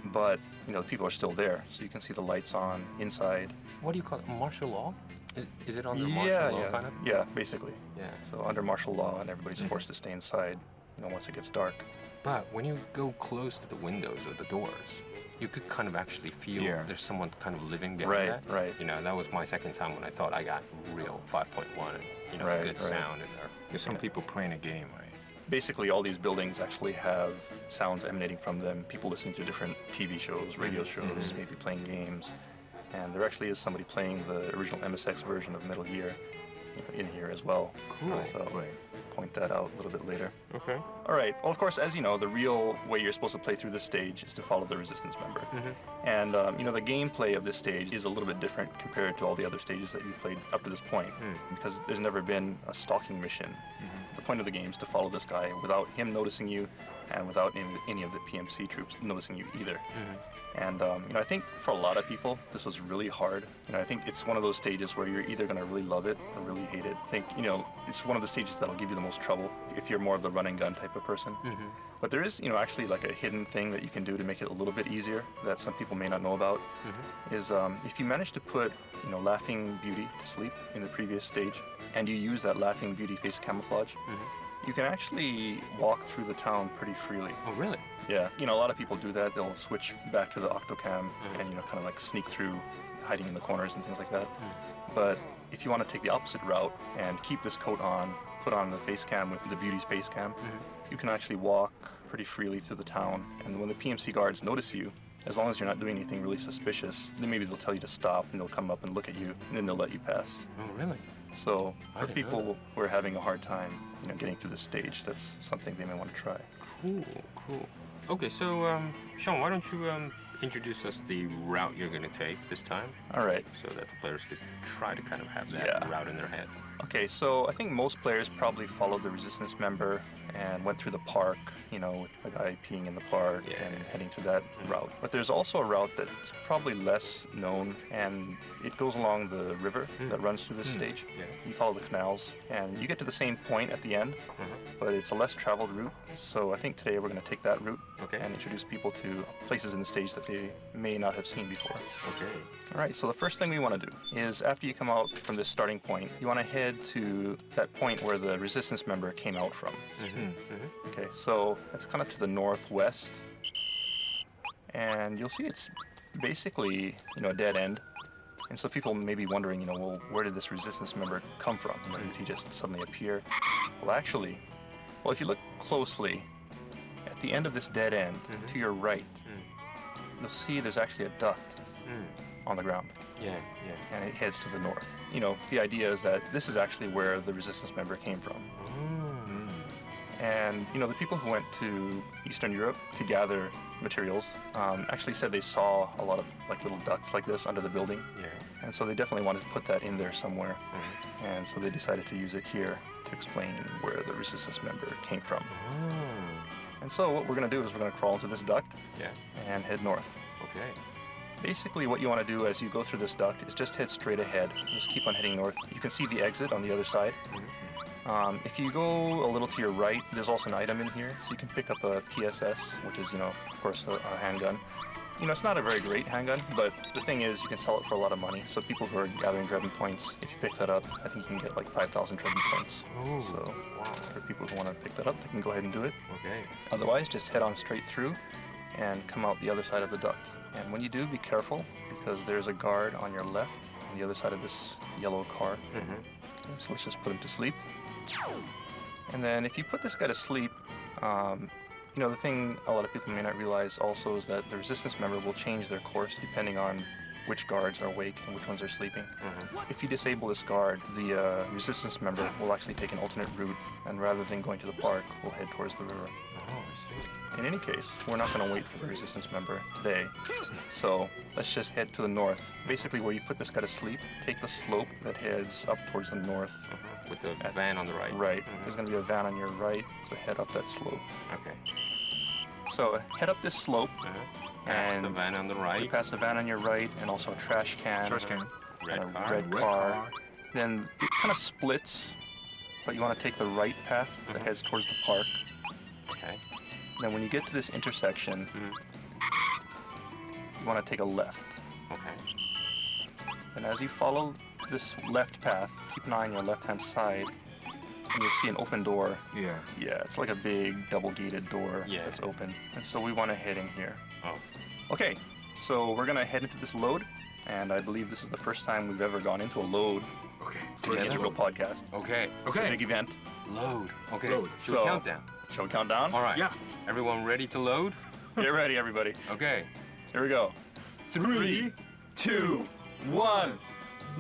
But, the people are still there, so you can see the lights on inside. What do you call it, martial law? Is it under martial law, kind of? Yeah, basically. Yeah. So under martial law, and everybody's forced to stay inside, once it gets dark. But when you go close to the windows or the doors, you could kind of actually feel there's someone kind of living behind that. Right. That was my second time when I thought I got real 5.1 and, good sound in there. There's some people playing a game, right? Basically, all these buildings actually have sounds emanating from them, people listening to different TV shows, radio shows, maybe playing games. And there actually is somebody playing the original MSX version of Metal Gear in here as well. Cool. So point that out a little bit later. Okay. All right. Well, of course, as you know, the real way you're supposed to play through this stage is to follow the resistance member. And, you know, the gameplay of this stage is a little bit different compared to all the other stages that you played up to this point, because there's never been a stalking mission. The point of the game is to follow this guy without him noticing you and without any of the PMC troops noticing you either. And, you know, I think for a lot of people, this was really hard. You know, I think it's one of those stages where you're either going to really love it or really hate it. I think, you know, it's one of the stages that'll give you the most trouble if you're more of the run and gun type of person. But there is, you know, actually like a hidden thing that you can do to make it a little bit easier that some people may not know about, is if you manage to put, you know, Laughing Beauty to sleep in the previous stage, and you use that Laughing Beauty face camouflage, you can actually walk through the town pretty freely. Oh, really? Yeah, you know, a lot of people do that. They'll switch back to the Octocam and, you know, kind of like sneak through, hiding in the corners and things like that. But if you want to take the opposite route and keep this coat on, put on the face cam with the Beauty's face cam, you can actually walk pretty freely through the town. And when the PMC guards notice you, as long as you're not doing anything really suspicious, then maybe they'll tell you to stop and they'll come up and look at you and then they'll let you pass. Oh, really? So I for didn't know people who are having a hard time, you know, getting through this stage, that's something they may want to try. Cool, cool. Okay, so, Sean, why don't you introduce us the route you're going to take this time? All right. So that the players could try to kind of have that route in their head. Okay, so I think most players probably followed the Resistance member and went through the park, you know, with the guy peeing in the park and heading through that route. But there's also a route that's probably less known, and it goes along the river that runs through this stage. You follow the canals, and you get to the same point at the end, but it's a less traveled route. So I think today we're going to take that route and introduce people to places in the stage that they may not have seen before. Okay. All right, so the first thing we want to do is after you come out from this starting point, you want to head to that point where the Resistance member came out from. Okay, so that's kind of to the northwest. And you'll see it's basically, you know, a dead end. And so people may be wondering, you know, well, where did this Resistance member come from? You know, did he just suddenly appear? Well, actually, well, if you look closely, at the end of this dead end, to your right, you'll see there's actually a duct on the ground. Yeah. And it heads to the north. You know, the idea is that this is actually where the Resistance member came from. And, you know, the people who went to Eastern Europe to gather materials actually said they saw a lot of like little ducts like this under the building. And so they definitely wanted to put that in there somewhere. And so they decided to use it here to explain where the Resistance member came from. And so what we're going to do is we're going to crawl into this duct and head north. Okay. Basically what you want to do as you go through this duct is just head straight ahead. Just keep on heading north. You can see the exit on the other side. If you go a little to your right, there's also an item in here. So you can pick up a PSS, which is, you know, of course, a handgun. You know, it's not a very great handgun, but the thing is you can sell it for a lot of money. So people who are gathering Drebin points, if you pick that up, I think you can get like 5,000 Drebin points. So for people who want to pick that up, they can go ahead and do it. Okay. Otherwise, just head on straight through and come out the other side of the duct. And when you do, be careful, because there's a guard on your left on the other side of this yellow car. Okay, so let's just put him to sleep. And then if you put this guy to sleep, you know, the thing a lot of people may not realize also is that the Resistance member will change their course depending on which guards are awake and which ones are sleeping. If you disable this guard, the Resistance member will actually take an alternate route, and rather than going to the park, will head towards the river. Oh, I see. In any case, we're not going to wait for the Resistance member today, so let's just head to the north. Basically, where you put this guy to sleep, take the slope that heads up towards the north. With the van on the right. Right. There's going to be a van on your right, so head up that slope. Okay. So head up this slope. Past the van on the right. You pass a van on your right, and also a trash can. Red and a car. red car. Then it kind of splits, but you want to take the right path that heads towards the park. Okay. Then when you get to this intersection, you want to take a left. Okay. And as you follow this left path, keep an eye on your left-hand side, and you'll see an open door. Yeah. Yeah, it's like a big double-gated door that's open. And so we want to head in here. Oh. Okay, so we're going to head into this load, and I believe this is the first time we've ever gone into a load to the Integral podcast. Okay. It's a big event. Load. Okay. Load. Shall we count down? Shall we count down? All right. Yeah. Everyone ready to load? Get ready, everybody. Okay. Here we go. 3, 2, 1,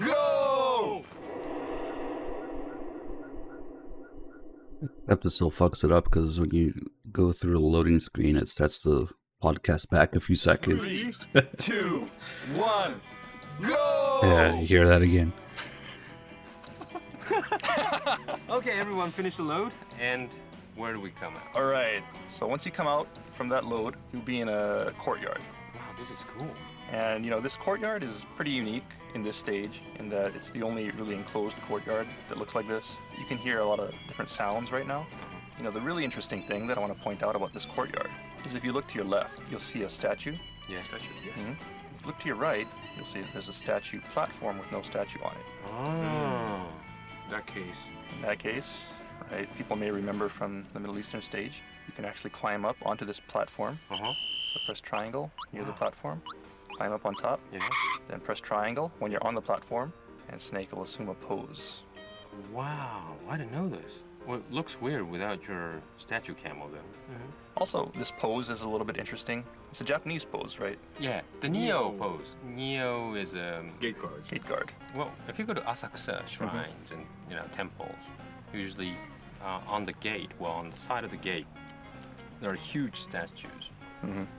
go! Episode fucks it up because when you go through the loading screen, it sets the podcast back a few seconds. 3, 2, 1, go! Yeah, you hear that again. Okay, everyone, finish the load, and where do we come out? All right. So once you come out from that load, you'll be in a courtyard. Wow, this is cool. And this courtyard is pretty unique in this stage in that it's the only really enclosed courtyard that looks like this. You can hear a lot of different sounds right now. The really interesting thing that I want to point out about this courtyard is if you look to your left, you'll see a statue. Yeah, statue, yes. If you look to your right, you'll see that there's a statue platform with no statue on it. Oh. In that case, right, people may remember from the Middle Eastern stage, you can actually climb up onto this platform. So press triangle near the platform, climb up on top, then press triangle when you're on the platform, and Snake will assume a pose. Wow, I didn't know this. Well, it looks weird without your statue camo, though. Also, this pose is a little bit interesting. It's a Japanese pose, right? Yeah, the Neo pose. Neo is a gate guard. Gate guard. Well, if you go to Asakusa shrines and temples, usually on the gate, on the side of the gate, there are huge statues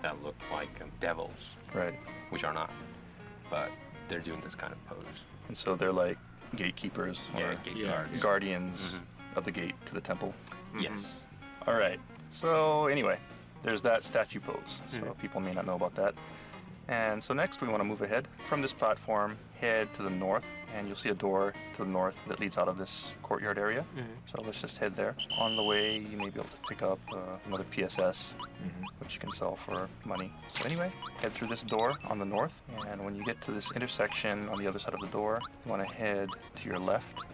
that look like devils, right? Which are not, but they're doing this kind of pose. And so they're like gatekeepers or gate guards. Guardians of the gate to the temple. Yes. All right. So anyway, there's that statue pose. So people may not know about that. And so next we want to move ahead from this platform, head to the north, and you'll see a door to the north that leads out of this courtyard area. So let's just head there. On the way, you may be able to pick up another PSS, which you can sell for money. So anyway, head through this door on the north, and when you get to this intersection on the other side of the door, you want to head to your left.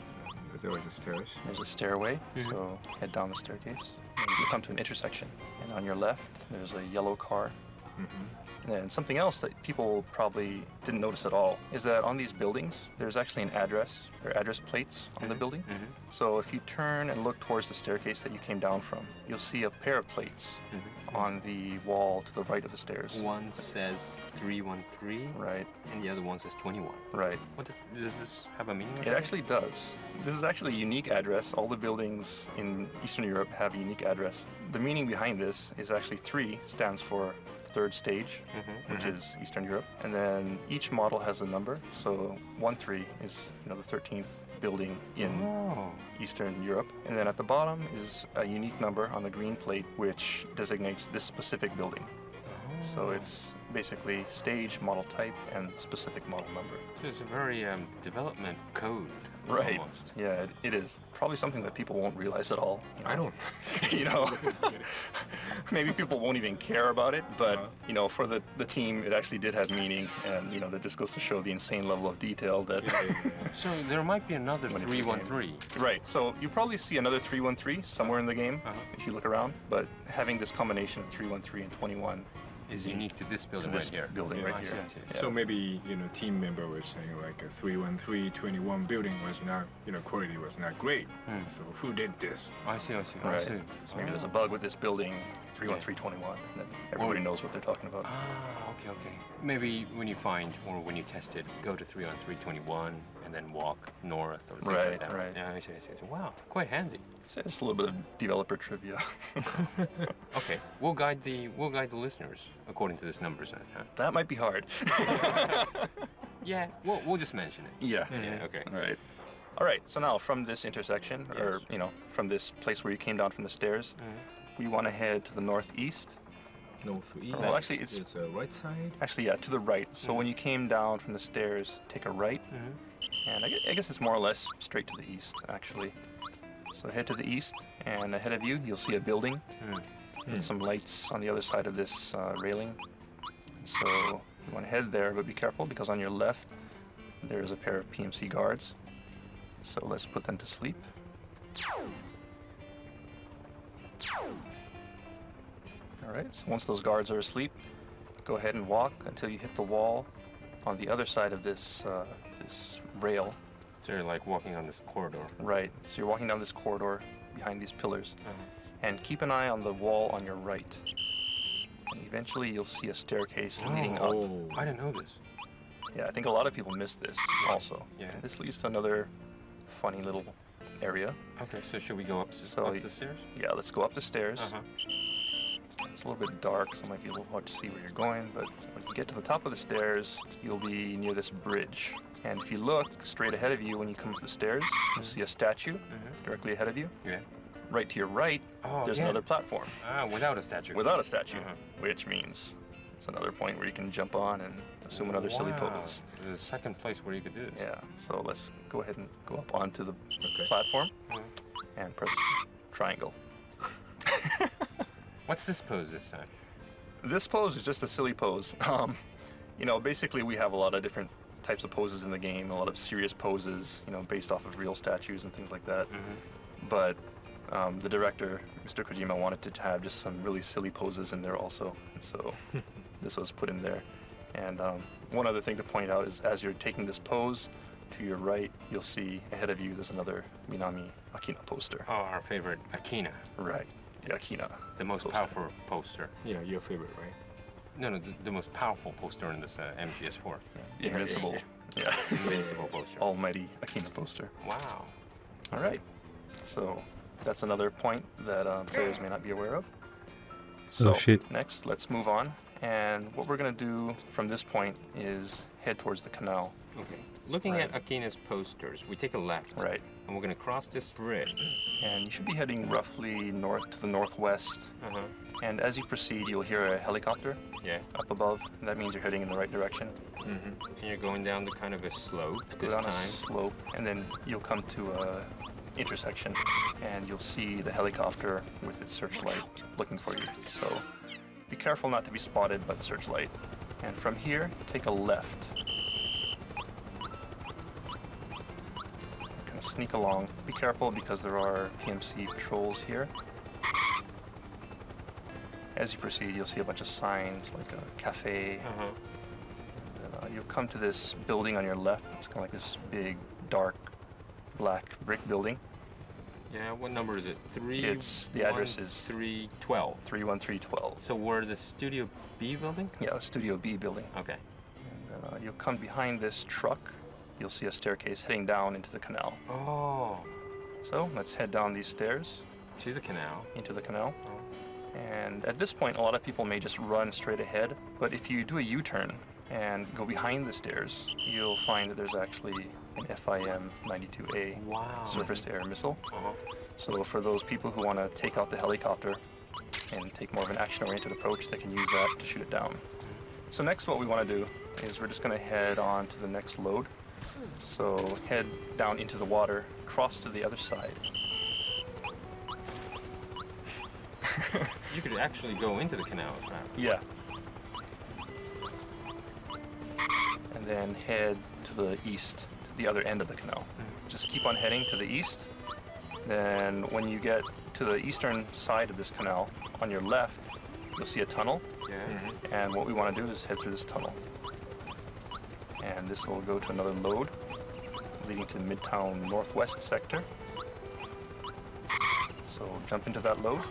There was a stairs. There's a stairway, so head down the staircase. And you come to an intersection, and on your left, there's a yellow car. And something else that people probably didn't notice at all is that on these buildings, there's actually an address or address plates on the building. So if you turn and look towards the staircase that you came down from, you'll see a pair of plates on the wall to the right of the stairs. One says 313, right, and the other one says 21. Right. Does this have a meaning? It actually does. This is actually a unique address. All the buildings in Eastern Europe have a unique address. The meaning behind this is actually 3 stands for third stage, which is Eastern Europe, and then each model has a number. So 13 is the 13th building in Eastern Europe, and then at the bottom is a unique number on the green plate which designates this specific building. So it's basically stage, model type, and specific model number. So it's a very development code. Right. Almost. Yeah, it is. Probably something that people won't realize at all. I don't. Maybe people won't even care about it, but for the team, it actually did have meaning, and that just goes to show the insane level of detail that. So there might be another 313. Right. So you probably see another 313 somewhere in the game if you look around, but having this combination of 313 and 21 is unique to this building right here. I see. So maybe team member was saying like a 313, 21 building was not quality was not great. So who did this? I see. Right. So maybe there's a bug with this building 31321, and then everybody knows what they're talking about. Okay. Maybe when you find or when you test it, go to 31321 and then walk north or things like that. Right. Yeah, I see. Wow, quite handy. So just a little bit of developer trivia. Okay, we'll guide the listeners according to this numbers then, huh? That might be hard. Yeah, we'll just mention it. Yeah. Okay. All right. So now from this intersection, or from this place where you came down from the stairs, we want to head to the northeast. Northeast. Well, actually, it's the right side. Actually, yeah, to the right. So when you came down from the stairs, take a right, and I guess it's more or less straight to the east, actually. So head to the east, and ahead of you, you'll see a building with some lights on the other side of this railing. So you want to head there, but be careful because on your left, there's a pair of PMC guards. So let's put them to sleep. All right, so once those guards are asleep, go ahead and walk until you hit the wall on the other side of this this rail. So you're like walking on this corridor. Right, so you're walking down this corridor behind these pillars. And keep an eye on the wall on your right. And eventually you'll see a staircase leading up. I didn't know this. Yeah, I think a lot of people miss this also. Yeah. This leads to another funny little area. Okay, so should we go up the stairs? Yeah, let's go up the stairs. Uh-huh. It's a little bit dark, so it might be a little hard to see where you're going, but when you get to the top of the stairs, you'll be near this bridge. And if you look straight ahead of you when you come up the stairs, you'll see a statue directly ahead of you. Yeah. Right to your right, there's another platform. Without a statue. Without a statue, which means it's another point where you can jump on and assume another silly pose. There's a second place where you could do this. Yeah, so let's go ahead and go up onto the platform and press triangle. What's this pose this time? This pose is just a silly pose. You know, basically we have a lot of different types of poses in the game, a lot of serious poses, you know, based off of real statues and things like that. But the director, Mr. Kojima, wanted to have just some really silly poses in there also, and so this was put in there. And one other thing to point out is as you're taking this pose, to your right, you'll see ahead of you there's another Minami Akina poster. Oh, our favorite Akina. Right, the Akina. The most powerful poster. You know, your favorite, right? No, the most powerful poster in this MGS4. The Invincible. Yeah. Invincible poster. Almighty Akina poster. Wow. All right. So that's another point that players may not be aware of. So next, let's move on. And what we're going to do from this point is head towards the canal. Okay. Looking at Akina's posters, we take a left. Right. And we're going to cross this bridge. And you should be heading roughly north to the northwest. And as you proceed, you'll hear a helicopter up above. And that means you're heading in the right direction. And you're going down the kind of a slope this down time. a slope, and then you'll come to a intersection, and you'll see the helicopter with its searchlight looking for you. So be careful not to be spotted by the searchlight. And from here, take a left. Kind of sneak along. Be careful because there are PMC patrols here. As you proceed, you'll see a bunch of signs like a cafe. And then, you'll come to this building on your left. It's kind of like this big, dark, black brick building. Yeah, what number is it? The address is 312. 31312. So we're the Studio B building? Yeah, the Studio B building. Okay. And then you'll come behind this truck. You'll see a staircase heading down into the canal. Oh. So let's head down these stairs. To the canal. Into the canal. And at this point, a lot of people may just run straight ahead. But if you do a U-turn and go behind the stairs, you'll find that there's actually an FIM-92A surface to air missile. So for those people who want to take out the helicopter and take more of an action-oriented approach, they can use that to shoot it down. So next what we want to do is we're just going to head on to the next load. So head down into the water, cross to the other side. You could actually go into the canal, right? Yeah. And then head to the east, to the other end of the canal. Just keep on heading to the east. Then when you get to the eastern side of this canal, on your left, you'll see a tunnel. And what we want to do is head through this tunnel. And this will go to another load, leading to Midtown Northwest sector. So jump into that load.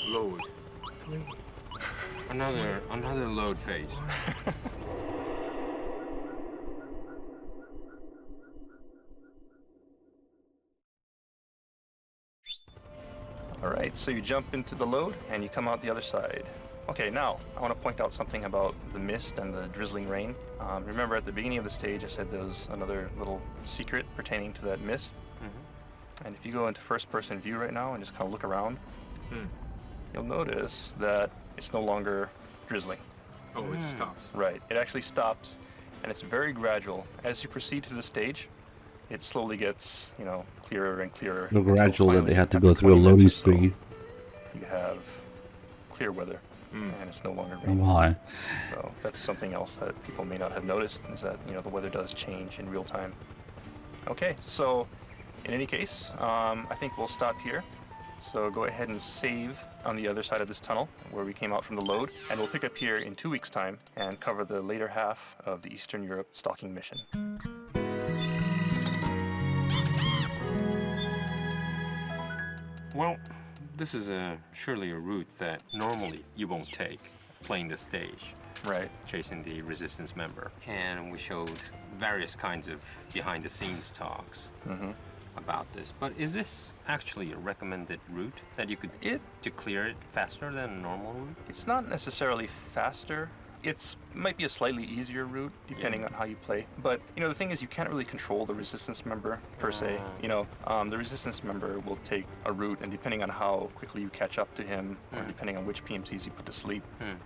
Load. Another load phase. All right, so you jump into the load and you come out the other side. Okay, now I want to point out something about the mist and the drizzling rain. Remember at the beginning of the stage I said there was another little secret pertaining to that mist? And if you go into first-person view right now and just kind of look around, you'll notice that it's no longer drizzling. Oh, it stops. Right, it actually stops, and it's very gradual. As you proceed to the stage, it slowly gets, you know, clearer and clearer. So gradual that they had to go through a loading screen. You have clear weather, and it's no longer Oh raining. my. So that's something else that people may not have noticed, is that, you know, the weather does change in real time. Okay, so in any case, I think we'll stop here. So go ahead and save on the other side of this tunnel where we came out from the load, and we'll pick up here in 2 weeks' time and cover the later half of the Eastern Europe stalking mission. Well, this is surely a route that normally you won't take, playing the stage. Right. Chasing the resistance member. And we showed various kinds of behind-the-scenes talks. about this, but is this actually a recommended route that you could to clear it faster than a normal route? It's not necessarily faster. It's might be a slightly easier route depending on how you play. But you know, the thing is, you can't really control the resistance member per se. You know, the resistance member will take a route, and depending on how quickly you catch up to him, or depending on which PMCs you put to sleep,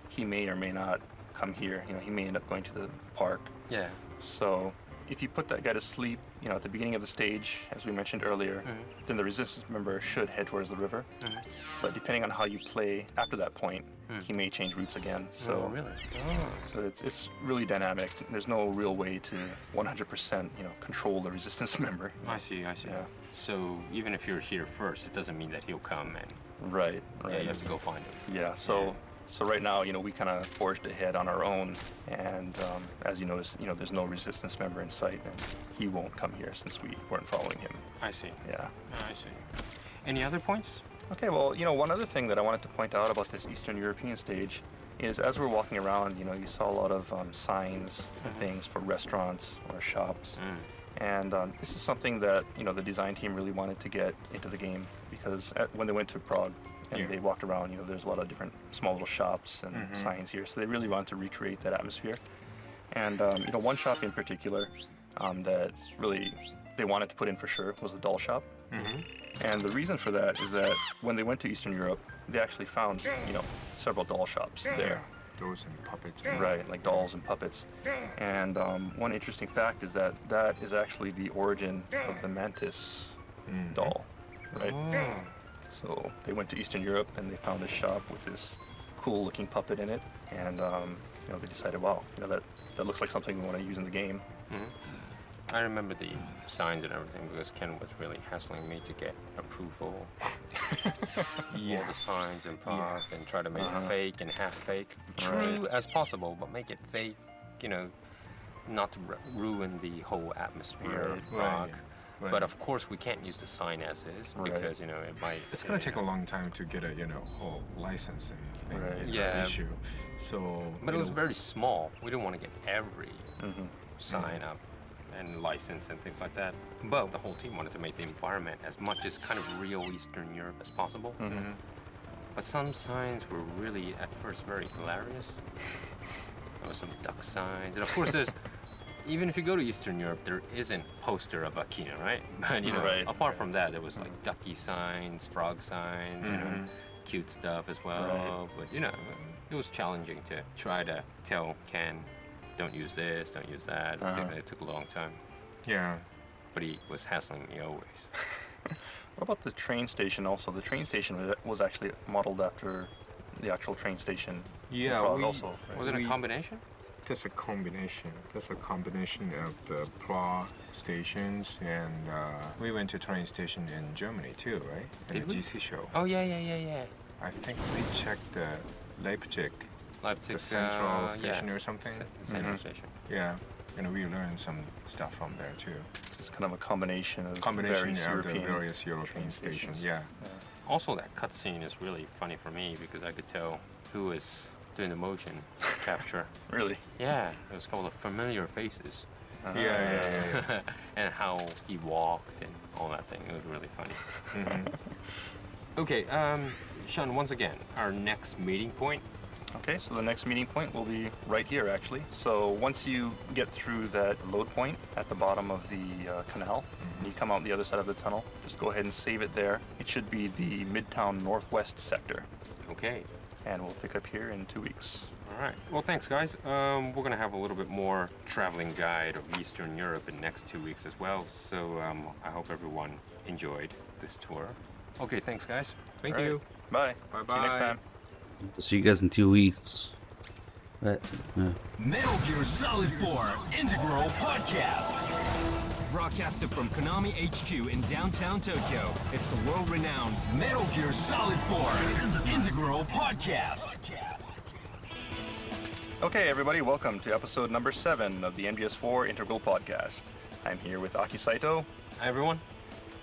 he may or may not come here. You know, he may end up going to the park. Yeah. So if you put that guy to sleep, you know, at the beginning of the stage, as we mentioned earlier, then the resistance member should head towards the river. But depending on how you play after that point, he may change routes again. So really? So it's really dynamic. There's no real way to 100%, you know, control the resistance member. I see. Yeah. So even if you're here first, it doesn't mean that he'll come and Right. yeah, you have to go find him. Yeah. So right now, you know, we kind of forged ahead on our own, and as you notice, you know, there's no resistance member in sight, and he won't come here since we weren't following him. I see. Yeah. I see. Any other points? Okay, well, you know, one other thing that I wanted to point out about this Eastern European stage is as we're walking around, you know, you saw a lot of signs and things for restaurants or shops. And this is something that, you know, the design team really wanted to get into the game because when they went to Prague and they walked around, you know, there's a lot of different small little shops and signs here. So they really wanted to recreate that atmosphere. And, you know, one shop in particular that really they wanted to put in for sure was the doll shop. And the reason for that is that when they went to Eastern Europe, they actually found, you know, several doll shops there. Dolls and puppets. Right, like dolls and puppets. And one interesting fact is that that is actually the origin of the Mantis doll, right? So they went to Eastern Europe and they found this shop with this cool-looking puppet in it, and you know, they decided, wow, you know, that looks like something we want to use in the game. I remember the signs and everything because Ken was really hassling me to get approval. All the signs and Prague and try to make it fake and half fake. True as possible, but make it fake, you know, not to ruin the whole atmosphere of Prague. But of course, we can't use the sign as is because, you know, it might... It's going to take a long time to get a, you know, whole license and issue. So... But it was very small. We didn't want to get every sign up and license and things like that. But the whole team wanted to make the environment as much as kind of real Eastern Europe as possible. But some signs were really, at first, very hilarious. There was some duck signs. And of course, there's... Even if you go to Eastern Europe, there isn't a poster of Akina, right? But, you know, apart from that, there was like ducky signs, frog signs, you know, cute stuff as well. But, you know, it was challenging to try to tell Ken, don't use this, don't use that. It took a long time. Yeah. But he was hassling me always. What about the train station also? The train station was actually modeled after the actual train station. Yeah, also. Right? Was it a combination? That's a combination. That's a combination of the Prague stations, and we went to train station in Germany too, right? At the GC show. Oh, yeah. I think we checked the Leipzig the central station or something. Central station. Yeah, and we learned some stuff from there too. It's kind of a combination of various European stations. Yeah. Also, that cutscene is really funny for me because I could tell who is doing the motion capture. Really? Yeah, it was a couple of familiar faces. Yeah. And how he walked and all that thing. It was really funny. Okay, Sean, once again, our next meeting point. Okay, so the next meeting point will be right here, actually. So once you get through that load point at the bottom of the canal, and you come out the other side of the tunnel, just go ahead and save it there. It should be the Midtown Northwest sector. Okay. And we'll pick up here in 2 weeks. All right. Well, thanks, guys. We're going to have a little bit more traveling guide of Eastern Europe in the next 2 weeks as well. So I hope everyone enjoyed this tour. Okay, thanks, guys. Thank you. Bye. Bye-bye. See you next time. See you guys in 2 weeks. Metal Gear Solid 4 Integral Podcast. Broadcasted from Konami HQ in downtown Tokyo, it's the world-renowned Metal Gear Solid 4 Integral Podcast. Okay, everybody, welcome to episode number 7 of the MGS4 Integral Podcast. I'm here with Aki Saito. Hi, everyone.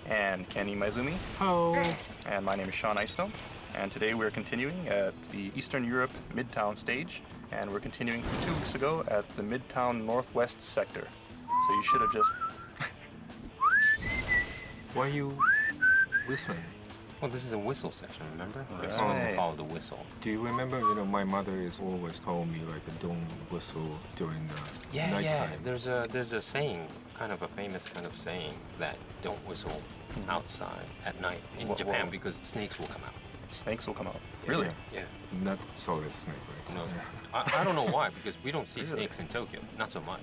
And Kenny Maizumi. Hello. And my name is Sean Eistone. And today we're continuing at the Eastern Europe Midtown stage. And we're continuing from 2 weeks ago at the Midtown Northwest sector. So you should have just... Why are you whistling? Well, this is a whistle section, remember? We're supposed to follow the whistle. Do you remember, my mother is always told me, don't whistle during the nighttime. Yeah. There's a saying, kind of a famous kind of saying, that don't whistle outside at night in Japan because snakes will come out. Snakes will come out? Really? Yeah. Not solid snake, right? No. I don't know why, because we don't see snakes in Tokyo. Not so much.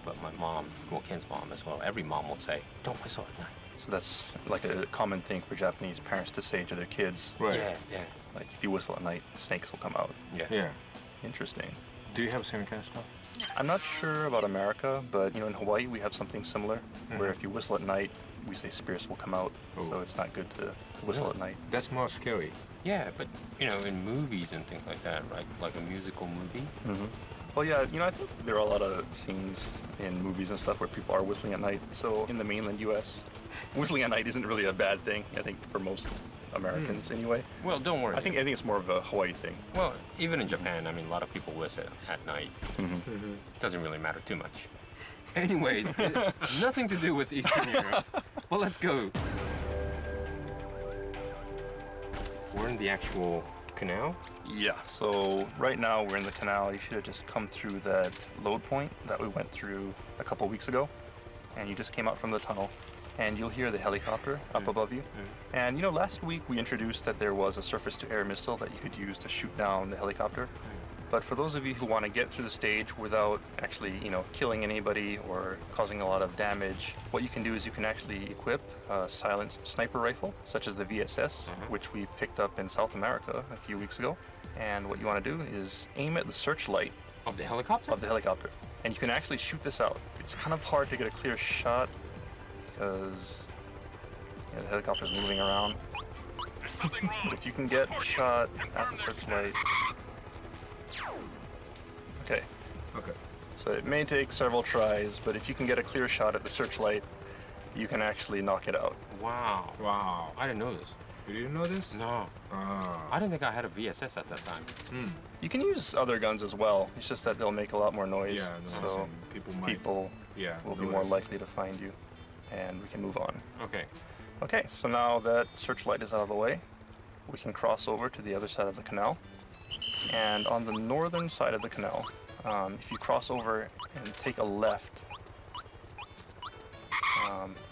But my mom, Ken's mom as well, every mom will say, don't whistle at night. So that's like a common thing for Japanese parents to say to their kids. Right. Yeah. Like, if you whistle at night, snakes will come out. Yeah. Interesting. Do you have the same kind of stuff? I'm not sure about America, but, in Hawaii we have something similar, where if you whistle at night, we say spirits will come out. So it's not good to whistle at night. That's more scary. Yeah, but, in movies and things like that, right? Like a musical movie. Well, yeah, I think there are a lot of scenes in movies and stuff where people are whistling at night. So in the mainland U.S., whistling at night isn't really a bad thing, I think, for most Americans anyway. Well, don't worry. I think it's more of a Hawaii thing. Well, even in Japan, a lot of people whistle at night. Doesn't really matter too much. Anyways, nothing to do with Eastern Europe. Well, let's go. We're in the actual canal? Yeah, so right now we're in the canal. You should have just come through that load point that we went through a couple weeks ago. And you just came out from the tunnel. And you'll hear the helicopter up above you. And last week we introduced that there was a surface-to-air missile that you could use to shoot down the helicopter. But for those of you who want to get through the stage without actually, killing anybody or causing a lot of damage, what you can do is you can actually equip a silenced sniper rifle, such as the VSS, which we picked up in South America a few weeks ago. And what you want to do is aim at the searchlight of the helicopter. And you can actually shoot this out. It's kind of hard to get a clear shot because the helicopter's moving around. But if you can get a shot at the searchlight. Okay. So it may take several tries, but if you can get a clear shot at the searchlight, you can actually knock it out. Wow. I didn't know this. You didn't know this? No. I didn't think I had a VSS at that time. You can use other guns as well. It's just that they'll make a lot more noise. Yeah, so people will be more likely to find you. And we can move on. Okay, so now that searchlight is out of the way, we can cross over to the other side of the canal. And on the northern side of the canal, if you cross over and take a left,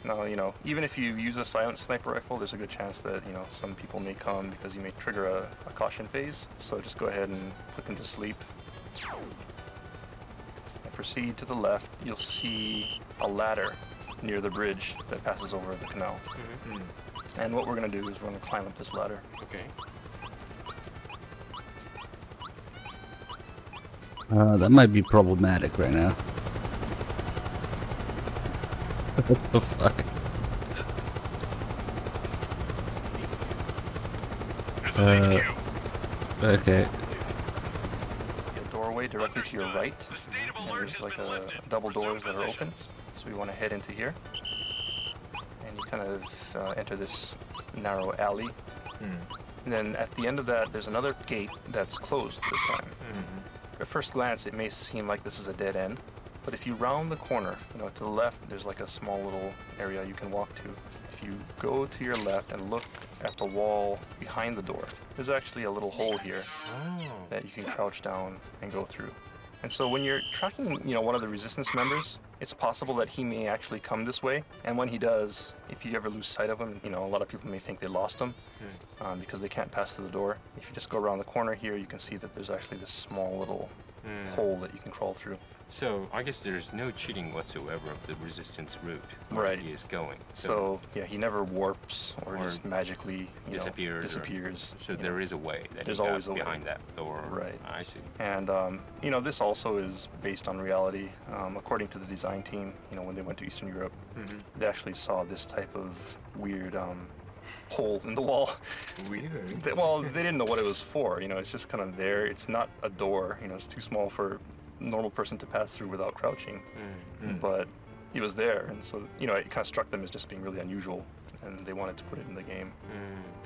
now, even if you use a silent sniper rifle, there's a good chance that, some people may come because you may trigger a caution phase. So just go ahead and put them to sleep. And proceed to the left. You'll see a ladder near the bridge that passes over the canal. And what we're going to do is we're going to climb up this ladder. That might be problematic right now. What the fuck? Okay. A doorway directly to your right, and there's like a double doors that are open. So we want to head into here, and you kind of enter this narrow alley. And then at the end of that, there's another gate that's closed this time. At first glance, it may seem like this is a dead end, but if you round the corner, to the left, there's like a small little area you can walk to. If you go to your left and look at the wall behind the door, there's actually a little hole here that you can crouch down and go through. And so when you're tracking, one of the resistance members, it's possible that he may actually come this way. And when he does, if you ever lose sight of him, a lot of people may think they lost him because they can't pass through the door. If you just go around the corner here, you can see that there's actually this small little hole that you can crawl through. So I guess there's no cheating whatsoever of the resistance route where he is going. So yeah, he never warps or just magically disappears. So there is a way that there's he always got a behind way. that door. Right. I see. And this also is based on reality. According to the design team, when they went to Eastern Europe, they actually saw this type of weird hole in the wall. Weird. They didn't know what it was for. It's just kind of there. It's not a door. It's too small for a normal person to pass through without crouching. But it was there, and so it kind of struck them as just being really unusual, and they wanted to put it in the game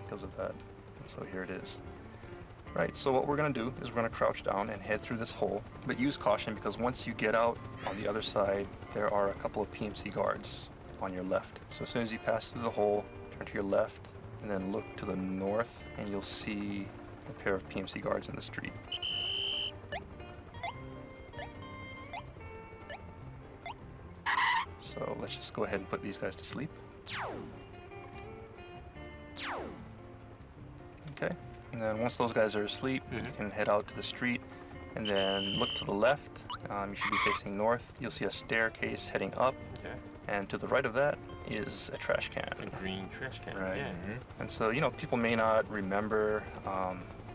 because of that. And so here it is. Right, so what we're going to do is we're going to crouch down and head through this hole, but use caution because once you get out on the other side, there are a couple of PMC guards on your left. So as soon as you pass through the hole, turn to your left, and then look to the north, and you'll see a pair of PMC guards in the street. So let's just go ahead and put these guys to sleep. Okay, and then once those guys are asleep, you can head out to the street and then look to the left. You should be facing north. You'll see a staircase heading up. Okay. And to the right of that is a trash can. A green trash can, right? yeah. And so, you know, people may not remember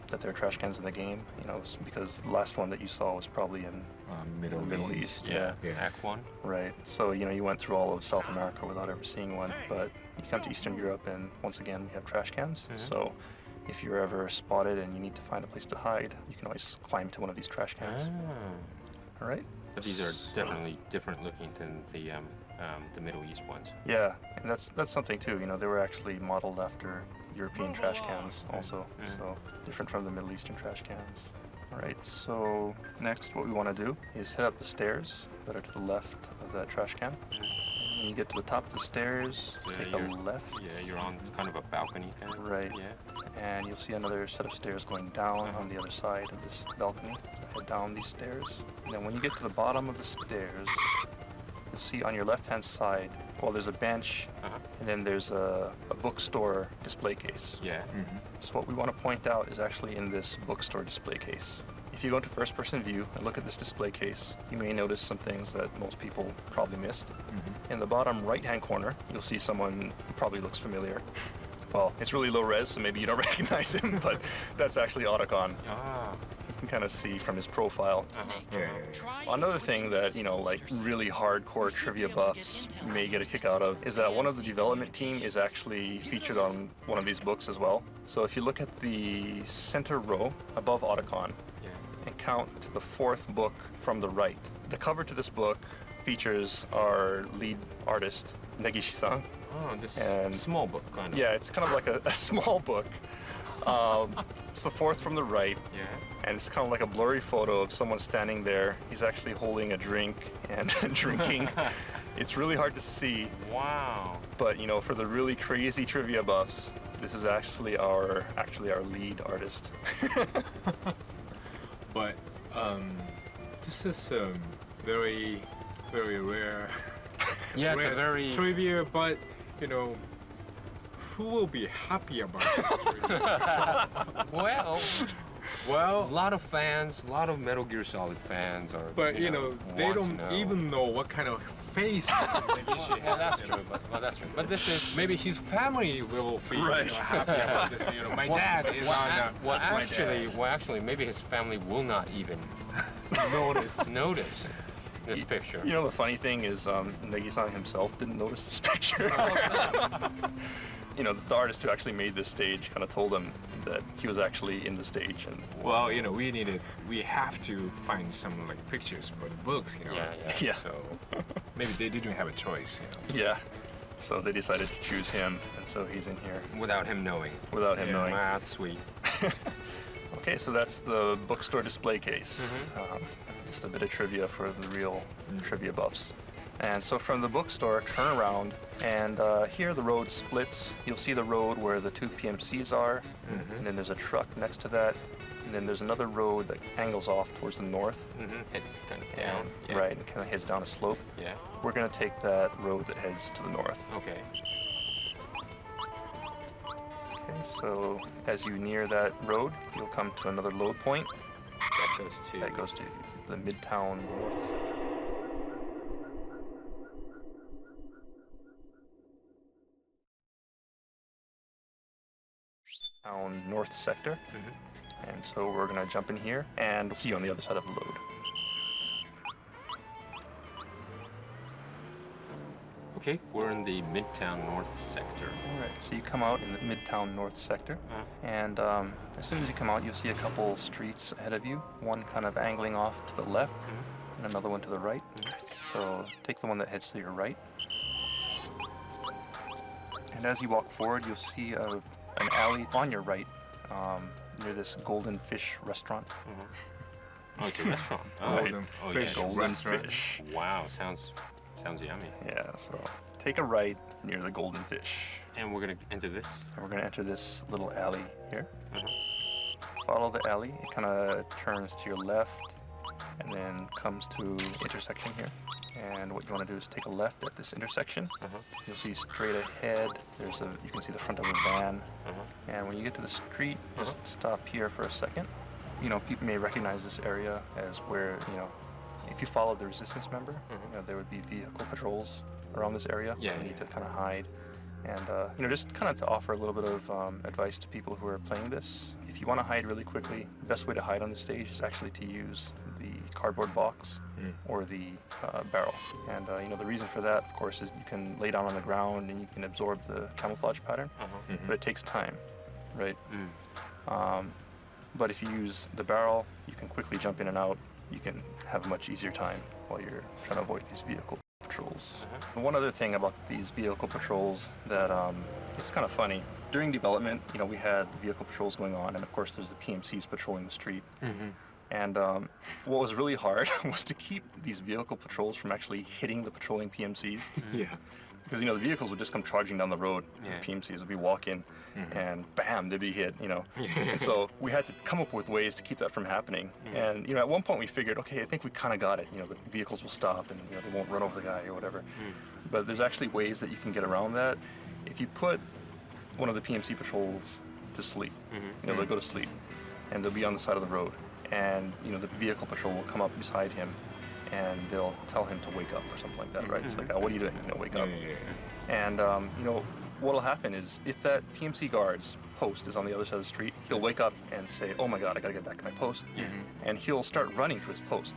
that there are trash cans in the game, you know, because the last one that you saw was probably in the Middle East. Yeah. Act 1. Right. So, you know, you went through all of South America without ever seeing one, but you come to Eastern Europe and once again we have trash cans. So if you're ever spotted and you need to find a place to hide, you can always climb to one of these trash cans. All right. But these are definitely different looking than the Middle East ones. Yeah, and that's something too. You know, they were actually modeled after European trash cans also, so different from the Middle Eastern trash cans. All right, so next what we want to do is head up the stairs that are to the left of that trash can. When you get to the top of the stairs, take a left. Yeah, you're on kind of a balcony kind of. Right. Yeah. And you'll see another set of stairs going down on the other side of this balcony. So head down these stairs. And then when you get to the bottom of the stairs, you'll see on your left-hand side, well, there's a bench, and then there's a bookstore display case. Yeah. So what we want to point out is actually in this bookstore display case. If you go into first-person view and look at this display case, you may notice some things that most people probably missed. In the bottom right-hand corner, you'll see someone who probably looks familiar. Well, it's really low res, so maybe you don't recognize him, but that's actually Otacon. You can kind of see from his profile. Another thing that, you know, like really hardcore trivia buffs may get a kick out of is that one of the development team is actually featured on one of these books as well. So if you look at the center row above Otacon and count to the fourth book from the right, the cover to this book features our lead artist, Negishi-san. Oh, this small book, kind of. Yeah, it's kind of like a small book. It's the fourth from the right. Yeah. And it's kind of like a blurry photo of someone standing there. He's actually holding a drink and drinking. It's really hard to see. Wow. But, you know, for the really crazy trivia buffs, this is actually our lead artist. But this is very, very rare. Yeah, it's a very trivia, but you know, who will be happy about it? Well, a lot of fans, a lot of Metal Gear Solid fans are. But you know, they don't even know what kind of face. Yeah, that's true. But that's true. But this is maybe his family will be happy about this. You know, my dad is on. Well, actually, maybe his family will not even notice this picture. You know, the funny thing is, Negi-san himself didn't notice this picture. You know, the artist who actually made this stage kind of told him that he was actually in the stage. And well, you know, we have to find some like pictures for the books, you know. Yeah. So maybe they didn't have a choice, you know. Yeah. So they decided to choose him, and so he's in here. Without him knowing. Without him knowing. That's sweet. Okay, so that's the bookstore display case. Just a bit of trivia for the real trivia buffs. And so from the bookstore, turn around, and here the road splits. You'll see the road where the two PMCs are, and then there's a truck next to that, and then there's another road that angles off towards the north. It's kind of down. Right, and kind of heads down a slope. Yeah. We're going to take that road that heads to the north. Okay. Okay, so as you near that road, you'll come to another load point. That goes to the Midtown North. North sector. And so we're going to jump in here and we'll see you on the other side of the load. Okay, we're in the Midtown North sector. All right, so you come out in the Midtown North sector, and as soon as you come out, you'll see a couple streets ahead of you, one kind of angling off to the left, and another one to the right. So take the one that heads to your right. And as you walk forward, you'll see an alley on your right, near this Golden Fish restaurant. Oh, it's a restaurant. Golden Fish Golden restaurant. Fish. Wow, sounds yummy. Yeah, so take a right near the Golden Fish. And we're gonna enter this? And we're gonna enter this little alley here. Follow the alley. It kind of turns to your left and then comes to intersection here. And what you want to do is take a left at this intersection. You'll see straight ahead, you can see the front of a van. And when you get to the street, just stop here for a second. You know, people may recognize this area as where, you know, if you follow the resistance member, you know, there would be vehicle patrols around this area. Yeah, you need to kind of hide. And, you know, just kind of to offer a little bit of advice to people who are playing this. If you want to hide really quickly, the best way to hide on the stage is actually to use the cardboard box or the barrel. And, you know, the reason for that, of course, is you can lay down on the ground and you can absorb the camouflage pattern, but it takes time, right? But if you use the barrel, you can quickly jump in and out. You can have a much easier time while you're trying to avoid these vehicle patrols. One other thing about these vehicle patrols that it's kind of funny. During development, you know, we had the vehicle patrols going on, and of course there's the PMCs patrolling the street. And what was really hard was to keep these vehicle patrols from actually hitting the patrolling PMCs. Because, you know, the vehicles would just come charging down the road. The PMCs would be walking, and bam, they'd be hit, you know. And so we had to come up with ways to keep that from happening. And, you know, at one point we figured, okay, I think we kind of got it. You know, the vehicles will stop and, you know, they won't run over the guy or whatever. But there's actually ways that you can get around that. If you put one of the PMC patrols to sleep, you know, they'll go to sleep, and they'll be on the side of the road. And, you know, the vehicle patrol will come up beside him, and they'll tell him to wake up or something like that, right? It's like, oh, what are you doing? You know, wake up. And, you know, what'll happen is if that PMC guard's post is on the other side of the street, he'll wake up and say, oh my God, I gotta get back to my post. And he'll start running to his post.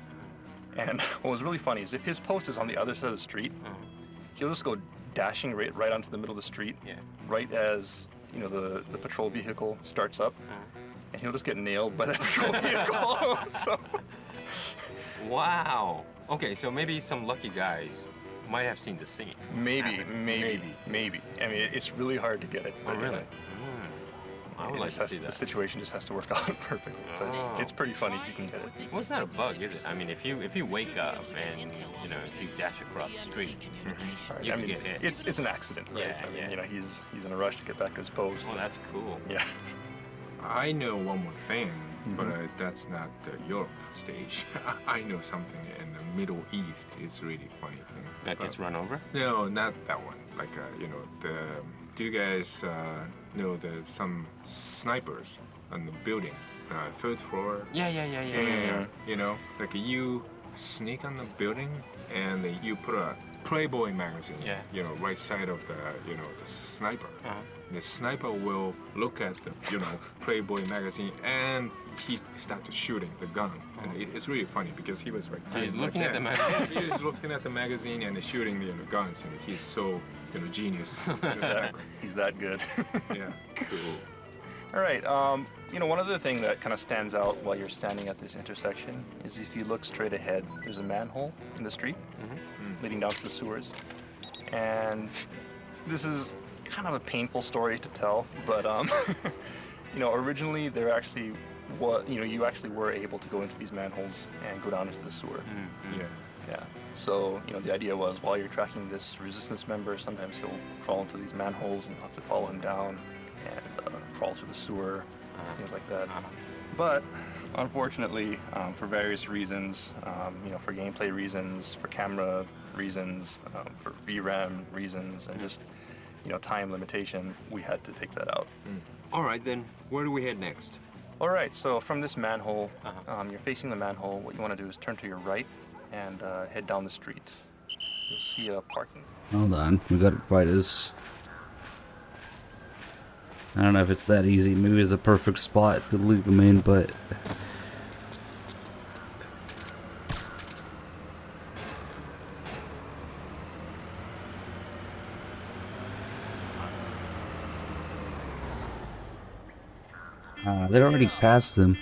And what was really funny is if his post is on the other side of the street, he'll just go dashing right onto the middle of the street, right as, you know, the patrol vehicle starts up. And he'll just get nailed by that patrol vehicle. So. Wow. Okay, so maybe some lucky guys might have seen the scene. Maybe. I mean, it's really hard to get it. Oh, really? I would like to see that. The situation just has to work out perfectly. But it's pretty funny if you can get it. Well, it's not a bug, is it? I mean, if you wake up and, you know, if you dash across the street, you can get hit. It's an accident, right? I mean, you know, he's in a rush to get back to his post. Well, that's cool. Yeah. I know one more thing, but that's not the Europe stage. I know something in the Middle East is really funny thing. That gets run over? No, not that one. Like, you know, do you guys know some snipers on the building, 3rd floor? Yeah. You know, like you sneak on the building and you put a Playboy magazine, you know, right side of the, you know, the sniper. The sniper will look at the, you know, Playboy magazine and he started shooting the gun. And it's really funny because he was like, he's looking at the magazine. He's looking at the magazine and shooting the guns, and he's so, you know, genius. He's that good. Yeah. Cool. All right. You know, one other thing that kind of stands out while you're standing at this intersection is if you look straight ahead, there's a manhole in the street leading down to the sewers. And this is kind of a painful story to tell, but you know, originally there actually was, you know, you actually were able to go into these manholes and go down into the sewer. Yeah. So, you know, the idea was while you're tracking this resistance member, sometimes he'll crawl into these manholes and you'll have to follow him down and crawl through the sewer, things like that. But unfortunately, for various reasons, you know, for gameplay reasons, for camera reasons, for VRAM reasons, and just, you know, time limitation, we had to take that out. All right, then, where do we head next? All right, so from this manhole, you're facing the manhole. What you want to do is turn to your right and head down the street. You'll see parking. Hold on, we gotta find this. I don't know if it's that easy. Maybe it's a perfect spot to leave them in, but they're already past them.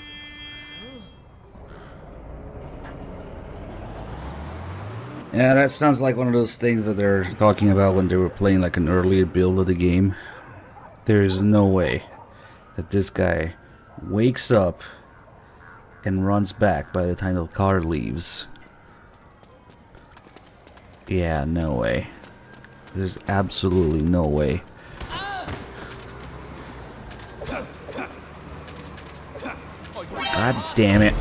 Yeah, that sounds like one of those things that they're talking about when they were playing like an earlier build of the game. There's no way that this guy wakes up and runs back by the time the car leaves. Yeah, no way. There's absolutely no way. God damn it.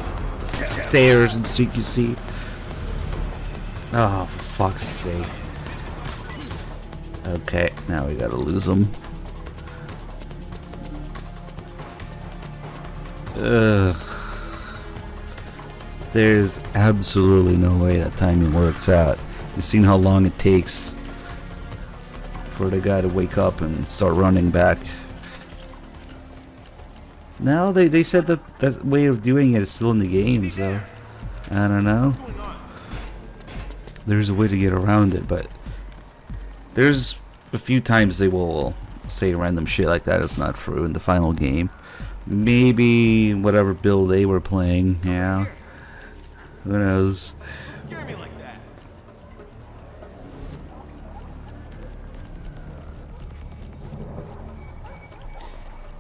Stairs and CQC. Oh, for fuck's sake. Okay, now we gotta lose them. Ugh. There's absolutely no way that timing works out. You've seen how long it takes for the guy to wake up and start running back. No, they said that that way of doing it is still in the game, so I don't know. There's a way to get around it, but there's a few times they will say random shit like that is not true in the final game. Maybe whatever build they were playing, yeah. Who knows?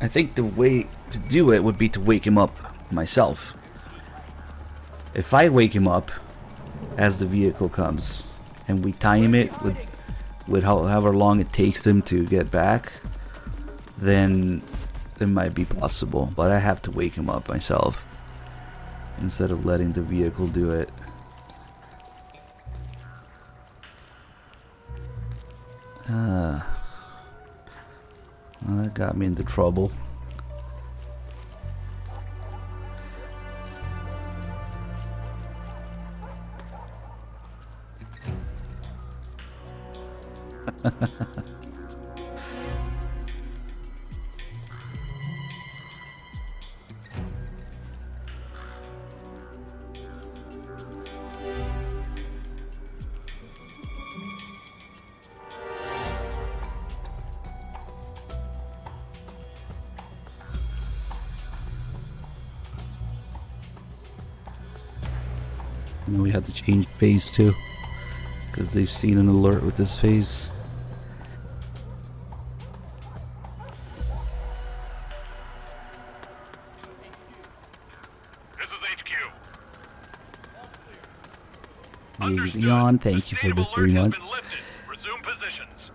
I think the way to do it would be to wake him up myself. If I wake him up as the vehicle comes and we time it with however long it takes him to get back, then it might be possible. But I have to wake him up myself instead of letting the vehicle do it. Well, that got me into trouble. And we had to change phase too, because they've seen an alert with this phase. This is HQ. Leon, thank you for the 3 months. Resume positions.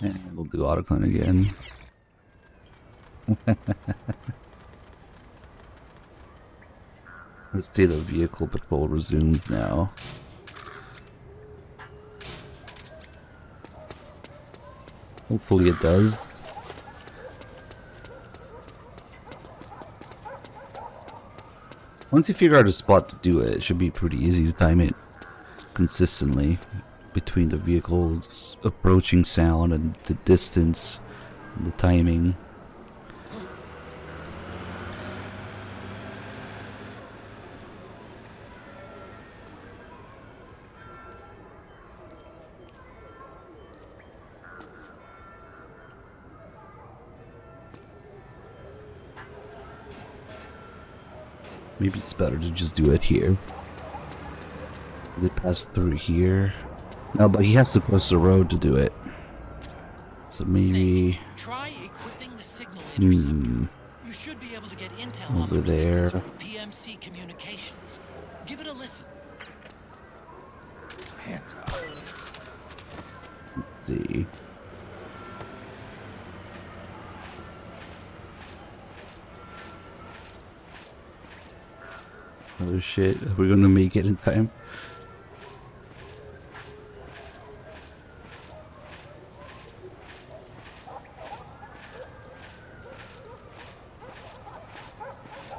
And we'll do autocon again. Let's see, the vehicle patrol resumes now. Hopefully it does. Once you figure out a spot to do it, it should be pretty easy to time it consistently between the vehicles' approaching sound and the distance and the timing. Maybe it's better to just do it here. They pass through here. No, but he has to cross the road to do it. So maybe Try equipping the signal interceptor. You should be able to get intel on over the there. resistance from PMC communications. Give it a listen. Hands up. Let's see. Oh shit, are we gonna make it in time?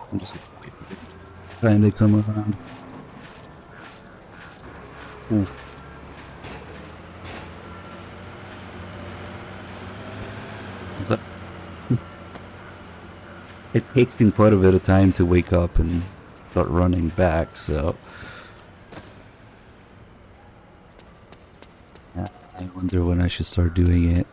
I'm just gonna wait for the time they come around. Ooh. What's that? It takes him quite a bit of time to wake up and start running back, so I wonder when I should start doing it.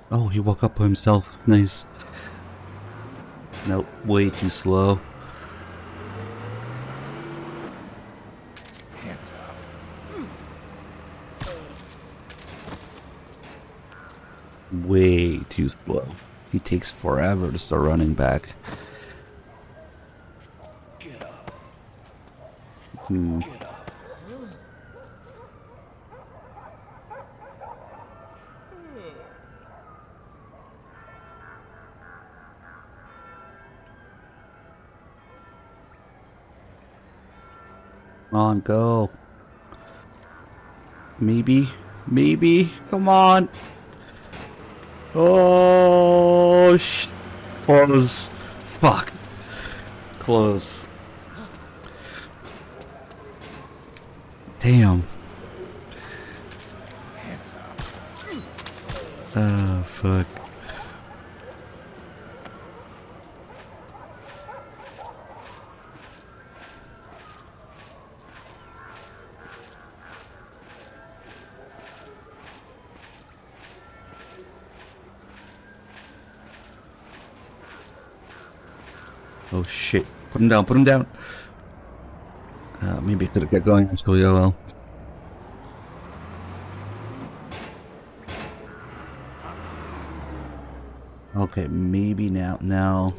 Oh, he woke up by himself. Nice. Nope, way too slow. Hands up. Way too slow. He takes forever to start running back. Get up. Hmm. Get up. Come on, go. Maybe. Maybe. Come on. Oh, close. Fuck. Close. Damn. Hands up. Oh, fuck. Oh shit. Put him down, put him down. Maybe I could have kept going actually, oh well. Okay, maybe now. No.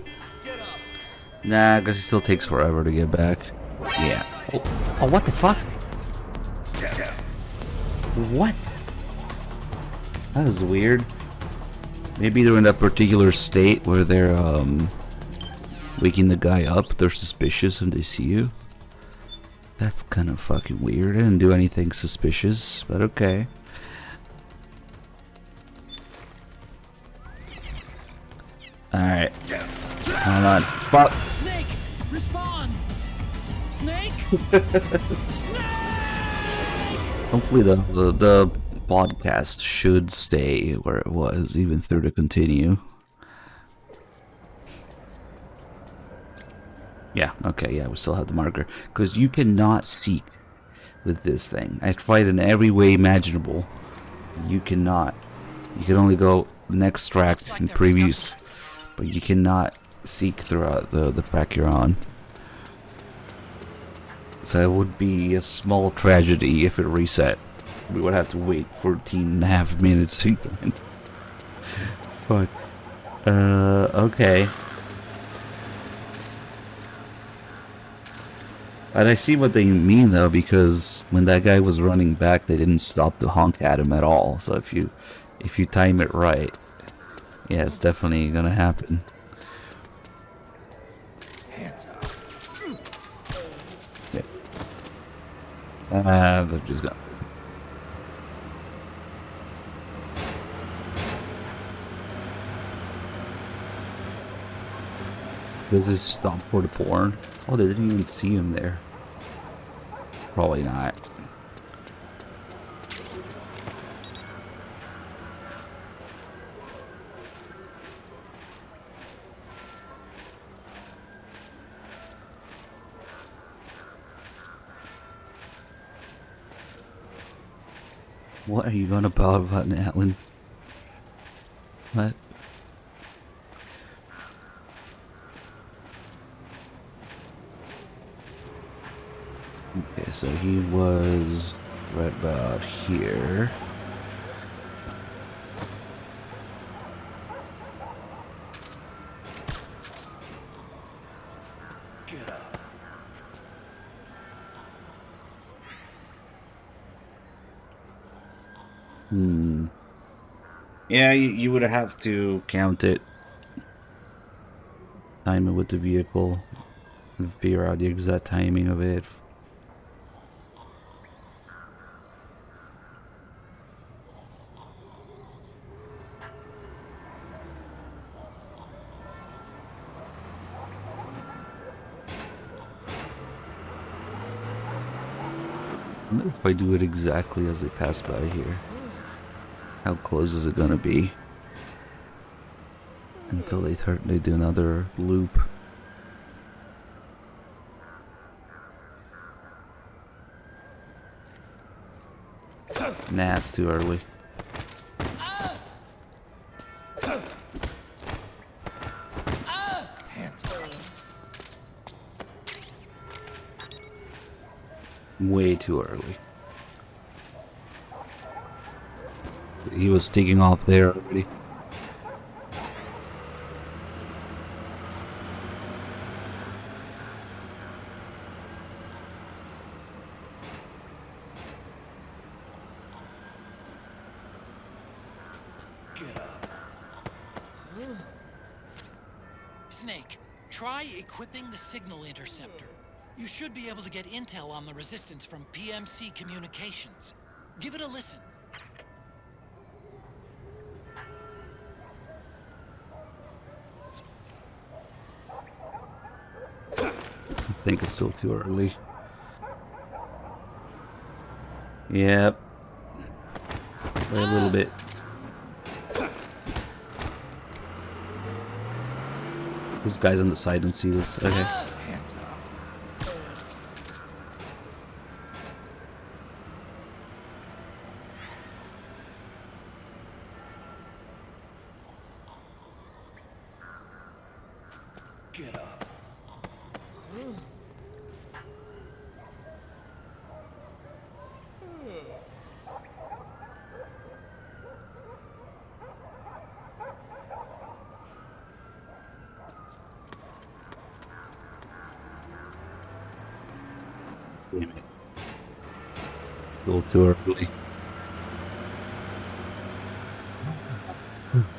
Nah, because it still takes forever to get back. Yeah. Oh, what the fuck? What? That was weird. Maybe they're in that particular state where they're, waking the guy up. They're suspicious and they see you. That's kind of fucking weird. I didn't do anything suspicious, but okay. Alright. Come on. Fuck. Snake! Respond! Snake! Snake! Hopefully the podcast should stay where it was, even through the continue. Yeah, okay, yeah, we still have the marker. Because you cannot seek with this thing. I tried in every way imaginable. You cannot. You can only go next track and previews. But you cannot seek throughout the track you're on. So it would be a small tragedy if it reset. We would have to wait 14.5 minutes again. Fuck. Okay. And I see what they mean though, because when that guy was running back, they didn't stop to honk at him at all. So if you time it right, yeah, it's definitely gonna happen. Hands up. Yeah. They're just gonna. Does this stop for the porn? Oh, they didn't even see him there. Probably not. What are you going about, Atlin? What? Okay, so he was right about here. Get up. Yeah, you would have to count it. Time it with the vehicle. And figure out the exact timing of it. I wonder if I do it exactly as they pass by here. How close is it gonna be? Until they do another loop. Nah, it's too early. Hands Way too early. He was taking off there already. Snake, try equipping the signal interceptor. You should be able to get intel on the resistance from PMC communications. Give it a listen. I think it's still too early. Yep. Wait a little bit. Those guys on the side don't see this. Okay. Hands up. Get up. Damn it. A little too early.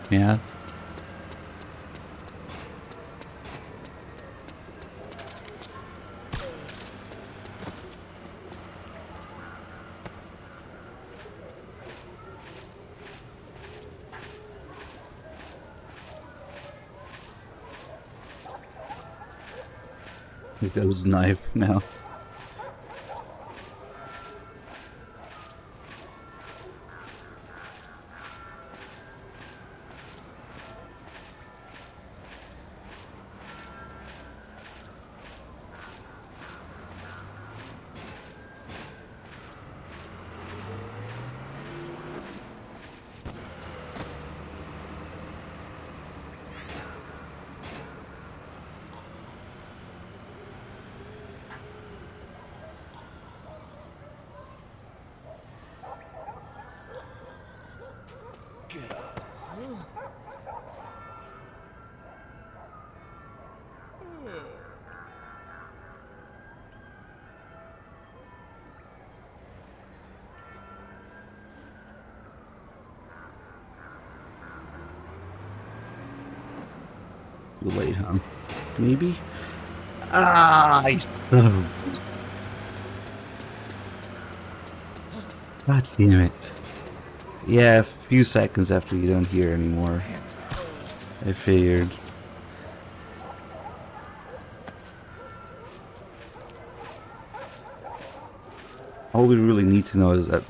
Yeah. He's got his knife now. Get up. Too late, huh? Maybe? Ah! God damn it. Yeah, a few seconds after you don't hear anymore. I figured. All we really need to know is that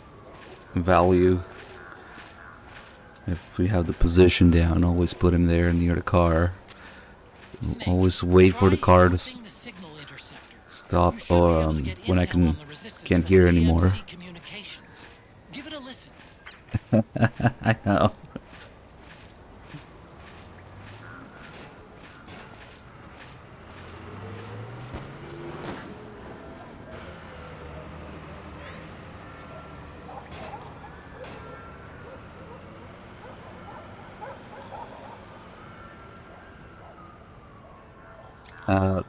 value. If we have the position down, always put him there near the car. Always wait for the car to stop when I can't hear anymore. Give it a listen. I know.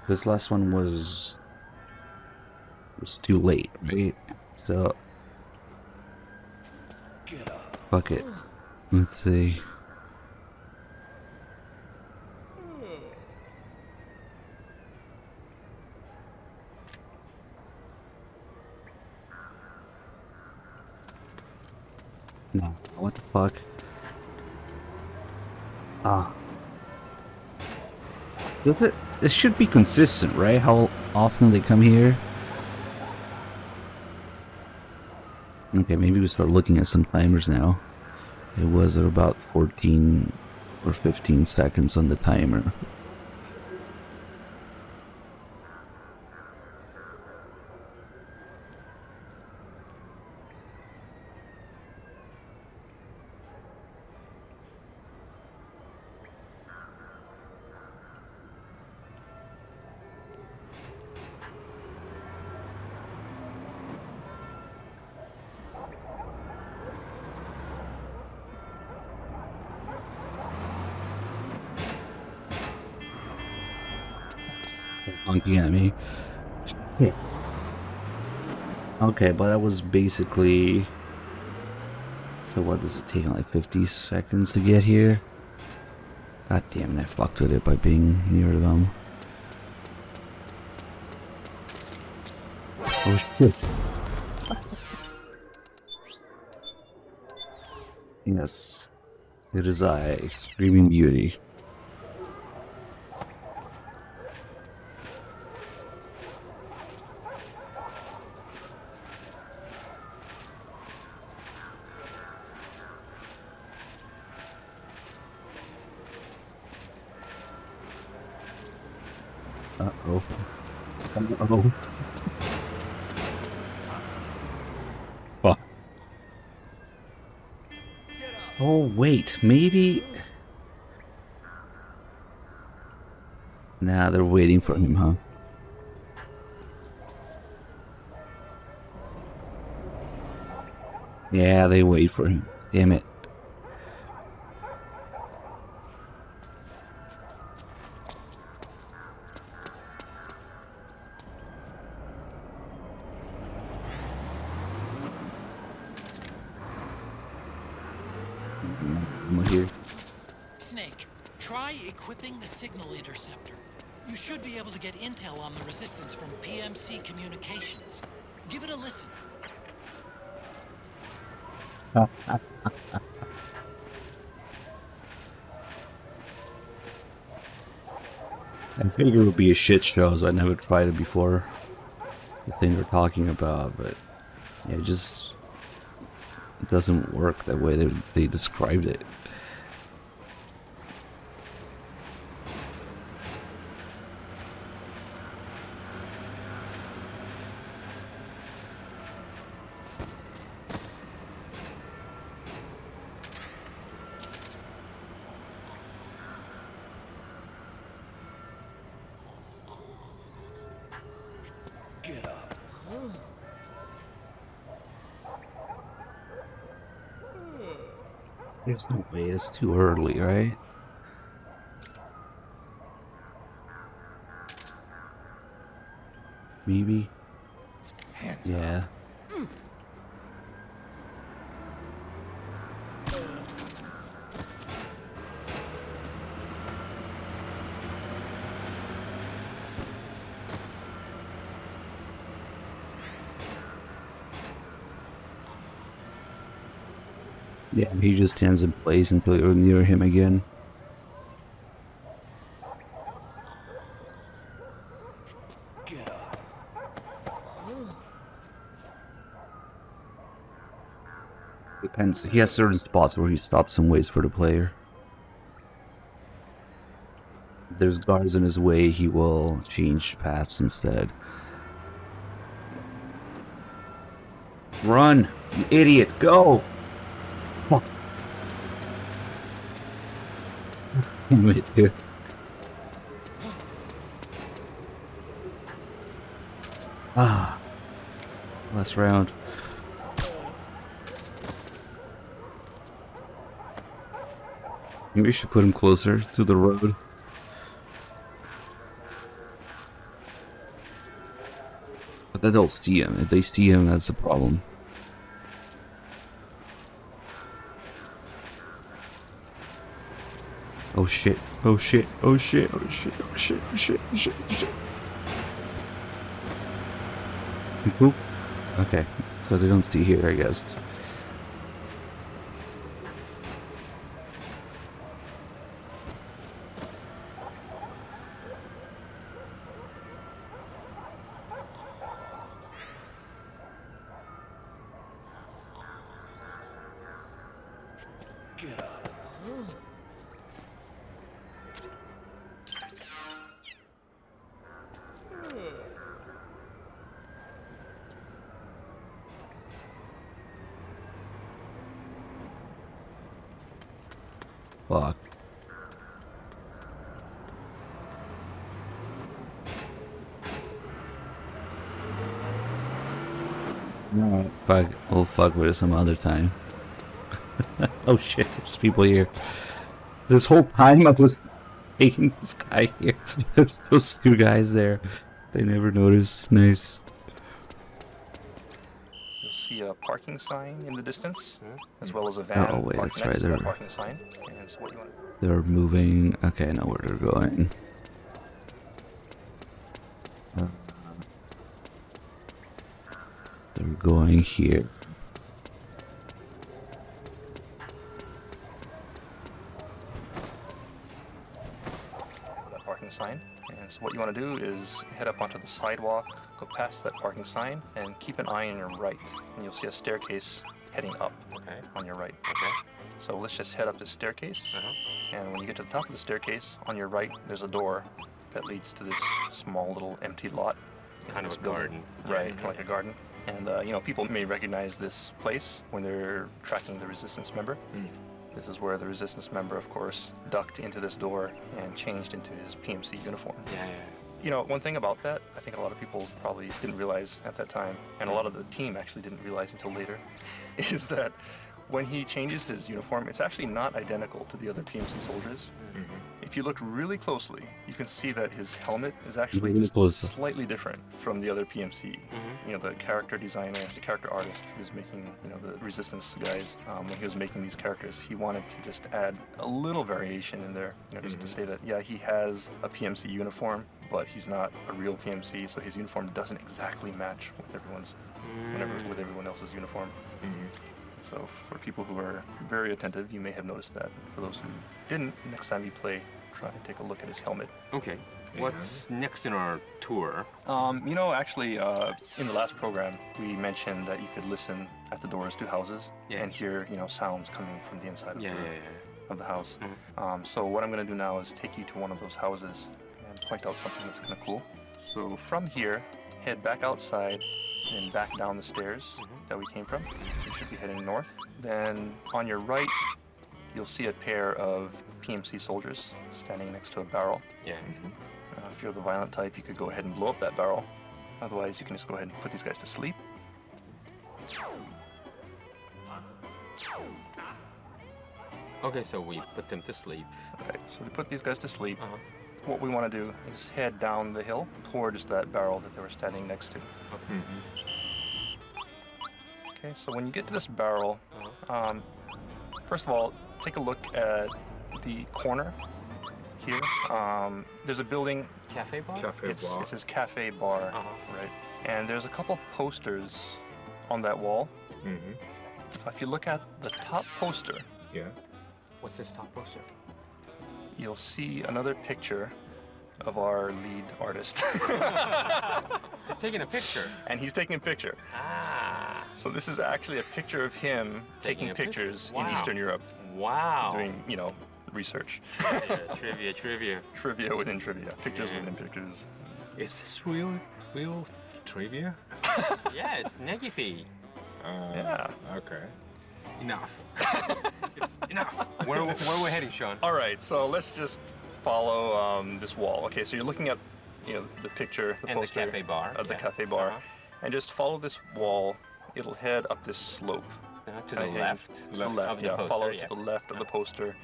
This last one was too late, right? So fuck it. Let's see. No, what the fuck? Ah. Does it? It should be consistent, right? How often they come here? Okay, maybe we start looking at some timers now. It was about 14 or 15 seconds on the timer. honking at me. Shit. Okay, but that was basically... So what does it take, like 50 seconds to get here? God damn it, I fucked with it by being near them. Oh shit. Yes. It is I, Screaming Beauty. Uh-oh. Uh-oh. Fuck. Oh, wait, maybe... Nah, they're waiting for him, huh? Yeah, they wait for him. Damn it. I'm here. Snake, try equipping the signal interceptor. You should be able to get intel on the resistance from PMC communications. Give it a listen. I figured it would be a shit show, so I never tried it before. The thing we're talking about, but yeah, it just it doesn't work that way they described it. Get up. There's no way, it's too early, right? Maybe? Yeah. Yeah, he just stands in place until you're near him again. Depends. He has certain spots where he stops and waits for the player. If there's guards in his way, he will change paths instead. Run, you idiot! Go! Fuck. Damn it, dude. Ah. Last round. Maybe we should put him closer to the road. But then they'll see him. If they see him, that's the problem. Oh shit. Oh shit. Oh shit. Oh shit. Oh shit. Oh shit. Oh shit. Oh shit. Cool. Okay. So they don't see here, I guess. Get up. Fuck. Alright. Fuck. We'll fuck with it some other time. Oh shit, there's people here. This whole time I was taking this guy here. There's those two guys there. They never noticed. Nice. You'll see a parking sign in the distance, as well as a van Oh wait, parked that's next right. to that They're parking sign. And so what you want? they're moving. Okay, I know where they're going. They're going here. That parking sign. And so what you want to do is head up onto the sidewalk, go past that parking sign, and keep an eye on your right. And you'll see a staircase heading up on your right. Okay. So let's just head up this staircase. And when you get to the top of the staircase, on your right, there's a door that leads to this small little empty lot. Kind of This a building. garden. Right, kind of like a garden. And, you know, people may recognize this place when they're tracking the Resistance member. This is where the Resistance member, of course, ducked into this door and changed into his PMC uniform. Yeah. You know, one thing about that, I think a lot of people probably didn't realize at that time, and a lot of the team actually didn't realize until later, is that when he changes his uniform, it's actually not identical to the other PMC soldiers. If you look really closely, you can see that his helmet is actually Really just close. slightly different from the other PMCs. You know, the character designer, the character artist who was making, you know, the Resistance guys, when he was making these characters, he wanted to just add a little variation in there, you know, just to say that, yeah, he has a PMC uniform, but he's not a real PMC, so his uniform doesn't exactly match with with everyone else's uniform. So for people who are very attentive, you may have noticed that. For those who didn't, next time you play, try and take a look at his helmet. Okay. What's next in our tour? You know, actually, in the last program, we mentioned that you could listen at the doors to houses and hear, you know, sounds coming from the inside of the house. So what I'm going to do now is take you to one of those houses and point out something that's kind of cool. So from here, head back outside and back down the stairs that we came from. You should be heading north. Then on your right, you'll see a pair of PMC soldiers standing next to a barrel. If you're the violent type, you could go ahead and blow up that barrel. Otherwise, you can just go ahead and put these guys to sleep. Okay, so we put them to sleep. Right, so we put these guys to sleep. What we want to do is head down the hill towards that barrel that they were standing next to. Okay, so when you get to this barrel, first of all, take a look at the corner here. There's a building. Cafe bar? It says cafe bar, right? And there's a couple posters on that wall. If you look at the top poster, What's this top poster? you'll see another picture of our lead artist. It's taking a picture. And he's taking a picture. So this is actually a picture of him taking a picture? pictures Wow. in Eastern Europe. Wow. Doing, you know, research. Trivia. Trivia within trivia. Pictures within pictures. Is this real trivia? Yeah, it's Negipi. Yeah. Okay. Enough. It's enough. Where are we heading, Sean? All right, so let's just follow this wall. Okay, so you're looking at, you know, the picture, the And the poster cafe bar, of the yeah. cafe bar, and just follow this wall. It'll head up this slope. To the Kinda head left. To the left, of the yeah. poster, Follow yeah. to the left of the poster,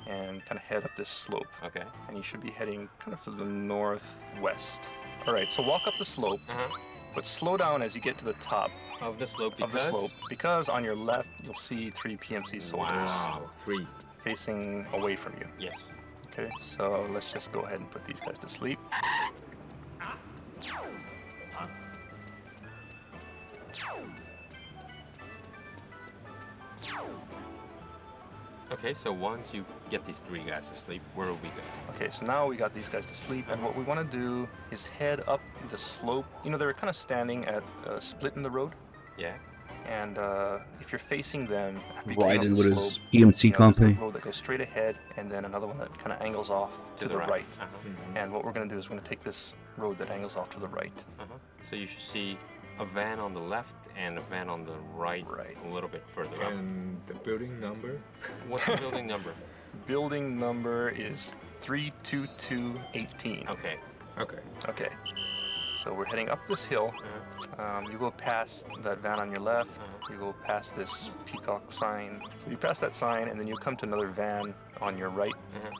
and kind of head up this slope. Okay. And you should be heading kind of to the northwest. All right, so walk up the slope, but slow down as you get to the top of the slope. Because on your left you'll see 3 PMC soldiers. Wow. 3. Facing away from you. Yes. Okay, so let's just go ahead and put these guys to sleep. Okay, so once you get these 3 guys to sleep, where will we go? Okay, so now we got these guys to sleep, and what we want to do is head up the slope. You know, they're kind of standing at a split in the road. Yeah. And if you're facing them, after you Right came in up with the his slope, PMC you know, company. there's a road that goes straight ahead, and then another one that kind of angles off to the right. And what we're going to do is we're going to take this road that angles off to the right. So you should see a van on the left and a van on the right, a little bit further up. And the building number? What's the building number? Building number is 32218. Okay. Okay. So we're heading up this hill. You go past that van on your left. You go past this peacock sign. So you pass that sign, and then you come to another van on your right.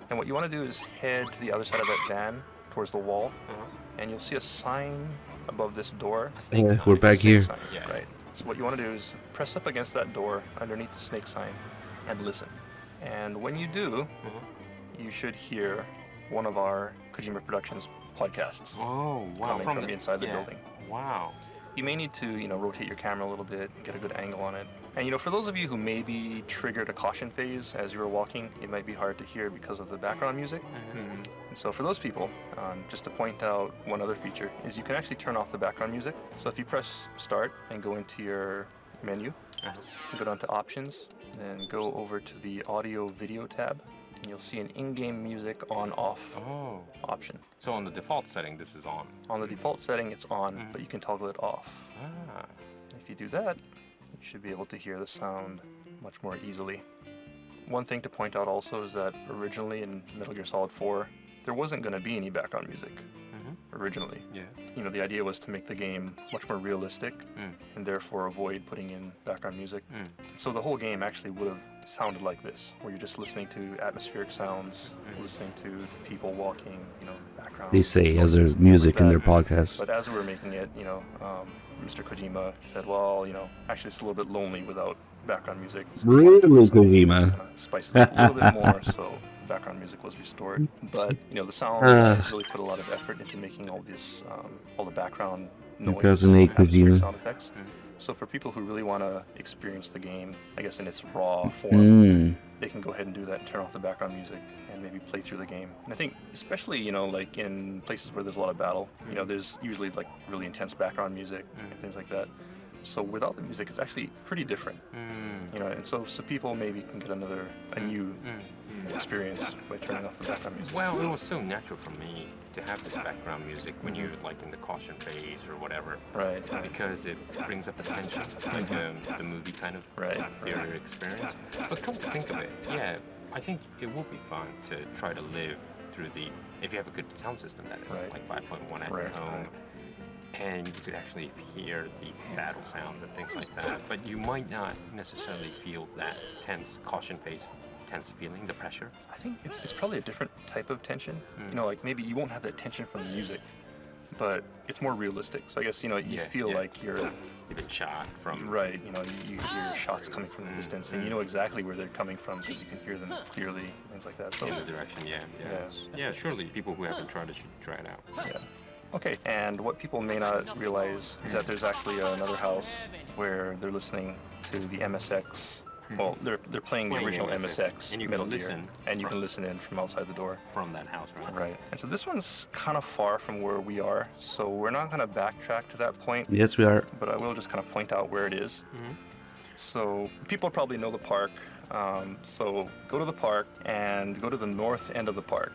And what you want to do is head to the other side of that van towards the wall, and you'll see a sign above this door. We're back here. Sign, right. So what you want to do is press up against that door underneath the snake sign and listen. And when you do, you should hear one of our Kojima Productions podcasts. Oh, wow. Coming from inside the building. Wow. You may need to, rotate your camera a little bit, get a good angle on it. And, for those of you who maybe triggered a caution phase as you were walking, it might be hard to hear because of the background music. And so for those people, just to point out one other feature, is you can actually turn off the background music. So if you press start and go into your menu, go down to options, then go over to the audio video tab, and you'll see an in-game music on-off option. So on the default setting, this is on? On the default setting, it's on, but you can toggle it off. If you do that, you should be able to hear the sound much more easily. One thing to point out also is that originally in Metal Gear Solid 4, there wasn't going to be any background music. Originally. Yeah. The idea was to make the game much more realistic and therefore avoid putting in background music. So the whole game actually would have sounded like this, where you're just listening to atmospheric sounds, listening to people walking, background. They say as there's music in their podcast. But as we were making it, Mr. Kojima said, well, actually it's a little bit lonely without background music. So Really, Kojima? Spice it up a little bit more, so background music was restored. But, the sound designers really put a lot of effort into making all this, all the background noise, 2008 Kojima. sound effects. So for people who really want to experience the game, I guess in its raw form, they can go ahead and do that and turn off the background music and maybe play through the game. And I think especially, like in places where there's a lot of battle, there's usually like really intense background music and things like that. So without the music, it's actually pretty different. And so people maybe can get a new experience by turning off the background music. Well, it was so natural for me to have this background music when you're like in the caution phase or whatever. Right. Because it brings up attention, like the movie kind of theater experience. But come to think of it, yeah, I think it will be fun to try to live through if you have a good sound system, that is, like 5.1 at your home. And you could actually hear the battle sounds and things like that. But you might not necessarily feel that tense caution phase, tense feeling, the pressure. I think it's probably a different type of tension. Like maybe you won't have that tension from the music, but it's more realistic. So I guess, you feel like you're been shot from... Right, you hear shots coming from the distance, and you know exactly where they're coming from because you can hear them clearly, things like that. So, in the direction, yeah, surely people who haven't tried it should try it out. Yeah. Okay, and what people may not realize is that there's actually another house where they're listening to the MSX. Well, they're playing the original MSX and you Metal can Gear, listen and you can listen in from outside the door. From that house, right? Right. And so this one's kind of far from where we are, so we're not going to backtrack to that point. Yes, we are. But I will just kind of point out where it is. So people probably know the park. So go to the park and go to the north end of the park.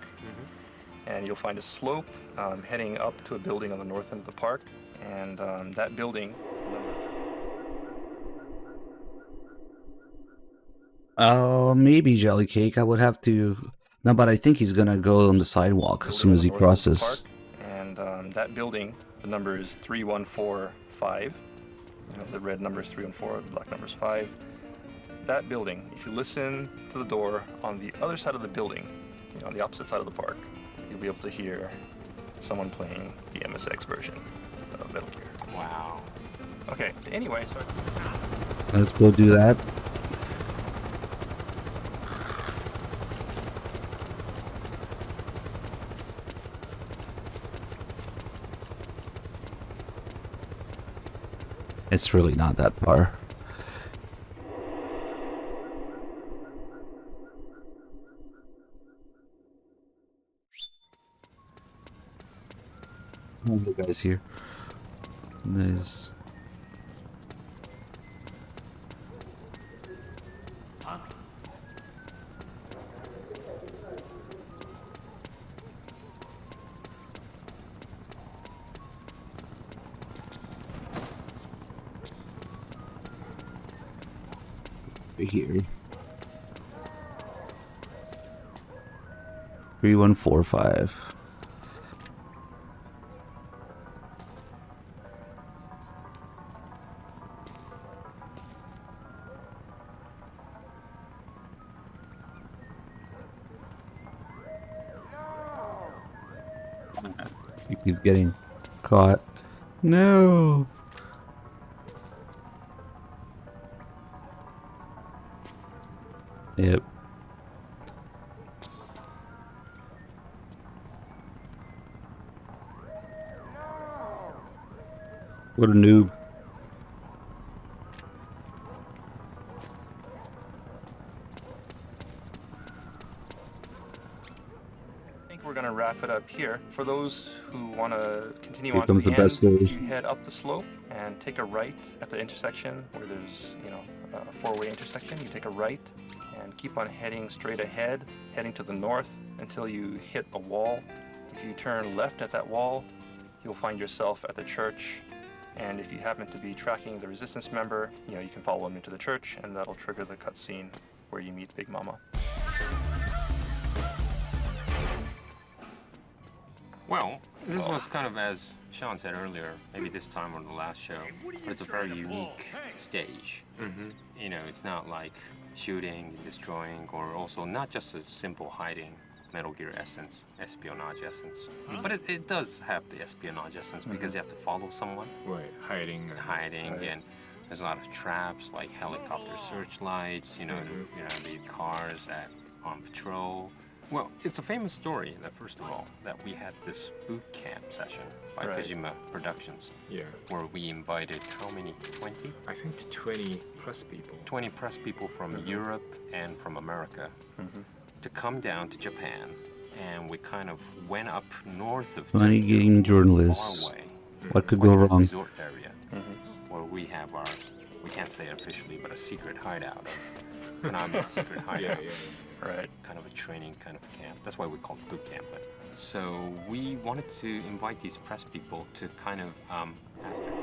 And you'll find a slope heading up to a building on the north end of the park. And that building... Maybe Jelly Cake. I would have to... No, but I think he's gonna go on the sidewalk as soon as he crosses. And that building, the number is 3145. The red number is 314, the black number is 5. That building, if you listen to the door on the other side of the building, on the opposite side of the park, you'll be able to hear someone playing the MSX version of Metal Gear. Wow. Okay, anyway, so... Let's go do that. It's really not that far. Oh, you guys here. Nice. Here. 3145. He keeps getting caught. No. Yep. What a noob. I think we're going to wrap it up here. For those who want to continue Here on to comes the the end, best story. you head up the slope and take a right at the intersection where there's, you know, a four-way intersection. You take a right and keep on heading straight ahead, heading to the north until you hit a wall. If you turn left at that wall, you'll find yourself at the church. And if you happen to be tracking the resistance member, you know, you can follow him into the church, and that'll trigger the cutscene where you meet Big Mama. Well, this was kind of, as Sean said earlier, maybe this time or the last show, but it's a very unique stage. You know, it's not like shooting, destroying, or also not just a simple hiding Metal Gear essence, espionage essence. But it does have the espionage essence because you have to follow someone. Right, hiding. And there's a lot of traps like helicopter searchlights, you know, the cars that on patrol. Well, it's a famous story that, first of all, that we had this boot camp session by Kojima Productions. Yeah. Where we invited how many? 20? I think 20 press people. 20 press people from Europe and from America to come down to Japan, and we kind of went up north of Money game journalists. What could go wrong? Resort area, where we have our, we can't say it officially, but a secret hideout of Konami's secret hideout. Right. Kind of a training kind of camp. That's why we call it boot camp. But so we wanted to invite these press people to kind of ask their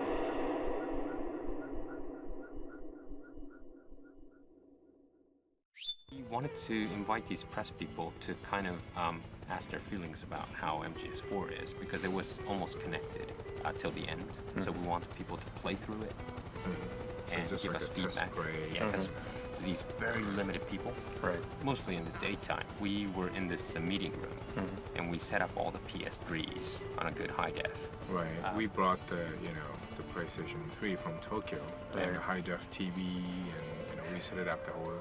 ask their feelings about how MGS4 is, because it was almost connected till the end. So we wanted people to play through it and just give like us a test feedback. play. Yeah, test these very limited people, mostly in the daytime. We were in this meeting room, and we set up all the PS3s on a good high def. Right. We brought the the PlayStation 3 from Tokyo, and a high def TV, and we set it up the whole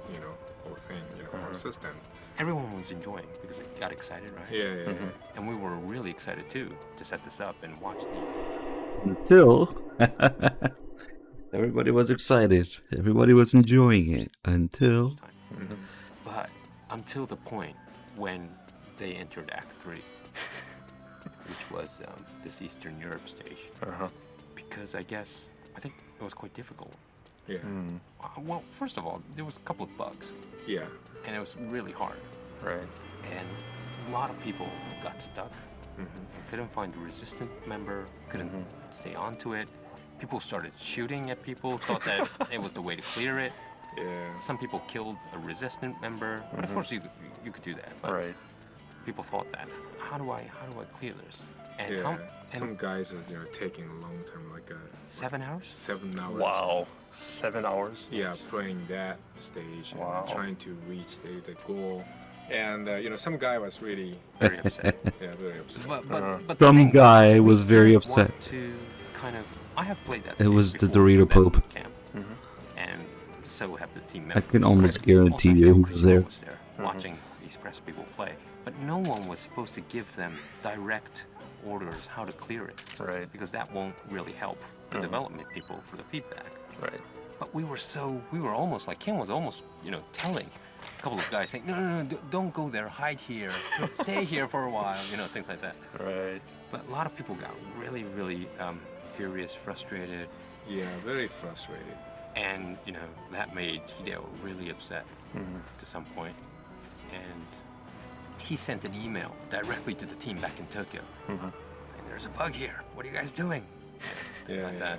whole thing, whole system. Everyone was enjoying because it got excited, right? Yeah. And we were really excited too to set this up and watch these. Until everybody was excited. Everybody was enjoying it. Until. But until the point when they entered Act 3, which was this Eastern Europe stage. Because I think it was quite difficult. Yeah. Well, first of all, there was a couple of bugs. Yeah. And it was really hard. Right. And a lot of people got stuck. Couldn't find the resistant member, couldn't stay onto it. People started shooting at people, thought that it was the way to clear it. Yeah. Some people killed a resistant member, but of course you could do that. But people thought that, how do I clear this? And some guys are taking a long time, like 7 hours. 7 hours. Wow, 7 hours. Yeah, playing that stage and trying to reach the goal. And some guy was really very upset. Yeah, very upset. But Some guy was very upset. To kind of, I have played that. It was the before, Dorito Pope. Camp, and so have the team I members. can almost guarantee you he was there. Watching these press people play, but no one was supposed to give them direct orders how to clear it, because that won't really help the development people for the feedback. But we were almost like Ken was almost telling a couple of guys saying, no, don't go there, hide here, stay here for a while, things like that. But a lot of people got really furious, frustrated. Yeah, very frustrated. And that made Hideo really upset to some point. And he sent an email directly to the team back in Tokyo. And there's a bug here. What are you guys doing? Things like that.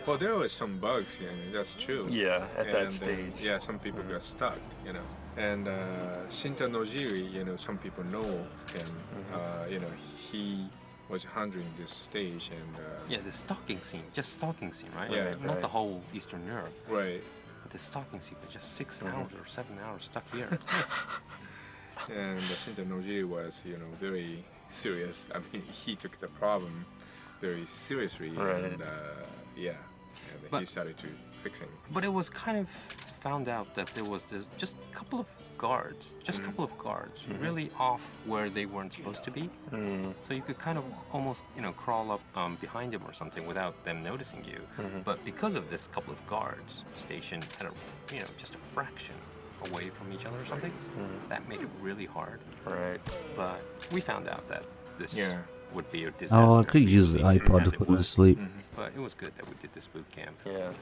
Well, there was some bugs, that's true. Yeah, at that stage. Yeah, some people got stuck, And Shinta Nojiri, some people know him. He was handling this stage and... the stalking scene, right? Yeah, Not the whole Eastern Europe. Right. But the stalking scene was just 6 hours or 7 hours stuck here. And Shinta Nojiri was, very serious. I mean, he took the problem very seriously, and yeah, and he started to fixing. But it was kind of found out that there was this just a couple of guards, really off where they weren't supposed to be. So you could kind of almost, crawl up behind them or something without them noticing you. But because of this couple of guards stationed at a, just a fraction away from each other or something, that made it really hard. Right. But we found out that this would be a disaster. Oh, I could use the iPod to put him to sleep. But it was good that we did this boot camp. Yeah.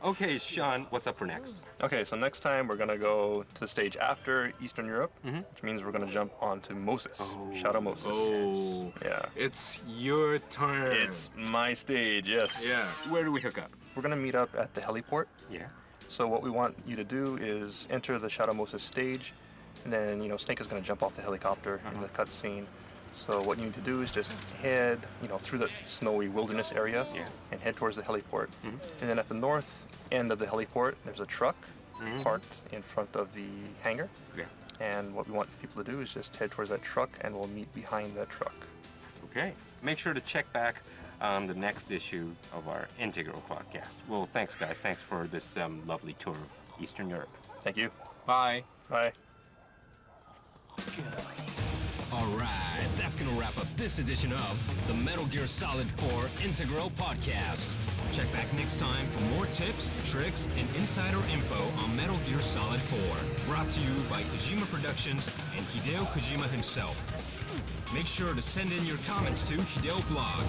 Okay, Sean, what's up for next? Okay, so next time we're gonna go to the stage after Eastern Europe, which means we're gonna jump onto Moses, Shadow Moses. Oh, yeah. It's your turn. It's my stage, yes. Yeah. Where do we hook up? We're gonna meet up at the heliport. Yeah. So what we want you to do is enter the Shadow Moses stage, and then Snake is gonna jump off the helicopter in the cutscene. So what you need to do is just head, through the snowy wilderness area and head towards the heliport. And then at the north end of the heliport, there's a truck parked in front of the hangar. Yeah. And what we want people to do is just head towards that truck, and we'll meet behind that truck. Okay. Make sure to check back the next issue of our Integral podcast. Well, thanks, guys. Thanks for this lovely tour of Eastern Europe. Thank you. Bye. Bye. All right, that's gonna wrap up this edition of the Metal Gear Solid 4 Integral Podcast. Check back next time for more tips, tricks, and insider info on Metal Gear Solid 4. Brought to you by Kojima Productions and Hideo Kojima himself. Make sure to send in your comments to Hideo Blog.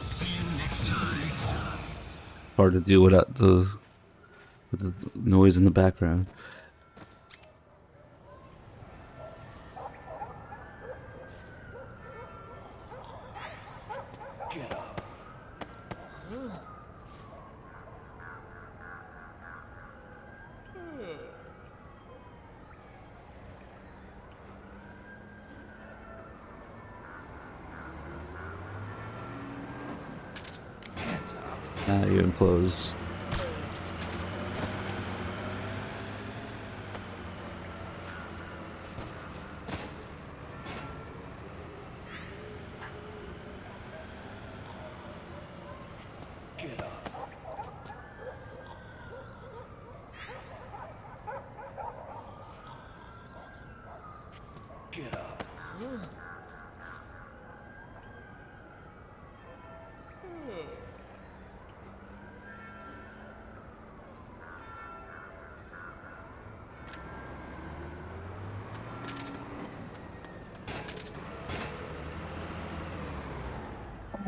See you next time. Hard to do without with the noise in the background. Get up. Hands up. You're enclosed. Get up. Get up.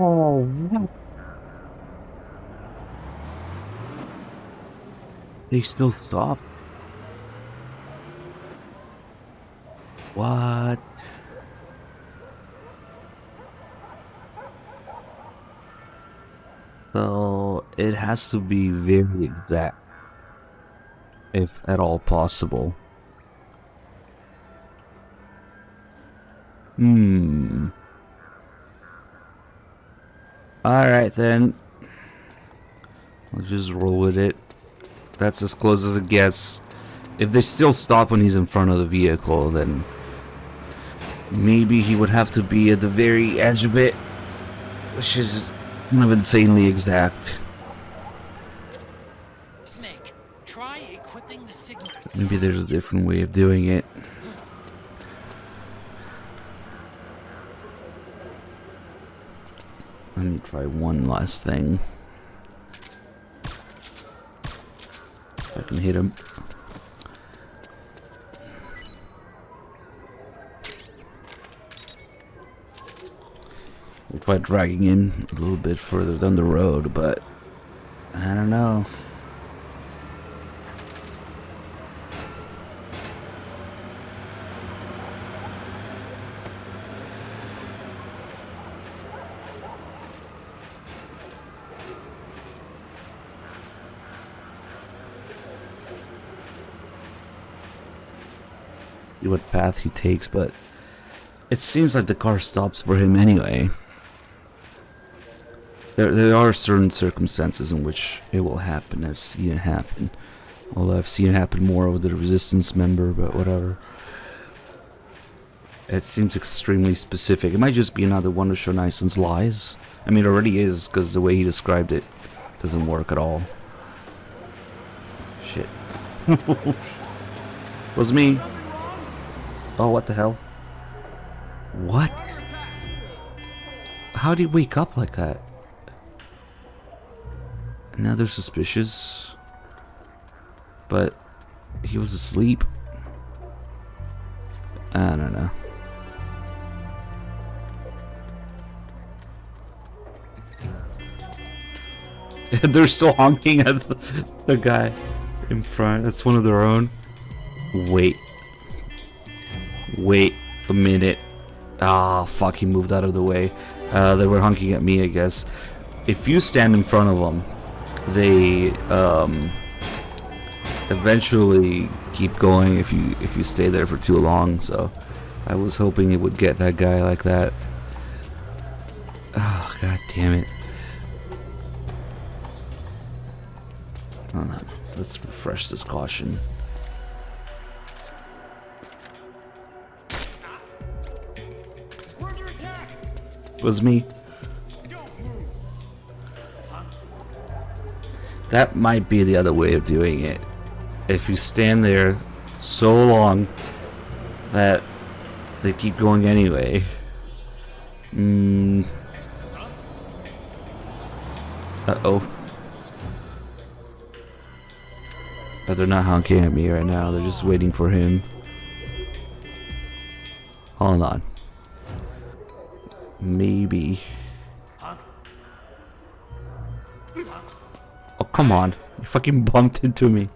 Oh, they still stop. What? So it has to be very exact, if at all possible. Alright then. Let's just roll with it. That's as close as it gets. If they still stop when he's in front of the vehicle, then maybe he would have to be at the very edge of it, which is kind of insanely exact. Snake, try equipping the signal. Maybe there's a different way of doing it. Let me try one last thing. If I can hit him. We'll try dragging him a little bit further down the road, but I don't know. See what path he takes, but it seems like the car stops for him anyway. There are certain circumstances in which it will happen. I've seen it happen. Although I've seen it happen more with the Resistance member, but whatever. It seems extremely specific. It might just be another one of Shonaison's lies. I mean, it already is, because the way he described it doesn't work at all. Shit. Was me. Oh, what the hell? What? How did he wake up like that? Now they're suspicious. But he was asleep. I don't know. They're still honking at the guy in front. That's one of their own. Wait a minute. Ah, fuck, he moved out of the way. They were honking at me, I guess. If you stand in front of them, they eventually keep going if you stay there for too long. So I was hoping it would get that guy like that. Oh, god damn it. Hold on. Let's refresh this caution. It was me. That might be the other way of doing it. If you stand there so long that they keep going anyway. Uh-oh. But they're not honking at me right now. They're just waiting for him. Hold on. Maybe. Oh, come on. You fucking bumped into me.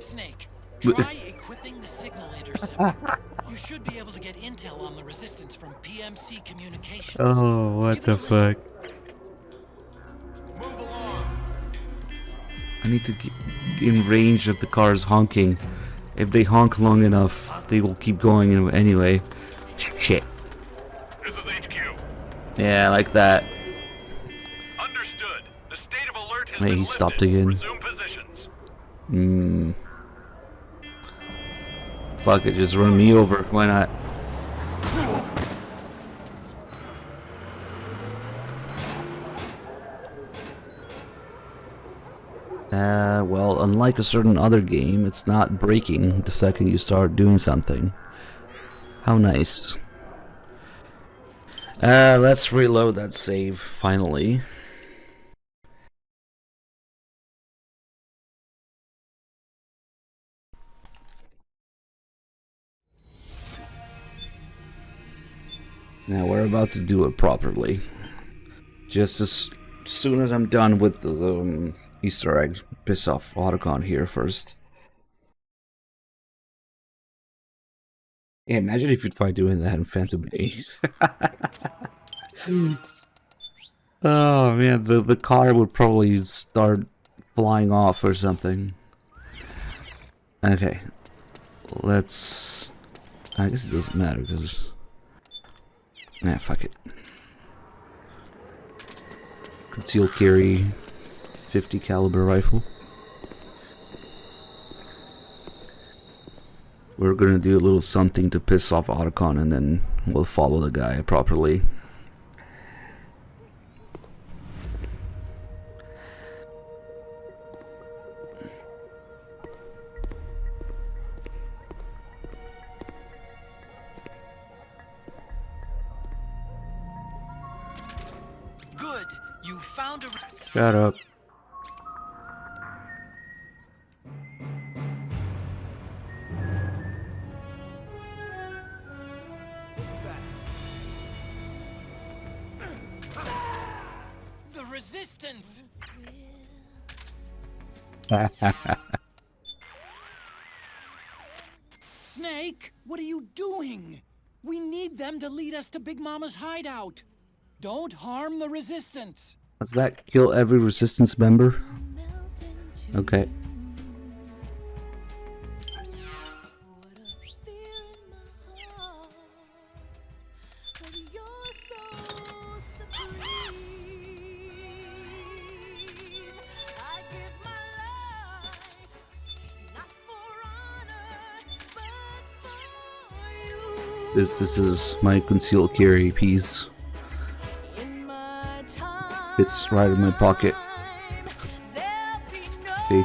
Snake, try equipping the signal interceptor. You should be able to get intel on the resistance from PMC communications. Oh, what the fuck? I need to get in range of the cars honking. If they honk long enough, they will keep going anyway. Shit. This is HQ. Yeah, like that. Understood. The state of alert has Hey, been he stopped lifted. again. Resume positions. Fuck it, just run me over. Why not? Well, unlike a certain other game, it's not breaking the second you start doing something. How nice. Let's reload that save, finally. Now we're about to do it properly. Just as soon as I'm done with the Easter egg, piss off Otacon here first. Yeah, imagine if you'd try doing that in Phantom Bay. Oh man, the car would probably start flying off or something. Okay, let's. I guess it doesn't matter because. Nah, fuck it. Concealed carry, 50 caliber rifle. We're gonna do a little something to piss off Otacon, and then we'll follow the guy properly. Good. You found a. Shut up. The resistance. Snake, what are you doing? We need them to lead us to Big Mama's hideout. Don't harm the resistance. Does that kill every resistance member? Okay. This is my concealed carry piece. It's right in my pocket. See?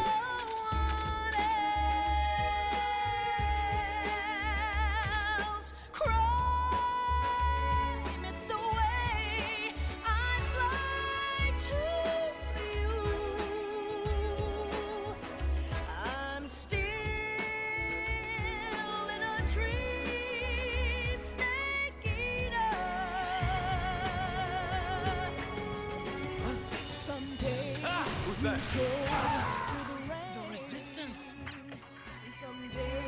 The resistance. Someday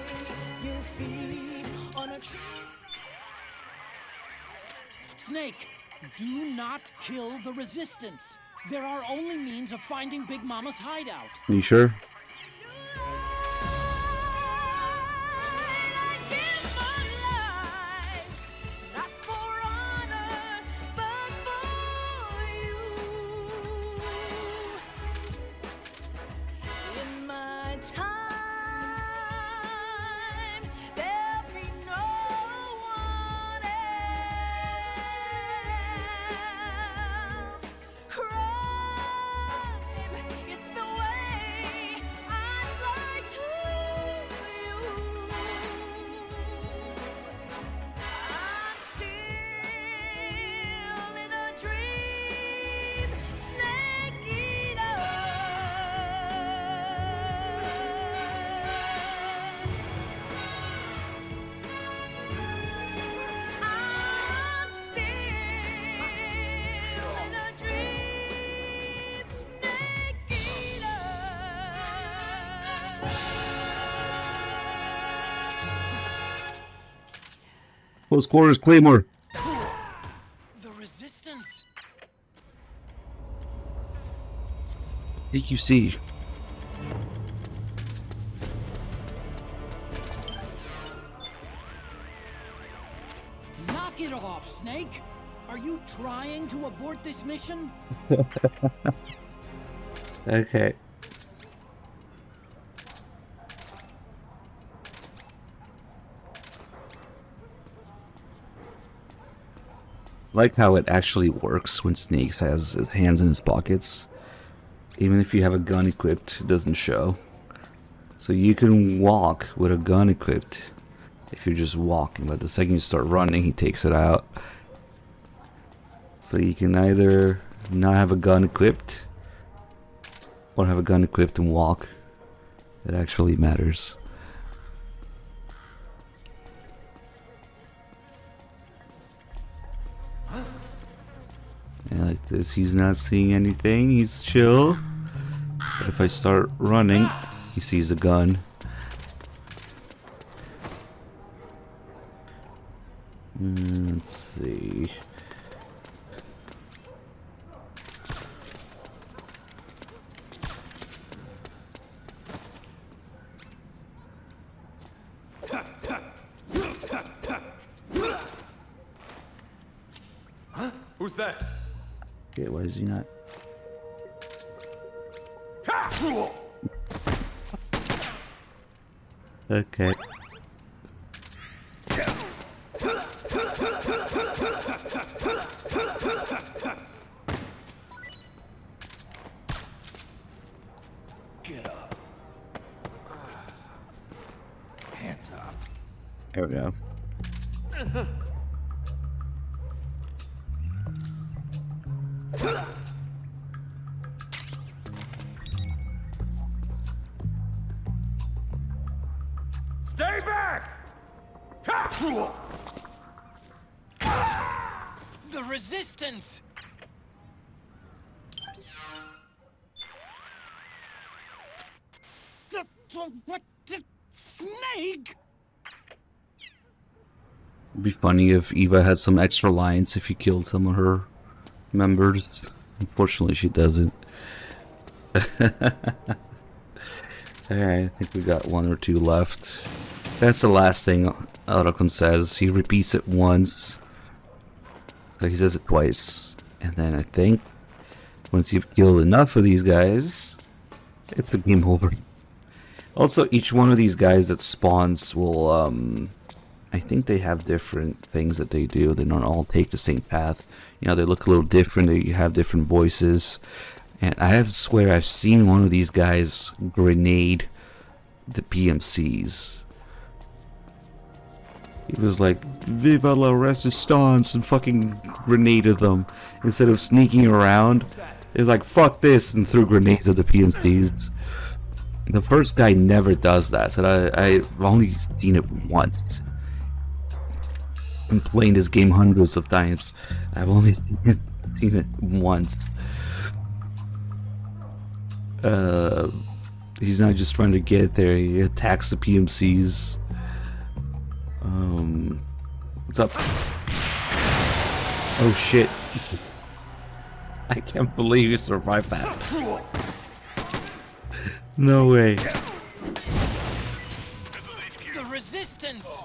you'll feed on a tree. Snake, do not kill the resistance. They're our only means of finding Big Mama's hideout. You sure? Close quarters, Claymore. The resistance. AQC. Knock it off, Snake. Are you trying to abort this mission? Okay. Like how it actually works when Snake has his hands in his pockets. Even if you have a gun equipped, it doesn't show. So you can walk with a gun equipped if you're just walking, but the second you start running, he takes it out. So you can either not have a gun equipped or have a gun equipped and walk. It actually matters. And like this, he's not seeing anything, he's chill. But if I start running, he sees the gun. Let's see. Who's that? Okay, why is he not? Okay. Get up. Hands up. There we go. Stay back! The resistance! What? Snake? It'd be funny if Eva had some extra lines if you killed some of her members. Unfortunately, she doesn't. Alright, I think we got one or two left. That's the last thing Otacon says. He repeats it once. So he says it twice. And then I think once you've killed enough of these guys, it's a game over. Also, each one of these guys that spawns will I think they have different things that they do. They don't all take the same path. You know, they look a little different. They have different voices. And I have to swear I've seen one of these guys grenade the PMCs. He was like, Viva la Resistance, and fucking grenaded them. Instead of sneaking around, he was like, fuck this, and threw grenades at the PMCs. The first guy never does that, so I've only seen it once. I'm playing this game hundreds of times. I've only seen it once. He's not just trying to get there, he attacks the PMCs. What's up? Oh shit. I can't believe you survived that. No way. The resistance!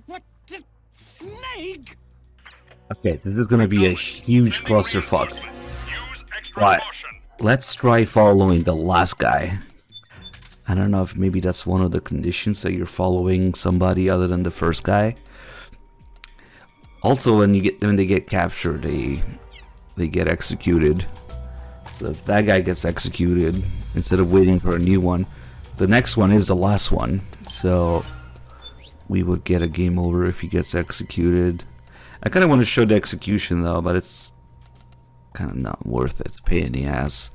What? Snake? Okay, this is gonna be a huge clusterfuck. But let's try following the last guy. I don't know if maybe that's one of the conditions that you're following somebody other than the first guy. Also, when they get captured, they get executed. So if that guy gets executed, instead of waiting for a new one, the next one is the last one. So we would get a game over if he gets executed. I kind of want to show the execution though, but it's kind of not worth it. It's a pain in the ass.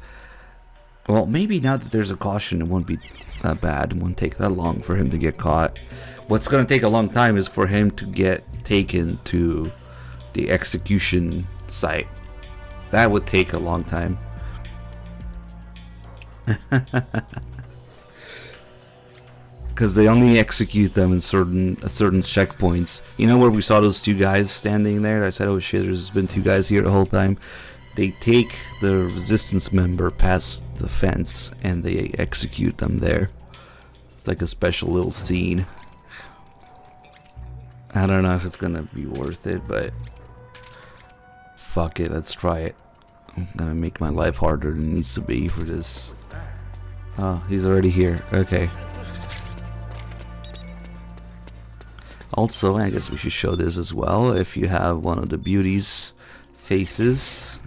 Well, maybe now that there's a caution, it won't be that bad. It won't take that long for him to get caught. What's going to take a long time is for him to get taken to the execution site. That would take a long time. Because they only execute them in certain checkpoints. You know where we saw those two guys standing there? I said, oh shit, there's been two guys here the whole time. They take the resistance member past the fence and they execute them there. It's like a special little scene. I don't know if it's gonna be worth it, but fuck it, let's try it. I'm gonna make my life harder than it needs to be for this. Oh, he's already here. Okay. Also, I guess we should show this as well. If you have one of the beauties' faces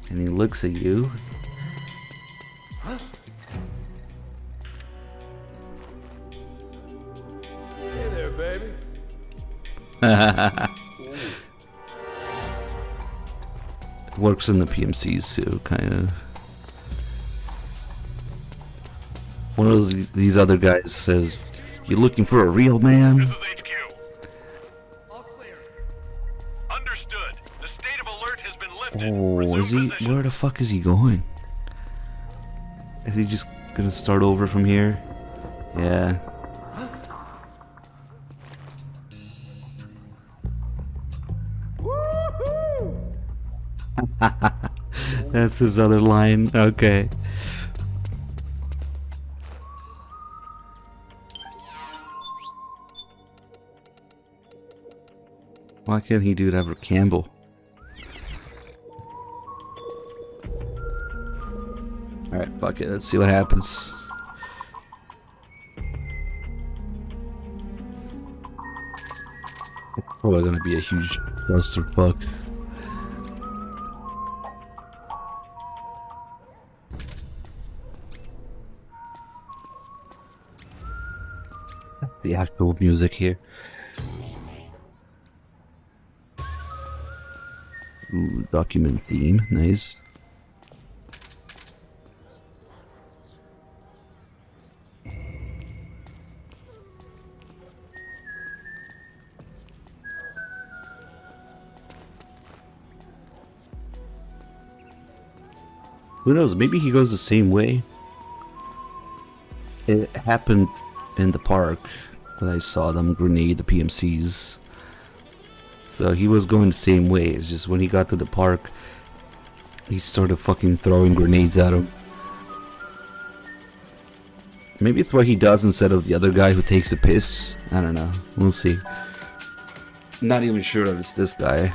and he looks at you. Hey there, baby. Works in the PMCs too, kind of. One of these other guys says, "You looking for a real man?" This is HQ. All clear. Understood. The state of alert has been lifted. Oh, is he? Where the fuck is he going? Is he just gonna start over from here? Yeah. That's his other line. Okay. Why can't he do that for Campbell? Alright, fuck it. Let's see what happens. It's probably gonna be a huge clusterfuck. That's the actual music here. Ooh, document theme, nice. Who knows, maybe he goes the same way. It happened in the park that I saw them grenade the PMCs. So he was going the same way. It's just when he got to the park, he started fucking throwing grenades at him. Maybe it's what he does instead of the other guy who takes a piss. I don't know. We'll see. I'm not even sure that it's this guy.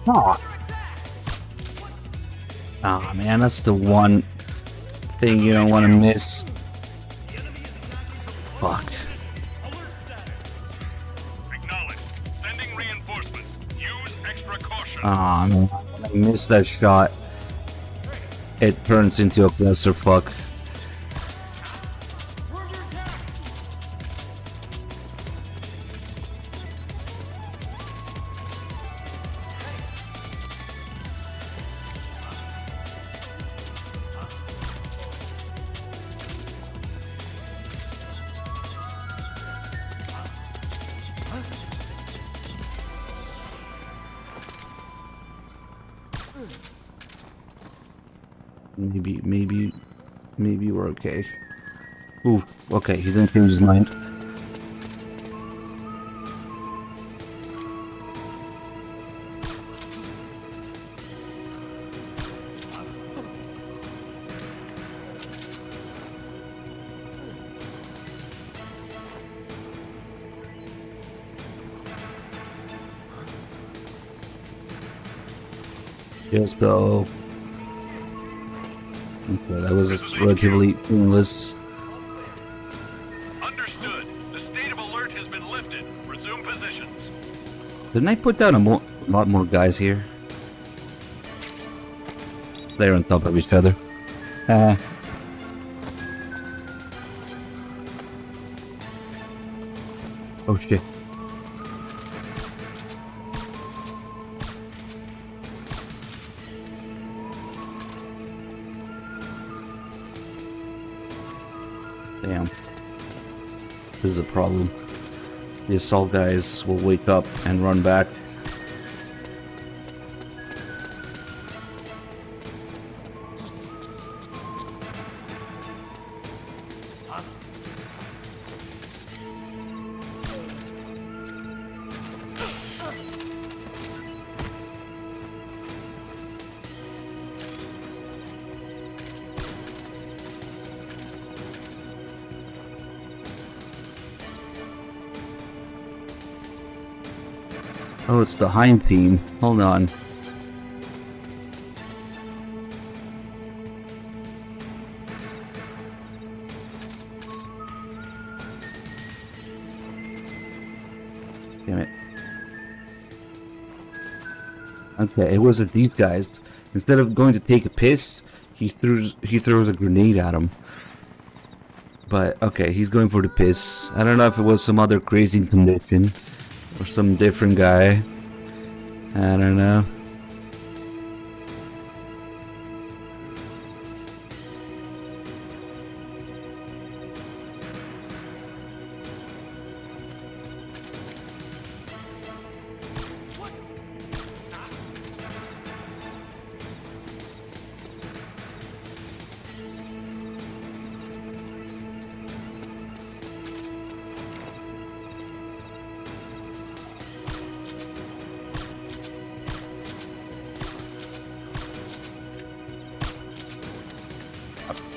Oh. Oh man, that's the one thing you don't want to miss. Fuck. Ah, man, when I miss that shot, it turns into a clusterfuck. Maybe we're okay. Ooh, okay, he didn't change his mind. Just go. Okay, that was relatively painless. Understood. The state of alert has been lifted. Resume positions. Didn't I put down a lot more guys here? They're on top of each other. Oh shit. Damn. This is a problem. The assault guys will wake up and run back. Oh, it's the Heim theme. Hold on. Damn it. Okay, it wasn't these guys. Instead of going to take a piss, he throws a grenade at him. But okay, he's going for the piss. I don't know if it was some other crazy condition or some different guy. I don't know.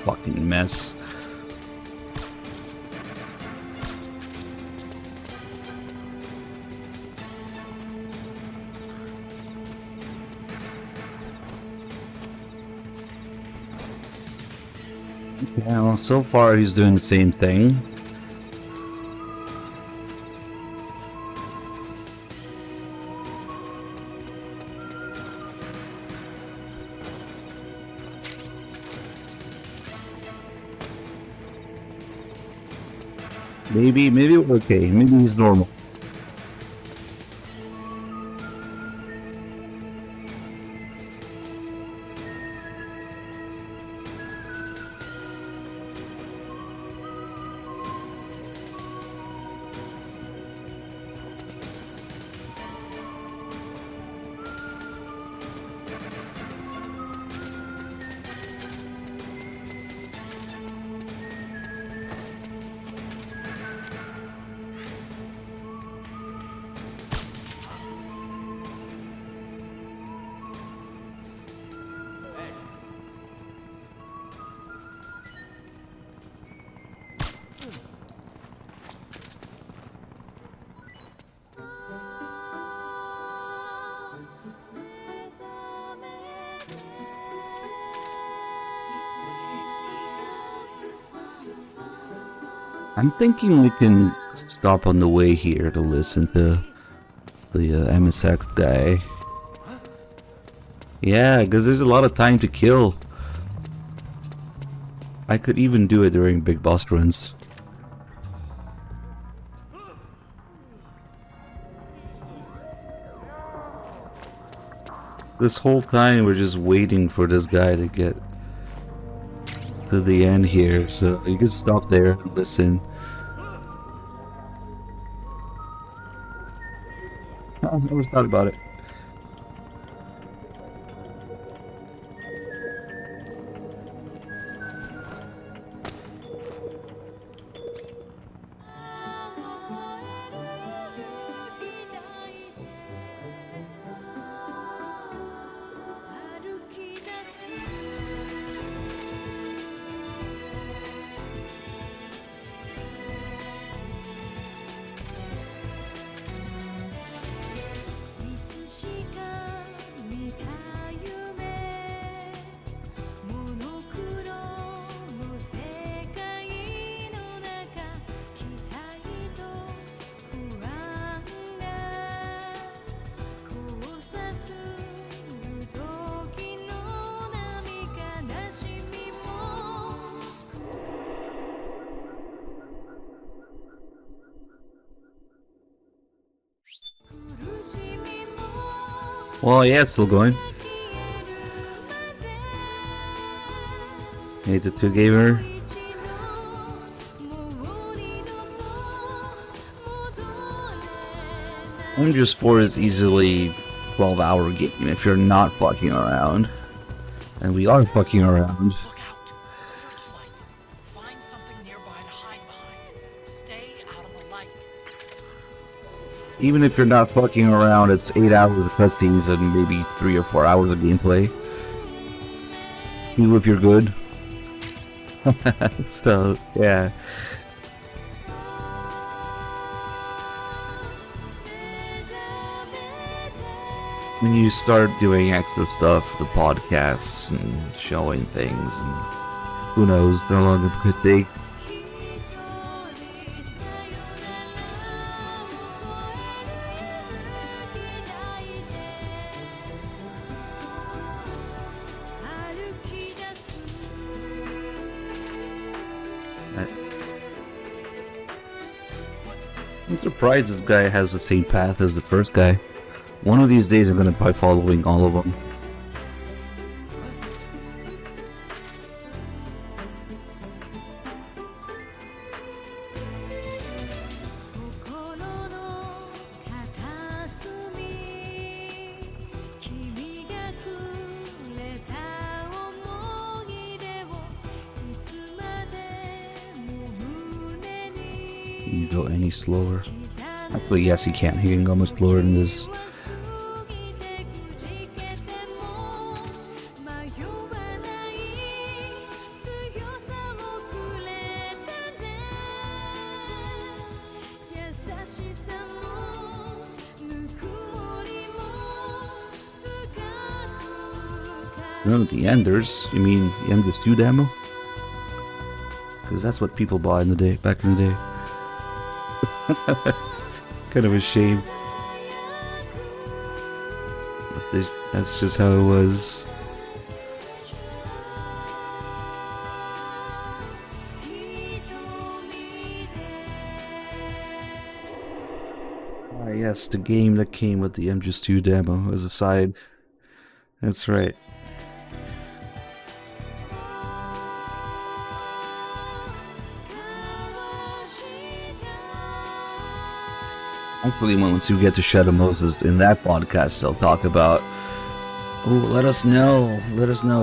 Fucking mess. Yeah, well, so far he's doing the same thing. Maybe we're okay. Maybe he's normal. I'm thinking we can stop on the way here to listen to the MSX guy. Yeah, because there's a lot of time to kill. I could even do it during big boss runs. This whole time we're just waiting for this guy to get to the end here, so you can stop there and listen. I never thought about it. Well, yeah, it's still going. Hey, the 2 gamer. Just 4 is easily 12-hour game if you're not fucking around. And we are fucking around. Even if you're not fucking around, it's 8 hours of cutscenes and maybe 3 or 4 hours of gameplay. Even if you're good. So, yeah. When you start doing extra stuff, the podcasts and showing things, and who knows how long it could take. I'm surprised this guy has the same path as the first guy. One of these days I'm gonna be following all of them. Can you go any slower? Actually, yes, he can't. He can go much slower than this. No, the Enders? You mean the Enders 2 demo? Because that's what people bought in the day, back in the day. That's kind of a shame. But that's just how it was. Ah, yes, the game that came with the MGS2 demo as a side. That's right. Hopefully once you get to Shadow Moses in that podcast, they'll talk about, oh, let us know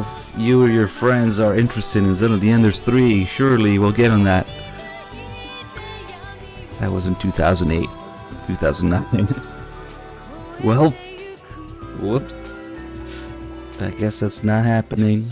if you or your friends are interested in Zelda the Enders 3. Surely we'll get on that. That was in 2008, 2009. Well, whoops. I guess that's not happening.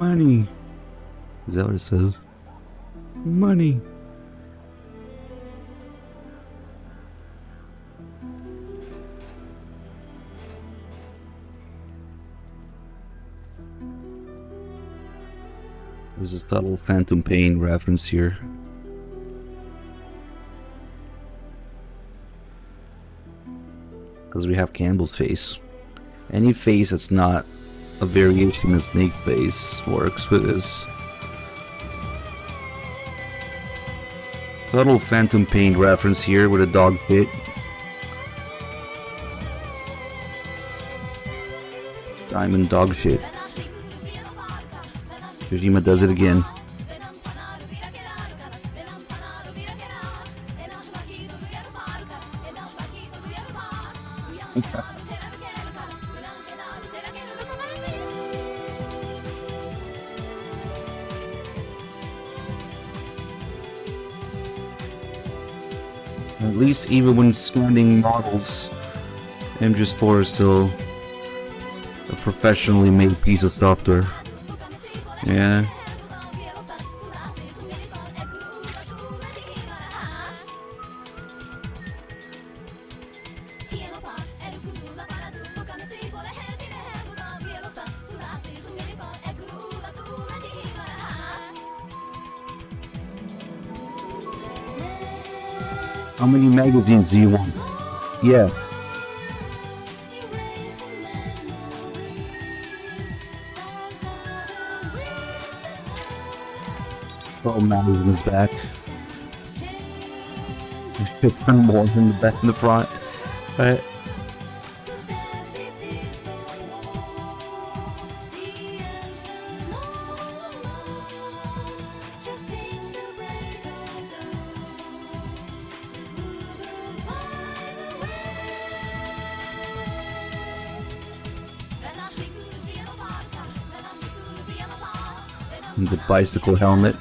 Money. Is that what it says? Money. There's a subtle Phantom Pain reference here. Because we have Campbell's face. Any face that's not a variation of Snake's face works for this. Subtle Phantom Pain reference here with a dog pit. Diamond dog shit. Kojima does it again. At least even when scanning models, MGS4 is still a professionally made piece of software. Yeah. How many magazines do you want? Yes. Oh, magazine is back. You should turn more in the back and the front. Right. The bicycle helmet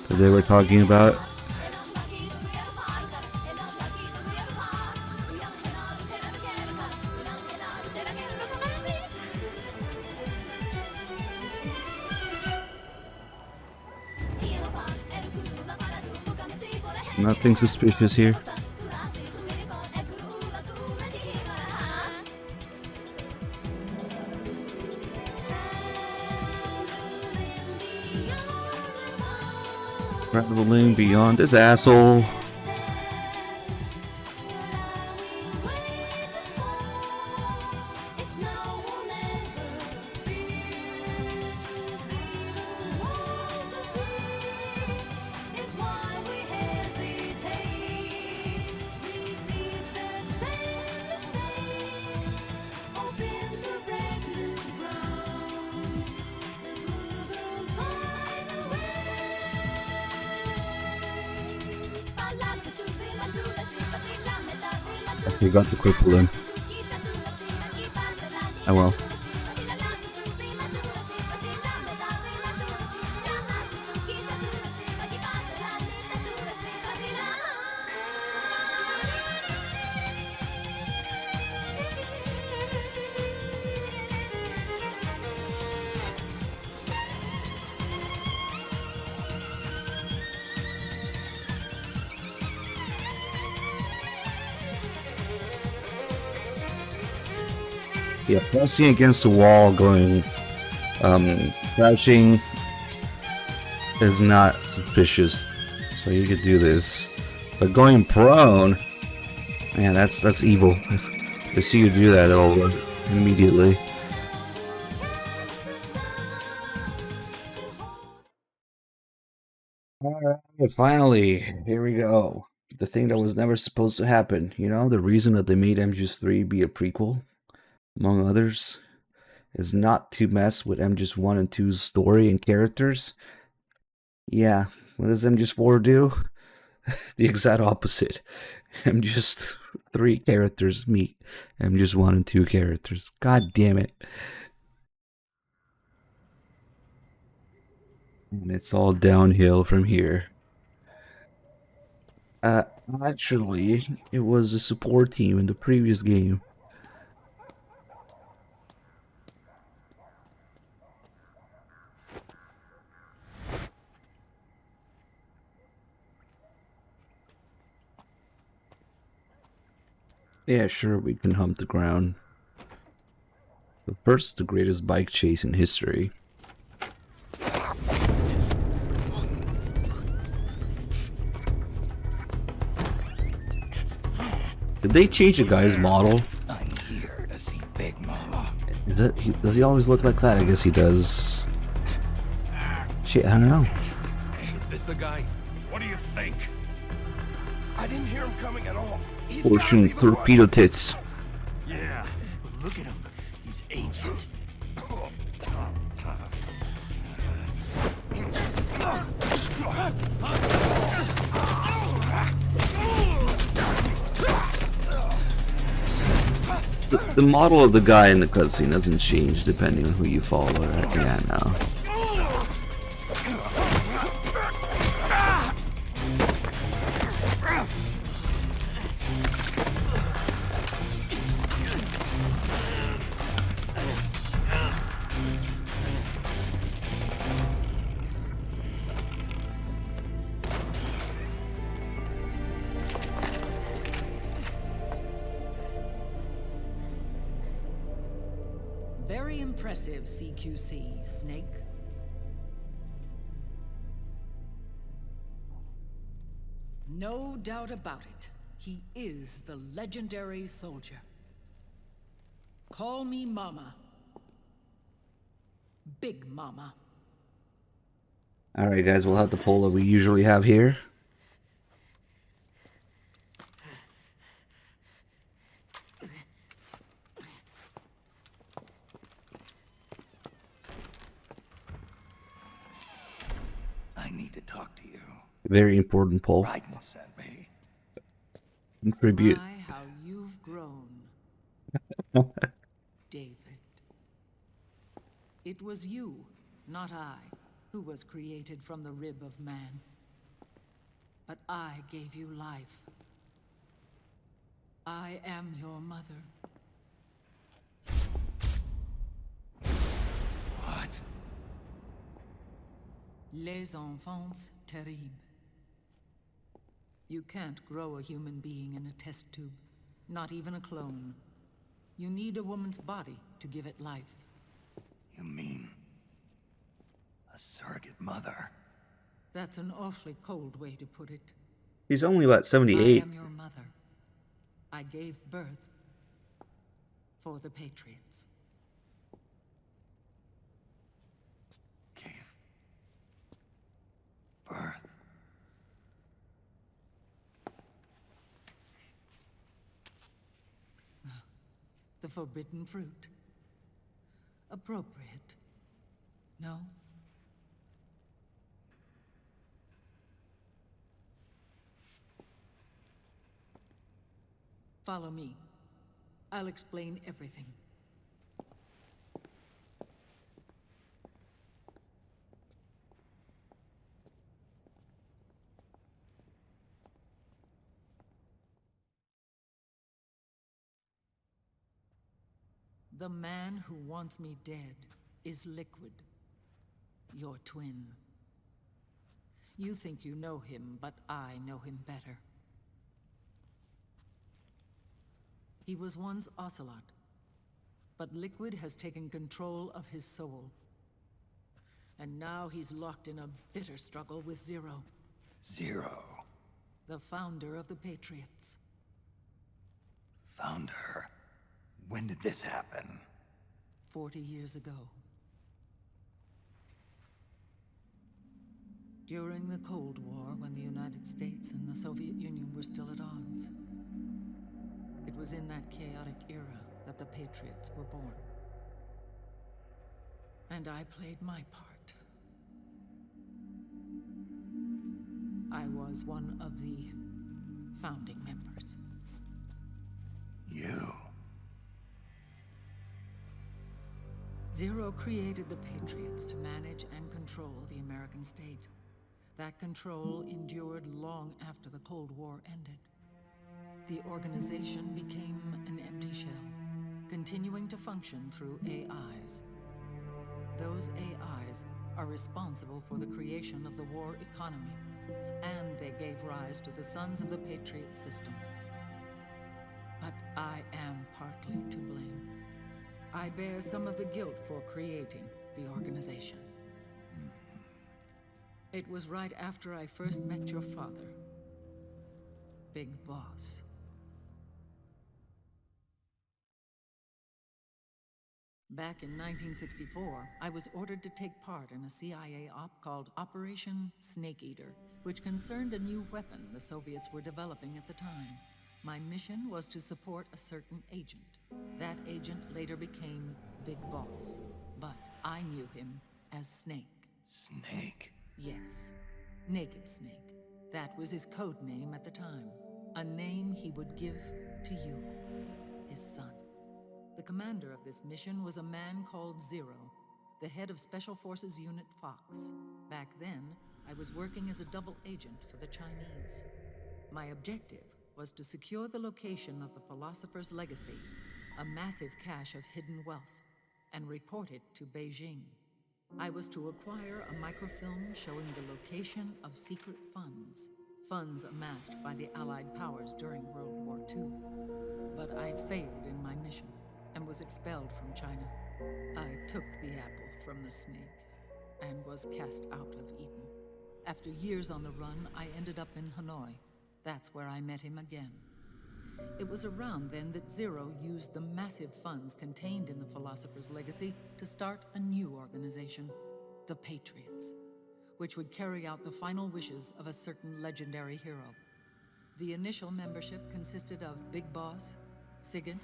that they were talking about. Nothing suspicious here. Traveling beyond this asshole. You got the quick balloon. Oh well. Yeah, pressing against the wall, going, crouching is not suspicious, so you could do this. But going prone, man, that's evil. If they see you do that, they'll run immediately. Alright, finally, here we go. The thing that was never supposed to happen, you know, the reason that they made MGS3 be a prequel, among others, is not to mess with MGS1 and 2's story and characters. Yeah, what does MGS4 do? The exact opposite. MGS3 characters meet MGS1 and 2 characters. God damn it. And it's all downhill from here. Actually, it was a support team in the previous game. Yeah, sure, we can hump the ground. But first, the greatest bike chase in history. Did they change the guy's model? I'm here to see Big Mama. Is it? Does he always look like that? I guess he does. Shit, I don't know. Is this the guy? What do you think? I didn't hear him coming at all. He's Fortune torpedo tits. Yeah, but look at him. He's ancient. The model of the guy in the cutscene doesn't change depending on who you follow. Right? Yeah, no. Very impressive, CQC, Snake. No doubt about it. He is the legendary soldier. Call me Mama. Big Mama. Alright guys, we'll have the poll that we usually have here. I need to talk to you. Very important poll. Raiden sent me. Contribute. My, how you've grown. David. It was you, not I, who was created from the rib of man. But I gave you life. I am your mother. What? Les enfants terribles. You can't grow a human being in a test tube, not even a clone. You need a woman's body to give it life. You mean a surrogate mother? That's an awfully cold way to put it. He's only about 78. I am your mother. I gave birth for the Patriots. Birth. The forbidden fruit. Appropriate. No? Follow me. I'll explain everything. The man who wants me dead is Liquid, your twin. You think you know him, but I know him better. He was once Ocelot, but Liquid has taken control of his soul. And now he's locked in a bitter struggle with Zero. Zero. The founder of the Patriots. Founder? When did this happen? 40 years ago. During the Cold War, when the United States and the Soviet Union were still at odds. It was in that chaotic era that the Patriots were born. And I played my part. I was one of the founding members. You? Zero created the Patriots to manage and control the American state. That control endured long after the Cold War ended. The organization became an empty shell, continuing to function through AIs. Those AIs are responsible for the creation of the war economy, and they gave rise to the Sons of the Patriot system. But partly to blame. I bear some of the guilt for creating the organization. It was right after I first met your father, Big Boss. Back in 1964, I was ordered to take part in a CIA op called Operation Snake Eater, which concerned a new weapon the Soviets were developing at the time. My mission was to support a certain agent. That agent later became Big Boss, but I knew him as Snake. Snake? Yes, Naked Snake. That was his code name at the time. A name he would give to you, his son. The commander of this mission was a man called Zero, the head of Special Forces Unit Fox. Back then, I was working as a double agent for the Chinese. My objective was to secure the location of the Philosopher's Legacy, a massive cache of hidden wealth, and report it to Beijing. I was to acquire a microfilm showing the location of secret funds amassed by the Allied powers during World War II. But I failed in my mission and was expelled from China. I took the apple from the snake and was cast out of Eden. After years on the run, I ended up in Hanoi. That's where I met him again. It was around then that Zero used the massive funds contained in the Philosopher's Legacy to start a new organization, the Patriots, which would carry out the final wishes of a certain legendary hero. The initial membership consisted of Big Boss, Sigint,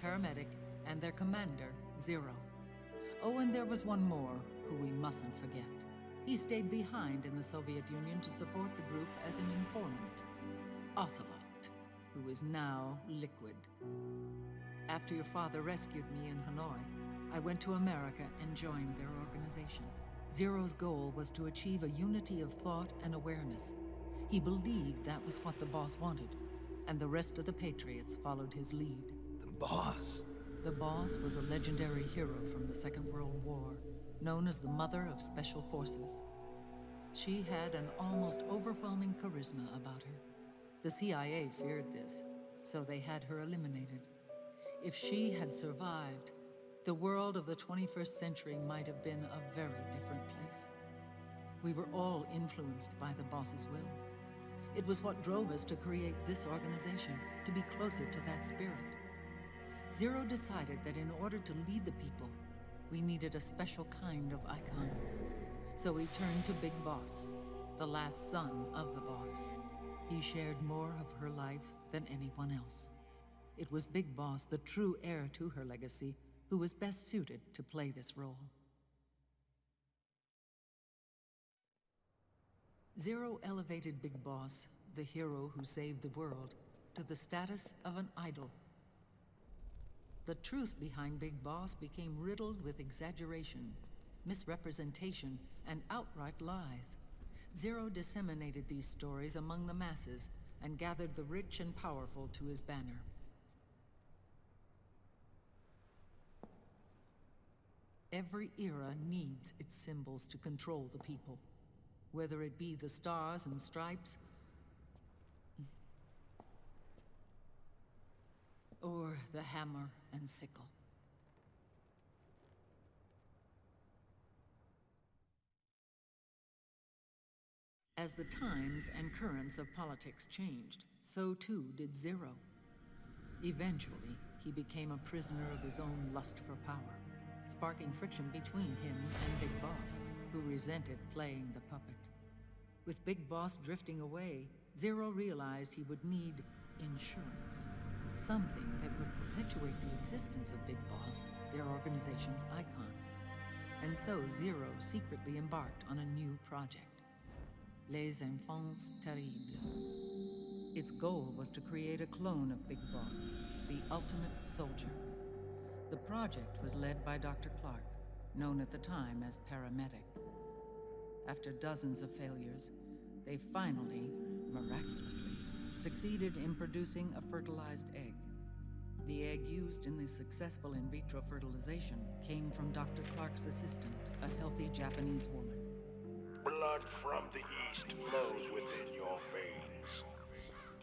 Paramedic, and their commander, Zero. Oh, and there was one more who we mustn't forget. He stayed behind in the Soviet Union to support the group as an informant, Ocelot, who is now Liquid. After your father rescued me in Hanoi, I went to America and joined their organization. Zero's goal was to achieve a unity of thought and awareness. He believed that was what the boss wanted, and the rest of the Patriots followed his lead. The boss? The boss was a legendary hero from the Second World War, known as the Mother of Special Forces. She had an almost overwhelming charisma about her. The CIA feared this, so they had her eliminated. If she had survived, the world of the 21st century might have been a very different place. We were all influenced by the boss's will. It was what drove us to create this organization, to be closer to that spirit. Zero decided that in order to lead the people, we needed a special kind of icon. So he turned to Big Boss, the last son of the boss. He shared more of her life than anyone else. It was Big Boss, the true heir to her legacy, who was best suited to play this role. Zero elevated Big Boss, the hero who saved the world, to the status of an idol. The truth behind Big Boss became riddled with exaggeration, misrepresentation, and outright lies. Zero disseminated these stories among the masses and gathered the rich and powerful to his banner. Every era needs its symbols to control the people, whether it be the stars and stripes, or the hammer and sickle. As the times and currents of politics changed, so too did Zero. Eventually, he became a prisoner of his own lust for power, sparking friction between him and Big Boss, who resented playing the puppet. With Big Boss drifting away, Zero realized he would need insurance. Something that would perpetuate the existence of Big Boss, their organization's icon. And so Zero secretly embarked on a new project, Les Enfants Terribles. Its goal was to create a clone of Big Boss, the ultimate soldier. The project was led by Dr. Clark, known at the time as Paramedic. After dozens of failures, they finally, miraculously, succeeded in producing a fertilized egg. The egg used in the successful in vitro fertilization came from Dr. Clark's assistant, a healthy Japanese woman. Blood from the east flows within your veins.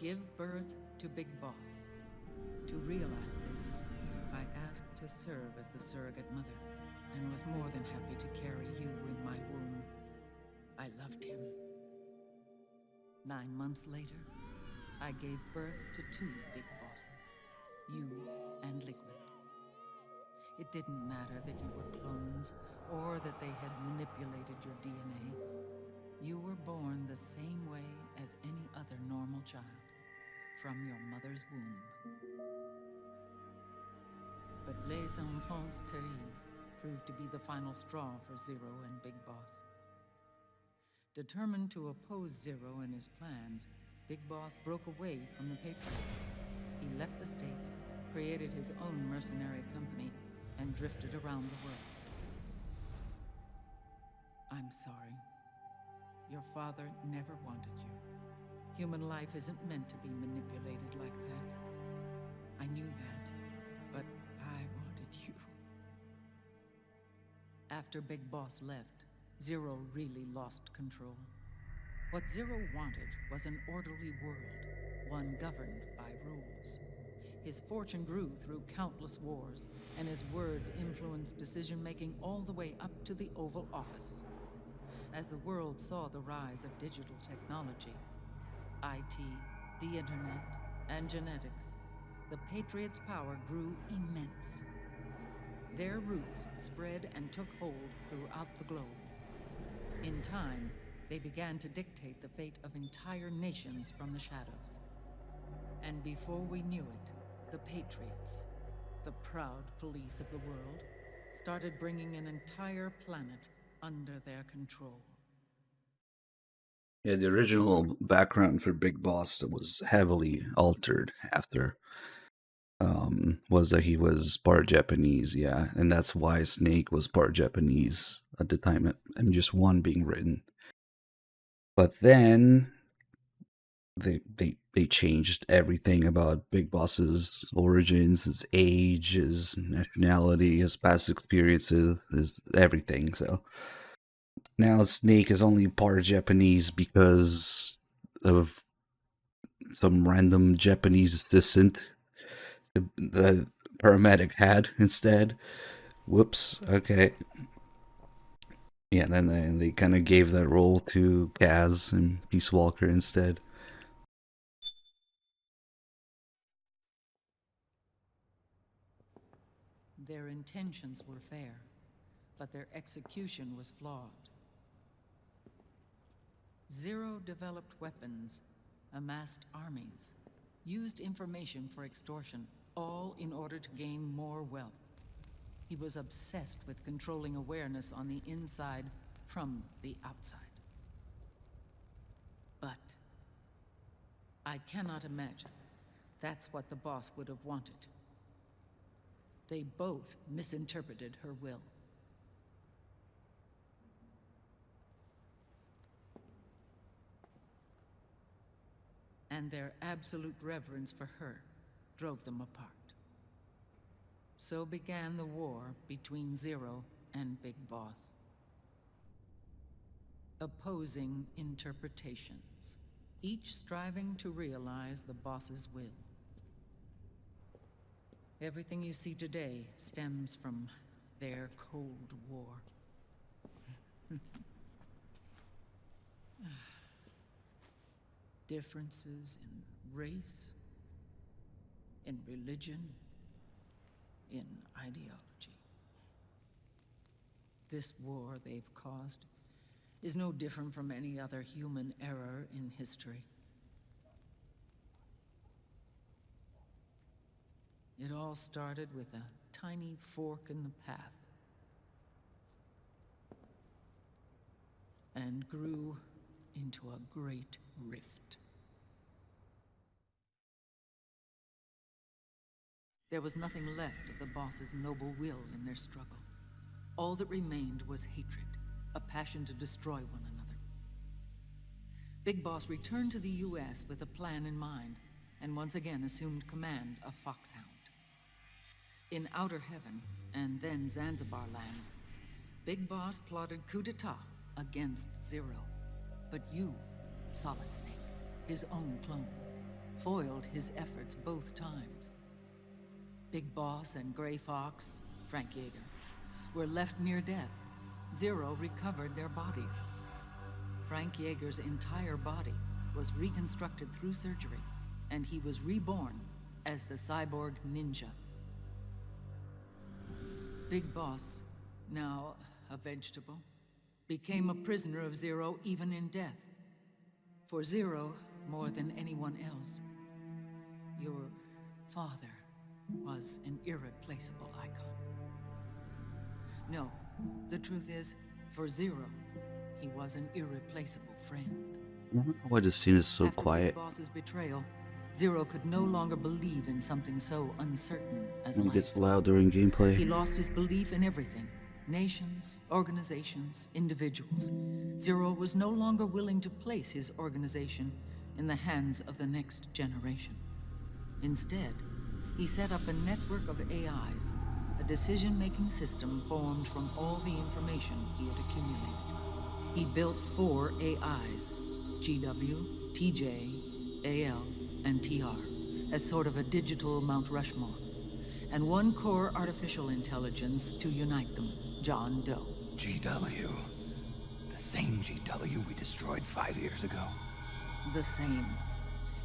Give birth to Big Boss. To realize this, asked to serve as the surrogate mother, and was more than happy to carry you in my womb. I loved him. 9 months later, I gave birth to 2 big bosses, you and Liquid. It didn't matter that you were clones, or that they had manipulated your DNA. You were born the same way as any other normal child, from your mother's womb. But Les Enfants Terribles proved to be the final straw for Zero and Big Boss. Determined to oppose Zero and his plans, Big Boss broke away from the Patriots. He left the States, created his own mercenary company, and drifted around the world. I'm sorry. Your father never wanted you. Human life isn't meant to be manipulated like that. I knew that, but I wanted you. After Big Boss left, Zero really lost control. What Zero wanted was an orderly world, one governed by rules. His fortune grew through countless wars, and his words influenced decision-making all the way up to the Oval Office. As the world saw the rise of digital technology, IT, the internet, and genetics, the Patriots' power grew immense. Their roots spread and took hold throughout the globe. In time, they began to dictate the fate of entire nations from the shadows. And before we knew it, the Patriots, the proud police of the world, started bringing an entire planet under their control. Yeah, the original background for Big Boss was heavily altered after. Was that he was part Japanese, yeah, and that's why Snake was part Japanese at the time MGS1 being written. But then they changed everything about Big Boss's origins, his age, his nationality, his past experiences, his everything. So now Snake is only part Japanese because of some random Japanese assistant the paramedic had instead. Whoops. Okay. Yeah, then they kind of gave that role to Kaz and Peace Walker instead. Their intentions were fair, but their execution was flawed. Zero developed weapons, amassed armies, used information for extortion, all in order to gain more wealth. He was obsessed with controlling awareness on the inside from the outside. But I cannot imagine that's what the boss would have wanted. They both misinterpreted her will. And their absolute reverence for her drove them apart. So began the war between Zero and Big Boss. Opposing interpretations, each striving to realize the boss's will. Everything you see today stems from their Cold War. Differences in race, in religion, in ideology. This war they've caused is no different from any other human error in history. It all started with a tiny fork in the path and grew into a great rift. There was nothing left of the boss's noble will in their struggle. All that remained was hatred, a passion to destroy one another. Big Boss returned to the US with a plan in mind, and once again assumed command of Foxhound. In Outer Heaven, and then Zanzibar Land, Big Boss plotted coup d'etat against Zero. But you, Solid Snake, his own clone, foiled his efforts both times. Big Boss and Gray Fox, Frank Yeager, were left near death. Zero recovered their bodies. Frank Yeager's entire body was reconstructed through surgery, and he was reborn as the cyborg ninja. Big Boss, now a vegetable, became a prisoner of Zero even in death. For Zero, more than anyone else, your father was an irreplaceable icon. No, the truth is, for Zero, he was an irreplaceable friend. I don't know why this scene is so After quiet. Big Boss's betrayal, Zero could no longer believe in something so uncertain as When it life. gets loud during gameplay. He lost his belief in everything. Nations, organizations, individuals. Zero was no longer willing to place his organization in the hands of the next generation. Instead, he set up a network of AIs, a decision-making system formed from all the information he had accumulated. He built 4 AIs, GW, TJ, AL, and TR, as sort of a digital Mount Rushmore, and 1 core artificial intelligence to unite them, John Doe. GW. The same GW we destroyed 5 years ago. The same.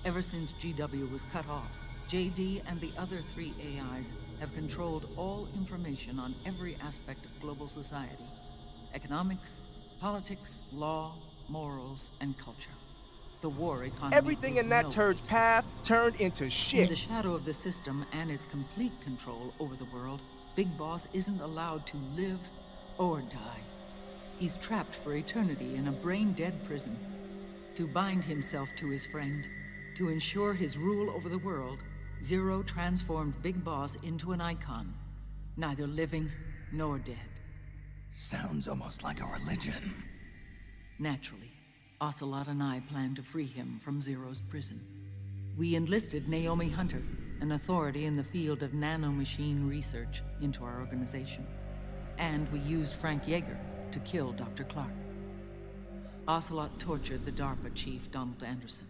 Ever since GW was cut off, JD and the other 3 AIs have controlled all information on every aspect of global society. Economics, politics, law, morals, and culture. The war economy. Everything in that turd's path turned into shit. In the shadow of the system and its complete control over the world, Big Boss isn't allowed to live or die. He's trapped for eternity in a brain-dead prison. To bind himself to his friend, to ensure his rule over the world, Zero transformed Big Boss into an icon, neither living nor dead. Sounds almost like a religion. Naturally, Ocelot and I plan to free him from Zero's prison. We enlisted Naomi Hunter, an authority in the field of nanomachine research, into our organization. And we used Frank Yeager to kill Dr. Clark. Ocelot tortured the DARPA chief, Donald Anderson,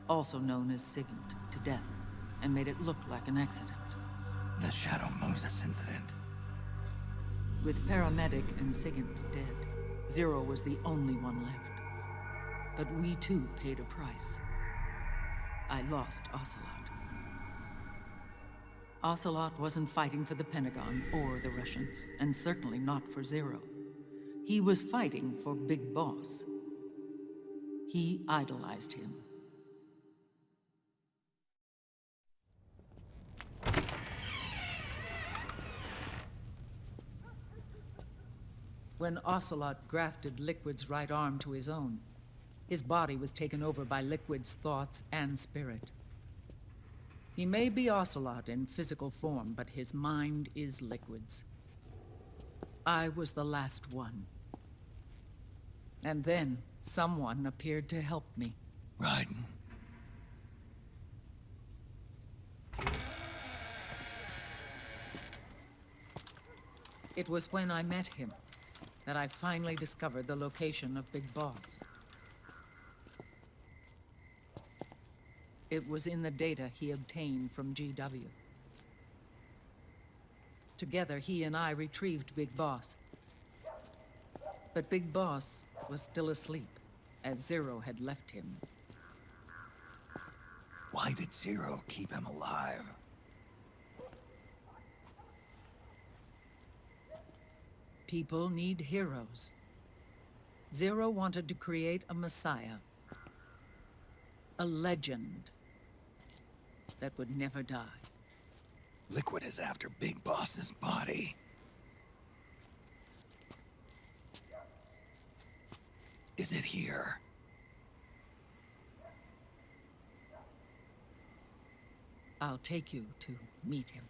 also known as Sigint, to death, and made it look like an accident. The Shadow Moses incident. With Paramedic and Sigint dead, Zero was the only one left. But we too paid a price. I lost Ocelot. Ocelot wasn't fighting for the Pentagon or the Russians, and certainly not for Zero. He was fighting for Big Boss. He idolized him. When Ocelot grafted Liquid's right arm to his own, his body was taken over by Liquid's thoughts and spirit. He may be Ocelot in physical form, but his mind is Liquid's. I was the last one. And then someone appeared to help me. Raiden. It was when I met him that I finally discovered the location of Big Boss. It was in the data he obtained from GW. Together, he and I retrieved Big Boss. But Big Boss was still asleep, as Zero had left him. Why did Zero keep him alive? People need heroes. Zero wanted to create a messiah. A legend that would never die. Liquid is after Big Boss's body. Is it here? I'll take you to meet him.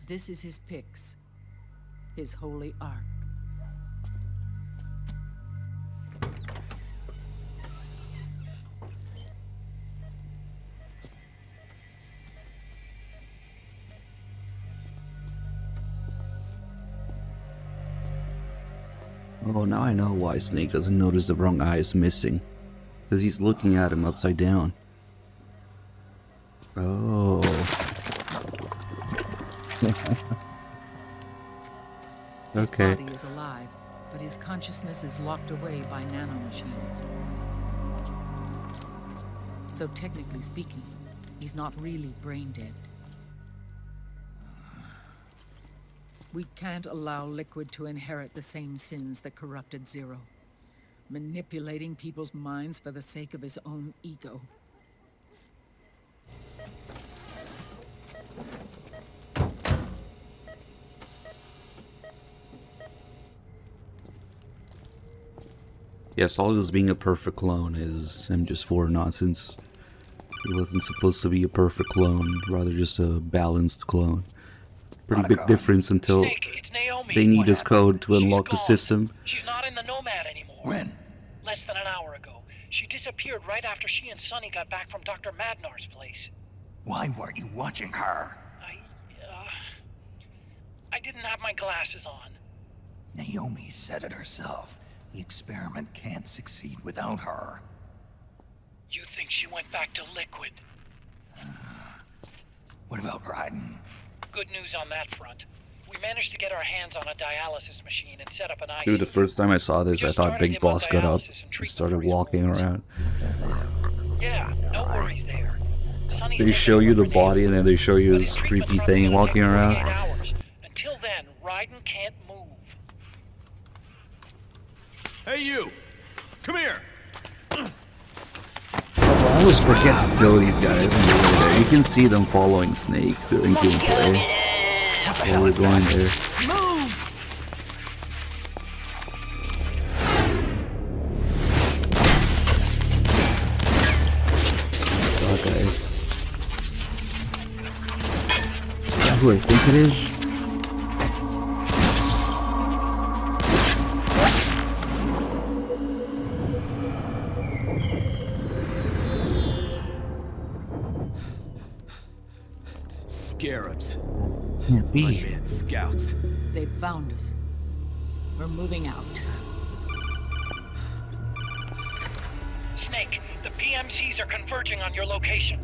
This is his pyx, his holy ark. Oh, now I know why Snake doesn't notice the wrong eye is missing. Because he's looking at him upside down. Oh. His Okay. body is alive, but his consciousness is locked away by nanomachines. So technically speaking, he's not really brain dead. We can't allow Liquid to inherit the same sins that corrupted Zero. Manipulating people's minds for the sake of his own ego. Yeah, Solidus being a perfect clone is MGS4 nonsense. He wasn't supposed to be a perfect clone, rather just a balanced clone. Pretty big difference until they need his code to unlock the system. She's not in the Nomad anymore. When? Less than an hour ago. She disappeared right after she and Sonny got back from Dr. Madnar's place. Why weren't you watching her? I didn't have my glasses on. Naomi said it herself. The experiment can't succeed without her. You think she went back to Liquid? What about Raiden? Good news on that front. We managed to get our hands on a dialysis machine and set up an ICU. Dude, the first time I saw this, I thought Big Boss got up and started walking around. Yeah, no worries there. Sonny's They show you the body and then they show you this creepy thing walking around. Until then, Raiden can't move. Hey, you! Come here! I always forget to kill these guys. You can see them following Snake during gameplay. While we're going there. Oh, guys. Is that who I think it is? Scarabs. Can't be. Unmanned scouts. They've found us. We're moving out. Snake, the PMCs are converging on your location.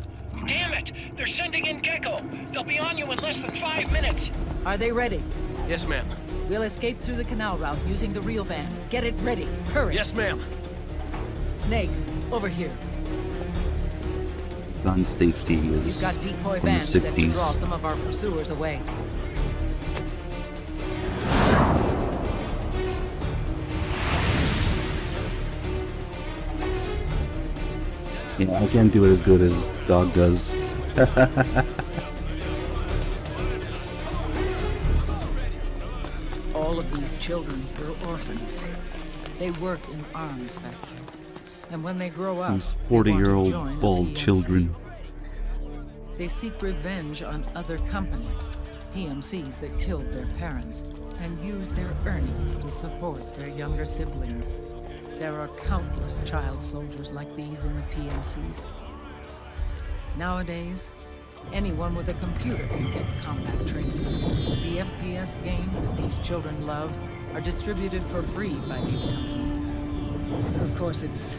Damn it! They're sending in Gecko. They'll be on you in less than 5 minutes. Are they ready? Yes, ma'am. We'll escape through the canal route using the real van. Get it ready. Hurry. Yes, ma'am. Snake, over here. Gun safety You've is got decoy from the vans set to draw 60s. some of our pursuers away. Yeah, I can't do it as good as Dog does. All of these children are orphans. They work in arms factories. And when they grow up, These they want to 40-year-old join a bald PMC. children. They seek revenge on other companies, PMCs that killed their parents, and use their earnings to support their younger siblings. There are countless child soldiers like these in the PMCs. Nowadays, anyone with a computer can get combat training. The FPS games that these children love are distributed for free by these companies. Of course, it's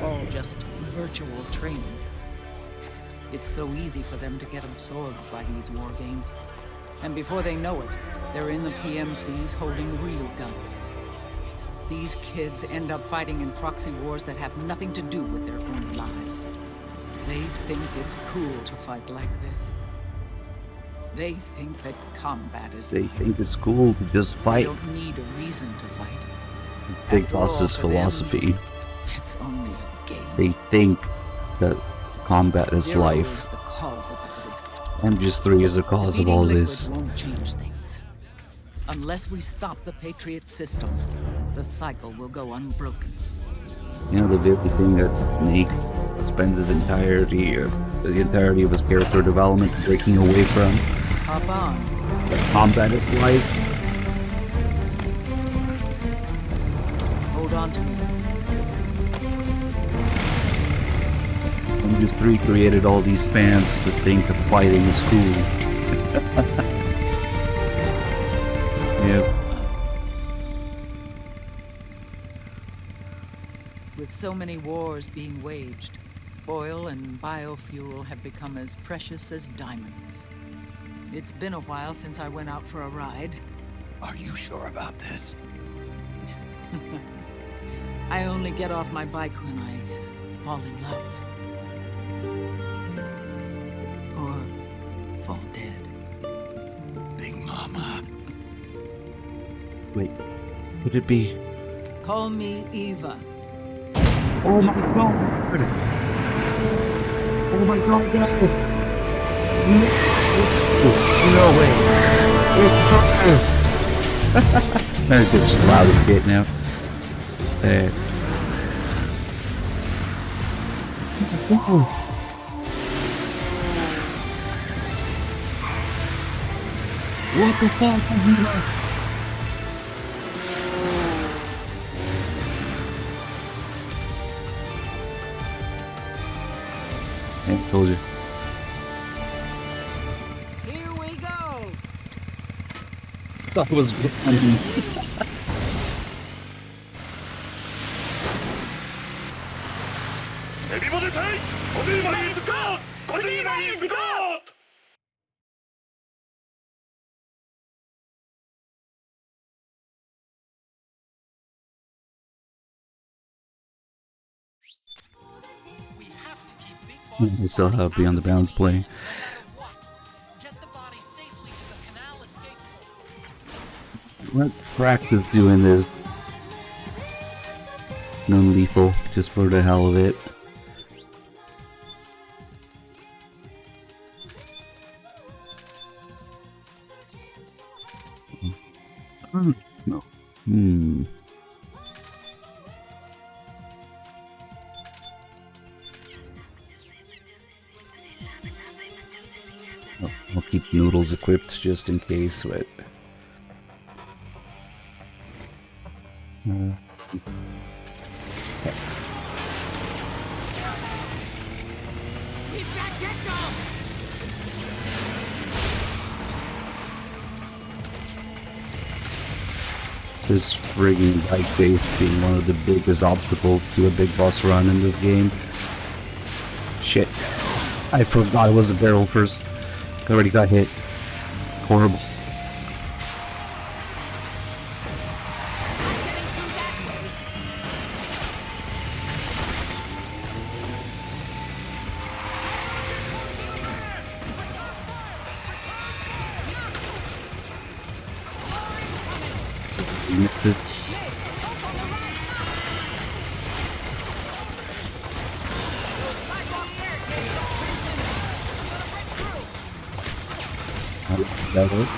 all just virtual training. It's so easy for them to get absorbed by these war games. And before they know it, they're in the PMCs holding real guns. These kids end up fighting in proxy wars that have nothing to do with their own lives. They think it's cool to fight like this. They think that combat is They life. think it's cool to just They fight. don't need a reason to fight. Big After all, Boss's for them, philosophy. It's only a game. They think that combat is Zero life. is the cause of all this. MGS3 is the cause of Defeating all Liquid this. won't change things. Unless we stop the Patriot system, the cycle will go unbroken. You know, the very thing that Snake spent the entirety of his character development breaking away from. Hop on. That combat is life. Hold on to me. MGS3 created all these fans that think that fighting is cool. Yep. With so many wars being waged, oil and biofuel have become as precious as diamonds. It's been a while since I went out for a ride. Are you sure about this? I only get off my bike when I fall in love. Or fall dead. Big Mama. Wait, could it be? Call me Eva. Oh my god! Oh my god, guys! No way! It gets loud as shit now. There. What the fuck? I told you. Here we go. That was good. Everybody say, Kojima is God! Kojima is God! We still have Beyond the Bounds playing. Let's practice doing this non-lethal just for the hell of it. No. I'll keep noodles equipped just in case, but... This frigging bike base being one of the biggest obstacles to a big boss run in this game. Shit. I forgot it was a barrel first. I already got hit. Horrible. You missed it. That work?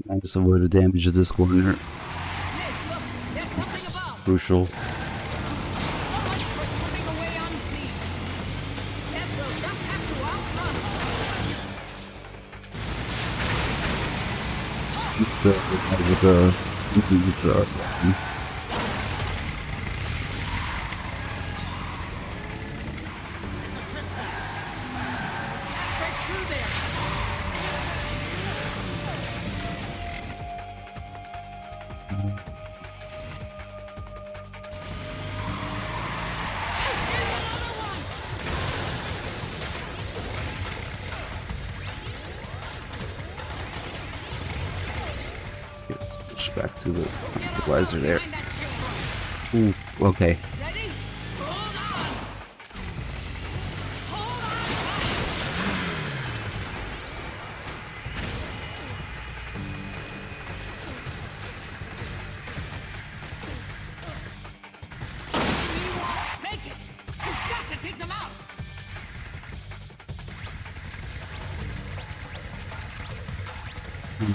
I just avoid the damage of this corner. It's crucial. Back to the equalizer there. Ooh, okay.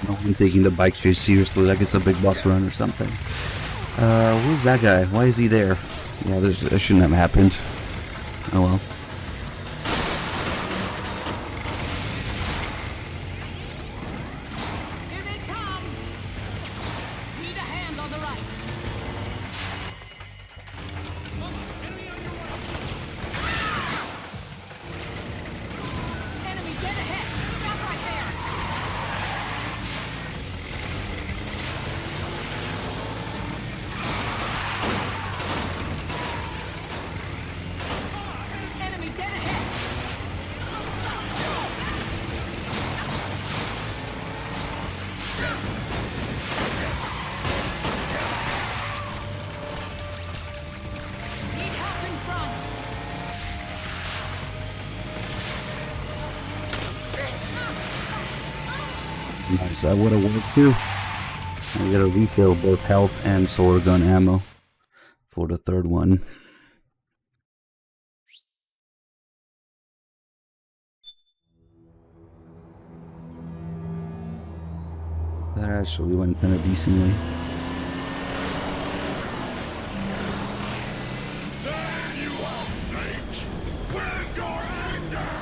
I'm taking the bike chase seriously, like it's a big boss run or something. Who's that guy? Why is he there? Yeah, that shouldn't have happened. Oh well. Here they come! Need a hand on the right. Enemy dead ahead! Stop right there! Enemy dead ahead! Need help in front! Nice, that would have worked too. I gotta refill both health and solar gun ammo for the third one. That actually went kind of decently. There you are, Snake! Where's your anger?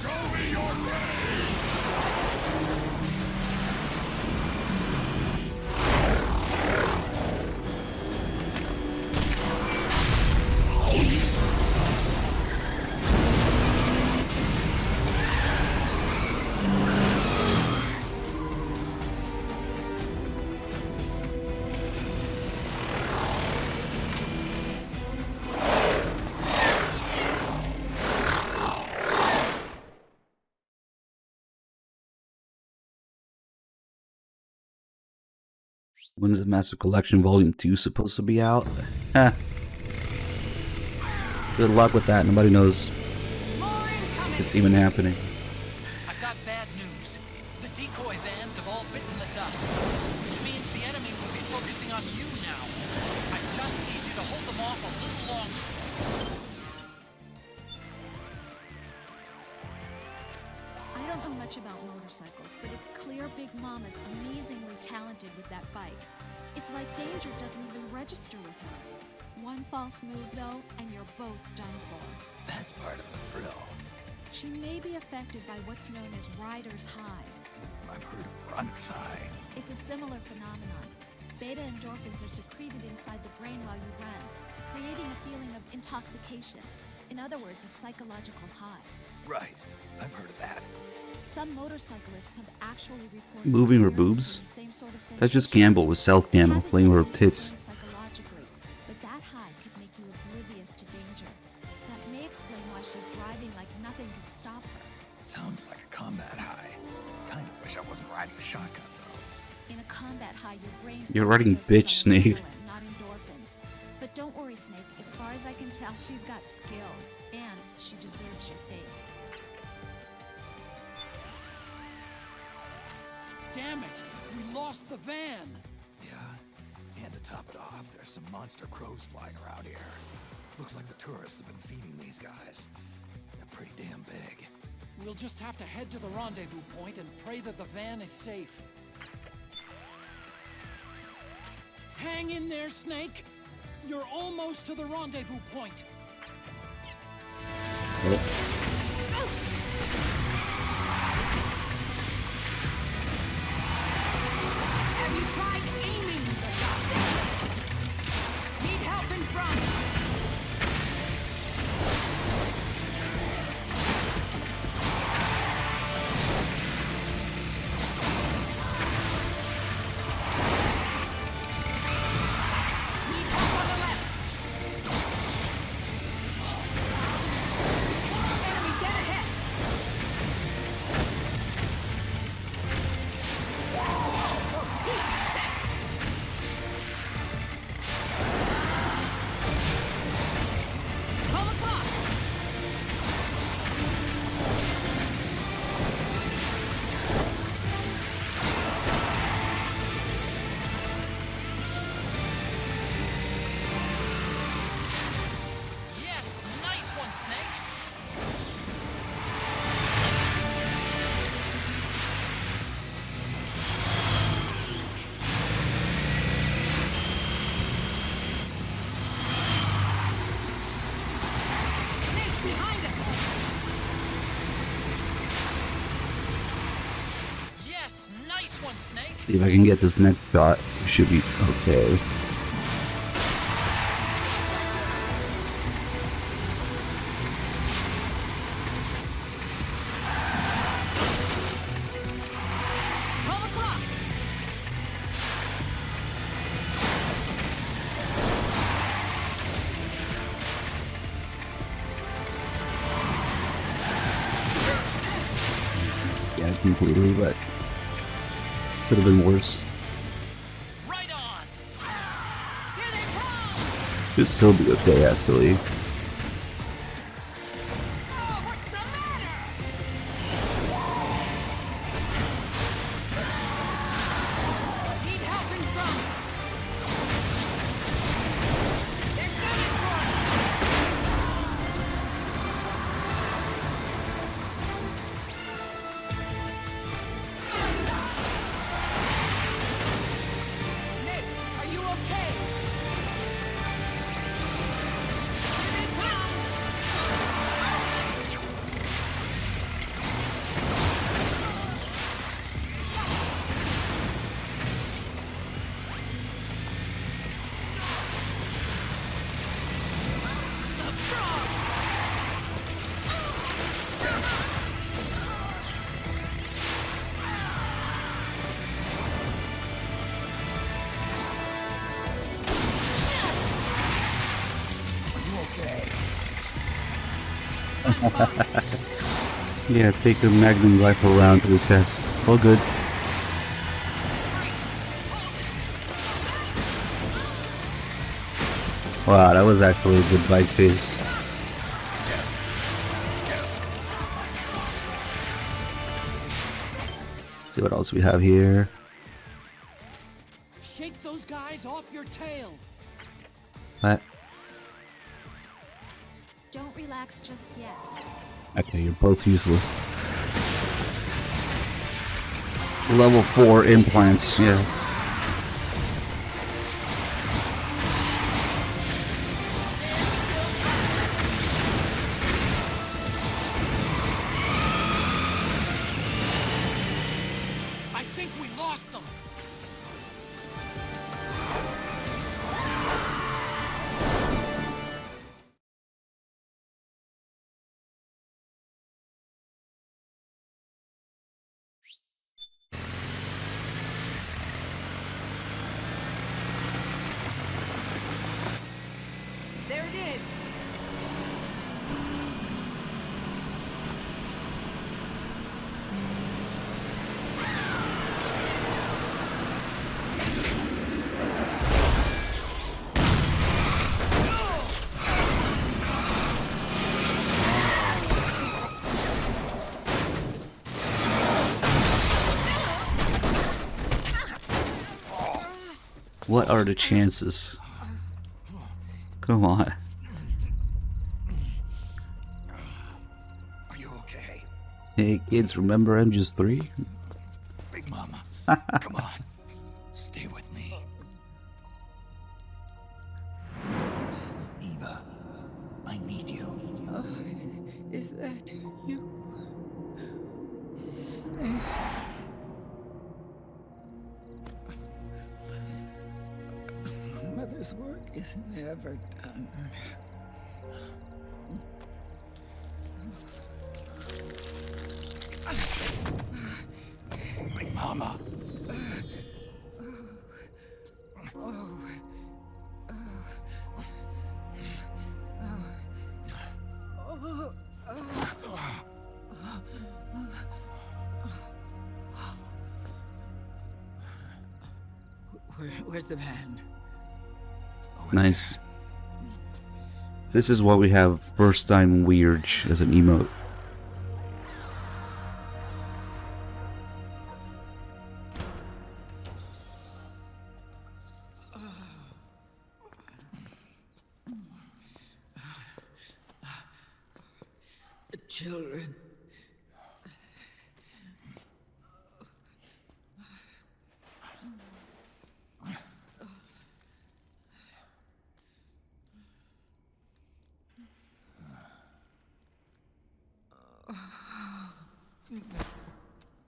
Show me your rage! When is the Master Collection Volume 2 supposed to be out? Heh. Good luck with that, nobody knows if it's even happening. I've got bad news. The decoy vans have all bitten the dust, which means the enemy will be focusing on you now. I just need you to hold them off a little longer. I don't know much about motorcycles, but it's clear Big Mama's amazingly talented with that bike. It's like danger doesn't even register with her. One false move, though, and you're both done for. That's part of the thrill. She may be affected by what's known as rider's high. I've heard of runner's high. It's a similar phenomenon. Beta endorphins are secreted inside the brain while you run, creating a feeling of intoxication. In other words, a psychological high. Right. I've heard of that. Some motorcyclists have actually reported Moving her experiencing boobs? the same sort of That's just sensation. Gamble with South Gamble playing with her tits. Psychologically, but that high could make you oblivious to danger. That may explain why she's driving like nothing could stop her. Sounds like a combat high. Kind of wish I wasn't riding a shotgun, though. In a combat high, your brain You're riding overdoses bitch, on Snake. adrenaline, not endorphins. But don't worry, Snake. As far as I can tell, she's got skills, and she deserves your faith. Damn it! We lost the van! Yeah. And to top it off, there's some monster crows flying around here. Looks like the tourists have been feeding these guys. They're pretty damn big. We'll just have to head to the rendezvous point and pray that the van is safe. Hang in there, Snake! You're almost to the rendezvous point! Have you tried aiming the shot? Need help in front! Need help on the left! See if I can get this next shot. It should be okay. Yeah, completely, but could have been worse. Should still be okay, actually. Yeah, take a magnum rifle round to the chest. All good. Wow, that was actually a good bike pace. See what else we have here. Shake those guys off your tail. What? Don't relax just yet. Okay, you're both useless. Level 4 implants, yeah. I think we lost them. There it is. What are the chances? Come on. Are you okay? Hey kids, remember I'm just 3? Big Mama, come on. Stay with me. Eva, I need you. Is that you? Snake. Mother's work is never done. Big Mama. Where's the van? Nice. This is what we have first time weird as an emote. Children.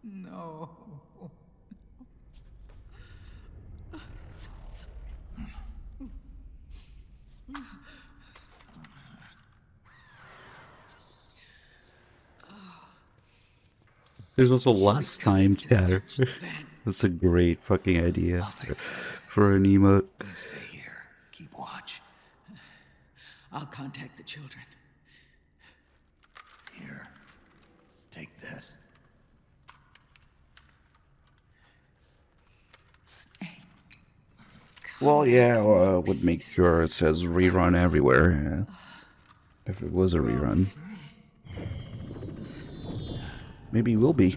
No. There's also last time chatter. That's a great fucking idea for an emote. Stay here. Keep watch. I'll contact the children. Here. Take this. Well, yeah, would make sure it says rerun everywhere. If it was a rerun. Maybe it will be.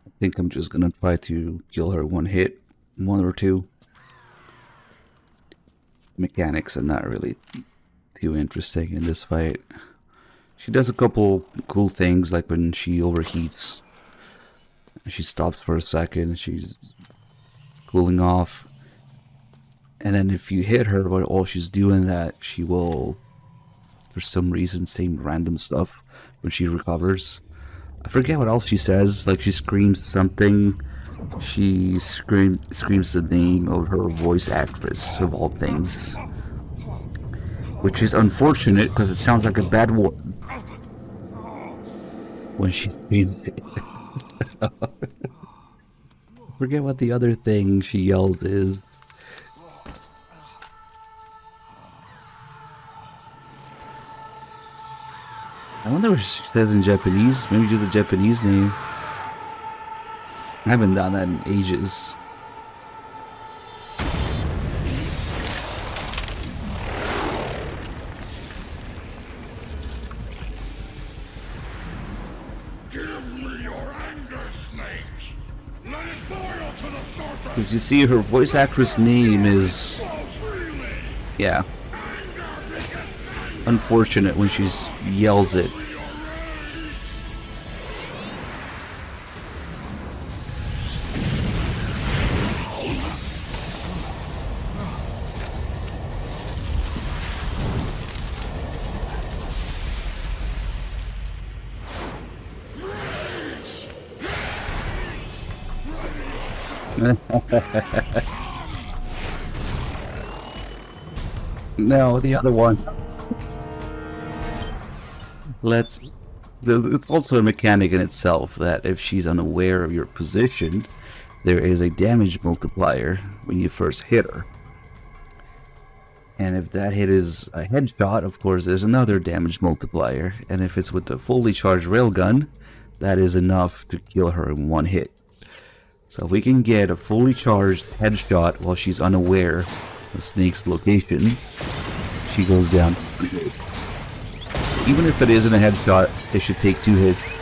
I think I'm just gonna try to kill her one hit, one or two. Mechanics are not really too interesting in this fight. She does a couple cool things, like when she overheats, she stops for a second, she's cooling off, and then if you hit her while she's doing that, she will, for some reason, say random stuff when she recovers. I forget what else she says, like she screams something. She screams the name of her voice actress, of all things. Which is unfortunate, because it sounds like a bad word when she screams it. Forget what the other thing she yells is. I wonder what she says in Japanese. Maybe just a Japanese name. I haven't done that in ages. Give me your anger, Snake. Let it boil to the surface. Because you see, her voice actress name is... yeah. Unfortunate when she yells it. No, the other one. It's also a mechanic in itself that if she's unaware of your position, there is a damage multiplier when you first hit her. And if that hit is a headshot, of course, there's another damage multiplier. And if it's with the fully charged railgun, that is enough to kill her in one hit. So if we can get a fully charged headshot while she's unaware of Snake's location, she goes down. Even if it isn't a headshot, it should take 2 hits.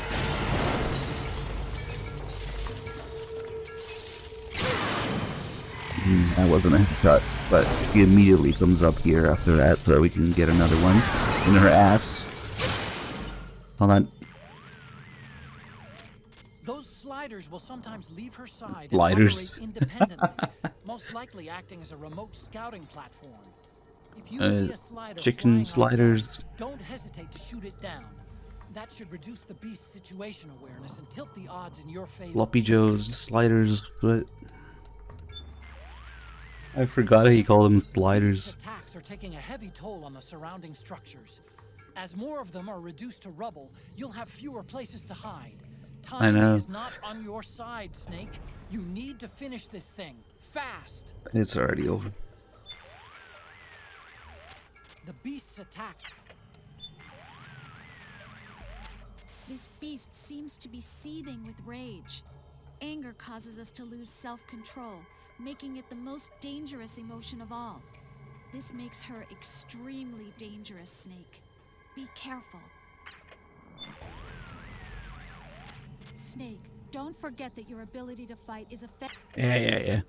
That wasn't a headshot, but she immediately comes up here after that, so we can get another one in her ass. Hold on. Those sliders will sometimes leave her side Sliders. and operate independently, most likely acting as a remote scouting platform. If you see a slider Chicken sliders. outside, don't hesitate to shoot it down. That should reduce the beast's situation awareness and tilt the odds in your favor. Floppy Joe's sliders, but I forgot he called them sliders. Attacks are taking a heavy toll on the surrounding structures. As more of them are reduced to rubble, you'll have fewer places to hide. I know. Time is not on your side, Snake. You need to finish this thing fast. It's already over. The beast's attack. This beast seems to be seething with rage. Anger causes us to lose self-control, making it the most dangerous emotion of all. This makes her extremely dangerous, Snake. Be careful. Snake, don't forget that your ability to fight is effective. Yeah.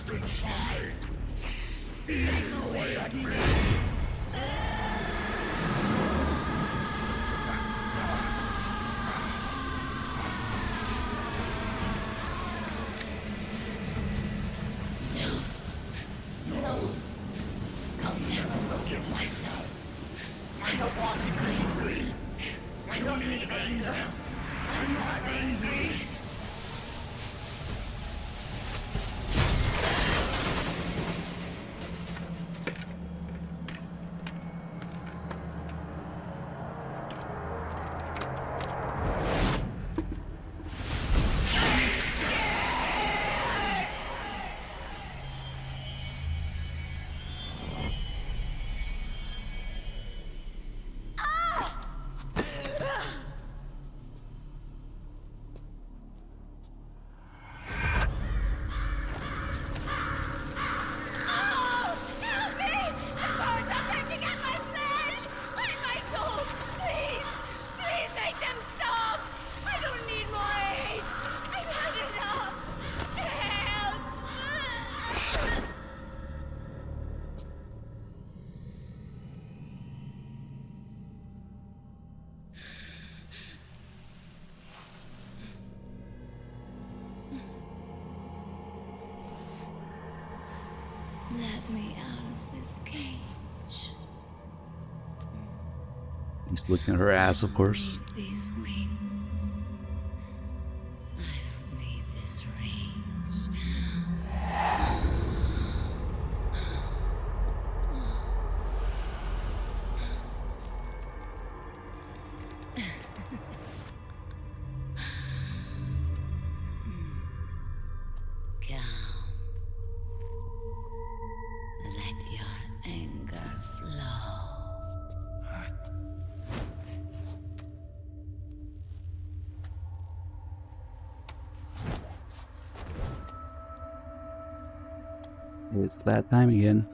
open fight. Eating away at me. No. I'll never forgive myself. I don't want to be angry. I don't need anger. I'm not angry. Let me out of this cage. He's looking at her ass, of course. These wings. I don't need this range. Calm. Let your anger flow. It's that time again.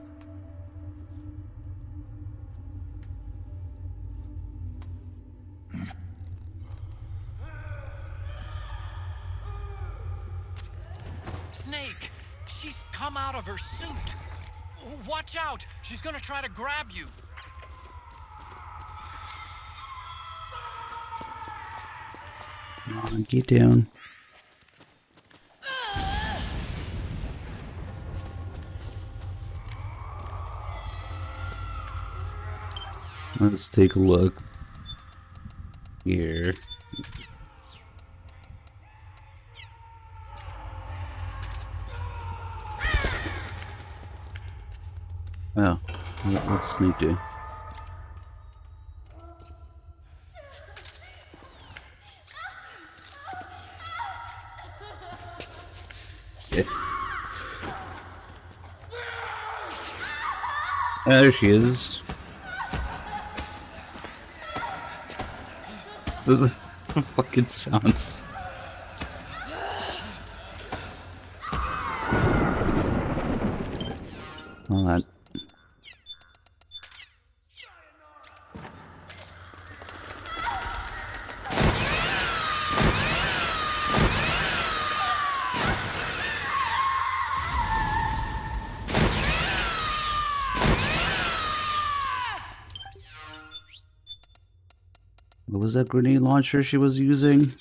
Snake! She's come out of her suit! Watch out! She's gonna try to grab you! Come on, get down. Let's take a look here. Oh, what's Snake do? There she is. Those fucking sounds. Hold on. What was that grenade launcher she was using?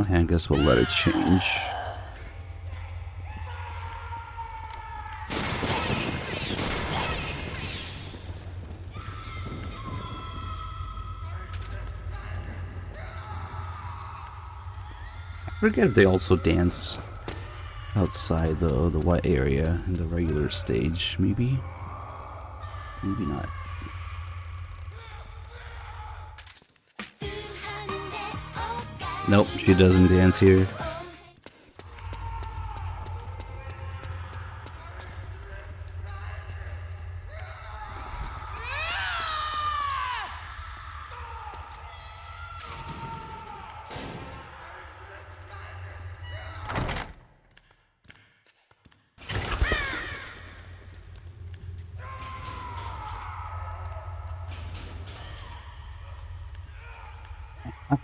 Okay, I guess we'll let it change. I forget if they also dance outside the white area in the regular stage. Maybe not. Nope, she doesn't dance here. Rage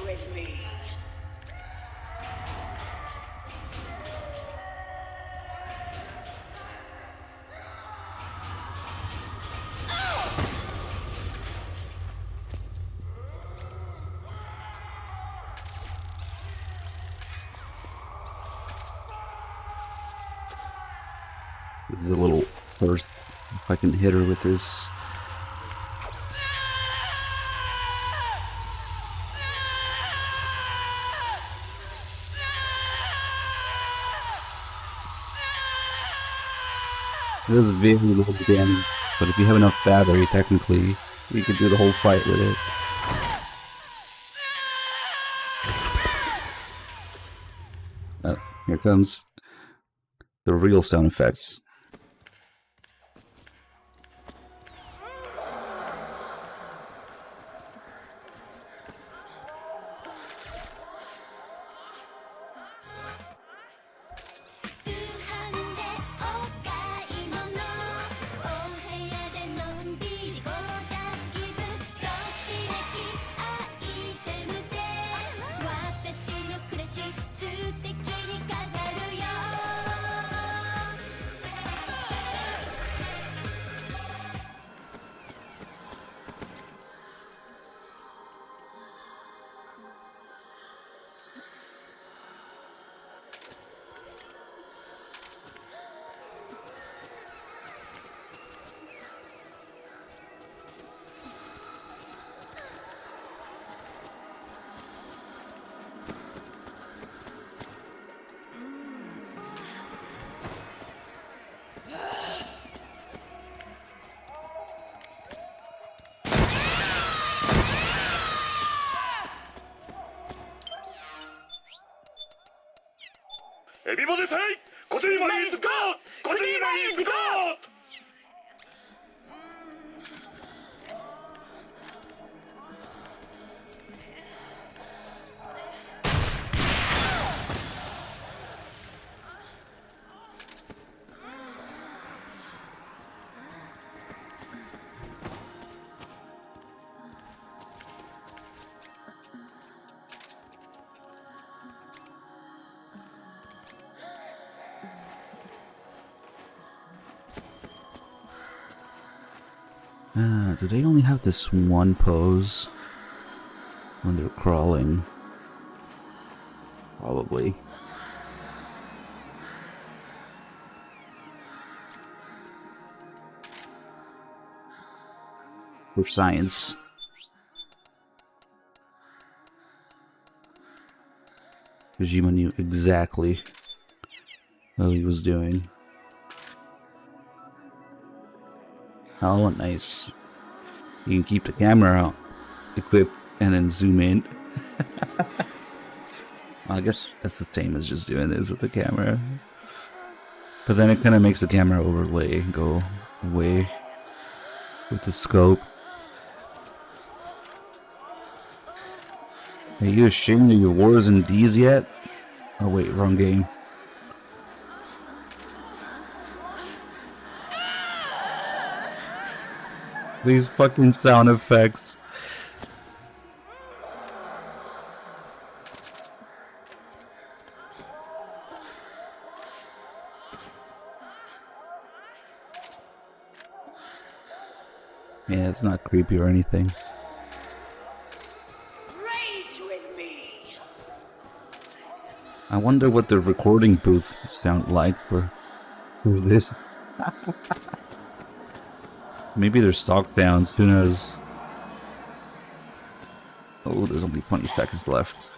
with me! This is a little first. If I can hit her with this. It does very little damage, but if you have enough battery, technically, you could do the whole fight with it. Oh, here comes the real sound effects. Everybody say, Kojima is God! Kojima is God! Do they only have this one pose when they're crawling? Probably. For science. Kojima knew exactly what he was doing. Oh, nice. You can keep the camera out, equipped, and then zoom in. I guess that's the same as just doing this with the camera. But then it kind of makes the camera overlay go away with the scope. Are you ashamed of your wars and D's yet? Oh wait, wrong game. These fucking sound effects. Yeah, it's not creepy or anything. Rage with me! I wonder what the recording booth sound like for this. Maybe they're stock downs, who knows? Oh, there's only 20 seconds left.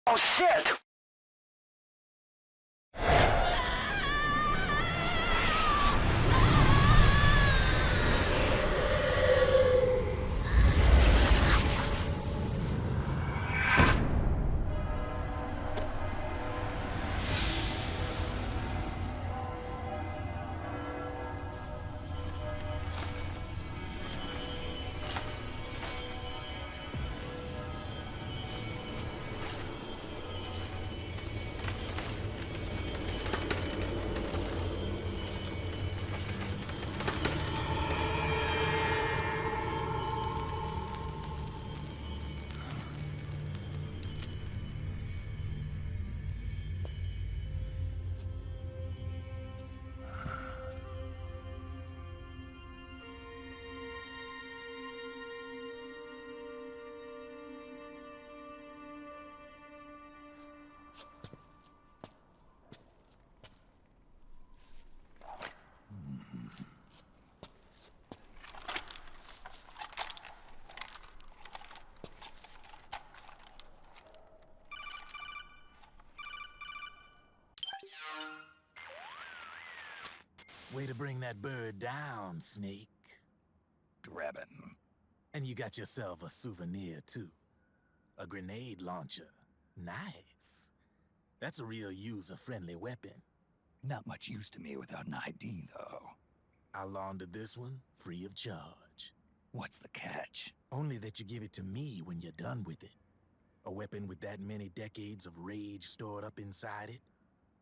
Oh shit! Way to bring that bird down, Snake. Drebin. And you got yourself a souvenir, too. A grenade launcher. Nice. That's a real user-friendly weapon. Not much use to me without an ID, though. I'll launder this one free of charge. What's the catch? Only that you give it to me when you're done with it. A weapon with that many decades of rage stored up inside it?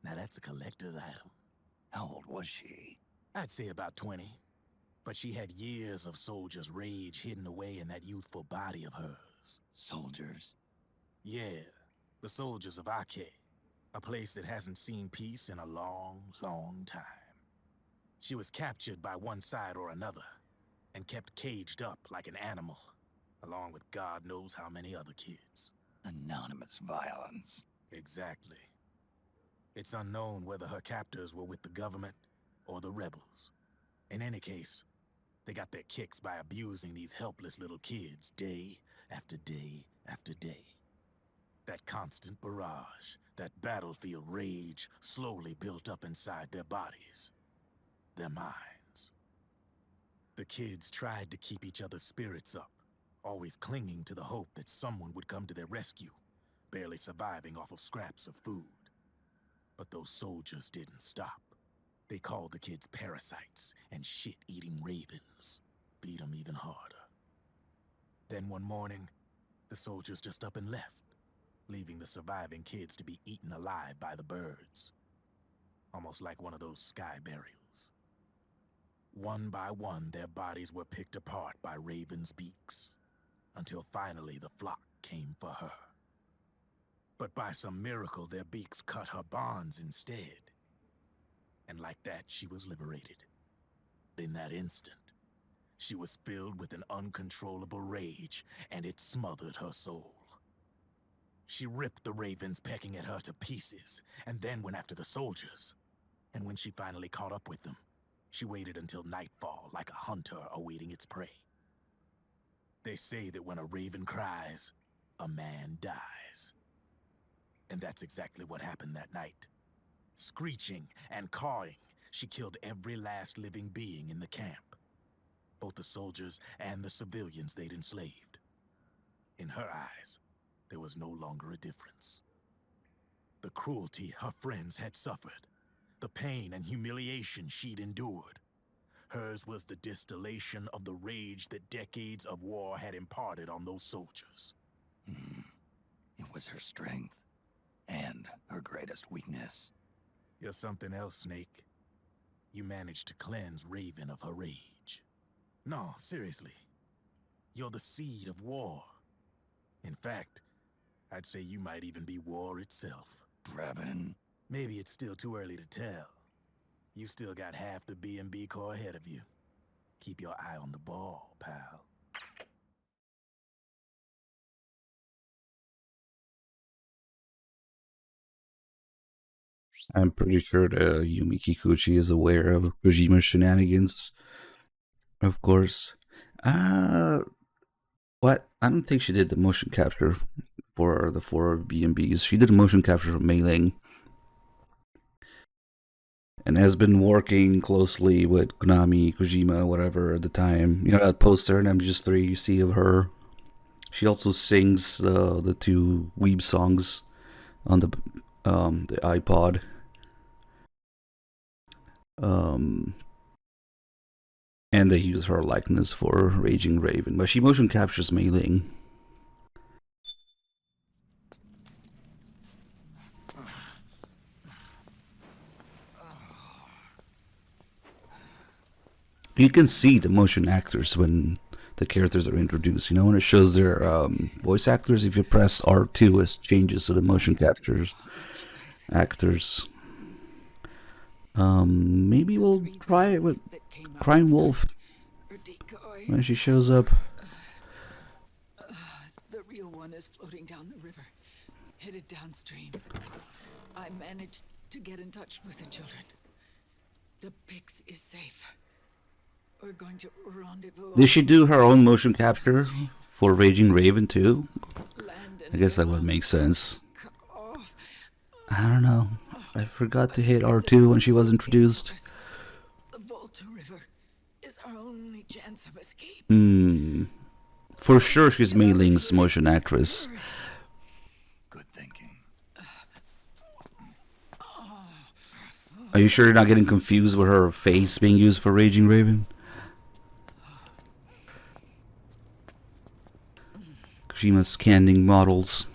Now that's a collector's item. How old was she? I'd say about 20. But she had years of soldiers' rage hidden away in that youthful body of hers. Soldiers? Yeah, the soldiers of Ake. A place that hasn't seen peace in a long, long time. She was captured by one side or another, and kept caged up like an animal, along with God knows how many other kids. Anonymous violence. Exactly. It's unknown whether her captors were with the government or the rebels. In any case, they got their kicks by abusing these helpless little kids day after day after day. That constant barrage, that battlefield rage slowly built up inside their bodies, their minds. The kids tried to keep each other's spirits up, always clinging to the hope that someone would come to their rescue, barely surviving off of scraps of food. But those soldiers didn't stop. They called the kids parasites and shit-eating ravens, beat them even harder. Then one morning, the soldiers just up and left, leaving the surviving kids to be eaten alive by the birds. Almost like one of those sky burials. One by one, their bodies were picked apart by ravens' beaks, until finally the flock came for her. But by some miracle, their beaks cut her bonds instead. And like that, she was liberated. In that instant, she was filled with an uncontrollable rage, and it smothered her soul. She ripped the ravens pecking at her to pieces, and then went after the soldiers. And when she finally caught up with them, she waited until nightfall like a hunter awaiting its prey. They say that when a raven cries, a man dies. And that's exactly what happened that night. Screeching and cawing, she killed every last living being in the camp. Both the soldiers and the civilians they'd enslaved. In her eyes, there was no longer a difference. The cruelty her friends had suffered, the pain and humiliation she'd endured. Hers was the distillation of the rage that decades of war had imparted on those soldiers. It was her strength, and her greatest weakness. You're something else, Snake. You managed to cleanse Raven of her rage. No, seriously. You're the seed of war. In fact, I'd say you might even be war itself. Drebin. Maybe it's still too early to tell. You've still got half the B&B Corps ahead of you. Keep your eye on the ball, pal. I'm pretty sure the Yumi Kikuchi is aware of Kojima's shenanigans. Of course. What? I don't think she did the motion capture for the 4 B&Bs. She did a motion capture for Mei Ling. And has been working closely with Konami, Kojima, whatever, at the time. You know that poster in MGS3 you see of her? She also sings the 2 Weeb songs on the iPod. And they use her likeness for Raging Raven, but she motion captures Mei Ling. You can see the motion actors when the characters are introduced. You know, when it shows their voice actors, if you press R2, it changes to the motion captures actors. Maybe we'll try it with Crime Wolf when she shows up. The real one is floating down the river, headed downstream. I managed to get in touch with the children. The Pix is safe. We're going to rendezvous. Did she do her own motion capture for Raging Raven too? I guess that would make sense. I don't know. I forgot to hit R2 when she was introduced. The chance of escape. For sure, she's Mei Ling's motion actress. Good thinking. Are you sure you're not getting confused with her face being used for Raging Raven? Kojima's scanning models.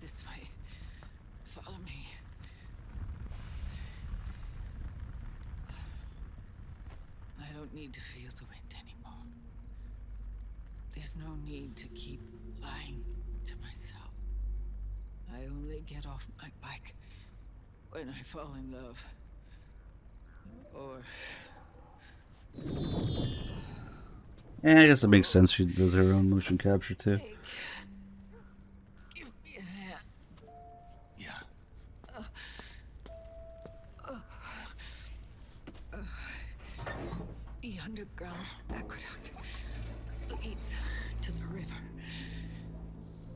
This way. Follow me. I don't need to feel the wind anymore. There's no need to keep lying to myself. I only get off my bike when I fall in love. Or... Yeah, I guess it makes sense. She does her own motion capture too. Give me a hand. Yeah. The underground aqueduct leads to the river.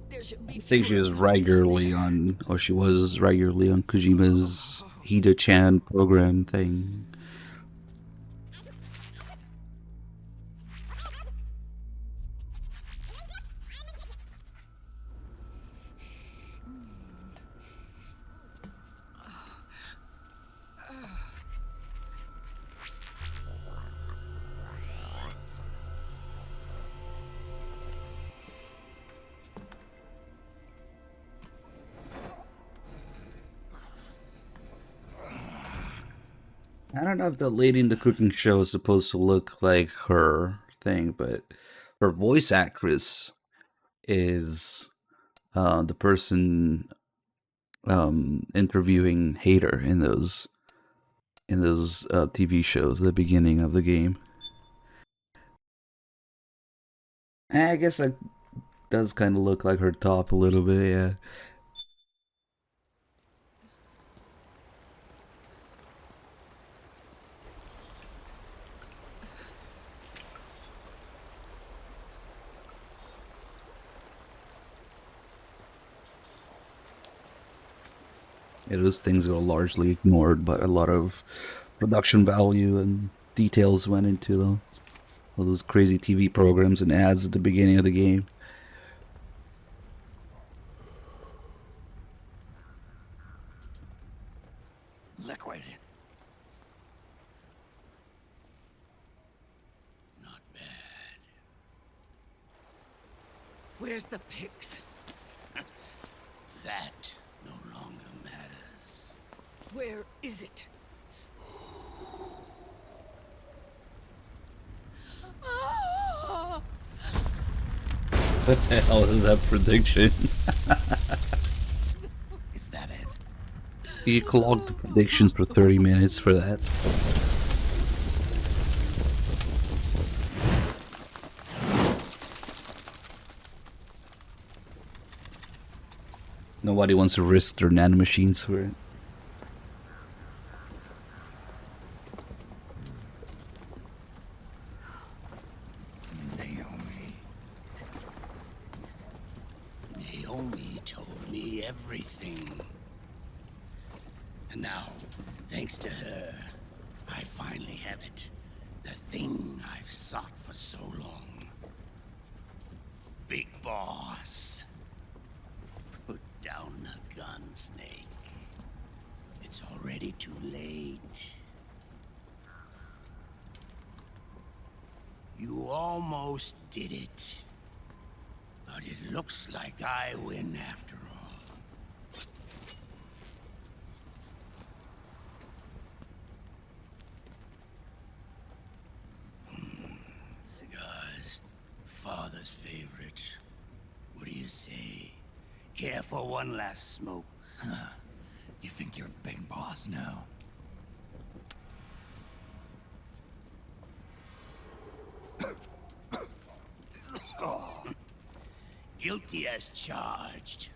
There should be I think she was regularly on, or she was regularly on Kojima's Hida-chan program thing. I don't know if the lady in the cooking show is supposed to look like her thing, but her voice actress is the person interviewing Hater in those TV shows at the beginning of the game. I guess that does kind of look like her top a little bit, yeah. Yeah, those things are largely ignored, but a lot of production value and details went into them. All those crazy TV programs and ads at the beginning of the game. Liquid. Not bad. Where's the pigs? That no longer matters. Where is it? What the hell is that prediction? Is that it? You clogged the predictions for 30 minutes for that. Nobody wants to risk their nanomachines for it. Naomi told me everything. And now, thanks to her, I finally have it. The thing I've sought for so long. Big Boss. Put down the gun, Snake. It's already too late. You almost did it. But it looks like I win after all. Cigars, father's favorite. What do you say? Care for one last smoke? Huh. You think you're Big Boss now? Guilty as charged.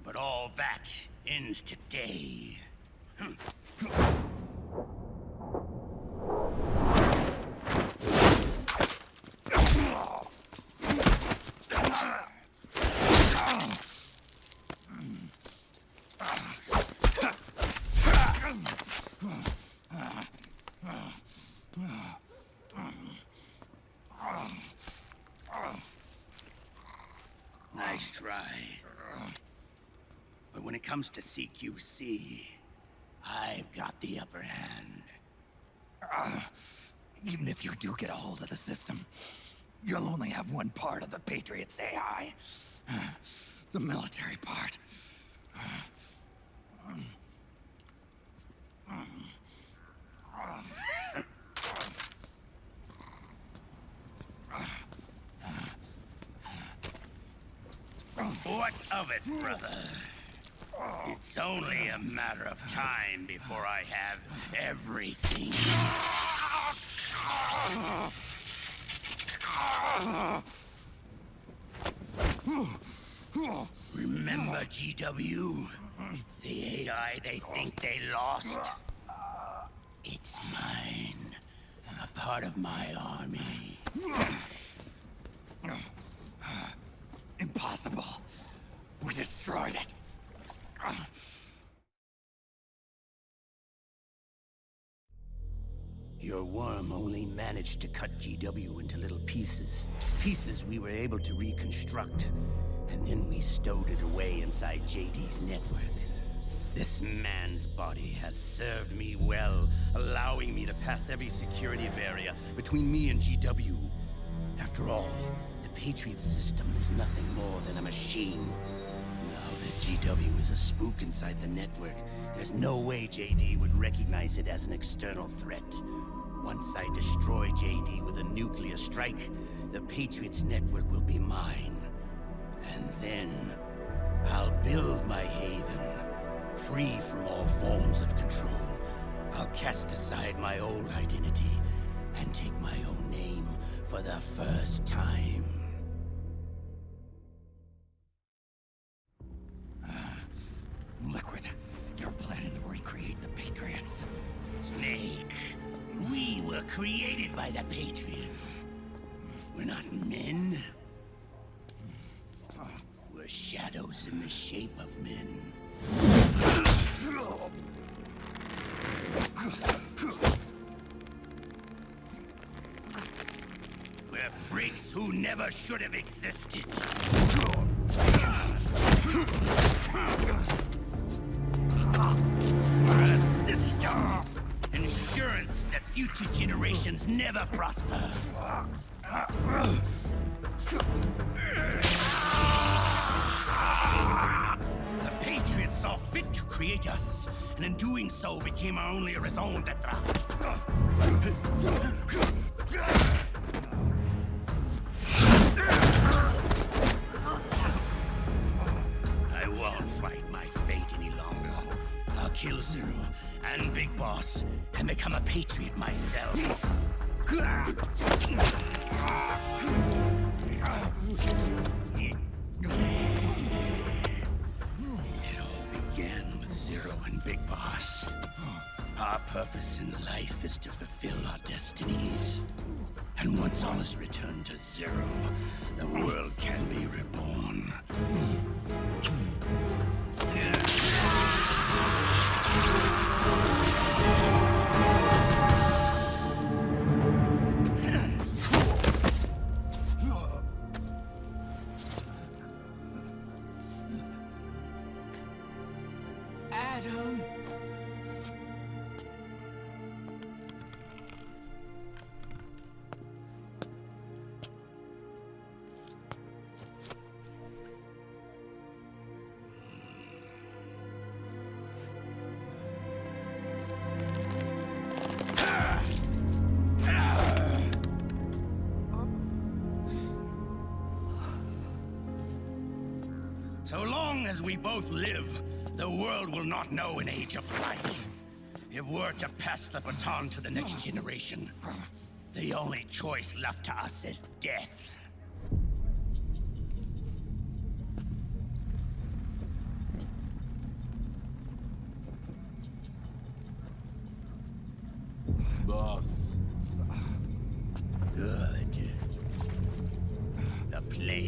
But all all that ends today. Nice try. But when it comes to CQC, I've got the upper hand. Even if you do get a hold of the system, you'll only have one part of the Patriots AI. The military part. What of it, brother? It's only a matter of time before I have everything. Remember GW? The AI they think they lost? It's mine. A part of my army. Impossible. We destroyed it. Your worm only managed to cut GW into little pieces. Pieces we were able to reconstruct. And then we stowed it away inside JD's network. This man's body has served me well, allowing me to pass every security barrier between me and GW. After all, the Patriots system is nothing more than a machine. Now that GW is a spook inside the network, there's no way JD would recognize it as an external threat. Once I destroy JD with a nuclear strike, the Patriots network will be mine. And then, I'll build my haven, free from all forms of control. I'll cast aside my old identity and take my own name for the first time. Liquid, you're planning to recreate the Patriots. Snake, we were created by the Patriots. We're not men. We're shadows in the shape of men. We're freaks who never should have existed. We're a system. Insurance that future generations never prosper. The Patriots saw fit to create us, and in doing so became our only raison d'etre. I won't fight my fate any longer. I'll kill Zero and Big Boss and become a Patriot myself. It all began with Zero and Big Boss. Our purpose in life is to fulfill our destinies. And once all is returned to Zero, the world can be reborn. Adam. So long as we both live, the world will not know an age of light. If we're to pass the baton to the next generation, the only choice left to us is death.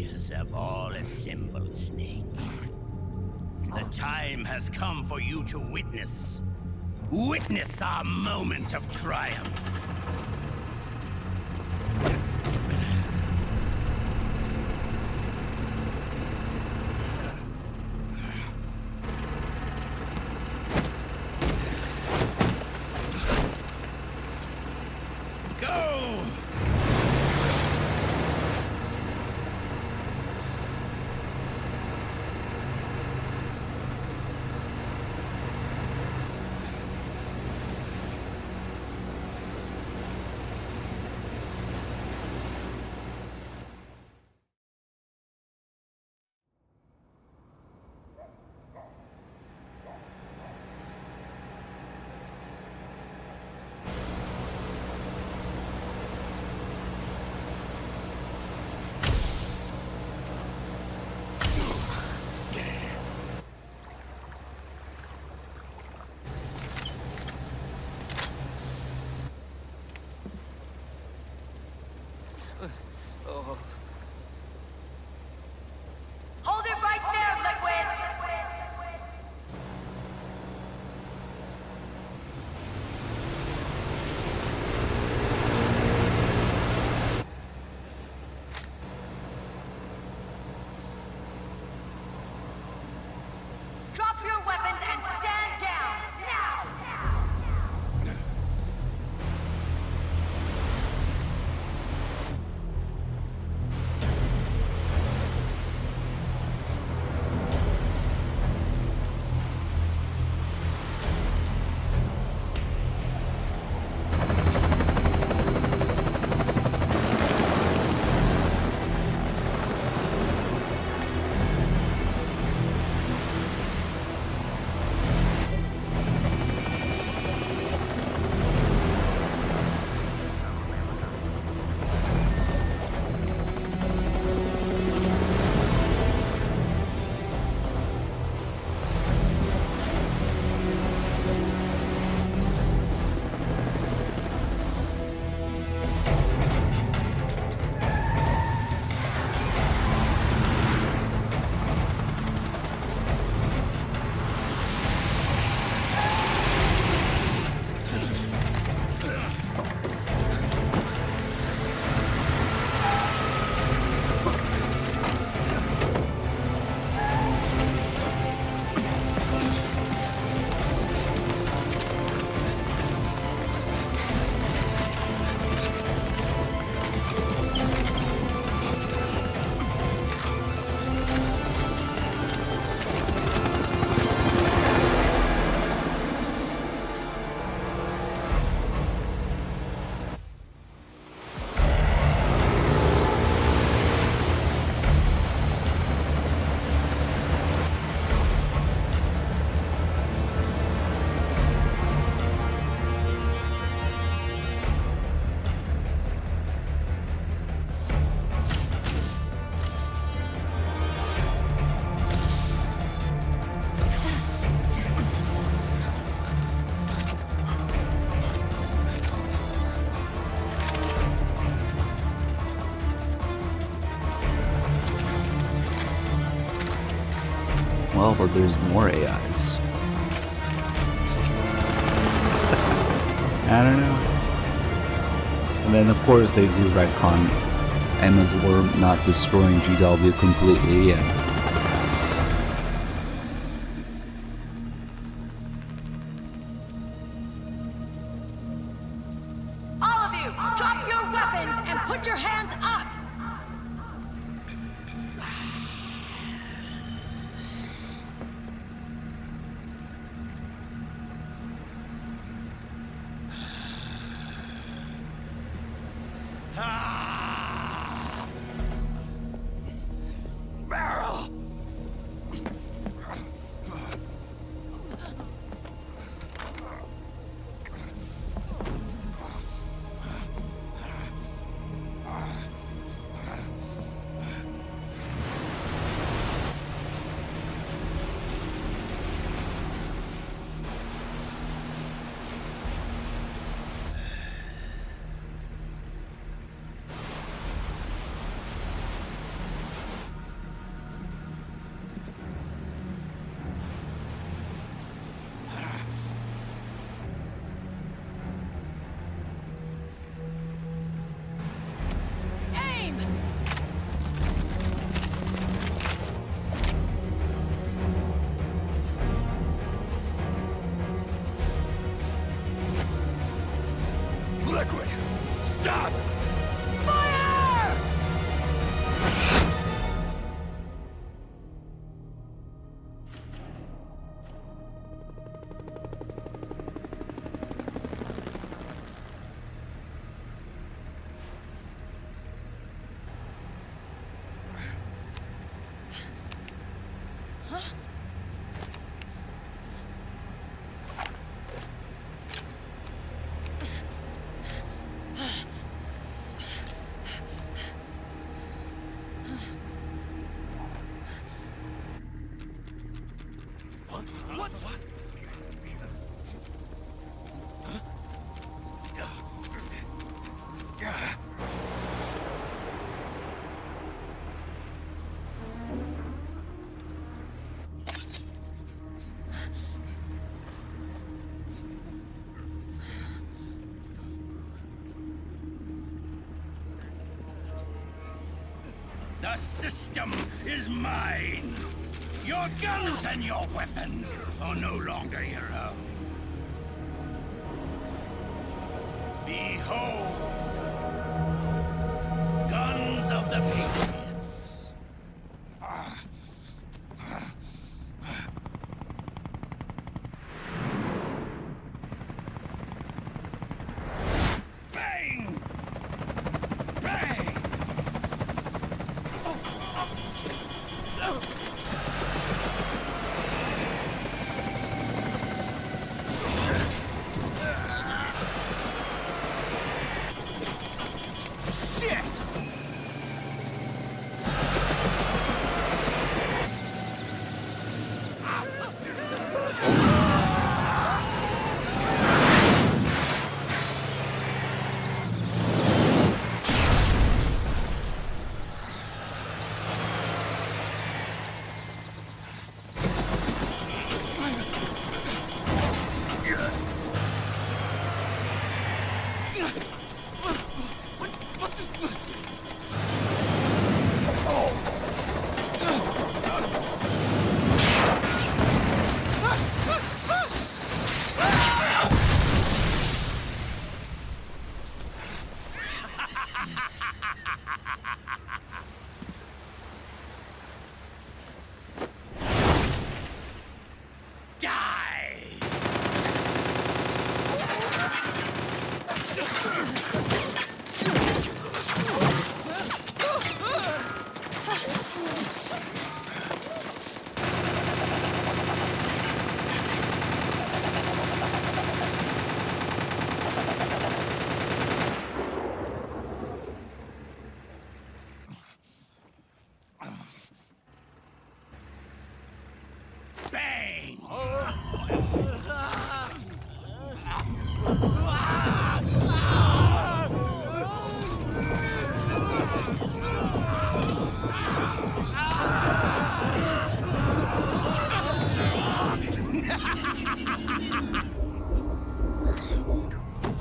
Pioneers have all assembled, Snake. The time has come for you to witness. Witness our moment of triumph. Go! Hold it right there, Liquid! Drop your weapons and stand down, now! Well, but there's more AIs. I don't know. And then, of course, they do retcon Emma's not destroying GW completely, and All of you, drop your weapons and put your hands up! Barrel! liquid! Stop! Fire! What? What? The system is mine. Your guns and your weapons are no longer your own. Behold, guns of the Patriots. Bang! Bang!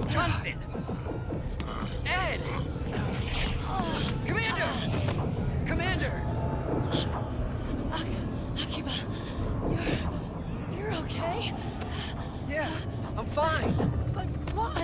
Jonathan! Ed! Commander! Commander! Akiba, you're okay? Yeah, I'm fine. But why?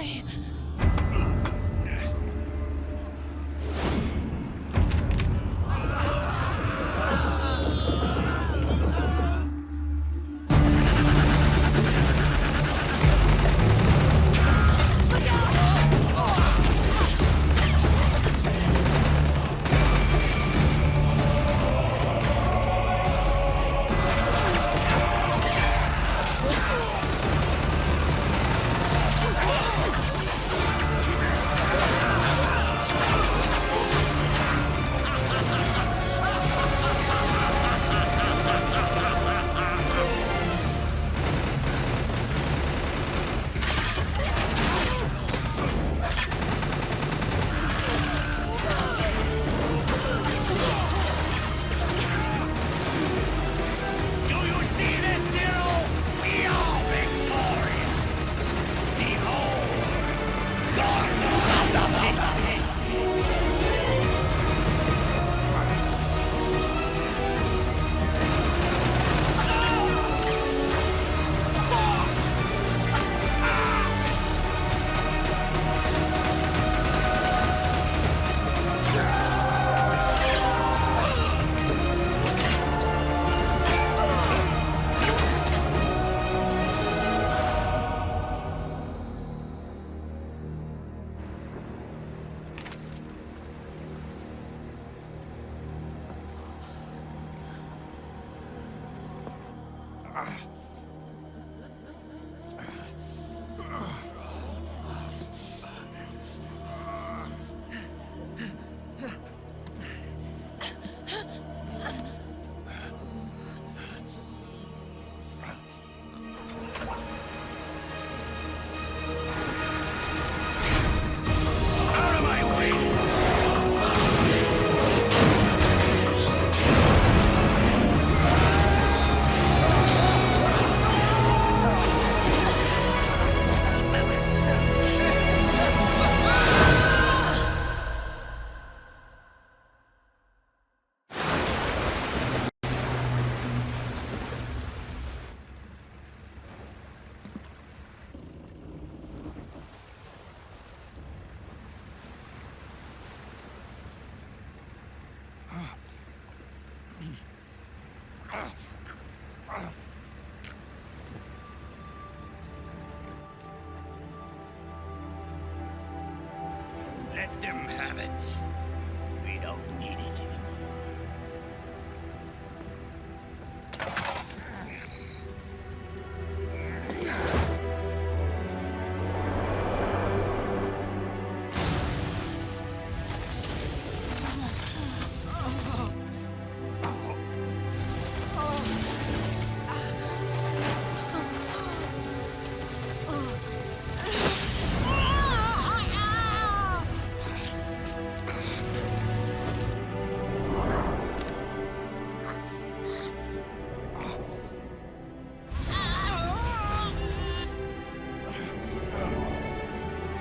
Let them have it. We don't need it anymore.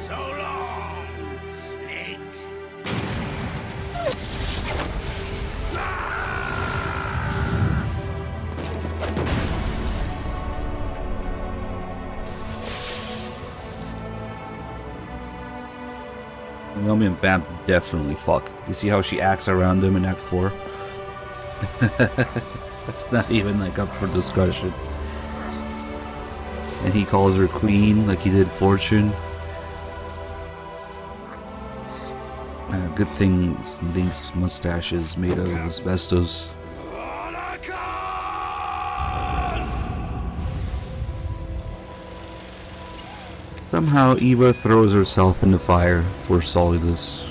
So long, Snake. Naomi and Vamp definitely fuck. You see how she acts around him in Act 4? That's not even like up for discussion. And he calls her queen like he did Fortune. Good thing Snake's mustache is made out of asbestos. Somehow Eva throws herself in the fire for Solidus.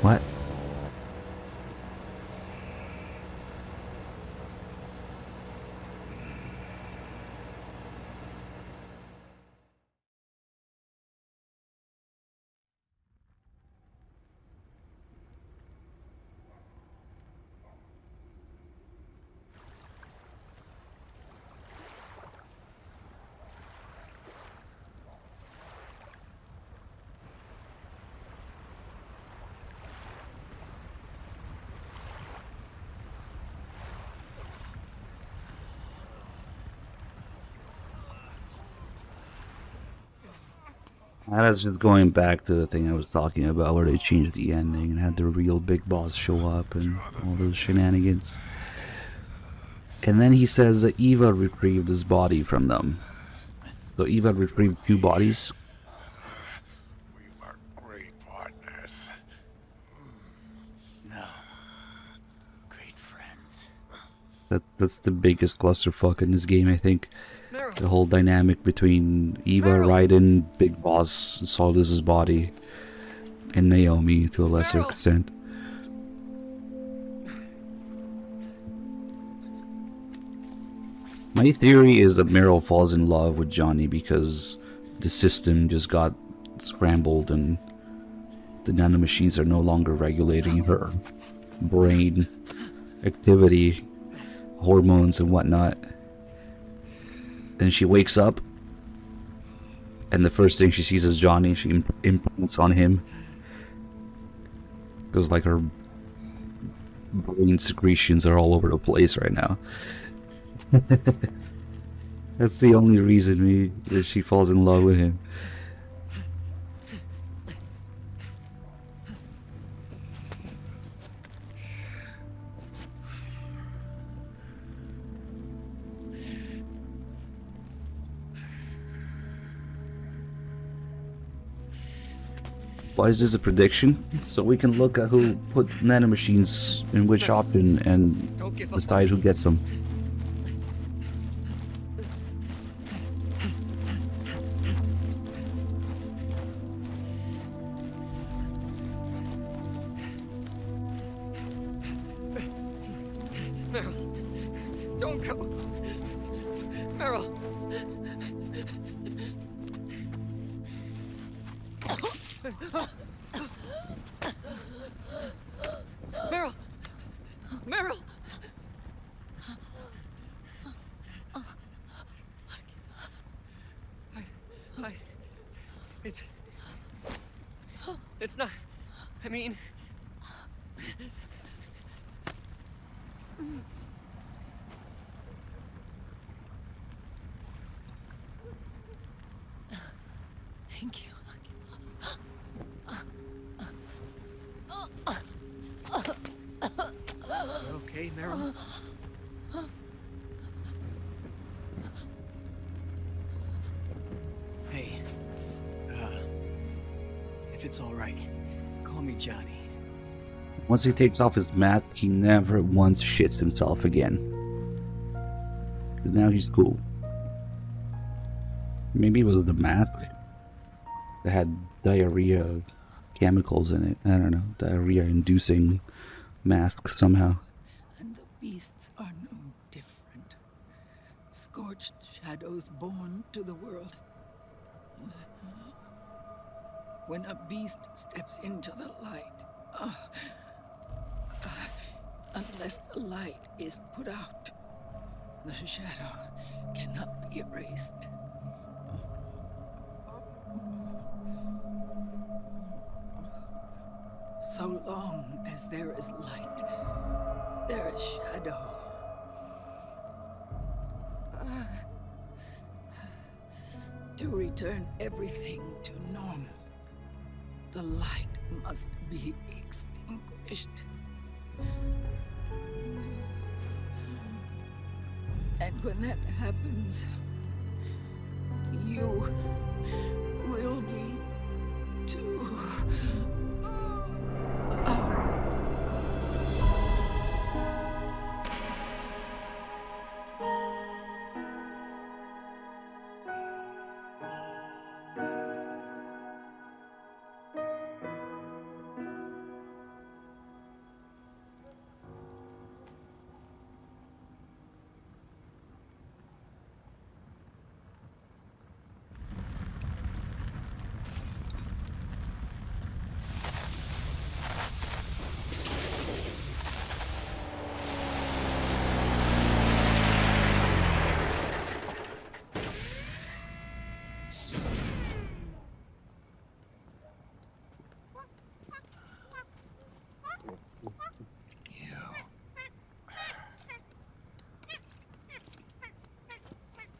What? That's just going back to the thing I was talking about where they changed the ending and had the real big boss show up and all those shenanigans. And then he says that Eva retrieved his body from them. So Eva retrieved 2 bodies. We were great partners. No. Great friends. That's the biggest clusterfuck in this game, I think. The whole dynamic between Eva, Raiden, Big Boss, Solidus' body, and Naomi to a lesser extent. My theory is that Meryl falls in love with Johnny because the system just got scrambled and the nanomachines are no longer regulating her brain activity, hormones and whatnot. And she wakes up, and the first thing she sees is Johnny. She imprints on him. Because, like, her brain secretions are all over the place right now. That's the only reason that she falls in love with him. Why is this a prediction? So we can look at who put nanomachines in which option and decide who gets them. Don't go. Meryl. Meryl. Meryl. I. It's not. I mean. Thank you. You okay, Meryl? Hey. If it's all right, call me Johnny. Once he takes off his mask, he never once shits himself again. Because now he's cool. Maybe it was the mask that had diarrhea chemicals in it. I don't know. Diarrhea-inducing mask somehow. And the beasts are no different. Scorched shadows born to the world. When a beast steps into the light, unless the light is put out, the shadow cannot be erased. So long as there is light, there is shadow. To return everything to normal, the light must be extinguished. And when that happens, you will be too.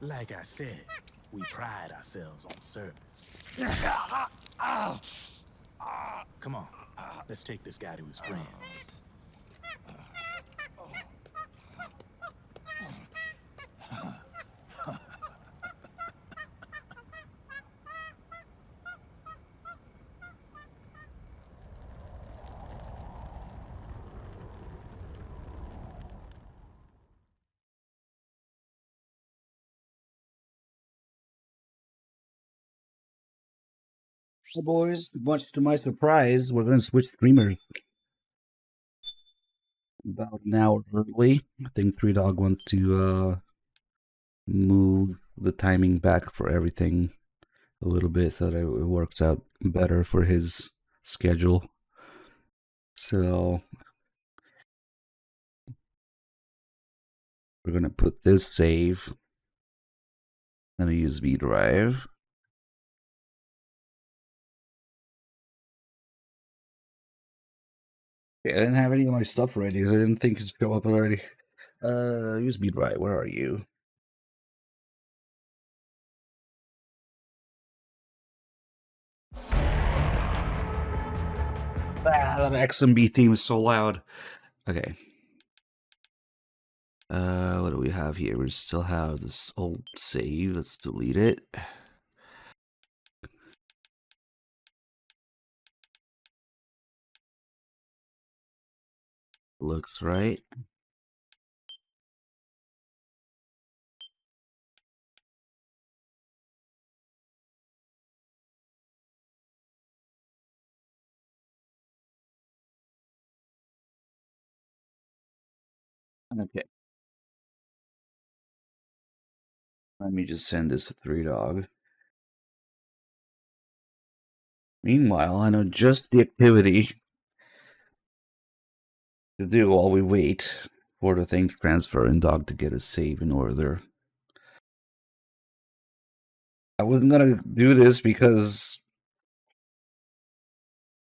Like I said, we pride ourselves on service. Come on, let's take this guy to his friends. Hey boys, much to my surprise, we're going to switch streamers. About an hour early. I think Three Dog wants to move the timing back for everything a little bit so that it works out better for his schedule. So we're going to put this save on a USB drive. Yeah, I didn't have any of my stuff ready because I didn't think it'd show up already. USB drive, where are you? That XMB theme is so loud. Okay. What do we have here? We still have this old save. Let's delete it. Looks right. Okay. Let me just send this to 3Dog. Meanwhile, I know just the activity to do while we wait for the thing to transfer and Dog to get his save in order. I wasn't gonna do this because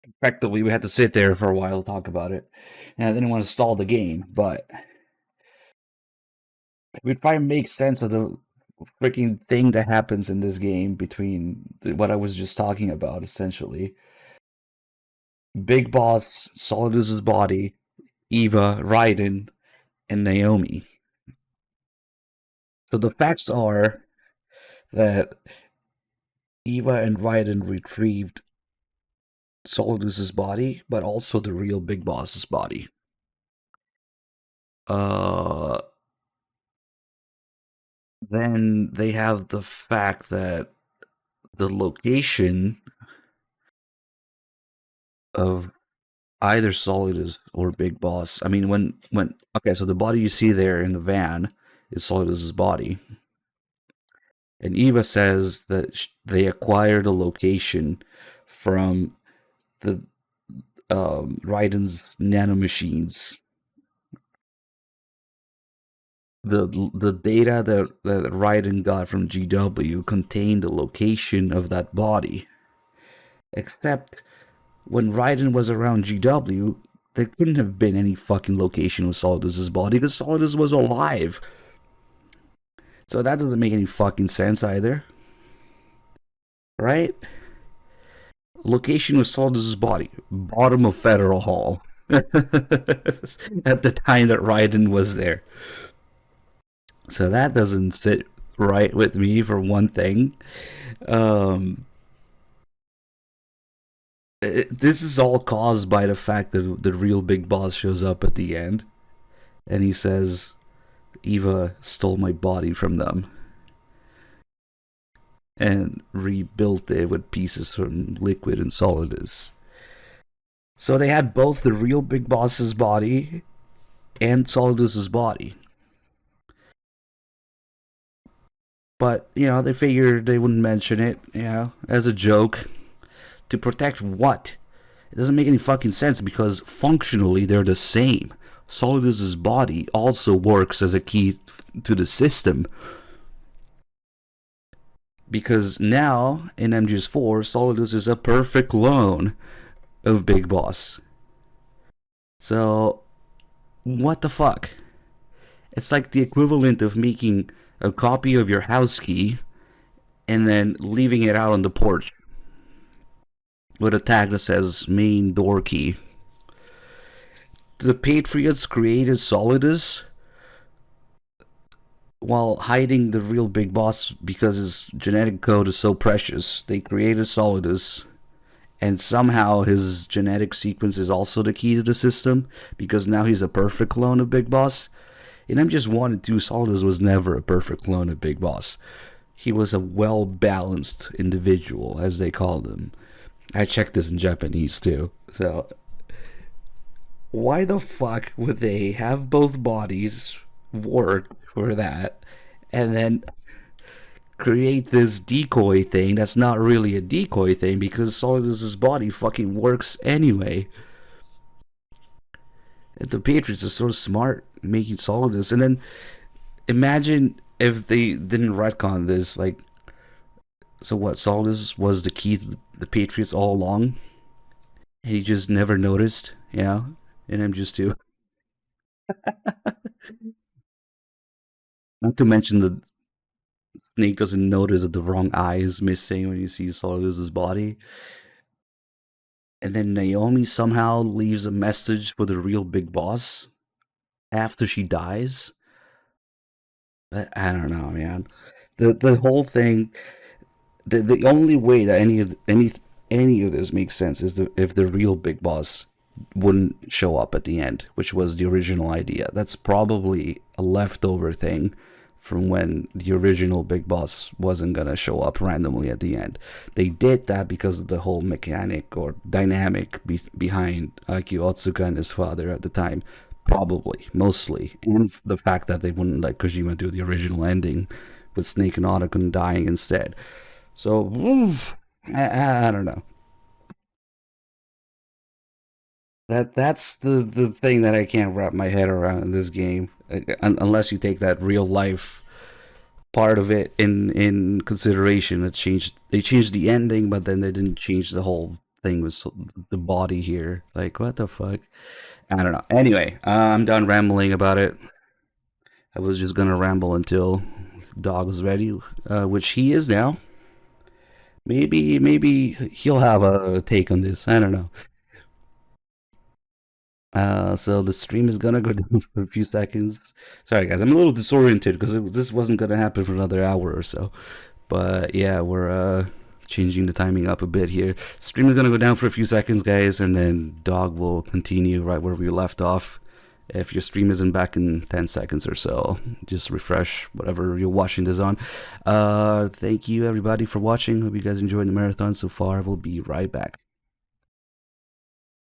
effectively we had to sit there for a while to talk about it. And I didn't want to stall the game, but we'd try and make sense of the freaking thing that happens in this game between what I was just talking about, essentially. Big Boss, Solidus's body, Eva, Raiden, and Naomi. So the facts are that Eva and Raiden retrieved Solidus's body, but also the real Big Boss's body. Then they have the fact that the location of either Solidus or Big Boss. I mean, when okay, so the body you see there in the van is Solidus's body, and Eva says that they acquired a location from the Raiden's nanomachines. The data that Raiden got from GW contained the location of that body. Except when Raiden was around GW, there couldn't have been any fucking location of Solidus's body because Solidus was alive. So that doesn't make any fucking sense either. Right? Location of Solidus's body. Bottom of Federal Hall. At the time that Raiden was there. So that doesn't sit right with me for one thing. This is all caused by the fact that the real Big Boss shows up at the end. And he says, Eva stole my body from them. And rebuilt it with pieces from Liquid and Solidus. So they had both the real Big Boss's body and Solidus's body. But, you know, they figured they wouldn't mention it, you know, as a joke. To protect what? It doesn't make any fucking sense because functionally they're the same. Solidus's body also works as a key to the system. Because now, in MGS4, Solidus is a perfect clone of Big Boss. So, what the fuck? It's like the equivalent of making a copy of your house key and then leaving it out on the porch with a tag that says main door key. The Patriots created Solidus while hiding the real Big Boss because his genetic code is so precious. They created Solidus, and somehow his genetic sequence is also the key to the system because now he's a perfect clone of Big Boss. In MGS1 and 2, Solidus was never a perfect clone of Big Boss. He was a well-balanced individual, as they called him. I checked this in Japanese too. So, why the fuck would they have both bodies work for that and then create this decoy thing that's not really a decoy thing because Solidus's body fucking works anyway? And the Patriots are so smart making Solidus. And then imagine if they didn't retcon this, like, so what, Solidus was the key to the Patriots all along? And he just never noticed, you know? And I'm just too. Not to mention the Snake doesn't notice that the wrong eye is missing when you see Solidus's body. And then Naomi somehow leaves a message for the real Big Boss after she dies. I don't know, man. The whole thing. The only way that any of this makes sense is if the real Big Boss wouldn't show up at the end, which was the original idea. That's probably a leftover thing from when the original Big Boss wasn't gonna show up randomly at the end. They did that because of the whole mechanic or dynamic behind Akio Otsuka and his father at the time. Probably, mostly. And the fact that they wouldn't let Kojima do the original ending with Snake and Otacon dying instead. So I don't know. That's the thing that I can't wrap my head around in this game, unless you take that real life part of it in consideration. They changed the ending, but then they didn't change the whole thing with the body here. Like, what the fuck? I don't know. Anyway, I'm done rambling about it. I was just gonna ramble until Dog was ready, which he is now. Maybe he'll have a take on this. I don't know. So the stream is gonna go down for a few seconds. Sorry guys, I'm a little disoriented because this wasn't gonna happen for another hour or so. But yeah, we're changing the timing up a bit here. Stream is gonna go down for a few seconds, guys, and then Dog will continue right where we left off. If your stream isn't back in 10 seconds or so, just refresh whatever you're watching this on. Thank you everybody for watching. Hope you guys enjoyed the marathon so far. We'll be right back.